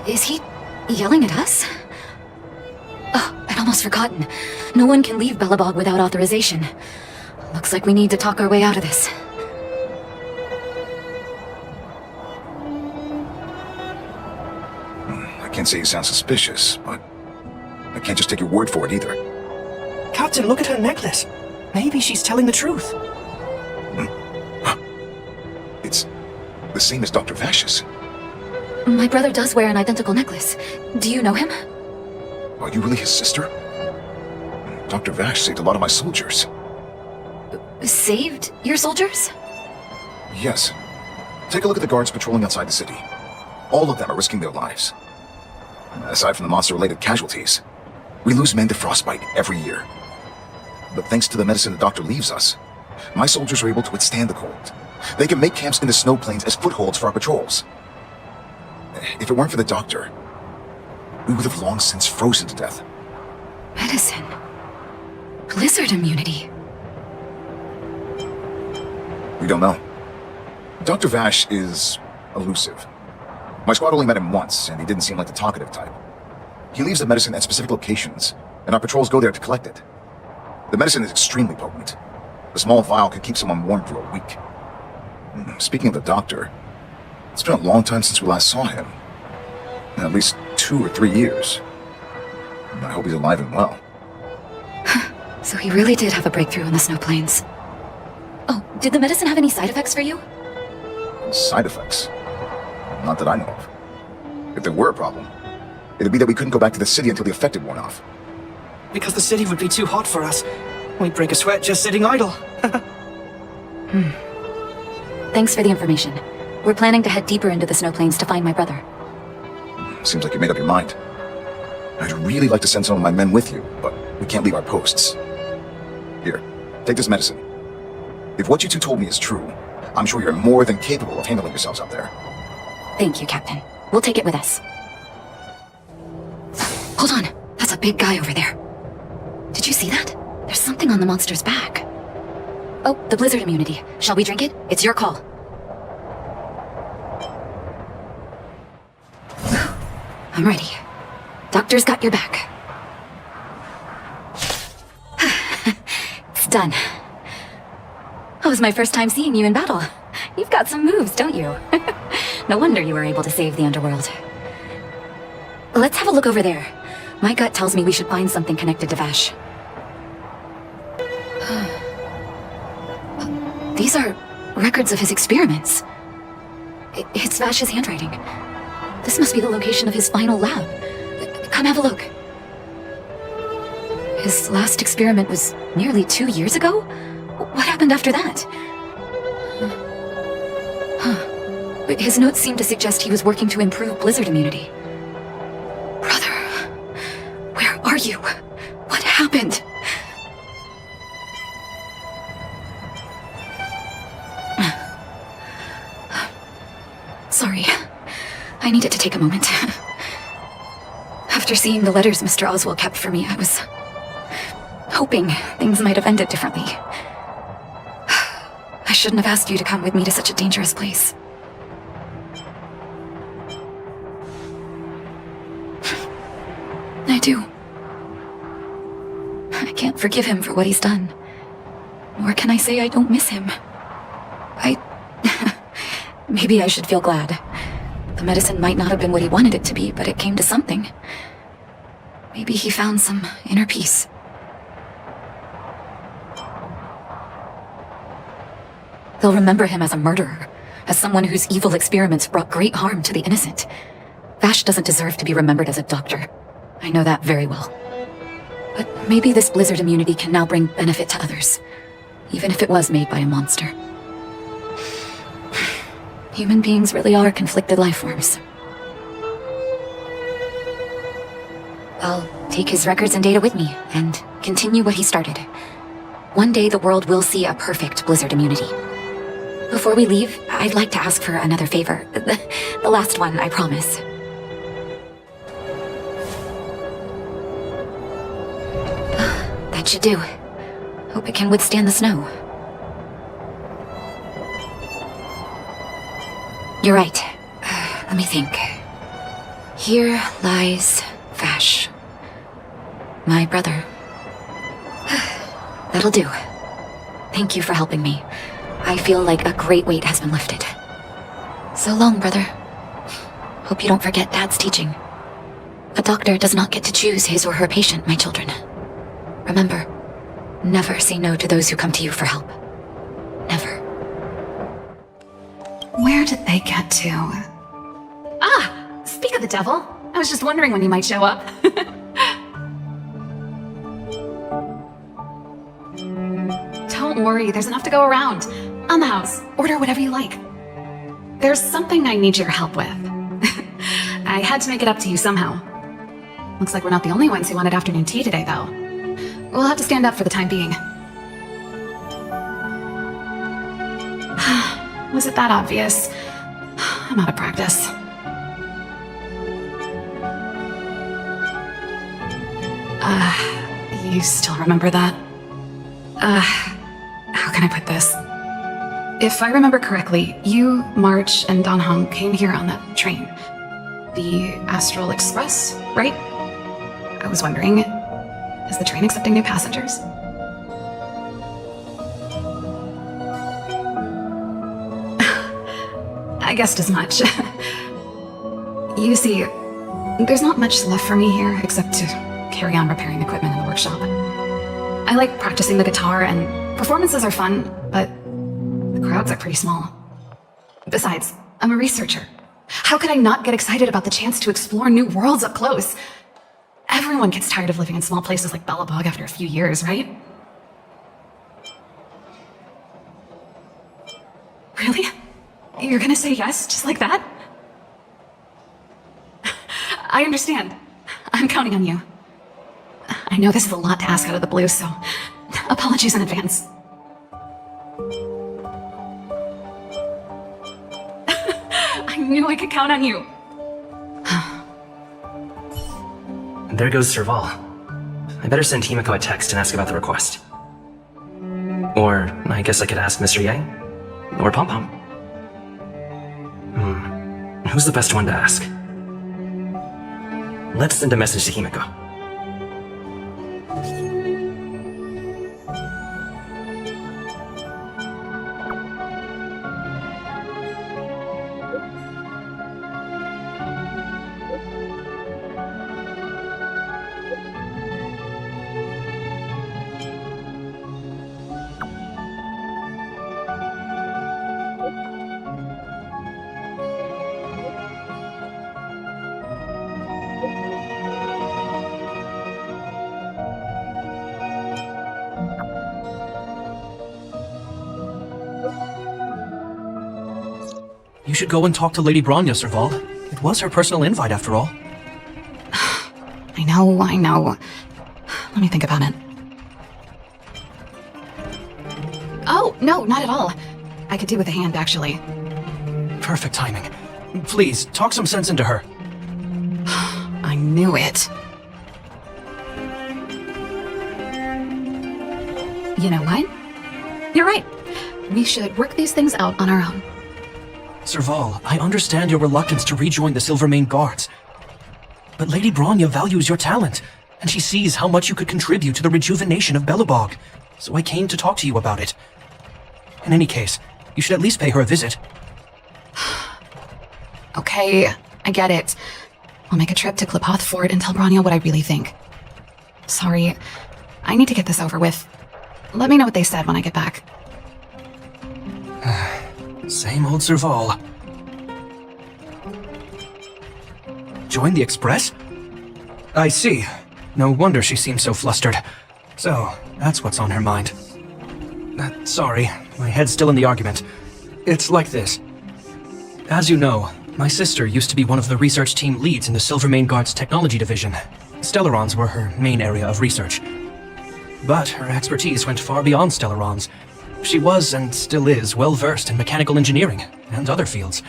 Is he yelling at us? Oh, I'd almost forgotten. No one can leave Belobog without authorization. Looks like we need to talk our way out of this. I can't say you sound suspicious, but I can't just take your word for it either. Captain, look at her necklace. Maybe she's telling the truth. It's the same as Dr. Vash's. My brother does wear an identical necklace. Do you know him? Are you really his sister? Dr. Vash saved a lot of my soldiers. Saved your soldiers? Yes. Take a look at the guards patrolling outside the city. All of them are risking their lives. Aside from the monster-related casualties, we lose men to frostbite every year. But thanks to the medicine the doctor leaves us, my soldiers are able to withstand the cold. They can make camps in the snow plains as footholds for our patrols. If it weren't for the doctor, we would have long since frozen to death. Medicine. Blizzard immunity. We don't know. Dr. Vash is elusive. My squad only met him once, and he didn't seem like the talkative type. He leaves the medicine at specific locations, and our patrols go there to collect it. The medicine is extremely potent. A small vial could keep someone warm for a week. Speaking of the doctor, it's been a long time since we last saw him. At least 2 or 3 years. I hope he's alive and well. So he really did have a breakthrough in the snow plains. Oh, did the medicine have any side effects for you? Side effects? Not that I know of. If there were a problem, it'd be that we couldn't go back to the city until the effect had worn off. Because the city would be too hot for us. We'd break a sweat just sitting idle. Thanks for the information. We're planning to head deeper into the snow plains to find my brother. Seems like you made up your mind. I'd really like to send some of my men with you, but we can't leave our posts. Here, take this medicine. If what you two told me is true, I'm sure you're more than capable of handling yourselves out there. Thank you, Captain. We'll take it with us. Hold on. That's a big guy over there. Did you see that? There's something on the monster's back. Oh, the blizzard immunity. Shall we drink it? It's your call. I'm ready. Doctor's got your back. It's done. That was my first time seeing you in battle. You've got some moves, don't you? No wonder you were able to save the underworld. Let's have a look over there. My gut tells me we should find something connected to Vash. These are records of his experiments. It's Vash's handwriting. This must be the location of his final lab. Come have a look. His last experiment was nearly 2 years ago? What happened after that? But his notes seem to suggest he was working to improve blizzard immunity. Brother, where are you? What happened? Sorry. I needed to take a moment. After seeing the letters Mr. Oswald kept for me, I was hoping things might have ended differently. I shouldn't have asked you to come with me to such a dangerous place. I do. I can't forgive him for what he's done. Nor can I say I don't miss him. Maybe I should feel glad. The medicine might not have been what he wanted it to be, but it came to something. Maybe he found some inner peace. They'll remember him as a murderer, as someone whose evil experiments brought great harm to the innocent. Vash doesn't deserve to be remembered as a doctor. I know that very well. But maybe this blizzard immunity can now bring benefit to others, even if it was made by a monster. Human beings really are conflicted life forms. I'll take his records and data with me, and continue what he started. One day the world will see a perfect blizzard immunity. Before we leave, I'd like to ask for another favor. The last one, I promise. That should do. Hope it can withstand the snow. You're right. Let me think. Here lies Vash. My brother. That'll do. Thank you for helping me. I feel like a great weight has been lifted. So long, brother. Hope you don't forget Dad's teaching. A doctor does not get to choose his or her patient, my children. Remember, never say no to those who come to you for help. Never. Where did they get to? Ah! Speak of the devil. I was just wondering when you might show up. Don't worry, there's enough to go around. On the house. Order whatever you like. There's something I need your help with. I had to make it up to you somehow. Looks like we're not the only ones who wanted afternoon tea today, though. We'll have to stand up for the time being. Was it that obvious? I'm out of practice. You still remember that? How can I put this? If I remember correctly, you, March, and Don Hung came here on that train. The Astral Express, right? I was wondering, is the train accepting new passengers? I guessed as much. You see, there's not much left for me here except to carry on repairing equipment in the workshop. I like practicing the guitar, and performances are fun, but the crowds are pretty small. Besides, I'm a researcher. How could I not get excited about the chance to explore new worlds up close? Everyone gets tired of living in small places like Belobog after a few years, right? Really? You're gonna say yes, just like that? I understand. I'm counting on you. I know this is a lot to ask out of the blue, so apologies in advance. I knew I could count on you. There goes Serval. I better send Himiko a text and ask about the request. Or I guess I could ask Mr. Yang? Or Pom Pom? Who's the best one to ask? Let's send a message to Himiko. You should go and talk to Lady Bronya, Serval. It was her personal invite, after all. I know. Let me think about it. Oh, no, not at all. I could do with a hand, actually. Perfect timing. Please, talk some sense into her. I knew it. You know what? You're right. We should work these things out on our own. Serval, I understand your reluctance to rejoin the Silvermane Guards. But Lady Bronya values your talent, and she sees how much you could contribute to the rejuvenation of Belobog. So I came to talk to you about it. In any case, you should at least pay her a visit. Okay, I get it. I'll make a trip to Klipoth Fort and tell Bronya what I really think. Sorry, I need to get this over with. Let me know what they said when I get back. Same old Serval. Join the Express? I see. No wonder she seems so flustered. So, that's what's on her mind. Sorry, my head's still in the argument. It's like this. As you know, my sister used to be one of the research team leads in the Silvermane Guard's technology division. Stellarons were her main area of research. But her expertise went far beyond Stellarons. She was, and still is, well-versed in mechanical engineering and other fields.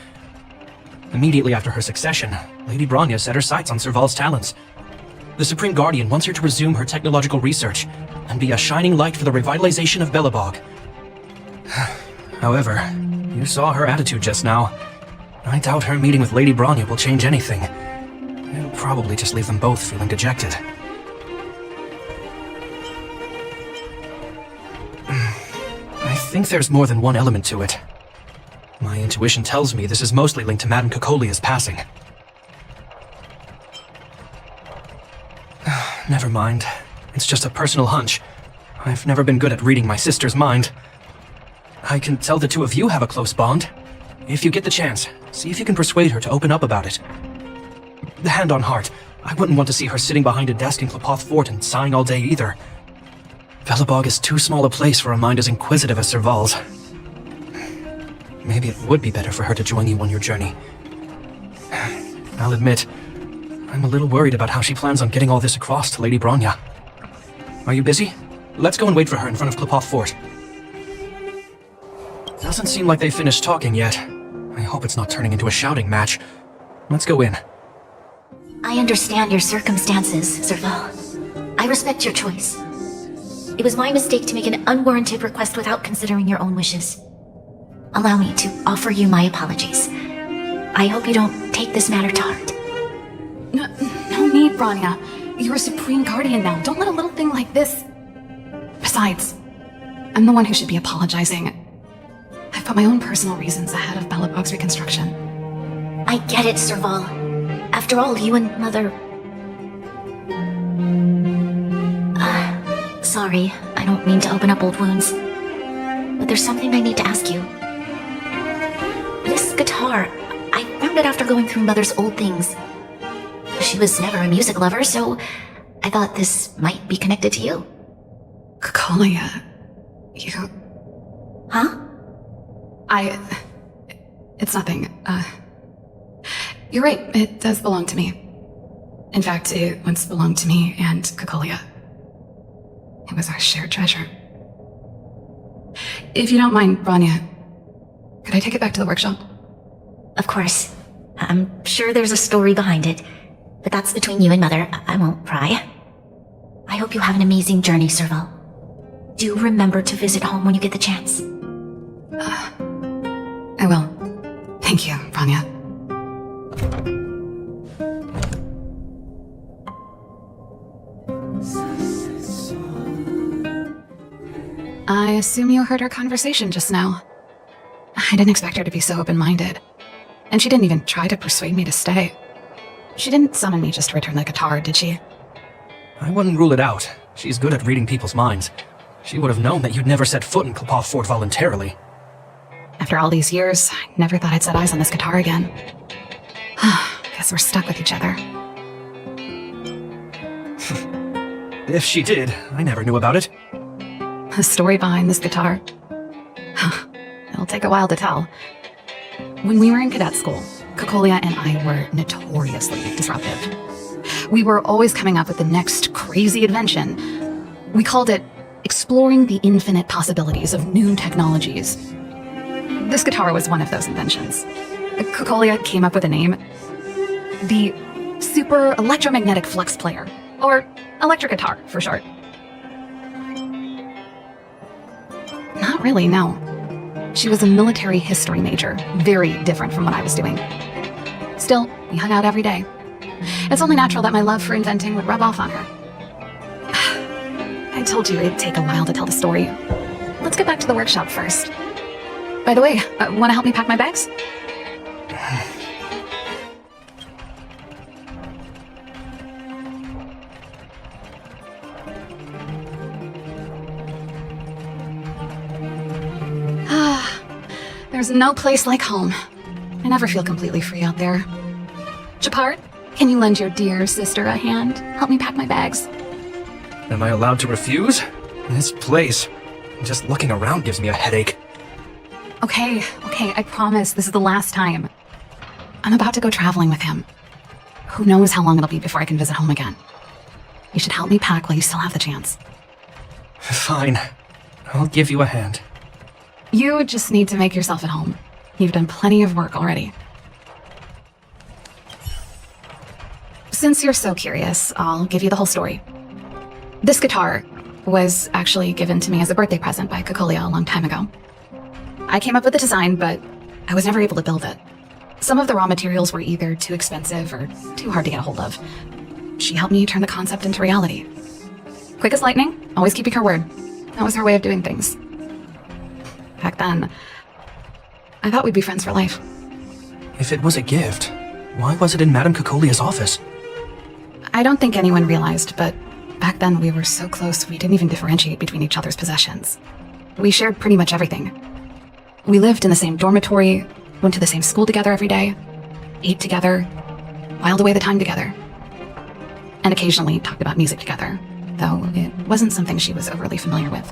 Immediately after her succession, Lady Bronya set her sights on Serval's talents. The Supreme Guardian wants her to resume her technological research and be a shining light for the revitalization of Belobog. However, you saw her attitude just now. I doubt her meeting with Lady Bronya will change anything. It'll probably just leave them both feeling dejected. I think there's more than one element to it. My intuition tells me this is mostly linked to Madame Caecolia's passing. Never mind. It's just a personal hunch. I've never been good at reading my sister's mind. I can tell the two of you have a close bond. If you get the chance, see if you can persuade her to open up about it. Hand on heart, I wouldn't want to see her sitting behind a desk in Klapoth Fort and sighing all day either. Belobog is too small a place for a mind as inquisitive as Serval's. Maybe it would be better for her to join you on your journey. I'll admit, I'm a little worried about how she plans on getting all this across to Lady Bronya. Are you busy? Let's go and wait for her in front of Klapoth Fort. Doesn't seem like they've finished talking yet. I hope it's not turning into a shouting match. Let's go in. I understand your circumstances, Serval. I respect your choice. It was my mistake to make an unwarranted request without considering your own wishes. Allow me to offer you my apologies. I hope you don't take this matter to heart. No need, Bronya. You're a Supreme Guardian now. Don't let a little thing like this... Besides, I'm the one who should be apologizing. I've put my own personal reasons ahead of Belobog's reconstruction. I get it, Serval. After all, you and Mother... Sorry, I don't mean to open up old wounds. But there's something I need to ask you. This guitar, I found it after going through Mother's old things. She was never a music lover, so I thought this might be connected to you. Caelia, you... Huh? It's nothing. You're right, it does belong to me. In fact, it once belonged to me and Caelia. It was our shared treasure. If you don't mind, Bronya, could I take it back to the workshop? Of course. I'm sure there's a story behind it, but that's between you and Mother. I won't pry. I hope you have an amazing journey, Serval. Do remember to visit home when you get the chance. I will. Thank you, Bronya. I assume you heard our conversation just now. I didn't expect her to be so open-minded. And she didn't even try to persuade me to stay. She didn't summon me just to return the guitar, did she? I wouldn't rule it out. She's good at reading people's minds. She would have known that you'd never set foot in Klapoth Fort voluntarily. After all these years, I never thought I'd set eyes on this guitar again. Guess we're stuck with each other. If she did, I never knew about it. The story behind this guitar. It'll take a while to tell. When we were in cadet school, Caelia and I were notoriously disruptive. We were always coming up with the next crazy invention. We called it exploring the infinite possibilities of new technologies. This guitar was one of those inventions. Caelia came up with a name. The Super Electromagnetic Flux Player, or electric guitar for short. Not really, no. She was a military history major, very different from what I was doing. Still, we hung out every day. It's only natural that my love for inventing would rub off on her. I told you it'd take a while to tell the story. Let's get back to the workshop first. By the way, want to help me pack my bags? There's no place like home. I never feel completely free out there. Chapard, can you lend your dear sister a hand? Help me pack my bags. Am I allowed to refuse? This place, just looking around gives me a headache. Okay, I promise this is the last time. I'm about to go traveling with him. Who knows how long it'll be before I can visit home again. You should help me pack while you still have the chance. Fine. I'll give you a hand. You just need to make yourself at home. You've done plenty of work already. Since you're so curious, I'll give you the whole story. This guitar was actually given to me as a birthday present by Caelus a long time ago. I came up with the design, but I was never able to build it. Some of the raw materials were either too expensive or too hard to get a hold of. She helped me turn the concept into reality. Quick as lightning, always keeping her word. That was her way of doing things. Back then, I thought we'd be friends for life. If it was a gift, why was it in Madame Caelia's office? I don't think anyone realized, but back then we were so close we didn't even differentiate between each other's possessions. We shared pretty much everything. We lived in the same dormitory, went to the same school together every day, ate together, whiled away the time together, and occasionally talked about music together, though it wasn't something she was overly familiar with.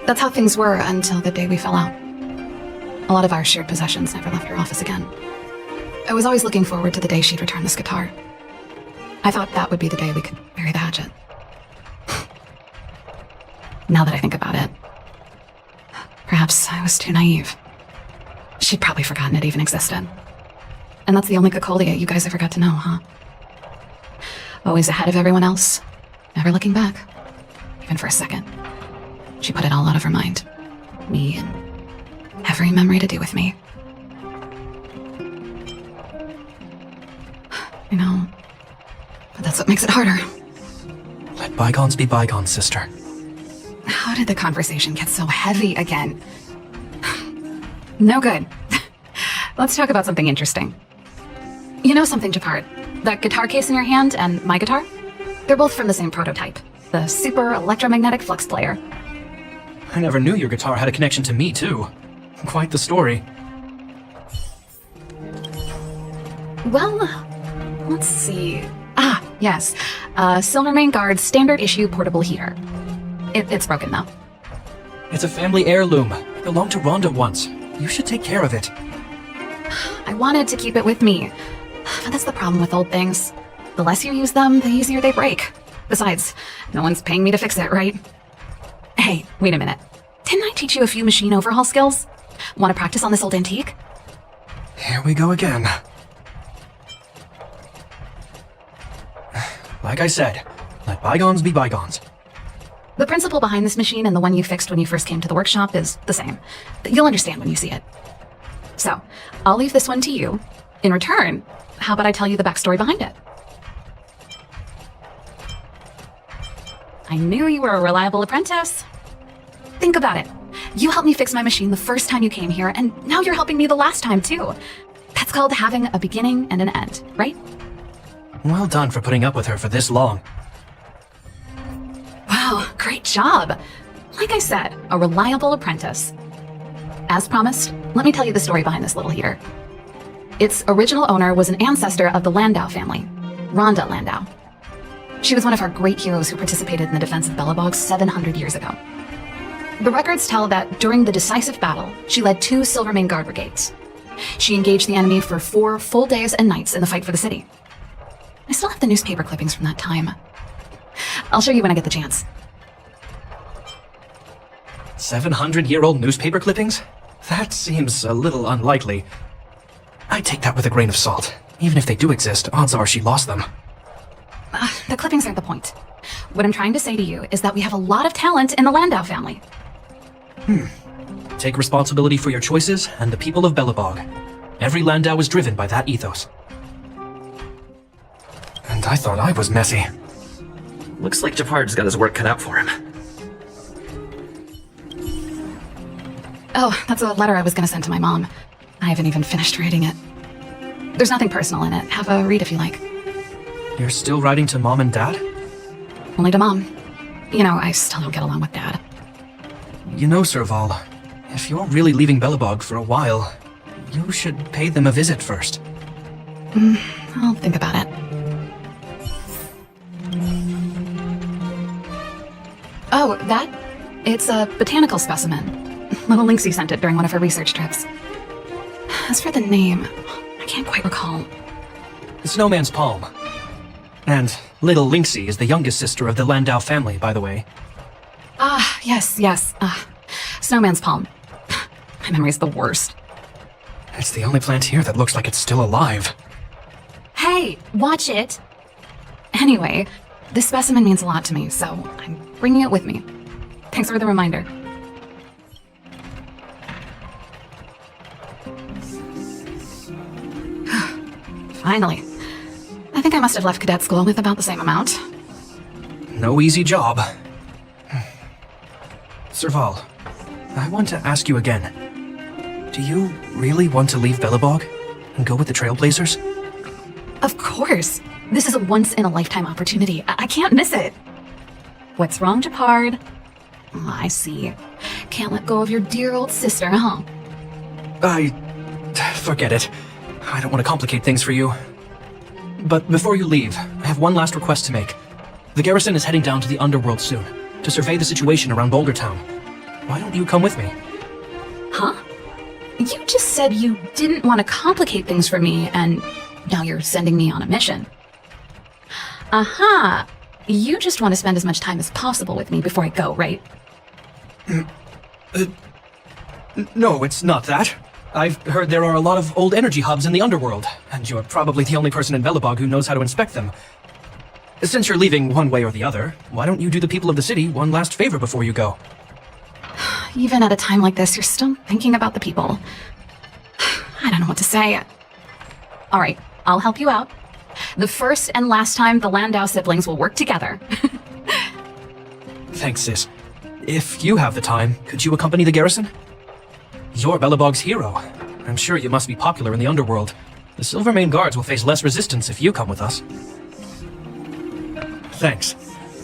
That's how things were until the day we fell out. A lot of our shared possessions never left her office again. I was always looking forward to the day she'd return this guitar. I thought that would be the day we could bury the hatchet. Now that I think about it, perhaps I was too naive. She'd probably forgotten it even existed. And that's the only Caelia you guys ever got to know, huh? Always ahead of everyone else, never looking back, even for a second. She put it all out of her mind. Me and every memory to do with me. I know, but that's what makes it harder. Let bygones be bygones, sister. How did the conversation get so heavy again? No good. Let's talk about something interesting. You know something, Japard? That guitar case in your hand and my guitar? They're both from the same prototype, the Super Electromagnetic Flux Player. I never knew your guitar had a connection to me, too. Quite the story. Well, let's see. Ah, yes. Silvermane Guard's standard issue portable heater. It's broken, though. It's a family heirloom. Belonged to Rhonda once. You should take care of it. I wanted to keep it with me. But that's the problem with old things. The less you use them, the easier they break. Besides, no one's paying me to fix it, right? Hey, wait a minute. Didn't I teach you a few machine overhaul skills? Want to practice on this old antique? Here we go again. Like I said, let bygones be bygones. The principle behind this machine and the one you fixed when you first came to the workshop is the same. You'll understand when you see it. So, I'll leave this one to you. In return, how about I tell you the backstory behind it? I knew you were a reliable apprentice. Think about it. You helped me fix my machine the first time you came here, and now you're helping me the last time, too. That's called having a beginning and an end, right? Well done for putting up with her for this long. Wow, great job. Like I said, a reliable apprentice. As promised, let me tell you the story behind this little heater. Its original owner was an ancestor of the Landau family, Rhonda Landau. She was one of our great heroes who participated in the defense of Belobog 700 years ago. The records tell that during the decisive battle, she led 2 Silvermane Guard brigades. She engaged the enemy for 4 full days and nights in the fight for the city. I still have the newspaper clippings from that time. I'll show you when I get the chance. 700-year-old newspaper clippings? That seems a little unlikely. I'd take that with a grain of salt. Even if they do exist, odds are she lost them. The clippings aren't the point. What I'm trying to say to you is that we have a lot of talent in the Landau family. Take responsibility for your choices and the people of Belobog. Every Landau is driven by that ethos. And I thought I was messy. Looks like Japard's got his work cut out for him. Oh, that's a letter I was going to send to my mom. I haven't even finished reading it. There's nothing personal in it. Have a read if you like. You're still writing to Mom and Dad? Only to Mom. You know, I still don't get along with Dad. You know, Serval, if you're really leaving Belobog for a while, you should pay them a visit first. I'll think about it. Oh, that? It's a botanical specimen. Little Lynxie sent it during one of her research trips. As for the name, I can't quite recall. Snowman's Palm. And Little Lynxie is the youngest sister of the Landau family, by the way. Yes. Snowman's palm. My memory's the worst. It's the only plant here that looks like it's still alive. Hey, watch it! Anyway, this specimen means a lot to me, so I'm bringing it with me. Thanks for the reminder. Finally. I think I must have left cadet school with about the same amount. No easy job. Serval, I want to ask you again. Do you really want to leave Belobog and go with the Trailblazers? Of course. This is a once-in-a-lifetime opportunity. I can't miss it. What's wrong, Japard? Oh, I see. Can't let go of your dear old sister, huh? Forget it. I don't want to complicate things for you. But before you leave, I have one last request to make. The garrison is heading down to the underworld soon, to survey the situation around Boulder Town. Why don't you come with me? Huh? You just said you didn't want to complicate things for me, and now you're sending me on a mission. Aha! You just want to spend as much time as possible with me before I go, right? No, it's not that. I've heard there are a lot of old energy hubs in the underworld, and you're probably the only person in Belobog who knows how to inspect them. Since you're leaving one way or the other, why don't you do the people of the city one last favor before you go? Even at a time like this, you're still thinking about the people. I don't know what to say. All right, I'll help you out. The first and last time the Landau siblings will work together. Thanks, sis. If you have the time, could you accompany the garrison? You're Belobog's hero. I'm sure you must be popular in the underworld. The Silvermane guards will face less resistance if you come with us. Thanks.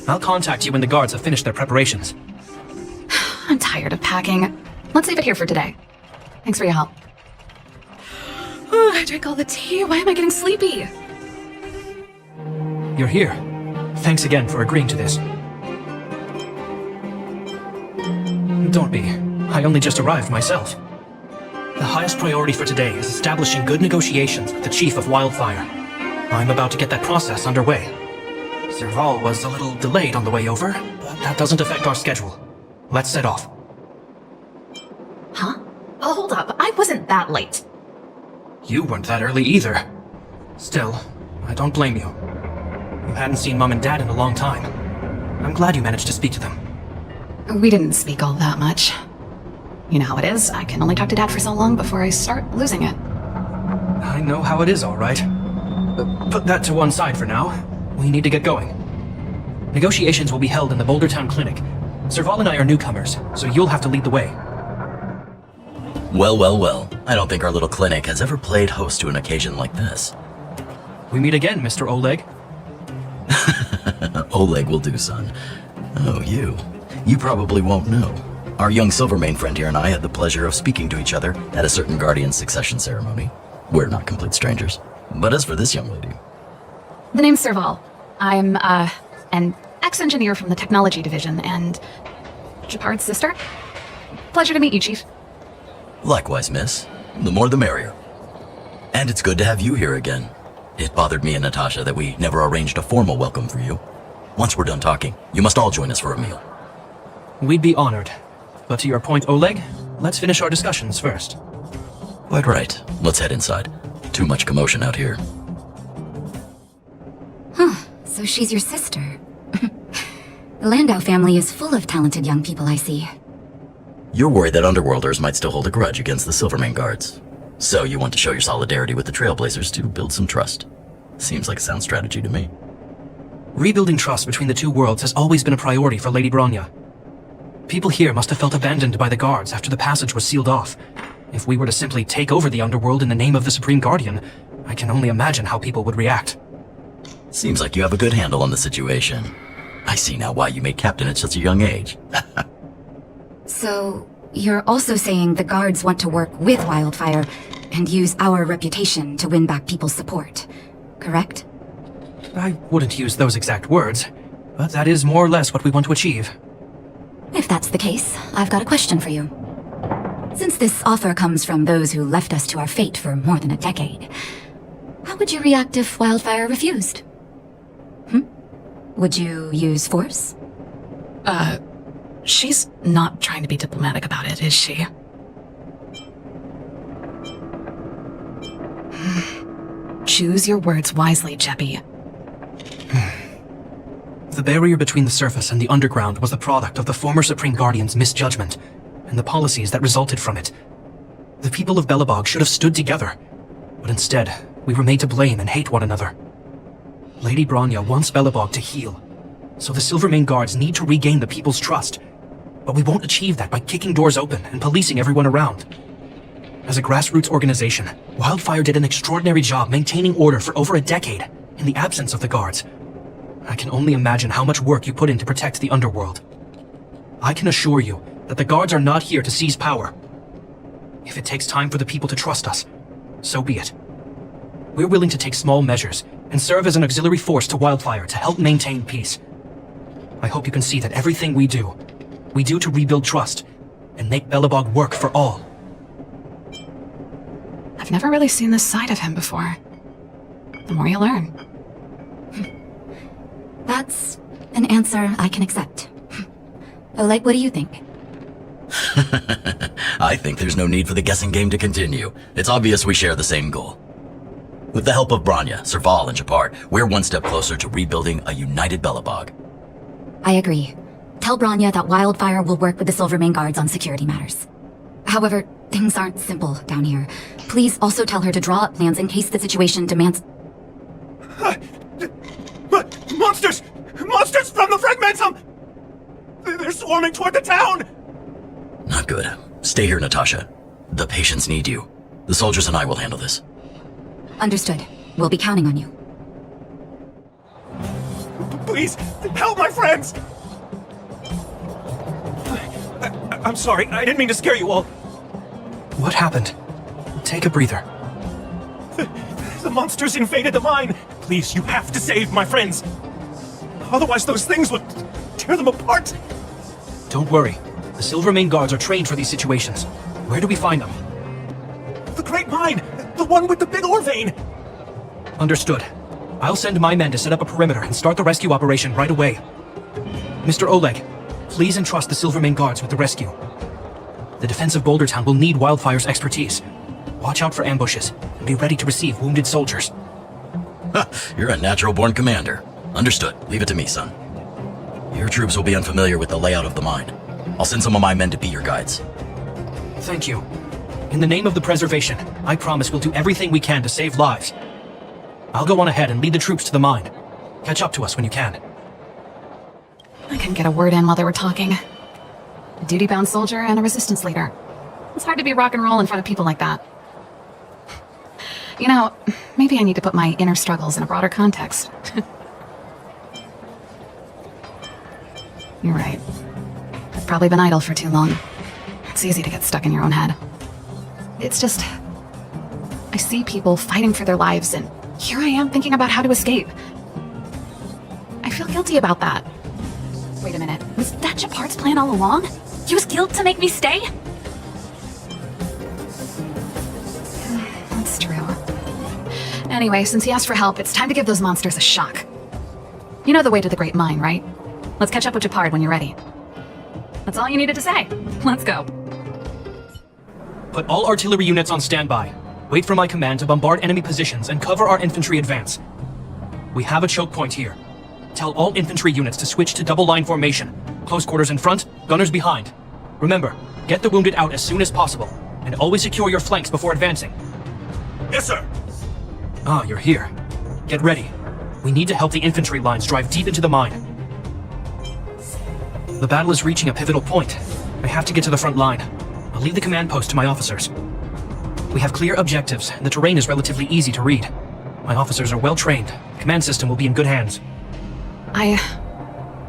I'll contact you when the guards have finished their preparations. I'm tired of packing. Let's leave it here for today. Thanks for your help. Oh, I drank all the tea. Why am I getting sleepy? You're here. Thanks again for agreeing to this. Don't be. I only just arrived myself. The highest priority for today is establishing good negotiations with the Chief of Wildfire. I'm about to get that process underway. Serval was a little delayed on the way over, but that doesn't affect our schedule. Let's set off. Huh? Oh, hold up. I wasn't that late. You weren't that early either. Still, I don't blame you. You hadn't seen Mom and Dad in a long time. I'm glad you managed to speak to them. We didn't speak all that much. You know how it is. I can only talk to Dad for so long before I start losing it. I know how it is, all right. Put that to one side for now. We need to get going. Negotiations will be held in the Boulder Town Clinic. Serval and I are newcomers, so you'll have to lead the way. Well. I don't think our little clinic has ever played host to an occasion like this. We meet again, Mr. Oleg. Oleg will do, son. Oh, you. You probably won't know. Our young Silvermane friend here and I had the pleasure of speaking to each other at a certain Guardian succession ceremony. We're not complete strangers. But as for this young lady... The name's Serval. I'm, an ex-engineer from the technology division, and Japard's sister. Pleasure to meet you, Chief. Likewise, miss. The more the merrier. And it's good to have you here again. It bothered me and Natasha that we never arranged a formal welcome for you. Once we're done talking, you must all join us for a meal. We'd be honored. But to your point, Oleg, let's finish our discussions first. Quite right. Let's head inside. Too much commotion out here. Huh, so she's your sister. The Landau family is full of talented young people, I see. You're worried that Underworlders might still hold a grudge against the Silvermane guards. So you want to show your solidarity with the Trailblazers to build some trust. Seems like a sound strategy to me. Rebuilding trust between the two worlds has always been a priority for Lady Bronya. People here must have felt abandoned by the guards after the passage was sealed off. If we were to simply take over the Underworld in the name of the Supreme Guardian, I can only imagine how people would react. Seems like you have a good handle on the situation. I see now why you made captain at such a young age. So, you're also saying the guards want to work with Wildfire and use our reputation to win back people's support, correct? I wouldn't use those exact words, but that is more or less what we want to achieve. If that's the case, I've got a question for you. Since this offer comes from those who left us to our fate for more than a decade, how would you react if Wildfire refused? Would you use force? She's not trying to be diplomatic about it, is she? Choose your words wisely, Jeppy. The barrier between the surface and the underground was the product of the former Supreme Guardian's misjudgment, and the policies that resulted from it. The people of Belobog should have stood together, but instead, we were made to blame and hate one another. Lady Bronya wants Belobog to heal, so the Silvermane Guards need to regain the people's trust. But we won't achieve that by kicking doors open and policing everyone around. As a grassroots organization, Wildfire did an extraordinary job maintaining order for over a decade in the absence of the Guards. I can only imagine how much work you put in to protect the underworld. I can assure you that the Guards are not here to seize power. If it takes time for the people to trust us, so be it. We're willing to take small measures and serve as an auxiliary force to Wildfire to help maintain peace. I hope you can see that everything we do to rebuild trust and make Belobog work for all. I've never really seen this side of him before. The more you learn. That's an answer I can accept. Oleg, what do you think? I think there's no need for the guessing game to continue. It's obvious we share the same goal. With the help of Bronya, Serval, and Japard, we're one step closer to rebuilding a united Belobog. I agree. Tell Bronya that Wildfire will work with the Silvermane Guards on security matters. However, things aren't simple down here. Please also tell her to draw up plans in case the situation demands... Monsters! Monsters from the Fragmentum! They're swarming toward the town! Not good. Stay here, Natasha. The patients need you. The soldiers and I will handle this. Understood. We'll be counting on you. Please, help my friends! I'm sorry, I didn't mean to scare you all. What happened? Take a breather. The monsters invaded the mine! Please, you have to save my friends! Otherwise those things would tear them apart! Don't worry. The Silvermane Guards are trained for these situations. Where do we find them? The Great Mine! The one with the big ore vein! Understood. I'll send my men to set up a perimeter and start the rescue operation right away. Mr. Oleg, please entrust the Silvermane Guards with the rescue. The defense of Boulder Town will need Wildfire's expertise. Watch out for ambushes and be ready to receive wounded soldiers. You're a natural-born commander. Understood. Leave it to me, son. Your troops will be unfamiliar with the layout of the mine. I'll send some of my men to be your guides. Thank you. In the name of the preservation, I promise we'll do everything we can to save lives. I'll go on ahead and lead the troops to the mine. Catch up to us when you can. I couldn't get a word in while they were talking. A duty-bound soldier and a resistance leader. It's hard to be rock and roll in front of people like that. You know, maybe I need to put my inner struggles in a broader context. You're right. I've probably been idle for too long. It's easy to get stuck in your own head. It's just... I see people fighting for their lives, and here I am thinking about how to escape. I feel guilty about that. Wait a minute, was that Japard's plan all along? Use guilt to make me stay? That's true. Anyway, since he asked for help, it's time to give those monsters a shock. You know the way to the Great Mine, right? Let's catch up with Japard when you're ready. That's all you needed to say. Let's go. Put all artillery units on standby. Wait for my command to bombard enemy positions and cover our infantry advance. We have a choke point here. Tell all infantry units to switch to double-line formation. Close quarters in front, gunners behind. Remember, get the wounded out as soon as possible, and always secure your flanks before advancing. Yes, sir! Ah, you're here. Get ready. We need to help the infantry lines drive deep into the mine. The battle is reaching a pivotal point. I have to get to the front line. I'll leave the command post to my officers. We have clear objectives, and the terrain is relatively easy to read. My officers are well trained. The command system will be in good hands. I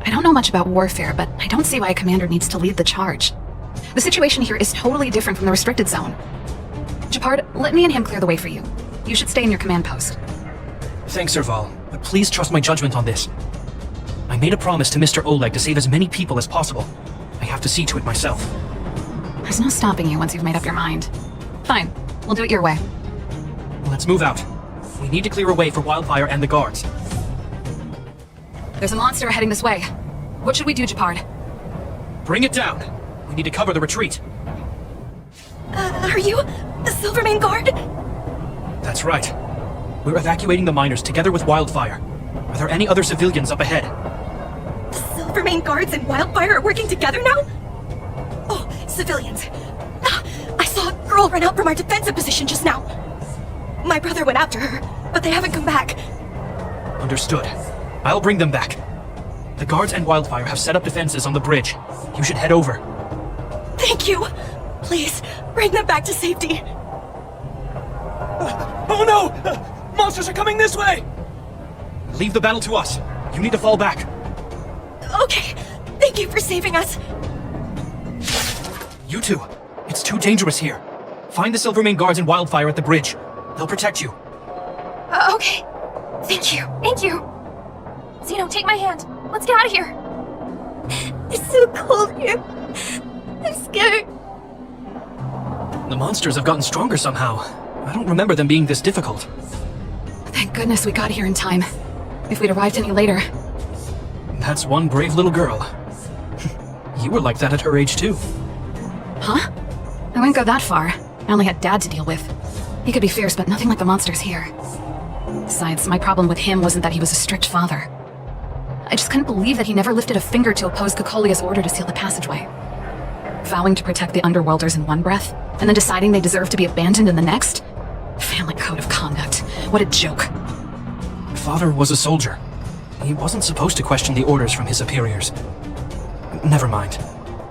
don't know much about warfare, but I don't see why a commander needs to lead the charge. The situation here is totally different from the restricted zone. Japard, let me and him clear the way for you. You should stay in your command post. Thanks, Serval, but please trust my judgment on this. I made a promise to Mr. Oleg to save as many people as possible. I have to see to it myself. There's no stopping you once you've made up your mind. Fine, we'll do it your way. Let's move out. We need to clear a way for Wildfire and the guards. There's a monster heading this way. What should we do, Japard? Bring it down. We need to cover the retreat. Are you the Silvermane Guard? That's right. We're evacuating the miners together with Wildfire. Are there any other civilians up ahead? The Silvermane Guards and Wildfire are working together now? Oh, civilians. I saw a girl run out from our defensive position just now. My brother went after her, but they haven't come back. Understood. I'll bring them back. The guards and Wildfire have set up defenses on the bridge. You should head over. Thank you. Please, bring them back to safety. Oh no! Monsters are coming this way! Leave the battle to us. You need to fall back. Okay, thank you for saving us. You two, it's too dangerous here. Find the Silvermane Guards and Wildfire at the bridge. They'll protect you. Okay. Thank you. Thank you. Zeno, take my hand. Let's get out of here. It's so cold here. I'm scared. The monsters have gotten stronger somehow. I don't remember them being this difficult. Thank goodness we got here in time. If we'd arrived any later. That's one brave little girl. You were like that at her age too. Huh? I wouldn't go that far. I only had Dad to deal with. He could be fierce, but nothing like the monsters here. Besides, my problem with him wasn't that he was a strict father. I just couldn't believe that he never lifted a finger to oppose Caecilia's order to seal the passageway. Vowing to protect the Underworlders in one breath, and then deciding they deserve to be abandoned in the next? Family code of conduct. What a joke. Father was a soldier. He wasn't supposed to question the orders from his superiors. Never mind.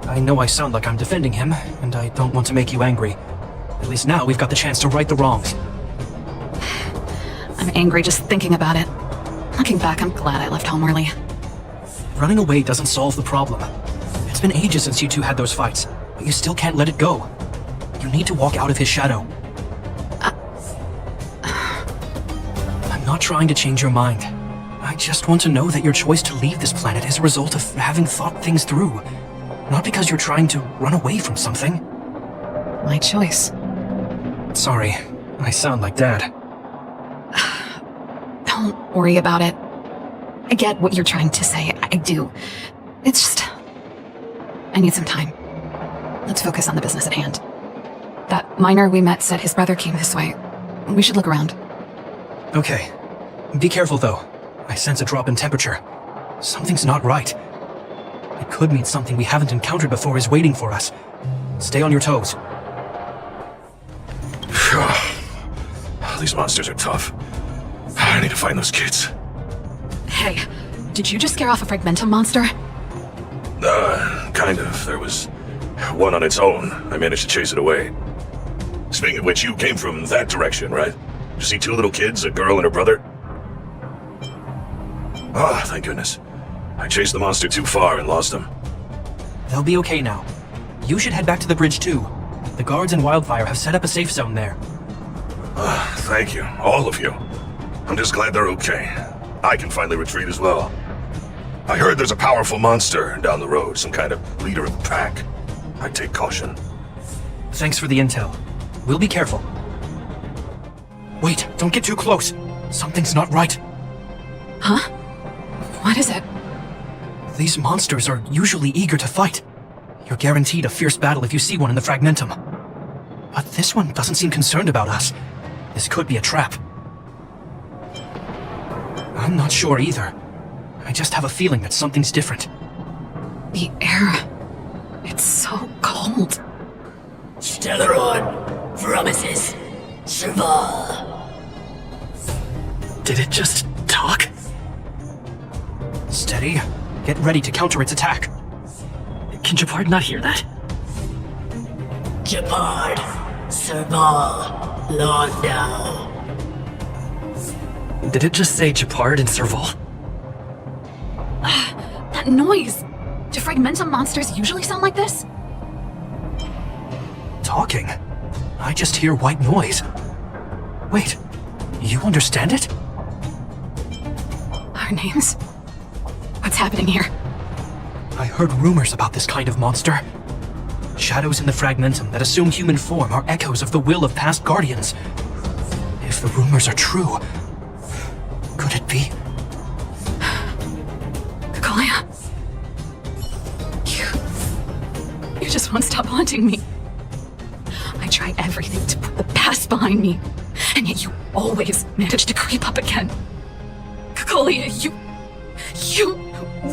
I know I sound like I'm defending him, and I don't want to make you angry. At least now we've got the chance to right the wrongs. I'm angry just thinking about it. Looking back, I'm glad I left home early. Running away doesn't solve the problem. It's been ages since you two had those fights, but you still can't let it go. You need to walk out of his shadow. I'm not trying to change your mind. I just want to know that your choice to leave this planet is a result of having thought things through. Not because you're trying to run away from something. My choice. Sorry, I sound like Dad. Don't worry about it. I get what you're trying to say. I do. It's just... I need some time. Let's focus on the business at hand. That miner we met said his brother came this way. We should look around. Okay. Be careful, though. I sense a drop in temperature. Something's not right. It could mean something we haven't encountered before is waiting for us. Stay on your toes. These monsters are tough. I need to find those kids. Hey, did you just scare off a Fragmentum monster? Kind of. There was one on its own. I managed to chase it away. Speaking of which, you came from that direction, right? You see two little kids, a girl and her brother? Ah, thank goodness. I chased the monster too far and lost them. They'll be okay now. You should head back to the bridge too. The guards and Wildfire have set up a safe zone there. Thank you, all of you. I'm just glad they're okay. I can finally retreat as well. I heard there's a powerful monster down the road, some kind of leader of the pack. I'd take caution. Thanks for the intel. We'll be careful. Wait, don't get too close. Something's not right. Huh? What is it? These monsters are usually eager to fight. You're guaranteed a fierce battle if you see one in the Fragmentum. But this one doesn't seem concerned about us. This could be a trap. I'm not sure either. I just have a feeling that something's different. The air... it's so cold. Stellaron promises survive. Did it just talk? Steady. Get ready to counter its attack. Can Japard not hear that? Japard, Serval, Londau. Did it just say Japard and Serval? That noise! Do Fragmentum monsters usually sound like this? Talking? I just hear white noise. Wait, you understand it? Our names? What's happening here? I heard rumors about this kind of monster. Shadows in the Fragmentum that assume human form are echoes of the will of past guardians. If the rumors are true, could it be? Caelia? just won't stop haunting me. I try everything to put the past behind me, and yet you always manage to creep up again. Cacolia, you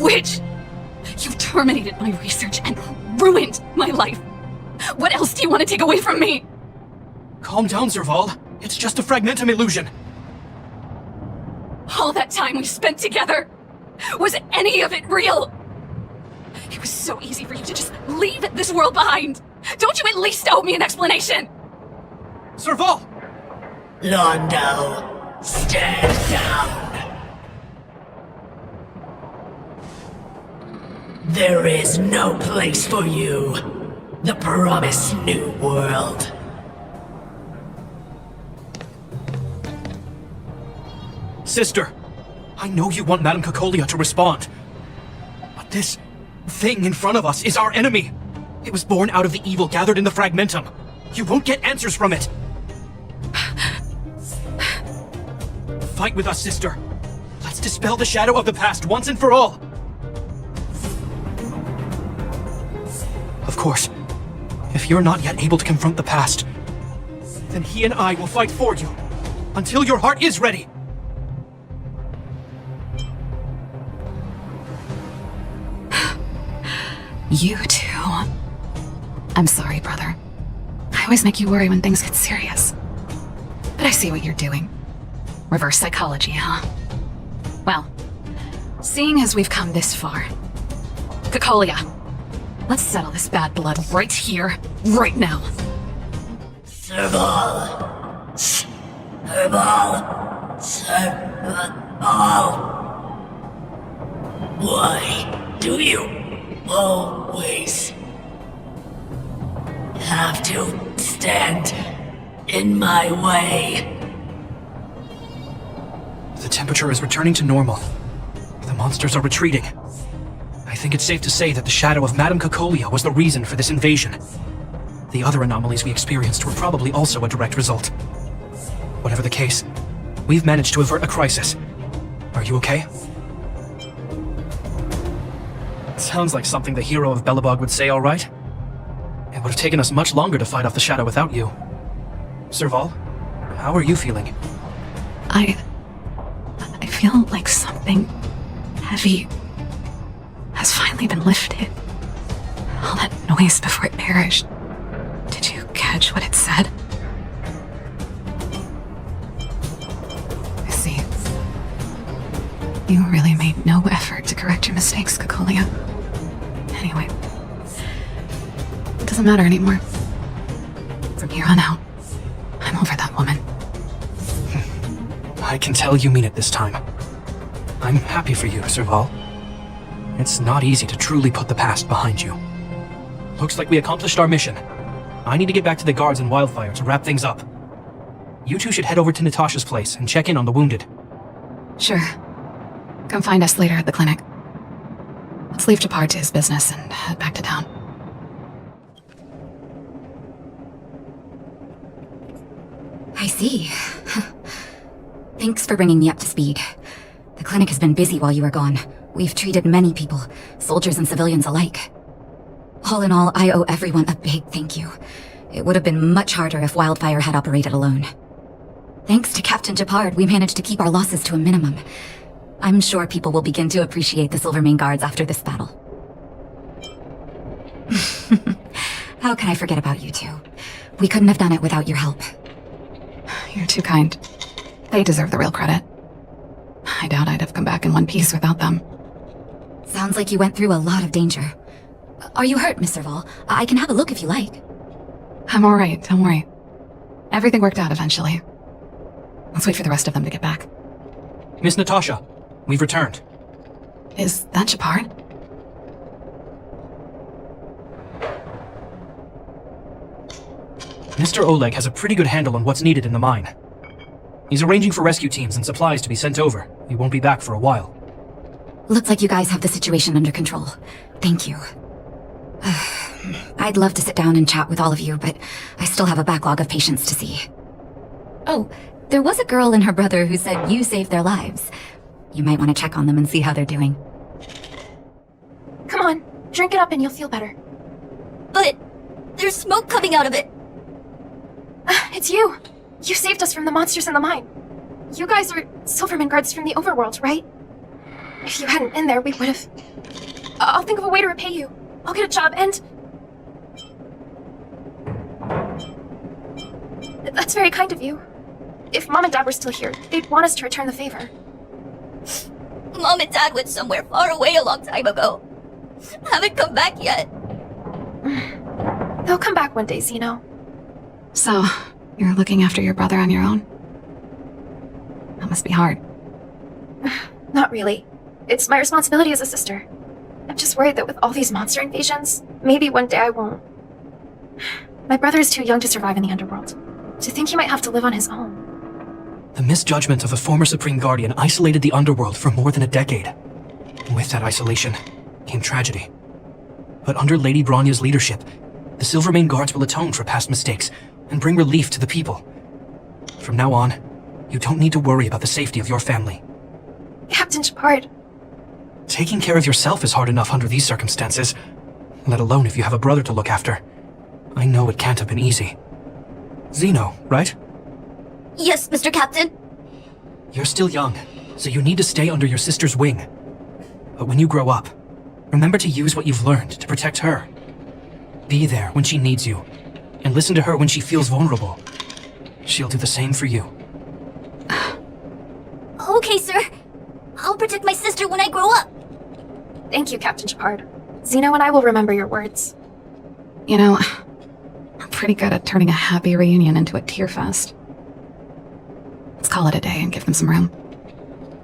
witch! You've terminated my research and ruined my life. What else do you want to take away from me? Calm down, Serval. It's just a fragmentum illusion. All that time we spent together, was any of it real? It was so easy for you to just leave this world behind. Don't you at least owe me an explanation? Serval! Londo, stand down. There is no place for you. The promised new world. Sister, I know you want Madame Cacolia to respond. But this thing in front of us is our enemy. It was born out of the evil gathered in the fragmentum. You won't get answers from it. Fight with us, sister. Let's dispel the shadow of the past once and for all. Of course, if you're not yet able to confront the past, then he and I will fight for you until your heart is ready. You too. I'm sorry, brother. I always make you worry when things get serious. But I see what you're doing. Reverse psychology, huh? Well, seeing as we've come this far, Cacolia, let's settle this bad blood right here, right now. Serval. Why do you always have to stand in my way? The temperature is returning to normal. The monsters are retreating. I think it's safe to say that the shadow of Madame Cacolia was the reason for this invasion. The other anomalies we experienced were probably also a direct result. Whatever the case, we've managed to avert a crisis. Are you okay? Sounds like something the hero of Belobog would say, all right? It would have taken us much longer to fight off the shadow without you. Serval, how are you feeling? I feel like something heavy has finally been lifted. All that noise before it perished. Did you catch what it said? I see. You really made no effort to correct your mistakes, Cacolia. Anyway, it doesn't matter anymore. From here on out, I'm over that woman. I can tell you mean it this time. I'm happy for you, Serval. It's not easy to truly put the past behind you. Looks like we accomplished our mission. I need to get back to the guards in Wildfire to wrap things up. You two should head over to Natasha's place and check in on the wounded. Sure. Come find us later at the clinic. Let's leave Japar to his business and head back to town. I see. Thanks for bringing me up to speed. The clinic has been busy while you were gone. We've treated many people, soldiers and civilians alike. All in all, I owe everyone a big thank you. It would have been much harder if Wildfire had operated alone. Thanks to Captain Japard, we managed to keep our losses to a minimum. I'm sure people will begin to appreciate the Silvermane Guards after this battle. How can I forget about you two? We couldn't have done it without your help. You're too kind. They deserve the real credit. I doubt I'd have come back in one piece without them. Sounds like you went through a lot of danger. Are you hurt, Miss Serval? I can have a look if you like. I'm alright, don't worry. Everything worked out eventually. Let's wait for the rest of them to get back. Miss Natasha, we've returned. Is that Japard? Mr. Oleg has a pretty good handle on what's needed in the mine. He's arranging for rescue teams and supplies to be sent over. He won't be back for a while. Looks like you guys have the situation under control. Thank you. I'd love to sit down and chat with all of you, but I still have a backlog of patients to see. Oh, there was a girl and her brother who said you saved their lives. You might want to check on them and see how they're doing. Come on, drink it up and you'll feel better. But there's smoke coming out of it. It's you. You saved us from the monsters in the mine. You guys are Silverman guards from the overworld, right? If you hadn't been there, we would have... I'll think of a way to repay you. I'll get a job and... That's very kind of you. If Mom and Dad were still here, they'd want us to return the favor. Mom and Dad went somewhere far away a long time ago. Haven't come back yet. They'll come back one day, Zeno. So, you're looking after your brother on your own? That must be hard. Not really. It's my responsibility as a sister. I'm just worried that with all these monster invasions, maybe one day I won't. My brother is too young to survive in the underworld. To think he might have to live on his own. The misjudgment of a former Supreme Guardian isolated the underworld for more than a decade. And with that isolation came tragedy. But under Lady Bronya's leadership, the Silvermane Guards will atone for past mistakes and bring relief to the people. From now on, you don't need to worry about the safety of your family. Captain Shepard. Taking care of yourself is hard enough under these circumstances, let alone if you have a brother to look after. I know it can't have been easy. Zeno, right? Yes, Mr. Captain. You're still young, so you need to stay under your sister's wing. But when you grow up, remember to use what you've learned to protect her. Be there when she needs you, and listen to her when she feels vulnerable. She'll do the same for you. Okay, sir. I'll protect my sister when I grow up. Thank you, Captain Shepard. Zeno and I will remember your words. You know, I'm pretty good at turning a happy reunion into a tear fest. Let's call it a day and give them some room.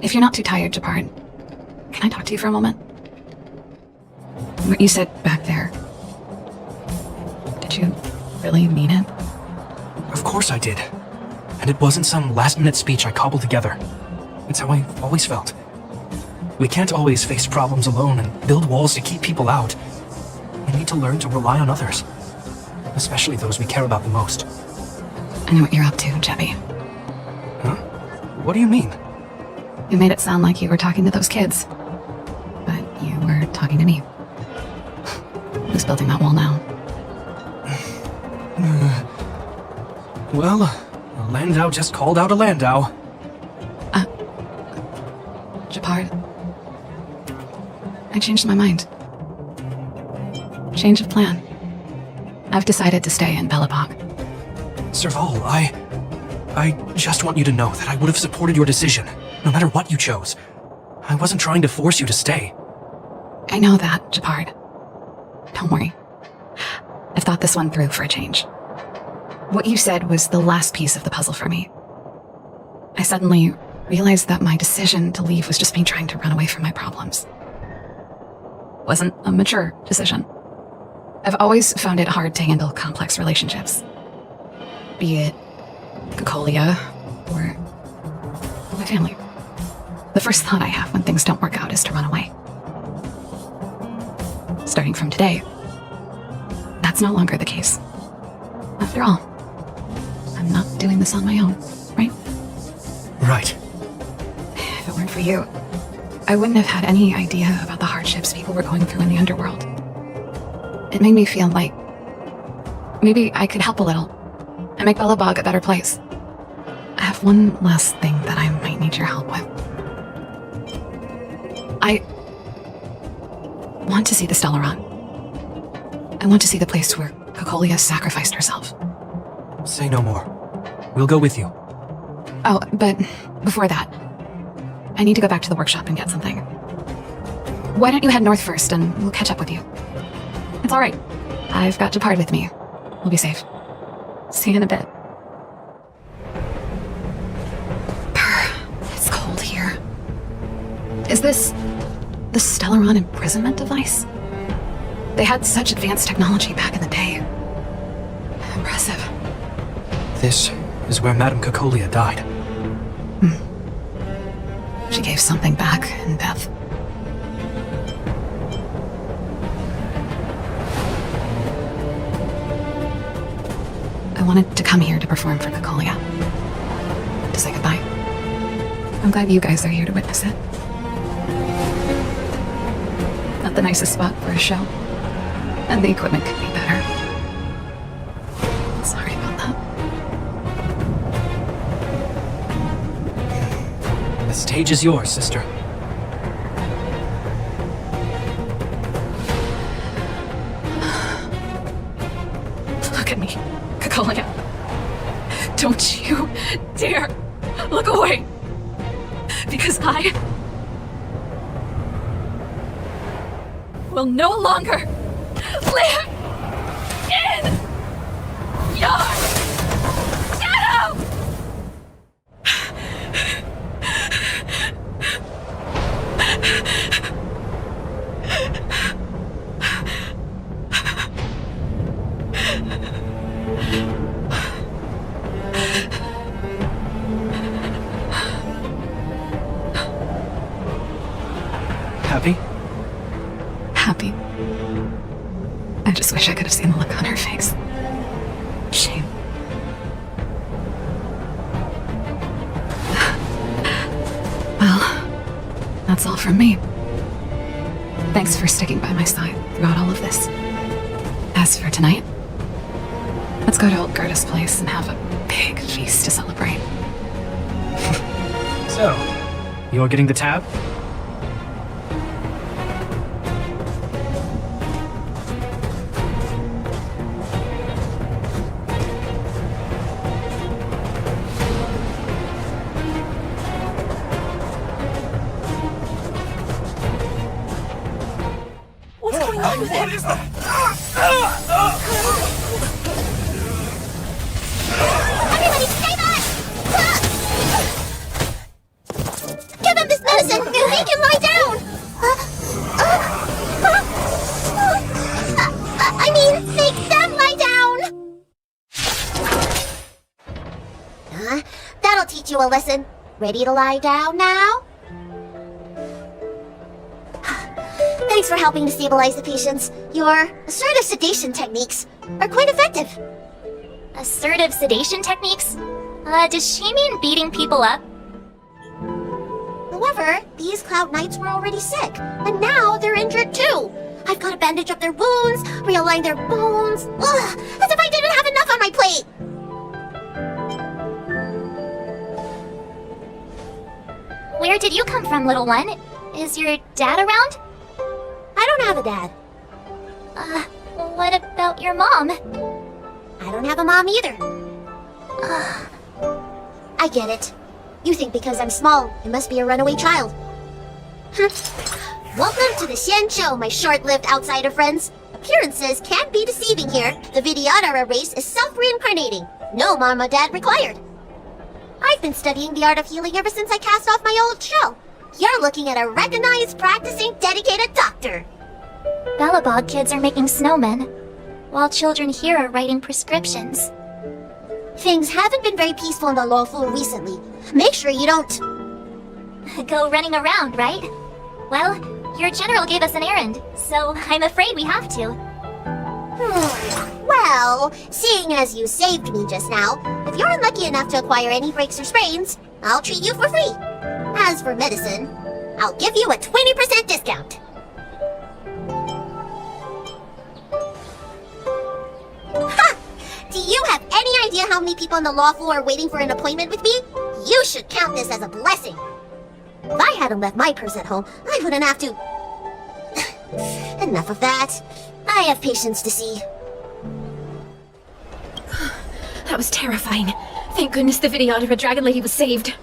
If you're not too tired, Shepard, can I talk to you for a moment? What you said back there, did you really mean it? Of course I did. And it wasn't some last-minute speech I cobbled together. It's how I've always felt. We can't always face problems alone and build walls to keep people out. We need to learn to rely on others, especially those we care about the most. I know what you're up to, Jebby. Huh? What do you mean? You made it sound like you were talking to those kids. But you were talking to me. Who's building that wall now? Well, a Landau just called out a Landau. Shepard. I changed my mind. Change of plan. I've decided to stay in Belobog. Serval, I just want you to know that I would have supported your decision, no matter what you chose. I wasn't trying to force you to stay. I know that, Shepard. Don't worry. I've thought this one through for a change. What you said was the last piece of the puzzle for me. I suddenly realized that my decision to leave was just me trying to run away from my problems. Wasn't a mature decision. I've always found it hard to handle complex relationships. Be it Caelus or my family. The first thought I have when things don't work out is to run away. Starting from today, that's no longer the case. After all, I'm not doing this on my own, right? Right. If it weren't for you, I wouldn't have had any idea about the hardships people were going through in the underworld. It made me feel like maybe I could help a little and make Belobog a better place. I have one last thing that I might need your help with. I want to see the Stellaron. I want to see the place where Caelus sacrificed herself. Say no more. We'll go with you. Oh, but before that, I need to go back to the workshop and get something. Why don't you head north first and we'll catch up with you? It's all right. I've got Shepard with me. We'll be safe. See you in a bit. It's cold here. Is this the Stellaron imprisonment device? They had such advanced technology back in the day. Impressive. This is where Madame Caelus died. She gave something back in death. I wanted to come here to perform for Caelus. To say goodbye. I'm glad you guys are here to witness it. Not the nicest spot for a show. And the equipment could be better. better. Sorry about that. The stage is yours, sister. Look at me, Caelus. Don't you dare look away. Because I will no longer live in your shadow! Happy? Happy. I just wish I could have seen the look on her face. Shame. Well, that's all from me. Thanks for sticking by my side throughout all of this. As for tonight, let's go to old Gerda's place and have a big feast to celebrate. So, you're getting the tab? What's going on? What is that? Everybody stay back! Give him this medicine and make him lie down! I mean, make them lie down! That'll teach you a lesson. Ready to lie down now? Thanks for helping to stabilize the patients. Your assertive sedation techniques are quite effective. Assertive sedation techniques? Does she mean beating people up? However, these Cloud Knights were already sick, and now they're injured too. I've got to bandage up their wounds, realign their bones. Ugh, as if I didn't have enough on my plate! Where did you come from, little one? Is your dad around? I don't have a dad. What about your mom? I don't have a mom either. I get it. You think because I'm small, I must be a runaway child. Welcome to the Xian Show, my short-lived outsider friends. Appearances can be deceiving here. The Vidyadhara race is self-reincarnating. No mom or dad required. I've been studying the art of healing ever since I cast off my old shell. You're looking at a recognized, practicing, dedicated doctor. Bellabog kids are making snowmen, while children here are writing prescriptions. Things haven't been very peaceful in the lawful recently. Make sure you don't go running around, right? Well, your general gave us an errand, so I'm afraid we have to. Well, seeing as you saved me just now, if you're unlucky enough to acquire any breaks or sprains, I'll treat you for free. As for medicine, I'll give you a 20% discount. Ha! Do you have any idea how many people in the law school are waiting for an appointment with me? You should count this as a blessing. If I hadn't left my purse at home, I wouldn't have to... Enough of that. I have patients to see. That was terrifying. Thank goodness the Vidyadhara Dragon Lady was saved.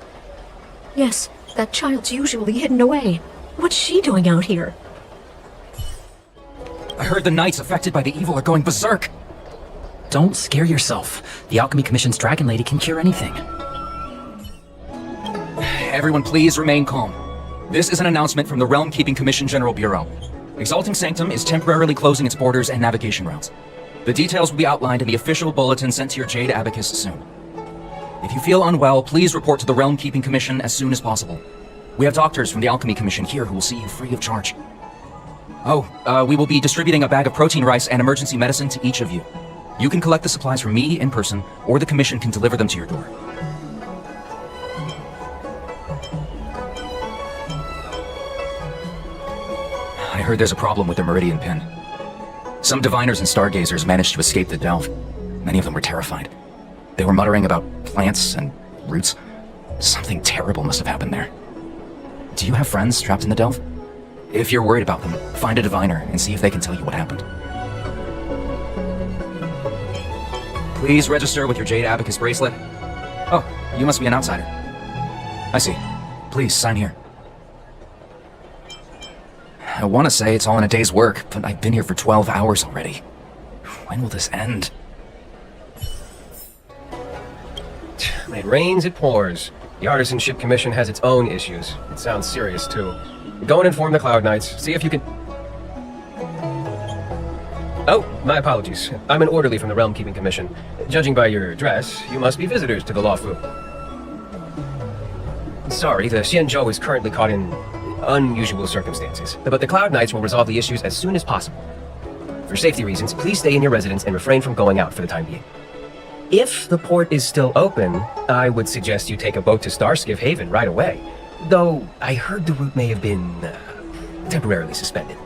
Yes, that child's usually hidden away. What's she doing out here? I heard the knights affected by the evil are going berserk. Don't scare yourself. The Alchemy Commission's Dragon Lady can cure anything. Everyone please remain calm. This is an announcement from the Realm Keeping Commission General Bureau. Exalting Sanctum is temporarily closing its borders and navigation routes. The details will be outlined in the official bulletin sent to your Jade Abacus soon. If you feel unwell, please report to the Realm Keeping Commission as soon as possible. We have doctors from the Alchemy Commission here who will see you free of charge. Oh, we will be distributing a bag of protein rice and emergency medicine to each of you. You can collect the supplies from me in person, or the Commission can deliver them to your door. I heard there's a problem with the Meridian Pin. Some diviners and stargazers managed to escape the delve. Many of them were terrified. They were muttering about plants and roots. Something terrible must have happened there. Do you have friends trapped in the delve? If you're worried about them, find a diviner and see if they can tell you what happened. Please register with your Jade Abacus bracelet. Oh, you must be an outsider. I see. Please, sign here. I want to say it's all in a day's work, but I've been here for 12 hours already. When will this end? It rains, it pours. The Artisanship Commission has its own issues. It sounds serious, too. Go and inform the Cloud Knights. See if you can... Oh, my apologies. I'm an orderly from the Realm Keeping Commission. Judging by your dress, you must be visitors to the Lawfu. Sorry, the Xianzhou is currently caught in unusual circumstances, but the Cloud Knights will resolve the issues as soon as possible. For safety reasons, please stay in your residence and refrain from going out for the time being. If the port is still open, I would suggest you take a boat to Starskiff Haven right away. Though, I heard the route may have been temporarily suspended.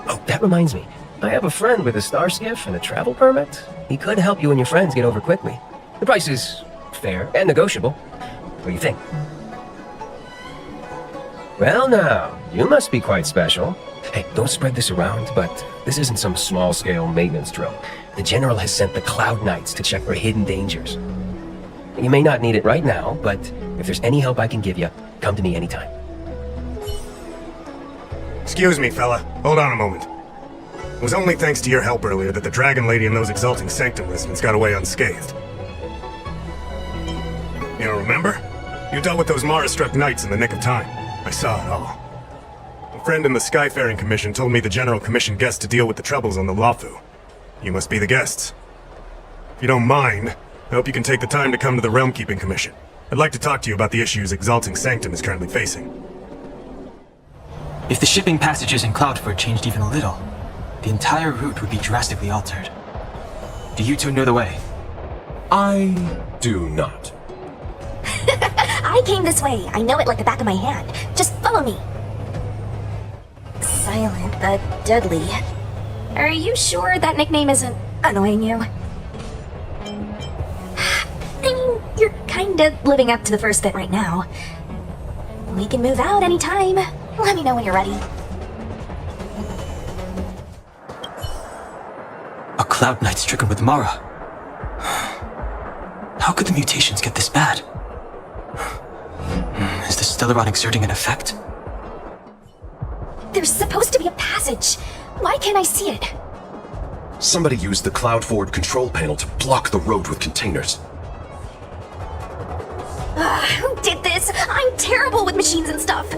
Oh, that reminds me. I have a friend with a Starskiff and a travel permit. He could help you and your friends get over quickly. The price is fair and negotiable. What do you think? Well now, you must be quite special. Hey, don't spread this around, but this isn't some small-scale maintenance drill. The General has sent the Cloud Knights to check for hidden dangers. You may not need it right now, but if there's any help I can give you, come to me anytime. Excuse me, fella. Hold on a moment. It was only thanks to your help earlier that the Dragon Lady and those Exalting Sanctum residents got away unscathed. You don't remember? You dealt with those Mara-struck knights in the nick of time. I saw it all. A friend in the Skyfaring Commission told me the General commissioned guests to deal with the troubles on the Lawfu. You must be the guests. If you don't mind, I hope you can take the time to come to the Realm Keeping Commission. I'd like to talk to you about the issues Exalting Sanctum is currently facing. If the shipping passages in Cloudford changed even a little, the entire route would be drastically altered. Do you two know the way? I do not. I came this way. I know it like the back of my hand. Just follow me. Silent but deadly. Are you sure that nickname isn't annoying you? I mean, you're kinda living up to the first bit right now. We can move out anytime. Let me know when you're ready. A Cloud Knight stricken with Mara. How could the mutations get this bad? Is the Stellaron exerting an effect? There's supposed to be a passage. Why can't I see it? Somebody used the Cloud Forward control panel to block the road with containers. Who did this? I'm terrible with machines and stuff.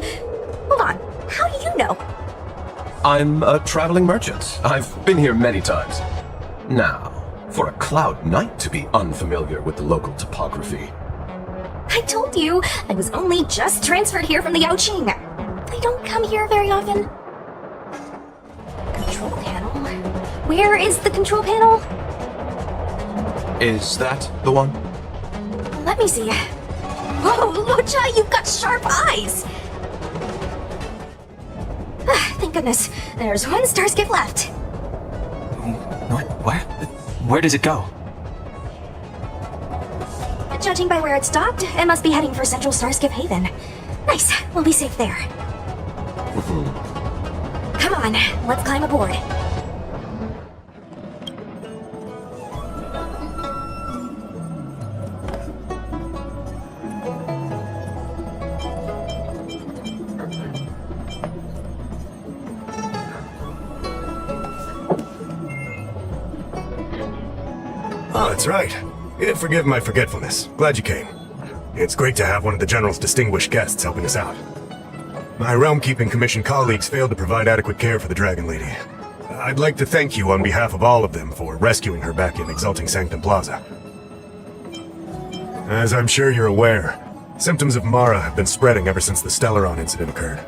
Hold on. How do you know? I'm a traveling merchant. I've been here many times. Now, for a Cloud Knight to be unfamiliar with the local topography. I told you, I was only just transferred here from the Yaoqing. I don't come here very often. Control panel? Where is the control panel? Is that the one? Let me see. Whoa, Lucha, you've got sharp eyes! Thank goodness, there's one Starskiff left. What? Where does it go? Judging by where it stopped, it must be heading for Central Starskiff Haven. Nice, we'll be safe there. Come on, let's climb aboard. Oh, that's right. Forgive my forgetfulness. Glad you came. It's great to have one of the General's distinguished guests helping us out. My Realm Keeping Commission colleagues failed to provide adequate care for the Dragon Lady. I'd like to thank you on behalf of all of them for rescuing her back in Exalting Sanctum Plaza. As I'm sure you're aware, symptoms of Mara have been spreading ever since the Stellaron incident occurred.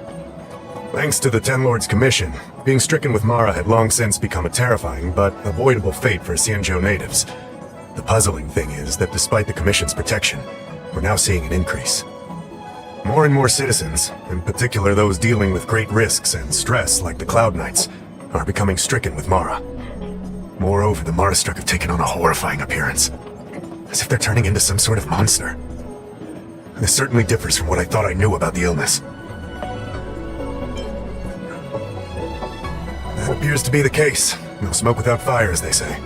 Thanks to the Ten Lords Commission, being stricken with Mara had long since become a terrifying but avoidable fate for Xianzhou natives. The puzzling thing is that despite the Commission's protection, we're now seeing an increase. More and more citizens, in particular those dealing with great risks and stress like the Cloud Knights, are becoming stricken with Mara. Moreover, the Marastruck have taken on a horrifying appearance. As if they're turning into some sort of monster. This certainly differs from what I thought I knew about the illness. That appears to be the case. No smoke without fire, as they say.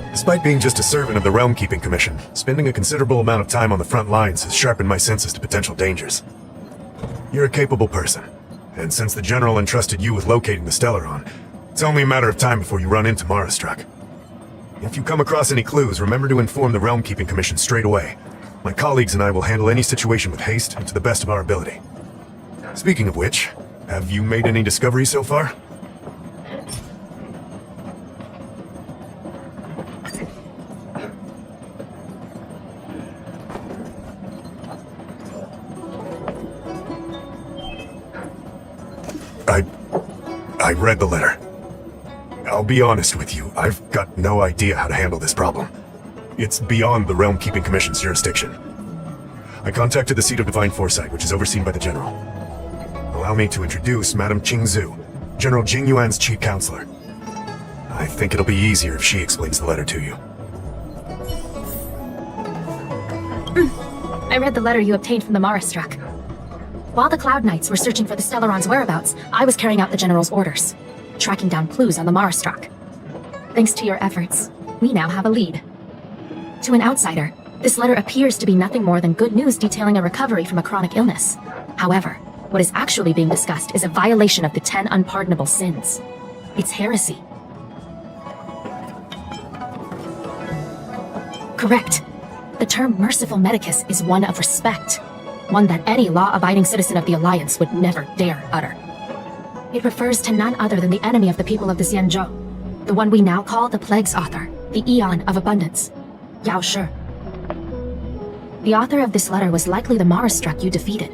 Despite being just a servant of the Realm Keeping Commission, spending a considerable amount of time on the front lines has sharpened my senses to potential dangers. You're a capable person, and since the General entrusted you with locating the Stellaron, it's only a matter of time before you run into Marastruck. If you come across any clues, remember to inform the Realm Keeping Commission straight away. My colleagues and I will handle any situation with haste and to the best of our ability. Speaking of which, have you made any discoveries so far? I read the letter. I'll be honest with you, I've got no idea how to handle this problem. It's beyond the Realm Keeping Commission's jurisdiction. I contacted the seat of Divine Foresight, which is overseen by the General. Allow me to introduce Madame Qingzhu, General Jing Yuan's chief counselor. I think it'll be easier if she explains the letter to you. I read the letter you obtained from the Marastruck. While the Cloud Knights were searching for the Stellaron's whereabouts, I was carrying out the General's orders, tracking down clues on the Marastruck. Thanks to your efforts, we now have a lead. To an outsider, this letter appears to be nothing more than good news detailing a recovery from a chronic illness. However, what is actually being discussed is a violation of the 10 unpardonable sins. It's heresy. Correct. The term merciful medicus is one of respect, one that any law-abiding citizen of the Alliance would never dare utter. It refers to none other than the enemy of the people of the Xianzhou, the one we now call the Plague's author, the Eon of Abundance, Yao Shi. The author of this letter was likely the Marastruck you defeated.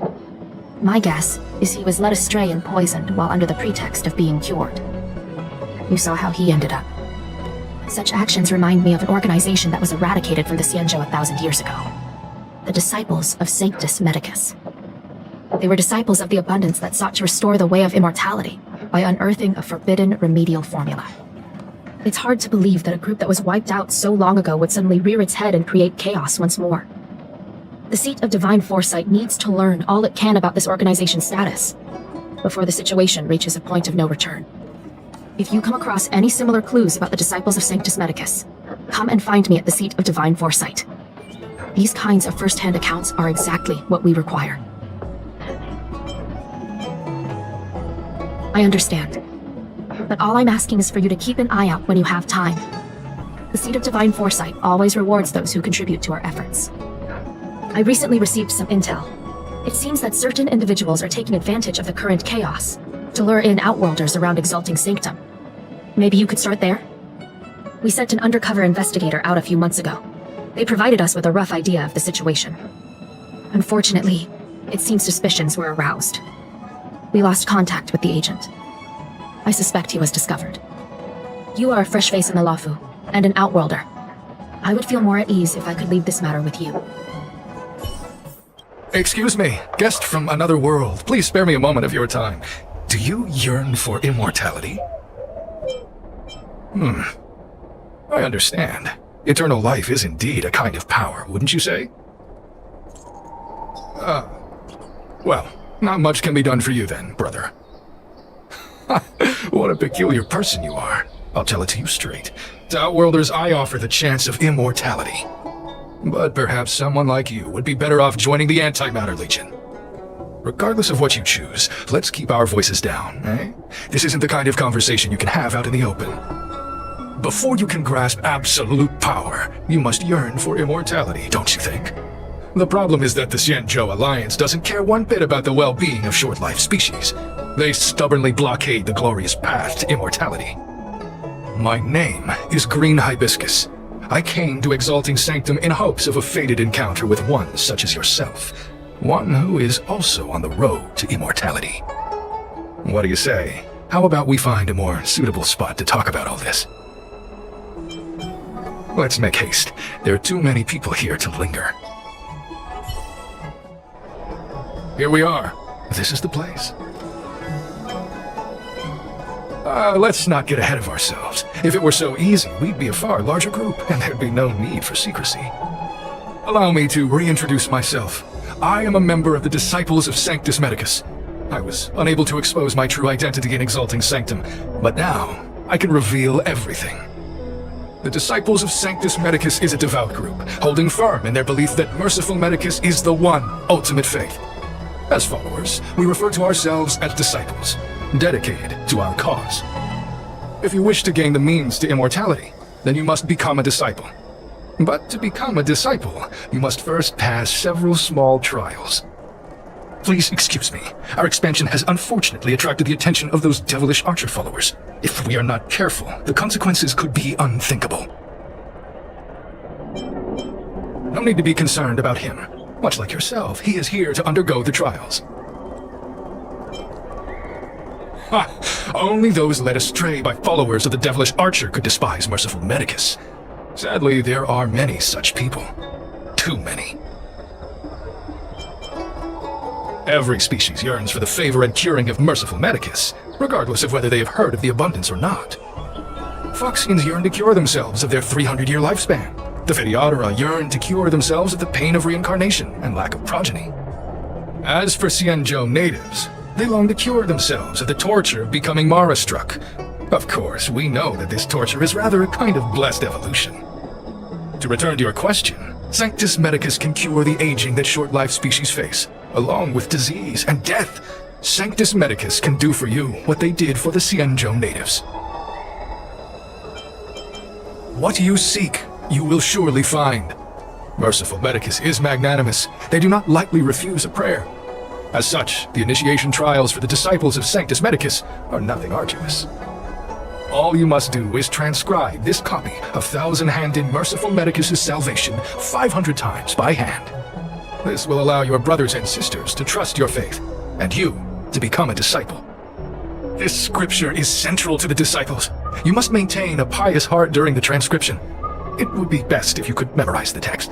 My guess is he was led astray and poisoned while under the pretext of being cured. You saw how he ended up. Such actions remind me of an organization that was eradicated from the Xianzhou 1,000 years ago. The Disciples of Sanctus Medicus. They were disciples of the Abundance that sought to restore the way of immortality by unearthing a forbidden remedial formula. It's hard to believe that a group that was wiped out so long ago would suddenly rear its head and create chaos once more. The seat of Divine Foresight needs to learn all it can about this organization's status before the situation reaches a point of no return. If you come across any similar clues about the Disciples of Sanctus Medicus, come and find me at the seat of Divine Foresight. These kinds of first-hand accounts are exactly what we require. I understand. But all I'm asking is for you to keep an eye out when you have time. The seat of Divine Foresight always rewards those who contribute to our efforts. I recently received some intel. It seems that certain individuals are taking advantage of the current chaos to lure in outworlders around Exalting Sanctum. Maybe you could start there? We sent an undercover investigator out a few months ago. They provided us with a rough idea of the situation. Unfortunately, it seems suspicions were aroused. We lost contact with the agent. I suspect he was discovered. You are a fresh face in the Lafu, and an outworlder. I would feel more at ease if I could leave this matter with you. Excuse me, guest from another world. Please spare me a moment of your time. Do you yearn for immortality? I understand. Eternal life is indeed a kind of power, wouldn't you say? Well, not much can be done for you then, brother. What a peculiar person you are. I'll tell it to you straight. To Outworlders, I offer the chance of immortality. But perhaps someone like you would be better off joining the Antimatter Legion. Regardless of what you choose, let's keep our voices down, eh? This isn't the kind of conversation you can have out in the open. Before you can grasp absolute power, you must yearn for immortality, don't you think? The problem is that the Xianzhou Alliance doesn't care one bit about the well-being of short-lived species. They stubbornly blockade the glorious path to immortality. My name is Green Hibiscus. I came to Exalting Sanctum in hopes of a fated encounter with one such as yourself. One who is also on the road to immortality. What do you say? How about we find a more suitable spot to talk about all this? Let's make haste. There are too many people here to linger. Here we are. This is the place. Let's not get ahead of ourselves. If it were so easy, we'd be a far larger group, and there'd be no need for secrecy. Allow me to reintroduce myself. I am a member of the Disciples of Sanctus Medicus. I was unable to expose my true identity in Exalting Sanctum, but now I can reveal everything. The Disciples of Sanctus Medicus is a devout group, holding firm in their belief that Merciful Medicus is the one ultimate faith. As followers, we refer to ourselves as disciples, dedicated to our cause. If you wish to gain the means to immortality, then you must become a disciple. But to become a disciple, you must first pass several small trials. Please excuse me. Our expansion has unfortunately attracted the attention of those devilish archer followers. If we are not careful, the consequences could be unthinkable. No need to be concerned about him. Much like yourself, he is here to undergo the trials. Only those led astray by followers of the devilish archer could despise Merciful Medicus. Sadly, there are many such people. Too many. Every species yearns for the favor and curing of Merciful Medicus, regardless of whether they have heard of the abundance or not. Foxians yearn to cure themselves of their 300-year lifespan. The Vediatara yearn to cure themselves of the pain of reincarnation and lack of progeny. As for Xianzhou natives, they long to cure themselves of the torture of becoming Mara-struck. Of course, we know that this torture is rather a kind of blessed evolution. To return to your question, Sanctus Medicus can cure the aging that short-lived species face, along with disease and death. Sanctus Medicus can do for you what they did for the Xianzhou natives. What you seek, you will surely find. Merciful Medicus is magnanimous. They do not lightly refuse a prayer. As such, the initiation trials for the disciples of Sanctus Medicus are nothing arduous. All you must do is transcribe this copy of Thousand-Handed Merciful Medicus' salvation 500 times by hand. This will allow your brothers and sisters to trust your faith, and you to become a disciple. This scripture is central to the disciples. You must maintain a pious heart during the transcription. It would be best if you could memorize the text.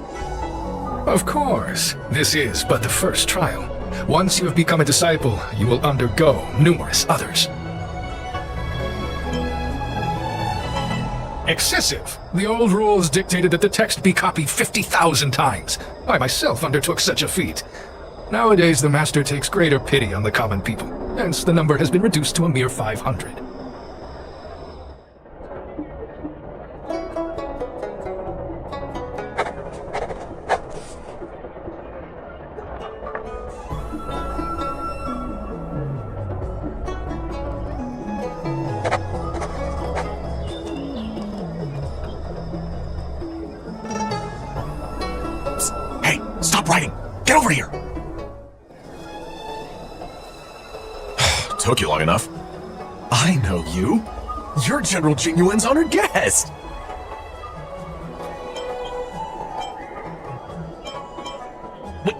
Of course, this is but the first trial. Once you have become a disciple, you will undergo numerous others. Excessive! The old rules dictated that the text be copied 50,000 times. I myself undertook such a feat. Nowadays, the Master takes greater pity on the common people, hence the number has been reduced to a mere 500. Stop writing! Get over here! Took you long enough. I know you. You're General Genuine's honored guest.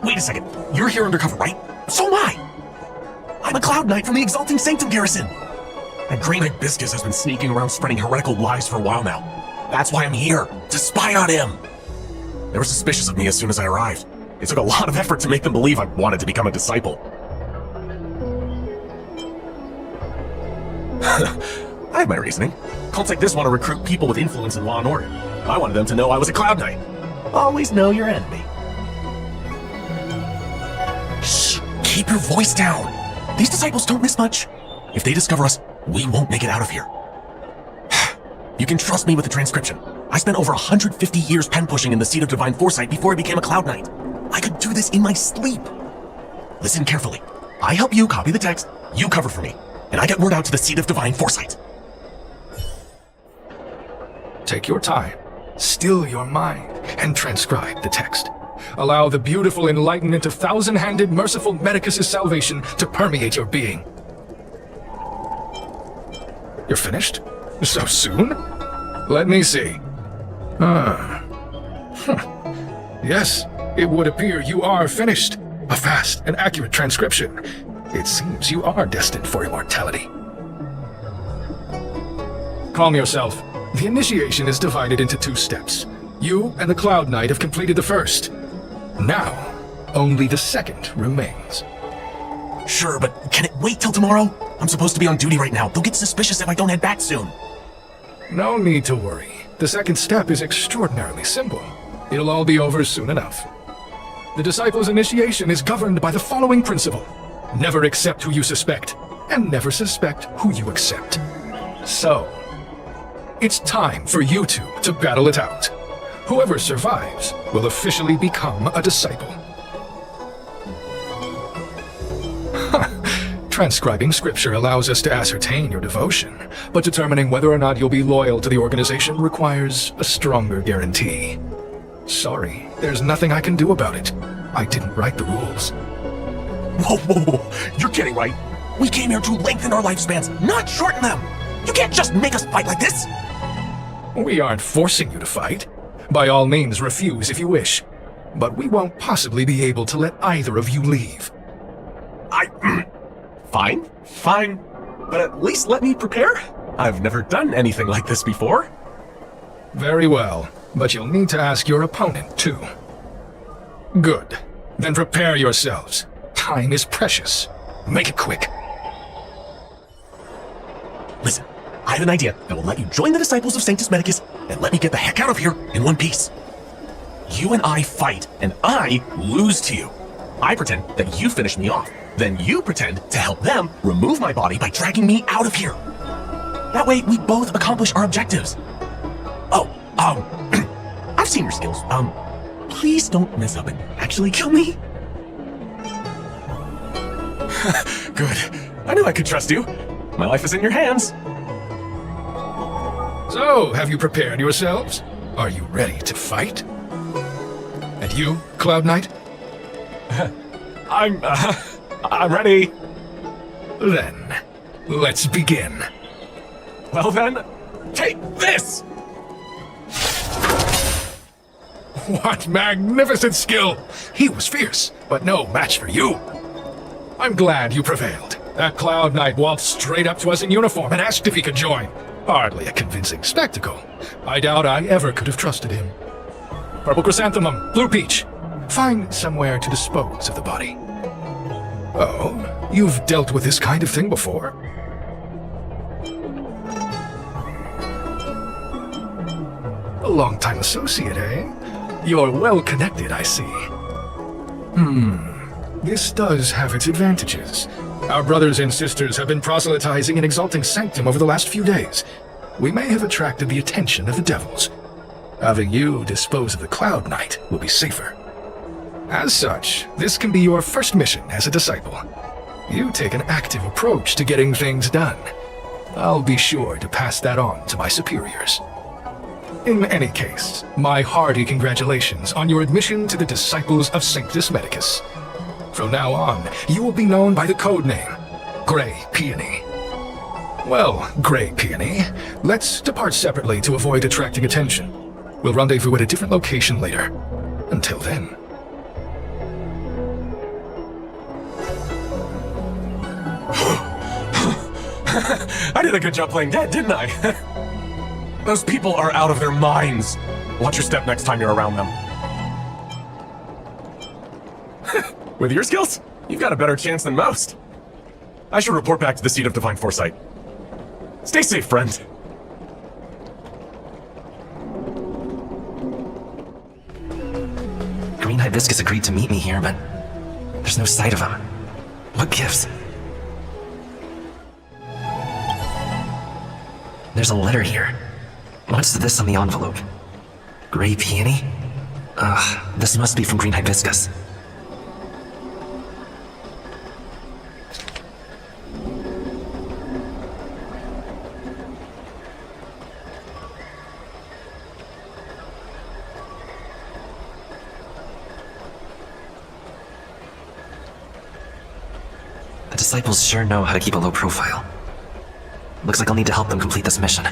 Wait a second. You're here undercover, right? So am I! I'm a Cloud Knight from the Exalting Sanctum garrison. And Green Hibiscus has been sneaking around spreading heretical lies for a while now. That's why I'm here, to spy on him. They were suspicious of me as soon as I arrived. It took a lot of effort to make them believe I wanted to become a disciple. I have my reasoning. Cults like this want to recruit people with influence in law and order. I wanted them to know I was a Cloud Knight. Always know your enemy. Shh! Keep your voice down! These disciples don't miss much. If they discover us, we won't make it out of here. You can trust me with the transcription. I spent over 150 years pen-pushing in the Seat of Divine Foresight before I became a Cloud Knight. I could do this in my sleep. Listen carefully. I help you copy the text, you cover for me, and I get word out to the Seat of Divine Foresight. Take your time, still your mind, and transcribe the text. Allow the beautiful enlightenment of Thousand-Handed Merciful Medicus' salvation to permeate your being. You're finished? So soon? Let me see. Yes, it would appear you are finished. A fast and accurate transcription. It seems you are destined for immortality. Calm yourself. The initiation is divided into 2 steps. You and the Cloud Knight have completed the first. Now, only the second remains. Sure, but can it wait till tomorrow? I'm supposed to be on duty right now. They'll get suspicious if I don't head back soon. No need to worry. The second step is extraordinarily simple. It'll all be over soon enough. The disciple's initiation is governed by the following principle. Never accept who you suspect, and never suspect who you accept. So, it's time for you two to battle it out. Whoever survives will officially become a disciple. Transcribing scripture allows us to ascertain your devotion, but determining whether or not you'll be loyal to the organization requires a stronger guarantee. Sorry, there's nothing I can do about it. I didn't write the rules. Whoa, whoa, whoa. You're kidding, right? We came here to lengthen our lifespans, not shorten them. You can't just make us fight like this. We aren't forcing you to fight. By all means, refuse if you wish. But we won't possibly be able to let either of you leave. Fine. But at least let me prepare. I've never done anything like this before. Very well, but you'll need to ask your opponent, too. Good. Then prepare yourselves. Time is precious. Make it quick. Listen, I have an idea that will let you join the disciples of Sanctus Medicus and let me get the heck out of here in one piece. You and I fight, and I lose to you. I pretend that you finish me off. Then you pretend to help them remove my body by dragging me out of here. That way, we both accomplish our objectives. Oh, I've seen your skills. Please don't mess up and actually kill me. Good. I knew I could trust you. My life is in your hands. So, have you prepared yourselves? Are you ready to fight? And you, Cloud Knight? I'm ready. Then, let's begin. Well then, take this! What magnificent skill! He was fierce, but no match for you. I'm glad you prevailed. That Cloud Knight waltzed straight up to us in uniform and asked if he could join. Hardly a convincing spectacle. I doubt I ever could have trusted him. Purple Chrysanthemum, Blue Peach, find somewhere to dispose of the body. Oh, you've dealt with this kind of thing before? A long-time associate, eh? You're well-connected, I see. This does have its advantages. Our brothers and sisters have been proselytizing and exalting Sanctum over the last few days. We may have attracted the attention of the devils. Having you dispose of the Cloud Knight will be safer. As such, this can be your first mission as a disciple. You take an active approach to getting things done. I'll be sure to pass that on to my superiors. In any case, my hearty congratulations on your admission to the Disciples of Sanctus Medicus. From now on, you will be known by the code name, Grey Peony. Well, Grey Peony, let's depart separately to avoid attracting attention. We'll rendezvous at a different location later. Until then. I did a good job playing dead, didn't I? Those people are out of their minds. Watch your step next time you're around them. With your skills, you've got a better chance than most. I should report back to the seat of Divine Foresight. Stay safe, friend. Green Hibiscus agreed to meet me here, but there's no sight of him. What gives? There's a letter here. What's this on the envelope? Grey Peony? This must be from Green Hibiscus. The disciples sure know how to keep a low profile. Looks like I'll need to help them complete this mission.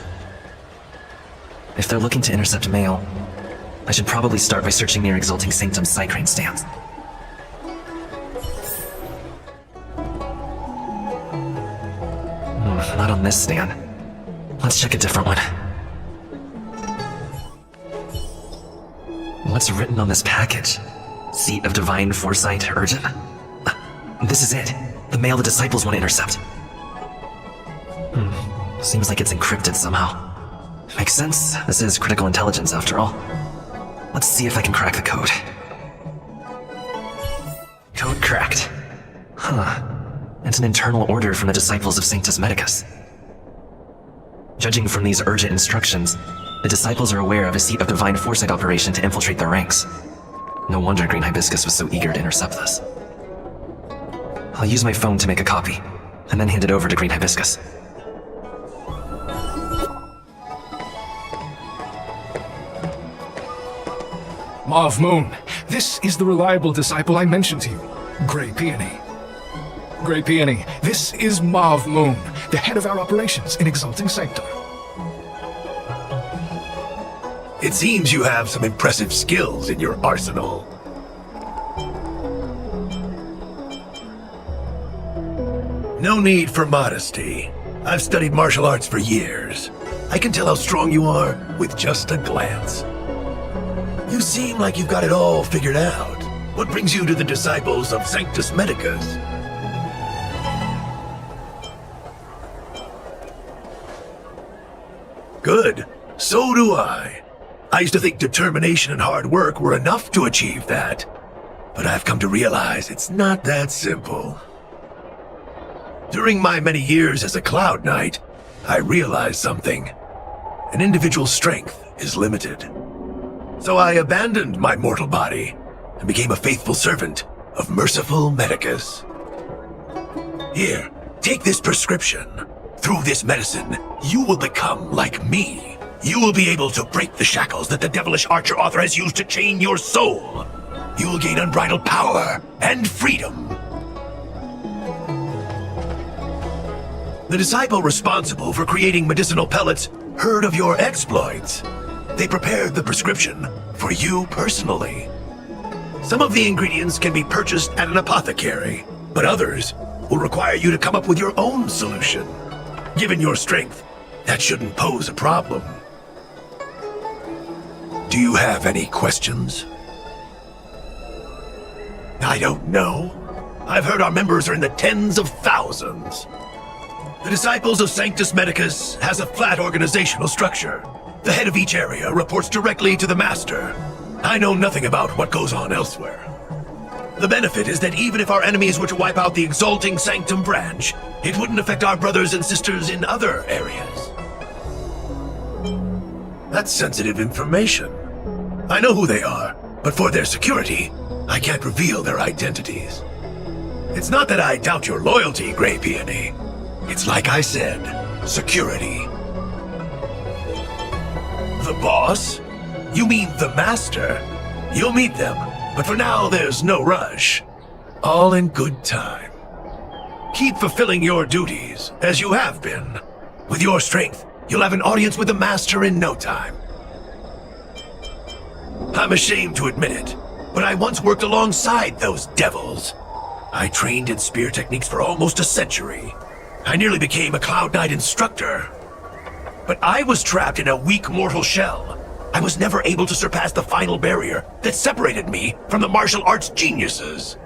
If they're looking to intercept mail, I should probably start by searching near Exalting Sanctum's Cycrane stands. Not on this stand. Let's check a different one. What's written on this package? Seat of Divine Foresight, urgent? This is it. The mail the disciples want to intercept. Seems like it's encrypted somehow. Makes sense. This is critical intelligence after all. Let's see if I can crack the code. Code cracked. Huh. It's an internal order from the disciples of Sanctus Medicus. Judging from these urgent instructions, the disciples are aware of a seat of divine foresight operation to infiltrate their ranks. No wonder Green Hibiscus was so eager to intercept this. I'll use my phone to make a copy, and then hand it over to Green Hibiscus. Mauve Moon, this is the reliable disciple I mentioned to you, Grey Peony. Grey Peony, this is Mauve Moon, the head of our operations in Exalting Sanctum. It seems you have some impressive skills in your arsenal. No need for modesty. I've studied martial arts for years. I can tell how strong you are with just a glance. You seem like you've got it all figured out. What brings you to the disciples of Sanctus Medicus? Good. So do I. I used to think determination and hard work were enough to achieve that. But I've come to realize it's not that simple. During my many years as a Cloud Knight, I realized something. An individual's strength is limited. So I abandoned my mortal body and became a faithful servant of merciful Medicus. Here, take this prescription. Through this medicine, you will become like me. You will be able to break the shackles that the devilish archer author has used to chain your soul. You will gain unbridled power and freedom. The disciple responsible for creating medicinal pellets heard of your exploits. They prepared the prescription for you personally. Some of the ingredients can be purchased at an apothecary, but others will require you to come up with your own solution. Given your strength, that shouldn't pose a problem. Do you have any questions? I don't know. I've heard our members are in the tens of thousands. The Disciples of Sanctus Medicus has a flat organizational structure. The head of each area reports directly to the Master. I know nothing about what goes on elsewhere. The benefit is that even if our enemies were to wipe out the Exalting Sanctum branch, it wouldn't affect our brothers and sisters in other areas. That's sensitive information. I know who they are, but for their security, I can't reveal their identities. It's not that I doubt your loyalty, Grey Peony. It's like I said, security. The boss? You mean the Master? You'll meet them, but for now there's no rush. All in good time. Keep fulfilling your duties, as you have been. With your strength, you'll have an audience with the Master in no time. I'm ashamed to admit it, but I once worked alongside those devils. I trained in spear techniques for almost a century. I nearly became a Cloud Knight instructor. But I was trapped in a weak mortal shell. I was never able to surpass the final barrier that separated me from the martial arts geniuses.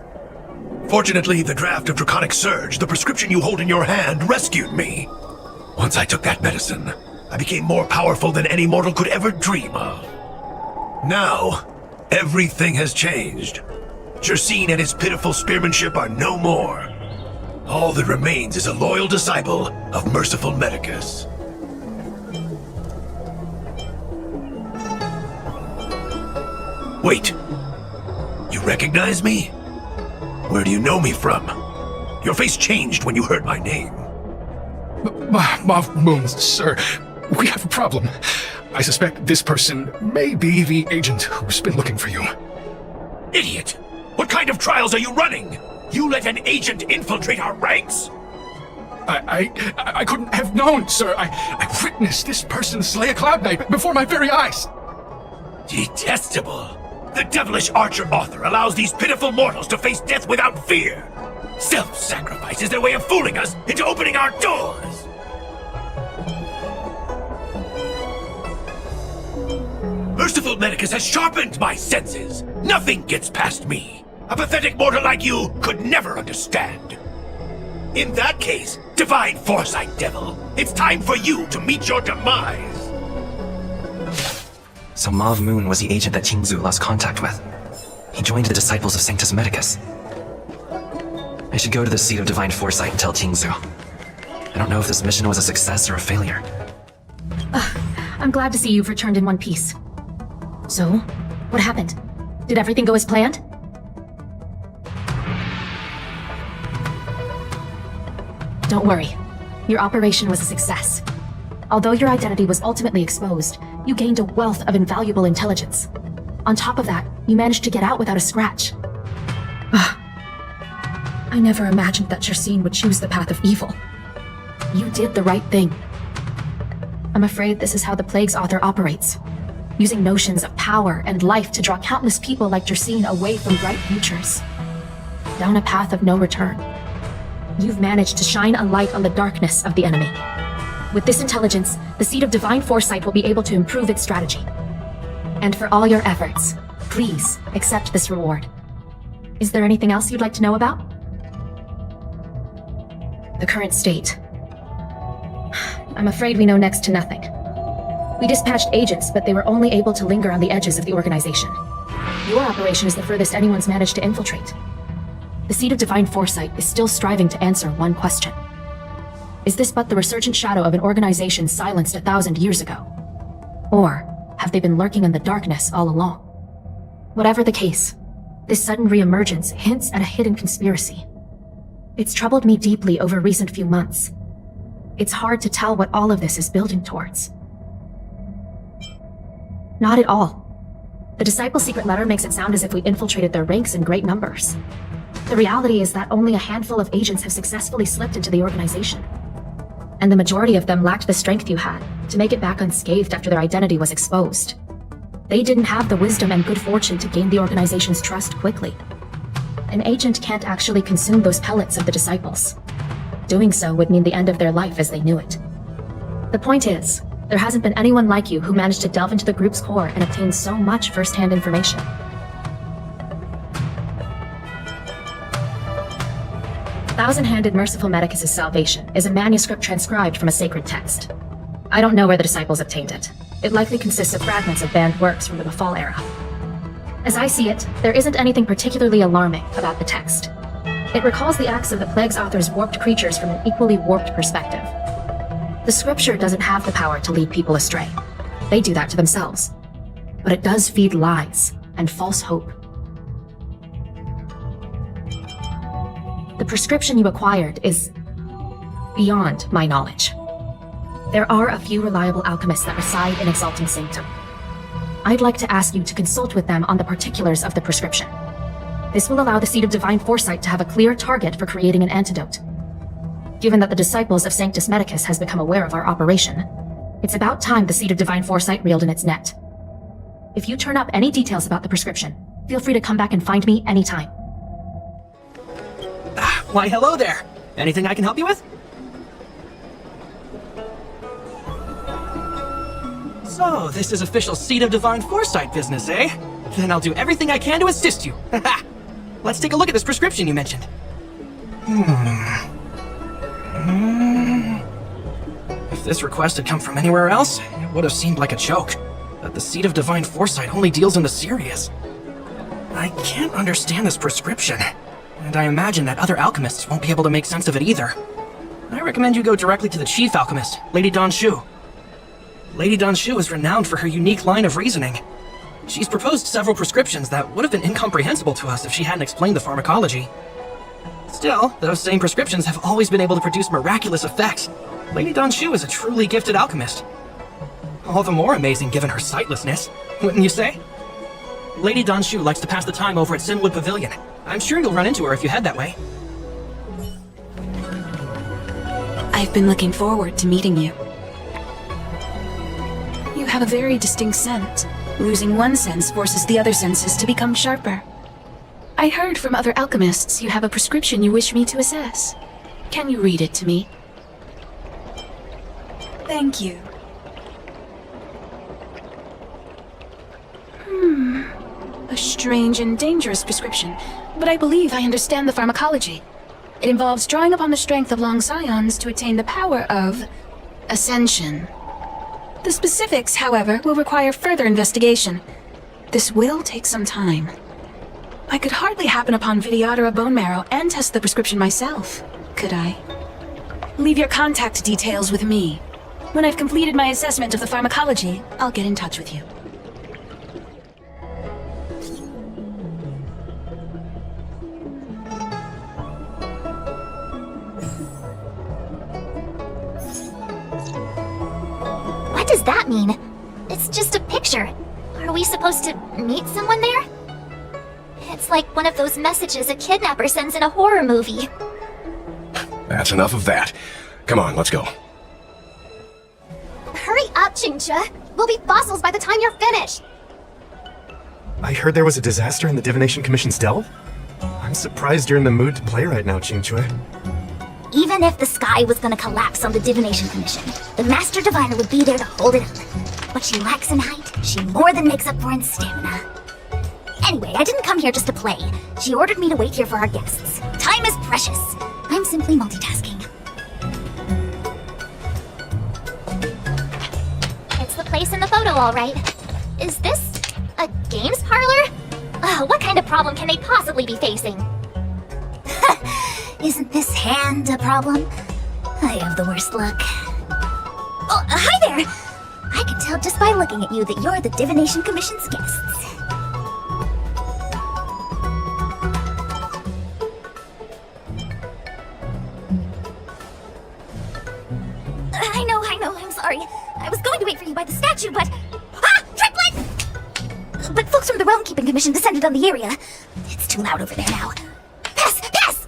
Fortunately, the draft of Draconic Surge, the prescription you hold in your hand, rescued me. Once I took that medicine, I became more powerful than any mortal could ever dream of. Now, everything has changed. Jersine and his pitiful spearmanship are no more. All that remains is a loyal disciple of merciful Medicus. Wait, you recognize me? Where do you know me from? Your face changed when you heard my name. Mauve Moon, sir, we have a problem. I suspect this person may be the agent who's been looking for you. Idiot! What kind of trials are you running? You let an agent infiltrate our ranks? I couldn't have known, sir. I witnessed this person slay a Cloud Knight before my very eyes. Detestable. The devilish archer author allows these pitiful mortals to face death without fear. Self-sacrifice is their way of fooling us into opening our doors. Merciful Medicus has sharpened my senses. Nothing gets past me. A pathetic mortal like you could never understand. In that case, divine foresight, devil, It's time for you to meet your demise! So Mauve Moon was the agent that Qingzu lost contact with. He joined the Disciples of Sanctus Medicus. I should go to the seat of Divine Foresight and tell Qingzu. I don't know if this mission was a success or a failure. I'm glad to see you've returned in one piece. So, what happened? Did everything go as planned? Don't worry. Your operation was a success. Although your identity was ultimately exposed, you gained a wealth of invaluable intelligence. On top of that, you managed to get out without a scratch. I never imagined that Jersine would choose the path of evil. You did the right thing. I'm afraid this is how the Plague's author operates, using notions of power and life to draw countless people like Jersine away from bright futures, down a path of no return. You've managed to shine a light on the darkness of the enemy. With this intelligence, the Seat of Divine Foresight will be able to improve its strategy. And for all your efforts, please accept this reward. Is there anything else you'd like to know about? The current state. I'm afraid we know next to nothing. We dispatched agents, but they were only able to linger on the edges of the organization. Your operation is the furthest anyone's managed to infiltrate. The Seat of Divine Foresight is still striving to answer one question. Is this but the resurgent shadow of an organization silenced 1,000 years ago? Or have they been lurking in the darkness all along? Whatever the case, this sudden reemergence hints at a hidden conspiracy. It's troubled me deeply over recent few months. It's hard to tell what all of this is building towards. Not at all. The Disciple's secret letter makes it sound as if we infiltrated their ranks in great numbers. The reality is that only a handful of agents have successfully slipped into the organization. And the majority of them lacked the strength you had to make it back unscathed after their identity was exposed. They didn't have the wisdom and good fortune to gain the organization's trust quickly. An agent can't actually consume those pellets of the Disciples. Doing so would mean the end of their life as they knew it. The point is, there hasn't been anyone like you who managed to delve into the group's core and obtain so much first-hand information. Thousand-Handed Merciful Medicus' Salvation is a manuscript transcribed from a sacred text. I don't know where the Disciples obtained it. It likely consists of fragments of banned works from the Befall era. As I see it, there isn't anything particularly alarming about the text. It recalls the acts of the Plague's author's warped creatures from an equally warped perspective. The scripture doesn't have the power to lead people astray. They do that to themselves. But it does feed lies and false hope. The prescription you acquired is beyond my knowledge. There are a few reliable alchemists that reside in Exalting Sanctum. I'd like to ask you to consult with them on the particulars of the prescription. This will allow the Seat of Divine Foresight to have a clear target for creating an antidote. Given that the Disciples of Sanctus Medicus has become aware of our operation, it's about time the Seat of Divine Foresight reeled in its net. If you turn up any details about the prescription, feel free to come back and find me anytime. Why, hello there! Anything I can help you with? So, this is official Seat of Divine Foresight business, eh? Then I'll do everything I can to assist you. Let's take a look at this prescription you mentioned. If this request had come from anywhere else, it would have seemed like a joke. But the Seat of Divine Foresight only deals in the serious. I can't understand this prescription, and I imagine that other alchemists won't be able to make sense of it either. I recommend you go directly to the chief alchemist, Lady Dan-Shu. Lady Dan-Shu is renowned for her unique line of reasoning. She's proposed several prescriptions that would have been incomprehensible to us if she hadn't explained the pharmacology. Still, those same prescriptions have always been able to produce miraculous effects. Lady Dan-Shu is a truly gifted alchemist. All the more amazing given her sightlessness, wouldn't you say? Lady Dan-Shu likes to pass the time over at Sinwood Pavilion. I'm sure you'll run into her if you head that way. I've been looking forward to meeting you. You have a very distinct scent. Losing one sense forces the other senses to become sharper. I heard from other alchemists you have a prescription you wish me to assess. Can you read it to me? Thank you. A strange and dangerous prescription, but I believe I understand the pharmacology. It involves drawing upon the strength of long scions to attain the power of Ascension. The specifics, however, will require further investigation. This will take some time. I could hardly happen upon Vedant or a bone marrow and test the prescription myself, could I? Leave your contact details with me. When I've completed my assessment of the pharmacology, I'll get in touch with you. What does that mean? It's just a picture. Are we supposed to meet someone there? It's like one of those messages a kidnapper sends in a horror movie. That's enough of that. Come on, let's go. Hurry up, Chingcha! We'll be fossils by the time you're finished! I heard there was a disaster in the Divination Commission's delve? I'm surprised you're in the mood to play right now, Qingque. Even if the sky was gonna collapse on the Divination Commission, the Master Diviner would be there to hold it up. What she lacks in height, she more than makes up for in stamina. Anyway, I didn't come here just to play. She ordered me to wait here for our guests. Time is precious. I'm simply multitasking. It's the place in the photo, all right. Is this a games parlor? What kind of problem can they possibly be facing? Isn't this hand a problem? I have the worst luck. Oh, hi there! I can tell just by looking at you that you're the Divination Commission's guests. I know, I'm sorry. I was going to wait for you by the statue, but... Ah! Triplet! But folks from the Realm Keeping Commission descended on the area. It's too loud over there now. Pass! Pass!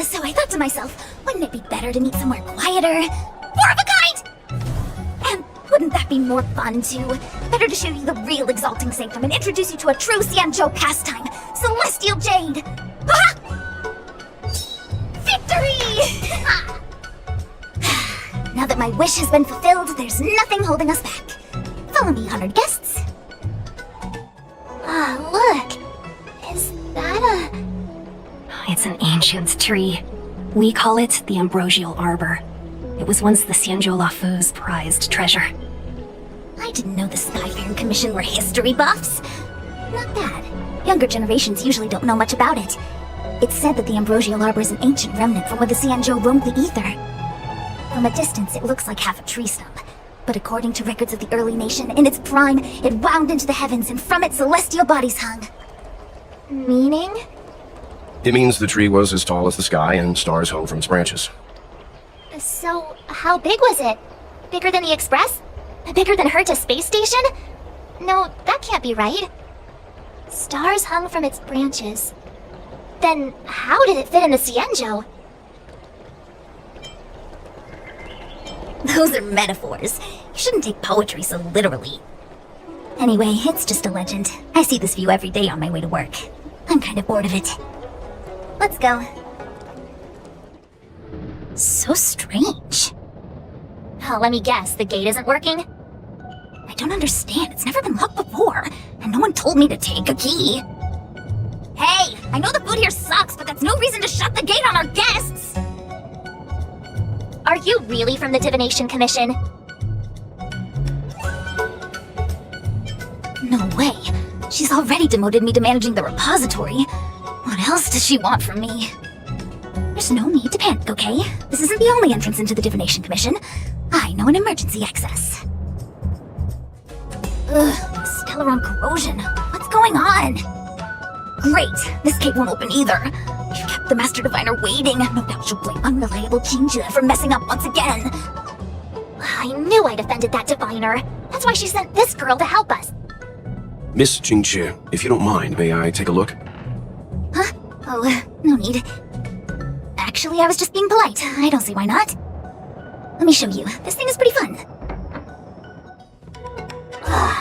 So I thought to myself, wouldn't it be better to meet somewhere quieter? More of a kind! And wouldn't that be more fun, too? Better to show you the real Exalting Sanctum and introduce you to a true Xianzhou pastime, Celestial Jade! Ah! Victory! Now that my wish has been fulfilled, there's nothing holding us back. Follow me, honored guests. Ah, look! Is that a... It's an ancient tree. We call it the Ambrosial Arbor. It was once the Xianzhou Lafu's prized treasure. I didn't know the Skyfaring Commission were history buffs. Not bad. Younger generations usually don't know much about it. It's said that the Ambrosial Arbor is an ancient remnant from where the Xianzhou roamed the ether. From a distance, it looks like half a tree stump. But according to records of the early nation, in its prime, it wound into the heavens and from it celestial bodies hung. Meaning? It means the tree was as tall as the sky and stars hung from its branches. So, how big was it? Bigger than the Express? Bigger than Herta Space Station? No, that can't be right. Stars hung from its branches. Then, how did it fit in the Xianzhou? Those are metaphors. You shouldn't take poetry so literally. Anyway, it's just a legend. I see this view every day on my way to work. I'm kind of bored of it. Let's go. So strange. Oh, let me guess, the gate isn't working? I don't understand. It's never been locked before, and no one told me to take a key. Hey, I know the food here sucks, but that's no reason to shut the gate on our guests! Are you really from the Divination Commission? No way. She's already demoted me to managing the repository. What else does she want from me? There's no need to panic, okay? This isn't the only entrance into the Divination Commission. I know an emergency access. Ugh, Stellaron corrosion. What's going on? Great, this gate won't open either. You kept the Master Diviner waiting. No doubt she'll blame unreliable Qingque for messing up once again. I knew I'd offended that Diviner. That's why she sent this girl to help us. Miss Qingque, if you don't mind, may I take a look? Huh? Oh, no need. Actually, I was just being polite. I don't see why not. Let me show you. This thing is pretty fun.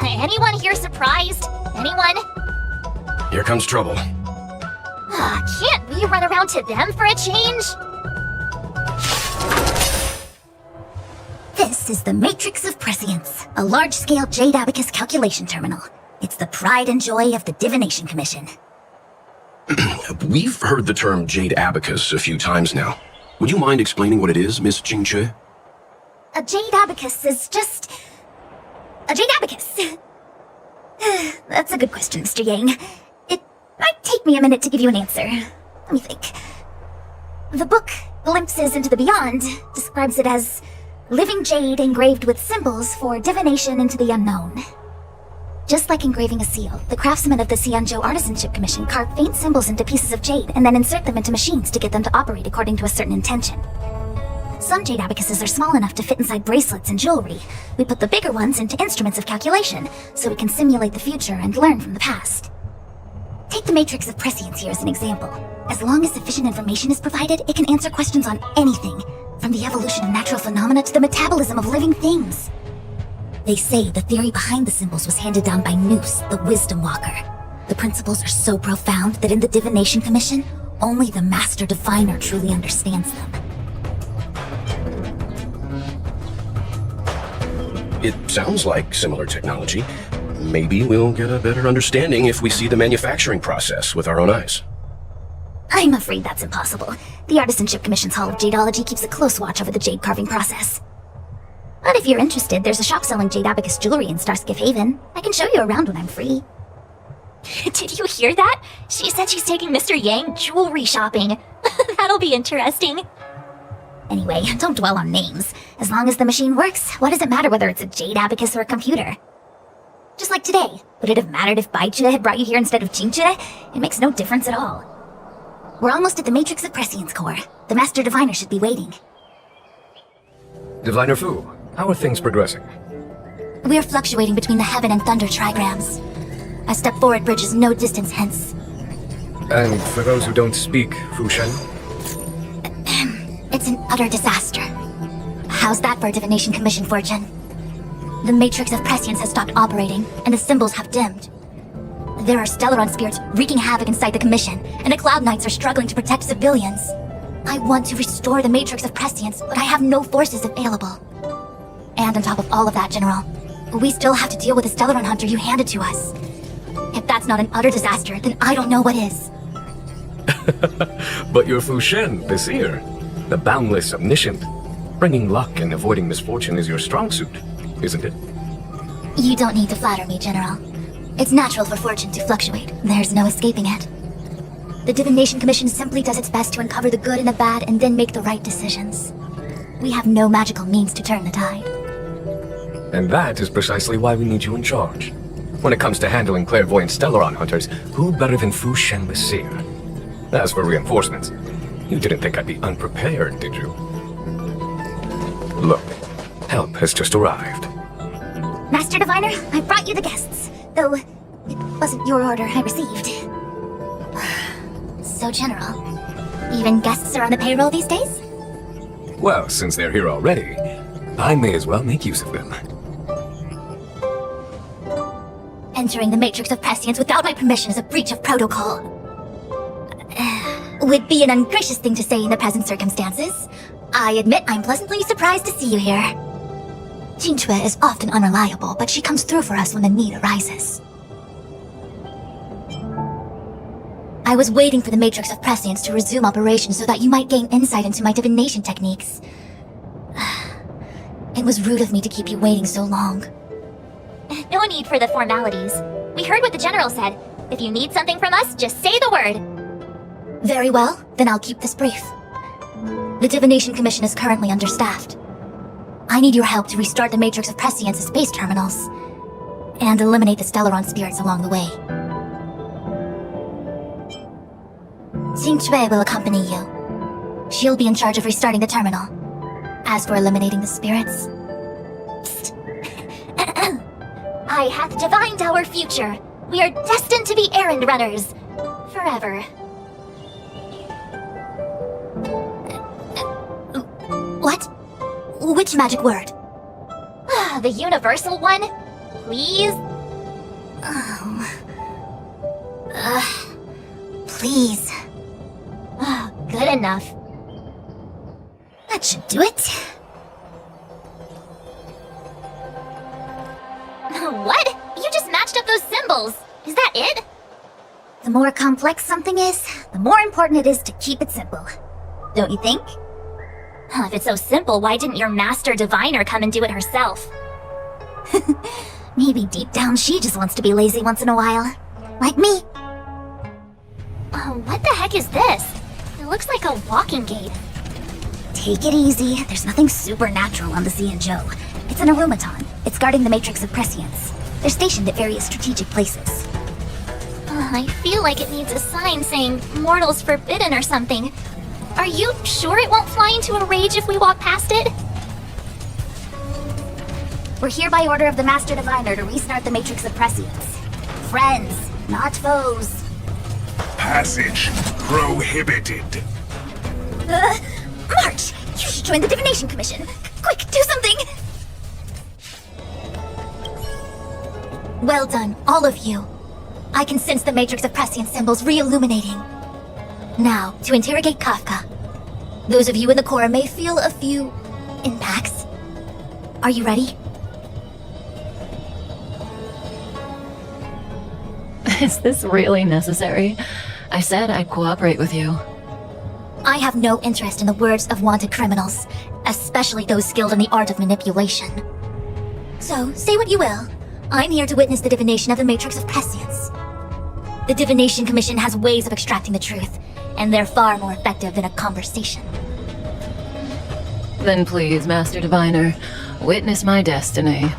Anyone here surprised? Anyone? Here comes trouble. Can't we run around to them for a change? This is the Matrix of Prescience, a large-scale Jade Abacus calculation terminal. It's the pride and joy of the Divination Commission. We've heard the term Jade Abacus a few times now. Would you mind explaining what it is, Miss Qingque? A jade abacus is just... a jade abacus. That's a good question, Mr. Yang. It might take me a minute to give you an answer. Let me think. The book, Glimpses into the Beyond, describes it as living jade engraved with symbols for divination into the unknown. Just like engraving a seal, the craftsmen of the Xianzhou Artisanship Commission carve faint symbols into pieces of jade and then insert them into machines to get them to operate according to a certain intention. Some jade abacuses are small enough to fit inside bracelets and jewelry. We put the bigger ones into instruments of calculation, so we can simulate the future and learn from the past. Take the matrix of prescience here as an example. As long as sufficient information is provided, it can answer questions on anything, from the evolution of natural phenomena to the metabolism of living things. They say the theory behind the symbols was handed down by Noose, the Wisdom Walker. The principles are so profound that in the Divination Commission, only the Master Diviner truly understands them. It sounds like similar technology. Maybe we'll get a better understanding if we see the manufacturing process with our own eyes. I'm afraid that's impossible. The Artisanship Commission's Hall of Jadeology keeps a close watch over the jade carving process. But if you're interested, there's a shop selling jade abacus jewelry in Starskiff Haven. I can show you around when I'm free. Did you hear that? She said she's taking Mr. Yang jewelry shopping. That'll be interesting. Anyway, don't dwell on names. As long as the machine works, what does it matter whether it's a jade abacus or a computer? Just like today, would it have mattered if Baichue had brought you here instead of Qingchue? It makes no difference at all. We're almost at the Matrix of Prescience core. The Master Diviner should be waiting. Diviner Fu, how are things progressing? We're fluctuating between the Heaven and Thunder trigrams. A step forward bridges no distance hence. And for those who don't speak Fushen? It's an utter disaster. How's that for a Divination Commission fortune? The Matrix of Prescience has stopped operating, and the symbols have dimmed. There are Stellaron spirits wreaking havoc inside the Commission, and the Cloud Knights are struggling to protect civilians. I want to restore the Matrix of Prescience, but I have no forces available. And on top of all of that, General, we still have to deal with the Stellaron Hunter you handed to us. If that's not an utter disaster, then I don't know what is. But you're Fushen, the seer. The boundless, omniscient. Bringing luck and avoiding misfortune is your strong suit, isn't it? You don't need to flatter me, General. It's natural for fortune to fluctuate. There's no escaping it. The Divination Commission simply does its best to uncover the good and the bad and then make the right decisions. We have no magical means to turn the tide. And that is precisely why we need you in charge. When it comes to handling clairvoyant Stellaron hunters, who better than Fushen the seer? As for reinforcements, you didn't think I'd be unprepared, did you? Look, help has just arrived. Master Diviner, I brought you the guests, though it wasn't your order I received. So, General, even guests are on the payroll these days? Well, since they're here already, I may as well make use of them. Entering the Matrix of Prescience without my permission is a breach of protocol. Would be an ungracious thing to say in the present circumstances. I admit I'm pleasantly surprised to see you here. Qingchue is often unreliable, but she comes through for us when the need arises. I was waiting for the Matrix of Prescience to resume operation so that you might gain insight into my divination techniques. It was rude of me to keep you waiting so long. No need for the formalities. We heard what the General said. If you need something from us, just say the word. Very well, then I'll keep this brief. The Divination Commission is currently understaffed. I need your help to restart the Matrix of Prescience's space terminals, and eliminate the Stellaron spirits along the way. Qingchue will accompany you. She'll be in charge of restarting the terminal. As for eliminating the spirits... I hath divined our future. We are destined to be errand runners. Forever. What? Which magic word? The universal one? Please? Please. Good enough. That should do it. What? You just matched up those symbols. Is that it? The more complex something is, the more important it is to keep it simple. Don't you think? If it's so simple, why didn't your master diviner come and do it herself? Maybe deep down she just wants to be lazy once in a while. Like me. What the heck is this? It looks like a walking gate. Take it easy. There's nothing supernatural on the Xianzhou. It's an aromaton. It's guarding the matrix of prescience. They're stationed at various strategic places. I feel like it needs a sign saying mortals forbidden or something. Are you sure it won't fly into a rage if we walk past it? We're here by order of the Master Diviner to restart the Matrix of Prescience. Friends, not foes. Passage prohibited. March! You should join the Divination Commission. Quick, do something! Well done, all of you. I can sense the Matrix of Prescience symbols re-illuminating. Now, to interrogate Kafka. Those of you in the core may feel a few impacts. Are you ready? Is this really necessary? I said I'd cooperate with you. I have no interest in the words of wanted criminals, especially those skilled in the art of manipulation. So, say what you will. I'm here to witness the divination of the Matrix of Prescience. The Divination Commission has ways of extracting the truth, and they're far more effective than a conversation. Then please, Master Diviner, witness my destiny.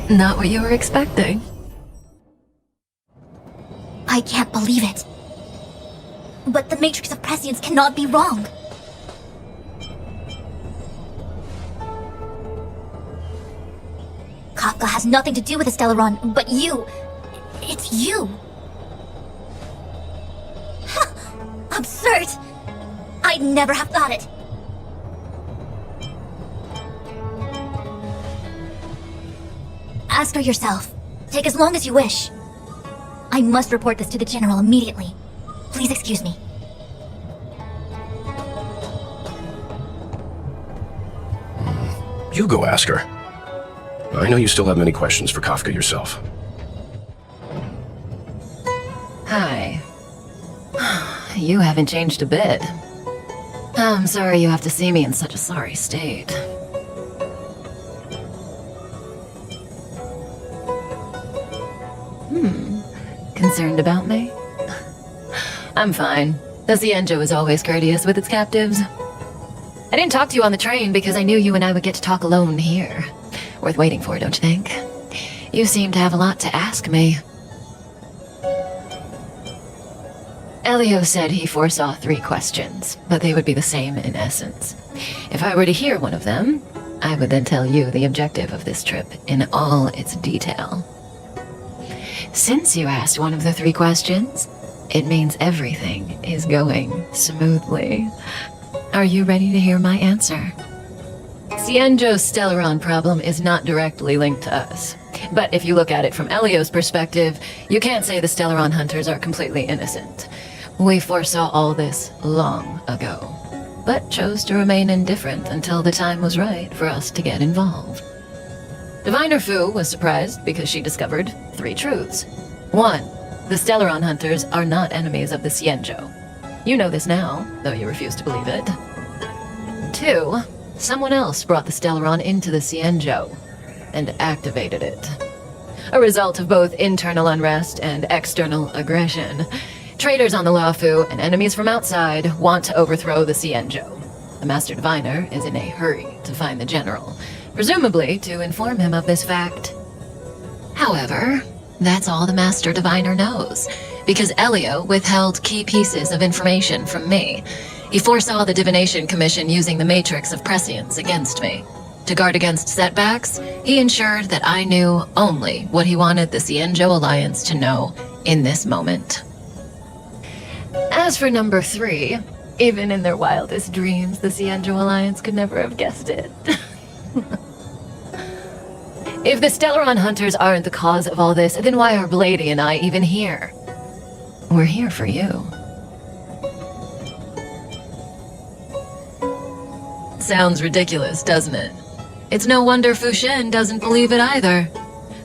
Not what you were expecting. I can't believe it. But the Matrix of Prescience cannot be wrong. Kafka has nothing to do with the Stellaron, but you. It's you. Absurd! I'd never have thought it. Ask her yourself. Take as long as you wish. I must report this to the General immediately. Please excuse me. You go ask her. I know you still have many questions for Kafka yourself. Hi. You haven't changed a bit. I'm sorry you have to see me in such a sorry state. Concerned about me? I'm fine. The Xianzhou is always courteous with its captives. I didn't talk to you on the train because I knew you and I would get to talk alone here. Worth waiting for, don't you think? You seem to have a lot to ask me. Elio said he foresaw 3 questions, but they would be the same in essence. If I were to hear one of them, I would then tell you the objective of this trip in all its detail. Since you asked one of the 3 questions, it means everything is going smoothly. Are you ready to hear my answer? Xianzhou's Stellaron problem is not directly linked to us. But if you look at it from Elio's perspective, you can't say the Stellaron hunters are completely innocent. We foresaw all this long ago, but chose to remain indifferent until the time was right for us to get involved. Diviner Fu was surprised because she discovered 3 truths. 1. The Stellaron hunters are not enemies of the Xianzhou. You know this now, though you refuse to believe it. 2. Someone else brought the Stellaron into the Xianzhou and activated it. A result of both internal unrest and external aggression. Traitors on the Luofu and enemies from outside want to overthrow the Xianzhou. The Master Diviner is in a hurry to find the General, presumably to inform him of this fact. However, that's all the Master Diviner knows, because Elio withheld key pieces of information from me. He foresaw the Divination Commission using the Matrix of Prescience against me. To guard against setbacks, he ensured that I knew only what he wanted the Xianzhou Alliance to know in this moment. As for number 3, even in their wildest dreams, the Xianzhou Alliance could never have guessed it. If the Stellaron hunters aren't the cause of all this, then why are Blady and I even here? We're here for you. Sounds ridiculous, doesn't it? It's no wonder Fushen doesn't believe it either.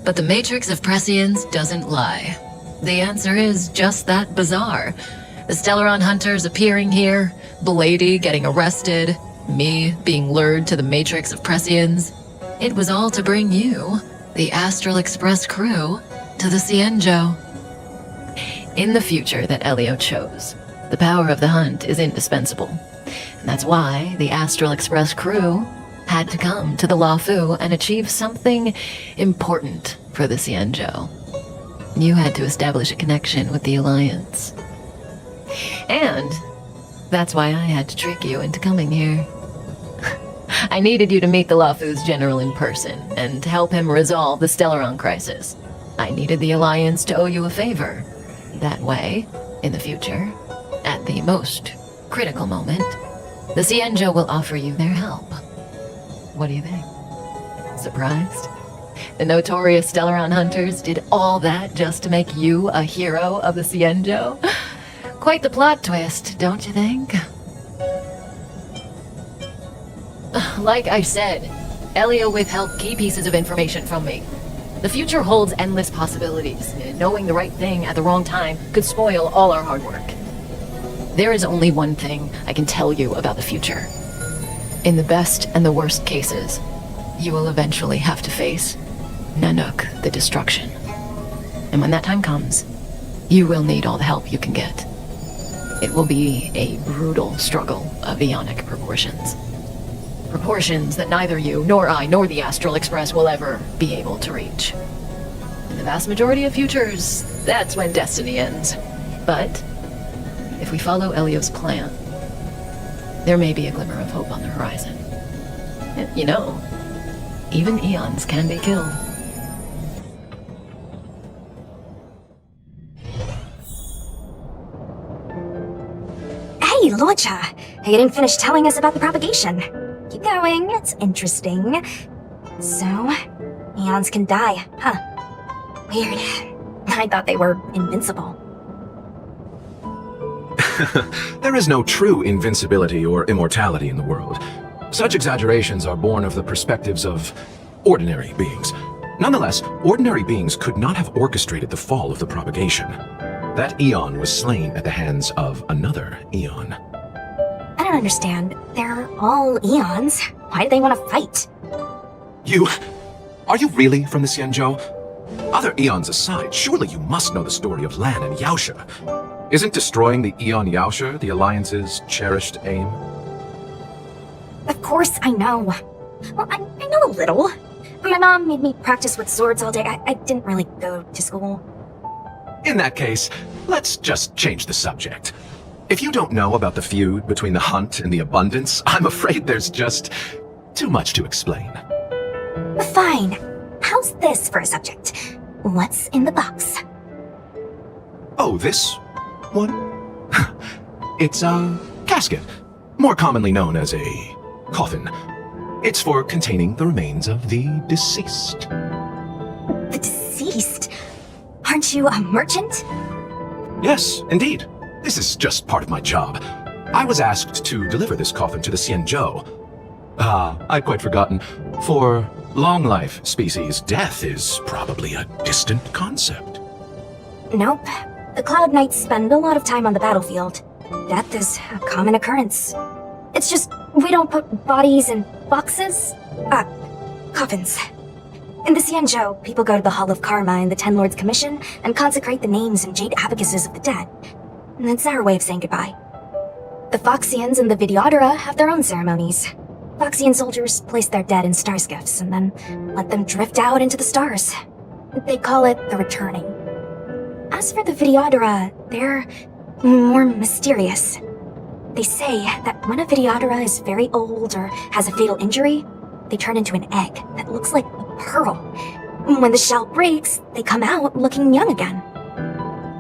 But the Matrix of Prescience doesn't lie. The answer is just that bizarre. The Stellaron hunters appearing here, Blady getting arrested, me being lured to the Matrix of Prescience. It was all to bring you, the Astral Express crew, to the Cienjo. In the future that Elio chose, the power of the hunt is indispensable. And that's why the Astral Express crew had to come to the Luofu and achieve something important for the Cienjo. You had to establish a connection with the Alliance. And that's why I had to trick you into coming here. I needed you to meet the Luofu's general in person and to help him resolve the Stellaron crisis. I needed the Alliance to owe you a favor. That way, in the future, at the most critical moment, the Cienjo will offer you their help. What do you think? Surprised? The notorious Stellaron hunters did all that just to make you a hero of the Cienjo? Quite the plot twist, don't you think? Like I said, Elio withheld key pieces of information from me. The future holds endless possibilities. Knowing the right thing at the wrong time could spoil all our hard work. There is only one thing I can tell you about the future. In the best and the worst cases, you will eventually have to face Nanook, the destruction. And when that time comes, you will need all the help you can get. It will be a brutal struggle of eonic proportions. Proportions that neither you, nor I, nor the Astral Express will ever be able to reach. In the vast majority of futures, that's when destiny ends. But if we follow Elio's plan, there may be a glimmer of hope on the horizon. You know, even eons can be killed. Hey, Locha! You didn't finish telling us about the propagation. Keep going, it's interesting. So, eons can die, huh? Weird. I thought they were invincible. There is no true invincibility or immortality in the world. Such exaggerations are born of the perspectives of ordinary beings. Nonetheless, ordinary beings could not have orchestrated the fall of the propagation. That eon was slain at the hands of another eon. I don't understand. They're all eons. Why do they want to fight? Are you really from the Cienjo? Other eons aside, surely you must know the story of Lan and Yaosha. Isn't destroying the Eon Yaosha the Alliance's cherished aim? Of course I know. Well, I know a little. My mom made me practice with swords all day. I didn't really go to school. In that case, let's just change the subject. If you don't know about the feud between the Hunt and the Abundance, I'm afraid there's just too much to explain. Fine. How's this for a subject? What's in the box? Oh, this one? It's a casket, more commonly known as a coffin. It's for containing the remains of the deceased. The deceased? Aren't you a merchant? Yes, indeed. This is just part of my job. I was asked to deliver this coffin to the Cienjo. I'd quite forgotten. For long-life species, death is probably a distant concept. Nope. The Cloud Knights spend a lot of time on the battlefield. Death is a common occurrence. It's just, we don't put bodies in boxes. Coffins. In the Cienjo, people go to the Hall of Karma in the Ten Lords Commission and consecrate the names and jade abacuses of the dead. And that's our way of saying goodbye. The Foxians and the Videodora have their own ceremonies. Foxian soldiers place their dead in star skiffs and then let them drift out into the stars. They call it the returning. As for the Videodora, they're more mysterious. They say that when a Videodora is very old or has a fatal injury, they turn into an egg that looks like a pearl. When the shell breaks, they come out looking young again.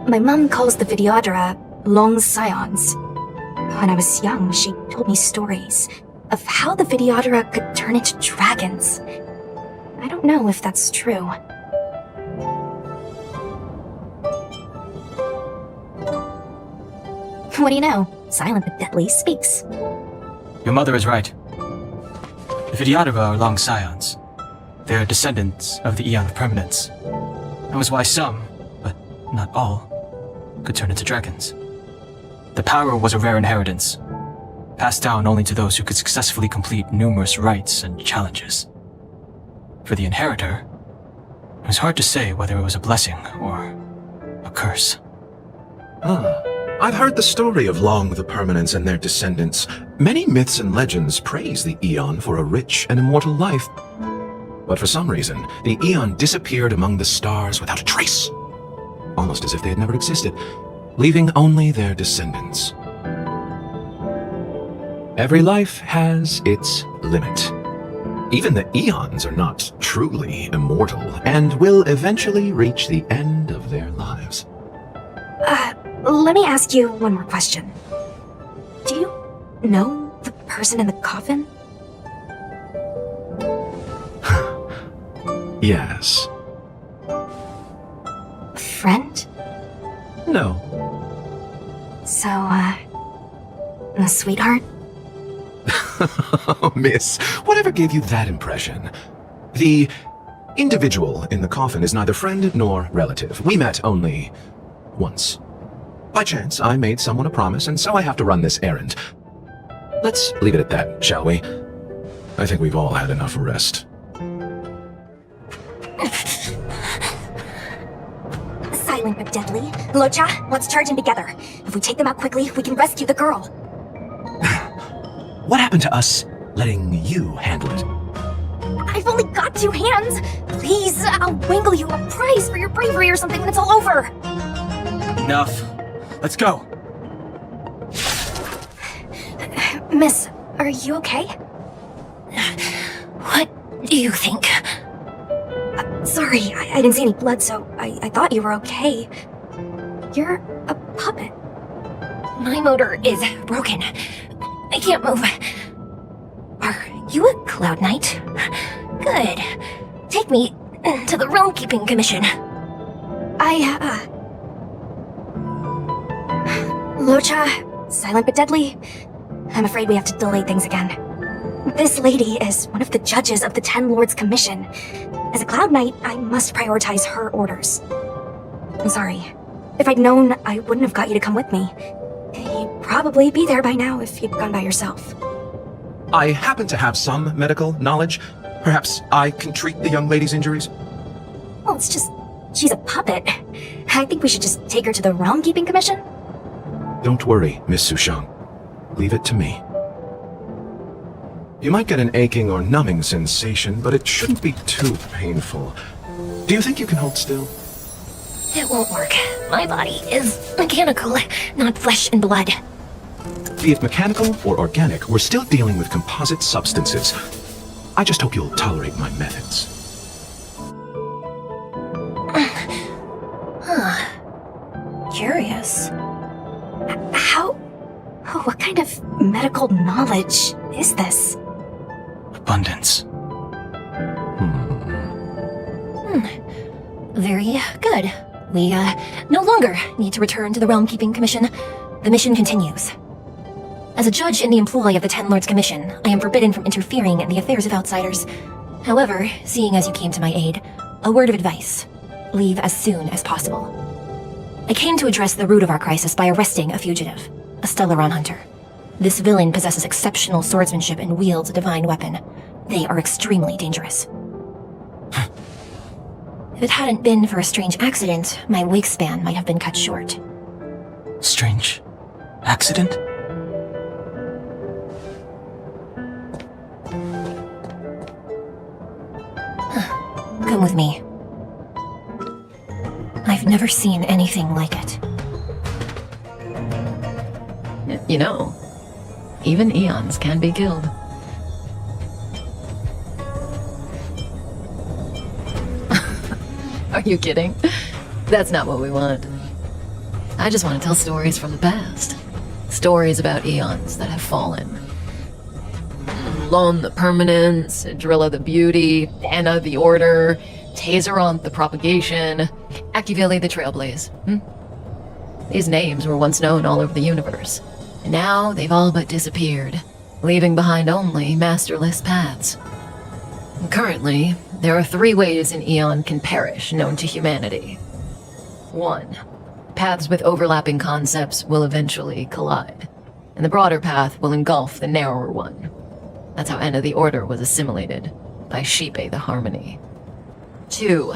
My mom calls the Videodora long scions. When I was young, she told me stories. of how the Videodora could turn into dragons. I don't know if that's true. What do you know? Silent but deadly speaks. Your mother is right. The Videodora are long scions. They are descendants of the Eon of Permanence. That was why some, but not all, could turn into dragons. The power was a rare inheritance, passed down only to those who could successfully complete numerous rites and challenges. For the inheritor, it was hard to say whether it was a blessing or a curse. I've heard the story of Long the Permanence and their descendants. Many myths and legends praise the Eon for a rich and immortal life. But for some reason, the Eon disappeared among the stars without a trace. Almost as if they had never existed, leaving only their descendants. Every life has its limit. Even the Eons are not truly immortal and will eventually reach the end of their lives. Let me ask you one more question. Do you know the person in the coffin? Yes. Friend? No. So, a sweetheart? Oh, miss, whatever gave you that impression? The individual in the coffin is neither friend nor relative. We met only once. By chance, I made someone a promise, and so I have to run this errand. Let's leave it at that, shall we? I think we've all had enough rest. Silent but deadly. Locha, let's charge in together. If we take them out quickly, we can rescue the girl. What happened to us letting you handle it? I've only got 2 hands. Please, I'll wangle you a prize for your bravery or something when it's all over. Enough. Let's go. Miss, are you okay? What do you think? Sorry, I didn't see any blood, so I thought you were okay. You're a puppet. My motor is broken. I can't move. Are you a Cloud Knight? Good. Take me to the Realm Keeping Commission. Locha, silent but deadly. I'm afraid we have to delay things again. This lady is one of the judges of the Ten Lords Commission. As a Cloud Knight, I must prioritize her orders. I'm sorry. If I'd known, I wouldn't have got you to come with me. You'd probably be there by now if you'd gone by yourself. I happen to have some medical knowledge. Perhaps I can treat the young lady's injuries? Well, it's just, she's a puppet. I think we should just take her to the Realm Keeping Commission. Don't worry, Miss Sushang. Leave it to me. You might get an aching or numbing sensation, but it shouldn't be too painful. Do you think you can hold still? It won't work. My body is mechanical, not flesh and blood. Be it mechanical or organic, we're still dealing with composite substances. I just hope you'll tolerate my methods. Curious. What kind of medical knowledge is this? Abundance. Very good. We, no longer need to return to the Realm Keeping Commission. The mission continues. As a judge in the employ of the Ten Lords Commission, I am forbidden from interfering in the affairs of outsiders. However, seeing as you came to my aid, a word of advice. Leave as soon as possible. I came to address the root of our crisis by arresting a fugitive, a Stellaron hunter. This villain possesses exceptional swordsmanship and wields a divine weapon. They are extremely dangerous. If it hadn't been for a strange accident, my wakespan might have been cut short. Strange accident? Come with me. I've never seen anything like it. You know, even Eons can be killed. Are you kidding? That's not what we want. I just want to tell stories from the past. Stories about Eons that have fallen. Lon the Permanence, Drilla the Beauty, Anna the Order, Tazeron the Propagation, Akivili the Trailblaze. These names were once known all over the universe, and now they've all but disappeared, leaving behind only masterless paths. Currently, there are 3 ways an Eon can perish known to humanity. 1. Paths with overlapping concepts will eventually collide, and the broader path will engulf the narrower one. That's how Anna the Order was assimilated, by Shipe the Harmony. 2.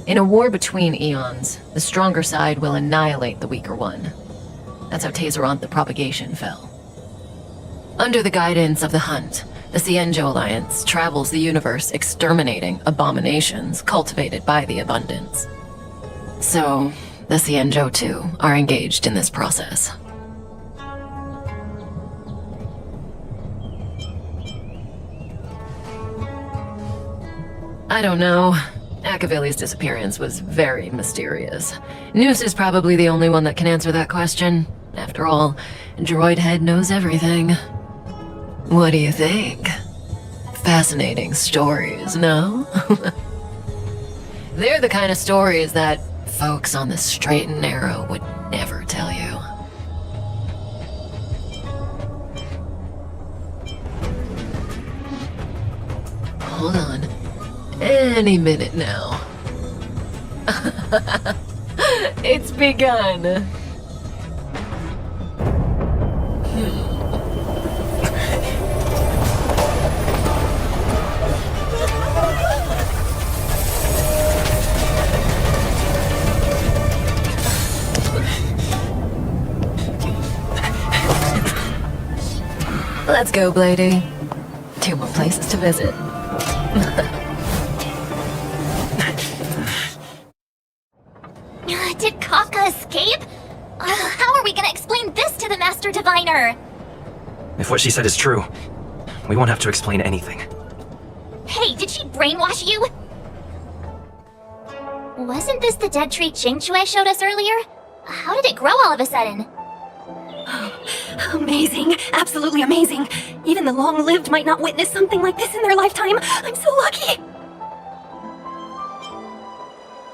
In a war between Eons, the stronger side will annihilate the weaker one. That's how Tazeron the Propagation fell. Under the guidance of the Hunt, the Cienjo Alliance travels the universe exterminating abominations cultivated by the Abundance. So, the Cienjo too are engaged in this process. I don't know. Akavili's disappearance was very mysterious. Noose is probably the only one that can answer that question. After all, Droid Head knows everything. What do you think? Fascinating stories, no? They're the kind of stories that folks on the straight and narrow would never tell you. Hold on. Any minute now. It's begun. Let's go, Blady. 2 more places to visit. Did Kafka escape? How are we gonna explain this to the Master Diviner? If what she said is true, we won't have to explain anything. Hey, did she brainwash you? Wasn't this the dead tree Qingque showed us earlier? How did it grow all of a sudden? Amazing. Absolutely amazing. Even the long-lived might not witness something like this in their lifetime. I'm so lucky.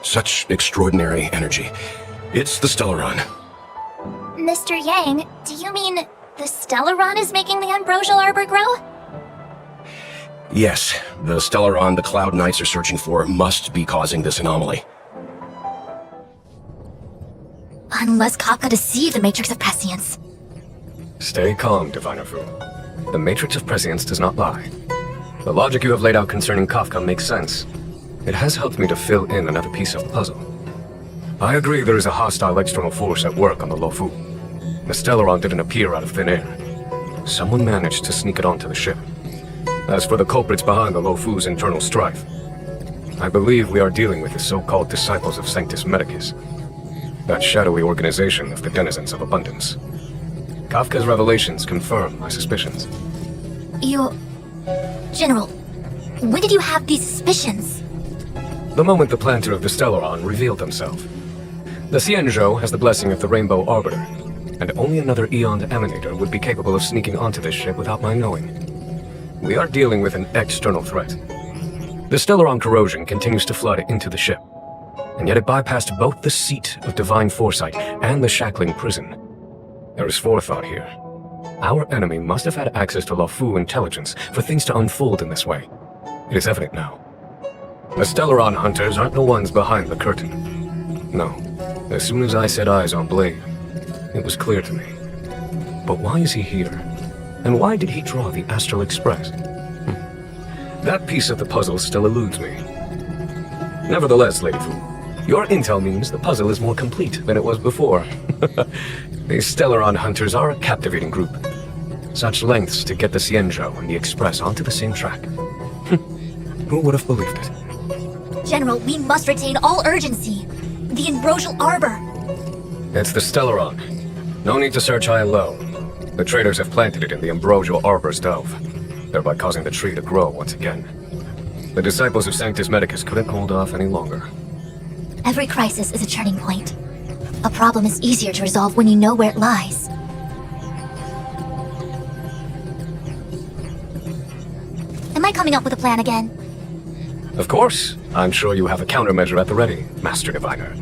Such extraordinary energy. It's the Stellaron. Mr. Yang, do you mean the Stellaron is making the Ambrosial Arbor grow? Yes, the Stellaron the Cloud Knights are searching for must be causing this anomaly. Unless Kafka deceived the Matrix of Prescience. Stay calm, Diviner Fu. The Matrix of Prescience does not lie. The logic you have laid out concerning Kafka makes sense. It has helped me to fill in another piece of the puzzle. I agree there is a hostile external force at work on the Lofu. The Stellaron didn't appear out of thin air. Someone managed to sneak it onto the ship. As for the culprits behind the Lofu's internal strife, I believe we are dealing with the so-called Disciples of Sanctus Medicus, that shadowy organization of the denizens of abundance. Kafka's revelations confirm my suspicions. General, when did you have these suspicions? The moment the planter of the Stellaron revealed himself. The Cienjo has the blessing of the Rainbow Arbiter, and only another Eon Emanator would be capable of sneaking onto this ship without my knowing. We are dealing with an external threat. The Stellaron corrosion continues to flood into the ship, and yet it bypassed both the seat of divine foresight and the shackling prison. There is forethought here. Our enemy must have had access to Lofu intelligence for things to unfold in this way. It is evident now. The Stellaron hunters aren't the ones behind the curtain. No. As soon as I set eyes on Blade, it was clear to me. But why is he here? And why did he draw the Astral Express? That piece of the puzzle still eludes me. Nevertheless, Lady Fu, your intel means the puzzle is more complete than it was before. These Stellaron hunters are a captivating group. Such lengths to get the Cienjo and the Express onto the same track. Who would have believed it? General, we must retain all urgency. The Ambrosial Arbor. It's the Stellaron. No need to search high and low. The traders have planted it in the Ambrosial Arbor's delve, thereby causing the tree to grow once again. The Disciples of Sanctus Medicus couldn't hold off any longer. Every crisis is a turning point. A problem is easier to resolve when you know where it lies. try coming up with a plan again. Of course. I'm sure you have a countermeasure at the ready, Master Diviner.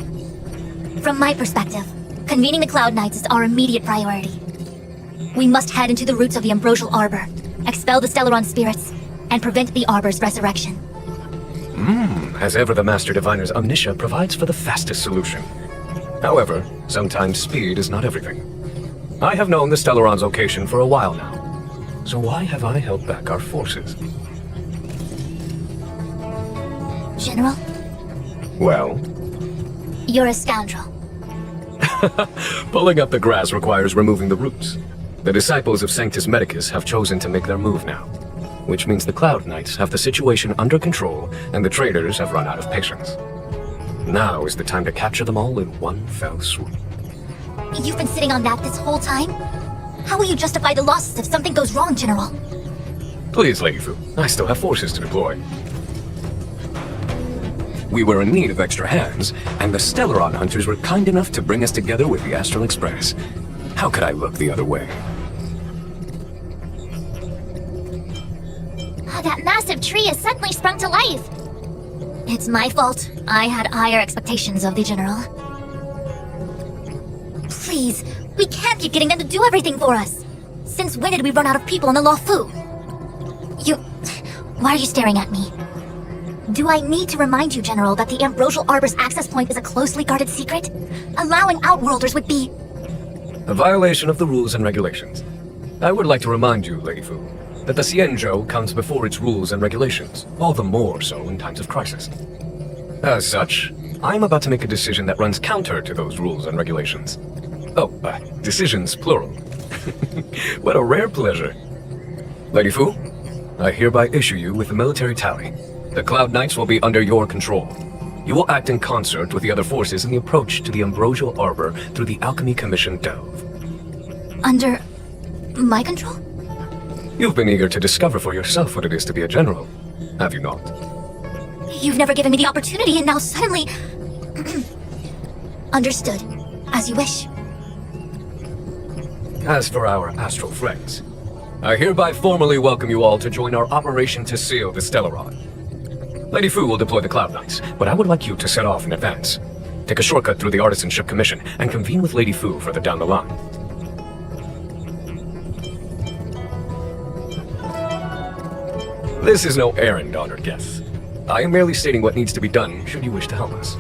From my perspective, convening the Cloud Knights is our immediate priority. We must head into the roots of the Ambrosial Arbor, expel the Stellaron spirits, and prevent the Arbor's resurrection. As ever, the Master Diviner's Omniscia provides for the fastest solution. However, sometimes speed is not everything. I have known the Stellaron's location for a while now. So why have I held back our forces? General, Well, you're a scoundrel. pulling up the grass requires removing the roots. The disciples of Sanctus Medicus have chosen to make their move now, which means the Cloud Knights have the situation under control and the traders have run out of patience. Now is the time to capture them all in one fell swoop. You've been sitting on that this whole time? How will you justify the losses if something goes wrong, General? Please, Lady Fu, I still have forces to deploy. We were in need of extra hands, and the Stellaron hunters were kind enough to bring us together with the Astral Express. How could I look the other way? That massive tree has suddenly sprung to life. It's my fault. I had higher expectations of the General. Please, we can't keep getting them to do everything for us. Since when did we run out of people in the Luofu? Why are you staring at me? Do I need to remind you, General, that the Ambrosial Arbor's access point is a closely guarded secret? Allowing Outworlders would be... A violation of the rules and regulations. I would like to remind you, Lady Fu, that the Xianzhou comes before its rules and regulations, all the more so in times of crisis. As such, I'm about to make a decision that runs counter to those rules and regulations. Oh, decisions plural. What a rare pleasure. Lady Fu, I hereby issue you with a military tally. The Cloud Knights will be under your control. You will act in concert with the other forces in the approach to the Ambrosial Arbor through the Alchemy Commission Delve. Under... my control? You've been eager to discover for yourself what it is to be a general, have you not? You've never given me the opportunity, and now suddenly... Understood. As you wish. As for our astral friends, I hereby formally welcome you all to join our operation to seal the Stellaron. Lady Fu will deploy the Cloud Knights, but I would like you to set off in advance. Take a shortcut through the Artisanship Commission and convene with Lady Fu further down the line. This is no errand, honored guests. I am merely stating what needs to be done should you wish to help us.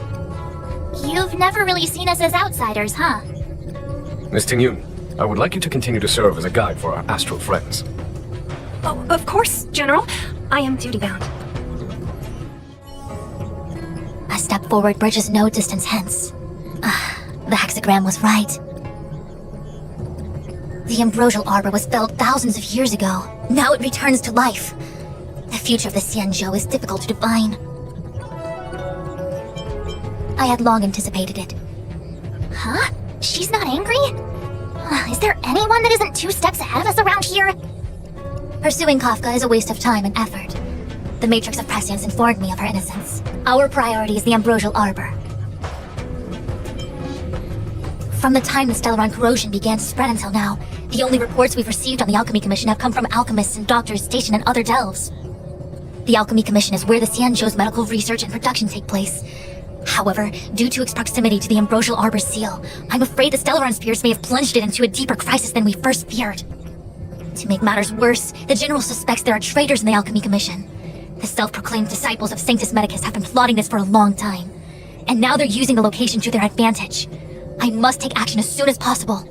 You've never really seen us as outsiders, huh? Miss Tingyun, I would like you to continue to serve as a guide for our astral friends. Oh, of course, General. I am duty-bound. A step forward bridges no distance hence. The hexagram was right. The Ambrosial Arbor was felled thousands of years ago. Now it returns to life. The future of the Xianzhou is difficult to define. I had long anticipated it. Huh? She's not angry? Is there anyone that isn't 2 steps ahead of us around here? Pursuing Kafka is a waste of time and effort. The Matrix of Prescience informed me of her innocence. Our priority is the Ambrosial Arbor. From the time the Stellaron corrosion began to spread until now, the only reports we've received on the Alchemy Commission have come from alchemists and doctors stationed in other delves. The Alchemy Commission is where the Xianzhou's medical research and production take place. However, due to its proximity to the Ambrosial Arbor's seal, I'm afraid the Stellaron spirits may have plunged it into a deeper crisis than we first feared. To make matters worse, the General suspects there are traitors in the Alchemy Commission. The self-proclaimed disciples of Sanctus Medicus have been plotting this for a long time, and now they're using the location to their advantage. I must take action as soon as possible.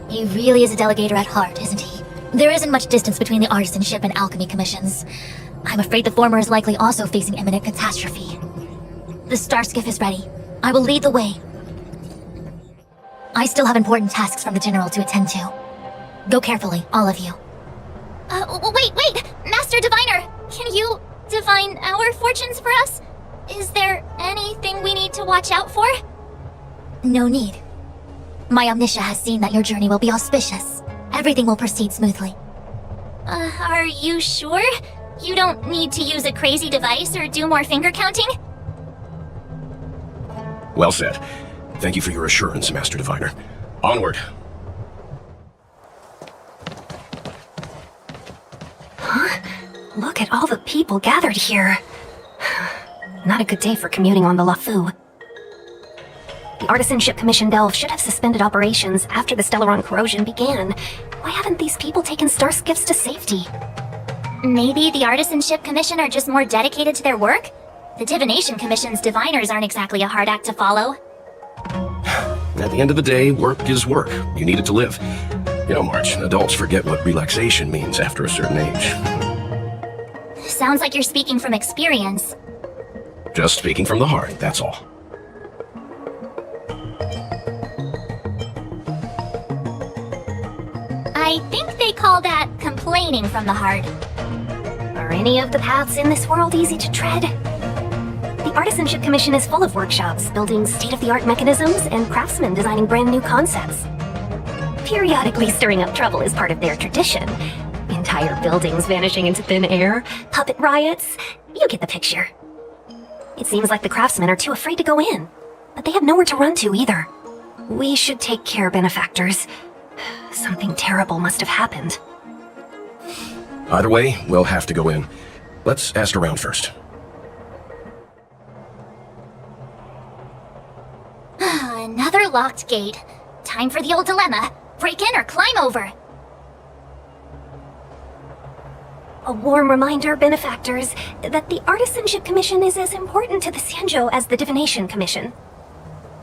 He really is a delegator at heart, isn't he? There isn't much distance between the Artisanship and Alchemy Commissions. I'm afraid the former is likely also facing imminent catastrophe. The Starskiff is ready. I will lead the way. I still have important tasks from the General to attend to. Go carefully, all of you. Wait! Master Diviner! Can you divine our fortunes for us? Is there anything we need to watch out for? No need. My Omniscia has seen that your journey will be auspicious. Everything will proceed smoothly. Are you sure? You don't need to use a crazy device or do more finger counting? Well said. Thank you for your assurance, Master Diviner. Onward. Look at all the people gathered here. Not a good day for commuting on the LaFu. The Artisanship Commission Delve should have suspended operations after the Stellaron corrosion began. Why haven't these people taken star skiffs to safety? Maybe the Artisanship Commission are just more dedicated to their work? The Divination Commission's diviners aren't exactly a hard act to follow. At the end of the day, work is work. You need it to live. You know, March, adults forget what relaxation means after a certain age. Sounds like you're speaking from experience. Just speaking from the heart, that's all. I think they call that complaining from the heart. Are any of the paths in this world easy to tread? The Artisanship Commission is full of workshops, building state-of-the-art mechanisms, and craftsmen designing brand new concepts. Periodically stirring up trouble is part of their tradition. Entire buildings vanishing into thin air, puppet riots, you get the picture. It seems like the craftsmen are too afraid to go in, but they have nowhere to run to either. We should take care, benefactors. Something terrible must have happened. Either way, we'll have to go in. Let's ask around first. Another locked gate. Time for the old dilemma. Break in or climb over. A warm reminder, benefactors, that the Artisanship Commission is as important to the Xianzhou as the Divination Commission.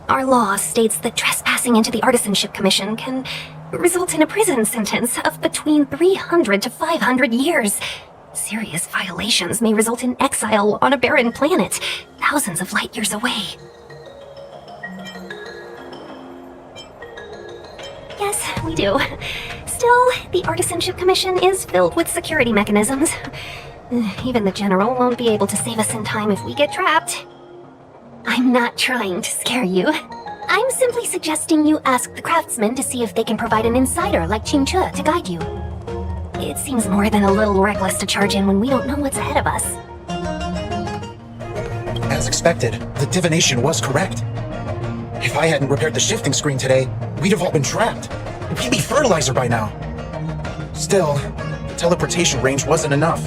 Our law states that trespassing into the Artisanship Commission can result in a prison sentence of between 300 to 500 years. Serious violations may result in exile on a barren planet, thousands of light years away. Yes, we do. Still, the Artisanship Commission is filled with security mechanisms. Even the General won't be able to save us in time if we get trapped. I'm not trying to scare you. I'm simply suggesting you ask the craftsmen to see if they can provide an insider like Qingche to guide you. It seems more than a little reckless to charge in when we don't know what's ahead of us. As expected, the divination was correct. If I hadn't repaired the shifting screen today, we'd have all been trapped. We'd be fertilizer by now. Still, the teleportation range wasn't enough.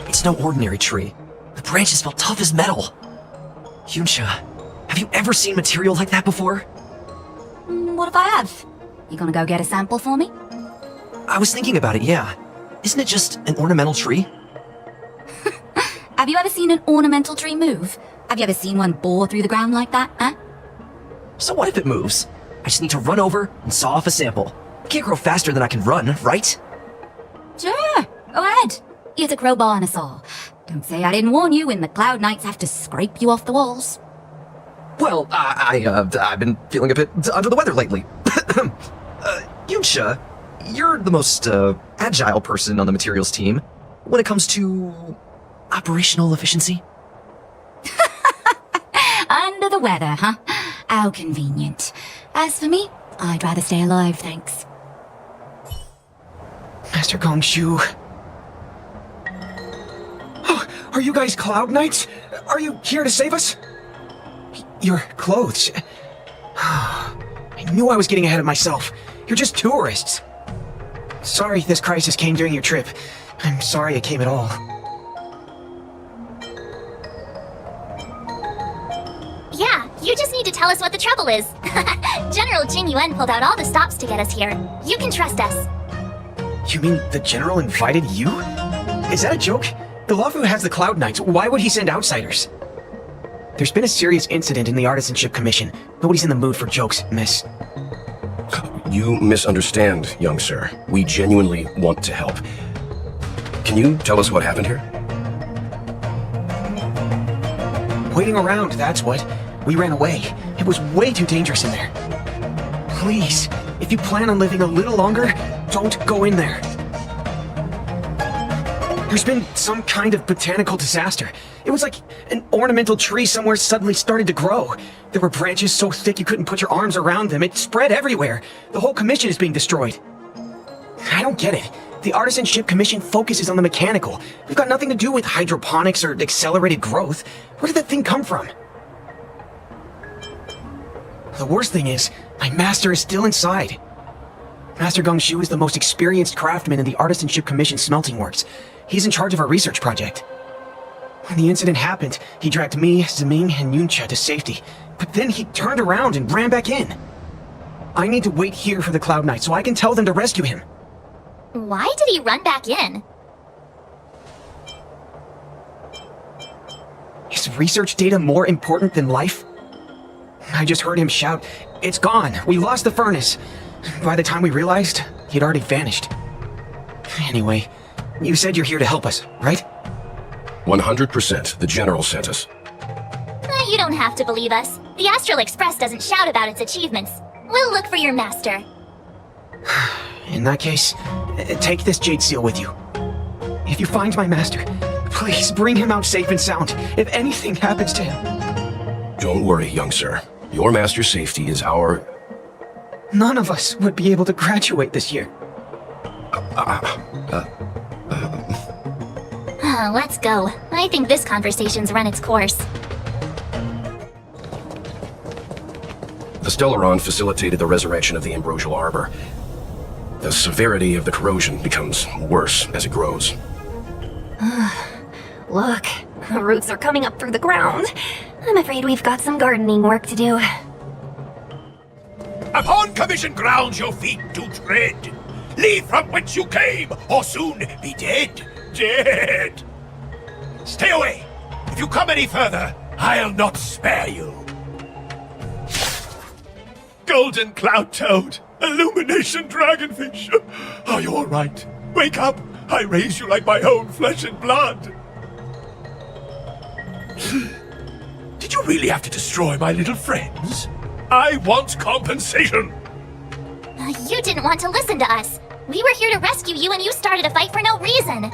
It's no ordinary tree. The branches felt tough as metal. Yuncha, have you ever seen material like that before? What if I have? You gonna go get a sample for me? I was thinking about it, yeah. Isn't it just an ornamental tree? Have you ever seen an ornamental tree move? Have you ever seen one bore through the ground like that, huh? So what if it moves? I just need to run over and saw off a sample. I can't grow faster than I can run, right? Sure, go ahead. Use a crowbar and a saw. Don't say I didn't warn you when the Cloud Knights have to scrape you off the walls. Well, I've been feeling a bit under the weather lately. Yuncha, you're the most agile person on the materials team when it comes to operational efficiency. Under the weather, huh? How convenient. As for me, I'd rather stay alive, thanks. Master Gongshu. Oh, are you guys Cloud Knights? Are you here to save us? Your clothes. I knew I was getting ahead of myself. You're just tourists. Sorry this crisis came during your trip. I'm sorry it came at all. Yeah, you just need to tell us what the trouble is. General Jing Yuan pulled out all the stops to get us here. You can trust us. You mean the General invited you? Is that a joke? The LaFu has the Cloud Knights. Why would he send outsiders? There's been a serious incident in the Artisanship Commission. Nobody's in the mood for jokes, miss. You misunderstand, young sir. We genuinely want to help. Can you tell us what happened here? Waiting around, that's what. We ran away. It was way too dangerous in there. Please, if you plan on living a little longer, don't go in there. There's been some kind of botanical disaster. It was like an ornamental tree somewhere suddenly started to grow. There were branches so thick you couldn't put your arms around them. It spread everywhere. The whole commission is being destroyed. I don't get it. The Artisanship Commission focuses on the mechanical. We've got nothing to do with hydroponics or accelerated growth. Where did that thing come from? The worst thing is, my master is still inside. Master Gong-Shu is the most experienced craftsman in the Artisanship Commission smelting works. He's in charge of our research project. When the incident happened, he dragged me, Zeming, and Yuncha to safety. But then he turned around and ran back in. I need to wait here for the Cloud Knight so I can tell them to rescue him. Why did he run back in? Is research data more important than life? I just heard him shout, "It's gone! We lost the furnace!" By the time we realized, he'd already vanished. Anyway, you said you're here to help us, right? 100%. The General sent us. You don't have to believe us. The Astral Express doesn't shout about its achievements. We'll look for your master. In that case, take this jade seal with you. If you find my master, please bring him out safe and sound if anything happens to him. Don't worry, young sir. Your master's safety is our... None of us would be able to graduate this year. Let's go. I think this conversation's run its course. The Stellaron facilitated the resurrection of the ambrosial arbor. The severity of the corrosion becomes worse as it grows. Look, the roots are coming up through the ground. I'm afraid we've got some gardening work to do. Upon commission grounds your feet do tread. Leave from whence you came, or soon be dead. Dead! Stay away! If you come any further, I'll not spare you. Golden Cloud Toad, Illumination Dragonfish. Are you alright? Wake up! I raise you like my own flesh and blood. Did you really have to destroy my little friends? I want compensation! You didn't want to listen to us. We were here to rescue you and you started a fight for no reason.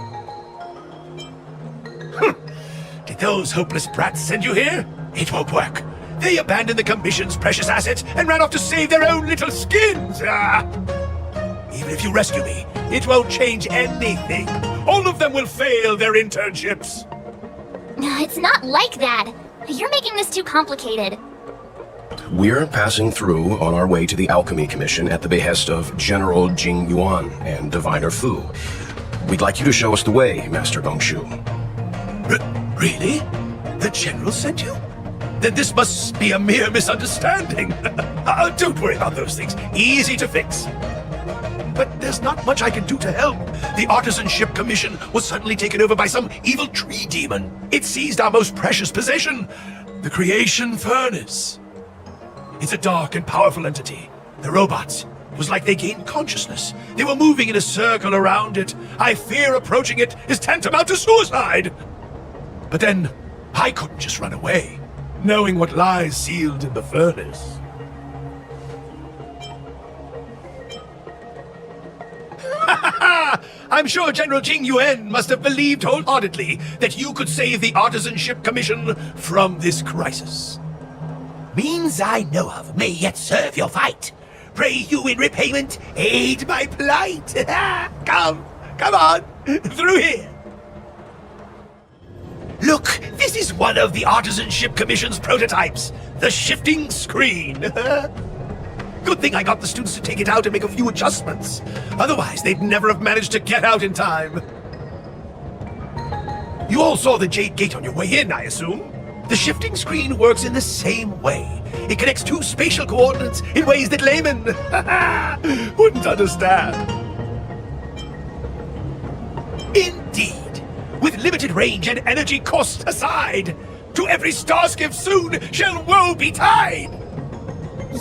Did those hopeless brats send you here? It won't work. They abandoned the Commission's precious assets and ran off to save their own little skins. Even if you rescue me, it won't change anything. All of them will fail their internships. It's not like that. You're making this too complicated. We're passing through on our way to the Alchemy Commission at the behest of General Jing Yuan and Diviner Fu. We'd like you to show us the way, Master Gong-Shu. Really? The General sent you? Then this must be a mere misunderstanding. Don't worry about those things. Easy to fix. But there's not much I can do to help. The Artisanship Commission was suddenly taken over by some evil tree demon. It seized our most precious possession, the Creation Furnace. It's a dark and powerful entity. The robots, it was like they gained consciousness. They were moving in a circle around it. I fear approaching it is tantamount to suicide. But then, I couldn't just run away, knowing what lies sealed in the furnace. I'm sure General Jing Yuan must have believed wholeheartedly that you could save the Artisanship Commission from this crisis. Means I know of may yet serve your fight. Pray you in repayment aid my plight. Come on, through here. Look, this is one of the Artisanship Commission's prototypes, the shifting screen. Good thing I got the students to take it out and make a few adjustments. Otherwise, they'd never have managed to get out in time. You all saw the Jade Gate on your way in, I assume? The shifting screen works in the same way. It connects two spatial coordinates in ways that laymen wouldn't understand. Indeed. With limited range and energy cost aside, to every starskiff soon shall woe betide!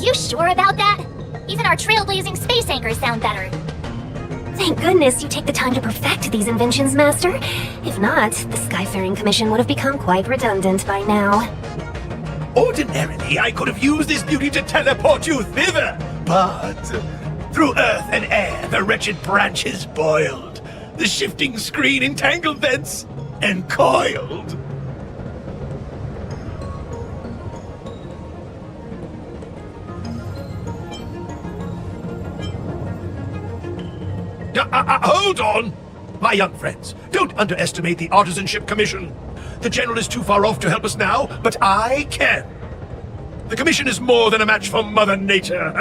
You sure about that? Even our trailblazing space anchors sound better. Thank goodness you take the time to perfect these inventions, Master. If not, the Skyfaring Commission would have become quite redundant by now. Ordinarily, I could have used this beauty to teleport you thither, but through earth and air, the wretched branches boiled. The shifting screen entangled thence and coiled. Hold on! My young friends, don't underestimate the Artisanship Commission. The General is too far off to help us now, but I can. The Commission is more than a match for Mother Nature.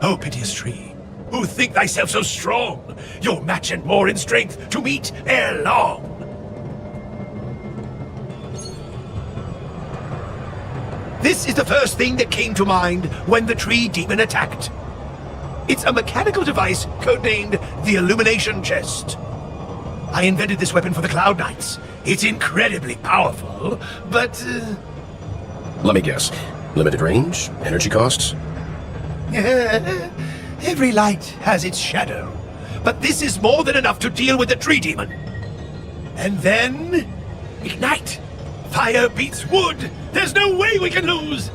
Oh, piteous tree. who think thyself so strong, your match and more in strength to meet ere long. This is the first thing that came to mind when the tree demon attacked. It's a mechanical device codenamed the Illumination Chest. I invented this weapon for the Cloud Knights. It's incredibly powerful, but... Let me guess. Limited range? Energy costs? Every light has its shadow, but this is more than enough to deal with the tree demon. And then... ignite! Fire beats wood! There's no way we can lose!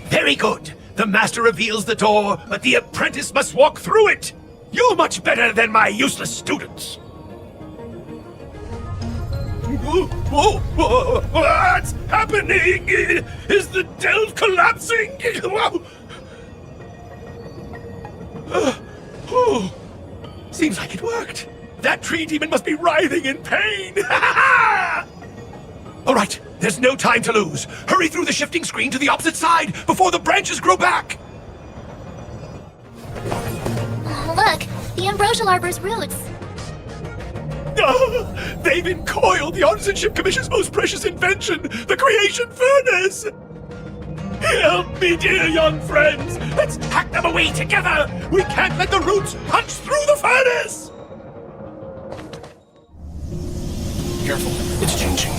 Very good! The master reveals the door, but the apprentice must walk through it! You're much better than my useless students! What's happening? Is the delve collapsing? Seems like it worked. That tree demon must be writhing in pain! All right, there's no time to lose. Hurry through the shifting screen to the opposite side before the branches grow back! Look, the ambrosial arbor's roots. They've encoiled the Artisanship Commission's most precious invention, the creation furnace! Help me, dear young friends! Let's hack them away together! We can't let the roots punch through the furnace! Careful, it's changing.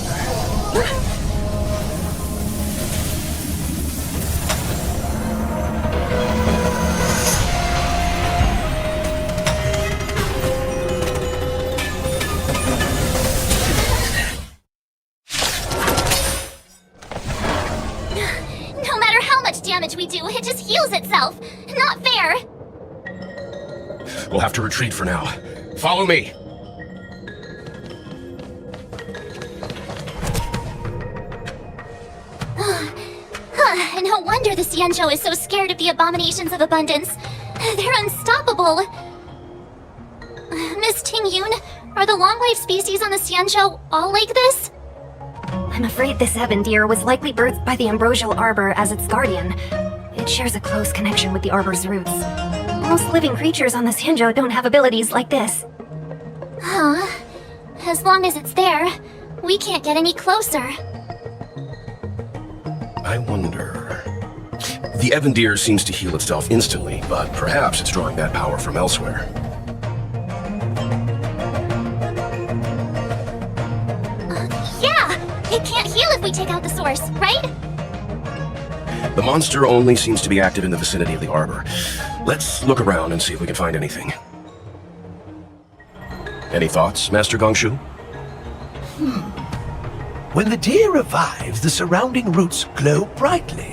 No matter how much damage we do, it just heals itself. Not fair. We'll have to retreat for now. Follow me. No wonder the Xianzhou is so scared of the abominations of abundance. They're unstoppable. Miss Tingyun, are the longwave species on the Xianzhou all like this? I'm afraid this Evandir was likely birthed by the ambrosial arbor as its guardian. It shares a close connection with the arbor's roots. Most living creatures on the Xianzhou don't have abilities like this. Huh. As long as it's there, we can't get any closer. I wonder... The Evandir seems to heal itself instantly, but perhaps it's drawing that power from elsewhere. Yeah! It can't heal if we take out the source, right? The monster only seems to be active in the vicinity of the arbor. Let's look around and see if we can find anything. Any thoughts, Master Gongshu? When the deer revives, the surrounding roots glow brightly.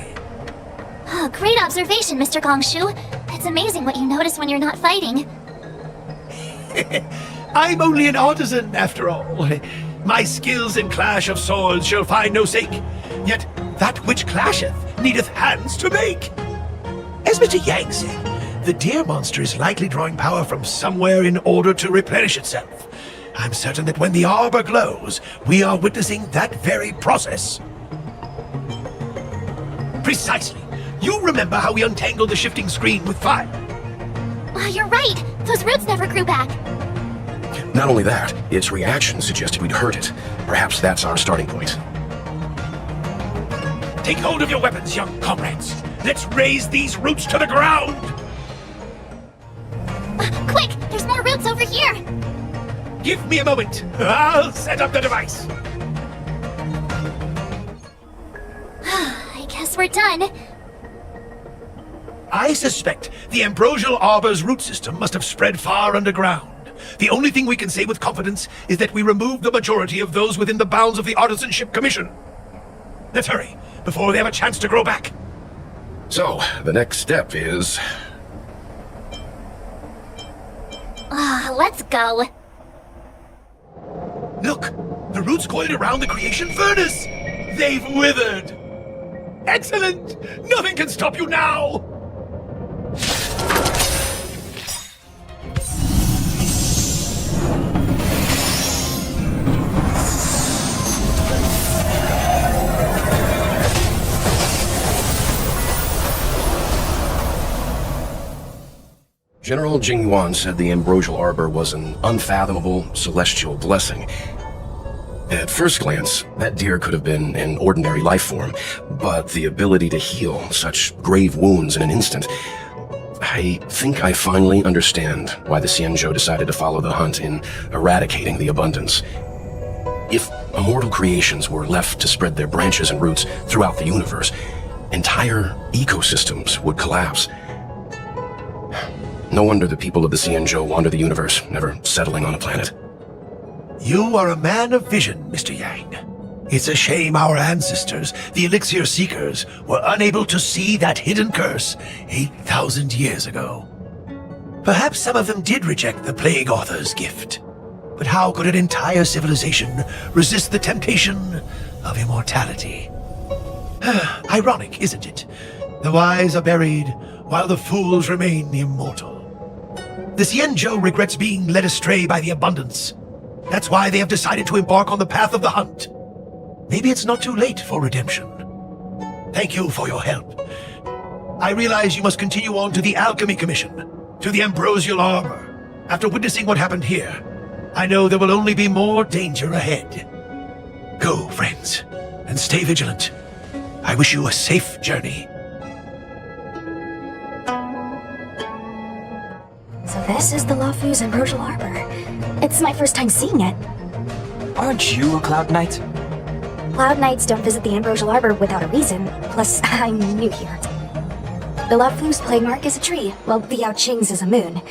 Oh, great observation, Mr. Gongshu. It's amazing what you notice when you're not fighting. I'm only an artisan, after all. My skills in clash of swords shall find no sake. Yet that which clasheth needeth hands to make. As Mr. Yang said, the deer monster is likely drawing power from somewhere in order to replenish itself. I'm certain that when the arbor glows, we are witnessing that very process. Precisely. You remember how we untangled the shifting screen with fire? Oh, you're right. Those roots never grew back. Not only that, its reaction suggested we'd hurt it. Perhaps that's our starting point. Take hold of your weapons, young comrades. Let's raise these roots to the ground! Quick! There's more roots over here! Give me a moment. I'll set up the device. I guess we're done. I suspect the ambrosial arbor's root system must have spread far underground. The only thing we can say with confidence is that we removed the majority of those within the bounds of the Artisanship Commission. Let's hurry, before they have a chance to grow back. So, the next step is... Let's go. Look! The roots coiled around the creation furnace! They've withered! Excellent! Nothing can stop you now! General Jing Yuan said the ambrosial arbor was an unfathomable celestial blessing. At first glance, that deer could have been an ordinary life form, but the ability to heal such grave wounds in an instant... I think I finally understand why the Xianzhou decided to follow the hunt in eradicating the abundance. If immortal creations were left to spread their branches and roots throughout the universe, entire ecosystems would collapse. No wonder the people of the Xianzhou wander the universe, never settling on a planet. You are a man of vision, Mr. Yang. It's a shame our ancestors, the Elixir Seekers, were unable to see that hidden curse 8,000 years ago. Perhaps some of them did reject the Plague Author's gift. But how could an entire civilization resist the temptation of immortality? Ironic, isn't it? The wise are buried, while the fools remain immortal. The Xianzhou regrets being led astray by the abundance. That's why they have decided to embark on the path of the hunt. Maybe it's not too late for redemption. Thank you for your help. I realize you must continue on to the Alchemy Commission, to the Ambrosial Arbor. After witnessing what happened here, I know there will only be more danger ahead. Go, friends, and stay vigilant. I wish you a safe journey. So this is the Luofu's Ambrosial Arbor. It's my first time seeing it. Aren't you a Cloud Knight? Cloud Knights don't visit the Ambrosial Arbor without a reason, plus I'm new here. The Luofu's plague mark is a tree, while the Yao Qing's is a moon.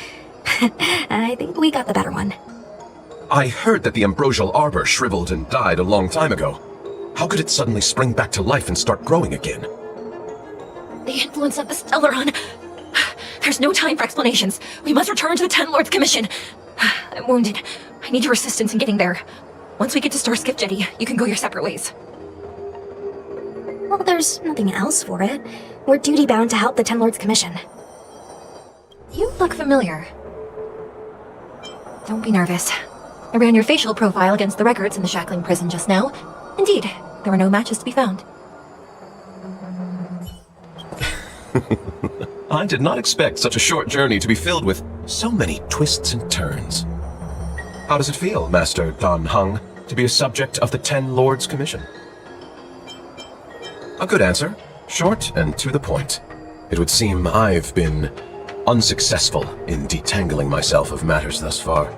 I think we got the better one. I heard that the Ambrosial Arbor shriveled and died a long time ago. How could it suddenly spring back to life and start growing again? The influence of the Stellaron. There's no time for explanations. We must return to the Ten Lords Commission. I'm wounded. I need your assistance in getting there. Once we get to Starskiff Jetty, you can go your separate ways. Well, there's nothing else for it. We're duty-bound to help the Ten Lords Commission. You look familiar. Don't be nervous. I ran your facial profile against the records in the Shackling prison just now. Indeed, there were no matches to be found. I did not expect such a short journey to be filled with so many twists and turns. How does it feel, Master Dan Heng, to be a subject of the Ten Lords Commission? A good answer, short and to the point. It would seem I've been unsuccessful in detangling myself of matters thus far.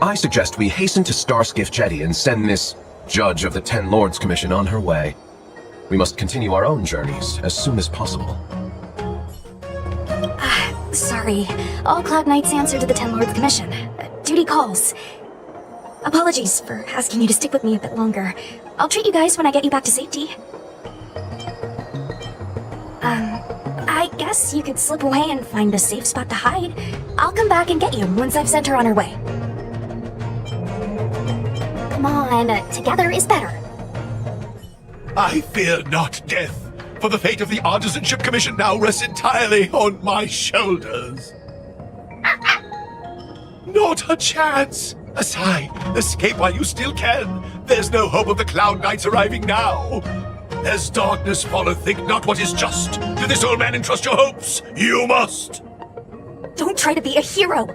I suggest we hasten to Starskiff Jetty and send this judge of the Ten Lords Commission on her way. We must continue our own journeys as soon as possible. Sorry. All Cloud Knights answer to the Ten Lords Commission. Duty calls. Apologies for asking you to stick with me a bit longer. I'll treat you guys when I get you back to safety. I guess you could slip away and find a safe spot to hide. I'll come back and get you once I've sent her on her way. Come on, together is better. I fear not death, for the fate of the Artisanship Commission now rests entirely on my shoulders. Not a chance! Asai, escape while you still can. There's no hope of the Cloud Knights arriving now. As darkness falleth, think not what is just. To this old man entrust your hopes. You must. Don't try to be a hero.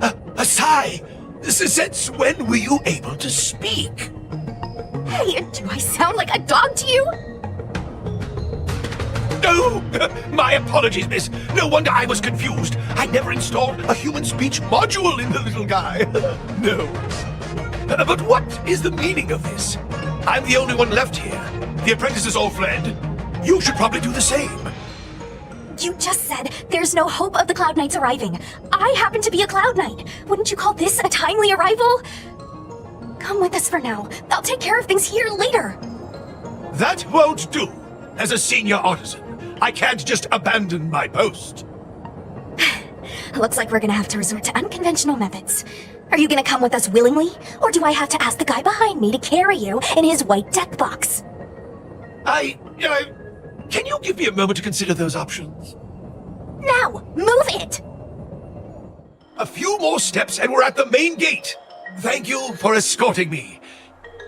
Asai, since when were you able to speak? Hey, do I sound like a dog to you? No! My apologies, miss. No wonder I was confused. I never installed a human speech module in the little guy. No. But what is the meaning of this? I'm the only one left here. The apprentices all fled. You should probably do the same. You just said there's no hope of the Cloud Knights arriving. I happen to be a Cloud Knight. Wouldn't you call this a timely arrival? Come with us for now. I'll take care of things here later. That won't do. As a senior artisan, I can't just abandon my post. Looks like we're gonna have to resort to unconventional methods. Are you gonna come with us willingly? Or do I have to ask the guy behind me to carry you in his white death box? Can you give me a moment to consider those options? Now, move it! A few more steps and we're at the main gate. Thank you for escorting me.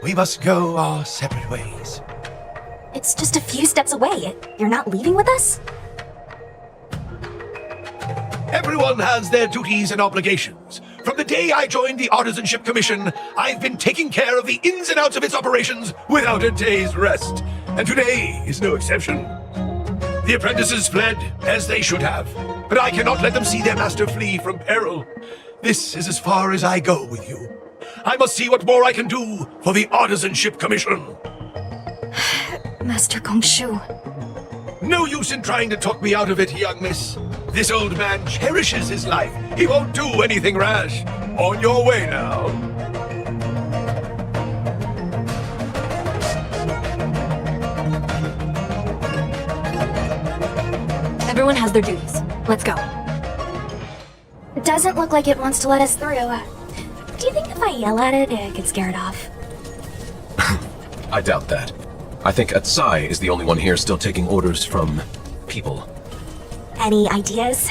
We must go our separate ways. It's just a few steps away. You're not leaving with us? Everyone has their duties and obligations. From the day I joined the Artisanship Commission, I've been taking care of the ins and outs of its operations without a day's rest. And today is no exception. The apprentices fled, as they should have, but I cannot let them see their master flee from peril. This is as far as I go with you. I must see what more I can do for the Artisanship Commission. Master Gongshu. No use in trying to talk me out of it, young miss. This old man cherishes his life. He won't do anything rash. On your way now. Everyone has their duties. Let's go. It doesn't look like it wants to let us through. Do you think if I yell at it, it could scare it off? I doubt that. I think Atsai is the only one here still taking orders from people. Any ideas?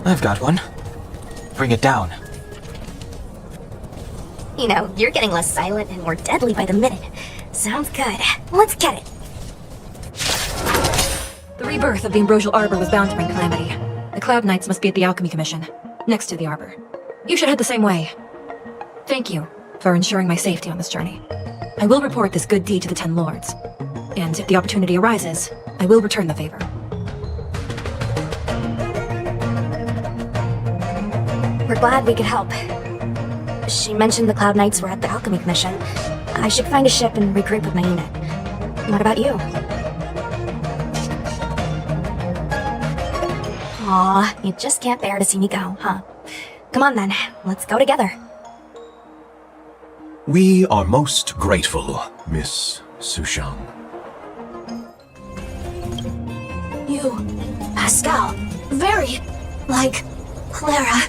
I've got one. Bring it down. You know, you're getting less silent and more deadly by the minute. Sounds good. Let's get it. The rebirth of the Ambrosial Arbor was bound to bring calamity. The Cloud Knights must be at the Alchemy Commission, next to the Arbor. You should head the same way. Thank you for ensuring my safety on this journey. I will report this good deed to the 10 Lords. And if the opportunity arises, I will return the favor. We're glad we could help. She mentioned the Cloud Knights were at the Alchemy Commission. I should find a ship and regroup with my unit. What about you? Aw, you just can't bear to see me go, huh? Come on then, let's go together. We are most grateful, Miss Sushang. You, Pascal, very like Clara.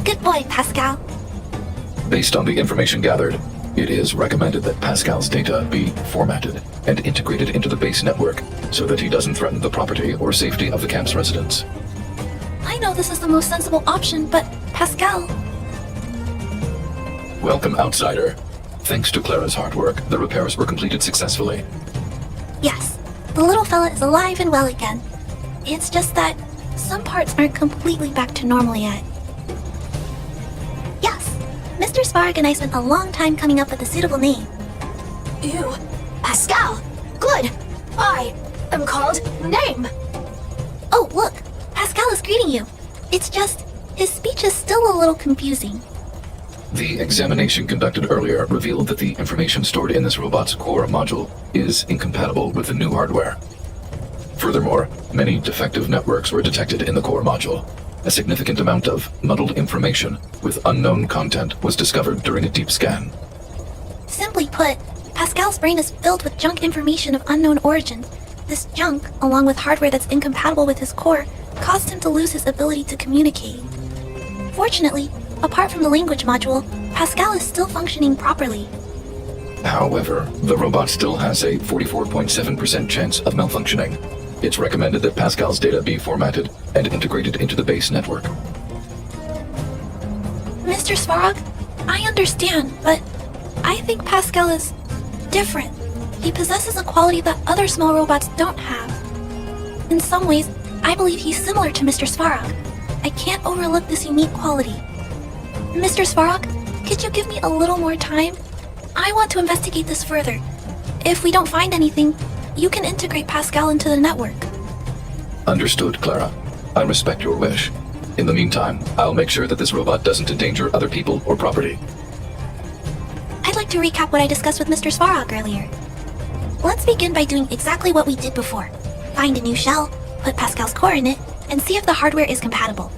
Good boy, Pascal. Based on the information gathered, it is recommended that Pascal's data be formatted and integrated into the base network so that he doesn't threaten the property or safety of the camp's residents. I know this is the most sensible option, but Pascal... Welcome, outsider. Thanks to Clara's hard work, the repairs were completed successfully. Yes, the little fella is alive and well again. It's just that some parts aren't completely back to normal yet. Yes, Mr. Svarg and I spent a long time coming up with a suitable name. You, Pascal. Good. I am called Name. Oh, look, Pascal is greeting you. It's just, his speech is still a little confusing. The examination conducted earlier revealed that the information stored in this robot's core module is incompatible with the new hardware. Furthermore, many defective networks were detected in the core module. A significant amount of muddled information with unknown content was discovered during a deep scan. Simply put, Pascal's brain is filled with junk information of unknown origin. This junk, along with hardware that's incompatible with his core, caused him to lose his ability to communicate. Fortunately, apart from the language module, Pascal is still functioning properly. However, the robot still has a 44.7% chance of malfunctioning. It's recommended that Pascal's data be formatted and integrated into the base network. Mr. Svarog, I understand, but I think Pascal is different. He possesses a quality that other small robots don't have. In some ways, I believe he's similar to Mr. Svarog. I can't overlook this unique quality. Mr. Svarog, could you give me a little more time? I want to investigate this further. If we don't find anything, you can integrate Pascal into the network. Understood, Clara. I respect your wish. In the meantime, I'll make sure that this robot doesn't endanger other people or property. I'd like to recap what I discussed with Mr. Svarog earlier. Let's begin by doing exactly what we did before. Find a new shell, put Pascal's core in it, and see if the hardware is compatible.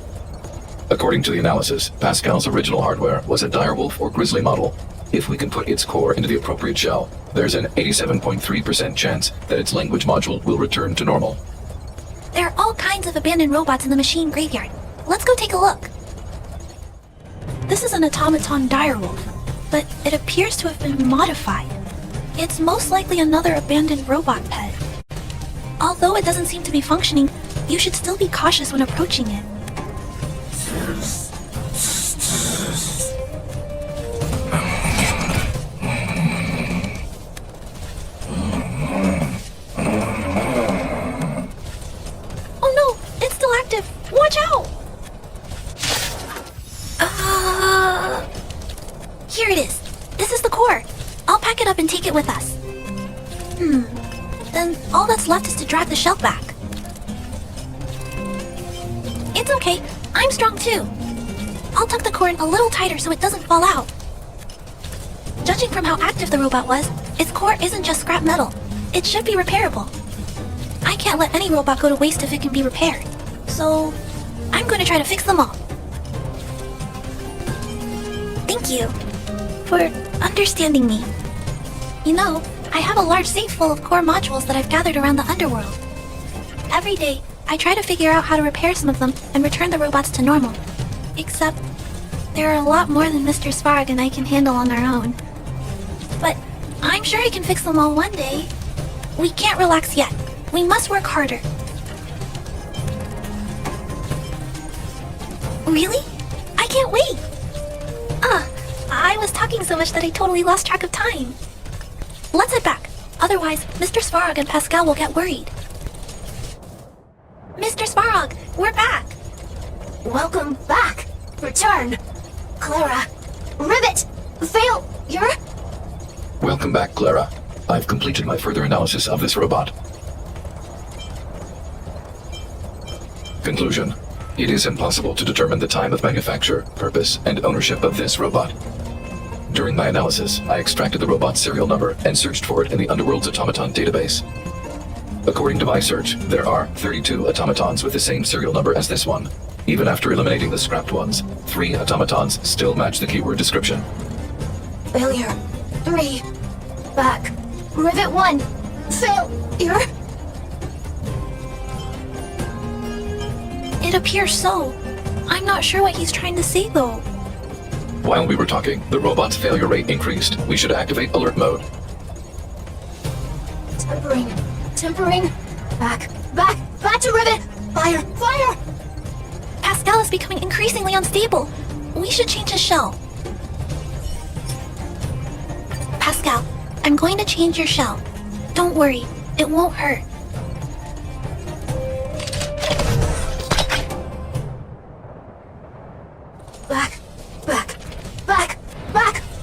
According to the analysis, Pascal's original hardware was a direwolf or grizzly model. If we can put its core into the appropriate shell, there's an 87.3% chance that its language module will return to normal. There are all kinds of abandoned robots in the machine graveyard. Let's go take a look. This is an automaton direwolf, but it appears to have been modified. It's most likely another abandoned robot pet. Although it doesn't seem to be functioning, you should still be cautious when approaching it. drag the shell back. It's okay. I'm strong too. I'll tuck the core in a little tighter so it doesn't fall out. Judging from how active the robot was, its core isn't just scrap metal. It should be repairable. I can't let any robot go to waste if it can be repaired. So, I'm going to try to fix them all. Thank you for understanding me. You know, I have a large safe full of core modules that I've gathered around the underworld. Every day, I try to figure out how to repair some of them and return the robots to normal. Except, there are a lot more than Mr. Svarog and I can handle on our own. But I'm sure he can fix them all one day. We can't relax yet. We must work harder. Really? I can't wait! I was talking so much that I totally lost track of time. Let's head back. Otherwise, Mr. Svarog and Pascal will get worried. Mr. Svarog, we're back! Welcome back. Return. Clara. Rivet. Failure. Welcome back, Clara. I've completed my further analysis of this robot. Conclusion. It is impossible to determine the time of manufacture, purpose, and ownership of this robot. During my analysis, I extracted the robot's serial number and searched for it in the Underworld's automaton database. According to my search, there are 32 automatons with the same serial number as this one. Even after eliminating the scrapped ones, 3 automatons still match the keyword description. Failure. 3. Back. Rivet 1. Failure. It appears so. I'm not sure what he's trying to say though. While we were talking, the robot's failure rate increased. We should activate alert mode. Tempering. Back to Rivet. Fire. Pascal is becoming increasingly unstable. We should change his shell. Pascal, I'm going to change your shell. Don't worry, it won't hurt.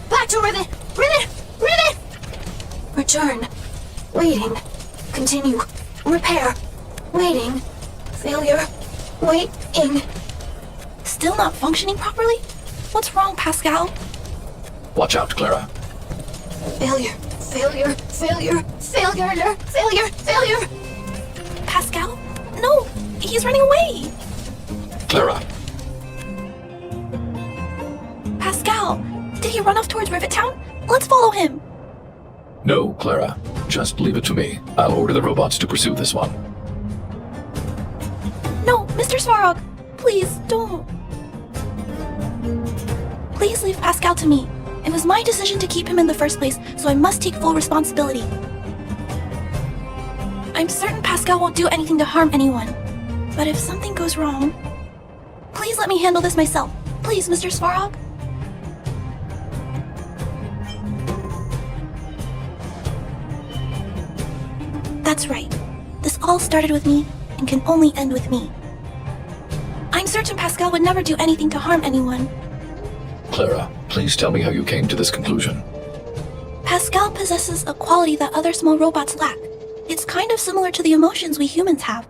Back to Rivet. Return. Waiting. Continue. Repair. Waiting. Failure. Waiting. Still not functioning properly? What's wrong, Pascal? Watch out, Clara. Failure. Pascal? No, he's running away. Clara. Pascal, did he run off towards Rivet Town? Let's follow him. No, Clara. Just leave it to me. I'll order the robots to pursue this one. No, Mr. Svarog, please don't. Please leave Pascal to me. It was my decision to keep him in the first place, so I must take full responsibility. I'm certain Pascal won't do anything to harm anyone. But if something goes wrong, please let me handle this myself. Please, Mr. Svarog. That's right. This all started with me and can only end with me. I'm certain Pascal would never do anything to harm anyone. Clara, please tell me how you came to this conclusion. Pascal possesses a quality that other small robots lack. It's kind of similar to the emotions we humans have.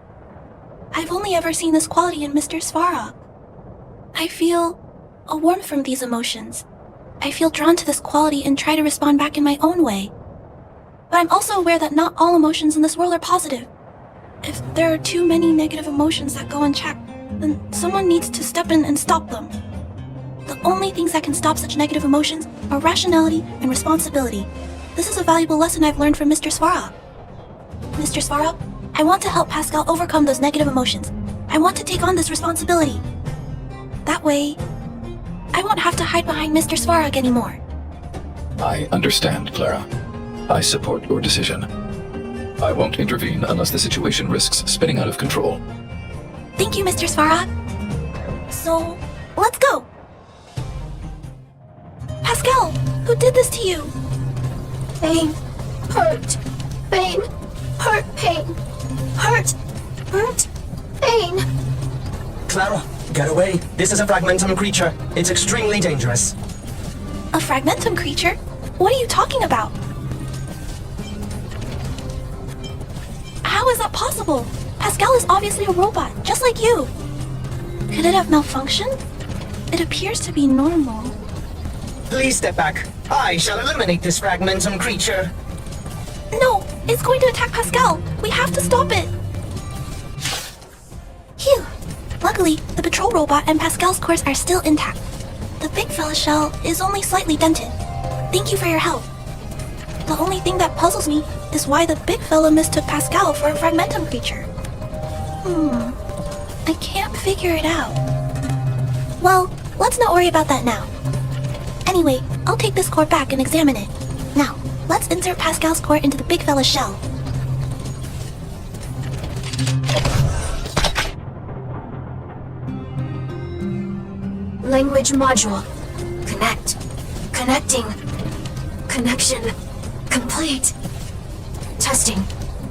I've only ever seen this quality in Mr. Svarog. I feel a warmth from these emotions. I feel drawn to this quality and try to respond back in my own way. But I'm also aware that not all emotions in this world are positive. If there are too many negative emotions that go unchecked, then someone needs to step in and stop them. The only things that can stop such negative emotions are rationality and responsibility. This is a valuable lesson I've learned from Mr. Svarog. Mr. Svarog, I want to help Pascal overcome those negative emotions. I want to take on this responsibility. That way, I won't have to hide behind Mr. Svarog anymore. I understand, Clara. I support your decision. I won't intervene unless the situation risks spinning out of control. Thank you, Mr. Svarog. So, let's go! Pascal, who did this to you? Pain. Hurt. Pain. Hurt. Pain. Hurt. Pain. Clara, get away. This is a fragmentum creature. It's extremely dangerous. A fragmentum creature? What are you talking about? How is that possible? impossible! Pascal is obviously a robot, just like you! Could it have malfunctioned? It appears to be normal. Please step back. I shall eliminate this fragmentum creature. No! It's going to attack Pascal! We have to stop it! Phew! Luckily, the patrol robot and Pascal's cores are still intact. The big fella's shell is only slightly dented. Thank you for your help. The only thing that puzzles me is why the big fella mistook Pascal for a fragmentum creature. I can't figure it out. Well, let's not worry about that now. Anyway, I'll take this core back and examine it. Now, let's insert Pascal's core into the big fella's shell. Language module. Connect. Connecting. Connection. Complete. Testing.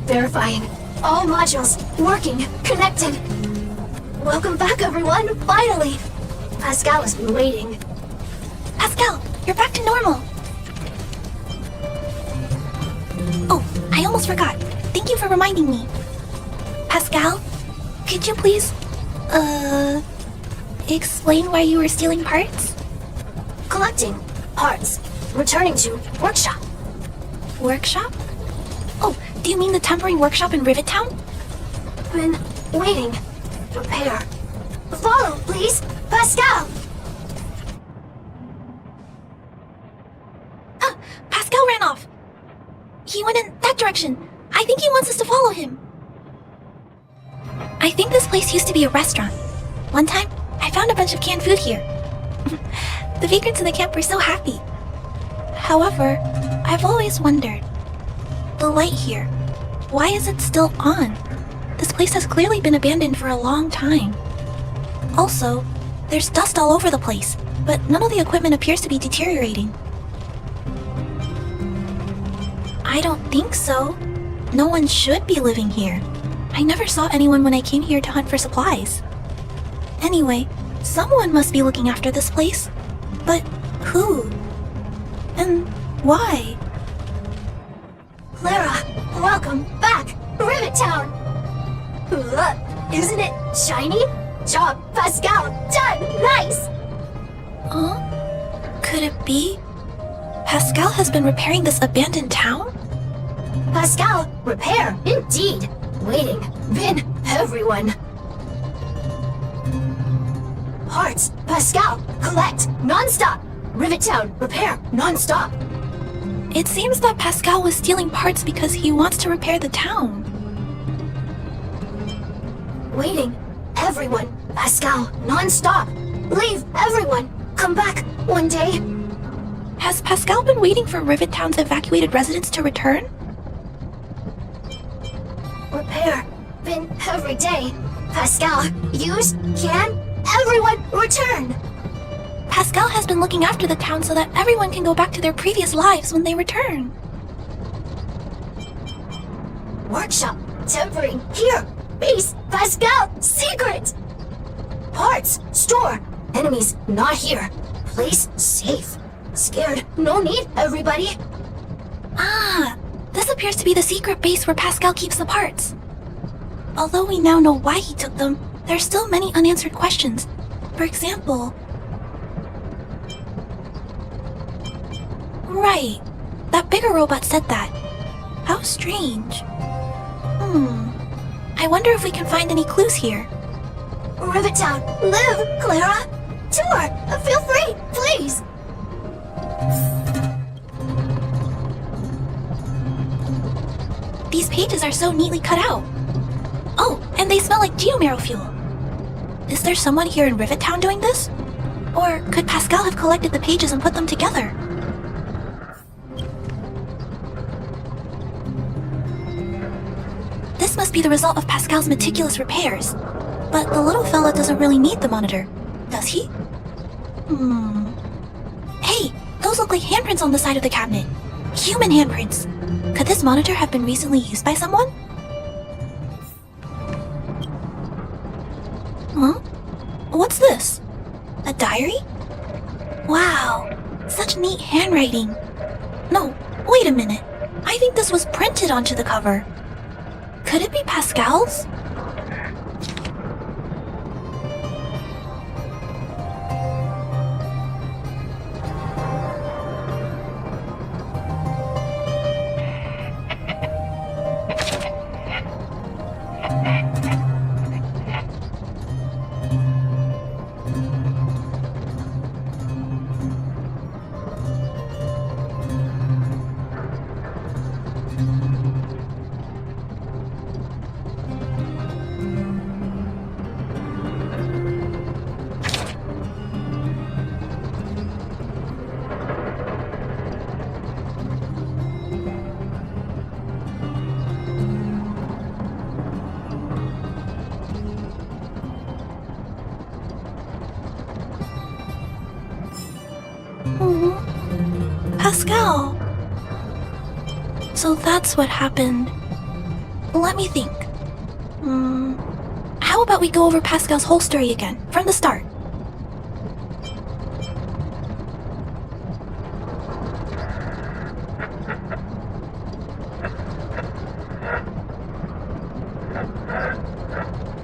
Verifying. All modules. Working. Connecting. Welcome back, everyone. Finally. Pascal has been waiting. Pascal, you're back to normal. Oh, I almost forgot. Thank you for reminding me. Pascal, could you please, explain why you were stealing parts? Collecting. Parts. Returning to workshop. Workshop? Oh, do you mean the temporary workshop in Rivet Town? Been waiting. Repair. Follow, please. Pascal! Pascal ran off. He went in that direction. I think he wants us to follow him. I think this place used to be a restaurant. One time, I found a bunch of canned food here. The vagrants in the camp were so happy. However, I've always wondered, the light here, why is it still on? This place has clearly been abandoned for a long time. Also, there's dust all over the place, but none of the equipment appears to be deteriorating. I don't think so. No one should be living here. I never saw anyone when I came here to hunt for supplies. Anyway, someone must be looking after this place. But who? And why? Clara, welcome back! Rivet Town! Look, isn't it shiny? Job, Pascal, done! Nice! Huh? Could it be? Pascal has been repairing this abandoned town? Pascal, repair, indeed! Waiting, been everyone. Parts, Pascal, collect, non-stop! Rivet Town, repair, non-stop! It seems that Pascal was stealing parts because he wants to repair the town. Waiting, everyone, Pascal, non-stop! Leave, everyone! Come back, one day! Has Pascal been waiting for Rivet Town's evacuated residents to return? Repair, been every day. Pascal, use, can, everyone return! Pascal has been looking after the town so that everyone can go back to their previous lives when they return. Workshop, temporary, here, base, Pascal, secret! Parts, store, enemies not here, place safe. Scared, no need, everybody. Ah, this appears to be the secret base where Pascal keeps the parts. Although we now know why he took them, there are still many unanswered questions. For example... Right, that bigger robot said that. How strange. I wonder if we can find any clues here. Rivet Town, live, Clara! Tour, feel free, please! These pages are so neatly cut out. Oh, and they smell like geomarrow fuel. Is there someone here in Rivet Town doing this? Or could Pascal have collected the pages and put them together? This must be the result of Pascal's meticulous repairs. But the little fella doesn't really need the monitor, does he? Hey, those look like handprints on the side of the cabinet. Human handprints. Could this monitor have been recently used by someone? Huh? What's this? A diary? Wow, such neat handwriting. No, wait a minute. I think this was printed onto the cover. Could it be Pascal's? Pascal! So that's what happened. Let me think. How about we go over Pascal's whole story again, from the start?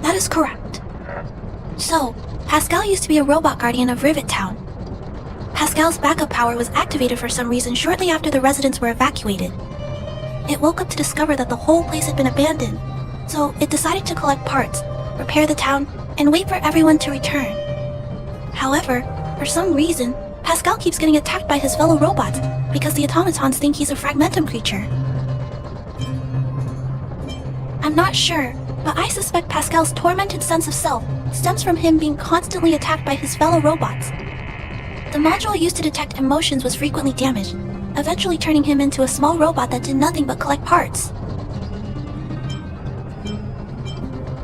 That is correct. So, Pascal used to be a robot guardian of Rivet Town. Pascal's backup power was activated for some reason shortly after the residents were evacuated. It woke up to discover that the whole place had been abandoned, so it decided to collect parts, repair the town, and wait for everyone to return. However, for some reason, Pascal keeps getting attacked by his fellow robots because the automatons think he's a fragmentum creature. I'm not sure, but I suspect Pascal's tormented sense of self stems from him being constantly attacked by his fellow robots. The module used to detect emotions was frequently damaged, eventually turning him into a small robot that did nothing but collect parts.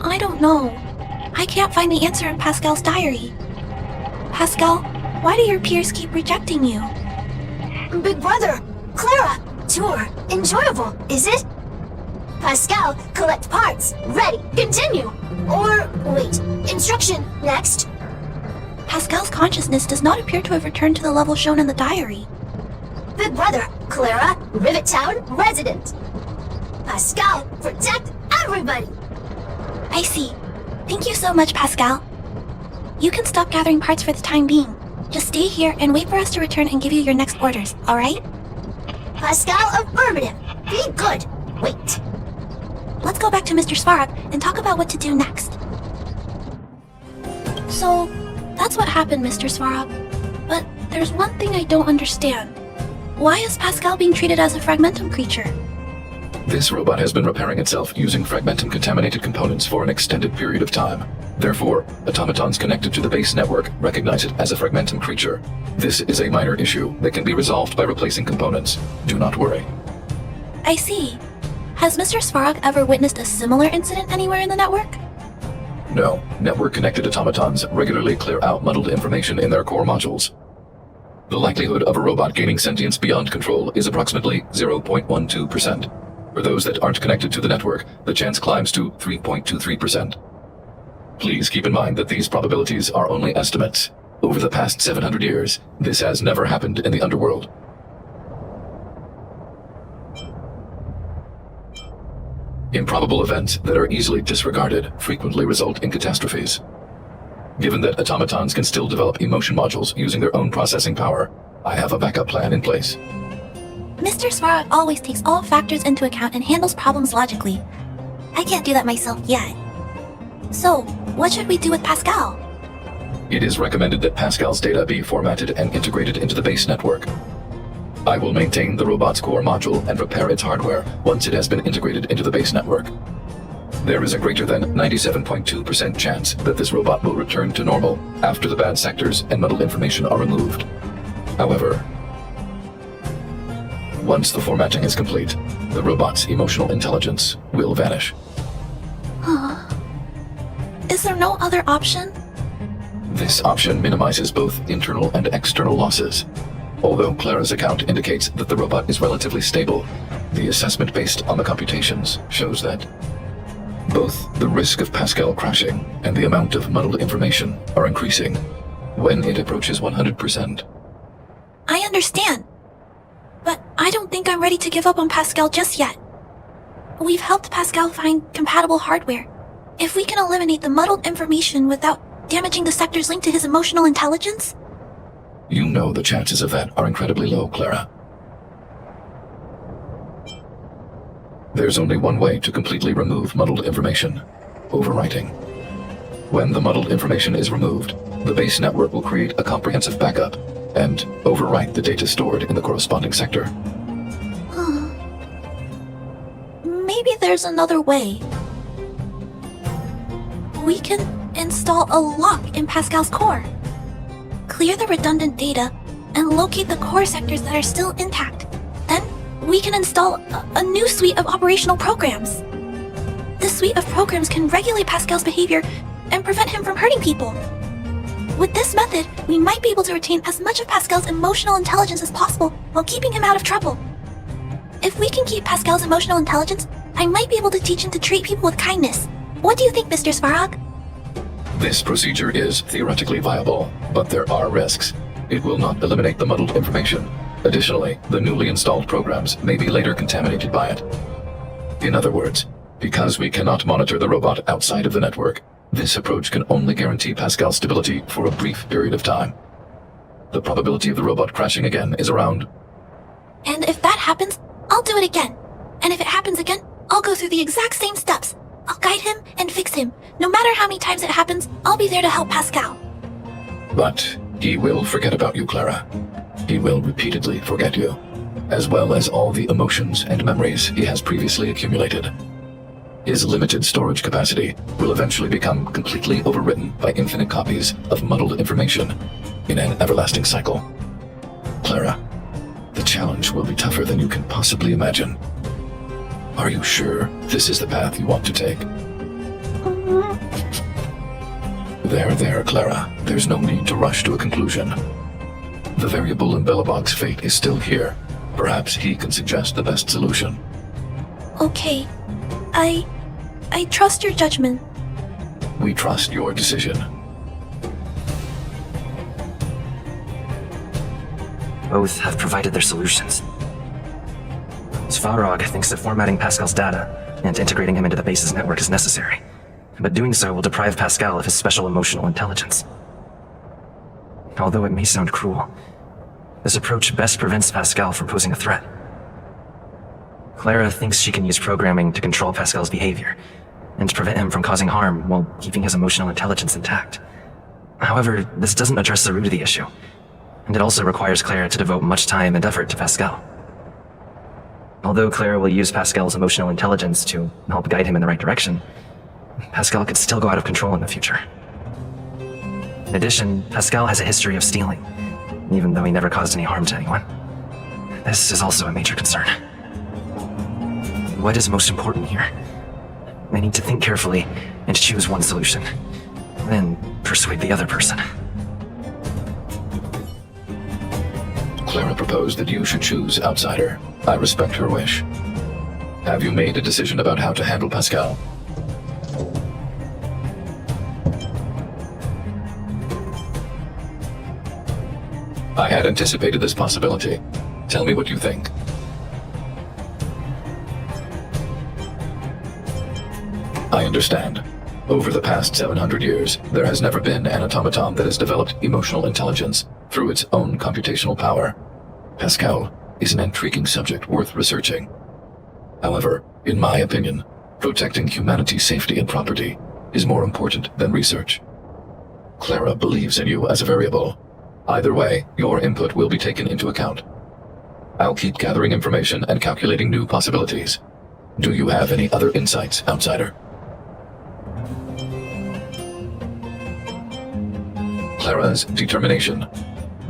I don't know. I can't find the answer in Pascal's diary. Pascal, why do your peers keep rejecting you? Big brother, Clara, tour, enjoyable, is it? Pascal, collect parts, ready, continue. Or, wait, instruction, next. Pascal's consciousness does not appear to have returned to the level shown in the diary. Big brother, Clara, Rivet Town, resident. Pascal, protect everybody. I see. Thank you so much, Pascal. You can stop gathering parts for the time being. Just stay here and wait for us to return and give you your next orders, alright? Pascal, affirmative. Be good. Wait. Let's go back to Mr. Svarog and talk about what to do next. So, that's what happened, Mr. Svarog. But there's one thing I don't understand. Why is Pascal being treated as a fragmentum creature? This robot has been repairing itself using fragmentum-contaminated components for an extended period of time. Therefore, automatons connected to the base network recognize it as a fragmentum creature. This is a minor issue that can be resolved by replacing components. Do not worry. I see. Has Mr. Svarog ever witnessed a similar incident anywhere in the network? No, network-connected automatons regularly clear out muddled information in their core modules. The likelihood of a robot gaining sentience beyond control is approximately 0.12%. For those that aren't connected to the network, the chance climbs to 3.23%. Please keep in mind that these probabilities are only estimates. Over the past 700 years, this has never happened in the underworld. Improbable events that are easily disregarded frequently result in catastrophes. Given that automatons can still develop emotion modules using their own processing power, I have a backup plan in place. Mr. Svarog always takes all factors into account and handles problems logically. I can't do that myself yet. So, what should we do with Pascal? It is recommended that Pascal's data be formatted and integrated into the base network. I will maintain the robot's core module and repair its hardware once it has been integrated into the base network. There is a greater than 97.2% chance that this robot will return to normal after the bad sectors and muddled information are removed. However, once the formatting is complete, the robot's emotional intelligence will vanish. Is there no other option? This option minimizes both internal and external losses. Although Clara's account indicates that the robot is relatively stable, the assessment based on the computations shows that both the risk of Pascal crashing and the amount of muddled information are increasing when it approaches 100%. I understand. But I don't think I'm ready to give up on Pascal just yet. we've helped Pascal find compatible hardware. If we can eliminate the muddled information without damaging the sectors linked to his emotional intelligence? You know the chances of that are incredibly low, Clara. There's only one way to completely remove muddled information: overwriting. When the muddled information is removed, the base network will create a comprehensive backup and overwrite the data stored in the corresponding sector. Maybe there's another way. We can install a lock in Pascal's core. Clear the redundant data and locate the core sectors that are still intact. Then we can install a new suite of operational programs. This suite of programs can regulate Pascal's behavior and prevent him from hurting people. With this method, we might be able to retain as much of Pascal's emotional intelligence as possible while keeping him out of trouble. If we can keep Pascal's emotional intelligence, I might be able to teach him to treat people with kindness. What do you think, Mr. Svarog? This procedure is theoretically viable, but there are risks. It will not eliminate the muddled information. Additionally, the newly installed programs may be later contaminated by it. In other words, because we cannot monitor the robot outside of the network, this approach can only guarantee Pascal's stability for a brief period of time. The probability of the robot crashing again is around... And if that happens, I'll do it again. And if it happens again, I'll go through the exact same steps. I'll guide him and fix him. No matter how many times it happens, I'll be there to help Pascal. But he will forget about you, Clara. He will repeatedly forget you, as well as all the emotions and memories he has previously accumulated. His limited storage capacity will eventually become completely overwritten by infinite copies of muddled information in an everlasting cycle. Clara, the challenge will be tougher than you can possibly imagine. Are you sure this is the path you want to take? There, Clara. There's no need to rush to a conclusion. The variable in Belobog's fate is still here. Perhaps he can suggest the best solution. Okay. I trust your judgment. We trust your decision. Both have provided their solutions. Svarog thinks that formatting Pascal's data and integrating him into the base's network is necessary, but doing so will deprive Pascal of his special emotional intelligence. Although it may sound cruel, this approach best prevents Pascal from posing a threat. Clara thinks she can use programming to control Pascal's behavior and prevent him from causing harm while keeping his emotional intelligence intact. However, this doesn't address the root of the issue, and it also requires Clara to devote much time and effort to Pascal. Although Clara will use Pascal's emotional intelligence to help guide him in the right direction, Pascal could still go out of control in the future. In addition, Pascal has a history of stealing, even though he never caused any harm to anyone. This is also a major concern. What is most important here? I need to think carefully and choose one solution, then persuade the other person. Clara proposed that you should choose Outsider. I respect her wish. Have you made a decision about how to handle Pascal? I had anticipated this possibility. Tell me what you think. I understand. Over the past 700 years, there has never been an automaton that has developed emotional intelligence through its own computational power. Pascal is an intriguing subject worth researching. However, in my opinion, protecting humanity's safety and property is more important than research. Clara believes in you as a variable. Either way, your input will be taken into account. I'll keep gathering information and calculating new possibilities. Do you have any other insights, Outsider? Clara's determination.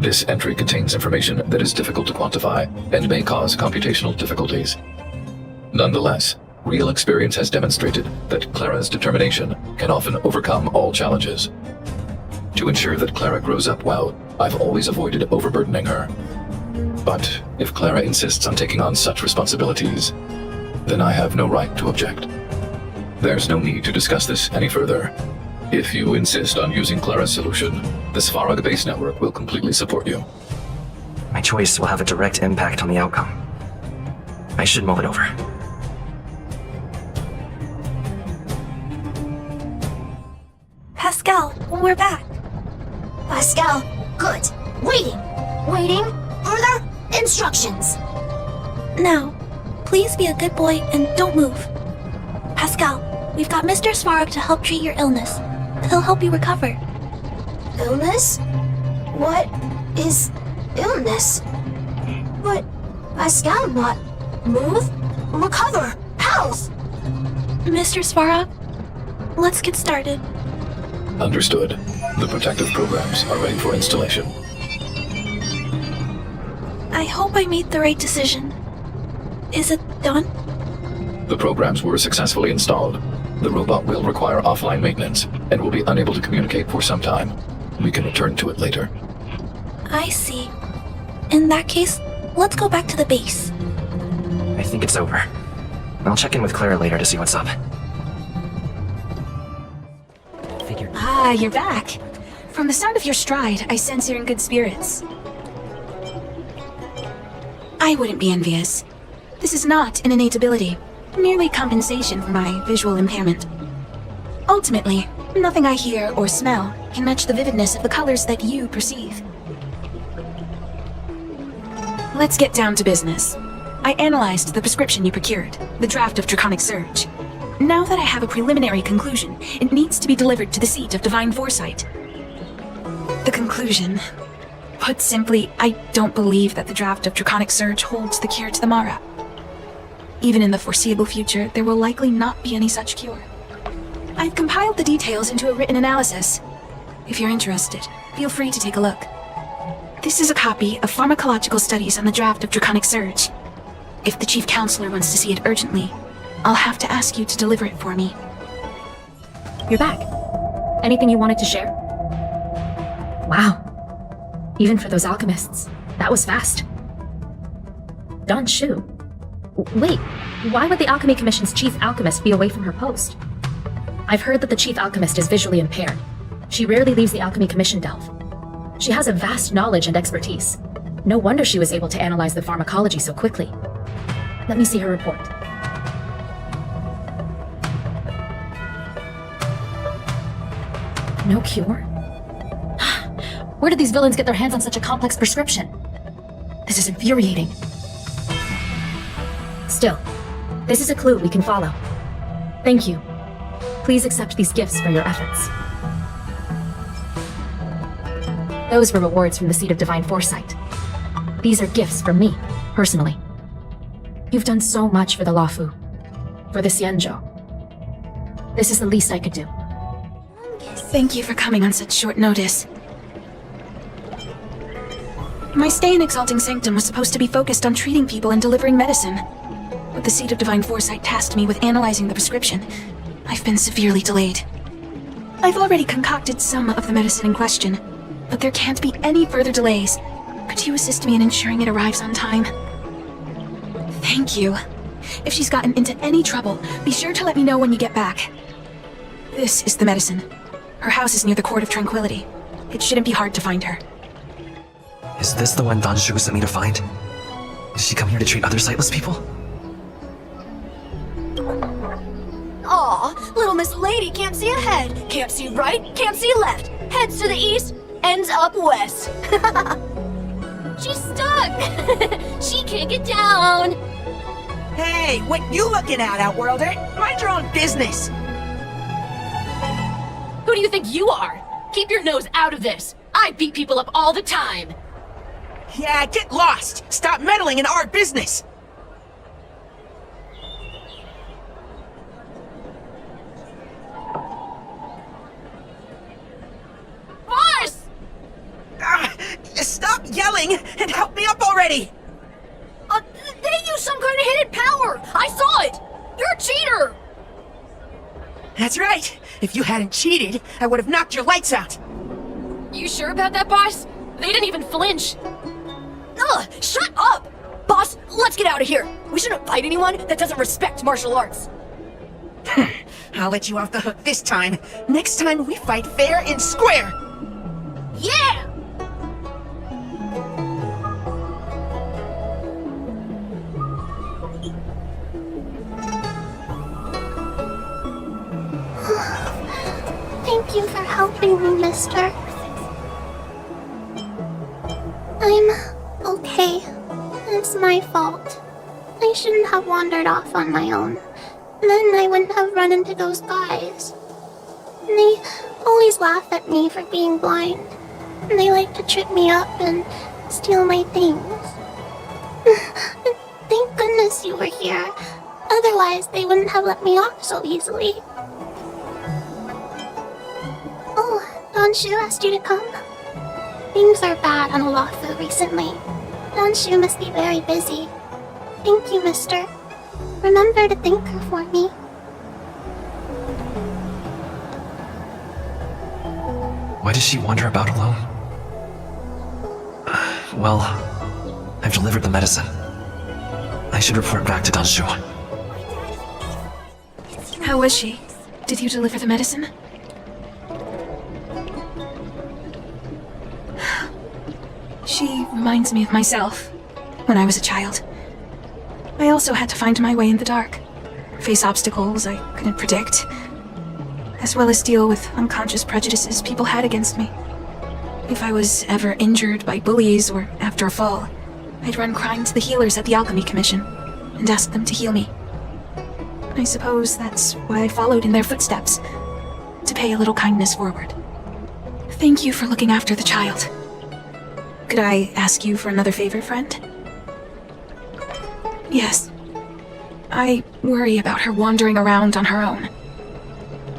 This entry contains information that is difficult to quantify and may cause computational difficulties. Nonetheless, real experience has demonstrated that Clara's determination can often overcome all challenges. To ensure that Clara grows up well, I've always avoided overburdening her. But if Clara insists on taking on such responsibilities, then I have no right to object. There's no need to discuss this any further. If you insist on using Clara's solution, the Svarog base network will completely support you. My choice will have a direct impact on the outcome. I should mull it over. Pascal, we're back. Pascal, good. Waiting. Waiting. Further instructions. Now, please be a good boy and don't move. Pascal, we've got Mr. Svarog to help treat your illness. He'll help you recover. Illness? What is illness? But Pascal, not move, recover, health. Mr. Svarog, let's get started. Understood. The protective programs are ready for installation. I hope I made the right decision. Is it done? The programs were successfully installed. The robot will require offline maintenance and will be unable to communicate for some time. We can return to it later. I see. In that case, let's go back to the base. I think it's over. I'll check in with Clara later to see what's up. Ah, you're back. From the sound of your stride, I sense you're in good spirits. I wouldn't be envious. This is not an innate ability, merely compensation for my visual impairment. Ultimately, nothing I hear or smell can match the vividness of the colors that you perceive. Let's get down to business. I analyzed the prescription you procured, the draft of Draconic Surge. Now that I have a preliminary conclusion, it needs to be delivered to the seat of Divine Foresight. The conclusion? Put simply, I don't believe that the draft of Draconic Surge holds the cure to the Mara. Even in the foreseeable future, there will likely not be any such cure. I've compiled the details into a written analysis. If you're interested, feel free to take a look. This is a copy of pharmacological studies on the draft of Draconic Surge. If the Chief Counselor wants to see it urgently, I'll have to ask you to deliver it for me. You're back. Anything you wanted to share? Wow. Even for those alchemists, that was fast. Don Shu. Wait, why would the Alchemy Commission's Chief Alchemist be away from her post? I've heard that the Chief Alchemist is visually impaired. She rarely leaves the Alchemy Commission delve. She has a vast knowledge and expertise. No wonder she was able to analyze the pharmacology so quickly. Let me see her report. No cure? Where did these villains get their hands on such a complex prescription? This is infuriating. Still, this is a clue we can follow. Thank you. Please accept these gifts for your efforts. Those were rewards from the Seat of Divine Foresight. These are gifts from me, personally. You've done so much for the Lafu, for the Xianzhou. This is the least I could do. Thank you for coming on such short notice. My stay in Exalting Sanctum was supposed to be focused on treating people and delivering medicine. But the Seat of Divine Foresight tasked me with analyzing the prescription. I've been severely delayed. I've already concocted some of the medicine in question, but there can't be any further delays. Could you assist me in ensuring it arrives on time? Thank you. If she's gotten into any trouble, be sure to let me know when you get back. This is the medicine. Her house is near the Court of Tranquility. It shouldn't be hard to find her. Is this the one Don Shu sent me to find? Did she come here to treat other sightless people? Aw, little Miss Lady can't see ahead, can't see right, can't see left. Heads to the east, ends up west. She's stuck! She can't get down! Hey, what you looking at, Outworlder? Mind your own business! Who do you think you are? Keep your nose out of this! I beat people up all the time! Yeah, get lost! Stop meddling in our business! Boss! Stop yelling and help me up already! They used some kind of hidden power! I saw it! You're a cheater! That's right! If you hadn't cheated, I would have knocked your lights out! You sure about that, boss? They didn't even flinch. Ugh, shut up! Boss, let's get out of here! We shouldn't fight anyone that doesn't respect martial arts. I'll let you off the hook this time. Next time we fight fair and square! Yeah! Thank Thank you for helping me, mister. I'm okay. It's my fault. I shouldn't have wandered off on my own. Then I wouldn't have run into those guys. They always laugh at me for being blind. They like to trip me up and steal my things. Thank goodness you were here. Otherwise, they wouldn't have let me off so easily. Oh, Donshu asked you to come? Things are bad on Oahu recently. Donshu must be very busy. Thank you, mister. Remember to thank her for me. Why does she wander about alone? Well, I've delivered the medicine. I should report back to Donshu. How was she? Did you deliver the medicine? She reminds me of myself, when I was a child. I also had to find my way in the dark, face obstacles I couldn't predict, as well as deal with unconscious prejudices people had against me. If I was ever injured by bullies or after a fall, I'd run crying to the healers at the Alchemy Commission and ask them to heal me. I suppose that's why I followed in their footsteps, to pay a little kindness forward. Thank you for looking after the child. Could I ask you for another favor, friend? Yes. I worry about her wandering around on her own.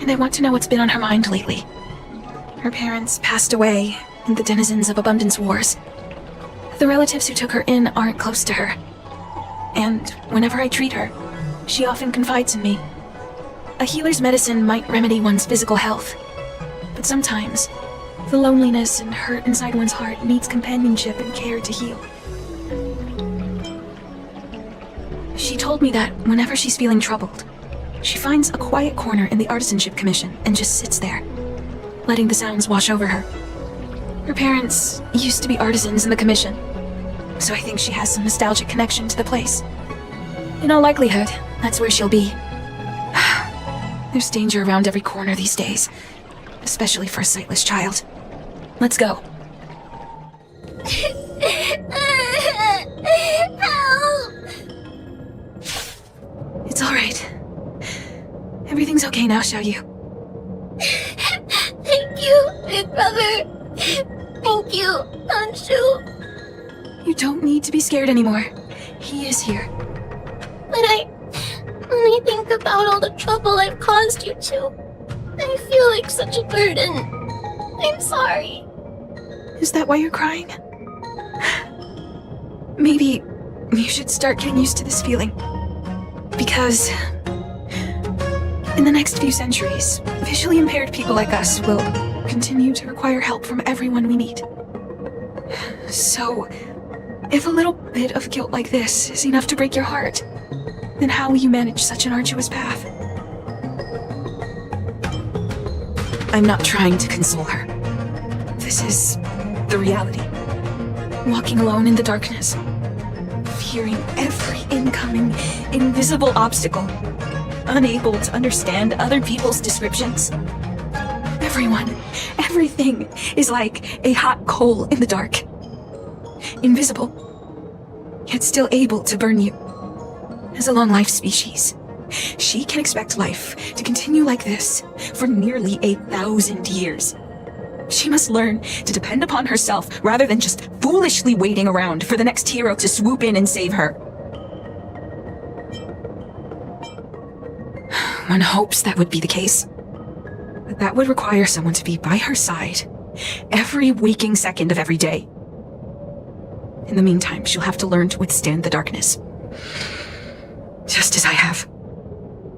And I want to know what's been on her mind lately. Her parents passed away in the denizens of Abundance Wars. The relatives who took her in aren't close to her. And whenever I treat her, she often confides in me. A healer's medicine might remedy one's physical health, but sometimes the loneliness and hurt inside one's heart needs companionship and care to heal. She told me that whenever she's feeling troubled, she finds a quiet corner in the Artisanship Commission and just sits there, letting the sounds wash over her. Her parents used to be artisans in the Commission, so I think she has some nostalgic connection to the place. In all likelihood, that's where she'll be. There's danger around every corner these days, especially for a sightless child. Let's go. Help! It's all right. Everything's okay now, Xiaoyu. Thank you, big brother. Thank you, Donshu. You don't need to be scared anymore. He is here. But when I think about all the trouble I've caused you two, I feel like such a burden. I'm sorry. Is that why you're crying? Maybe you should start getting used to this feeling. Because in the next few centuries, visually impaired people like us will continue to require help from everyone we meet. So, if a little bit of guilt like this is enough to break your heart, then how will you manage such an arduous path? I'm not trying to console her. This is the reality. Walking alone in the darkness, fearing every incoming, invisible obstacle, unable to understand other people's descriptions. Everyone, everything is like a hot coal in the dark. Invisible, yet still able to burn you. As a long-life species, she can expect life to continue like this for nearly 1,000 years. She must learn to depend upon herself rather than just foolishly waiting around for the next hero to swoop in and save her. One hopes that would be the case. But that would require someone to be by her side every waking second of every day. In the meantime, she'll have to learn to withstand the darkness. Just as I have.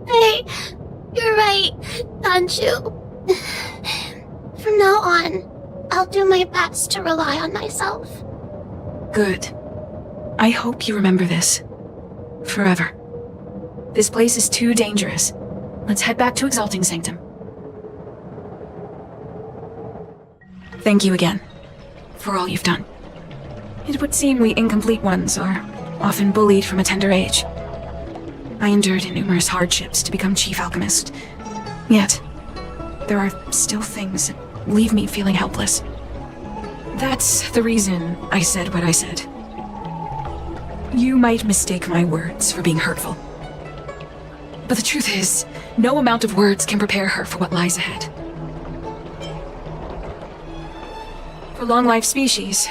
Hey, you're right, Donshu. From now on, I'll do my best to rely on myself. Good. I hope you remember this. Forever. This place is too dangerous. Let's head back to Exalting Sanctum. Thank you again, for all you've done. It would seem we incomplete ones are often bullied from a tender age. I endured numerous hardships to become Chief Alchemist. Yet, there are still things that leave me feeling helpless. That's the reason I said what I said. You might mistake my words for being hurtful. But the truth is, no amount of words can prepare her for what lies ahead. For long-life species,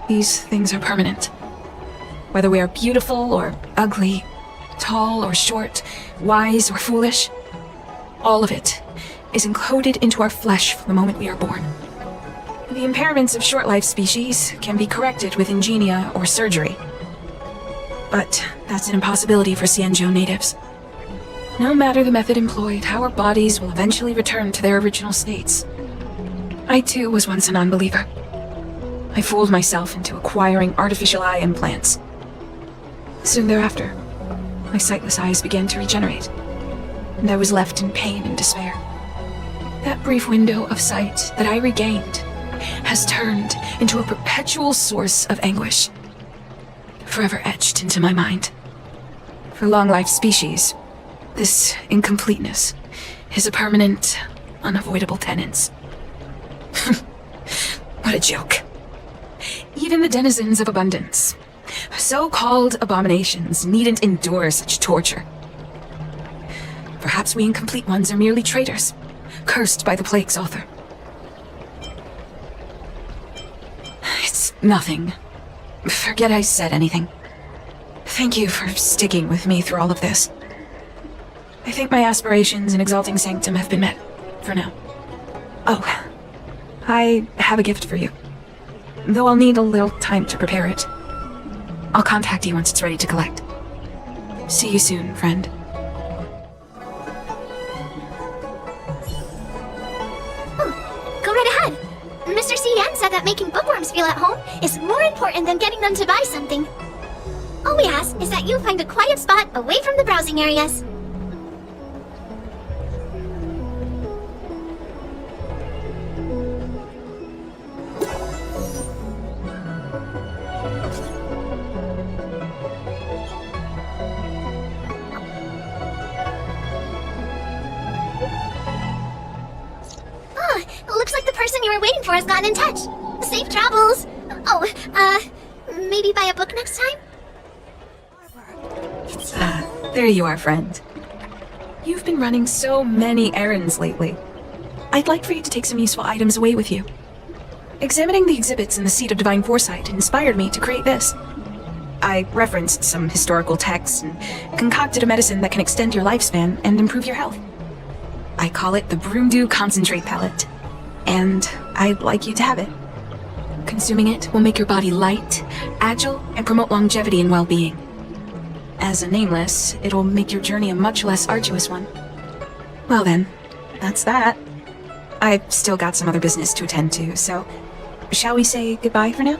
these things are permanent. Whether we are beautiful or ugly, tall or short, wise or foolish, all of it is encoded into our flesh from the moment we are born. The impairments of short-life species can be corrected with ingenia or surgery. But that's an impossibility for Xianzhou natives. No matter the method employed, our bodies will eventually return to their original states. I too was once an unbeliever. I fooled myself into acquiring artificial eye implants. Soon thereafter, my sightless eyes began to regenerate, and I was left in pain and despair. That brief window of sight that I regained has turned into a perpetual source of anguish, forever etched into my mind. For long-life species, this incompleteness is a permanent, unavoidable tenance. What a joke. Even the denizens of abundance, so-called abominations, needn't endure such torture. Perhaps we incomplete ones are merely traitors, cursed by the plague's author. It's nothing. Forget I said anything. Thank you for sticking with me through all of this. I think my aspirations in Exalting Sanctum have been met, for now. Oh, I have a gift for you. Though I'll need a little time to prepare it. I'll contact you once it's ready to collect. See you soon, friend. Go right ahead. Mr. C. Yan said that making bookworms feel at home is more important than getting them to buy something. All we ask is that you find a quiet spot away from the browsing areas. Looks like the person you were waiting for has gotten in touch. Safe travels. Oh, maybe buy a book next time? There you are, friend. You've been running so many errands lately. I'd like for you to take some useful items away with you. Examining the exhibits in the Seat of Divine Foresight inspired me to create this. I referenced some historical texts and concocted a medicine that can extend your lifespan and improve your health. I call it the Broomdew Concentrate Pellet, and I'd like you to have it. Consuming it will make your body light, agile, and promote longevity and well-being. As a nameless, it'll make your journey a much less arduous one. Well then, that's that. I've still got some other business to attend to, so shall we say goodbye for now?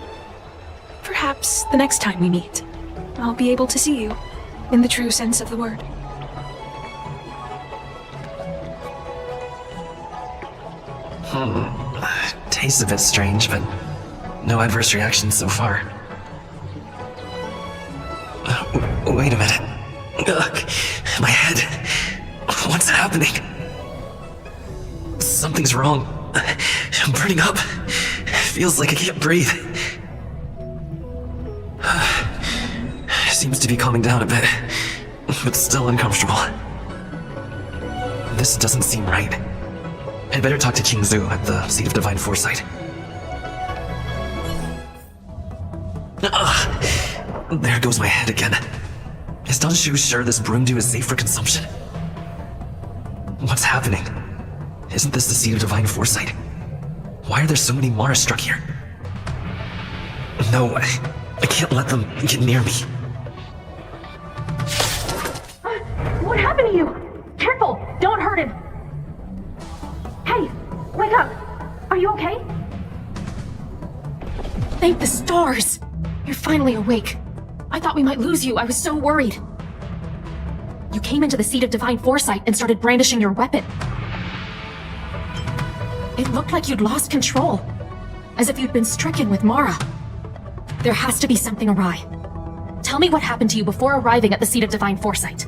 Perhaps the next time we meet, I'll be able to see you in the true sense of the word. Tastes a bit strange, but no adverse reactions so far. Wait a minute. Ugh, my head. What's happening? Something's wrong. I'm burning up. Feels like I can't breathe. Seems to be calming down a bit, but still uncomfortable. This doesn't seem right. I'd better talk to Qingzu at the Seat of Divine Foresight. There goes my head again. Is Dan-Shu sure this broomdew is safe for consumption? What's happening? Isn't this the Seat of Divine Foresight? Why are there so many Mara struck here? No, I can't let them get near me. What happened to you? Careful! Don't hurt him! Hey! Wake up! Are you okay? Thank the stars! You're finally awake. I thought we might lose you. I was so worried. You came into the Seat of Divine Foresight and started brandishing your weapon. It looked like you'd lost control, as if you'd been stricken with Mara. There has to be something awry. Tell me what happened to you before arriving at the Seat of Divine Foresight.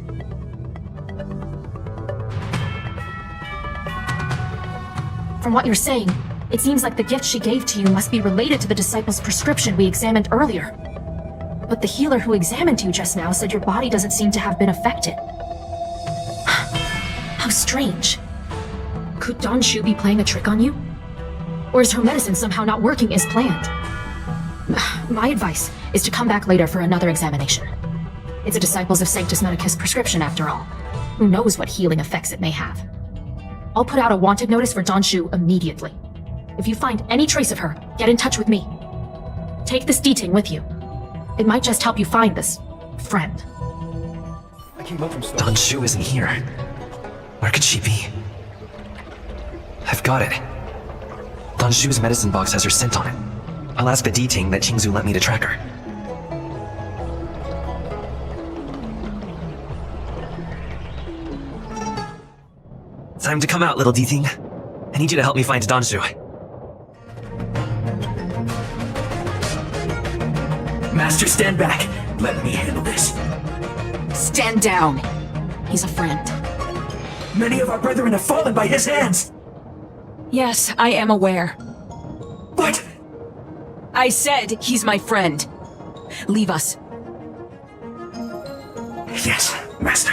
From what you're saying, it seems like the gift she gave to you must be related to the disciple's prescription we examined earlier. But the healer who examined you just now said your body doesn't seem to have been affected. How strange. Could Dan-Shu be playing a trick on you? Or is her medicine somehow not working as planned? My advice is to come back later for another examination. It's a Disciples of Sanctus Medicus prescription after all. Who knows what healing effects it may have. I'll put out a wanted notice for Dan-Shu immediately. If you find any trace of her, get in touch with me. Take this D-Ting with you. It might just help you find this friend. Dan-Shu isn't here. Where could she be? I've got it. Dan-Shu's medicine box has her scent on it. I'll ask the D-Ting that Qingzu lent me to track her. Time to come out, little D-Ting. I need you to help me find Dan-Shu. Master, stand back. Let me handle this. Stand down. He's a friend. Many of our brethren have fallen by his hands. Yes, I am aware. What? I said he's my friend. Leave us. Yes, Master.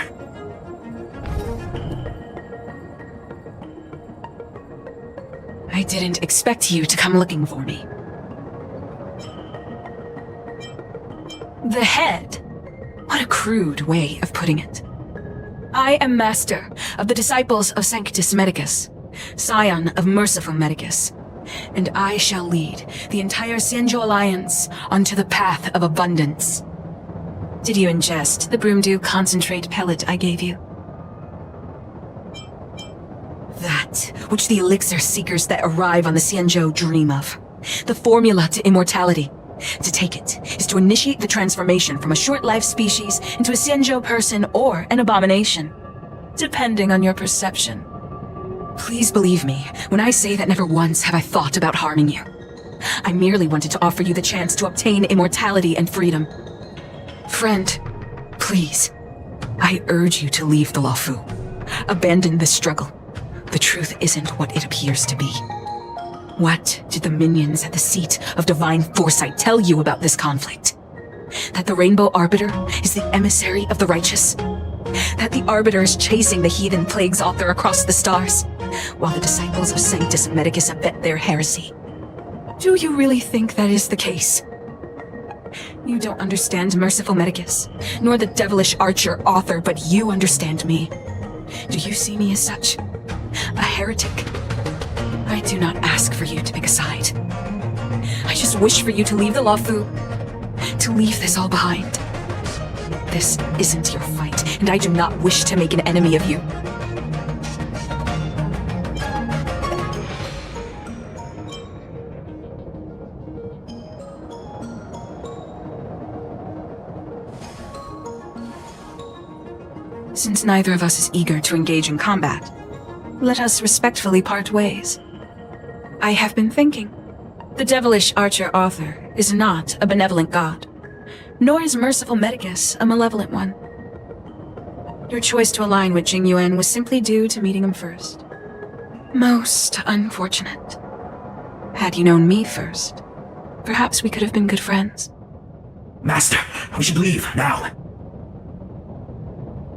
I didn't expect you to come looking for me. The head. What a crude way of putting it. I am master of the Disciples of Sanctus Medicus, scion of Merciful Medicus, and I shall lead the entire Xianzhou Alliance onto the path of abundance. Did you ingest the Broomdew concentrate pellet I gave you? That which the elixir seekers that arrive on the Xianzhou dream of. The formula to immortality. To take it is to initiate the transformation from a short-lived species into a Xianzhou person or an abomination, depending on your perception. Please believe me when I say that never once have I thought about harming you. I merely wanted to offer you the chance to obtain immortality and freedom. Friend, please, I urge you to leave the Luofu. Abandon this struggle. The truth isn't what it appears to be. What did the minions at the seat of divine foresight tell you about this conflict? That the Rainbow Arbiter is the emissary of the righteous? That the Arbiter is chasing the heathen plagues author across the stars, while the Disciples of Sanctus Medicus abet their heresy? Do you really think that is the case? You don't understand Merciful Medicus, nor the devilish archer author, but you understand me. Do you see me as such? A heretic? I do not ask for you to pick a side. I just wish for you to leave the Luofu, to leave this all behind. This isn't your fight, and I do not wish to make an enemy of you. Since neither of us is eager to engage in combat, let us respectfully part ways. I have been thinking. The devilish archer author is not a benevolent god, nor is Merciful Medicus a malevolent one. Your choice to align with Jing Yuan was simply due to meeting him first. Most unfortunate. Had you known me first, perhaps we could have been good friends. Master, we should leave now.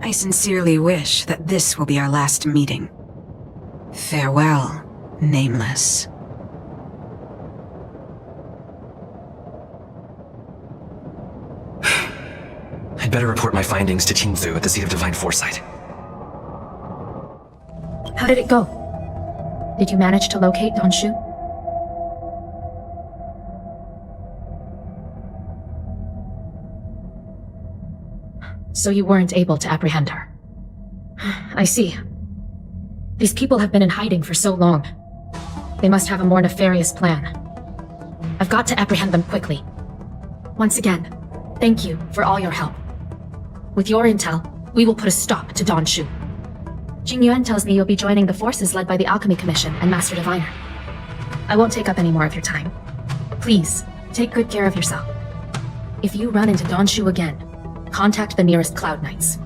I sincerely wish that this will be our last meeting. Farewell, Nameless. I'd better report my findings to Qingzu at the seat of divine foresight. How did it go? Did you manage to locate Dan-Shu? So you weren't able to apprehend her. I see. These people have been in hiding for so long. They must have a more nefarious plan. I've got to apprehend them quickly. Once again, thank you for all your help. With your intel, we will put a stop to Dan-Shu. Jing Yuan tells me you'll be joining the forces led by the Alchemy Commission and Master Diviner. I won't take up any more of your time. Please, take good care of yourself. If you run into Dan-Shu again, contact the nearest Cloud Knights.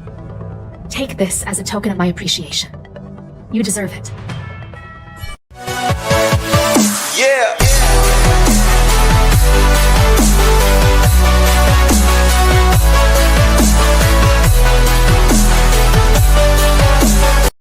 Take this as a token of my appreciation. You deserve it.